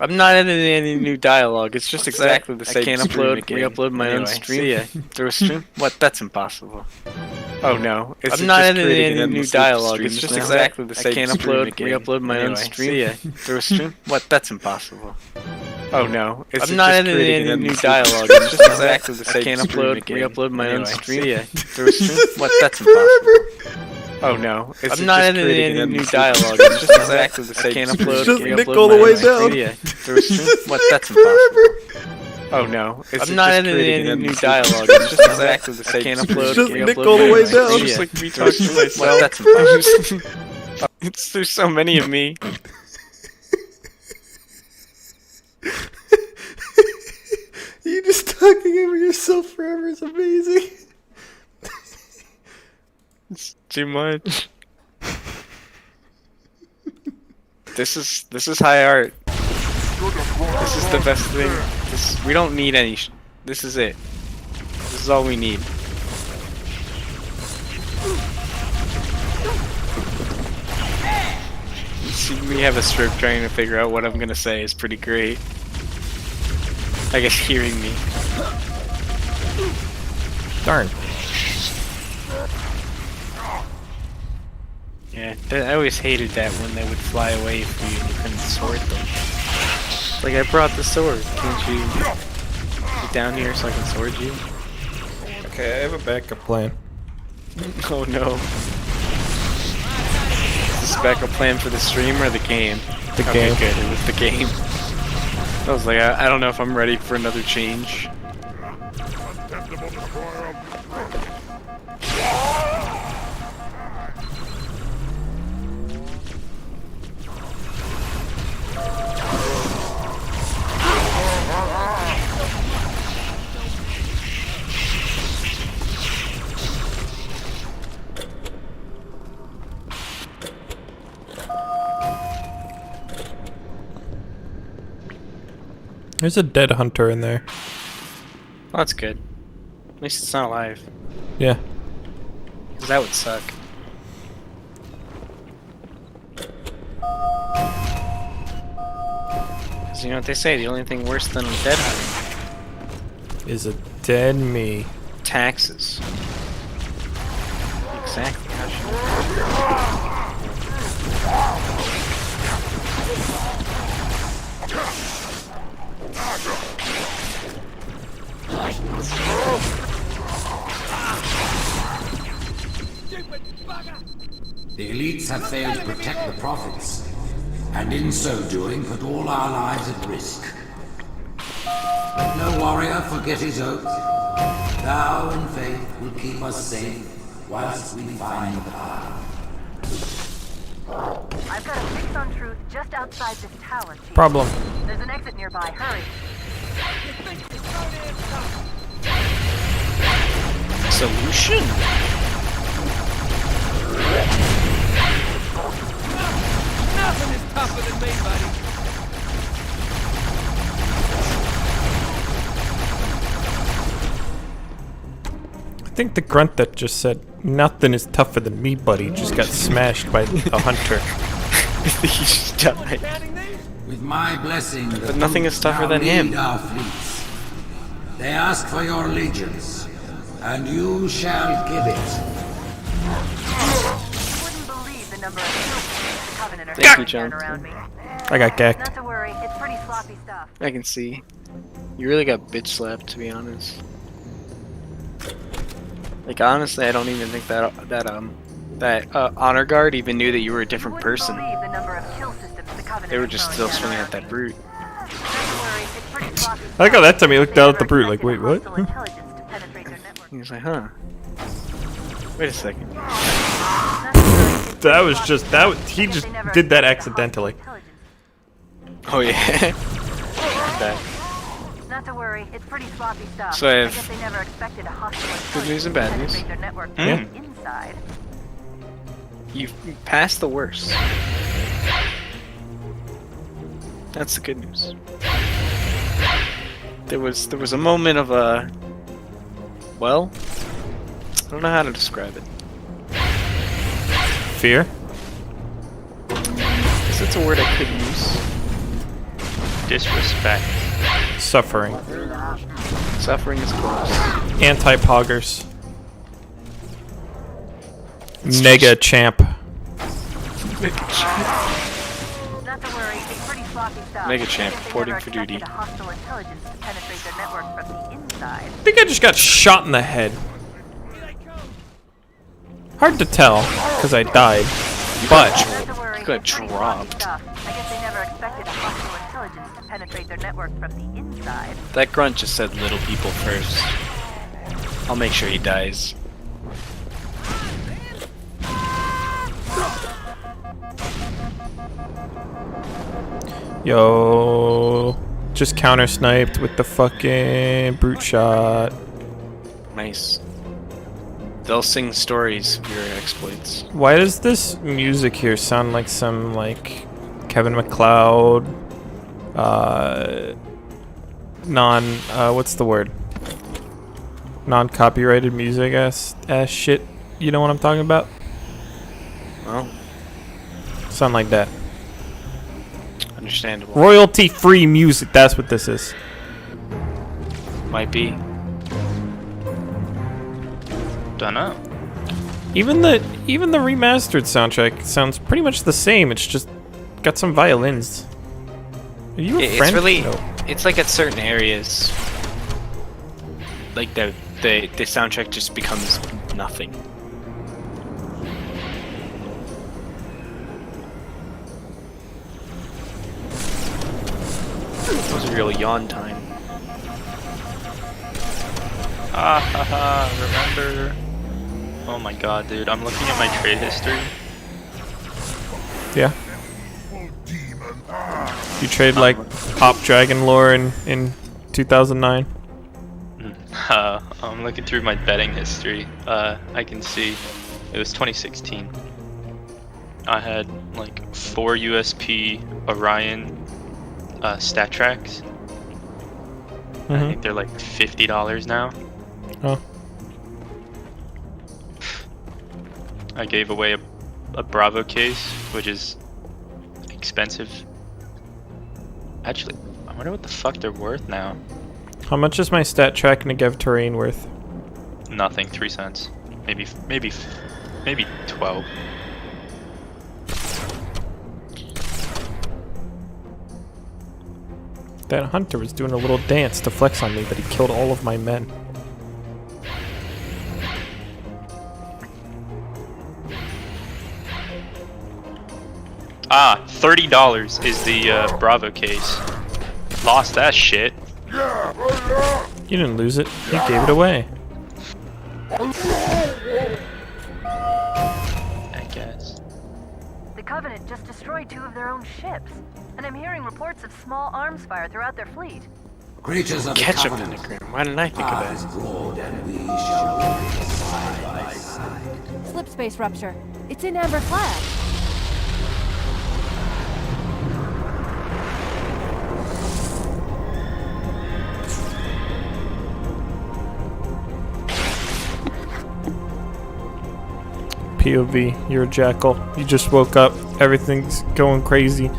I'm not editing any new dialogue, it's just exactly the same can't stream upload, again. re-upload my own Anyway, stream. See ya. Through a stream? What? That's impossible. Oh no. Is I'm it not just editing creating any new endless dialogue, it's streams just now? exactly the I same can't stream upload, again. re-upload my own Anyway, stream. See ya. Through a stream? What? That's impossible. Oh no. Is I'm it not just editing creating any new endless dialogue, streams it's just now? exactly the I same can't stream upload, again. re-upload my own Anyway, stream. See ya. Through a stream? What? That's impossible. Oh no. Is I'm it not just editing creating any new endless dialogue, streams it's just now? exactly the I same can't stream upload, again. re-upload Nick all the my way own down. See ya. Through a stream? What? That's impossible. Oh no. Is I'm it not just editing creating any new endless dialogue, streams it's just now? exactly the I same can't stream upload, Just again. Nick re-upload all the my way own down. See stream. ya. Like me Through a talking to stream? myself. What? That's impossible. There's so many of me. You just talking over yourself forever is amazing. It's too much. This is high art. This is the best thing. We don't need any. This is it. This is all we need. See me have a stroke trying to figure out what I'm gonna say is pretty great. I guess hearing me. Darn. Yeah, I always hated that when they would fly away from you and you couldn't sword them. Like, I brought the sword. Can't you get down here so I can sword you? Okay, I have a backup plan. Oh no. Is this a backup plan for the stream or the game? The Okay, game. good. It was the game. I was like, I don't know if I'm ready for another change. There's a dead hunter in there. Well, that's good. At least it's not alive. Yeah. Because that would suck. Because you know what they say, the only thing worse than a dead hunter is a dead me. Taxes. Exactly. The elites have failed to protect the prophets, and in so doing put all our lives at risk. Let no warrior forget his oath. Thou in faith will keep us safe whilst we find the path. I've got a fix on truth just outside this tower, Chief. Problem. There's an exit nearby. Hurry. Solution? Nothing is tougher than me, buddy. I think the grunt that just said, "Nothing is tougher than me, buddy," just got smashed by a hunter. He just died. With my blessing, But nothing is tougher than him. Our fleets. They ask for your allegiance, and you shall give it. Wouldn't believe the number of the Covenant are Thank you, down John. around me. I got gacked. Not to worry, it's pretty sloppy stuff. I can see. You really got bitch slapped, to be honest. Like, honestly, I don't even think that honor guard even knew that you were a different person. Believe the number of kill systems the Covenant They were are just throwing still down swinging around at that me. brute. Not to worry, it's pretty sloppy I like how that time he looked They down at the never brute like, expected wait, what? hostile intelligence to penetrate their network. He was like, huh. Wait a second. That was just he just did that accidentally. Oh yeah. That. Not to worry, it's pretty sloppy stuff. So I have guess they never expected a hostile good news and bad news. penetrate their network from Yeah. the inside. You've passed the worst. That's the good news. There was a moment of well, I don't know how to describe it. Fear? I guess it's a word I could use. Disrespect. Suffering. Suffering is close. Anti-poggers. Nega champ. Not to worry, it's pretty sloppy stuff. Mega champ, I guess they reporting never for duty. expected a hostile intelligence to penetrate their network from the inside. I think I just got shot in the head. Hard to tell, because I died. But You got dropped. I guess they never expected a hostile intelligence to penetrate their network from the inside. That grunt just said little people first. I'll make sure he dies. yo, just counter sniped with the fucking brute shot. Nice. They'll sing stories of your exploits. Why does this music here sound like some like Kevin MacLeod what's the word? Non-copyrighted music ass shit. You know what I'm talking about? Well, Sound like that. Understandable. Royalty-free music, that's what this is. Might be. Dunno. Even the remastered soundtrack sounds pretty much the same. It's just got some violins. Are you a It's friend? really, No. it's like at certain areas, like the soundtrack just becomes nothing. It was a real yawn time. Ah haha, remember? Oh my god, dude, I'm looking at my trade history. Yeah. You trade like Pop Dragon lore in 2009. I'm looking through my betting history. I can see it was 2016. I had like 4 USP Orion stat tracks. I think they're like $50 now. Oh. I gave away a Bravo case, which is expensive. Actually, I wonder what the fuck they're worth now. How much is my stat track Negev terrain worth? Nothing, 3 cents. Maybe 12. That hunter was doing a little dance to flex on me, but he killed all of my men. Ah, $30 is the Bravo case. Lost that shit. You didn't lose it. You gave it away. I guess. The Covenant just destroyed 2 of their own ships, and I'm hearing reports of small arms fire throughout their fleet. Creatures of the Ketchup Covenant. pentagram. Why didn't I think of that? And we shall walk side by side. Slip space rupture. It's in Amber Flag. POV, you're a jackal. You just woke up. Everything's going crazy.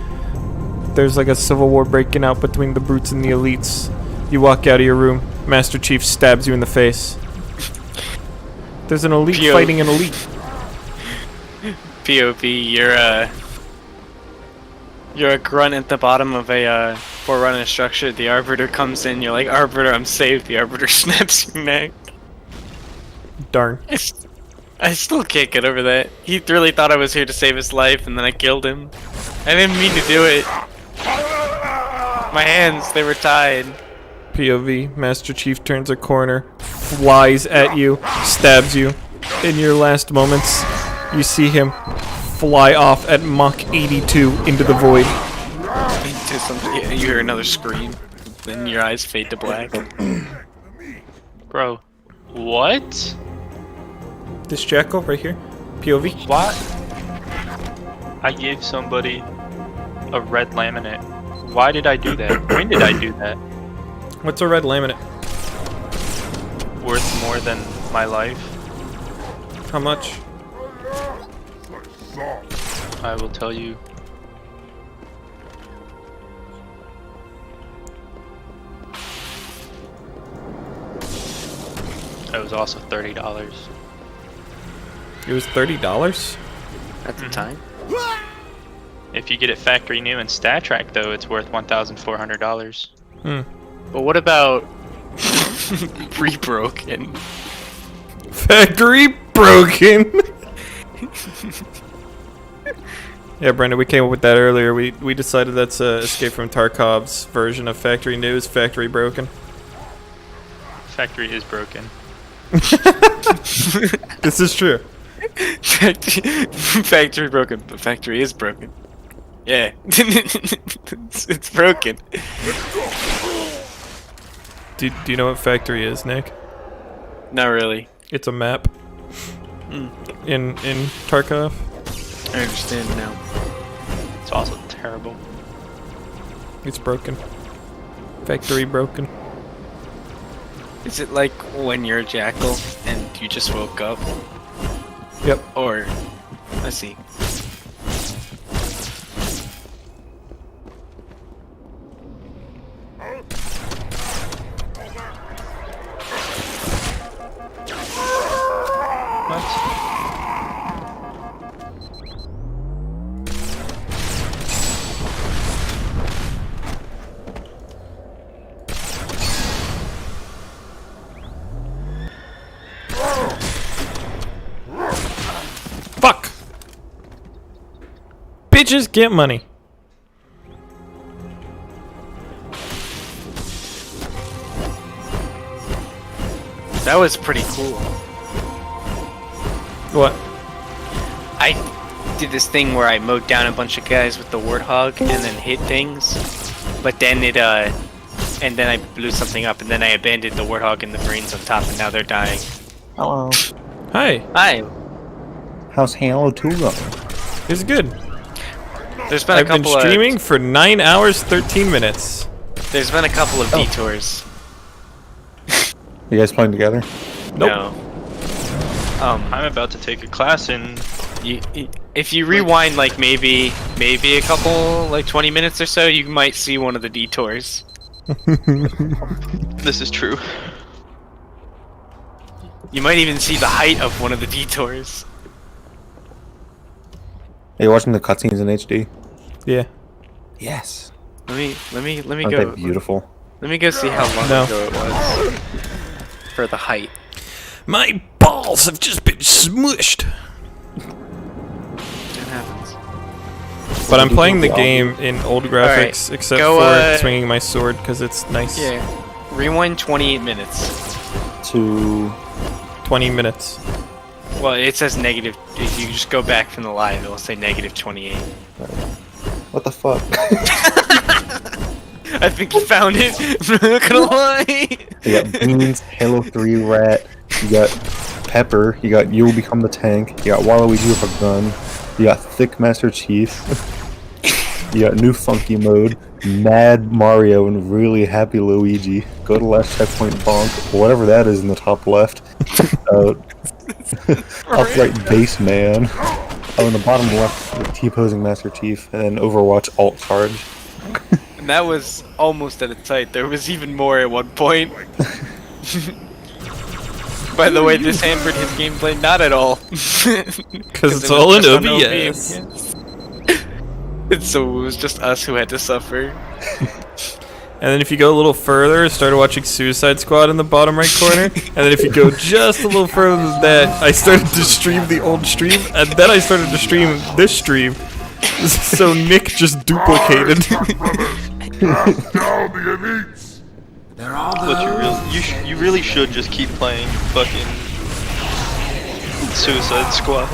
There's like a civil war breaking out between the brutes and the elites. You walk out of your room. Master Chief stabs you in the face. There's an elite fighting an elite. POV, you're a grunt at the bottom of a Forerunner structure. The Arbiter comes in. You're like, Arbiter, I'm safe. The Arbiter snaps your neck. Darn. I still can't get over that. He really thought I was here to save his life, and then I killed him. I didn't mean to do it. My hands, they were tied. POV, Master Chief turns a corner, flies at you, stabs you. In your last moments, you see him fly off at Mach 82 into the void. You hear another scream, then your eyes fade to black. Bro, what? This jackal right here, POV. What? I gave somebody a red laminate. Why did I do that? When did I do that? What's a red laminate? Worth more than my life. How much? I will tell you. It was also $30. It was $30? At the time? If you get it factory new and stat track though, it's worth $1,400. But what about rebroken? Factory broken. Yeah, Brenda, we came up with that earlier. We decided that's Escape from Tarkov's version of Factory News, Factory Broken. Factory is broken. This is true. Factory broken, but factory is broken. Yeah. it's broken. Do you know what Factory is, Nick? Not really. It's a map. In Tarkov. I understand now. It's also terrible. It's broken. Factory broken. Is it like when you're a jackal and you just woke up? Yep. Or, let's see. Bitches get money. That was pretty cool. What? I did this thing where I mowed down a bunch of guys with the warthog and then hit things, but then and then I blew something up, and then I abandoned the warthog and the marines on top, and now they're dying. Hello. Hi. Hi. How's Halo 2 going? It's good. There's been I've been streaming for 9 hours 13 minutes. There's been a couple of detours. You guys playing together? Nope. No. I'm about to take a class in. If you rewind like maybe a couple, like 20 minutes or so, you might see one of the detours. This is true. You might even see the height of one of the detours. Are you watching the cutscenes in HD? Yeah. Yes. Let me Aren't go. they beautiful? Let me go see how long ago it was for the height. My balls have just been smushed. It happens. But I'm playing the game in old graphics, Right, except go, for swinging my sword because it's nice. Yeah. Rewind 28 minutes. To 20 minutes. Well, it says negative. If you just go back from the live, it'll say negative 28. What the fuck? I think you found it. I'm not gonna lie. You got Beans, Halo 3 Rat, you got Pepper, you got You'll Become the Tank, you got Waluigi with a gun, you got Thick Master Chief, you got New Funky Mode, Mad Mario, and Really Happy Luigi. Go to last checkpoint bonk, whatever that is in the top left. Upright Bass Man. Oh, in the bottom left, T-posing Master Chief, and then Overwatch Alt Charge. And that was almost at its height. There was even more at one point. By the way, this hampered his gameplay not at all. Because it's all in OBS. And so it was just us who had to suffer. And then if you go a little further, started watching Suicide Squad in the bottom right corner. And then if you go just a little further than that, I started to stream the old stream, and then I started to stream this stream. So Nick just duplicated. But you really should just keep playing fucking Suicide Squad.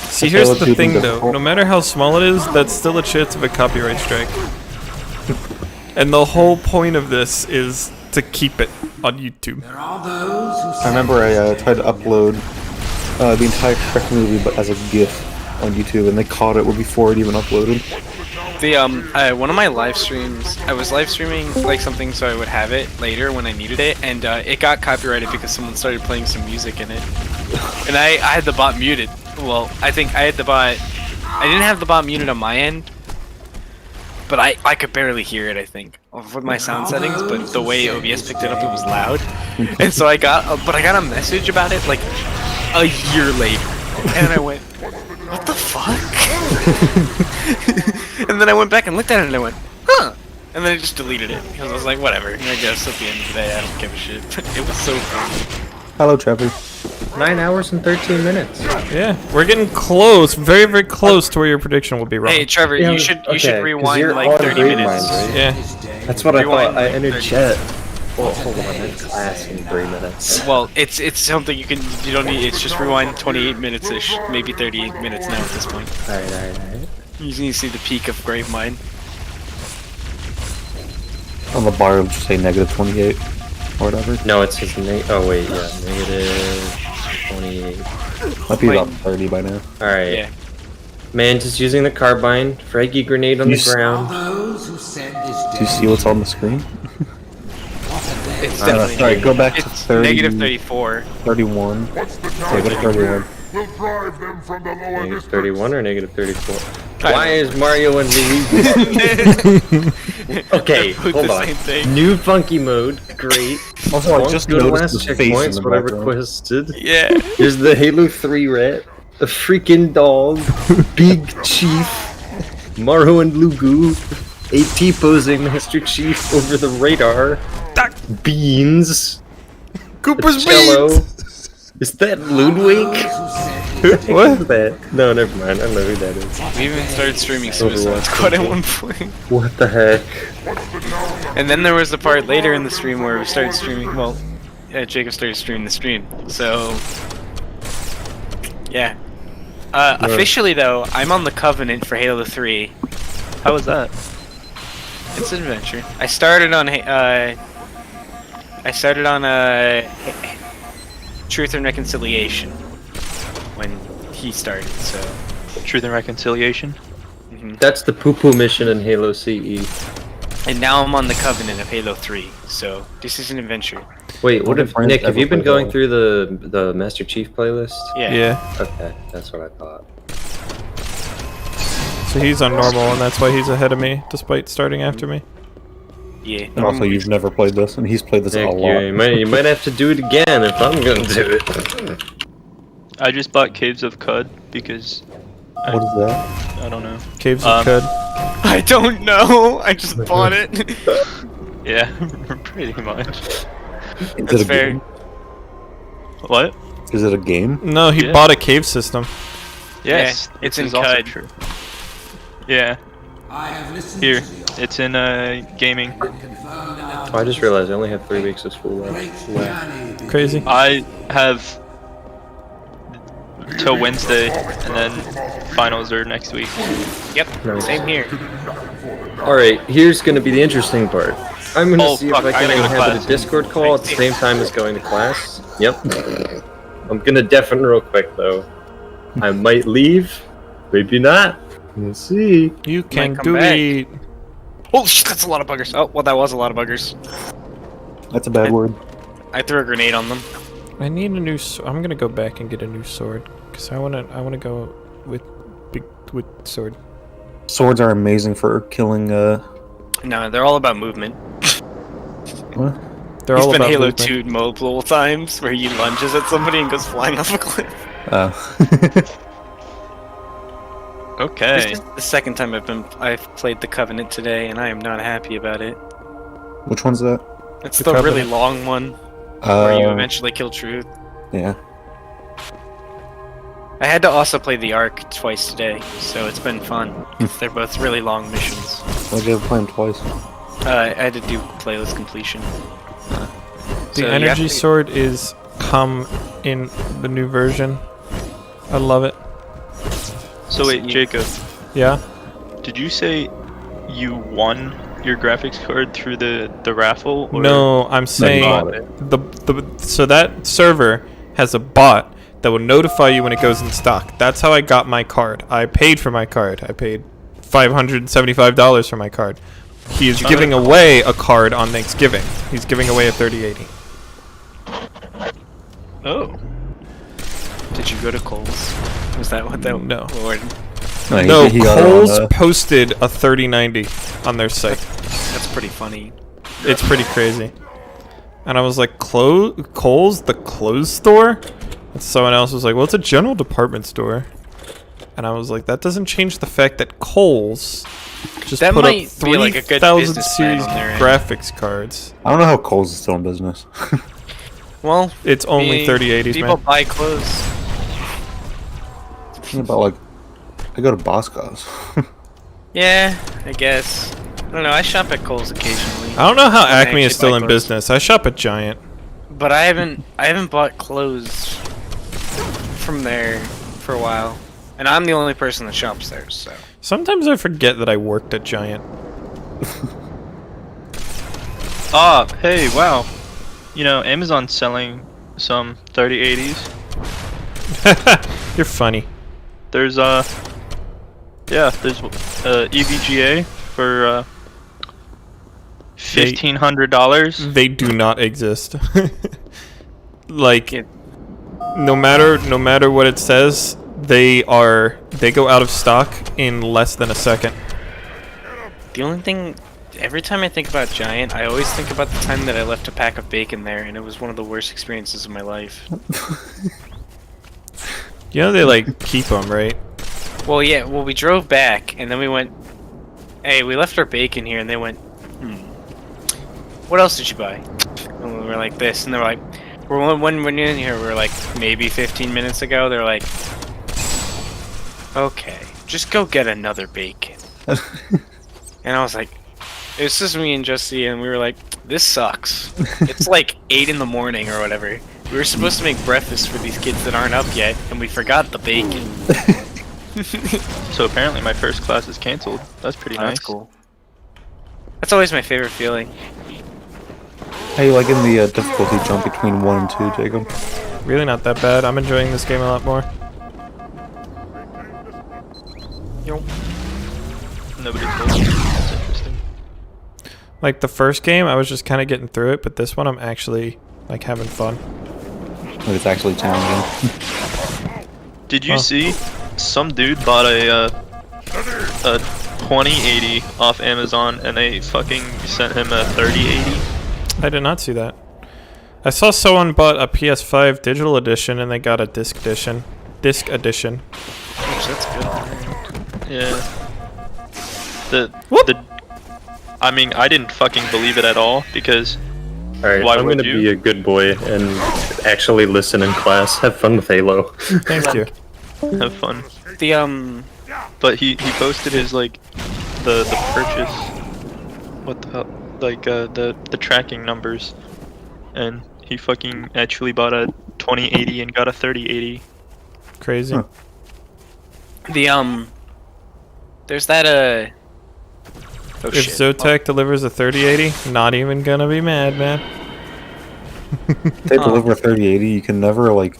See, here's the thing though. No matter how small it is, that's still a chance of a copyright strike. And the whole point of this is to keep it on YouTube. I remember I tried to upload the entire Shrek movie, but as a GIF on YouTube, and they caught it before it even uploaded. The one of my live streams, I was live streaming like something so I would have it later when I needed it, and it got copyrighted because someone started playing some music in it. And I had the bot muted. Well, I think I had the bot. I didn't have the bot muted on my end, but I could barely hear it, I think, with my sound settings, but the way OBS picked it up, it was loud. And so I got a message about it like a year later. And I went, what the fuck? And then I went back and looked at it and I went, huh. And then I just deleted it because I was like, whatever. I guess at the end of the day, I don't give a shit. But it was so fun. Hello, Trevor. 9 hours and 13 minutes. Yeah, we're getting close, very, very close to where your prediction will be wrong. Hey, Trevor, you should rewind like 30 minutes. Right? Yeah. That's what rewind I thought. I entered chat. Oh, hold on, I'm in class in 3 minutes. Well, it's something you don't need. It's just rewind 28 minutes-ish, maybe 38 minutes now at this point. Alright. You need to see the peak of Gravemind. On the bar, it'll just say negative 28 or whatever. No, it says oh wait, yeah, negative 28. Might be about 30 by now. Alright. Yeah. Man, just using the carbine. Fraggy grenade on the ground. Do you see what's on the screen? It's definitely sorry, go back to 30. Negative 34. 31. Okay, go to 31. We'll drive them from the lower Negative 31 or negative 34? I Why is Mario and Luigi? Okay, hold on. New funky mode, great. Also, I just go to noticed last the face in checkpoints, the what I background. requested. Yeah. There's the Halo 3 rat, a freaking dog, Big Chief, Mario and Lugu, a T-posing Master Chief over the radar, Beans, Cooper's Cello. Beans! Is that Ludwig? What? No, never mind. I don't know who that is. We even started streaming Suicide Squad at one point. What the heck? And then there was the part later in the stream where we started streaming. Well, yeah, Jacob started streaming the stream. So, yeah. Officially though, I'm on the Covenant for Halo 3. How was that? It's an adventure. I started on Truth and Reconciliation when he started. So, Truth and Reconciliation. That's the poo-poo mission in Halo CE. And now I'm on the Covenant of Halo 3. So this is an adventure. Wait, what if Nick? Have you been going through the Master Chief playlist? Yeah. Yeah. Okay, that's what I thought. So he's on normal, and that's why he's ahead of me, despite starting after me. Yeah. And also, you've never played this, and he's played this a lot. You might have to do it again if I'm gonna do it. I just bought Caves of Cud because. What is that? I don't know. Caves of Cud. I don't know. I just bought it. Yeah, pretty much. That's fair. What? Is it a game? No, he bought a cave system. Yes, yeah, it's in also Cud. true. Yeah. Here, it's in gaming. Oh, I just realized I only have 3 weeks of school left. Crazy. I have till Wednesday, and then finals are next week. Yep, Nice. same here. Alright, here's gonna be the interesting part. I'm gonna see if I I can gotta go to inhabit class. a Discord call at the same time as going to class. Yep. I'm gonna deafen real quick though. I might leave, maybe not. We'll see. You can come do back. it. Oh shit, that's a lot of buggers. Oh, well that was a lot of buggers. That's a bad word. I threw a grenade on them. I need a new. I'm gonna go back and get a new sword because I wanna go with sword. Swords are amazing for killing. No, they're all about movement. What? They're He's all been about Halo movement. 2 multiple times where he lunges at somebody and goes flying off a cliff. Okay. This is the second time I've played the Covenant today, and I am not happy about it. Which one's that? It's The the really Covenant. long one where you eventually kill Truth. Yeah. I had to also play the Ark twice today, so it's been fun. They're both really long missions. I gotta play them twice. I had to do playlist completion. The energy sword is come in the new version. I love it. So wait, Jacob. Yeah. Did you say you won your graphics card through the raffle? Or No, I'm saying so that server has a bot that will notify you when it goes in stock. That's how I got my card. I paid for my card. I paid $575 for my card. He is giving away a card on Thanksgiving. He's giving away a 3080. Oh. Did you go to Kohl's? Was that what that? No. Lord. No, Kohl's posted a 3090 on their site. That's pretty funny. It's pretty crazy. And I was like, Kohl's, the clothes store? And someone else was like, well, it's a general department store. And I was like, that doesn't change the fact that Kohl's just That put up might be like a good 3,000 business plan series on their end. graphics cards. I don't know how Kohl's is still in business. Well, It's only 3080s, people man. buy clothes. Yeah, but like, I go to Boscov's. Yeah, I guess. I don't know. I shop at Kohl's occasionally. I don't know how When I Acme is actually still buy in clothes. business. I shop at Giant. But I haven't bought clothes from there for a while, and I'm the only person that shops there. So Sometimes I forget that I worked at Giant. Hey, wow. You know, Amazon's selling some 3080s. You're funny. There's there's EVGA for $1,500. They do not exist. Like, no matter what it says, they go out of stock in less than a second. the only thing, every time I think about Giant, I always think about the time that I left a pack of bacon there, and it was one of the worst experiences of my life. You know they like keep them, right? Well, yeah. Well, we drove back, and then we went. Hey, we left our bacon here, and they went. What else did you buy? And we were like this, and they're like, when we're in here, we were like maybe 15 minutes ago. They're like, okay, just go get another bacon. And I was like, it's just me and Jesse, and we were like, this sucks. It's like 8 in the morning or whatever. We were supposed to make breakfast for these kids that aren't up yet, and we forgot the bacon. So apparently my first class is canceled. That's pretty nice. That's cool. That's always my favorite feeling. How you liking the difficulty jump between 1 and 2, Jacob? Really not that bad. I'm enjoying this game a lot more. Nobody told me. That's interesting. Like the first game, I was just kind of getting through it, but this one I'm actually like having fun. Like it's actually challenging. Did you see some dude bought a 2080 off Amazon and they fucking sent him a 3080? I did not see that. I saw someone bought a PS5 digital edition and they got a disc edition. Disc edition. That's good. Yeah. I mean, I didn't fucking believe it at all because. Alright, I'm gonna be a good boy and actually listen in class. Have fun with Halo. Thank you. Have fun. The But he posted his like the purchase. What the hell? Like the tracking numbers, and he fucking actually bought a 2080 and got a 3080. Crazy. Huh. The there's that oh, if shit. Zotac delivers a 3080, not even gonna be mad, man. If they deliver a 3080, you can never like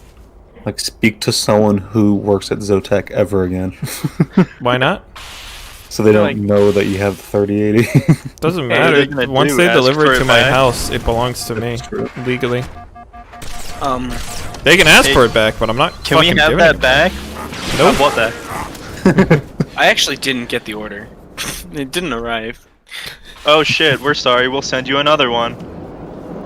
speak to someone who works at Zotac ever again. Why not? So they don't know that you have the 3080. Doesn't matter. Once they deliver it to my house, it belongs to me legally. They can ask for it back, but I'm not. Can we have that back? Nope. I want that. I actually didn't get the order. It didn't arrive. Oh shit, we're sorry. We'll send you another one.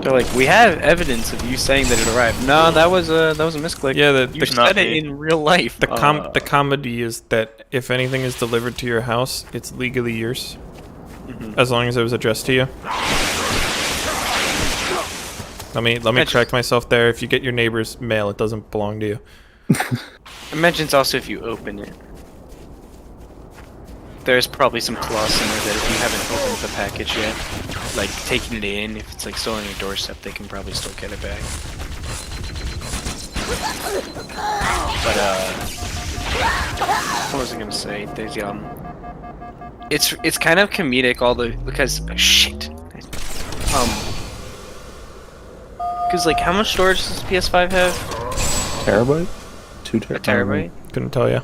They're like, we have evidence of you saying that it arrived. No, that was a misclick. Yeah, you said it in real life. The comedy is that if anything is delivered to your house, it's legally yours, as long as it was addressed to you. Let me correct myself there. If you get your neighbor's mail, it doesn't belong to you. Imagine it's also if you open it. There's probably some clause in there that if you haven't opened the package yet, like taking it in, if it's like still on your doorstep, they can probably still get it back. But what was I gonna say? There's it's kind of comedic because shit. Because like how much storage does PS5 have? Terabyte? 2 terabyte? A terabyte? Couldn't tell you.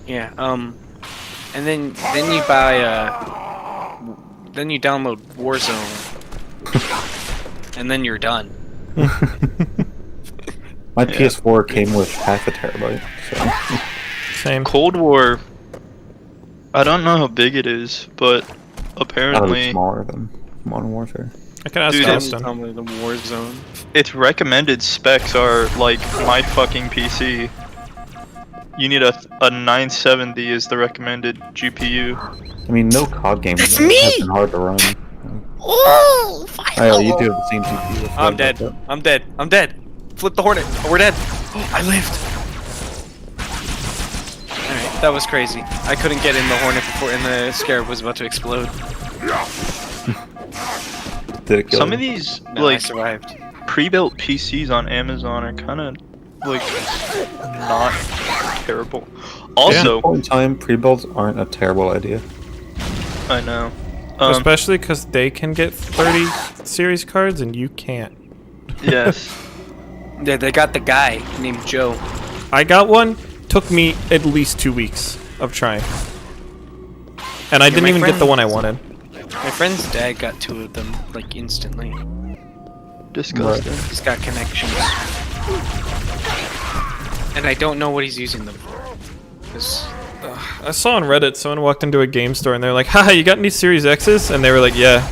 Yeah. And then you buy then you download Warzone, and then you're done. My PS4 came with half a terabyte. So. Same. Cold War. I don't know how big it is, but apparently smaller than Modern Warfare. I can ask Austin. The Warzone. Its recommended specs are like my fucking PC. You need a 970 is the recommended GPU. I mean, no COD game has been hard to run. Oh, you do have the same GPU. I'm dead. I'm dead. I'm dead. Flip the Hornet. Oh, we're dead. Oh, I lived. Alright, that was crazy. I couldn't get in the Hornet before, and the Scarab was about to explode. Did it kill Some you? of these No, I survived. pre-built PCs on Amazon are kind of like not terrible. Also, at the time, pre-builds aren't a terrible idea. I know. Especially because they can get 30 series cards and you can't. Yes. Yeah, they got the guy named Joe. I got one. Took me at least 2 weeks of trying. And I didn't even get the one I wanted. My friend's dad got 2 of them, like, instantly. Disgusting. He's got connections. And I don't know what he's using them for. I saw on Reddit, someone walked into a game store and they're like, haha, you got any Series X's? And they were like, yeah.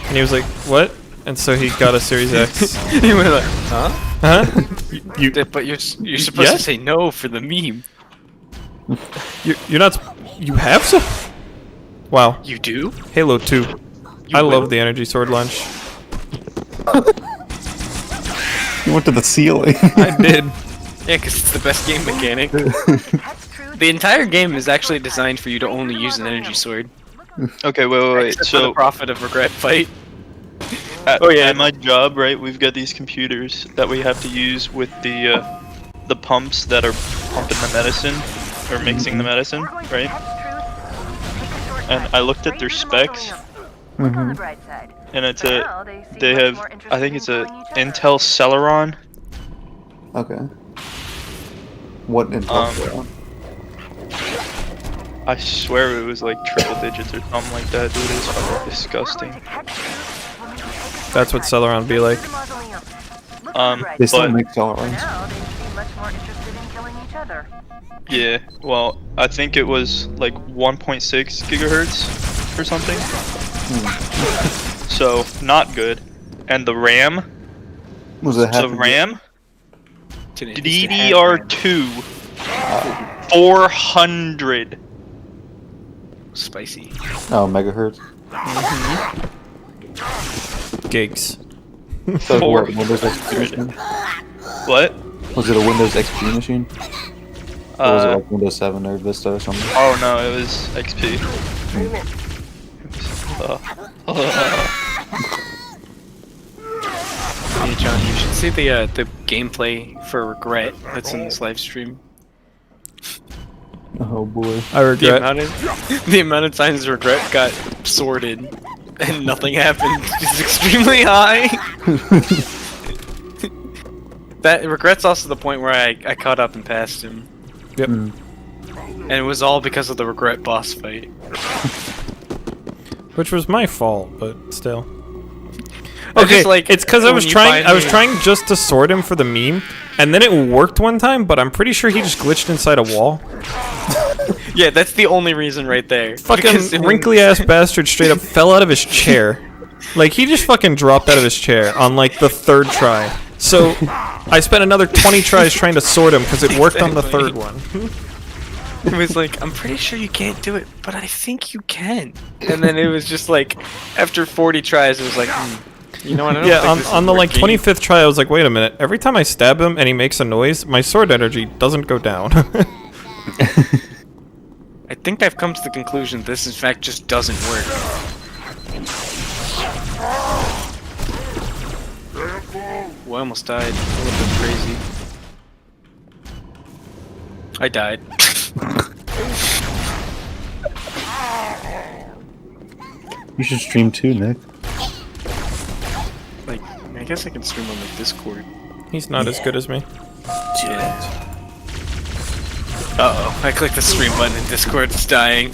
And he was like, what? And so he got a Series X. He went like, huh? Huh? But you're supposed to say no for the meme. You're not... You have some? Wow. You do? Halo 2. I love the energy sword launch. You went to the ceiling. I did. Yeah, because it's the best game mechanic. That's true, The entire game is actually designed for you to only use an energy sword. Okay, wait. Except for So the Prophet of Regret fight. at my job, right? We've got these computers that we have to use with the pumps that are pumping the medicine or mixing the medicine, right? And I looked at their specs, and it's I think it's a Intel Celeron. Okay. What Intel Celeron? I swear it was like triple digits or something like that, dude. It's fucking disgusting. That's what Celeron be like. They still make Celerons. Yeah, well, I think it was like 1.6 gigahertz or something. So, not good. And the RAM? Was it the RAM? DDR2. 400. Spicy. Oh, megahertz. Gigs. So what, Windows XP machine? What? Was it a Windows XP machine? Or was it like Windows 7 or Vista or something? Oh no, it was XP. Hey John, you should see the gameplay for Regret that's in this live stream. Oh boy. I regret. The amount of times Regret got sorted and nothing happened is extremely high. That Regret's also the point where I caught up and passed him. Yep. And it was all because of the Regret boss fight. Which was my fault, but still. I Okay, just, like, it's because I when was you trying. find I was me- trying just to sort him for the meme, and then it worked one time. But I'm pretty sure he just glitched inside a wall. Yeah, that's the only reason right there. Fucking wrinkly ass bastard straight up fell out of his chair. Like he just fucking dropped out of his chair on like the 3rd try. So I spent another 20 tries trying to sort him because it worked on the 3rd one. It was like, I'm pretty sure you can't do it, but I think you can. And then it was just like, after 40 tries, it was like, you know what? I don't think this is on the like working. 25th try, I was like, wait a minute. Every time I stab him and he makes a noise, my sword energy doesn't go down. I think I've come to the conclusion this in fact just doesn't work. Well, I almost died. A little bit crazy. I died. You should stream too, Nick. Like, I guess I can stream on like Discord. He's not as good as me. Yeah. Uh-oh, I clicked the stream button and Discord is dying.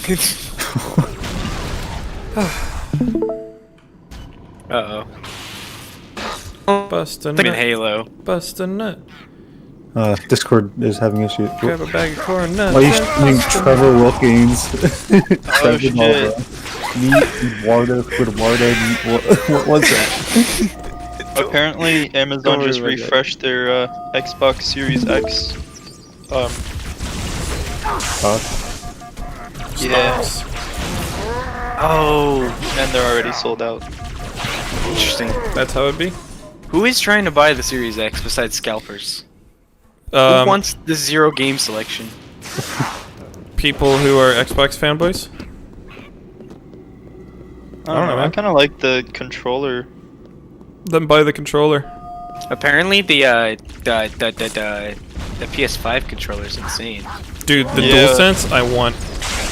Uh-oh. Bust a Like in nut. Halo. Bust a nut. Discord is having issues. Grab a bag of corn nuts. Why are you streaming Trevor Wilkins? Trevor shit. Meet Warda, what was that? Apparently, Amazon just refreshed their Xbox Series X. Yeah. Oh, and they're already sold out. Interesting. That's how it'd be. Who is trying to buy the Series X besides scalpers? Who wants the 0 game selection? People who are Xbox fanboys? I don't know. I kind of like the controller. Then buy the controller. Apparently, the PS5 controller is insane. Dude, the Yeah. DualSense, I want.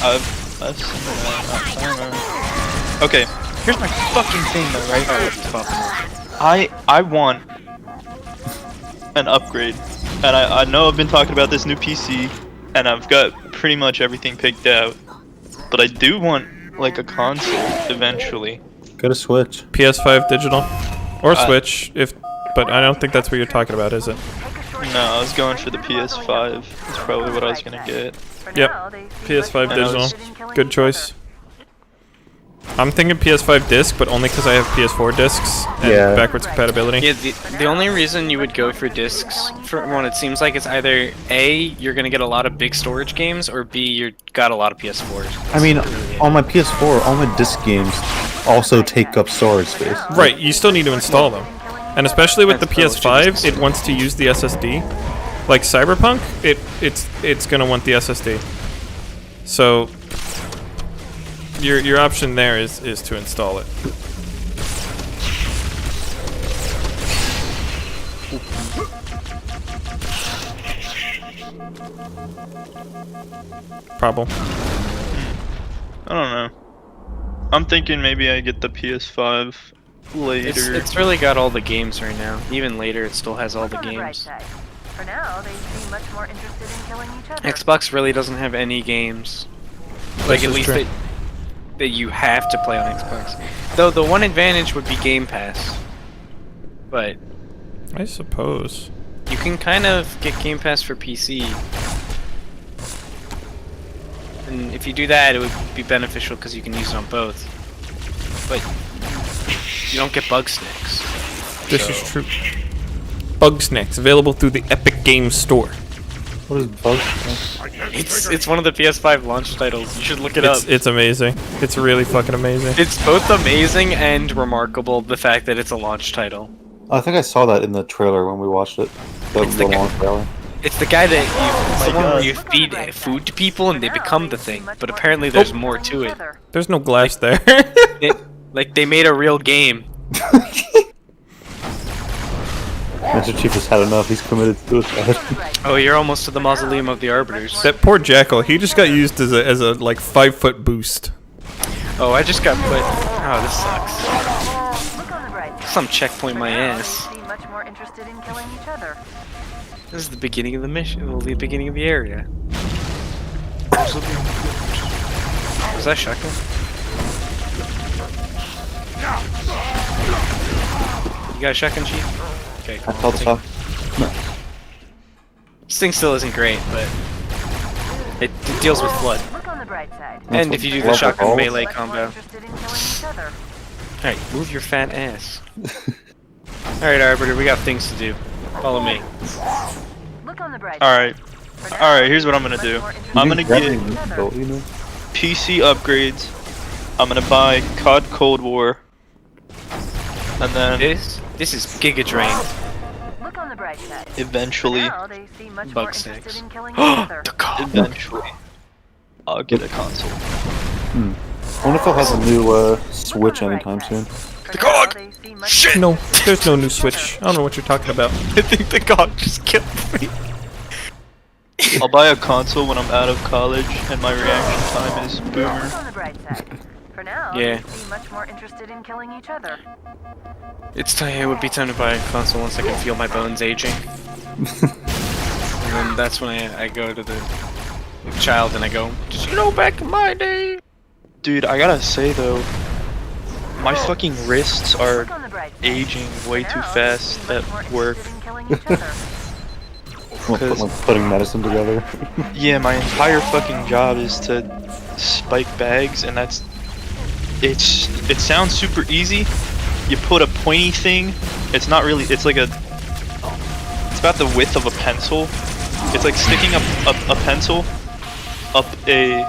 I've seen that. I don't know. Okay, here's my fucking thing though, right? I want an upgrade, and I know I've been talking about this new PC, and I've got pretty much everything picked out, but I do want like a console eventually. Get a Switch. PS5 digital. Or Switch, but I don't think that's what you're talking about, is it? No, I was going for the PS5. That's probably what I was gonna get. Yep. PS5 And I digital. was- Good choice. I'm thinking PS5 disc, but only because I have PS4 discs and Yeah. backwards compatibility. Yeah, the only reason you would go for discs, for one, it seems like it's either A, you're gonna get a lot of big storage games, or B, you got a lot of PS4s. I mean, on my PS4, all my disc games also take up storage space. Right, you still need to install them. And especially with the That's PS5, it wants to use the SSD. Like Cyberpunk, it's gonna want the SSD. So your option there is to install it. Problem. I don't know. I'm thinking maybe I get the PS5 later. It's really got all the games right now. Even later, it still has all the games. For now, they seem much more interested in killing each other. Xbox really doesn't have any games. Like, at least that you have to play on Xbox. Though the one advantage would be Game Pass. But I suppose you can kind of get Game Pass for PC. And if you do that, it would be beneficial because you can use it on both. But you don't get bug sticks. This is true. Bug Snacks, available through the Epic Games Store. What is Bug Snacks? It's one of the PS5 launch titles. You should look it up. It's amazing. It's really fucking amazing. It's both amazing and remarkable, the fact that it's a launch title. I think I saw that in the trailer when we watched it. The long trailer. It's the guy that you feed food to people and they become the thing, but apparently there's more to it. There's no glass there. They made a real game. Master Chief has had enough. He's committed to suicide. Oh, you're almost to the mausoleum of the Arbiters. That poor Jackal. He just got used as a like 5-foot boost. Oh, I just got put. Oh, this sucks. Some checkpoint my ass. This is the beginning of the mission. Well, the beginning of the area. Was that shotgun? You got a shotgun, Chief? Okay, cool. I called the No. This thing still isn't great, but it deals with blood. And if you do the shotgun melee combo. Alright, move your fat ass. Alright, Arbiter, we got things to do. Follow me. Alright. Alright, here's what I'm gonna do. I'm gonna get PC upgrades. I'm gonna buy COD Cold War. And then this is Giga Drain. Eventually bug sticks. Eventually I'll get a console. I wonder if it has a new Switch anytime soon. The GOG! Shit! No, there's no new Switch. I don't know what you're talking about. I think the GOG just killed me. I'll buy a console when I'm out of college and my reaction time is boomer. For now, yeah. they seem much more interested in killing each other. It would be time to buy a console once I can feel my bones aging. And then that's when I go to the child and I go, did you know back in my day? Dude, I gotta say though, my fucking wrists are aging way too fast at work. Putting medicine together. Yeah, my entire fucking job is to spike bags, and it sounds super easy. You put a pointy thing, it's not really, it's about the width of a pencil. It's like sticking a pencil up a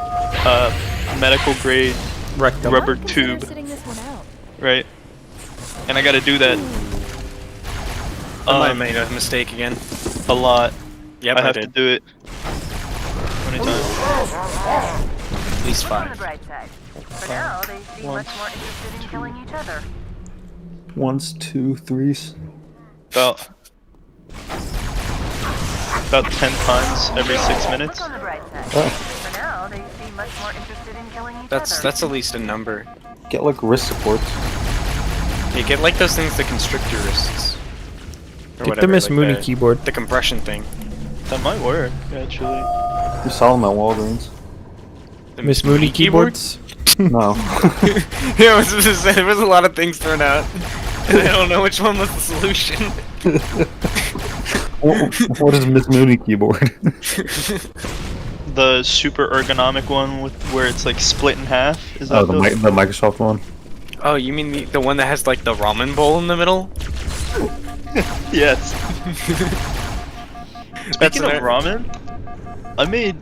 medical grade rubber tube, right? And I gotta do that. I made a mistake again. A lot. Yep, I have to do it 20 times. At least 5. For now, they seem much more interested in killing each other. 1s, 2, 3s. About 10 times every 6 minutes. For now, they seem much more interested in killing each other. That's at least a number. Get like wrist supports. You get like those things that constrict your wrists. Get the Miss Mooney keyboard. The compression thing. That might work, actually. You saw them at Walgreens. The Miss Mooney keyboards? No. Yeah, there was a lot of things thrown out. And I don't know which one was the solution. What is Miss Mooney keyboard? The super ergonomic one where it's like split in half? Is that the Microsoft one? Oh, you mean the one that has like the ramen bowl in the middle? Yes. Speaking of ramen, I made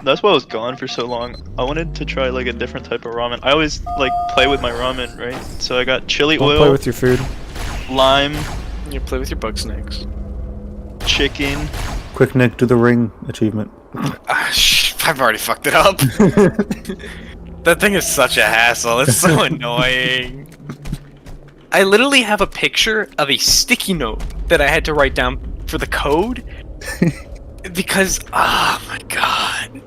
that's why I was gone for so long. I wanted to try like a different type of ramen. I always like play with my ramen, right? So I got chili oil. Play with your food. Lime. You play with your bug snakes. Chicken. Quick Nick, do the ring achievement. I've already fucked it up. That thing is such a hassle. It's so annoying. I literally have a picture of a sticky note that I had to write down for the code. Because, oh my god.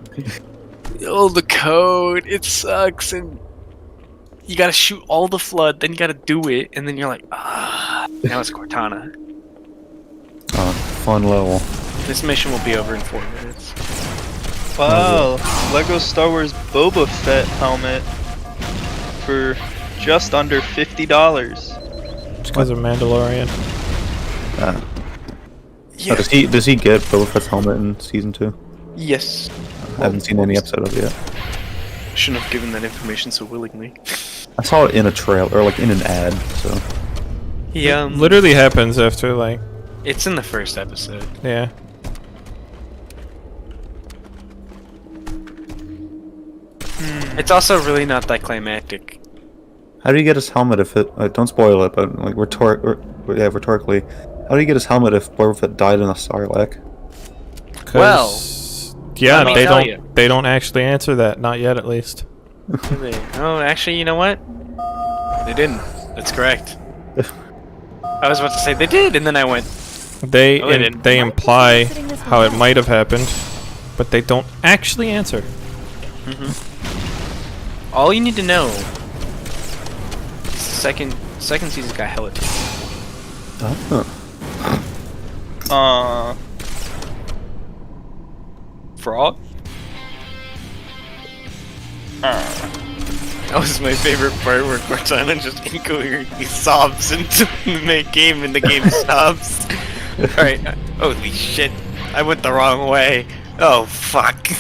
Oh, the code. It sucks. And you gotta shoot all the flood, then you gotta do it, and then you're like, ah. Now it's Cortana. Oh, fun level. This mission will be over in 4 minutes. Wow, Lego Star Wars Boba Fett helmet for just under $50. Just because of Mandalorian. Yeah. Oh, does he get Boba Fett's helmet in season 2? Yes. I haven't seen any episode of it yet. Shouldn't have given that information so willingly. I saw it in a trail or like in an ad. So. Yeah. Literally happens after like. It's in the first episode. Yeah. It's also really not that climactic. How do you get his helmet if it? Don't spoil it, but like rhetorically, how do you get his helmet if Boba Fett died in a Sarlacc? Well, yeah, they don't actually answer that, not yet at least. Oh, actually, you know what? They didn't. That's correct. I was about to say they did, and then I went. They imply how it might have happened, but they don't actually answer. All you need to know is the second season's got hella tits. Frog? That was my favorite part where Cortana just incoherently sobs into the game and the game stops. Alright, holy shit. I went the wrong way. Oh fuck.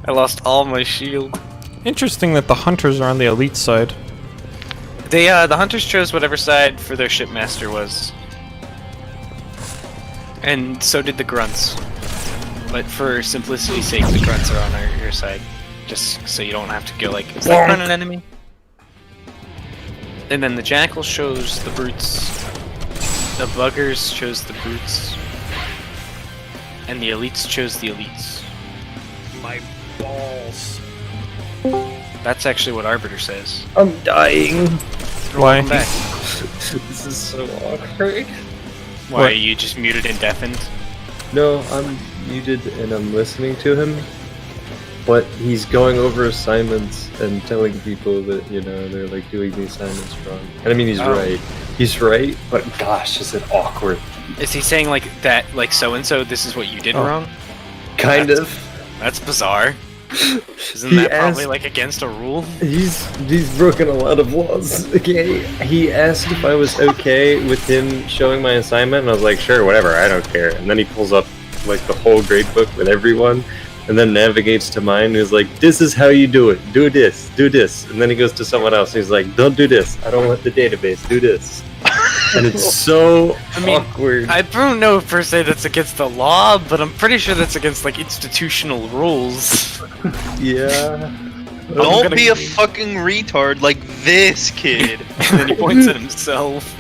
I lost all my shield. Interesting that the hunters are on the elite side. The hunters chose whatever side for their shipmaster was. And so did the grunts. But for simplicity's sake, the grunts are on your side. Just so you don't have to go like, is that grunt an enemy? And then the jackal shows the brutes. The buggers chose the brutes. And the elites chose the elites. My balls. That's actually what Arbiter says. I'm dying. Why? This is so awkward. Why, are you just muted and deafened? No, I'm muted and I'm listening to him. But he's going over assignments and telling people that, you know, they're like doing the assignments wrong. And I mean, he's right. He's right, but gosh, is it awkward. Is he saying like that, like so-and-so, this is what you did wrong? Kind of. That's bizarre. Isn't that probably like against a rule? He's broken a lot of laws. Okay, he asked if I was okay with him showing my assignment, and I was like, sure, whatever, I don't care. And then he pulls up like the whole grade book with everyone, and then navigates to mine. And he's like, this is how you do it. Do this. Do this. And then he goes to someone else. And he's like, don't do this. I don't want the database. Do this. And it's so awkward. I don't know per se that's against the law, but I'm pretty sure that's against like institutional rules. Yeah. Don't be a fucking retard like this kid. And then he points at himself.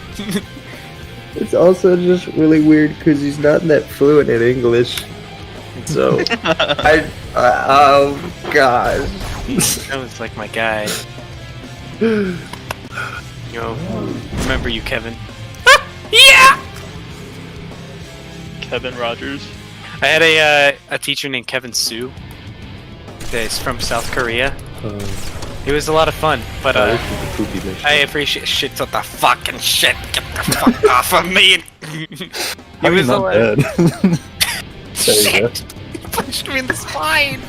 It's also just really weird because he's not that fluent in English. So, oh gosh. That was like my guy. Yo, remember you, Kevin? Yeah! Kevin Rogers. I had a teacher named Kevin Sue. That's from South Korea. It was a lot of fun, but I appreciate shit to the fucking shit. Get the fuck off of me. He was a lot. Shit! He punched me in the spine!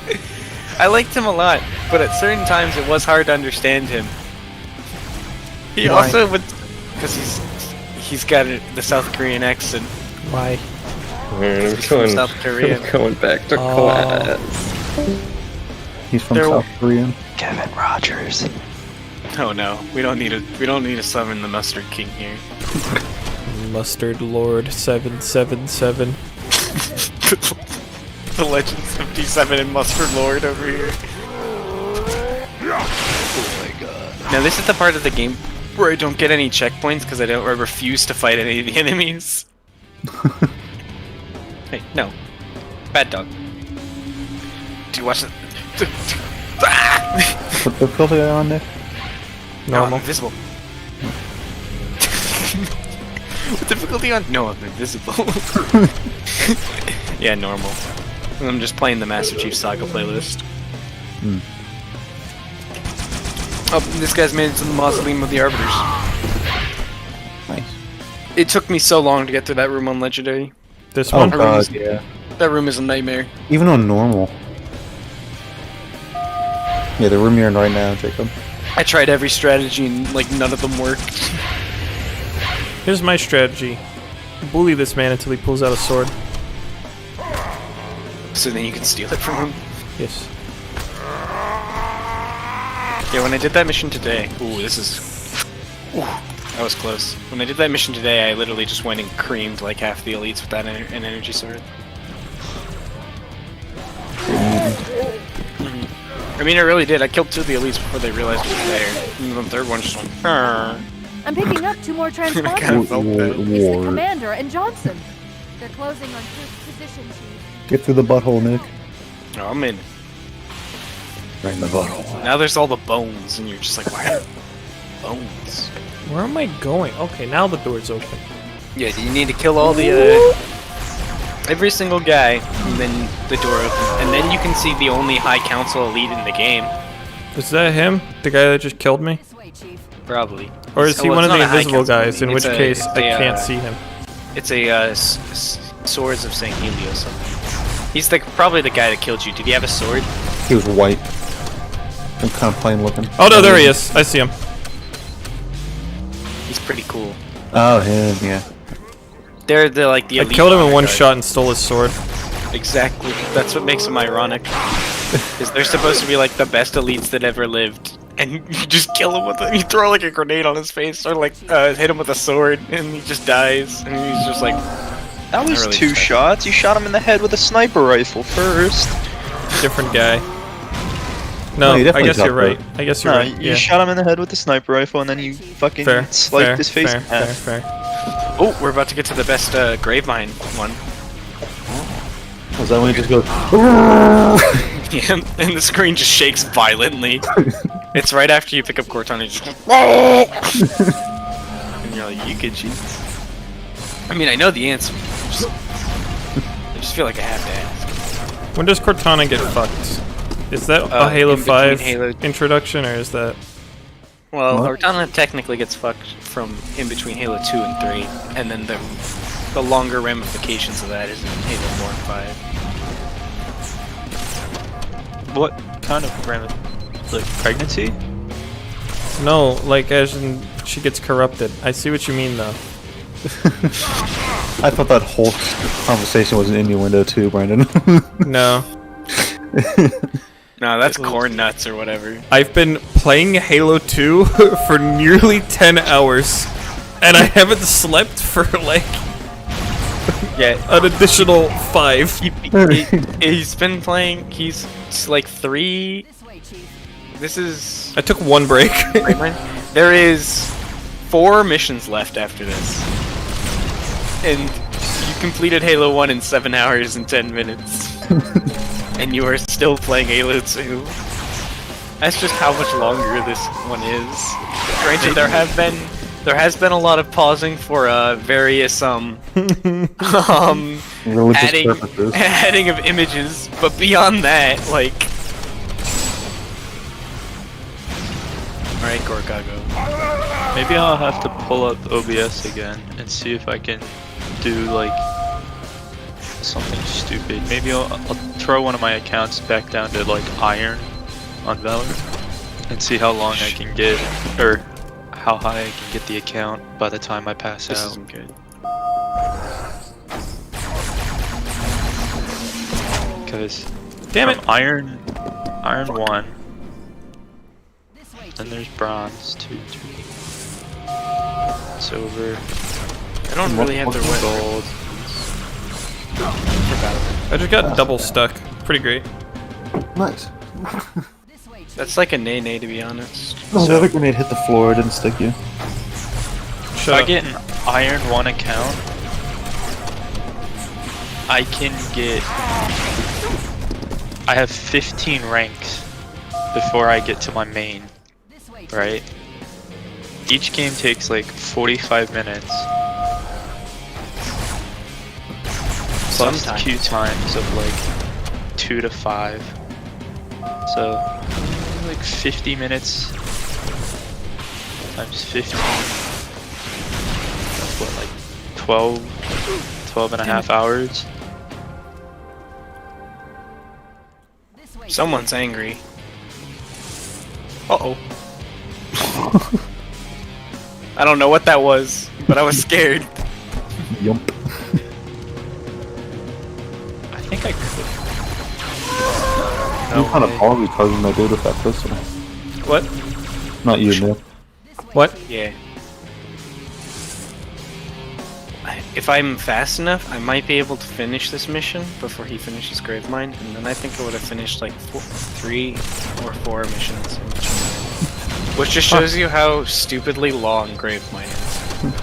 I liked him a lot, but at certain times it was hard to understand him. He also would... Because he's got the South Korean accent. Why? I'm South Korean. Going back to class. He's from South Korea. Kevin Rogers. Oh no, we don't need to summon the Mustard King here. Mustard Lord 777. The Legend 57 and Mustard Lord over here. Oh my god. Now this is the part of the game where I don't get any checkpoints because I refuse to fight any of the enemies. Hey, no. Bad dog. Dude, watch it. Put the filter on there. No, I'm Normal. invisible. With difficulty on? No, I'm invisible. Yeah, normal. I'm just playing the Master Chief Saga playlist. Oh, this guy's made it to the mausoleum of the Arbiters. Nice. It took me so long to get through that room on Legendary. This Oh one? god, yeah. That room is a nightmare. Even on normal. Yeah, the room you're in right now, Jacob. I tried every strategy and like none of them worked. Here's my strategy. Bully this man until he pulls out a sword. So then you can steal it from him. Yes. Yeah, when I did that mission today, that was close. When I did that mission today, I literally just went and creamed like half the elites with that an energy sword. I mean, I really did. I killed 2 of the elites before they realized it was there. And the third one just went, "Arr." I'm picking up 2 more transponders. I kind of felt that. It's the Commander and Johnson. They're closing on Kurt's position, Chief. Get through the butthole, Nick. Oh, I'm in. Right in the butthole. Now there's all the bones, and you're just like, why are bones? Where am I going? Okay, now the door's open. Yeah, you need to kill all the, every single guy, and then the door opens, and then you can see the only High Council elite in the game. Is that him? The guy that just killed me? Probably. Or is he Well, one it's of the not a High invisible Council guys, in elite, which it's a- case it's I a, can't see him? It's a, Swords of St. Helios. He's probably the guy that killed you. Did he have a sword? He was white. And kind of plain looking. Oh no, there he is. I see him. He's pretty cool. Oh, him, yeah. They're like the I elite killed him in honor one guard. shot and stole his sword. Exactly. That's what makes them ironic. Is they're supposed to be like the best elites that ever lived, and you just kill him with it. You throw like a grenade on his face, or like hit him with a sword, and he just dies, and he's just like. That was really 2 shots. You shot him in the head with a sniper rifle first. Different guy. No, he I definitely guess you're dropped right. I guess you're No, right. you Yeah. shot him in the head with a sniper rifle, and then you fucking sliced his face in half. fair. Oh, we're about to get to the best Gravemind one. Was that when he just goes? Yeah, and the screen just shakes violently. It's right after you pick up Cortana, you just and you're like, you could cheat. I mean, I know the answer. I just feel like I have to ask. When does Cortana get fucked? Is that a Halo 5 introduction, or is that... Well, What? Cortana technically gets fucked from in between Halo 2 and 3, and then the longer ramifications of that is in Halo 4 and 5. What kind of like pregnancy? No, like as in she gets corrupted. I see what you mean though. I thought that whole conversation was an innuendo too, Brandon. No. No, that's corn nuts or whatever. I've been playing Halo 2 for nearly 10 hours, and I haven't slept for like an additional 5. He's been playing. He's like 3. This is. I took 1 break. There is 4 missions left after this, and you completed Halo 1 in 7 hours and 10 minutes. And you are still playing Halo 2. That's just how much longer this one is. Granted, there has been a lot of pausing for various Religious purposes. adding of images, but beyond that, like. Alright, Gorgago. Maybe I'll have to pull up OBS again and see if I can do like something stupid. Maybe I'll throw one of my accounts back down to like Iron on Valor and see how long I can get, or how high I can get the account by the time I pass This out. isn't good. Because Damn it! Iron 1, then there's Bronze 2, 3, Silver. I don't really have the right Gold. I just got double stuck. Pretty great. Nice. That's like a nay-nay, to be honest. No, the other grenade hit the floor, it didn't stick you. If I get an Iron 1 account, I can I have 15 ranks before I get to my main, right? Each game takes like 45 minutes. Plus Sometimes. queue times of like 2 to 5. So, like 50 minutes times 15. That's what, like 12 and a half hours? Someone's angry. Uh-oh. I don't know what that was, but I was scared. Yump. I think I could. You kind of probably causing my dude with that pistol. What? Not you, Nick. What? Yeah. If I'm fast enough, I might be able to finish this mission before he finishes Gravemind, and then I think I would have finished like 3 or 4 missions. Which just shows you how stupidly long Gravemind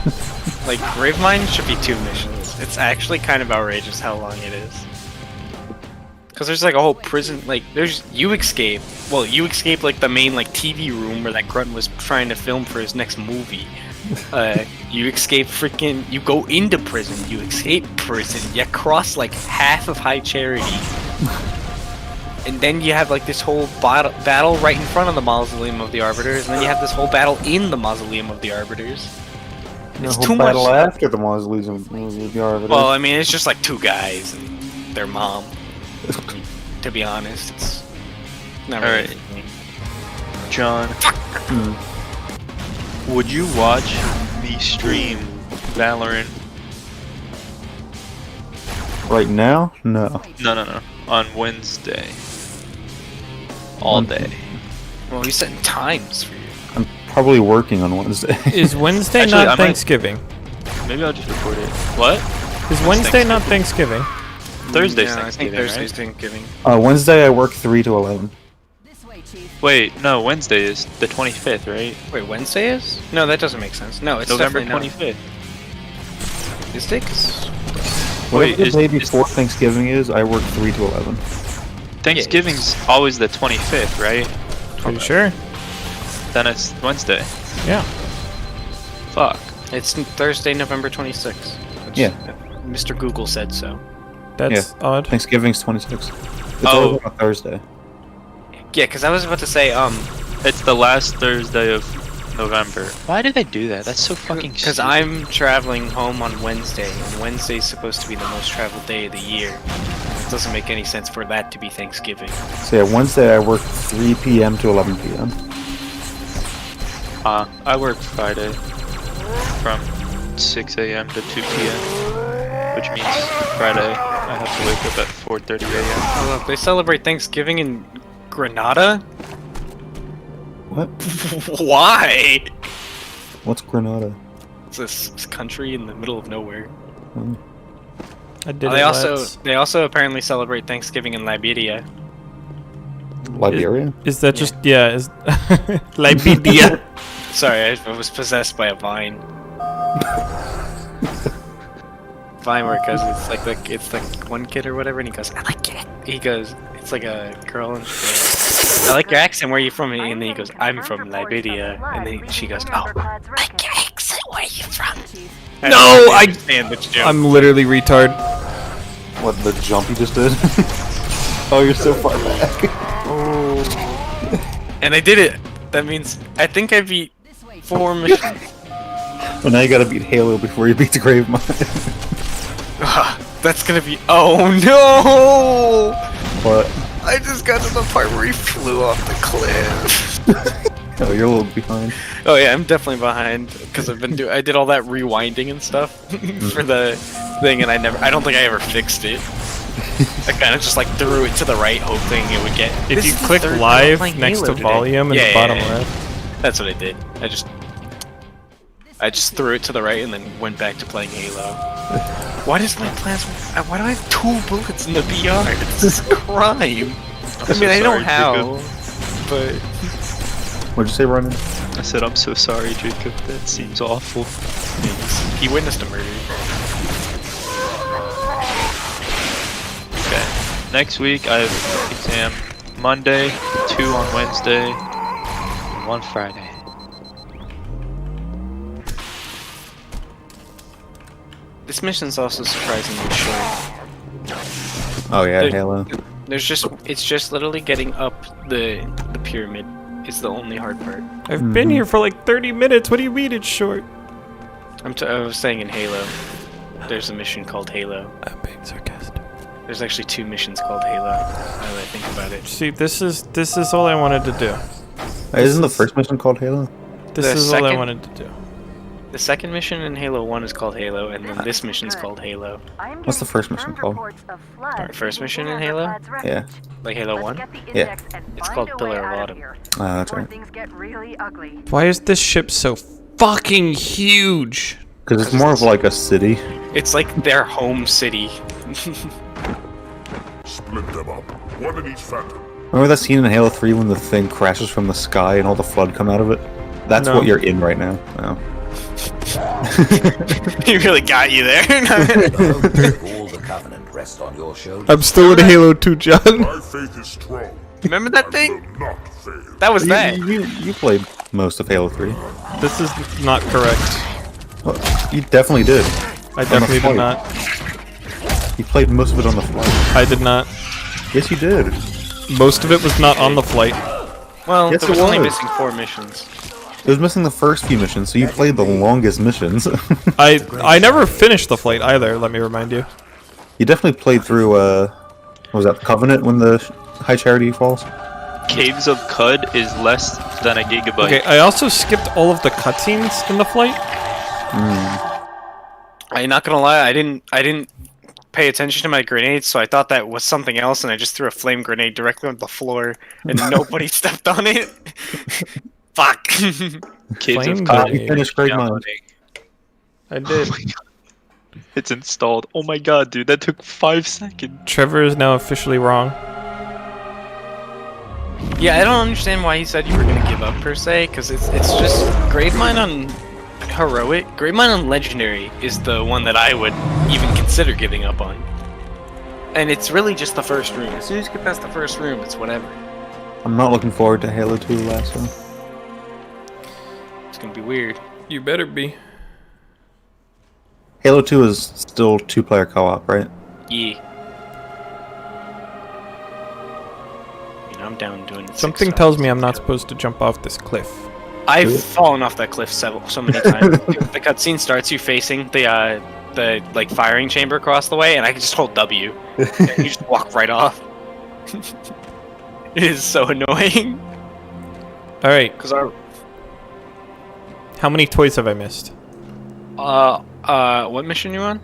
is. Like, Gravemind should be 2 missions. It's actually kind of outrageous how long it is. Because there's like a whole prison, like, you escape like the main like TV room where that grunt was trying to film for his next movie. You escape you go into prison, you escape prison, you cross like half of High Charity. And then you have like this whole battle right in front of the Mausoleum of the Arbiters, and then you have this whole battle in the Mausoleum of the Arbiters. It's too much. Battle after the Mausoleum of the Arbiters. Well, I mean, it's just like 2 guys and their mom. To be honest, it's not really. Alright. John, would you watch me stream Valorant? Right now? No. No. On Wednesday. All day. Well, he's setting times for you. I'm probably working on Wednesday. Is Wednesday Actually, not Thanksgiving? Maybe I'll just record it. What? Is Wednesday not Thanksgiving? Thursday's Yeah, Thanksgiving, I think Thursday's right? Thanksgiving. Wednesday I work 3 to 11. Wait, no, Wednesday is the 25th, right? Wait, Wednesday is? No, that doesn't make sense. No, it's November definitely 25th. Is it? 'Cause Whatever the day before Thanksgiving is, I work 3 to 11. Thanksgiving's always the 25th, right? Pretty sure. Then it's Wednesday. Yeah. Fuck. It's Thursday, November 26th. Yeah. Mr. Google said so. That's odd. Thanksgiving's 26th. It's Oh. always on a Thursday. Yeah, because I was about to say, It's the last Thursday of November. Why did they do that? That's so fucking because stupid. I'm traveling home on Wednesday, and Wednesday's supposed to be the most traveled day of the year. It doesn't make any sense for that to be Thanksgiving. So yeah, Wednesday I work 3 p.m. to 11 p.m. I work Friday from 6 a.m. to 2 p.m. Which means Friday I have to wake up at 4:30 a.m. Oh, look, they celebrate Thanksgiving in Grenada? What? Why? What's Grenada? It's this country in the middle of nowhere. I did They also apparently celebrate Thanksgiving in Liberia. Liberia? Is that just is Liberia? Sorry, I was possessed by a vine. Vine where it goes, it's like one kid or whatever, and he goes, I like it. He goes, it's like a girl, and she goes, I like your accent. Where are you from? And then he goes, I'm from Liberia. And then she goes, oh, I like your accent. Where are you from? No, I understand the joke. I'm literally retard. What, the jump you just did? Oh, you're so far back. Oh. And I did it. That means I think I beat 4 missions. Well, now you gotta beat Halo before you beat the Gravemind. That's gonna be. Oh no! What? I just got to the part where he flew off the cliff. Oh, you're a little behind. Oh yeah, I'm definitely behind because I did all that rewinding and stuff for the thing, and I don't think I ever fixed it. I kind of just like threw it to the right, hoping it would get. If you click live next to volume in the bottom left. That's what I did. I just threw it to the right and then went back to playing Halo. Why does my plasma? Why do I have 2 bullets in the VR? This is a crime. I mean, I know how, but. What'd you say, Ronan? I said, I'm so sorry, Jacob. That seems awful. He witnessed a murder. Okay. Next week, I have exam Monday, 2 on Wednesday, and 1 Friday. This mission's also surprisingly short. Oh yeah, Halo. It's just literally getting up the pyramid. It's the only hard part. I've been here for like 30 minutes. What do you mean it's short? I was saying in Halo, there's a mission called Halo. I'm being sarcastic. There's actually 2 missions called Halo. Now that I think about it. See, this is all I wanted to do. Isn't the first mission called Halo? This is all I wanted to do. The second mission in Halo 1 is called Halo, and then this mission's called Halo. What's the first mission called? First mission in Halo? Yeah. Like Halo 1? Yeah. It's called Pillar of Autumn. That's right. Why is this ship so fucking huge? Because it's more of like a city. It's like their home city. Split them up. One in each phantom. Remember that scene in Halo 3 when the thing crashes from the sky and all the flood come out of it? That's what you're in right now. No. He really got you there. All the Covenant rest on your shoulders. I'm still in Halo 2, John. My faith is strong. Remember that thing? Not fail. That was that. You played most of Halo 3. This is not correct. Well, you definitely did. I definitely did not. You played most of it on the flight. I did not. Yes, you did. Most of it was not on the flight. Well, yes, there was only missing 4 missions. It was missing the first few missions, so you played the longest missions. I never finished the flight either, let me remind you. You definitely played through, what was that, Covenant when the High Charity falls? Caves of Cud is less than a gigabyte. Okay, I also skipped all of the cutscenes in the flight. I'm not gonna lie, I didn't pay attention to my grenades, so I thought that was something else, and I just threw a flame grenade directly on the floor, and nobody stepped on it. Fuck. Caves of Flame Cud. grenade. Finished Gravemind. I did. It's installed. Oh my god, dude, that took 5 seconds. Trevor is now officially wrong. Yeah, I don't understand why he said you were gonna give up per se, because it's just Gravemind on Heroic. Gravemind on Legendary is the one that I would even consider giving up on. And it's really just the first room. As soon as you get past the first room, it's whatever. I'm not looking forward to Halo 2 last one. It's gonna be weird. You better be. Halo 2 is still 2-player co-op, right? Yeah. You know, I'm down doing it. Something tells me I'm not supposed to jump off this cliff. I've fallen off that cliff so many times. The cutscene starts you facing the like firing chamber across the way, and I can just hold W, and you just walk right off. It is so annoying. All right. Because our How many toys have I missed? what mission you on?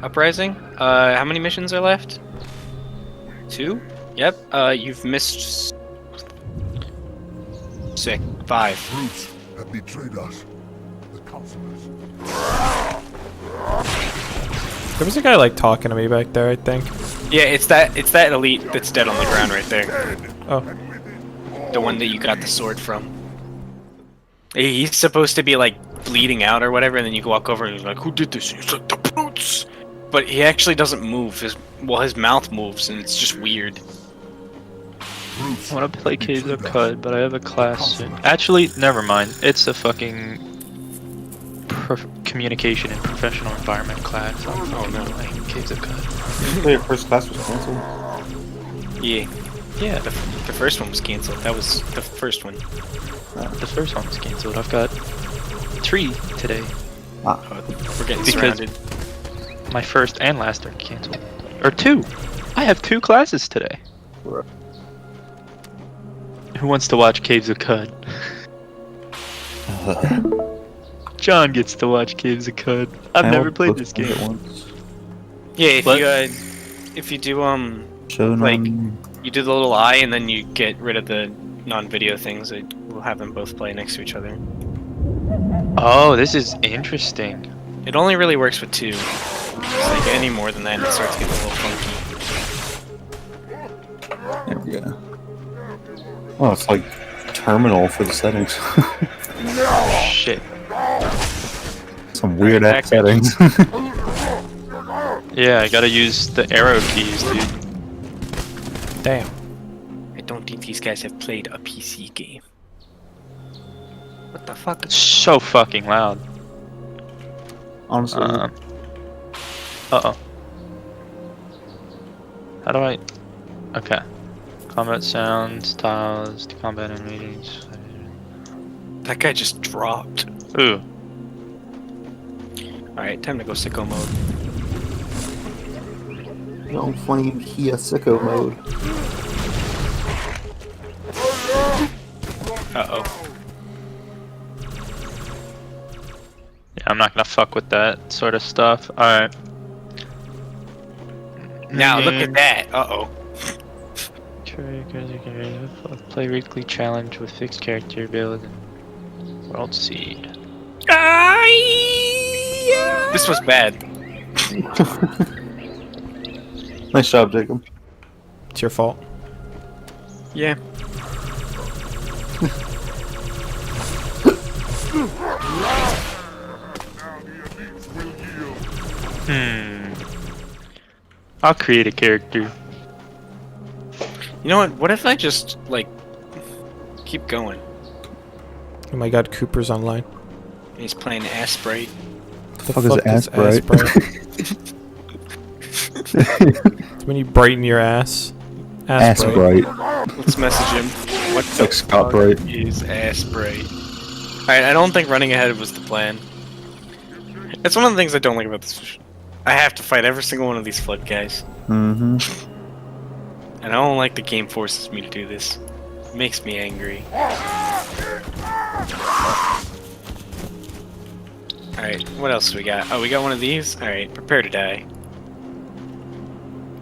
Uprising. How many missions are left? 2. Yep. You've missed 5. Brutes have betrayed us. The counselors. There was a guy like talking to me back there, I think. Yeah, it's that elite that's dead on the ground right there. Oh. The one that you got the sword from. He's supposed to be like bleeding out or whatever, and then you walk over and he's like, "Who did this?" And he's like, "The brutes." But he actually doesn't move. His mouth moves, and it's just weird. I want to play Caves of Cud, but I have a class soon. Actually, never mind. It's a fucking communication and professional environment class. I'm not playing Caves of Cud. Your first class was cancelled? Yeah. Yeah, the first one was cancelled. That was the first one. The first one was cancelled. I've got 3 today. We're getting surrounded. My first and last are cancelled. Or 2! I have 2 classes today. Who wants to watch Caves of Cud? John gets to watch Caves of Cud. I've never played this game. Yeah, if you do like you do the little eye and then you get rid of the non-video things, we'll have them both play next to each other. Oh, this is interesting. It only really works with 2. It's like any more than that, it starts getting a little funky. There we go. Oh, it's like terminal for the settings. Shit. Some weird ass settings. Yeah, I gotta use the arrow keys, dude. Damn. these guys have played a PC game. What the fuck? It's so fucking loud. Honestly. Uh-oh. How do I... Okay. Combat sounds, tiles, combat and meetings. That guy just dropped. Ooh. Alright, time to go sicko mode. Don't flame Kia sicko mode. Uh-oh. Yeah, I'm not gonna fuck with that sort of stuff. Alright. Now look at that. Uh-oh. Play weekly challenge with fixed character build and world seed. This was bad. Nice job, Jacob. It's your fault. Yeah. I'll create a character. You know what? What if I just, like, keep going? Oh my god, Cooper's online. He's playing Asprite. What the fuck is Asprite? It's when you brighten your ass. Asprite. Let's message him. What the Like Scott Bright. is Asprite? Alright, I don't think running ahead was the plan. It's one of the things I don't like about this mission. I have to fight every single one of these flood guys. Mm-hmm. And I don't like the game forces me to do this. It makes me angry. Alright, what else do we got? Oh, we got one of these? Alright, prepare to die.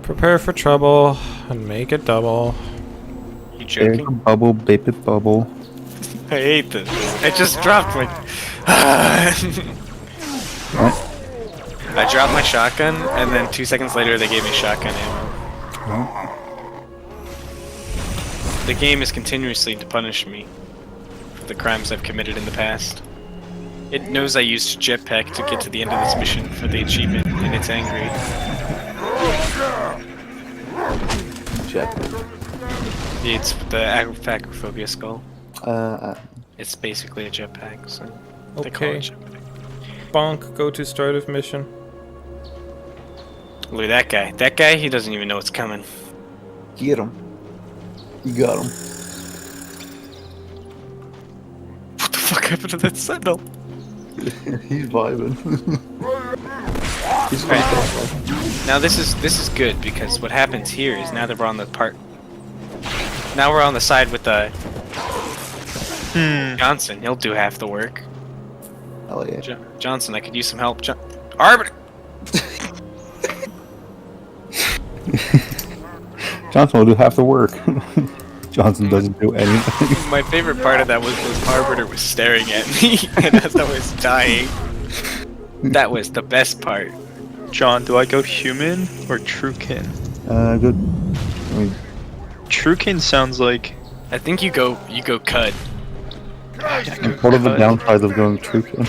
Prepare for trouble and make it double. You joking? Baby bubble, baby bubble. I hate this. I just dropped my... I dropped my shotgun, and then 2 seconds later they gave me shotgun ammo. The game is continuously to punish me for the crimes I've committed in the past. It knows I used jetpack to get to the end of this mission for the achievement, and it's angry. Jetpack. It's the acrophobia skull. It's basically a jetpack, so they call it Okay. jetpack. Bonk, go to start of mission. Look at that guy. That guy, he doesn't even know what's coming. Get him. You got him. What the fuck happened to that sentinel? He's vibing. He's Now this is good because what happens here is now that we're on the part. Now we're on the side with the Johnson. He'll do half the work. Hell yeah. Johnson, I could use some help. Arbiter. Johnson will do half the work. Johnson doesn't do anything. My favorite part of that was Arbiter was staring at me and as I was dying. That was the best part. John, do I go human or truekin? Good. I mean, Truekin sounds like... I think you go Cud. what are the downsides of going Truekin?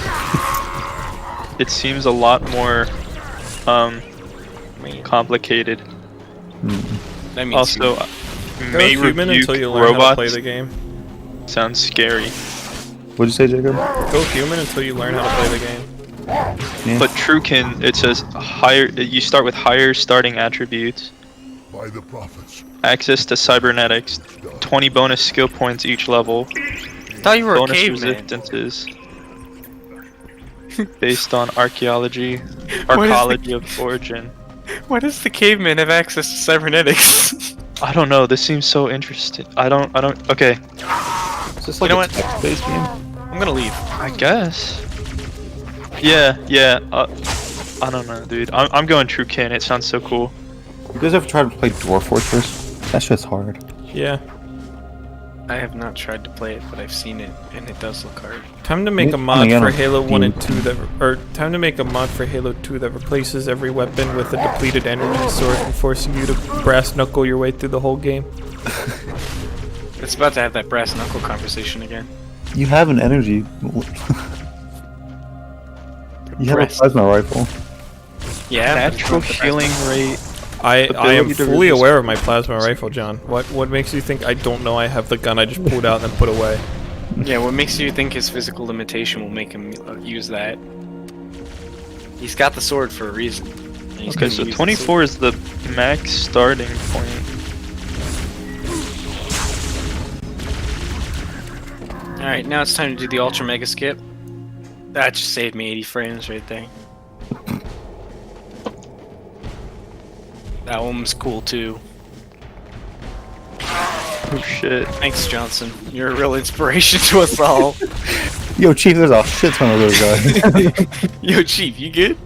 It seems a lot more complicated. That means Also, Go may human rebuke until you learn how to robots. play the game. Sounds scary. What'd you say, Jacob? Go human until you learn how to play the game. Yeah. But Truekin, it says higher. You start with higher starting attributes. By the prophets. Access to cybernetics. 20 bonus skill points each level. I thought you were Bonus a caveman. resistances. Based on archaeology of origin. Why does the caveman have access to cybernetics? I don't know. This seems so interesting. I don't. Okay. Is this like You know a what? text-based game? I'm gonna leave. I guess. Yeah. I don't know, dude. I'm going Truekin. It sounds so cool. You guys ever tried to play Dwarf Fortress? That shit's hard. Yeah. I have not tried to play it, but I've seen it, and it does look hard. Time to make a Oh mod my God, for I'm Halo 1 and fucking- 2 or time to make a mod for Halo 2 that replaces every weapon with a depleted energy sword and forcing you to brass knuckle your way through the whole game. It's about to have that brass knuckle conversation again. You have an energy. You have a Breast. plasma rifle. Yeah, but it's Natural not the healing rate I am Ability to fully resist- aware of my plasma rifle, John. What makes you think I don't know I have the gun I just pulled out and then put away? Yeah, what makes you think his physical limitation will make him use that? He's got the sword for a reason. and he's Okay, gonna so use the 24 is the max starting point. Alright, now it's time to do the Ultra Mega Skip. That just saved me 80 frames right there. That one was cool too. Oh shit. Thanks, Johnson. You're a real inspiration to us all. Yo, Chief, there's a shit ton of those guys. Yo, Chief, you good?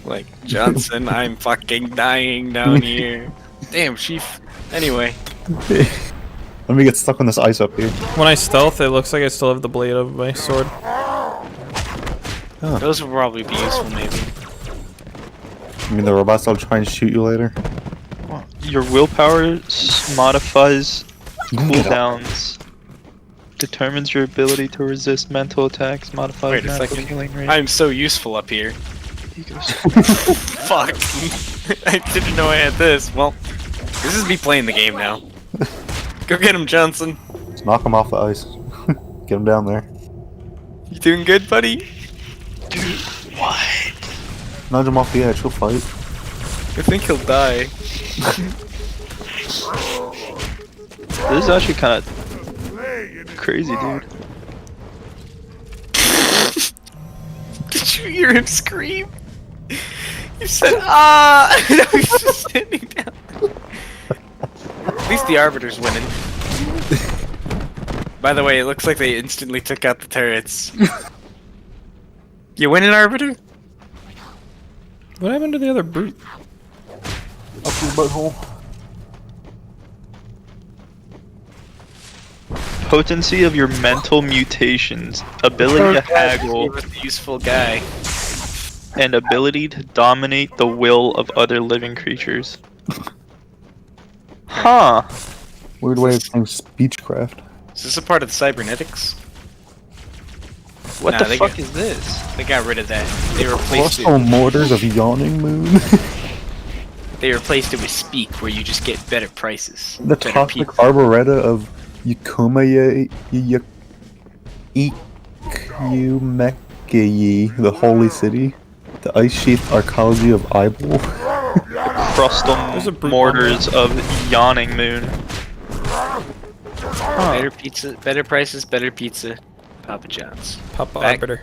Like, Johnson, I'm fucking dying down here. Damn, Chief. Anyway. Let me get stuck on this ice up here. When I stealth, it looks like I still have the blade of my sword. Oh. Those will probably be useful, maybe. I mean, the robots will try and shoot you later. Your willpower modifies cooldowns. Determines your ability to resist mental attacks. Modifies Wait a natural second. healing rate. I'm so useful up here. Fuck. I didn't know I had this. Well, this is me playing the game now. Go get him, Johnson. Just knock him off the ice. Get him down there. You doing good, buddy? Dude, what? Nudge him off the edge, he'll fight. I think he'll die. This is actually kind of crazy, dude. Did you hear him scream? You said, ah! No, he's just standing down. At least the Arbiter's winning. By the way, it looks like they instantly took out the turrets. You winning, Arbiter? What happened to the other brute? Up your butthole. Potency of your mental mutations, ability to haggle, He was a useful guy. and ability to dominate the will of other living creatures. Huh. Weird way of saying speechcraft. Is this a part of the cybernetics? What Nah, the fuck is this? They got rid of that. They replaced Crustal it. mortars of yawning moon. They replaced it with Speak, where you just get better prices. The better toxic pizza. arboreta of Yukumaya the holy city. The ice sheath arcology of Ibel. Crustal mortars of yawning moon. Better pizza, better prices, better pizza. Papa John's. Papa Arbiter.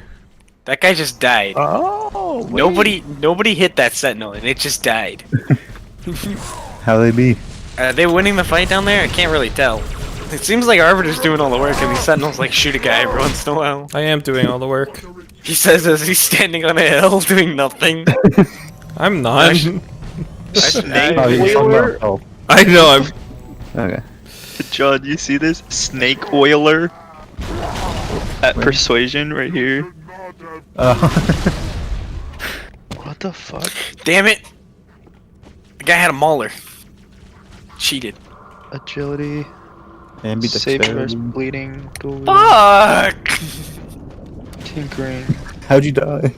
That guy just died. Oh, Nobody hit that sentinel, and it just died. How they be? Are they winning the fight down there? I can't really tell. It seems like Arbiter's doing all the work, and these sentinels like shoot a guy every once in a while. I am doing all the work. He says as he's standing on a hill doing nothing. I'm not. Snake Oh, you're talking oiler? about- oh. I know, Okay. John, you see this? Snake oiler? At persuasion right here. What the fuck? Damn it! The guy had a mauler. Cheated. Agility. Ambidexterity. Save versus bleeding. Fuck! Tinkering. How'd you die?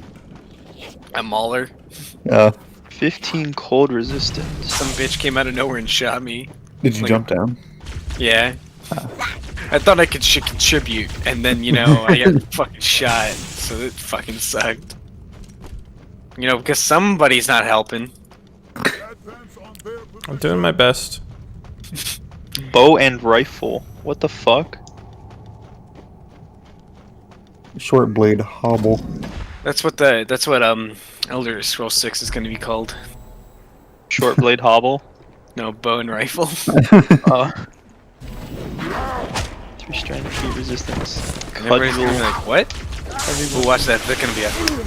A mauler. 15 cold resistance. Some bitch came out of nowhere and shot me. Did you Like- jump down? Yeah. I thought I could contribute, and then, you know, I got fucking shot, so it fucking sucked. You know, because somebody's not helping. I'm doing my best. Bow and rifle. What the fuck? Short blade hobble. That's what Elder Scrolls 6 is going to be called. Short blade hobble. No, bow and rifle. 3-strand heat resistance. And everybody's gonna be like, what? We'll watch that. That's gonna be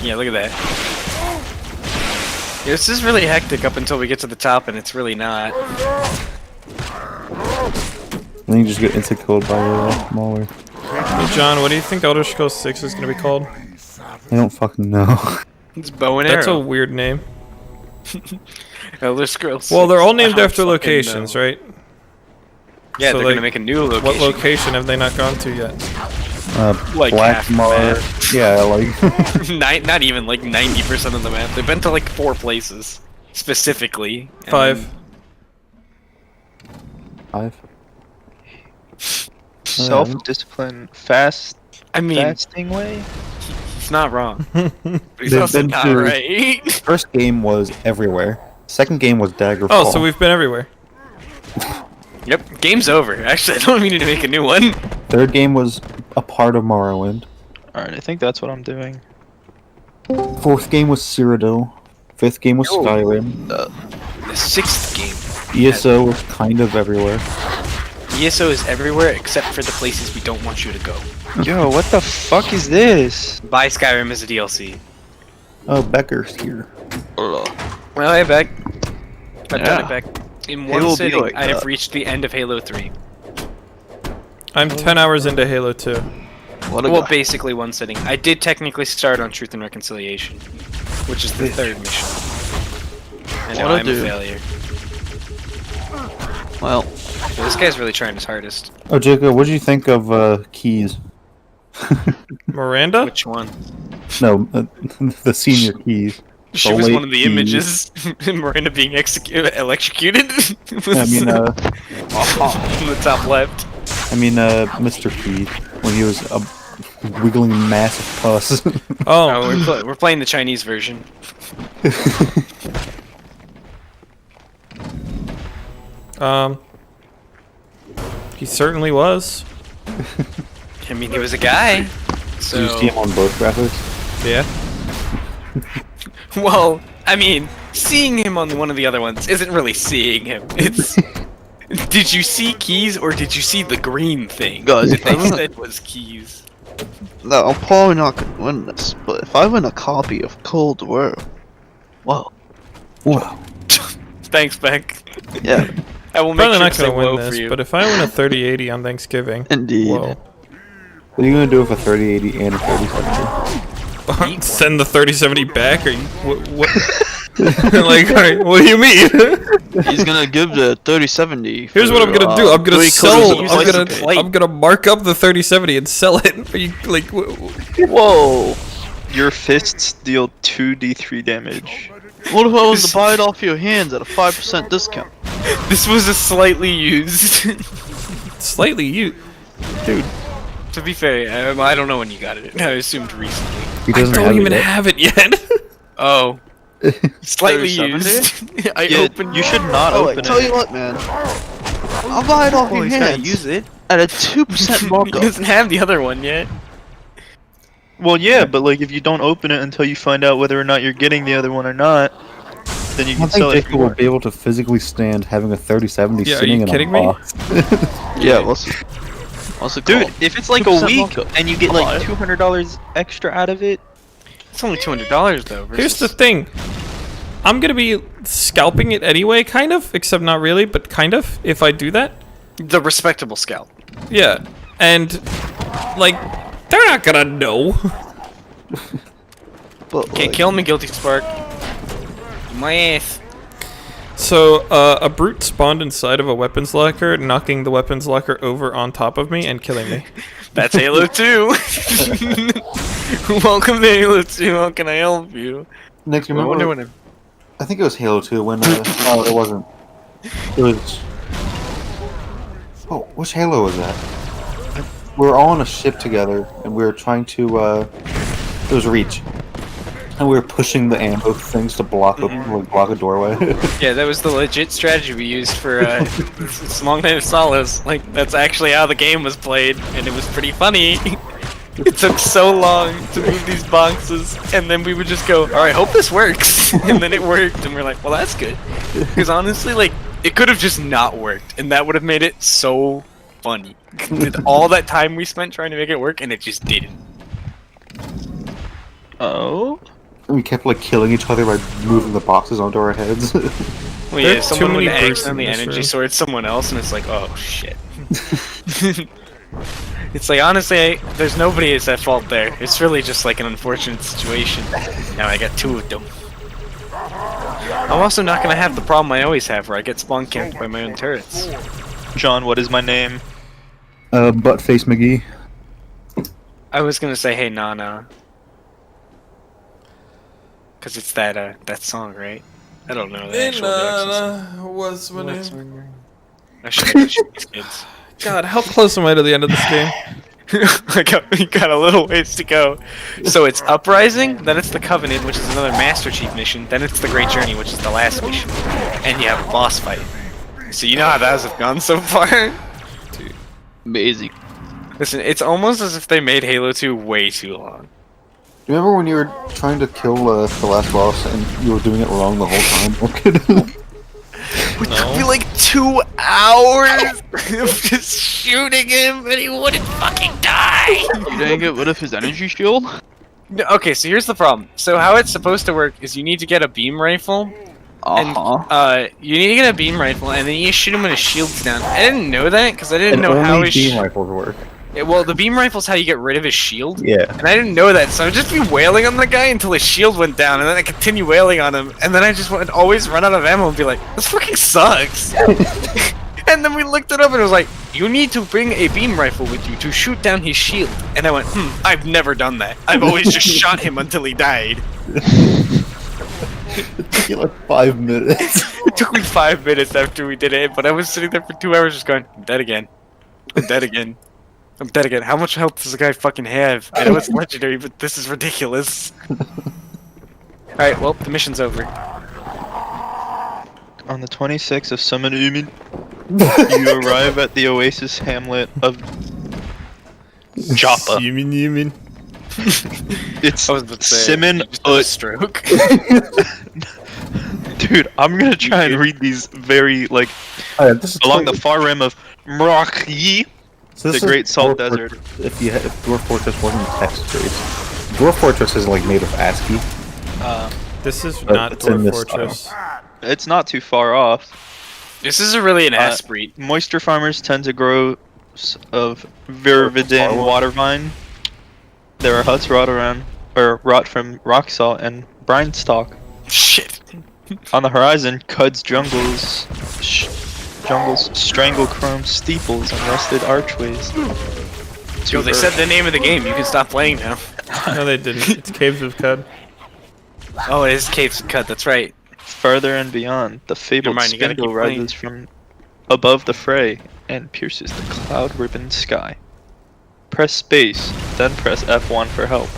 yeah, look at that. Yeah, this is really hectic up until we get to the top, and it's really not. Then you just get instant killed by a mauler. Hey John, what do you think Elder Scrolls 6 is going to be called? I don't fucking know. It's bow and That's a arrow. weird name. Elder Scrolls 6. Well, they're all named I don't after fucking locations, know. right? Yeah, So, they're like, gonna make a new location. What location have they not gone to yet? Like Black half the Mar. map. Yeah, like. Not even like 90% of the map. They've been to like 4 places. specifically. 5. 5. Self-discipline, fasting way? He's not wrong. But he's They've also been not to- right. First game was everywhere. Second game was Daggerfall. Oh, so we've been everywhere. Yep, game's over. Actually, I don't mean to make a new one. Third game was a part of Morrowind. Alright, I think that's what I'm doing. Fourth game was Cyrodiil. Fifth game was Skyrim. The sixth game. ESO was kind of everywhere. ESO is everywhere except for the places we don't want you to go. Yo, what the fuck is this? Buy Skyrim as a DLC. Oh, Becker's here. Well, hey, Beck. I've done it, Beck. In one Halo be sitting, like I have that. reached the end of Halo 3. I'm 10 hours into Halo 2. Well, basically one sitting. I did technically start on Truth and Reconciliation, which is the third mission. And now What'd I I'm a do? failure. Well, This guy's really trying his hardest. Oh, Jacob, what did you think of Keys? Miranda? Which one? No, the senior Keys. She was late one of the Keys. images. Miranda being electrocuted. I mean, in the top left. I mean, Mr. Keys, when he was a wiggling mass of pus. Oh, we're playing the Chinese version. He certainly was. I mean, he was a guy. So. Did you see him on both graphics? Yeah. Well, I mean, seeing him on one of the other ones isn't really seeing him. It's. Did you see Keys or did you see the green thing? Guys, That they said was Keys. no, I'm probably not gonna win this, but if I win a copy of Cold War, wow. Wow. Thanks, Beck. Yeah. I will make Probably sure not to say gonna win whoa for this, you. but if I win a 3080 on Thanksgiving, Indeed. whoa. What are you gonna do with a 3080 and a 3070? Send the 3070 back? Or you, what? Like, alright, what do you mean? He's gonna give the 3070. Here's what I'm gonna do. I'm gonna sell. plate. I'm gonna mark up the 3070 and sell it. Are you like? Whoa! Your fists deal 2d3 damage. What if I was to buy it off your hands at a 5% discount? This was a slightly used. Slightly used, dude. To be fair, I don't know when you got it. I assumed recently. He I doesn't don't have even it yet. have it yet. Oh. Slightly 3070? used. I Yeah, opened. you should not Oh, open tell it. you what, man. I'll buy it off your he's gonna hands. use it. At a 2% He markup. doesn't have the other one yet. Well, yeah, but like if you don't open it until you find out whether or not you're getting the other one or not, then you I can think sell it for Jacob will more. be able to physically stand having a 3070 Yeah, are sitting you in kidding a me? box. Yeah, what's it Dude, called? if it's like a 2% week markup. and you get I'll like buy it. $200 extra out of it, It's only $200 though. Here's the thing. I'm gonna be scalping it anyway, kind of, except not really, but kind of. If I do that, the respectable scalp. yeah, and like they're not gonna know. But, Can't kill me, Guilty Spark. My ass. So, a brute spawned inside of a weapons locker, knocking the weapons locker over on top of me and killing me. That's Halo 2. Welcome to Halo 2. How can I help you? Nick, you I remember? wonder when I think it was Halo 2 when. Oh, it wasn't. It was. Oh, which Halo was that? We were all on a ship together, and we were trying to. It was Reach, and we were pushing the ammo things to block a block a doorway. Yeah, that was the legit strategy we used for Long Night of Solace. Like, that's actually how the game was played, and it was pretty funny. It took so long to move these boxes, and then we would just go, alright, hope this works. And then it worked, and we're like, well, that's good. Because honestly, like, it could have just not worked, and that would have made it so funny. All that time we spent trying to make it work, and it just didn't. Oh? We kept like killing each other by moving the boxes onto our heads. Well, yeah, There's too someone would many brutes accidentally in this energy room. sword someone else, and it's like, oh shit. It's like, honestly, there's nobody that's at fault there. It's really just like an unfortunate situation. Now I got two of them. I'm also not gonna have the problem I always have, where I get spawn camped by my own turrets. John, what is my name? Buttface McGee. I was gonna say, hey Nana, because it's that song, right? I don't know the actual access. What's my name? I should have these kids. God, how close am I to the end of this game? We got a little ways to go. So it's Uprising, then it's the Covenant, which is another Master Chief mission, then it's the Great Journey, which is the last mission, and you have a boss fight. So you know how those have gone so far? Dude, amazing. Listen, it's almost as if they made Halo 2 way too long. Remember when you were trying to kill the last boss and you were doing it wrong the whole time? It took me like 2 hours of just shooting him and he wouldn't fucking die! You didn't get rid of his energy shield? No, okay, so here's the problem. So how it's supposed to work is you need to get a beam rifle. And you need to get a beam rifle and then you shoot him when his shield's down. I didn't know that because I didn't know how his beam rifles work. Well, the beam rifle's how you get rid of his shield. Yeah. And I didn't know that, so I'd just be wailing on the guy until his shield went down, and then I continue wailing on him, and then I just would always run out of ammo and be like, this fucking sucks. And then we looked it up and it was like, you need to bring a beam rifle with you to shoot down his shield. And I went, I've never done that. I've always just shot him until he died. It took you like 5 minutes. It took me 5 minutes after we did it, but I was sitting there for 2 hours just going, I'm dead again. I'm dead again. I'm dead again. How much health does the guy fucking have? I know it's legendary, but this is ridiculous. Alright, well, the mission's over. On the 26th of Summer Umin, you arrive at the oasis hamlet of Joppa. Yumin. It's Simon stroke. Dude, I'm gonna try and read these very, like, along the far rim of Mraki. So the Great Salt Desert. If Dwarf Fortress wasn't text-based. Dwarf Fortress is like made of ASCII. This is not Dwarf Fortress. It's not too far off. This is really an ass breed. Moisture farmers tend to grow of Virvidin water vine. There are huts wrought from rock salt and brine stalk. Shit. On the horizon, Cud's jungles strangle chrome steeples and rusted archways. Yo, they said the name of the game. You can stop playing now. No, they didn't. It's Caves of Cud. Oh, it is Caves of Cud. That's right. Further and beyond, the fabled spindle rises from above the fray and pierces the cloud-ribboned sky. Press space, then press F1 for help.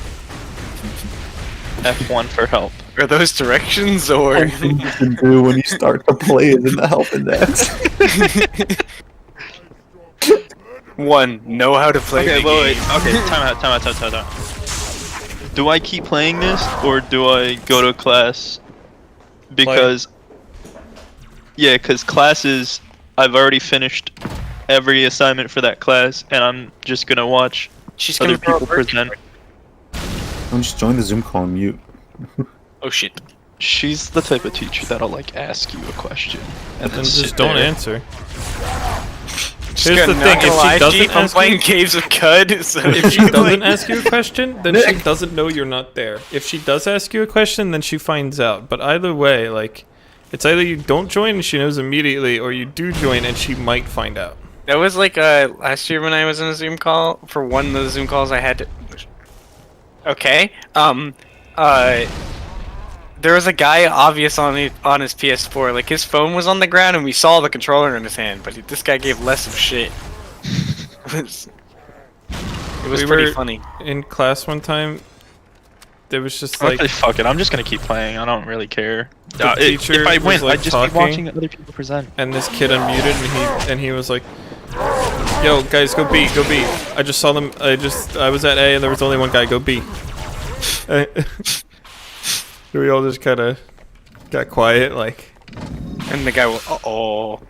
F1 for help. Are those directions, or...? One thing you can do when you start to play is in the help index. One, know how to play the game. Wait. Okay, time out. Do I keep playing this, or do I go to class? Because... Yeah, because classes... I've already finished every assignment for that class, and I'm just gonna watch other people present. Don't just join the Zoom call and mute. Oh shit. She's the type of teacher that'll like ask you a question and then just don't answer. Here's the thing, if she doesn't ask playing Caves of Cud, so if she doesn't ask you a question, then she doesn't know you're not there. If she does ask you a question, then she finds out. But either way, like, it's either you don't join and she knows immediately, or you do join and she might find out. That was like last year when I was in a Zoom call. For one of the Zoom calls I had to... Okay. There was a guy obvious on his PS4. Like, his phone was on the ground and we saw the controller in his hand, but this guy gave less of a shit. It was pretty funny. In class one time, there was just like... Okay, fuck it, I'm just gonna keep playing, I don't really care. Teacher if I win, like I'd just be watching other people present. And this kid unmuted and he was like, yo, guys, go B, go B. I just saw them, I was at A and there was only one guy, go B. We all just kind of got quiet, like... And the guy went, uh-oh.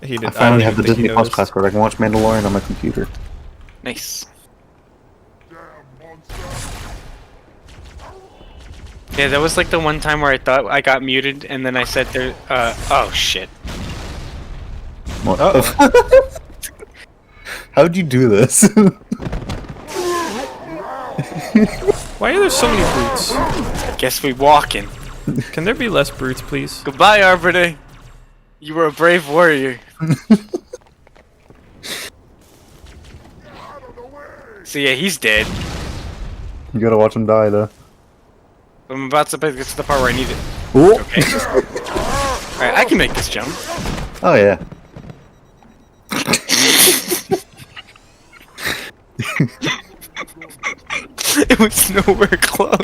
He did. I finally have the Disney Plus password. I can watch Mandalorian on my computer. Nice. Yeah, that was like the one time where I thought I got muted, and then I said there, oh shit. What? How'd you do this? Why are there so many brutes? Guess we walking. Can there be less brutes, please? Goodbye, Arbiter. You were a brave warrior. So yeah, he's dead. You gotta watch him die, though. I'm about to get to the part where I need it. Ooh. Okay. Alright, I can make this jump. Oh yeah. It was nowhere close.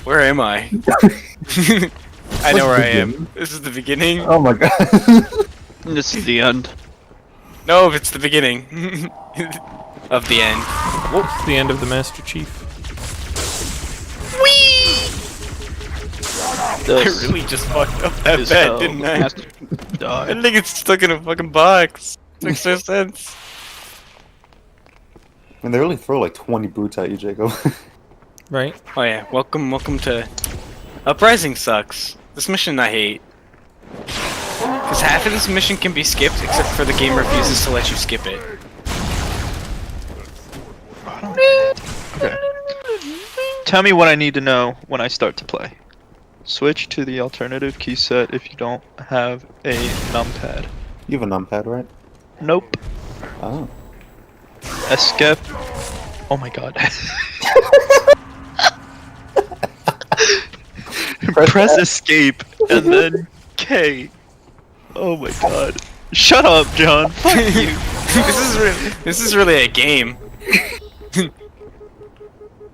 Where am I? I know where I am. This is the beginning. Oh my god. This is the end. No, it's the beginning of the end. Whoops, the end of the Master Chief. I really just fucked up that bed, didn't I? I think it's stuck in a fucking box. Makes no sense. And they really throw like 20 brutes at you, Jacob. Right? Oh yeah, welcome to... Uprising sucks. This mission I hate. Because half of this mission can be skipped, except for the game refuses to let you skip it. Okay. Tell me what I need to know when I start to play. Switch to the alternative key set if you don't have a numpad. You have a numpad, right? Nope. Oh. Escape. Oh my god. Press escape and then K. Oh my god. Shut up, John. Fuck you. This is really a game.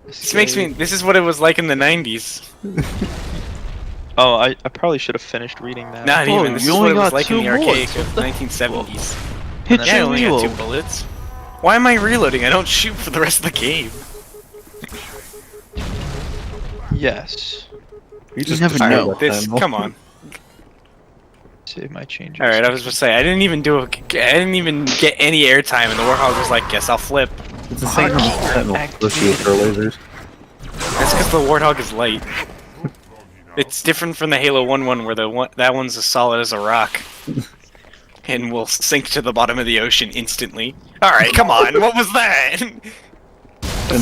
This makes me. This is what it was like in the 90s. Oh, I probably should have finished reading that. Not even. This is what it was like in the arcade of the 1970s. Hit Yeah, I your only got reload. 2 bullets. Why am I reloading? I don't shoot for the rest of the game. Yes. You just never destroyed know. that This. panel. Come on. Save my changes. All right, I was just saying. I didn't even get any airtime, and the Warhog was like, "Guess I'll flip." It's the same number of sentinels versus with their lasers. That's because the Warthog is light. It's different from the Halo 1 one, where that one's as solid as a rock. And will sink to the bottom of the ocean instantly. Alright, come on, what was that? And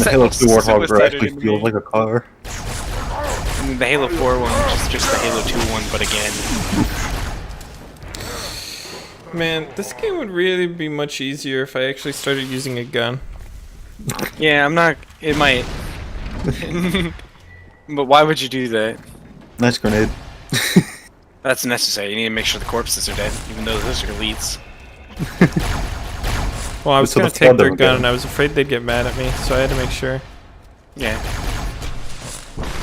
the Halo 2 Warthog actually feels like a car. And the Halo 4 one, which is just the Halo 2 one, but again. Man, this game would really be much easier if I actually started using a gun. Yeah, I'm not... It might... But why would you do that? Nice grenade. That's necessary. You need to make sure the corpses are dead, even though those are elites. Well, I was So gonna the take flood their them gun again. and I was afraid they'd get mad at me, so I had to make sure. Yeah.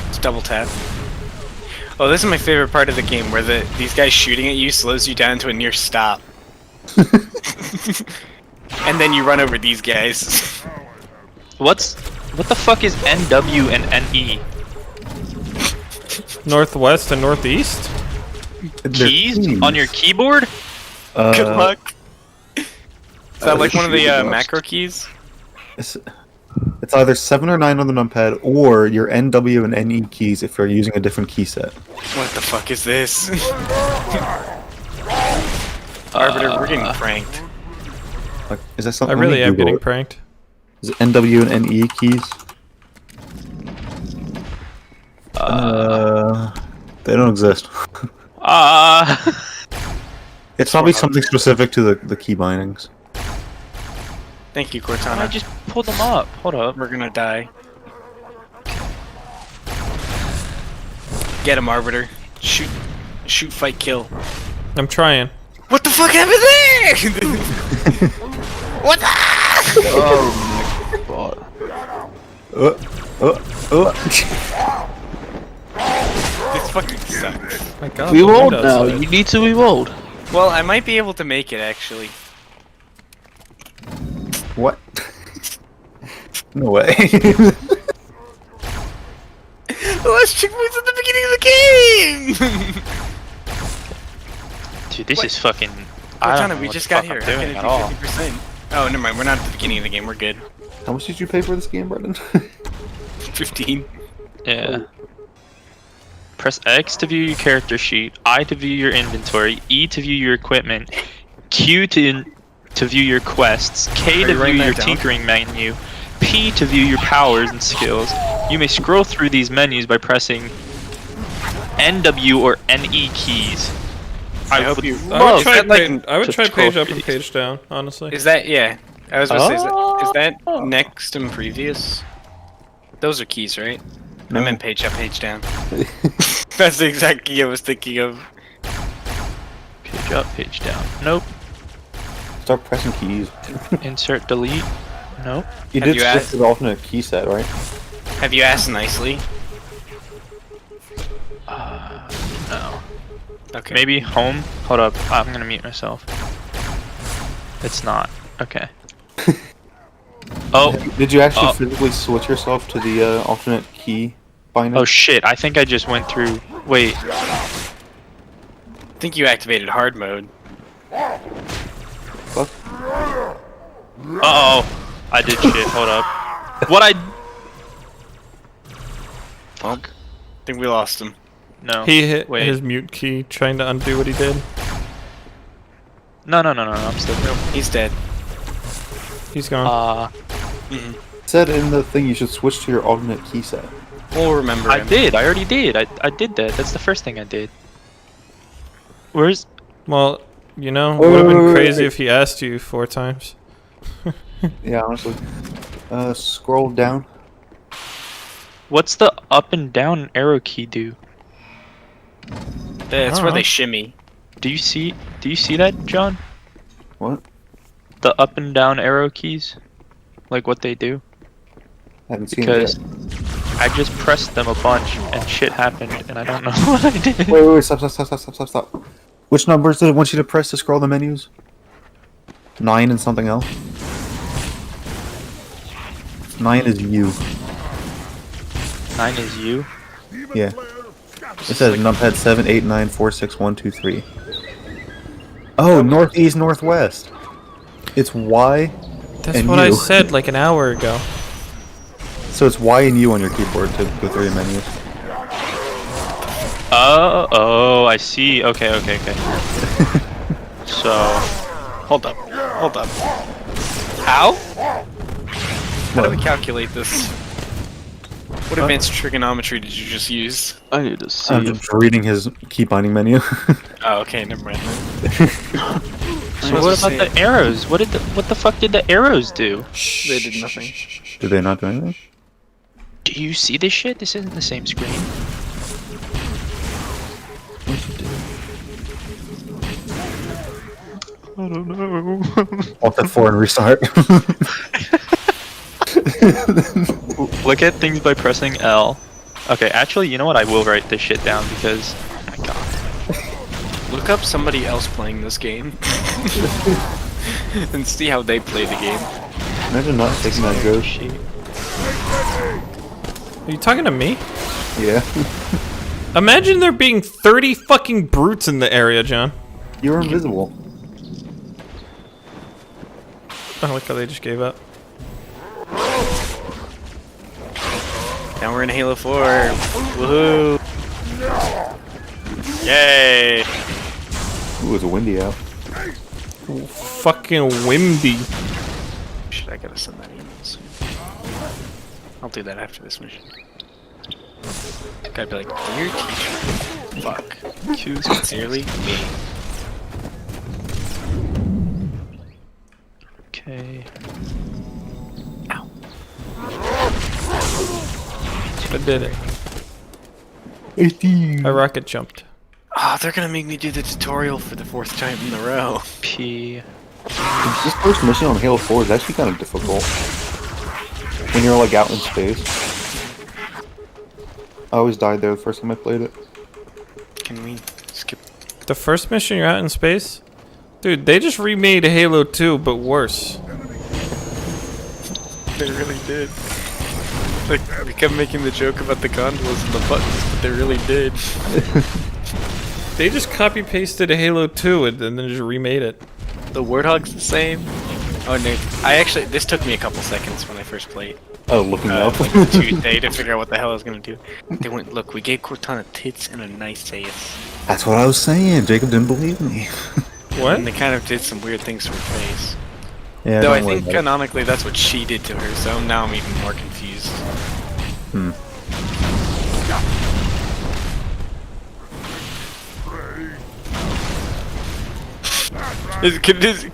It's double tap. Oh, this is my favorite part of the game, where these guys shooting at you slows you down to a near stop. And then you run over these guys. What the fuck is NW and NE? Northwest and northeast? Keys on your keyboard? Good luck. Is that like one of the macro keys? It's either 7 or 9 on the numpad, or your NW and NE keys if you're using a different key set. What the fuck is this? Arbiter, we're getting pranked. Like, is that I something? really am Google getting it. pranked. Is it NW and NE keys? They don't exist. It's probably something specific to the key bindings. Thank you, Cortana. I just pulled them up. Hold up. We're gonna die. Get him, Arbiter. Shoot, fight, kill. I'm trying. What the fuck happened there? What the? Oh my god. This fucking sucks. My god. We the won't wind now. outside. You need to reload. Well, I might be able to make it actually. What? No way. The last checkpoint's at the beginning of the game. Dude, this is fucking. Cortana, we just got here. How can it be 50%? Oh, never mind. We're not at the beginning of the game. We're good. How much did you pay for this game, Brendan? 15. Yeah. Press X to view your character sheet, I to view your inventory, E to view your equipment, Q to view your quests, K Are to you view writing your that down? tinkering menu, P to view your powers and skills. You may scroll through these menus by pressing NW or NE keys. I hope you. I would try, like, I would to try scroll page up through and these. page down, honestly. Is that yeah? I was gonna say, is that next and previous? Those are keys, right? I meant page up, page down. That's the exact key I was thinking of. Page up, page down. Nope. Start pressing keys. Insert delete. Nope. You Have did you switch asked- to the alternate key set, right? Have you asked nicely? No. Okay. Maybe home? Hold up. I'm gonna mute myself. It's not. Okay. Oh. Did you actually physically switch yourself to the alternate key binder? Oh shit, I think I just went through. Wait. I think you activated hard mode. Fuck. Uh-oh. I did shit. Hold up. What I... Fuck. I think we lost him. No. He hit Wait. his mute key trying to undo what he did. No, I'm still here. He's dead. He's gone. It said in the thing you should switch to your alternate key set. We'll remember I him. did. I already did. I did that. That's the first thing I did. Where's... Well, you know, it Wait, would have wait, been wait, crazy wait. if he asked you 4 times. Yeah, honestly. Scroll down. What's the up and down arrow key do? That's where they shimmy. Do you see that, John? What? The up and down arrow keys? Like what they do? Haven't seen Because it I just pressed them a bunch and shit happened and I don't know what I did. yet. Wait, stop. Which numbers did it want you to press to scroll the menus? 9 and something else? 9 is U. 9 is you? Yeah. It says numpad 7, 8, 9, 4, 6, 1, 2, 3. Oh, northeast, northwest. It's Y That's and what U. I said like an hour ago. So it's Y and U on your keyboard to go through your menus. Oh, I see. Okay. So, Hold up. How? How do we calculate this? What advanced trigonometry did you just use? I need to see. I'm just reading his key binding menu. Oh, okay, never mind. So what about the arrows? What the fuck did the arrows do? They did nothing. Did they not do anything? Do you see this shit? This isn't the same screen. I don't know. Alt F4 and restart. Look at things by pressing L. Okay, actually, you know what? I will write this shit down because... Oh my god. Look up somebody else playing this game. And see how they play the game. Imagine not taking that joke. Are you talking to me? Yeah. Imagine there being 30 fucking brutes in the area, John. You're invisible. I like how they just gave up. Now we're in Halo 4. Woohoo! Yay! Ooh, it's windy out. Ooh, fucking windy. Shit, I gotta send that email soon. I'll do that after this mission. Gotta be like, dear teacher, fuck. Sincerely, me. Okay. Ow. I did it. 18. I rocket jumped. Oh, they're gonna make me do the tutorial for the 4th time in a row. P. This first mission on Halo 4 is actually kind of difficult. When you're like out in space. I always died there the first time I played it. Can we skip? The first mission you're out in space? Dude, they just remade Halo 2, but worse. They really did. Like, we kept making the joke about the gondolas and the buttons, but they really did. They just copy-pasted Halo 2 and then just remade it. The Warthog's the same. Oh no, this took me a couple seconds when I first played. Oh, looking up. Like Tuesday to figure out what the hell I was gonna do. They went, look, we gave Cortana tits and a nice ass. That's what I was saying. Jacob didn't believe me. What? And they kind of did some weird things to her face. Yeah, Though I don't worry think about it. canonically that's what she did to her, so now I'm even more confused. Hmm.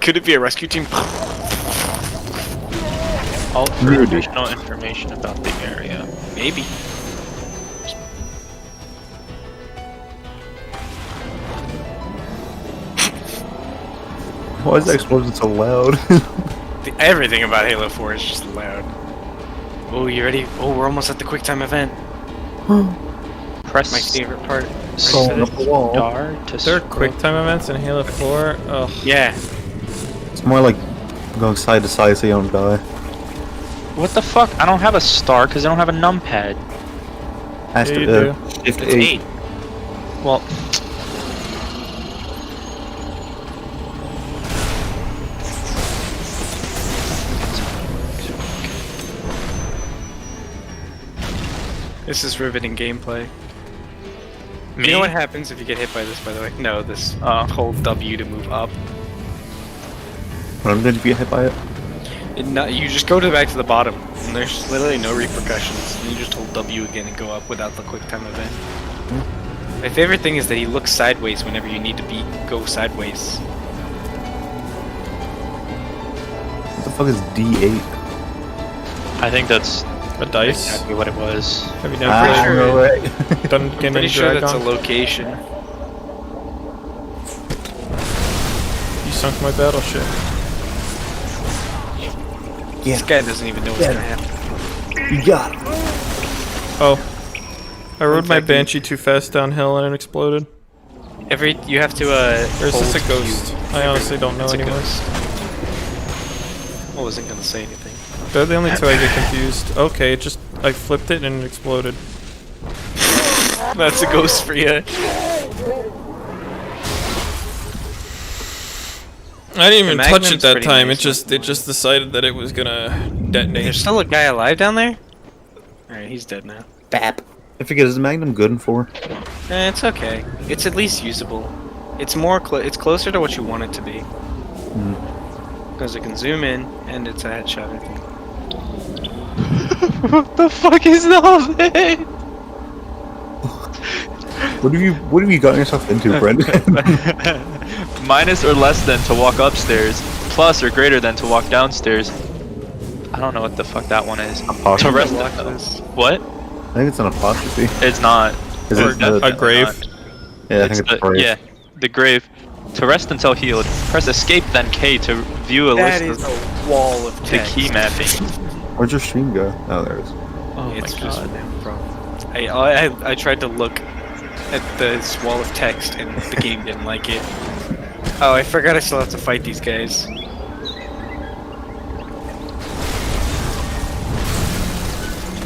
Could it be a rescue team? All for additional information about the area. Maybe. Why is that explosion so loud? Everything about Halo 4 is just loud. Oh, you ready? Oh, we're almost at the quick time event. Press my favorite part. Star to There are quick time events in Halo 4. Ugh. Yeah. It's more like going side to side so you don't die. What the fuck? I don't have a star because I don't have a numpad. Has Yeah, to you do. shift It's 8. Well, This is riveting gameplay. Me? You know what happens if you get hit by this, by the way? No, this hold W to move up. When I'm going to get hit by it? You just go back to the bottom, and there's literally no repercussions. And you just hold W again and go up without the quick time event. My favorite thing is that he looks sideways whenever you need to go sideways. What the fuck is D8? I think that's a dice. Exactly what it was. Have you never done I'm pretty sure that's a location. You sunk my battleship. Yeah. This guy doesn't even know what's gonna happen. You got it. Oh. I rode my Banshee too fast downhill and it exploded. You have to Or is this a ghost? I honestly don't know anymore. I wasn't gonna say anything. They're the only two I get confused. Okay, I flipped it and it exploded. That's a ghost for you. I didn't even touch it that time. It just decided that it was gonna detonate. There's still a guy alive down there? Alright, he's dead now. Bap. I forget, is the Magnum good in 4? It's okay. It's at least usable. It's it's closer to what you want it to be. Because it can zoom in, and it's a headshot, I think. What the fuck is all that? What have you gotten yourself into, Brendan? Minus or less than to walk upstairs, plus or greater than to walk downstairs. I don't know what the fuck that one is. Apostrophe. To rest what? I think it's an apostrophe. It's not. Is it a grave? Not. Yeah, I think it's a grave. Yeah, the grave. To rest until healed, press escape then K to view a list of a wall of the text. key mapping. Where'd your stream go? Oh, there it is. Oh It's my just god. bro. I tried to look at this wall of text and the game didn't like it. Oh, I forgot I still have to fight these guys.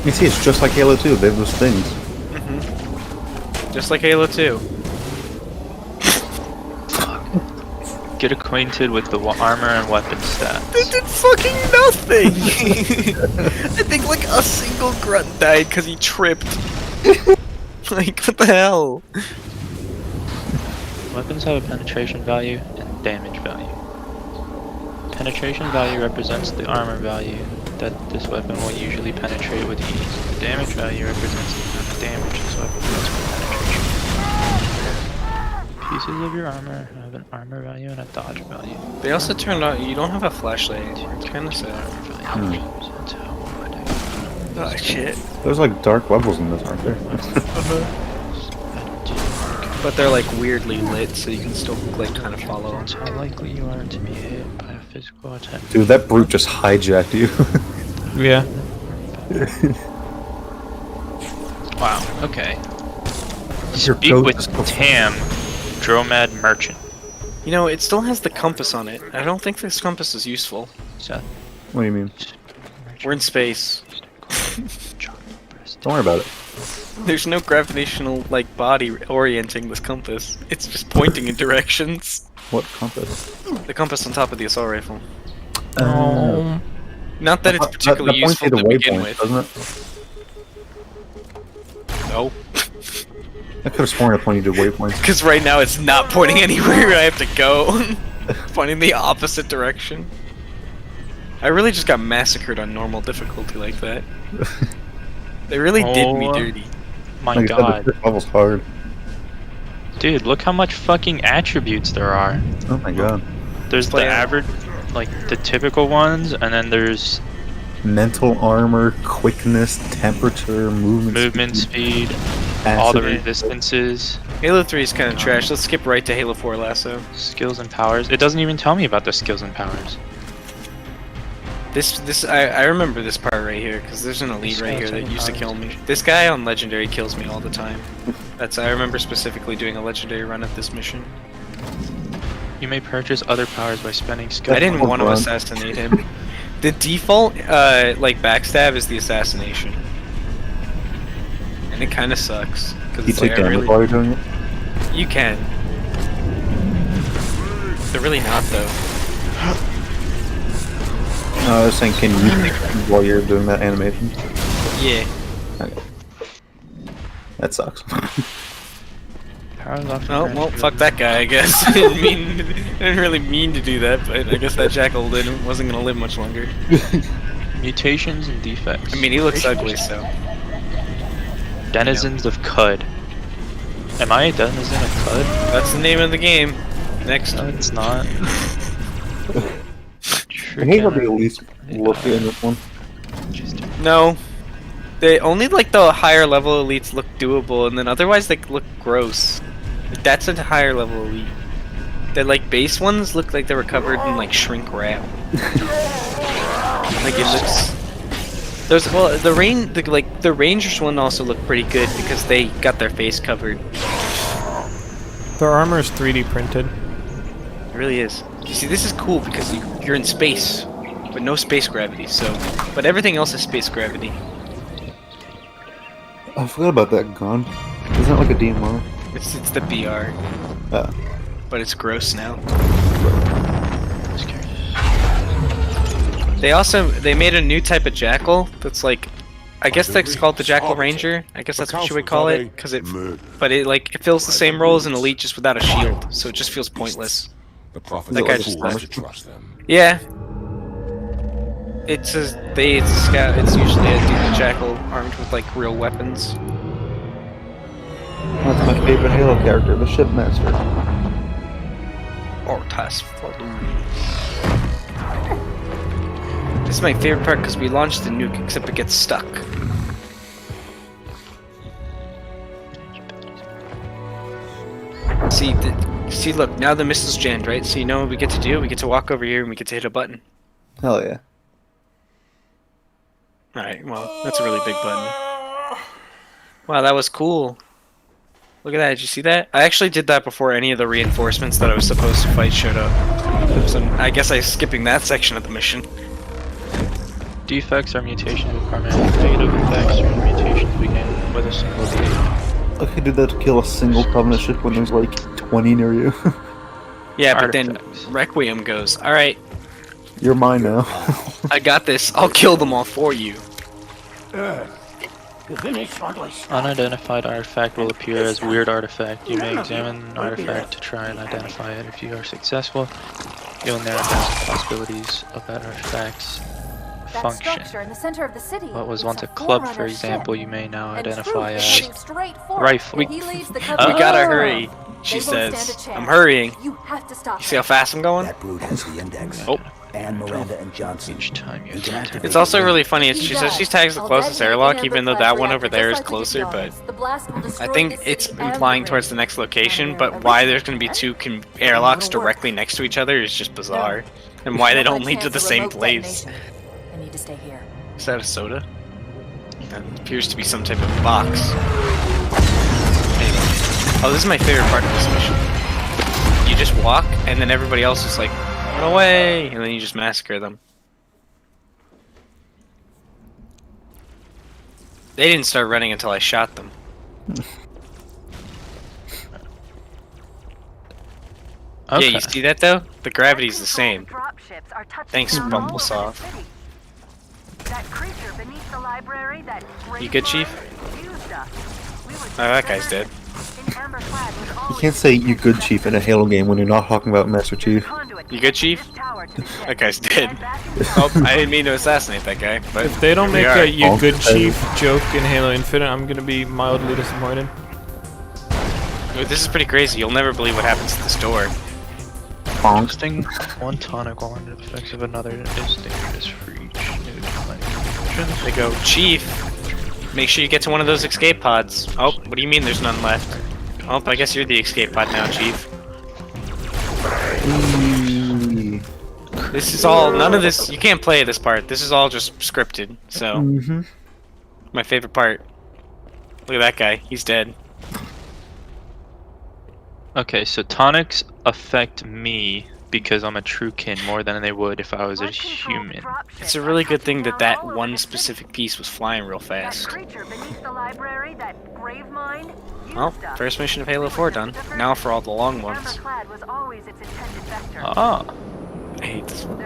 You see, it's just like Halo 2. They have those things. Just like Halo 2. Get acquainted with the armor and weapon stats. That did fucking nothing! I think like a single grunt died because he tripped. Like, what the hell? Weapons have a penetration value and damage value. Penetration value represents the armor value that this weapon will usually penetrate with ease. The damage value represents the amount of damage this weapon does with penetration. Pieces of your armor have an armor value and a dodge value. They also turned out you don't have a flashlight anymore. It's kind of sad. Oh shit. There's like dark levels in this, aren't there? But they're like weirdly lit, so you can still like kind of follow them. How likely you are to be hit by a physical attack. Dude, that brute just hijacked you. Yeah. Wow, okay. Your Speak code with is so Tam, Dromad Merchant. You know, it still has the compass on it. I don't think this compass is useful. Seth. What do you mean? We're in space. Don't worry about it. There's no gravitational like body orienting this compass. It's just pointing in directions. What compass? The compass on top of the assault rifle. Oh. Not that it's particularly that points useful you to to begin waypoints, with. doesn't it? No. I could have sworn it pointed you to waypoints. Because right now it's not pointing anywhere I have to go. Pointing the opposite direction. I really just got massacred on normal difficulty like that. They really did me dirty. My Like I said, god. this level's hard. Dude, look how much fucking attributes there are. Oh my god. There's the average, like the typical ones, and then there's Mental armor, quickness, temperature, movement speed, all the Acid. resistances, Halo 3 is kind of trash. Let's skip right to Halo 4 Lasso. skills and powers. It doesn't even tell me about the skills and powers. I remember this part right here because there's an elite right here that used to kill me. This guy on Legendary kills me all the time. I remember specifically doing a Legendary run at this mission. You may purchase other powers by spending skills. I didn't want to assassinate him. The default like backstab is the assassination, and it kind of sucks because You it's take like, I damage really, while you're doing it? you can. They're really not though. No, I was saying, can you take damage while you're doing that animation? Yeah. Okay. That sucks. Oh well, fuck that guy. I guess I didn't really mean to do that, but I guess that jackal wasn't gonna live much longer. Mutations and defects. I mean, he looks ugly, so. Denizens of Cud. Am I a denizen of Cud? That's the name of the game. Next. No, it's not. I hate how they at least look in this one. No. They only like the higher level elites look doable, and then otherwise they look gross. Like, that's a higher level elite. The like base ones look like they were covered in like shrink wrap. Like it looks. The Rangers one also looked pretty good because they got their face covered. Their armor is 3D printed. It really is. You see, this is cool because you're in space, but no space gravity. But everything else is space gravity. I forgot about that gun. Isn't it like a DMR? It's the BR. But it's gross now. They made a new type of jackal that's like, I guess that's called the Jackal Ranger. I guess that's what you would call it, but it fills the same role as an elite just without a shield, so it just feels pointless. The prophet That guy just trust them. Yeah. It's a scout. It's usually a jackal armed with like real weapons. That's my favorite Halo character, the Shipmaster. Ortas Falun. This is my favorite part because we launched the nuke, except it gets stuck. See, look, now the missile's jammed, right? So you know what we get to do? We get to walk over here and we get to hit a button. Hell yeah. Alright, well, that's a really big button. Wow, that was cool. Look at that, did you see that? I actually did that before any of the reinforcements that I was supposed to fight showed up. So I guess I'm skipping that section of the mission. Defects are mutations with permanent negative effects, or mutations begin with a single defect. I could do that to kill a single Covenant ship when there's like 20 near you. Yeah, but then Requiem goes, alright. You're mine now. I got this, I'll kill them all for you. Unidentified artifact will appear as weird artifact. You may examine an artifact to try and identify it. If you are successful, you'll narrow down the possibilities of that artifact's function. In the center of the city, What was once a club, for example, you may now identify as rifle. We gotta hurry, she says. I'm hurrying. You have to stop. You see how fast I'm going? That brute has the index. Oh. And Miranda and Johnson. Each time you It's also really funny. She says she tags the closest airlock, even though that one over there is closer. But I think it's implying towards the next location. But why there's going to be two airlocks directly next to each other is just bizarre, and why they don't lead to the same place. I need to stay here. Is that a soda? That appears to be some type of box. Anyway. Oh, this is my favorite part of this mission. You just walk, and then everybody else is like, run away! And then you just massacre them. They didn't start running until I shot them. Okay. Yeah, you see that though? The gravity's the same. Thanks, Bumblesaw. You good, Chief? Oh, that guy's dead. You can't say you good, Chief, in a Halo game when you're not talking about Master Chief. You good, Chief? That guy's dead. Oh, I didn't mean to assassinate that guy, but If they don't make a "you good chief" joke in Halo Infinite, I'm gonna be mildly disappointed. This is pretty crazy. You'll never believe what happens at this door. Boosting one tonic while under the effects of another is dangerous for each new tonic. They go, Chief, Make sure you get to one of those escape pods. Oh, what do you mean there's none left? Oh, I guess you're the escape pod now, Chief. This is all, none of this, you can't play this part. This is all just scripted, so. My favorite part. Look at that guy, he's dead. Okay, so tonics affect me because I'm a true kin more than they would if I was a human. It's a really good thing that that one specific piece was flying real fast. Well, first mission of Halo 4 done. Now for all the long ones. Ah. I hate this one.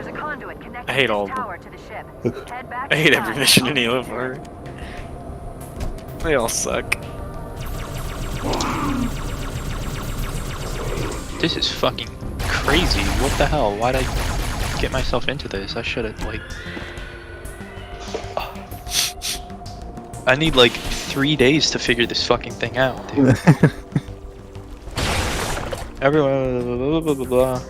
I hate all of them. I hate every mission in Halo 4. They all suck. This is fucking crazy. What the hell? Why'd I get myself into this? I should've, like... I need like 3 days to figure this fucking thing out, dude. Everyone, blah, blah, blah, blah.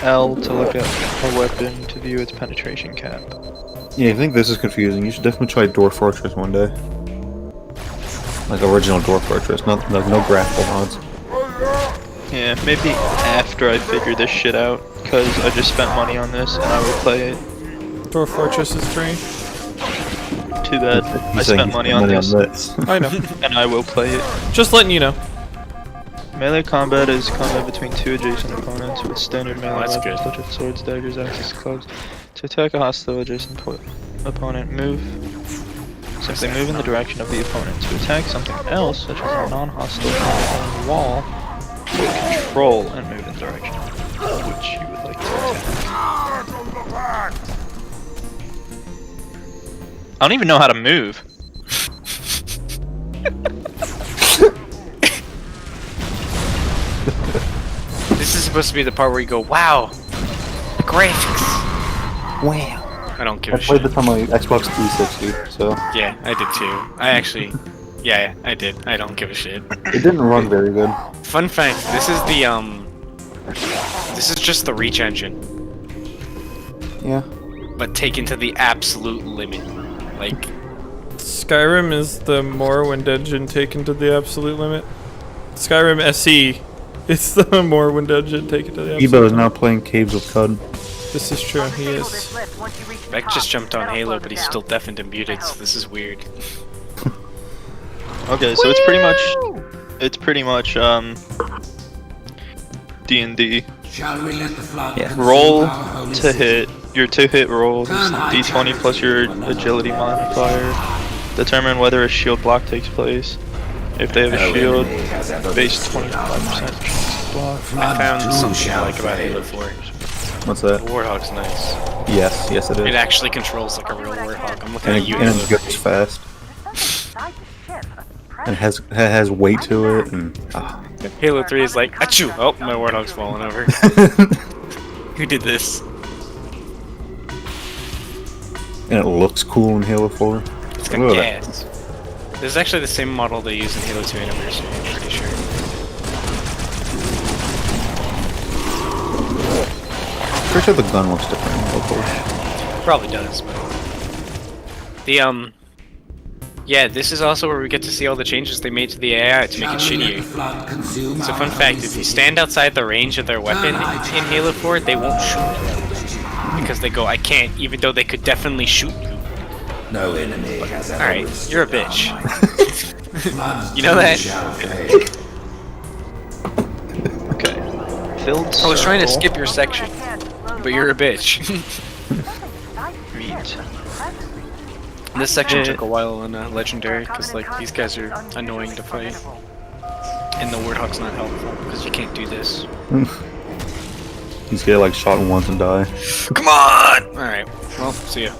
L to look at a weapon to view its penetration cap. Yeah, I think this is confusing. You should definitely try Dwarf Fortress one day. Like original Dwarf Fortress, no graphical mods. Yeah, maybe after I figure this shit out, because I just spent money on this and I will play it. Dwarf Fortress is free. Too bad. I spent money on this. I know. And I will play it. Just letting you know. Melee combat is combat between two adjacent opponents with standard melee that's weapons such as swords, daggers, axes, clubs. To attack a hostile adjacent opponent, move. Simply move in the direction of the opponent. To attack something else, such as a non-hostile opponent on the wall, control and move in the direction of which you would like to attack. I don't even know how to move. This is supposed to be the part where you go, wow, the graphics. Wow. I don't give I a shit. played this on my Xbox 360, so... Yeah, I did too. I actually... Yeah, I did. I don't give a shit. It didn't run very good. Fun fact, this is the, this is just the Reach engine. Yeah. But taken to the absolute limit. Like... Skyrim is the Morrowind engine taken to the absolute limit. Skyrim SE, it's the Morrowind engine taken to the absolute Ebo is limit. now playing Caves of Cud. This is true, he is. Beck just jumped on Halo, but he's still deafened and muted, so this is weird. Okay, so it's pretty much D&D. Yeah. Roll to hit. Your to-hit roll is d20 plus your agility modifier. Determine whether a shield block takes place. If they have a shield, base 25% chance to block. I found something I like about Halo 4. What's that? The Warthog's nice. Yes, yes it is. It actually controls like a real Warthog. I'm looking And at you. it goes fast. And it has weight to it, and... Halo 3 is like, achoo! Oh, my Warthog's falling over. Who did this? And it looks cool in Halo 4. It's got gas. This is actually the same model they used in Halo 2 Anniversary, I'm pretty sure. Pretty sure the gun looks different in Halo 4. Probably does, but... The, yeah, this is also where we get to see all the changes they made to the AI to make it shittier. So fun fact, if you stand outside the range of their weapon in Halo 4, they won't shoot you. Because they go, I can't, even though they could definitely shoot you. No enemy has ever Alright, withstood you're a bitch. our You know that? Okay. Filled I was trying to circle. skip your section, but you're a bitch. Meat. This section took a while in Legendary, because like these guys are annoying to fight. And the Warthog's not helpful, because you can't do this. He's get like shot once and die. Come on! Alright, well, see ya.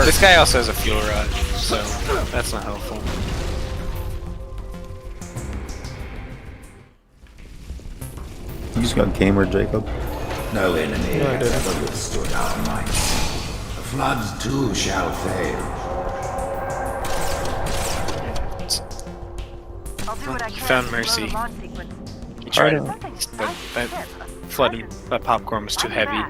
This guy also has a fuel rod, so that's not helpful. You just got gamer, Jacob. No enemy has ever withstood our might. The floods too shall fail. He found Mercy. He tried it. That flood, that popcorn was too heavy.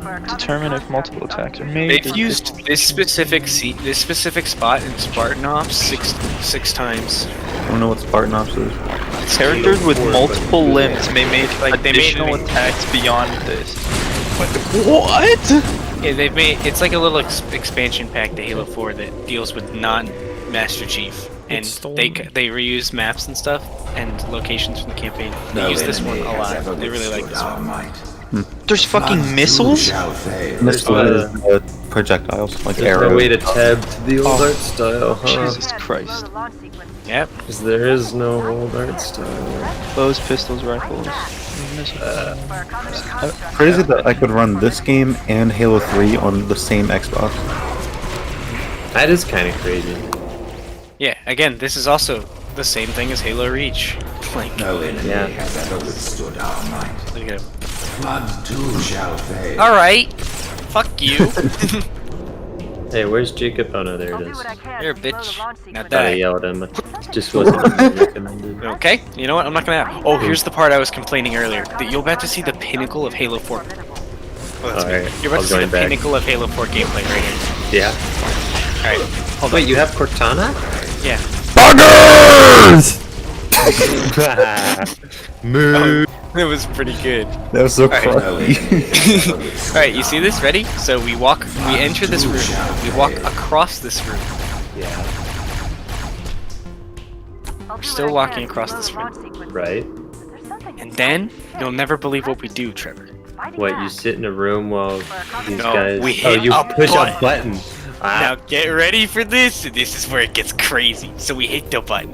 Determine if multiple attacks are made. They've used this specific spot in Spartan Ops six times. I don't know what Spartan Ops is. Characters with multiple limbs may make Like, they made additional attacks beyond this. What? Yeah, they've made it's like a little expansion pack to Halo 4 that deals with non-Master Chief, and they reuse maps and stuff and locations from the campaign. They use this one a lot. They really like this one. There's fucking missiles? Missiles, projectiles, like There's arrows. no way to tab to the old art style, huh? Jesus Christ. Yep. Because there is no old art style. Bows, pistols, rifles. Crazy that I could run this game and Halo 3 on the same Xbox. That is kind of crazy. Yeah, again, this is also the same thing as Halo Reach. Like, No enemy Yeah. has ever withstood our might. look at him. Blood too shall fade. Alright, fuck you. Hey, where's Jacob? Oh no, there it is. You're a bitch. Not I that. yelled at him. It just wasn't recommended. Okay, you know what? I'm not gonna. Oh, here's the part I was complaining earlier. That you're about to see the pinnacle of Halo 4. Oh, that's Alright, me. You're about to see the pinnacle of Halo 4 gameplay right here. Yeah. Alright, hold Wait, on. you have Cortana? Yeah. Buggers! Moo. It was pretty good. That was so Alright. crafty. Alright, you see this? Ready? So we enter this room. We walk across this room. Yeah. We're still walking across this room. Right. And then, you'll never believe what we do, Trevor. What, you sit in a room while these No, guys... we hit you a push button. a button. Now get ready for this. This is where it gets crazy. So we hit the button.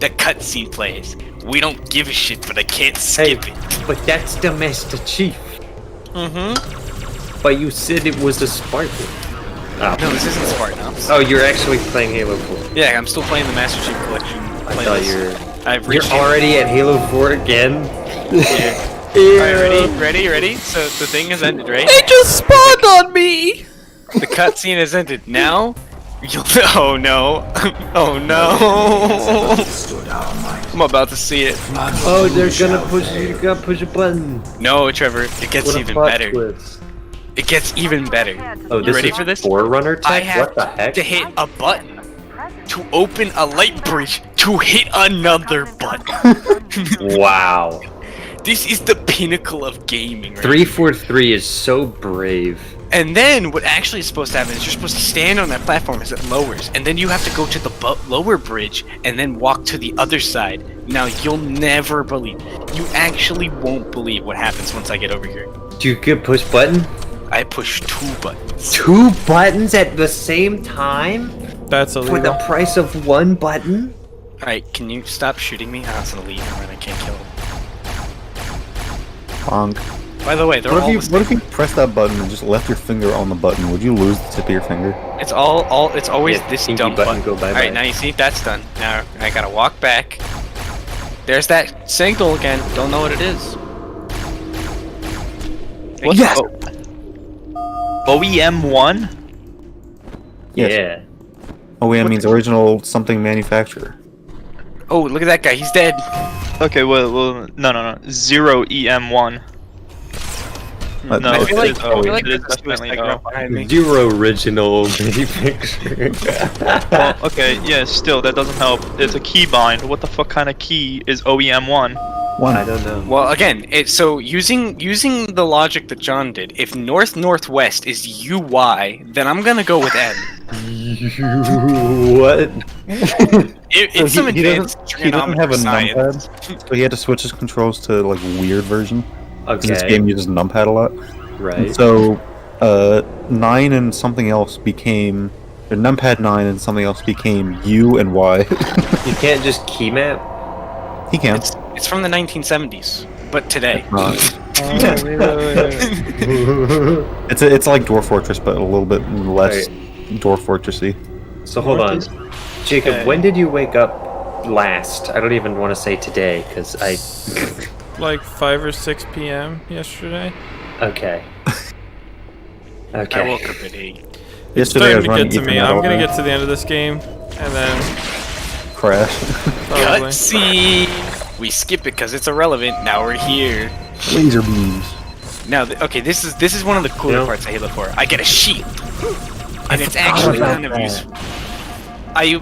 The cutscene plays. We don't give a shit, but I can't skip it. But that's the Master Chief. Mm-hmm. But you said it was a Spartan. Oh. No, this isn't Spartan Ops. Oh, you're actually playing Halo 4. Yeah, I'm still playing the Master Chief Collection. I thought You're already at Halo 4 again? Yeah. Alright, ready? So the thing has ended, right? They just spawned on me! The cutscene has ended. Now, oh no. Oh no. I'm about to see it. Oh, they're gonna push. You gotta push a button. No, Trevor, it gets What a even plot better. twist. It gets even better. Oh, You this ready is for this? Forerunner tech? I have What the heck? to hit a button to open a light bridge to hit another button. Wow. This is the pinnacle of gaming, right? 343 is so brave. And then what actually is supposed to happen is you're supposed to stand on that platform as it lowers, and then you have to go to the lower bridge and then walk to the other side. Now you'll never believe. You actually won't believe what happens once I get over here. Do you get push button? I push 2 buttons. 2 buttons at the same time? That's illegal. For the price of 1 button? Alright, can you stop shooting me? Oh, it's an elite and I can't kill him. Bonk. By the way, they're What all if you press that button and just left your finger on the button? Would you lose the tip of your finger? It's it's always Yeah, this pinky dumb button, button. go bye-bye. Alright, now you see, that's done. Now I gotta walk back. There's that signal again. Don't know what it is. What? Yes! OEM1? Yes. Yeah. OEM means original something manufacturer. Oh, look at that guy. He's dead. Okay, well, no. 0EM1. I No, feel like- it is, I feel like it is there's a definitely suicide O. note behind me. Your original picture. Well, okay, yeah, still, that doesn't help. It's a keybind. What the fuck kind of key is OEM1? I don't know. Well, again, so using the logic that John did, if north-northwest is UY, then I'm gonna go with N. What? It's some he advanced doesn't have a science. numpad, so he had to switch his controls to like a weird version. Okay. This game uses numpad a lot. Right. And so 9 and something else became, or numpad 9 and something else became U and Y. You can't just key map? He can. It's from the 1970s, but today. It's like Dwarf Fortress, but a little bit less Dwarf Fortressy. So hold on. Jacob, when did you wake up last? I don't even want to say today, because I... Like 5 or 6 p.m. yesterday. Okay. Okay. I woke up at 8. It's Yesterday I was starting to running get to me. Ethernet I'm all gonna day. get to the end of this game, and then Crash. probably. Cutscene! We skip it because it's irrelevant. Now we're here. Laser beams. Now, okay, this is one of the cooler parts of Halo 4. I get a shield, and it's actually kind of useful.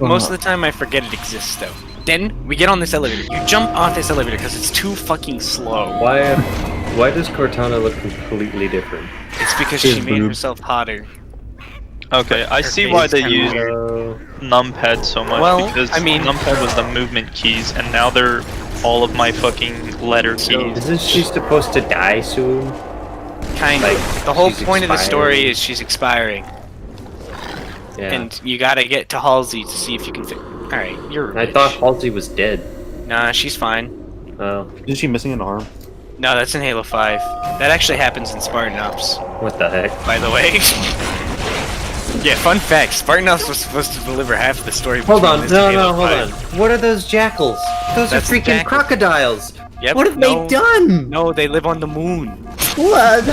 Most of the time I forget it exists though. Then we get on this elevator. You jump off this elevator because it's too fucking slow. Why does Cortana look completely different? It's because she made herself hotter. Okay, I see why they use numpad so much, Well, because I mean- numpad was the movement keys, and now they're all of my fucking letter keys. Isn't she supposed to die soon? Kind of. The whole point of the story is she's expiring. Yeah. And you gotta get to Halsey to see if you can Alright, you're I thought Halsey was dead. Nah, she's fine. Oh. Isn't she missing an arm? No, that's in Halo 5. That actually happens in Spartan Ops. What the heck? By the way. Yeah, fun fact, Spartan Ops was supposed to deliver half of the story. Hold on, between this and Halo hold 5. on. What are those jackals? Those That's are freaking jackals. crocodiles! Yep, What have they done? No, they live on the moon. What?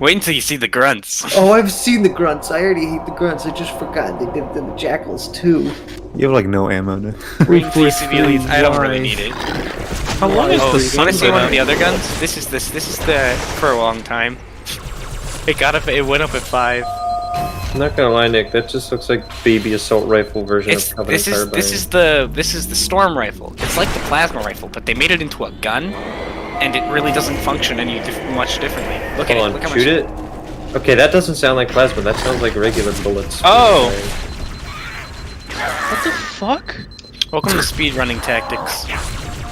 Wait until you see the grunts. Oh, I've seen the grunts. I already hate the grunts. I just forgot they did the jackals too. You have like no ammo now. Wait until you see the elites. I don't really need it. How long is this Want to game see one been of the other guns? This is the for a long time. It went up at 5. I'm not gonna lie, Nick. That just looks like baby assault rifle version of Covenant Carbine. This is the storm rifle. It's like the plasma rifle, but they made it into a gun, and it really doesn't function much differently. Look at it. Look how much. Shoot it. Okay, that doesn't sound like plasma. That sounds like regular bullets. Oh. What the fuck? Welcome to speedrunning tactics.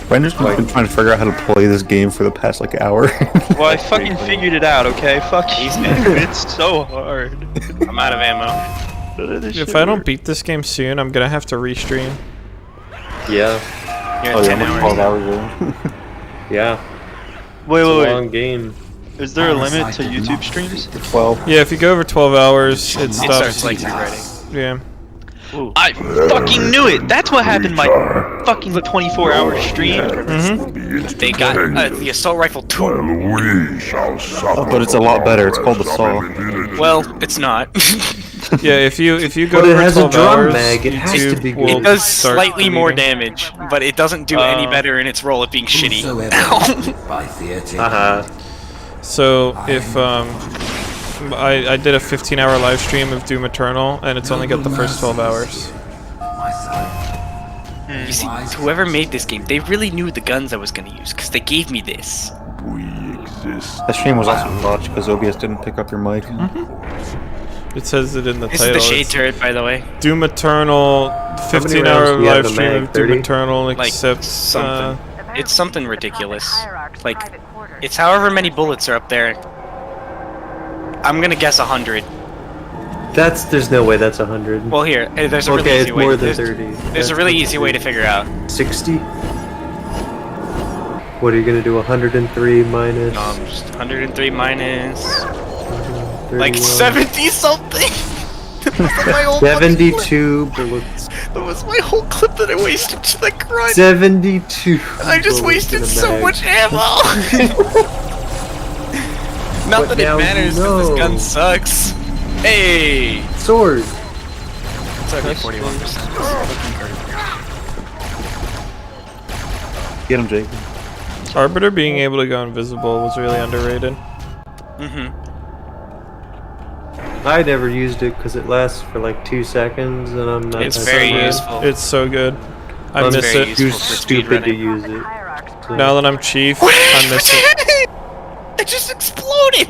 Brendan's been trying to figure out how to play this game for the past like hour. Well, I fucking figured it out, okay? Fuck you. It's so hard. I'm out of ammo. If I don't beat this game soon, I'm gonna have to restream. Yeah. You're at 10 hours. Yeah. Wait, It's a wait, long wait. game. Is there a limit to YouTube streams? 12. Yeah, if you go over 12 hours, it stops. starts like regretting. Yeah. Ooh. I fucking knew it! That's what happened my fucking 24-hour stream. They got the assault rifle 2. But it's a lot better. It's called the Saw. Well, it's not. Yeah, if you go But it over has a 12 drum hours, mag, it has to YouTube be good. will It does start slightly more deleting. damage, but it doesn't do any better in its role of being shitty. So if I did a 15-hour live stream of Doom Eternal, and it's only got the first 12 hours. You see, whoever made this game, they really knew the guns I was gonna use, because they gave me this. That stream was also botched because OBS didn't pick up your mic. It says it in the This title. is the shade It's turret, by the way. Doom Eternal, many 15-hour rounds do you have live a stream mag? of Doom 30? Eternal, Like, except something. It's something ridiculous. Like, it's however many bullets are up there. I'm gonna guess 100. There's no way that's 100. Well, here, there's a really Okay, easy it's way. more than There's 30. a really easy way to figure out. 60? What are you gonna do? 103 minus? No, I'm just 103 minus 31. like 70 something. That was my whole 72 bullets. That was my whole clip that I wasted to the grunt. 72. I just bullets in wasted a so mag. much ammo. Not But that it now matters, you because this know. gun sucks. Hey! Sword. It's only 41%. Get him, Jake. Arbiter being able to go invisible was really underrated. I never used it because it lasts for like 2 seconds, and I'm not. It's that very good. useful. It's so good. I I'm miss very it. Too useful for stupid to speedrunning. use it. Now that I'm chief, I miss it. It just exploded!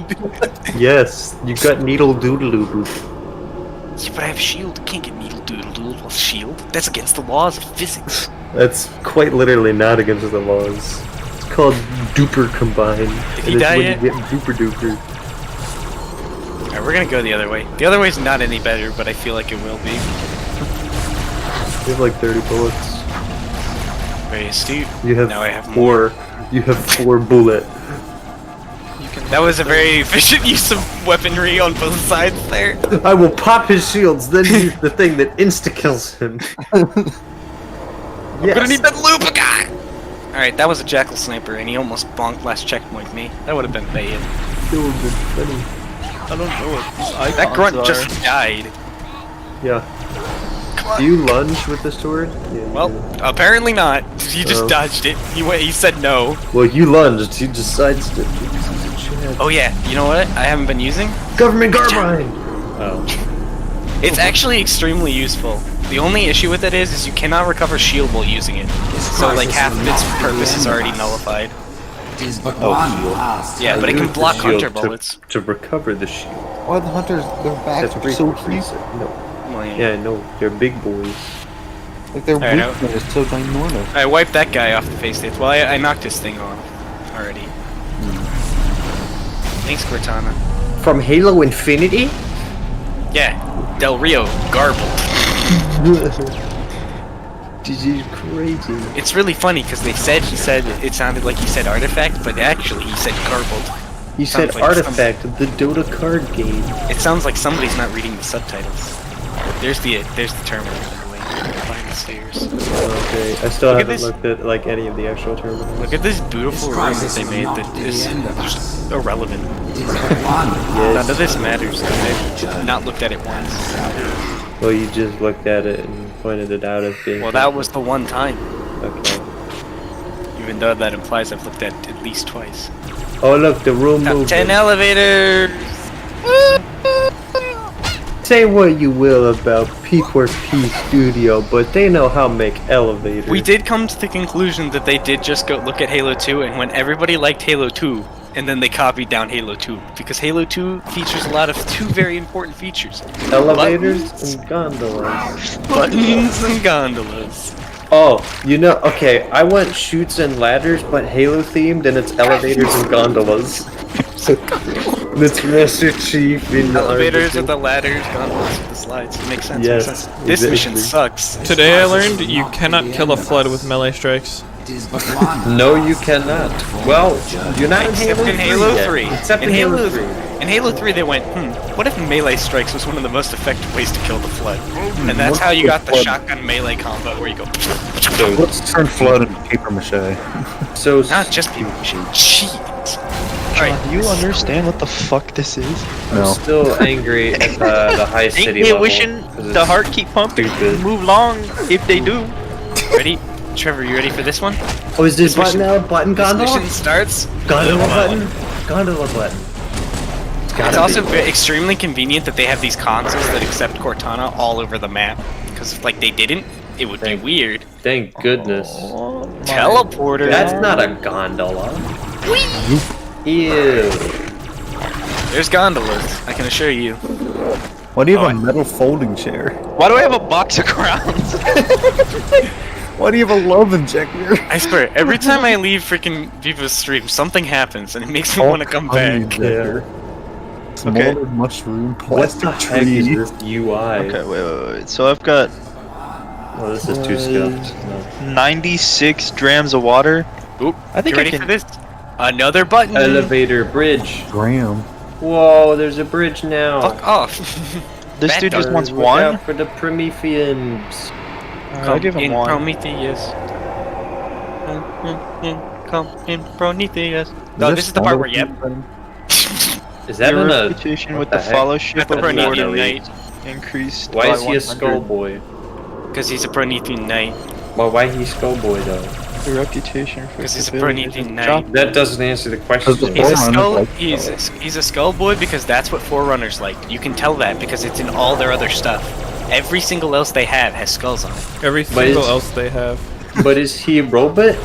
Yes, you got needle doodle doodle. Yeah, but I have shield. Can't get needle doodle doodle with shield. That's against the laws of physics. That's quite literally not against the laws. It's called duper combine. Did and he it's die when yet? you get duper duper. Alright, we're gonna go the other way. The other way's not any better, but I feel like it will be. You have like 30 bullets. Very astute. You have Now I have 4. You have 4 bullet. That was a very efficient use of weaponry on both sides there. I will pop his shields, then use the thing that insta-kills him. I'm gonna need that loop guy! Alright, that was a jackal sniper, and he almost bonked last checkpoint me. That would have been bad. It would have been funny. I don't know what these icons That grunt are. just died. Yeah. Do you lunge with the sword? Yeah, Well, apparently not. He just dodged it. He said no. Well, you lunged. He just sidestepped you. Oh yeah, you know what I haven't been using? Government Gravemind! Oh. It's actually extremely useful. The only issue with it is you cannot recover shield while using it. So like half of its purpose is already nullified. Yeah, but it can block hunter bullets. To recover the shield. Why the hunters, their backs are so huge? No. Yeah, no, they're big boys. Like their weakness is so ginormous. I wiped that guy off the face state. Well, I knocked his thing off already. Thanks, Cortana. From Halo Infinity? Yeah, Del Rio, garbled. This is crazy. It's really funny because he said it sounded like he said artifact, but actually he said garbled. You said like artifact, the Dota card game. It sounds like somebody's not reading the subtitles. There's the terminal by the way. Behind the stairs. Okay, I still haven't looked at like any of the actual terminals. Look at this beautiful room that they made that is just irrelevant. None of this matters. I've not looked at it once. Well, you just looked at it and pointed it out as being... Well, that was the one time. Okay. Even though that implies I've looked at it at least twice. Oh look, the room Top moved. 10 elevators! Say what you will about P4P Studio, but they know how to make elevators. We did come to the conclusion that they did just go look at Halo 2, and when everybody liked Halo 2, and then they copied down Halo 2, because Halo 2 features a lot of two very important features. Elevators and gondolas. Buttons and gondolas. Oh, you know, okay, I want chutes and ladders, but Halo themed, and it's elevators and gondolas. And it's Master Chief in the elevators Arbiter. with the ladders, gondolas with the slides. It makes sense. Yes, Makes sense. This mission sucks. Today I learned you cannot kill a flood with melee strikes. No, you cannot. Well, you're not Except in Halo 3. Except in Halo 3. In Halo 3 they went, what if melee strikes was one of the most effective ways to kill the Flood? And that's how you got the shotgun melee combo where you go... So let's turn Flood into paper mache. So... Not just paper mache, cheat! John, do you understand what the fuck this is? No. I'm still angry at the high city Ain't they level. wishing the heart keep pumping? Stupid. Move along if they do. Ready? Trevor, you ready for this one? Oh, is this button mission, now? Button gondola? This mission starts... Gondola button? Gondola button. It's also extremely convenient that they have these consoles that accept Cortana all over the map. Because if like they didn't, it would be weird. Thank goodness. Teleporter. That's not a gondola. Ew. There's gondolas, I can assure you. Why do you have a metal folding chair? Why do I have a box of crowns? Why do you have a love injector? I swear, every time I leave freaking Viva's stream, something happens and it makes me want to come back. Yeah. Smaller mushroom, plastic What the heck is tree. this UI? Okay, wait. So I've got... Oh, this is too scuffed. No. 96 drams of water. Oop, I think you ready I can... for this? Another button! Elevator bridge. Graham. Whoa, there's a bridge now. Fuck off! This dude just wants Look one? out for the Prometheans. I'll give him in one. Prometheus. Come in Prometheus. No, this is the part where, yep. Is that Your in a... reputation what with the heck? Fellowship That's the of Promethean Warden Knight. increased Why by is he a 100. skullboy? Because he's a Promethean Knight. Well, why he skullboy though? The reputation for Because he's a stability Promethean is Knight. dropped. That doesn't answer the question. He's a skull. like He's a skull boy because that's what Forerunners like. You can tell that because it's in all their other stuff. Every single else they have has skulls on it. Every But single it's- else they have. But is he a robot?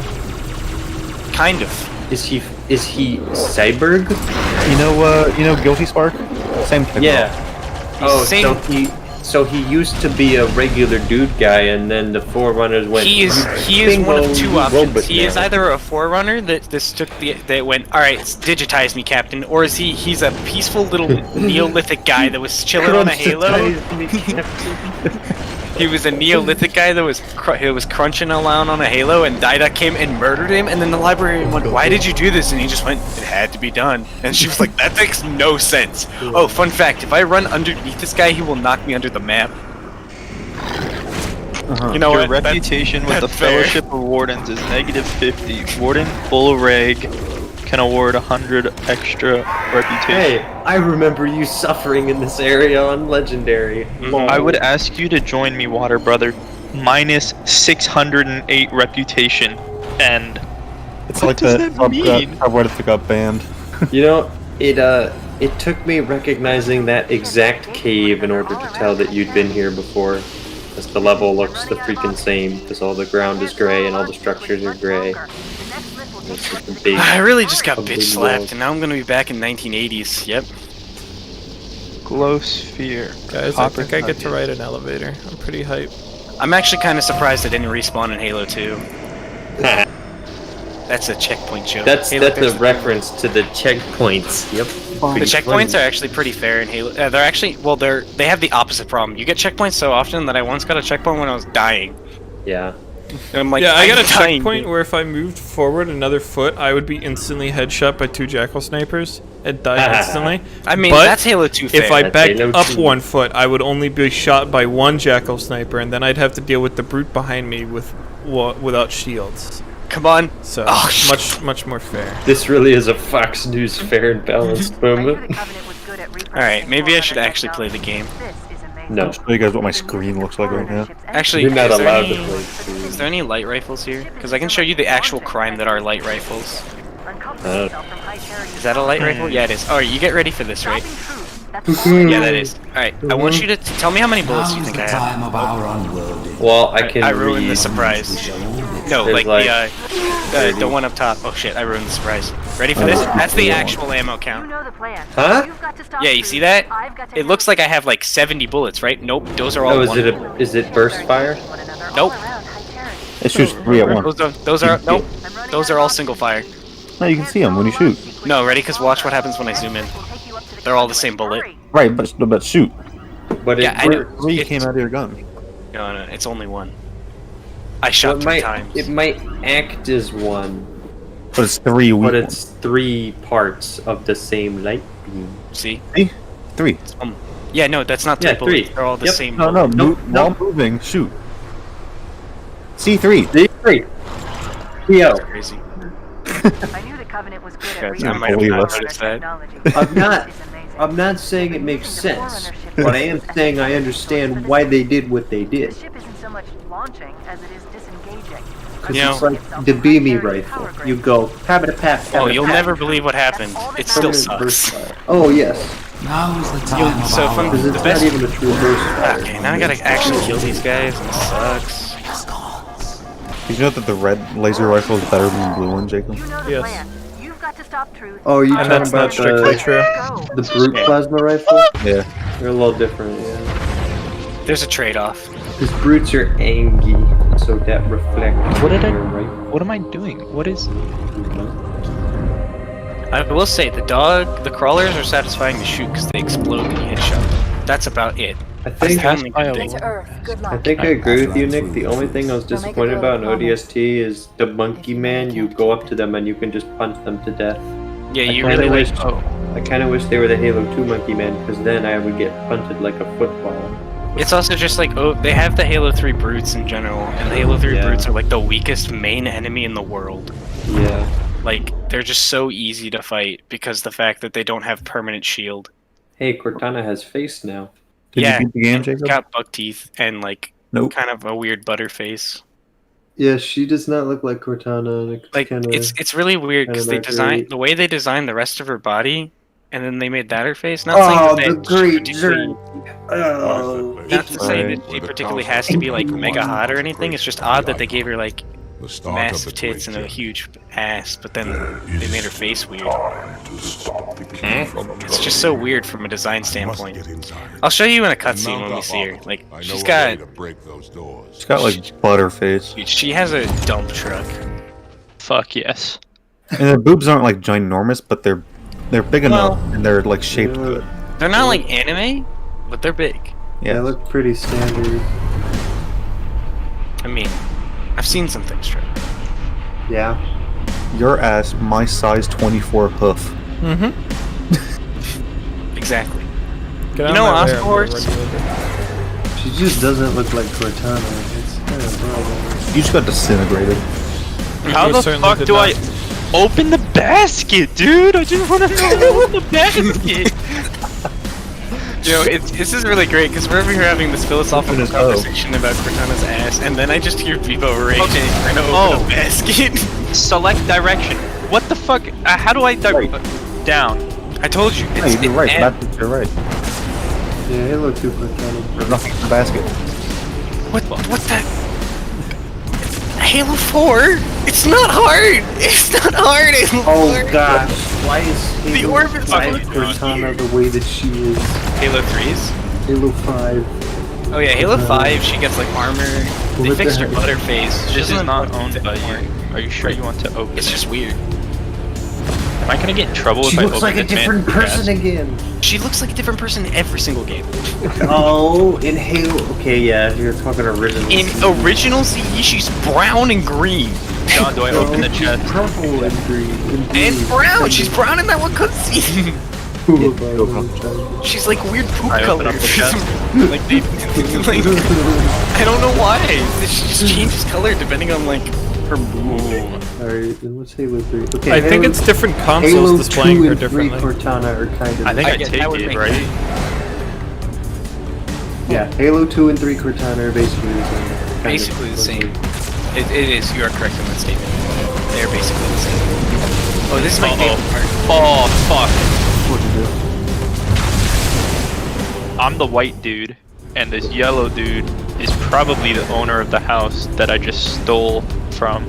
Kind of. Is he cyborg? You know Guilty Spark? Same thing. Yeah. Oh, Same- so he used to be a regular dude guy, and then the Forerunners went. He is one of two options. He is either a Forerunner that went, all right, digitize me, Captain, or is he's a peaceful little Neolithic guy that was chilling on a Halo. He was a Neolithic guy that was crunching around on a Halo, and Dida came and murdered him. And then the librarian went, "Why did you do this?" And he just went, "It had to be done." And she was like, "That makes no sense." Oh, fun fact: if I run underneath this guy, he will knock me under the map. You know Your what? reputation with the that's fair. Fellowship of Wardens is -50. Warden, full reg, can award 100 extra reputation. Hey, I remember you suffering in this area on Legendary. I would ask you to join me, Water Brother. Minus 608 reputation. And It's what like does that that mean? subreddit got banned. You know, it took me recognizing that exact cave in order to tell that you'd been here before. As the level looks the freaking same, because all the ground is gray and all the structures are gray. I really just got bitch slapped, and now I'm gonna be back in 1980s. Yep. Glow sphere. Guys, I think I get to ride an elevator. I'm pretty hyped. I'm actually kind of surprised I didn't respawn in Halo 2. That's a checkpoint joke. That's a reference to the checkpoints. Yep. The checkpoints are actually pretty fair in Halo. They're actually, well, they have the opposite problem. You get checkpoints so often that I once got a checkpoint when I was dying. Yeah. And I'm like, yeah, I got a dying. checkpoint where if I moved forward another foot, I would be instantly headshot by 2 jackal snipers and die instantly. I mean, but that's Halo 2 fair. if I That's backed Halo up 2. 1 foot, I would only be shot by 1 jackal sniper, and then I'd have to deal with the brute behind me without shields. Come on. So much more fair. This really is a Fox News fair and balanced moment. Alright, maybe I should actually play the game. No. I'll show you guys what my screen looks like right now. Actually, You're not is there allowed any- to play. Is there any light rifles here? Because I can show you the actual crime that are light rifles. Is that a light rifle? Yeah, it is. Alright, you get ready for this, right? Yeah, that is. Alright, I want you to tell me how many bullets you think I have. Well, I can. I ruined the surprise. No, There's like the one up top. Oh shit, I ruined the surprise. Ready for this? That's the actual ammo count. Huh? Yeah, you see that? It looks like I have like 70 bullets, right? Nope, those are all. Oh, is it burst fire? Nope. It shoots 3 at once. Those are nope. Those are all single fire. No, you can see them when you shoot. No, ready? Cause watch what happens when I zoom in. They're all the same bullet. Right, but shoot. But Yeah, I know. 3 came out of your gun. No, it's only 1. I shot 3 times. It might act as 1. But it's 3 weak But it's 3 parts of the same light beam. See? 3. Yeah, no, that's not 3 Yeah, bullets. 3. They're all the Yep. same. No, bullet. while moving, shoot. C3. C3. Theo. That's crazy. I knew the Covenant was good Guys, at I might have believe not us. noticed that. I'm not saying it makes sense, but I am saying I understand why they did what they did. The ship isn't so much launching as it is disengaging. Because You know- it's like the beamy rifle. You go, pap-a-da-pap, Oh, you'll never believe what happened. It still sucks. Oh, yes. Now is the time So of from our Because the it's best. not even a true burst fire. Okay, now I gotta actually kill these guys, and it sucks. Did you know that the red laser rifle is better than the blue one, Jacob? Yes. You've got to stop Truth. Oh, you And talking that's not about strictly true. the brute plasma rifle? Yeah. They're a little different, yeah. There's a trade-off. Because brutes are angry, so that reflects. What did I? right? What am I doing? What is? I will say, the crawlers are satisfying to shoot because they explode when you headshot. That's about it. I think That's the only thing. I think I agree with you, Nick. The only thing I was disappointed about in ODST is the monkey man. You go up to them and you can just punch them to death. Yeah, you I really kinda wish. wish- I kind of wish they were the Halo 2 monkey man, because then I would get punted like a football. It's also just like, oh, they have the Halo 3 brutes in general, and the Halo 3 Yeah. brutes are like the weakest main enemy in the world. Yeah. Like, they're just so easy to fight because the fact that they don't have permanent shield. Hey, Cortana has face now. Did Yeah, you beat the game, It's Jacob? got buck teeth and like Nope. kind of a weird butter face. Yeah, she does not look like Cortana. And Like it's really weird because they kinda not designed great. the way they designed the rest of her body, and then they made that her face. Not Oh, saying the that great particularly- Oh. Not to say that she particularly has to be like mega hot or anything. It's just odd that they gave her like massive tits and a huge ass, but then they made her face weird. It's just so weird from a design standpoint. I'll show you in a cutscene when we see her. Like she's got She's got like butterface. she has a dump truck. Fuck yes. And their boobs aren't like ginormous, but they're big enough and they're like shaped good. They're not like anime, but they're big. Yeah. They look pretty standard. I mean, I've seen some things, Trey. Yeah. Your ass, my size 24 hoof. Mm-hmm. Exactly. Get You know out of my way, I'm Oscords? gonna run you over. She just doesn't look like Cortana. It's kind of You just got disintegrated. How You the certainly fuck did do I? not. Open the basket, dude! I just wanna know what's in the basket! You know, this is really great because we're over here having this philosophical conversation about Cortana's ass, and then I just hear Vivo raging trying to open a basket. Select direction. What the fuck? How do I down? I told you. No, you're right. That's you're right. Yeah, Halo 2 Cortana. There's nothing in the basket. What's that? Halo 4? It's not hard! It's not hard! Oh gosh, why is Halo the orbits 5 Cortana the way that she is? Halo 3's? Halo 5. Oh yeah, Halo 5, she gets like armor. They What fixed the her heck? butterface. This is not owned by you. Are you sure you want to open It's just weird. Am I gonna get in trouble She if I looks open like a this different man's person chest? again. She looks like a different person in every single game. Oh, in Halo. Okay, yeah, if you're talking original. In original CE, she's brown and green. John, do I open the chest? Purple and green. And brown! She's brown in that one cutscene! She's like weird poop I open colors. up the chest. like, they, like, I don't know why. She just changes color depending on like her mood. Alright, then what's Halo 3? Okay, I think it's different consoles Halo displaying 2 her and 3 differently. Cortana are kind of. I think I guess take that would it, make right? Yeah, Halo 2 and 3 Cortana are basically the same. Basically the same. It is. You are correct in that statement. They are basically the same. Oh, this is my favorite part. Oh, fuck. What to do? I'm the white dude, and this yellow dude is probably the owner of the house that I just stole from.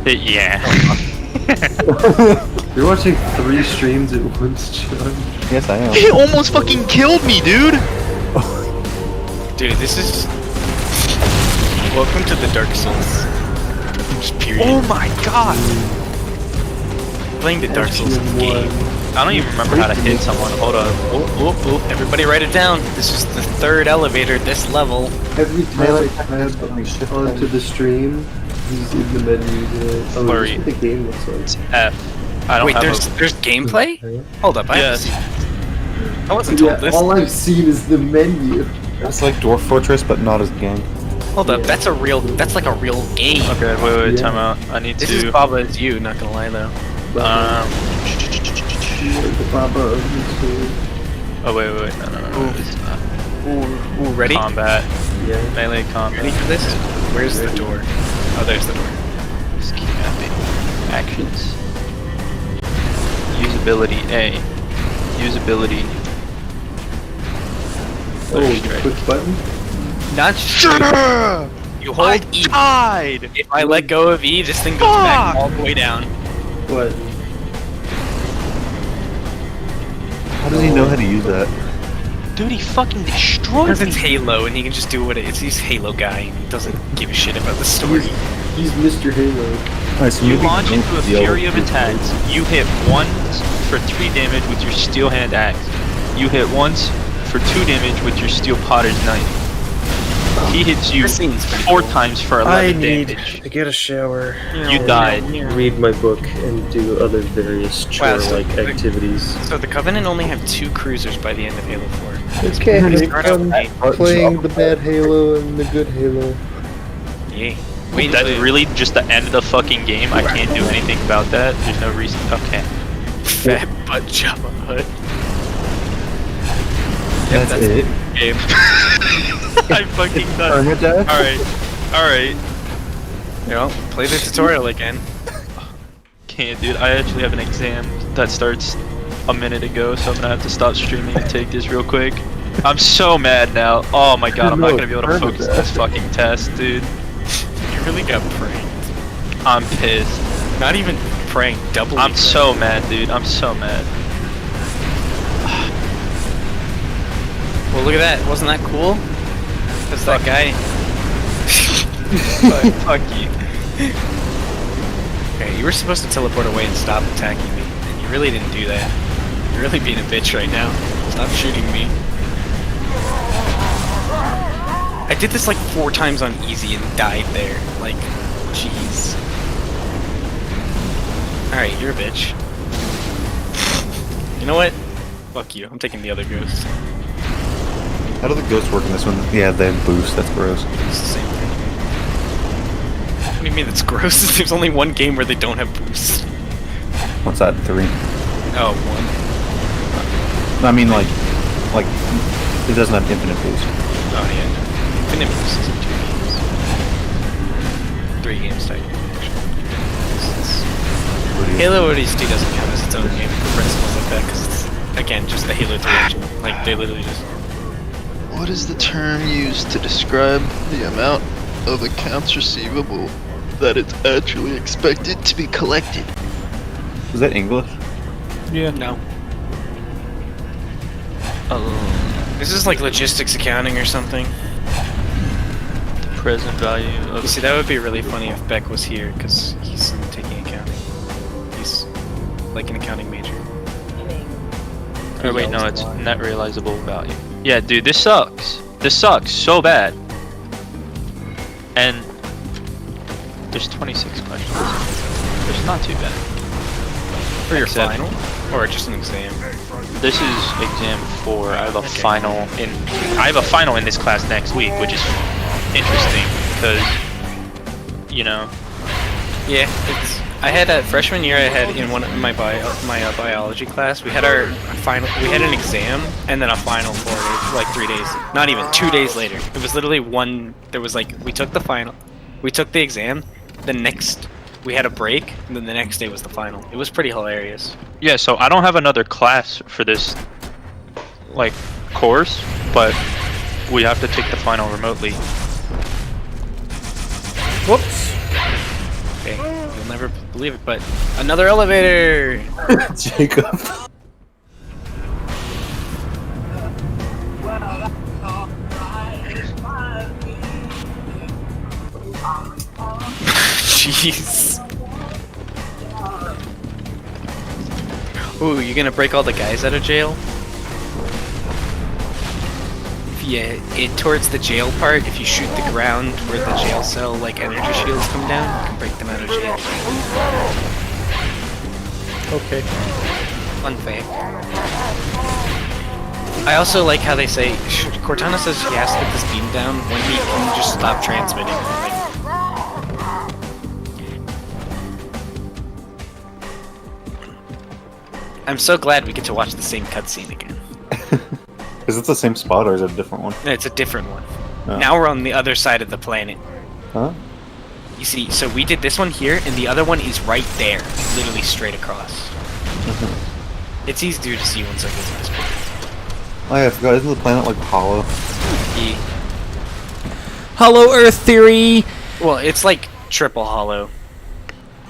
Yeah. You're watching 3 streams at once, John. Yes, I am. He almost fucking killed me, dude! Dude, this is... Welcome to the Dark Souls. Just period. Oh my god! Playing the Dark Souls game. I don't even remember how to hit someone. Hold up. Everybody write it down. This is the 3rd elevator this level. Every time I tab onto the stream, he's in the menu. Oh, Flurry. this is what the game looks like. It's F. I don't Wait, have there's gameplay? Hold up, I haven't seen. I wasn't told this. All I've seen is the menu. It's like Dwarf Fortress, but not as gang. Hold up, that's like a real game. Okay, wait, time out. I need This to... is Baba is you, not gonna lie though. The Baba of the Sword. Oh, wait, no. It's not. Ooh, ready? Combat. Yeah. Melee combat. Ready for this? Where's the door? Oh, there's the door. Just keep mapping. Actions. Usability A. Usability. Oh, quick button? Not sure. You hold E. Died! If I let go of E, this thing goes back all the way down. What? How does he know how to use that? Dude, he fucking destroyed Because me. it's Halo, and he can just do what it is. He's Halo guy, and he doesn't give a shit about the story. He's Mr. Halo. Alright, so You maybe launch into a the yellow fury of is attacks. You hit once for 3 damage with your steel hand axe. You hit once for 2 damage with your steel potter's knife. He hits you 4 times for 11 damage. to get a shower. You died. Read my book and do other various chore-like activities. So the Covenant only have 2 cruisers by the end of Halo 4. Okay, I'm playing the bad Halo and the good Halo. Yay. Wait, that's really just the end of the fucking game? I can't do anything about that? There's no reason. Okay. Fat butt Jabba Hutt. That's it. Game. I'm fucking done. Alright. You know, play the tutorial again. Can't, dude. I actually have an exam that starts a minute ago, so I'm gonna have to stop streaming and take this real quick. I'm so mad now. Oh my god, I'm not gonna be able to focus on this fucking test, dude. You really got pranked. I'm pissed. Not even pranked, double. I'm so mad, dude. I'm so mad. Well, look at that. Wasn't that cool? That's that guy. Fuck you. Okay, you were supposed to teleport away and stop attacking me, and you really didn't do that. You're really being a bitch right now. Stop shooting me. I did this like 4 times on easy and died there. Like, jeez. Alright, you're a bitch. You know what? Fuck you. I'm taking the other ghost. How do the ghosts work in this one? Yeah, they have boost. That's gross. It's the same thing. What do you mean that's gross? There's only one game where they don't have boosts. What's that? 3? Oh, 1. I mean, like it doesn't have infinite boost. Oh yeah, no. Infinite boost is in 2 games. 3 games technically. Halo ODST doesn't count as its own game for principles like that because it's again just the Halo 3 engine. Like they literally just. What is the term used to describe the amount of accounts receivable that it's actually expected to be collected? Is that English? Yeah. No. This is like logistics accounting or something. The present value of... You see, that would be really funny if Beck was here, because he's taking accounting. He's like an accounting major. Oh wait, no, it's net realizable value. Yeah, dude, this sucks. This sucks so bad. And there's 26 questions. It's not too bad. For your final? Or just an exam? This is exam 4. I have a final in this class next week, which is interesting because you know. Yeah, I had a freshman year. I had in one of my biology class. We had our final. We had an exam and then a final for like 3 days. Not even 2 days later. It was literally one. There was like we took the final, we took the exam. The next we had a break, and then the next day was the final. It was pretty hilarious. Yeah, so I don't have another class for this like course, but we have to take the final remotely. Whoops. Okay, you'll never believe it, but another elevator! Jacob. Jeez. Ooh, you gonna break all the guys out of jail? Yeah, towards the jail part, if you shoot the ground where the jail cell, like, energy shields come down, you can break them out of jail. Okay. Fun fact. I also like how they say, Cortana says he has to put this beam down when he can just stop transmitting. Like, I'm so glad we get to watch the same cutscene again. Is it the same spot or is it a different one? No, it's a different one. Oh. Now we're on the other side of the planet. Huh? You see, so we did this one here, and the other one is right there, literally straight across. It's easier to see once I get to this point. Oh yeah, I forgot. Isn't the planet like hollow? Yeah. Hollow Earth theory! Well, it's like triple hollow.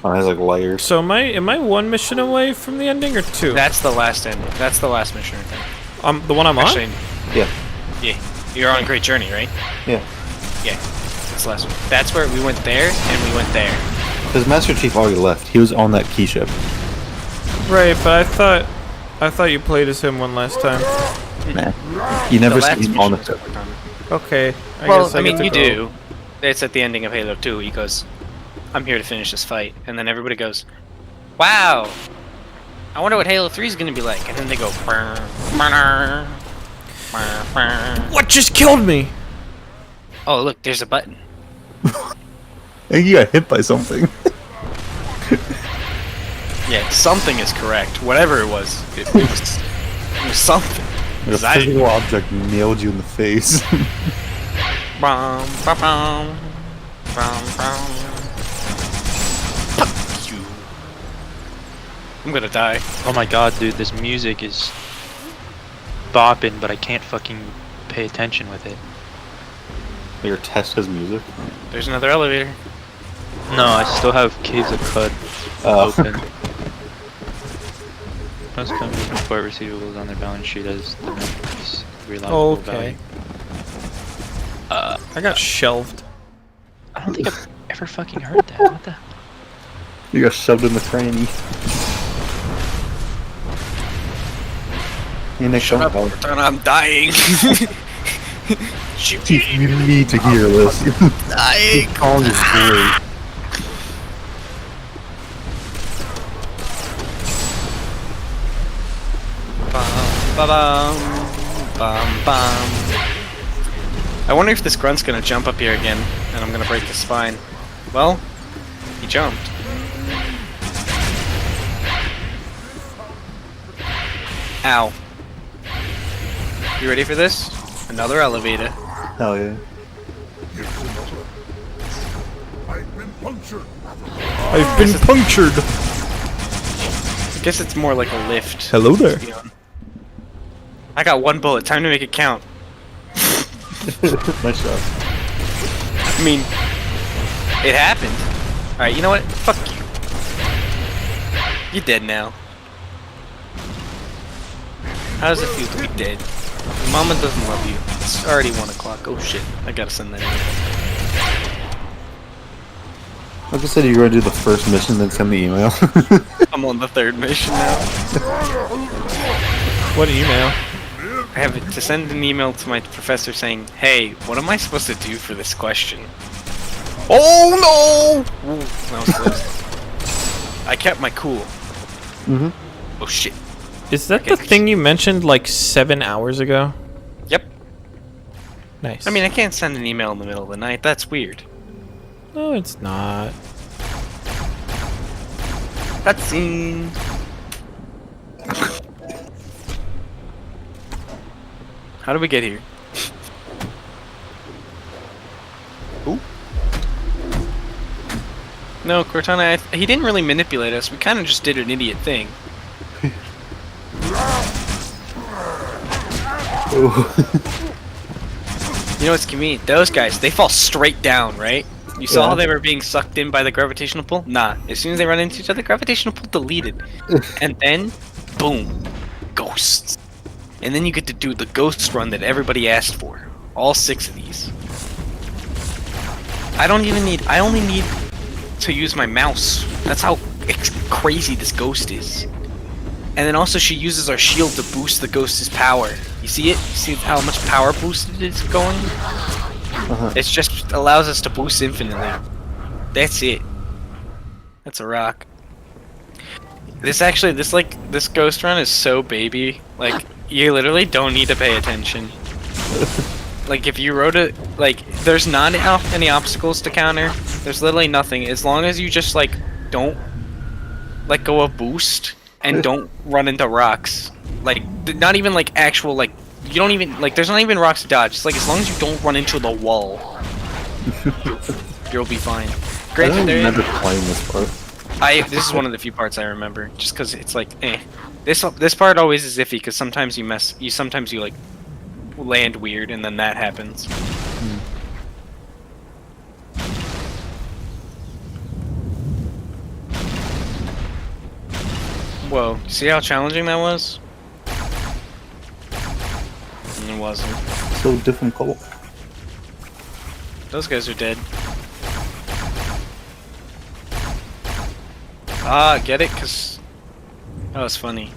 Oh, it has like layers. So am I one mission away from the ending or 2? That's the last end. That's the last mission, I think. The one I'm Actually, on? Yeah. Yeah. You're on a great journey, right? Yeah. Yeah. That's the last one. That's where we went there, and we went there. Because Master Chief already left. He was on that key ship. Right, but I thought you played as him one last time. Nah. You never see him on the ship. Okay. I mean, you do. It's at the ending of Halo 2. He goes, I'm here to finish this fight. And then everybody goes, wow! I wonder what Halo 3 is going to be like. And then they go, what just killed me? Oh, look, there's a button. I think you got hit by something. Yeah, something is correct. Whatever it was, it was something. A physical object nailed you in the face. Bum, bum, bum. Bum, bum. Fuck you. I'm gonna die. Oh my god, dude, this music is bopping, but I can't fucking pay attention with it. Your test has music? There's another elevator. No, I still have Caves of Cud open. Most companies report receivables on their balance sheet as the most reliable value. I got shelved. I don't think I've ever fucking heard that. What the? You got shoved in the cranny. Shut up, I'm dying. You need to hear this. Dying. This song is great. Ba-bum, bum. I wonder if this grunt's gonna jump up here again, and I'm gonna break the spine. Well, jumped. Ow. You ready for this? Another elevator. Hell yeah. I've been punctured. I've been punctured. I guess it's more like a lift. Hello there. I got 1 bullet. Time to make it count. Nice job. I mean, it happened. Alright, you know what? Fuck you. You're dead now. How does it feel to be dead? Mama doesn't love you. It's already 1 o'clock. Oh shit. I gotta send that email. Like I said, you're going to do the first mission, then send the email. I'm on the 3rd mission now. What email? I have to send an email to my professor saying, hey, what am I supposed to do for this question? Oh no! Ooh, that was close. I kept my cool. Mm-hmm. Oh shit. Is that the thing you mentioned like 7 hours ago? Yep. Nice. I mean, I can't send an email in the middle of the night. That's weird. No, it's not. Cutscene. How do we get here? Ooh. No, Cortana, he didn't really manipulate us. We kind of just did an idiot thing. You know what's convenient? Those guys, they fall straight down, right? You saw how they were being sucked in by the gravitational pull? Nah. As soon as they run into each other, gravitational pull deleted. And then, boom. Ghosts. And then you get to do the ghost run that everybody asked for. All 6 of these. I only need to use my mouse. That's how crazy this ghost is. And then also she uses our shield to boost the ghost's power. You see it? You see how much power boosted it's going? It just allows us to boost infinitely. That's it. That's a rock. This ghost run is so baby. Like, you literally don't need to pay attention. Like, if you wrote it, like, there's not any obstacles to counter. There's literally nothing. As long as you just, like, don't let go of boost and don't run into rocks. Like, not even, like, actual, like, you don't even, like, there's not even rocks to dodge. It's like, as long as you don't run into the wall, you'll be fine. Granted, I don't remember playing this part. This is one of the few parts I remember, just because it's like, This part always is iffy, because sometimes sometimes you, like, land weird, and then that happens. Whoa, see how challenging that was? It wasn't. So difficult. Those guys are dead. Ah, get it? Cause that was funny.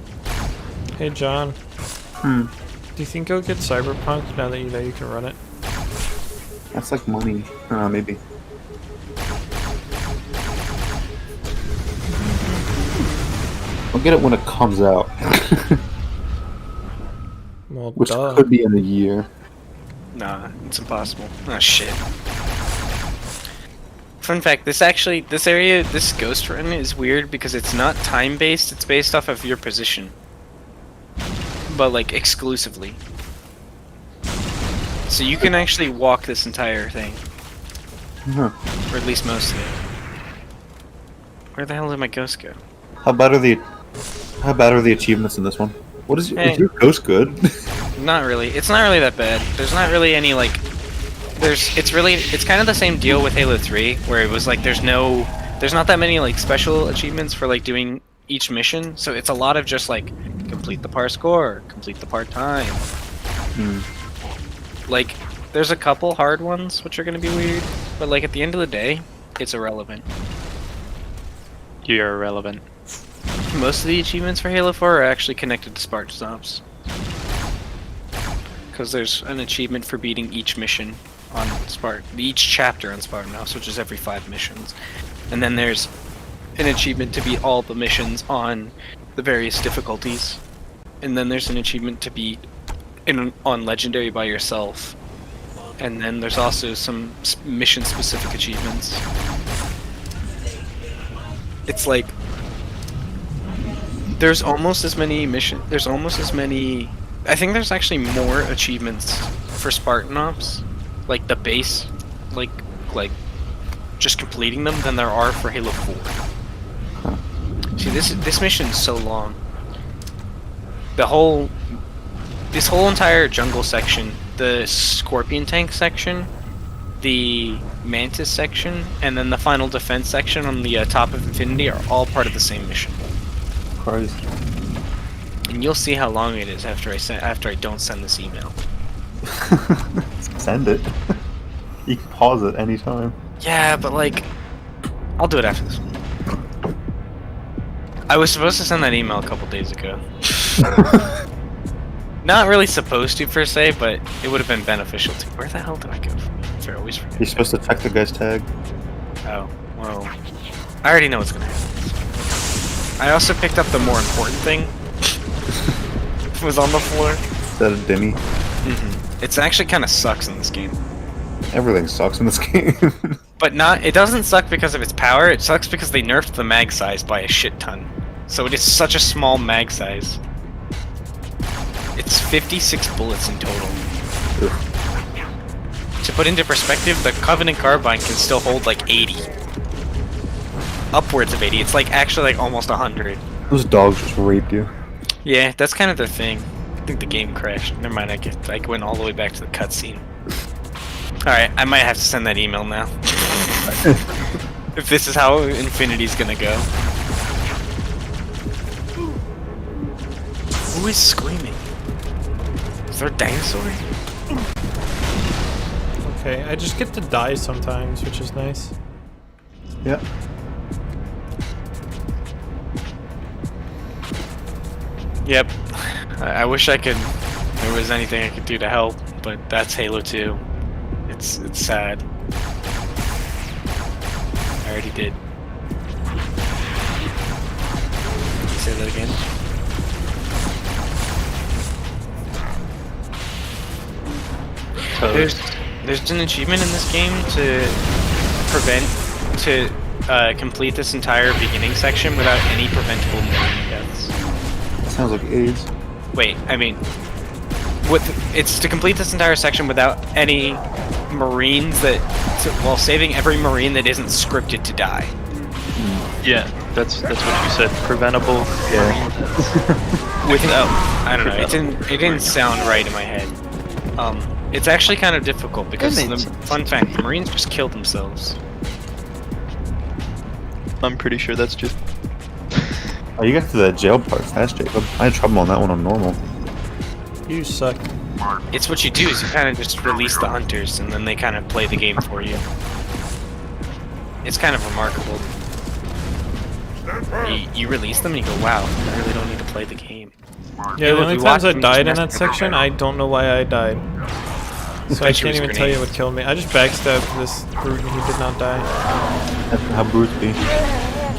Hey John. Do you think you'll get Cyberpunk now that you know you can run it? That's like money. Maybe. I'll get it when it comes out. Well, which duh. could be in a year. Nah, it's impossible. Ah, shit. Fun fact, this ghost run is weird because it's not time-based, it's based off of your position. But, like, exclusively. So you can actually walk this entire thing. Or at least most of it. Where the hell did my ghost go? How bad are the achievements in this one? What is is your ghost good? Not really. It's not really that bad. There's not really any, like, it's kind of the same deal with Halo 3, where it was like there's not that many, like, special achievements for, like, doing each mission, so it's a lot of just, like, complete the par score, complete the part time. Like, there's a couple hard ones which are gonna be weird, but, like, at the end of the day, it's irrelevant. You're irrelevant. Most of the achievements for Halo 4 are actually connected to Spark stops. Because there's an achievement for beating each mission on Spark, each chapter on Spartan House, which is every 5 missions. And then there's an achievement to beat all the missions on the various difficulties. And then there's an achievement to beat on Legendary by yourself. And then there's also some mission-specific achievements. it's like there's almost as many missions. There's almost as many. I think there's actually more achievements for Spartan Ops, like the base, like just completing them, than there are for Halo 4. See, this mission's so long. This whole entire jungle section, the Scorpion tank section, the Mantis section, and then the final defense section on the top of Infinity are all part of the same mission. Christ. And you'll see how long it is after I don't send this email. Send it. You can pause it anytime. Yeah, but like, I'll do it after this. I was supposed to send that email a couple days ago. Not really supposed to per se, but it would have been beneficial to. Where the hell did I go from? I always forget. You're supposed to check the guy's tag. Oh, well, I already know what's gonna happen. I also picked up the more important thing. It was on the floor. Is that a Demi? It's actually kind of sucks in this game. Everything sucks in this game. But it doesn't suck because of its power, it sucks because they nerfed the mag size by a shit ton. So it is such a small mag size. It's 56 bullets in total. To put into perspective, the Covenant Carbine can still hold like 80. Upwards of 80, it's like actually like almost 100. Those dogs just raped you. Yeah, that's kind of their thing. I think the game crashed. Never mind, I went all the way back to the cutscene. Alright, I might have to send that email now. If this is how Infinity's gonna go. Who is screaming? Is there a dinosaur? Okay, I just get to die sometimes, which is nice. Yeah. Yep. I wish there was anything I could do to help, but that's Halo 2. It's sad. I already did. Can you say that again? There's an achievement in this game to complete this entire beginning section without any preventable Marine deaths. Sounds like AIDS. Wait, I mean, it's to complete this entire section without any Marines while saving every Marine that isn't scripted to die. Yeah, that's what you said. Preventable. Yeah. Without, I don't know. It didn't sound right in my head. It's actually kind of difficult because fun fact, the Marines just killed themselves. I'm pretty sure that's just. Oh, you got to the jail part fast, Jacob. I had trouble on that one on normal. You suck. It's what you do is you kind of just release the hunters and then they kind of play the game for you. It's kind of remarkable. You release them and you go, wow, I really don't need to play the game. Yeah, the only times I died in that section, I don't know why I died. So I can't even tell you what killed me. I just backstabbed this brute and he did not die. That's how brutes be. You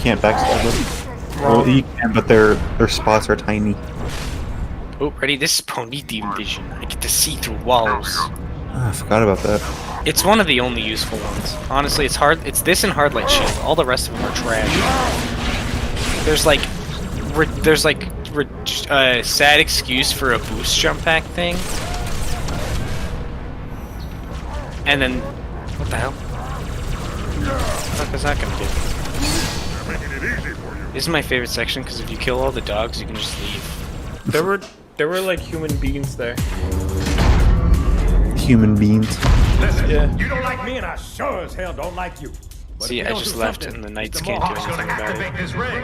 can't backstab them. Well, you can, but their spots are tiny. Oh, ready? This is Promethean vision. I get to see through walls. Oh, I forgot about that. It's one of the only useful ones. Honestly, it's hard. It's this and Hardlight Shield. All the rest of them are trash. There's like sad excuse for a boost jump pack thing. And then, what the hell? What is that gonna do? This is my favorite section because if you kill all the dogs, you can just leave. There were like human beings there. Human beings. Listen, yeah. You don't like me, and I sure as hell don't like you. But see, I just left, and the Knights can't do anything about it. This ring,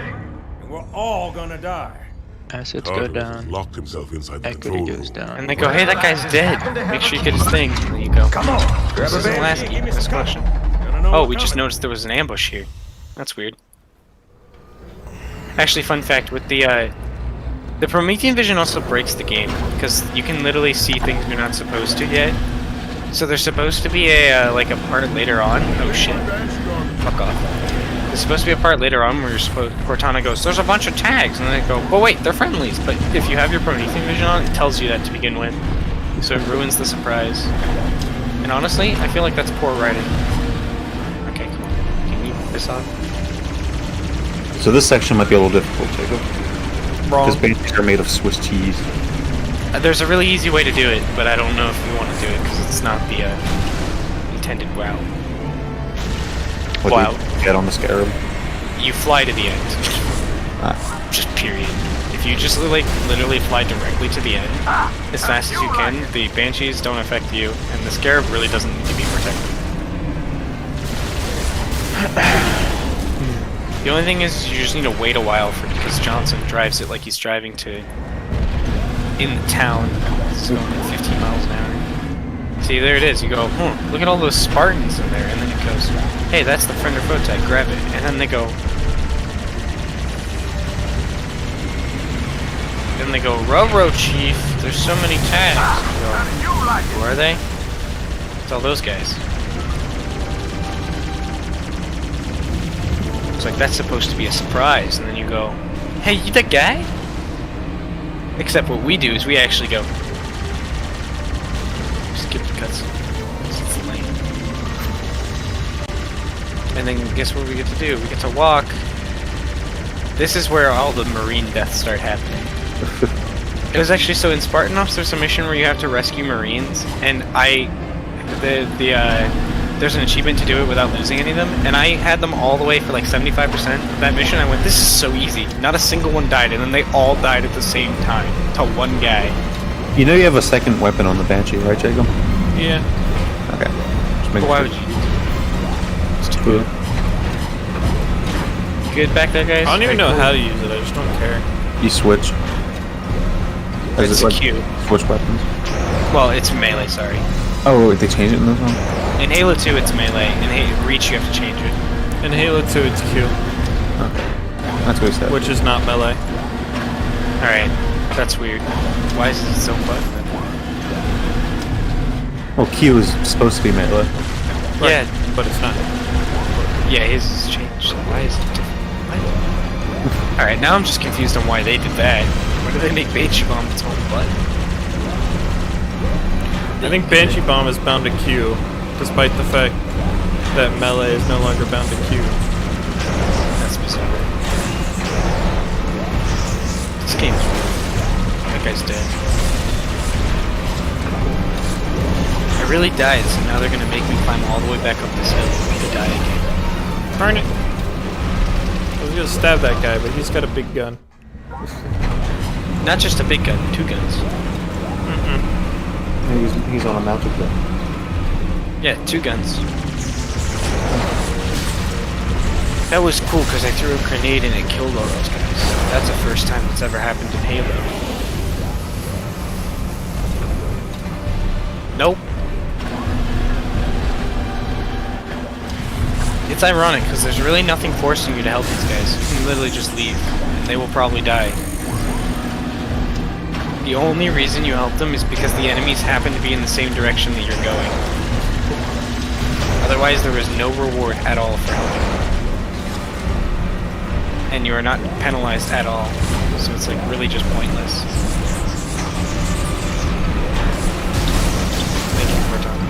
and we're all gonna die. Assets go down. Locked himself inside the Equity control goes down. And they go, hey, that guy's dead. Make sure you get his thing. And then you go, come on, grab a band. Give me some question. Oh, we just noticed there was an ambush here. That's weird. Actually, fun fact, with the Promethean vision also breaks the game, because you can literally see things you're not supposed to yet. So there's supposed to be a part later on. Oh shit. Fuck off. There's supposed to be a part later on where Cortana goes, there's a bunch of tags, and then they go, oh wait, they're friendlies. But if you have your Promethean vision on, it tells you that to begin with. So it ruins the surprise. And honestly, I feel like that's poor writing. Okay, come on. Can you piss off? So this section might be a little difficult, Jacob. Wrong. Because banshees are made of Swiss cheese. There's a really easy way to do it, but I don't know if we want to do it because it's not the intended route. What do you get on the Scarab? You fly to the end. Just period. If you just like literally fly directly to the end as fast as you can, the banshees don't affect you, and the Scarab really doesn't need to be protected. The only thing is you just need to wait a while for because Johnson drives it like he's driving to in the town. It's going at 15 miles an hour. See, there it is. You go, look at all those Spartans in there, and then it goes, hey, that's the friend or foe tag, grab it. And then they go, Railroad Chief, there's so many tags. You go, who are they? It's all those guys. It's like, that's supposed to be a surprise, and then you go, hey, you that guy? Except what we do is we actually go, skip the cutscene. It's lame. And then guess what we get to do? We get to walk. This is where all the Marine deaths start happening. It was actually, so in Spartanos there's a mission where you have to rescue Marines, and there's an achievement to do it without losing any of them, and I had them all the way for like 75% of that mission. I went, this is so easy. Not a single one died, and then they all died at the same time to one guy. You know you have a second weapon on the Banshee, right, Jacob? Yeah. Okay. Just make Why would you use it? It's too good. Good back there, guys? I don't even know how to use it, I just don't care. You switch. It's Q. Switch weapons. Well, it's melee, sorry. Oh, wait, they changed it in this one? In Halo 2 it's melee, in Reach you have to change it. In Halo 2 it's Q. Okay. That's what he said. Which is not melee. Alright, that's weird. Why is it so button? Well, Q is supposed to be melee. Right. Yeah, but it's not. Yeah, his is changed, so why is it different? Alright, now I'm just confused on why they did that. Why do they make Banshee Bomb its own button? I think Banshee Bomb is bound to Q, despite the fact that melee is no longer bound to Q. That's bizarre. This game's weird. That guy's dead. I really died, so now they're gonna make me climb all the way back up this hill to die again. Darn it! I was gonna stab that guy, but he's got a big gun. Not just a big gun, 2 guns. He's on a mounted gun. Yeah, 2 guns. That was cool because I threw a grenade and it killed all those guys. That's the first time it's ever happened in Halo. Nope. It's ironic because there's really nothing forcing you to help these guys. You can literally just leave and they will probably die. The only reason you help them is because the enemies happen to be in the same direction that you're going. Otherwise, there is no reward at all for helping them. And you are not penalized at all. So it's like really just pointless. Thank you, Cortana.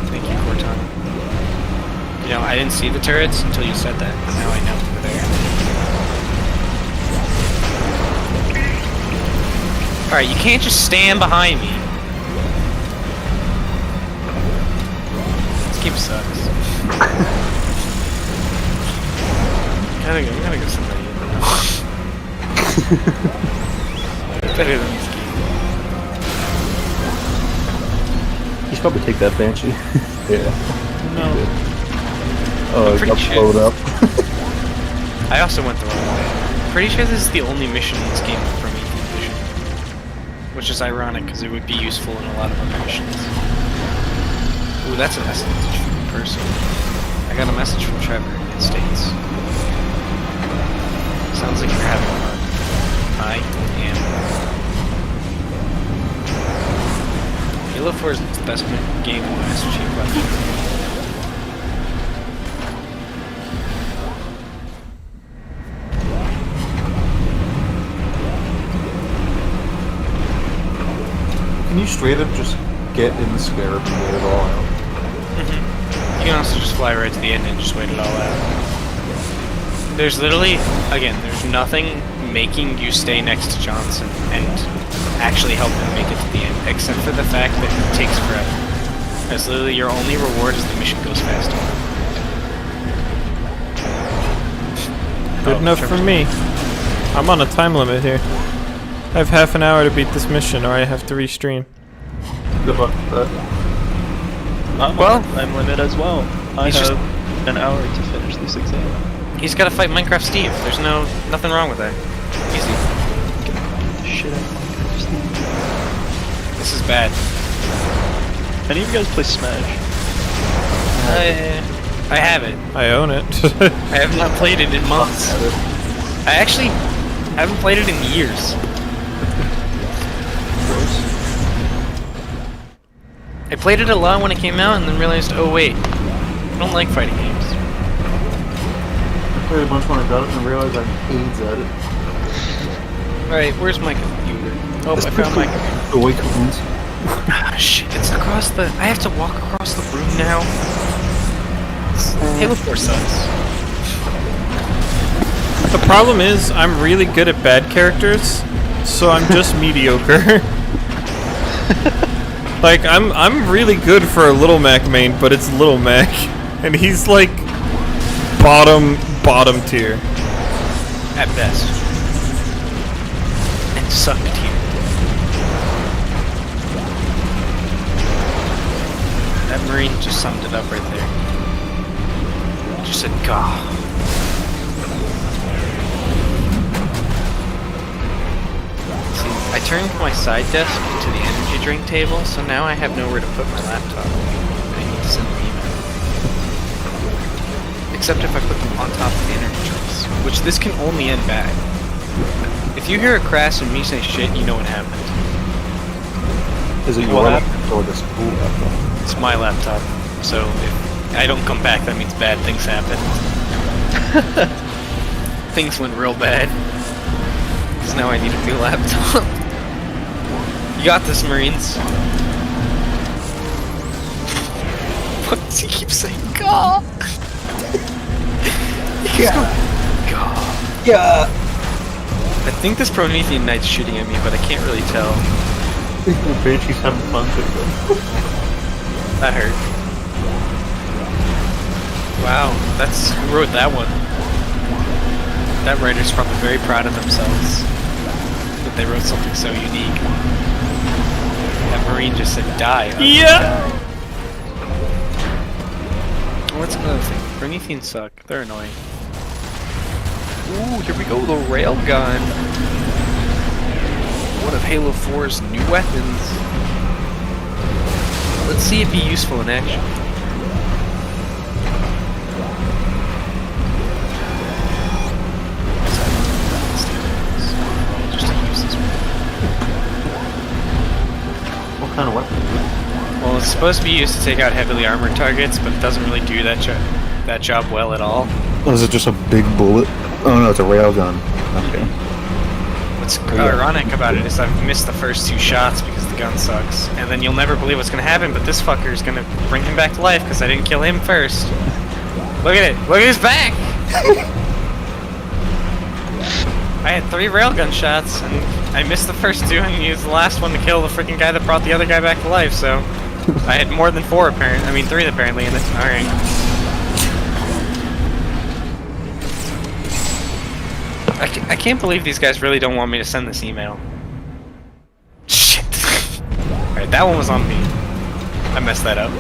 Thank you, Cortana. You know, I didn't see the turrets until you said that, but now I know they're there. Alright, you can't just stand behind me. This game sucks. I gotta go somebody in now. Better than this game. You should probably take that Banshee. Yeah. No. Oh, it got blowed up. I also went the wrong way. Pretty sure this is the only mission in this game from 18th edition. Which is ironic, because it would be useful in a lot of other missions. Ooh, that's a message from a person. I got a message from Trevor. It states, sounds like you're having fun. I am. Halo 4 is the best game in Master Chief Collection. Can you straight up just get in the Scarab and wait it all out? You can also just fly right to the end and just wait it all out. There's literally, again, there's nothing making you stay next to Johnson and actually help him make it to the end, except for the fact that it takes forever. That's literally your only reward as the mission goes faster. Good enough for me. I'm on a time limit here. I have half an hour to beat this mission, or I have to restream. Good luck with that. I'm on a time limit as well. I have an hour to finish this exam. He's got to fight Minecraft Steve. There's nothing wrong with that. Easy. Shit out of Minecraft Steve. This is bad. Any of you guys play Smash? I have it. I own it. I have not played it in months. I actually haven't played it in years. I played it a lot when it came out and then realized, oh wait, I don't like fighting games. I played a bunch when I got it and realized I have AIDS at it. Alright, where's my computer? Oh, I found my computer. The white ones. Ah, shit, it's across the... I have to walk across the room now. Halo 4 sucks. The problem is, I'm really good at bad characters, so I'm just mediocre. Like, I'm really good for a Little Mac main, but it's Little Mac. And he's like... bottom tier. At best. And suck tier. That Marine just summed it up right there. Just said, "Gah." See, I turned my side desk into the energy drink table, so now I have nowhere to put my laptop. I need to send an email. Except if I put them on top of the energy drinks, which this can only end bad. If you hear a crash and me say shit, you know what happened. Is it your laptop or the school laptop? It's my laptop, so if I don't come back, that means bad things happen. Things went real bad. Because now I need a new laptop. You got this, Marines. What does he keep saying? God. Yeah. I think this Promethean Knight's shooting at me, but I can't really tell. The Banshee's having fun too. That hurt. Wow, who wrote that one? That writer's probably very proud of themselves that they wrote something so unique. That Marine just said die. Yeah! What's another thing? Prometheans suck. They're annoying. Ooh, here we go, the railgun. One of Halo 4's new weapons. Let's see it be useful in action. Just to use this one. What kind of weapon? Well, it's supposed to be used to take out heavily armored targets, but it doesn't really do that job well at all. Oh, is it just a big bullet? Oh no, it's a railgun. Okay. What's ironic about it is I've missed the first 2 shots because the gun sucks. And then you'll never believe what's going to happen, but this fucker is going to bring him back to life because I didn't kill him first. Look at it! Look at his back! I had 3 railgun shots, and I missed the first 2 and used the last one to kill the freaking guy that brought the other guy back to life, so... I had more than 4 apparently. I mean 3 apparently, and it's... Alright. I can't believe these guys really don't want me to send this email. Shit. Alright, that one was on me. I messed that up.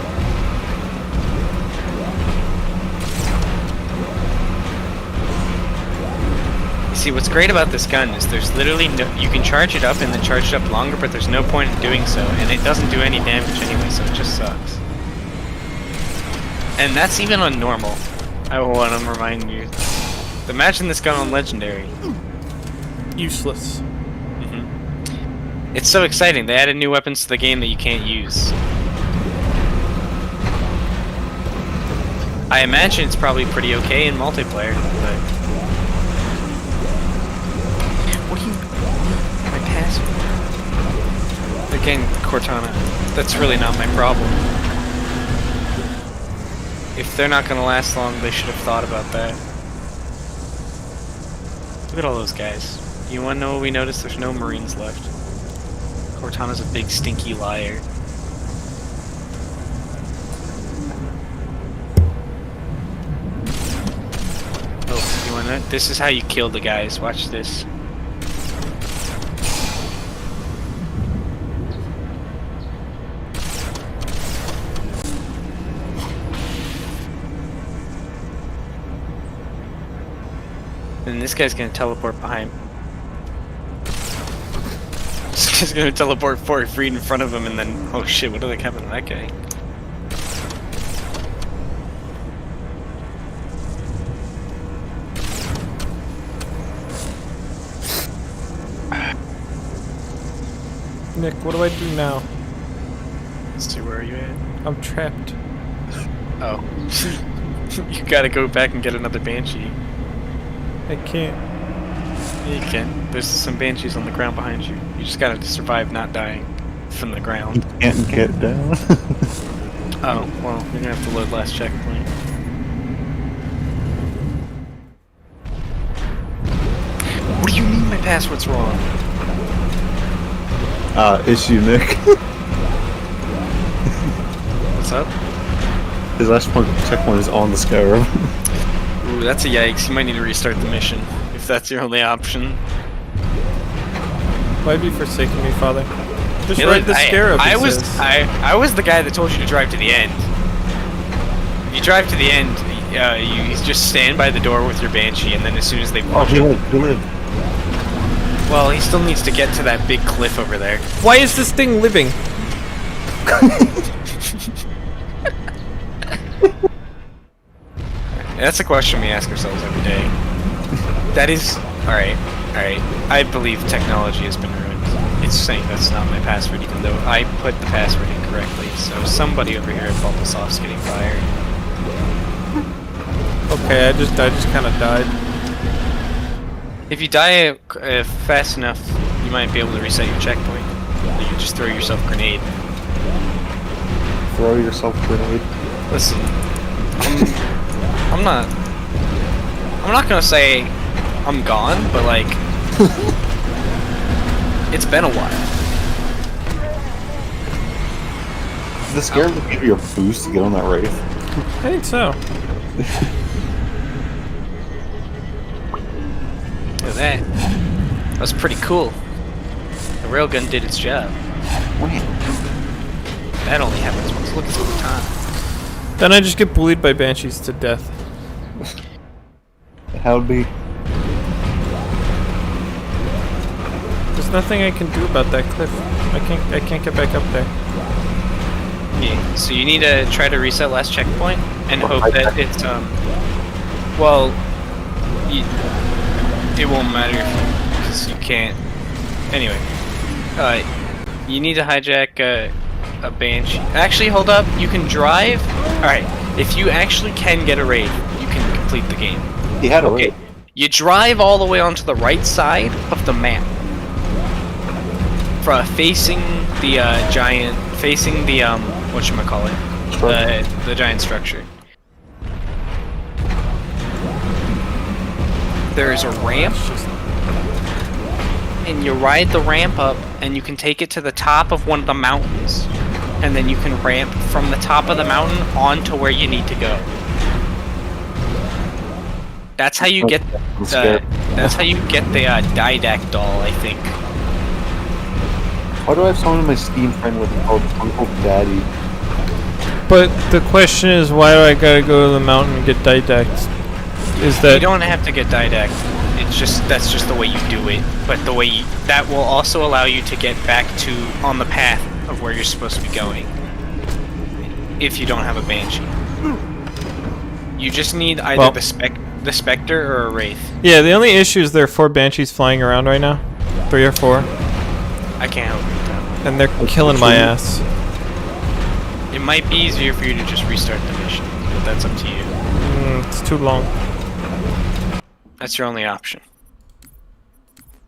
You see, what's great about this gun is there's literally no... You can charge it up and then charge it up longer, but there's no point in doing so, and it doesn't do any damage anyway, so it just sucks. And that's even on normal. I want to remind you. Imagine this gun on Legendary. Useless. It's so exciting. They added new weapons to the game that you can't use. I imagine it's probably pretty okay in multiplayer, but... What do you... My password? Again, Cortana. That's really not my problem. If they're not gonna last long, they should have thought about that. Look at all those guys. You wanna know what we noticed? There's no Marines left. Cortana's a big stinky liar. Oh, you wanna know? This is how you kill the guys. Watch this. And this guy's gonna teleport behind. This guy's gonna teleport for free in front of him, and then oh shit, what the heck happened to that guy? Nick, what do I do now? Let's see, where are you at? I'm trapped. Oh. You gotta go back and get another Banshee. I can't. Yeah, you can. There's some Banshees on the ground behind you. You just gotta survive not dying from the ground. You can't get down. Oh, well, you're gonna have to load last checkpoint. What do you mean my password's wrong? Issue, Nick. What's up? His last checkpoint is on the Skyrim. Ooh, that's a yikes. You might need to restart the mission, if that's your only option. Why have you forsaken me, Father? Just Hey, ride look, the Scarab, I it was says. I was the guy that told you to drive to the end. If you drive to the end, you just stand by the door with your Banshee, and then as soon as they punch he him... lived. Well, he still needs to get to that big cliff over there. Why is this thing living? That's a question we ask ourselves every day. That is... Alright, alright. I believe technology has been ruined. It's saying that's not my password, even though I put the password incorrectly, so somebody over here at Bulbasaur's getting fired. Okay, I just kind of died. If you die fast enough, you might be able to reset your checkpoint. You can just throw yourself a grenade. Throw yourself a grenade. Listen, I'm not gonna say I'm gone, but like, it's been a while. The Scarab would give you a boost to get on that Wraith. I think so. Look at that. That was pretty cool. The railgun did its job. That only happens once. Look at the time. Then I just get bullied by Banshees to death. How would be? There's nothing I can do about that cliff. I can't get back up there. Yeah, so you need to try to reset last checkpoint and hope that it's well, it won't matter because you can't. Anyway, you need to hijack a Banshee. Actually, hold up. You can drive. All right. If you actually can get a raid, you can complete the game. He had a raid. You drive all the way onto the right side of the map, facing the giant, facing the whatchamacallit, the giant structure. There is a ramp, and you ride the ramp up, and you can take it to the top of one of the mountains, and then you can ramp from the top of the mountain onto where you need to go. That's how you get the Didac doll, I think. Why do I have someone in my Steam friend with called Uncle Daddy? But the question is, why do I gotta go to the mountain and get Didact? Is that you don't have to get Didac? It's just that's just the way you do it. But the way that will also allow you to get back to on the path of where you're supposed to be going. If you don't have a Banshee, you just need either the Spectre or a Wraith. Yeah, the only issue is there are 4 Banshees flying around right now. 3 or 4. I can't help you with that. And they're killing my ass. It might be easier for you to just restart the mission, but that's up to you. It's too long. That's your only option.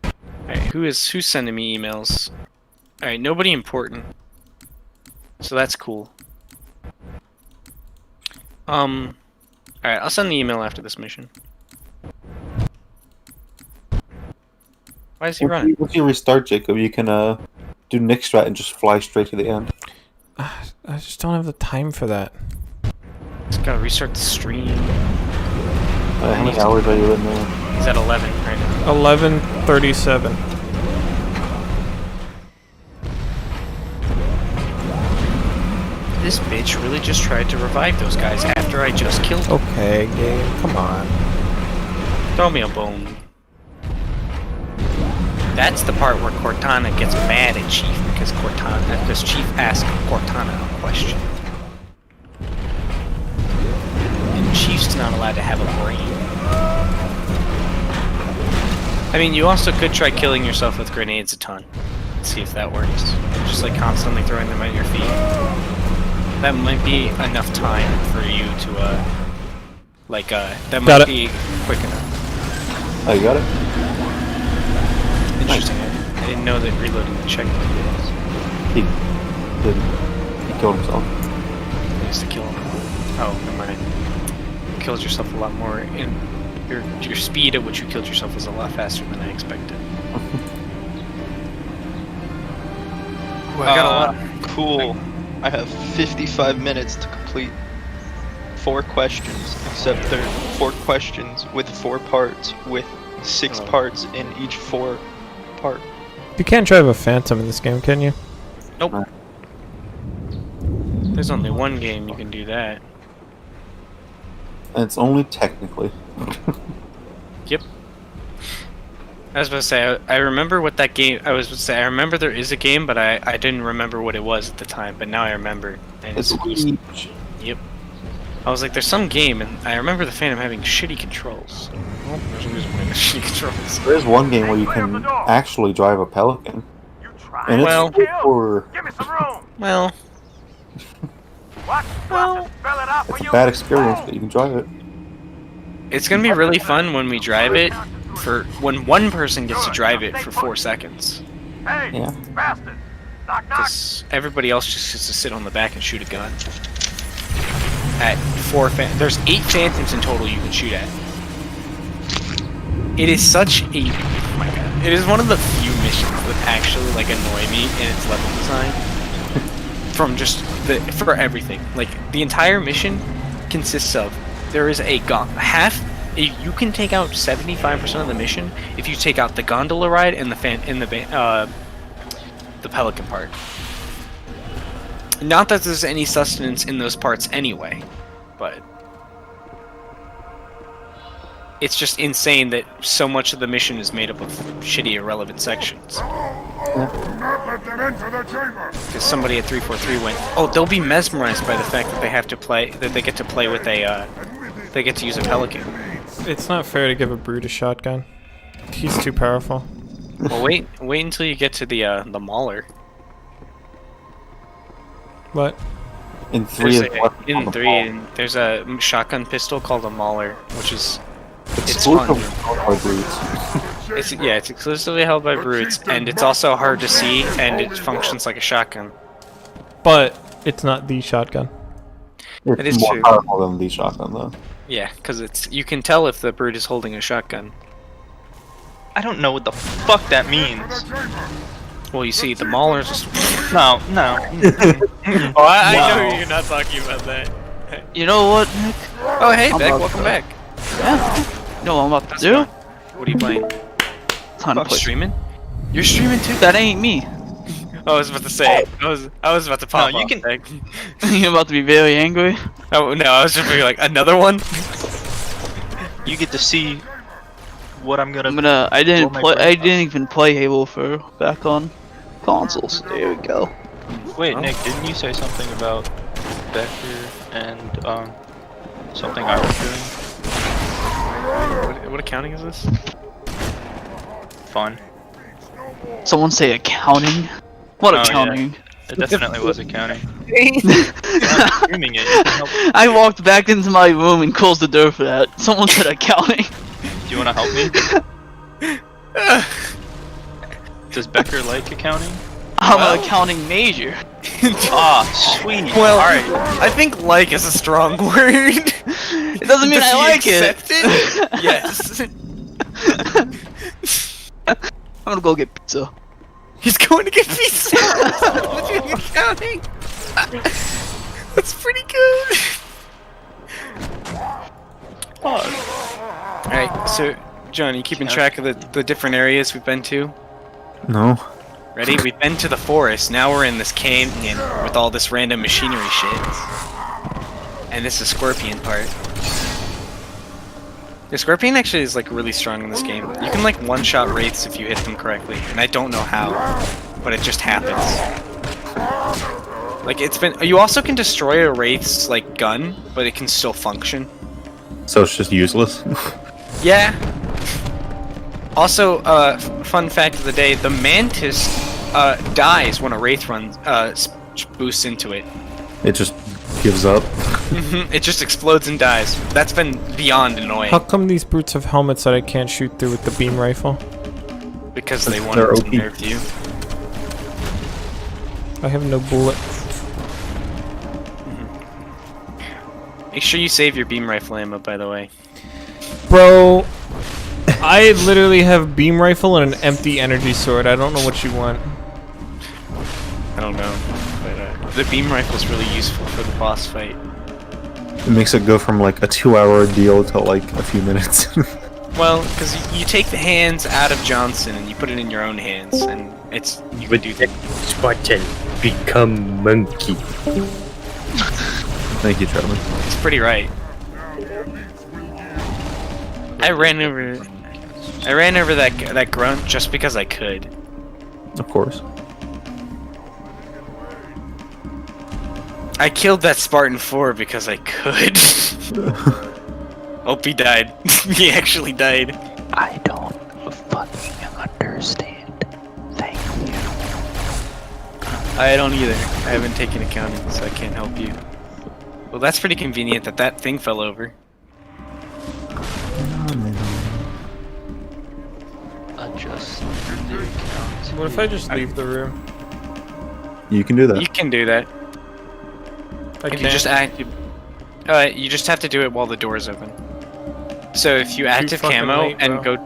Alright, who's sending me emails? Alright, nobody important. So that's cool. Alright, I'll send the email after this mission. Why is he running? Once you restart, Jacob, you can do Nick strat and just fly straight to the end. I just don't have the time for that. Just gotta restart the stream. How many hours are you in there? He's at 11 right now. 11:37. This bitch really just tried to revive those guys after I just killed them. Okay, game, come on. Throw me a bone. That's the part where Cortana gets mad at Chief because Chief asked Cortana a question. And Chief's not allowed to have a brain. I mean, you also could try killing yourself with grenades a ton. See if that works. Just like constantly throwing them at your feet. That might be enough time for you to, that might be quick enough. Oh, you got it? Interesting. I didn't know that reloading the checkpoint was. He didn't. He killed himself. He used to kill him. Oh, never mind. You killed yourself a lot more. And your speed at which you killed yourself was a lot faster than I expected. Ooh, I got a lot. Cool. I have 55 minutes to complete 4 questions, except they're 4 questions with 4 parts, with 6 parts in each 4 part. You can't drive a Phantom in this game, can you? Nope. There's only one game you can do that. And it's only technically. Yep. I was about to say, I remember what that game, I was about to say, I remember there is a game, but I didn't remember what it was at the time, but now I remember. And It's huge. Yep. I was like, there's some game, and I remember the Phantom having shitty controls. Oh, there's a reason why it has shitty controls. There is one game where you can actually drive a Pelican. And Well- it's for... Well... It's a bad experience, but you can drive it. It's gonna be really fun when we drive it, when one person gets to drive it for 4 seconds. Yeah. Because everybody else just gets to sit on the back and shoot a gun. There's 8 Phantoms in total you can shoot at. It is such a... Oh my god. It is one of the few missions that actually annoy me in its level design. For everything. Like, the entire mission consists of... There is a you can take out 75% of the mission if you take out the gondola ride and the Pelican part. Not that there's any sustenance in those parts anyway, but it's just insane that so much of the mission is made up of shitty, irrelevant sections. Because somebody at 343 went, oh, they'll be mesmerized by the fact that they get to play with they get to use a Pelican. It's not fair to give a Brute a shotgun. He's too powerful. Well, wait until you get to the Mauler. What? In 3 there's a shotgun pistol called a Mauler, which is it's exclusively fun. held by brutes. It's exclusively held by brutes, and it's also hard to see, and it functions like a shotgun. But it's not the shotgun. It's It is more true. powerful than the shotgun, though. Yeah, because you can tell if the brute is holding a shotgun. I don't know what the fuck that means. Well, you see, the Maulers. No. Oh, I know you're not talking about that. You know what, Nick? Oh, hey, Beck, welcome back. Yeah. No, I'm about to do. What are you playing? Time to play. Streaming? You're streaming too? That ain't me. I was about to say. I was about to pop. No, you can. You're about to be very angry. Oh no, I was just being like another one. You get to see what I'm gonna. I didn't even play Halo for back on consoles. There we go. Wait, Nick, didn't you say something about Becker and something I was doing? What accounting is this? Fun. Someone say accounting. What accounting? Yeah. It definitely was accounting. I'm streaming it. You can help. I walked back into my room and closed the door for that. Someone said accounting. Do you want to help me? Does Becker like accounting? I'm an accounting major. Sweet. Well, alright. I think "like" is a strong word. It doesn't mean Does I he like accept it. Yes. gonna go get pizza. He's going to get pizza. What are you counting? That's pretty good. Alright, so John, you keeping track of the different areas we've been to? No. Ready? We've been to the forest. Now we're in this canyon with all this random machinery shit. And this is Scorpion part. The Scorpion actually is like really strong in this game. You can like one-shot wraiths if you hit them correctly, and I don't know how, but it just happens. Like it's been. You also can destroy a wraith's like gun, but it can still function. So it's just useless. Yeah. Also, fun fact of the day: the mantis dies when a wraith runs boosts into it. It just gives up. It just explodes and dies. That's been beyond annoying. How come these brutes have helmets that I can't shoot through with the beam rifle? Because they wanted to nerf you. I have no bullets. Make sure you save your beam rifle ammo, by the way. Bro, I literally have beam rifle and an empty energy sword. I don't know what you want. I don't know. But, the beam rifle is really useful for the boss fight. It makes it go from like a 2-hour deal to like a few minutes. Well, because you take the hands out of Johnson and you put it in your own hands, and it's you would do that. Spartan, become monkey. Thank you, Charlie. It's pretty right. I ran over that grunt just because I could. Of course. I killed that Spartan 4 because I could. Oh, he died. He actually died. I don't fucking understand. Thank you. I don't either. I haven't taken accounting, so I can't help you. Well, that's pretty convenient that that thing fell over. Adjust the account. What if I just leave the room? You can do that. You can do that. I If can't. you just you just have to do it while the door's open. So if you active fucking camo late, and bro.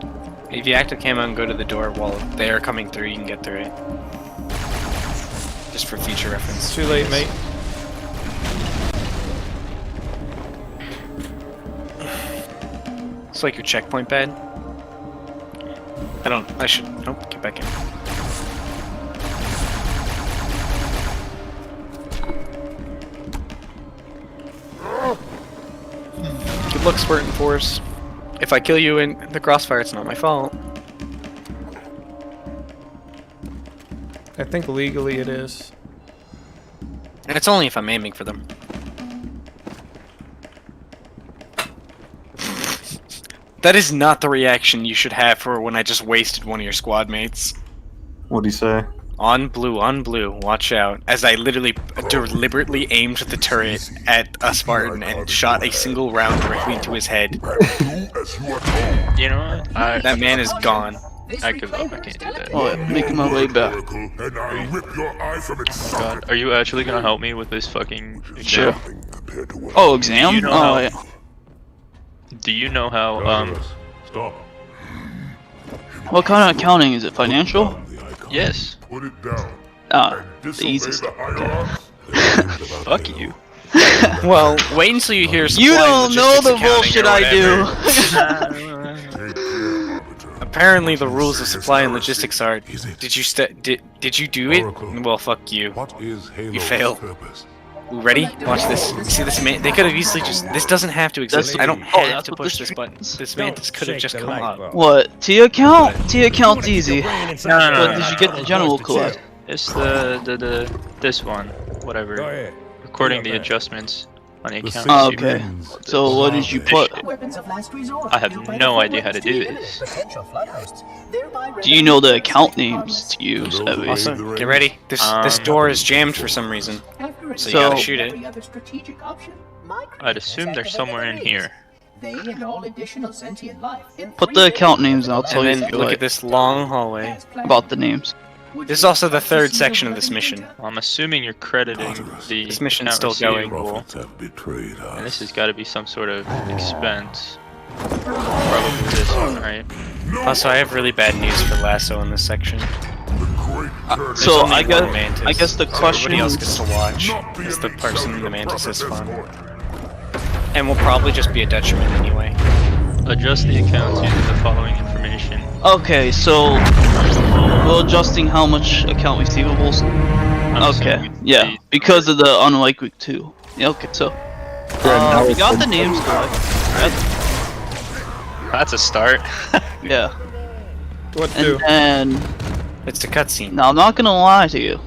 if you active camo and go to the door while they are coming through, you can get through it. Just for future reference. It's too late, mate. It's like your checkpoint pad. I should, nope, get back in. Good luck, Spartan Force. If I kill you in the crossfire, it's not my fault. I think legally it is. And it's only if I'm aiming for them. That is not the reaction you should have for when I just wasted one of your squad mates. What'd he say? On blue, watch out. As I literally deliberately aimed the turret at a Spartan and shot a single round directly into his head. You know what? That man is gone. I give up. I can't do that. Oh, yeah, making my way back. God, are you actually gonna help me with this fucking exam? Sure. Oh, exam? You know Oh, how- yeah. Do you know how, Stop. What kind of accounting is it? Financial? Yes. Put it down. Ah, the easiest. Fuck you. Well, wait until you hear You don't know the bullshit I do. Apparently, the rules of supply and logistics are. Did you do it? Well, fuck you. You fail. Ready? Watch this. See this man? They could have easily just. This doesn't have to exist. I don't have to push this button. This mantis could have just come up. What? T account? T account's easy. No. But did you get the general collect? It's this one. Whatever. Recording the adjustments on the account. Oh, okay. So what did you put? I have no idea how to do this. Do you know the account names to use, Evie? Also, get ready. This door is jammed for some reason. So you gotta shoot it. I'd assume they're somewhere in here. Put the account names and I'll tell And you then look at this long hallway. about the names. This is also the third section of this mission. I'm assuming you're crediting the This mission's account still going. receivable. And this has got to be some sort of expense. Probably this one, right? Also, I have really bad news for Lasso in this section. So only I one Mantis, guess the so question everybody else is, gets to watch is the person in the Mantis is fun. And will probably just be a detriment anyway. Adjust the accounts using the following information. okay, so we're adjusting how much account receivables. Okay, yeah, because of the unlike week 2. Yeah, okay, so we got the names correct. That's a start. Yeah. What do? And it's a cutscene. Now I'm not gonna lie to you.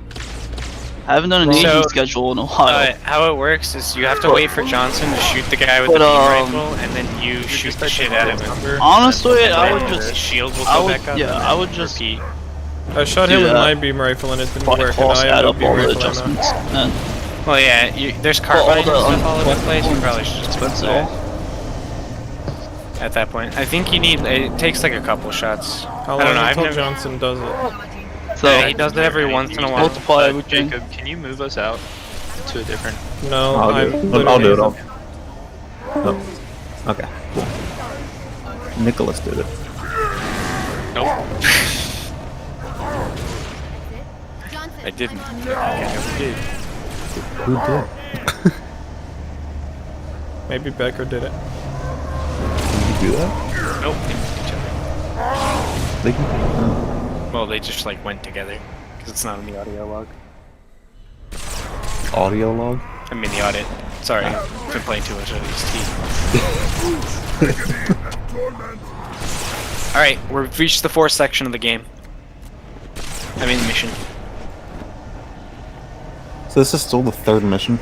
I haven't done an aging So, schedule in a while. how it works is you have to wait for Johnson to shoot the guy with the beam rifle, and then you shoot the shit out of him. Honestly, And I then would the just shield will go back up. Yeah, and I then would just repeat. I shot him with my beam rifle and it didn't work, and I have no beam rifle now. Well, yeah, there's carbines and stuff all over the place. You probably should just put that at that point. I think you need. It takes like a couple shots. How I don't long know. I've until never. Johnson does it? So yeah, he does it every once in a while. Multiply everything. Jacob, can you move us out to a different? No, I'll do it. No. Okay, cool. Nicholas did it. Nope. I didn't. Okay, who did? Who did? Maybe Becker did it. Did you do that? Nope. They moved each other. They can, Well, they just like went together because it's not in the audio log. Audio log? I mean the audit. Sorry, I've been playing too much of these teeth. Alright, we've reached the 4th section of the game. I mean the mission. So this is still the 3rd mission?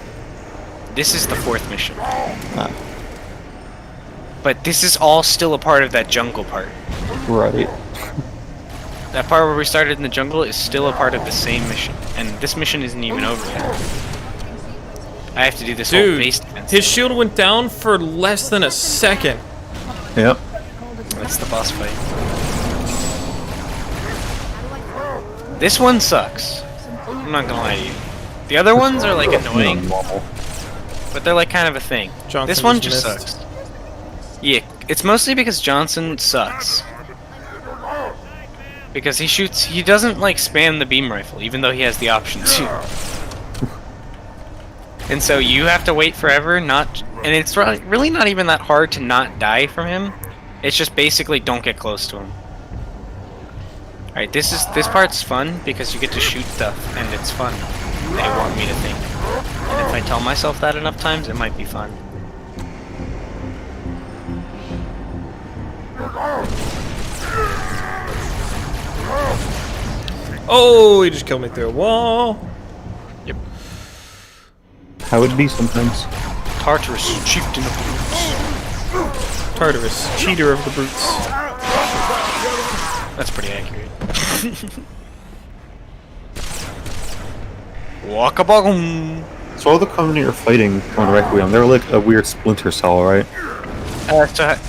This is the 4th mission. Ah. But this is all still a part of that jungle part. Right. That part where we started in the jungle is still a part of the same mission. And this mission isn't even over yet. I have to do this whole base defense. His shield went down for less than a second. Yep. That's the boss fight. This one sucks. I'm not gonna lie to you. The other ones are like annoying, but they're like kind of a thing. Johnson this one just just missed. sucks. Yeah, it's mostly because Johnson sucks. Because he doesn't like spam the beam rifle, even though he has the option to. And so you have to wait forever, and it's really not even that hard to not die from him. It's just basically don't get close to him. Alright, this part's fun because you get to shoot stuff, and it's fun. They want me to think. And if I tell myself that enough times, it might be fun. Oh, he just killed me through a wall. Yep. How it be sometimes. Tartarus, chieftain of the brutes. Tartarus, cheater of the brutes. That's pretty accurate. Walk-a-bogum. So all the Covenant are fighting on Requiem. They're like a weird splinter cell, right?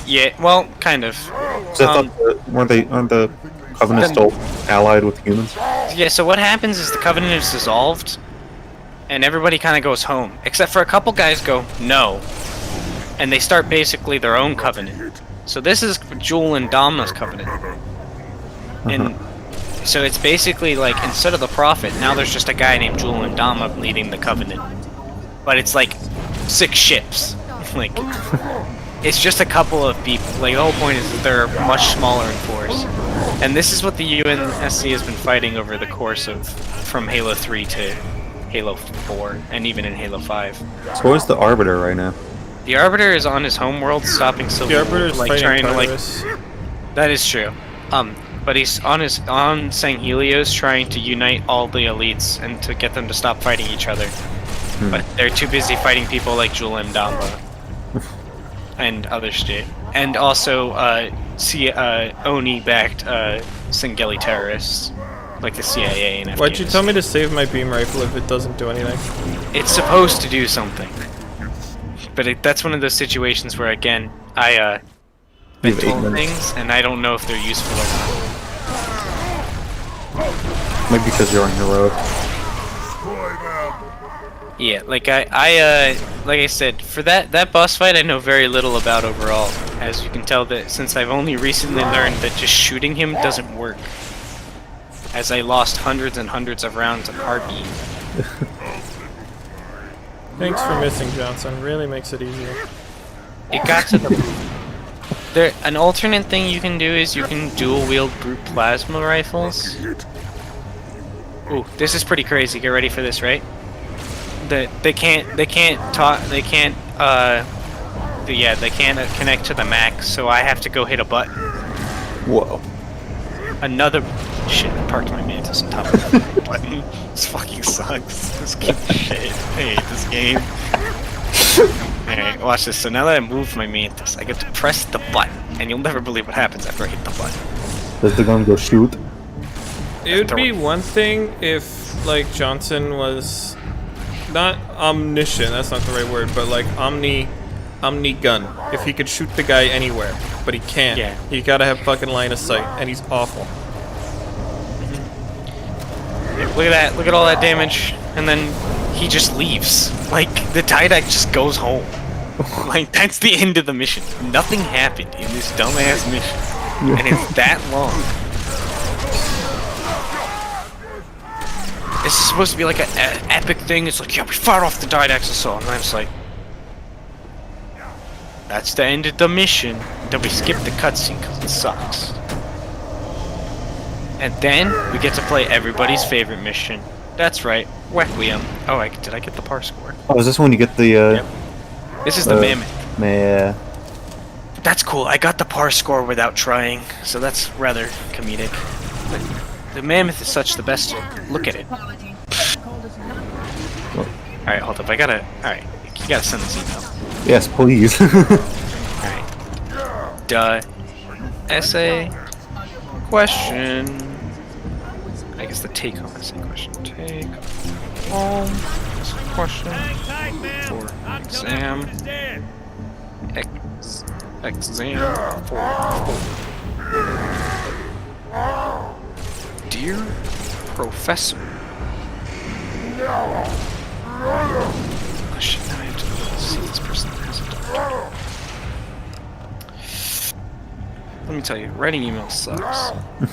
Yeah, well, kind of. So I thought aren't the Covenant still allied with humans? Yeah, so what happens is the Covenant is dissolved, and everybody kind of goes home. Except for a couple guys go, no. And they start basically their own Covenant. So this is Jewel and Domna's Covenant. And so it's basically like, instead of the Prophet, now there's just a guy named Jewel and Domna leading the Covenant. But it's like 6 ships. Like, it's just a couple of people. Like, the whole point is that they're much smaller in force. And this is what the UNSC has been fighting over the course of, from Halo 3 to Halo 4, and even in Halo 5. So where's the Arbiter right now? The Arbiter is on his home world, stopping Silver. The Arbiter is like fighting trying to like. Tartarus. That is true. But he's on Sang Helios, trying to unite all the elites and to get them to stop fighting each other. But they're too busy fighting people like Jewel and Domna and other shit. And also, Oni-backed Singeli terrorists, like the CIA and Why'd you tell me to save my beam rifle if it doesn't do anything? It's supposed to do something. But that's one of those situations where, again, I been told things, and I don't know if they're useful or not. Maybe because you're on heroic. Yeah, like like I said, for that boss fight, I know very little about overall. As you can tell, that since I've only recently learned that just shooting him doesn't work, as I lost hundreds and hundreds of rounds of RB. Thanks for missing, Johnson. Really makes it easier. It got to the. An alternate thing you can do is you can dual wield brute plasma rifles. Ooh, this is pretty crazy. Get ready for this, right? They can't connect to the max, so I have to go hit a button. Whoa. Another shit, I parked my Mantis on top of the button. This fucking sucks. This game shit. I hate this game. Alright, watch this. So now that I moved my Mantis, I get to press the button, and you'll never believe what happens after I hit the button. Does the gun go shoot? It would be one thing if, like, Johnson was not omniscient, that's not the right word, but like omni-gun. If he could shoot the guy anywhere, but he can't. Yeah. He gotta have fucking line of sight, and he's awful. Look at that, look at all that damage, and then he just leaves. Like, the Didact just goes home. Like, that's the end of the mission. Nothing happened in this dumbass mission, and it's that long. This is supposed to be like an epic thing. It's like, yeah, we fired off the Didact assault, and I'm just like, that's the end of the mission. Then we skip the cutscene because it sucks. And then we get to play everybody's favorite mission. That's right, Requiem. Oh, did I get the par score? Oh, is this when you get the Yep. This is the Mammoth. Yeah. That's cool. I got the par score without trying, so that's rather comedic. But the Mammoth is such the best. Look at it. Alright, hold up. Alright, you gotta send this email. Yes, please. Alright. Essay. Question. I guess the take home essay question. Take home essay question. For exam. Exam for. Dear Professor. Oh shit, now I have to see if this person has a doctor. Let me tell you, writing emails sucks.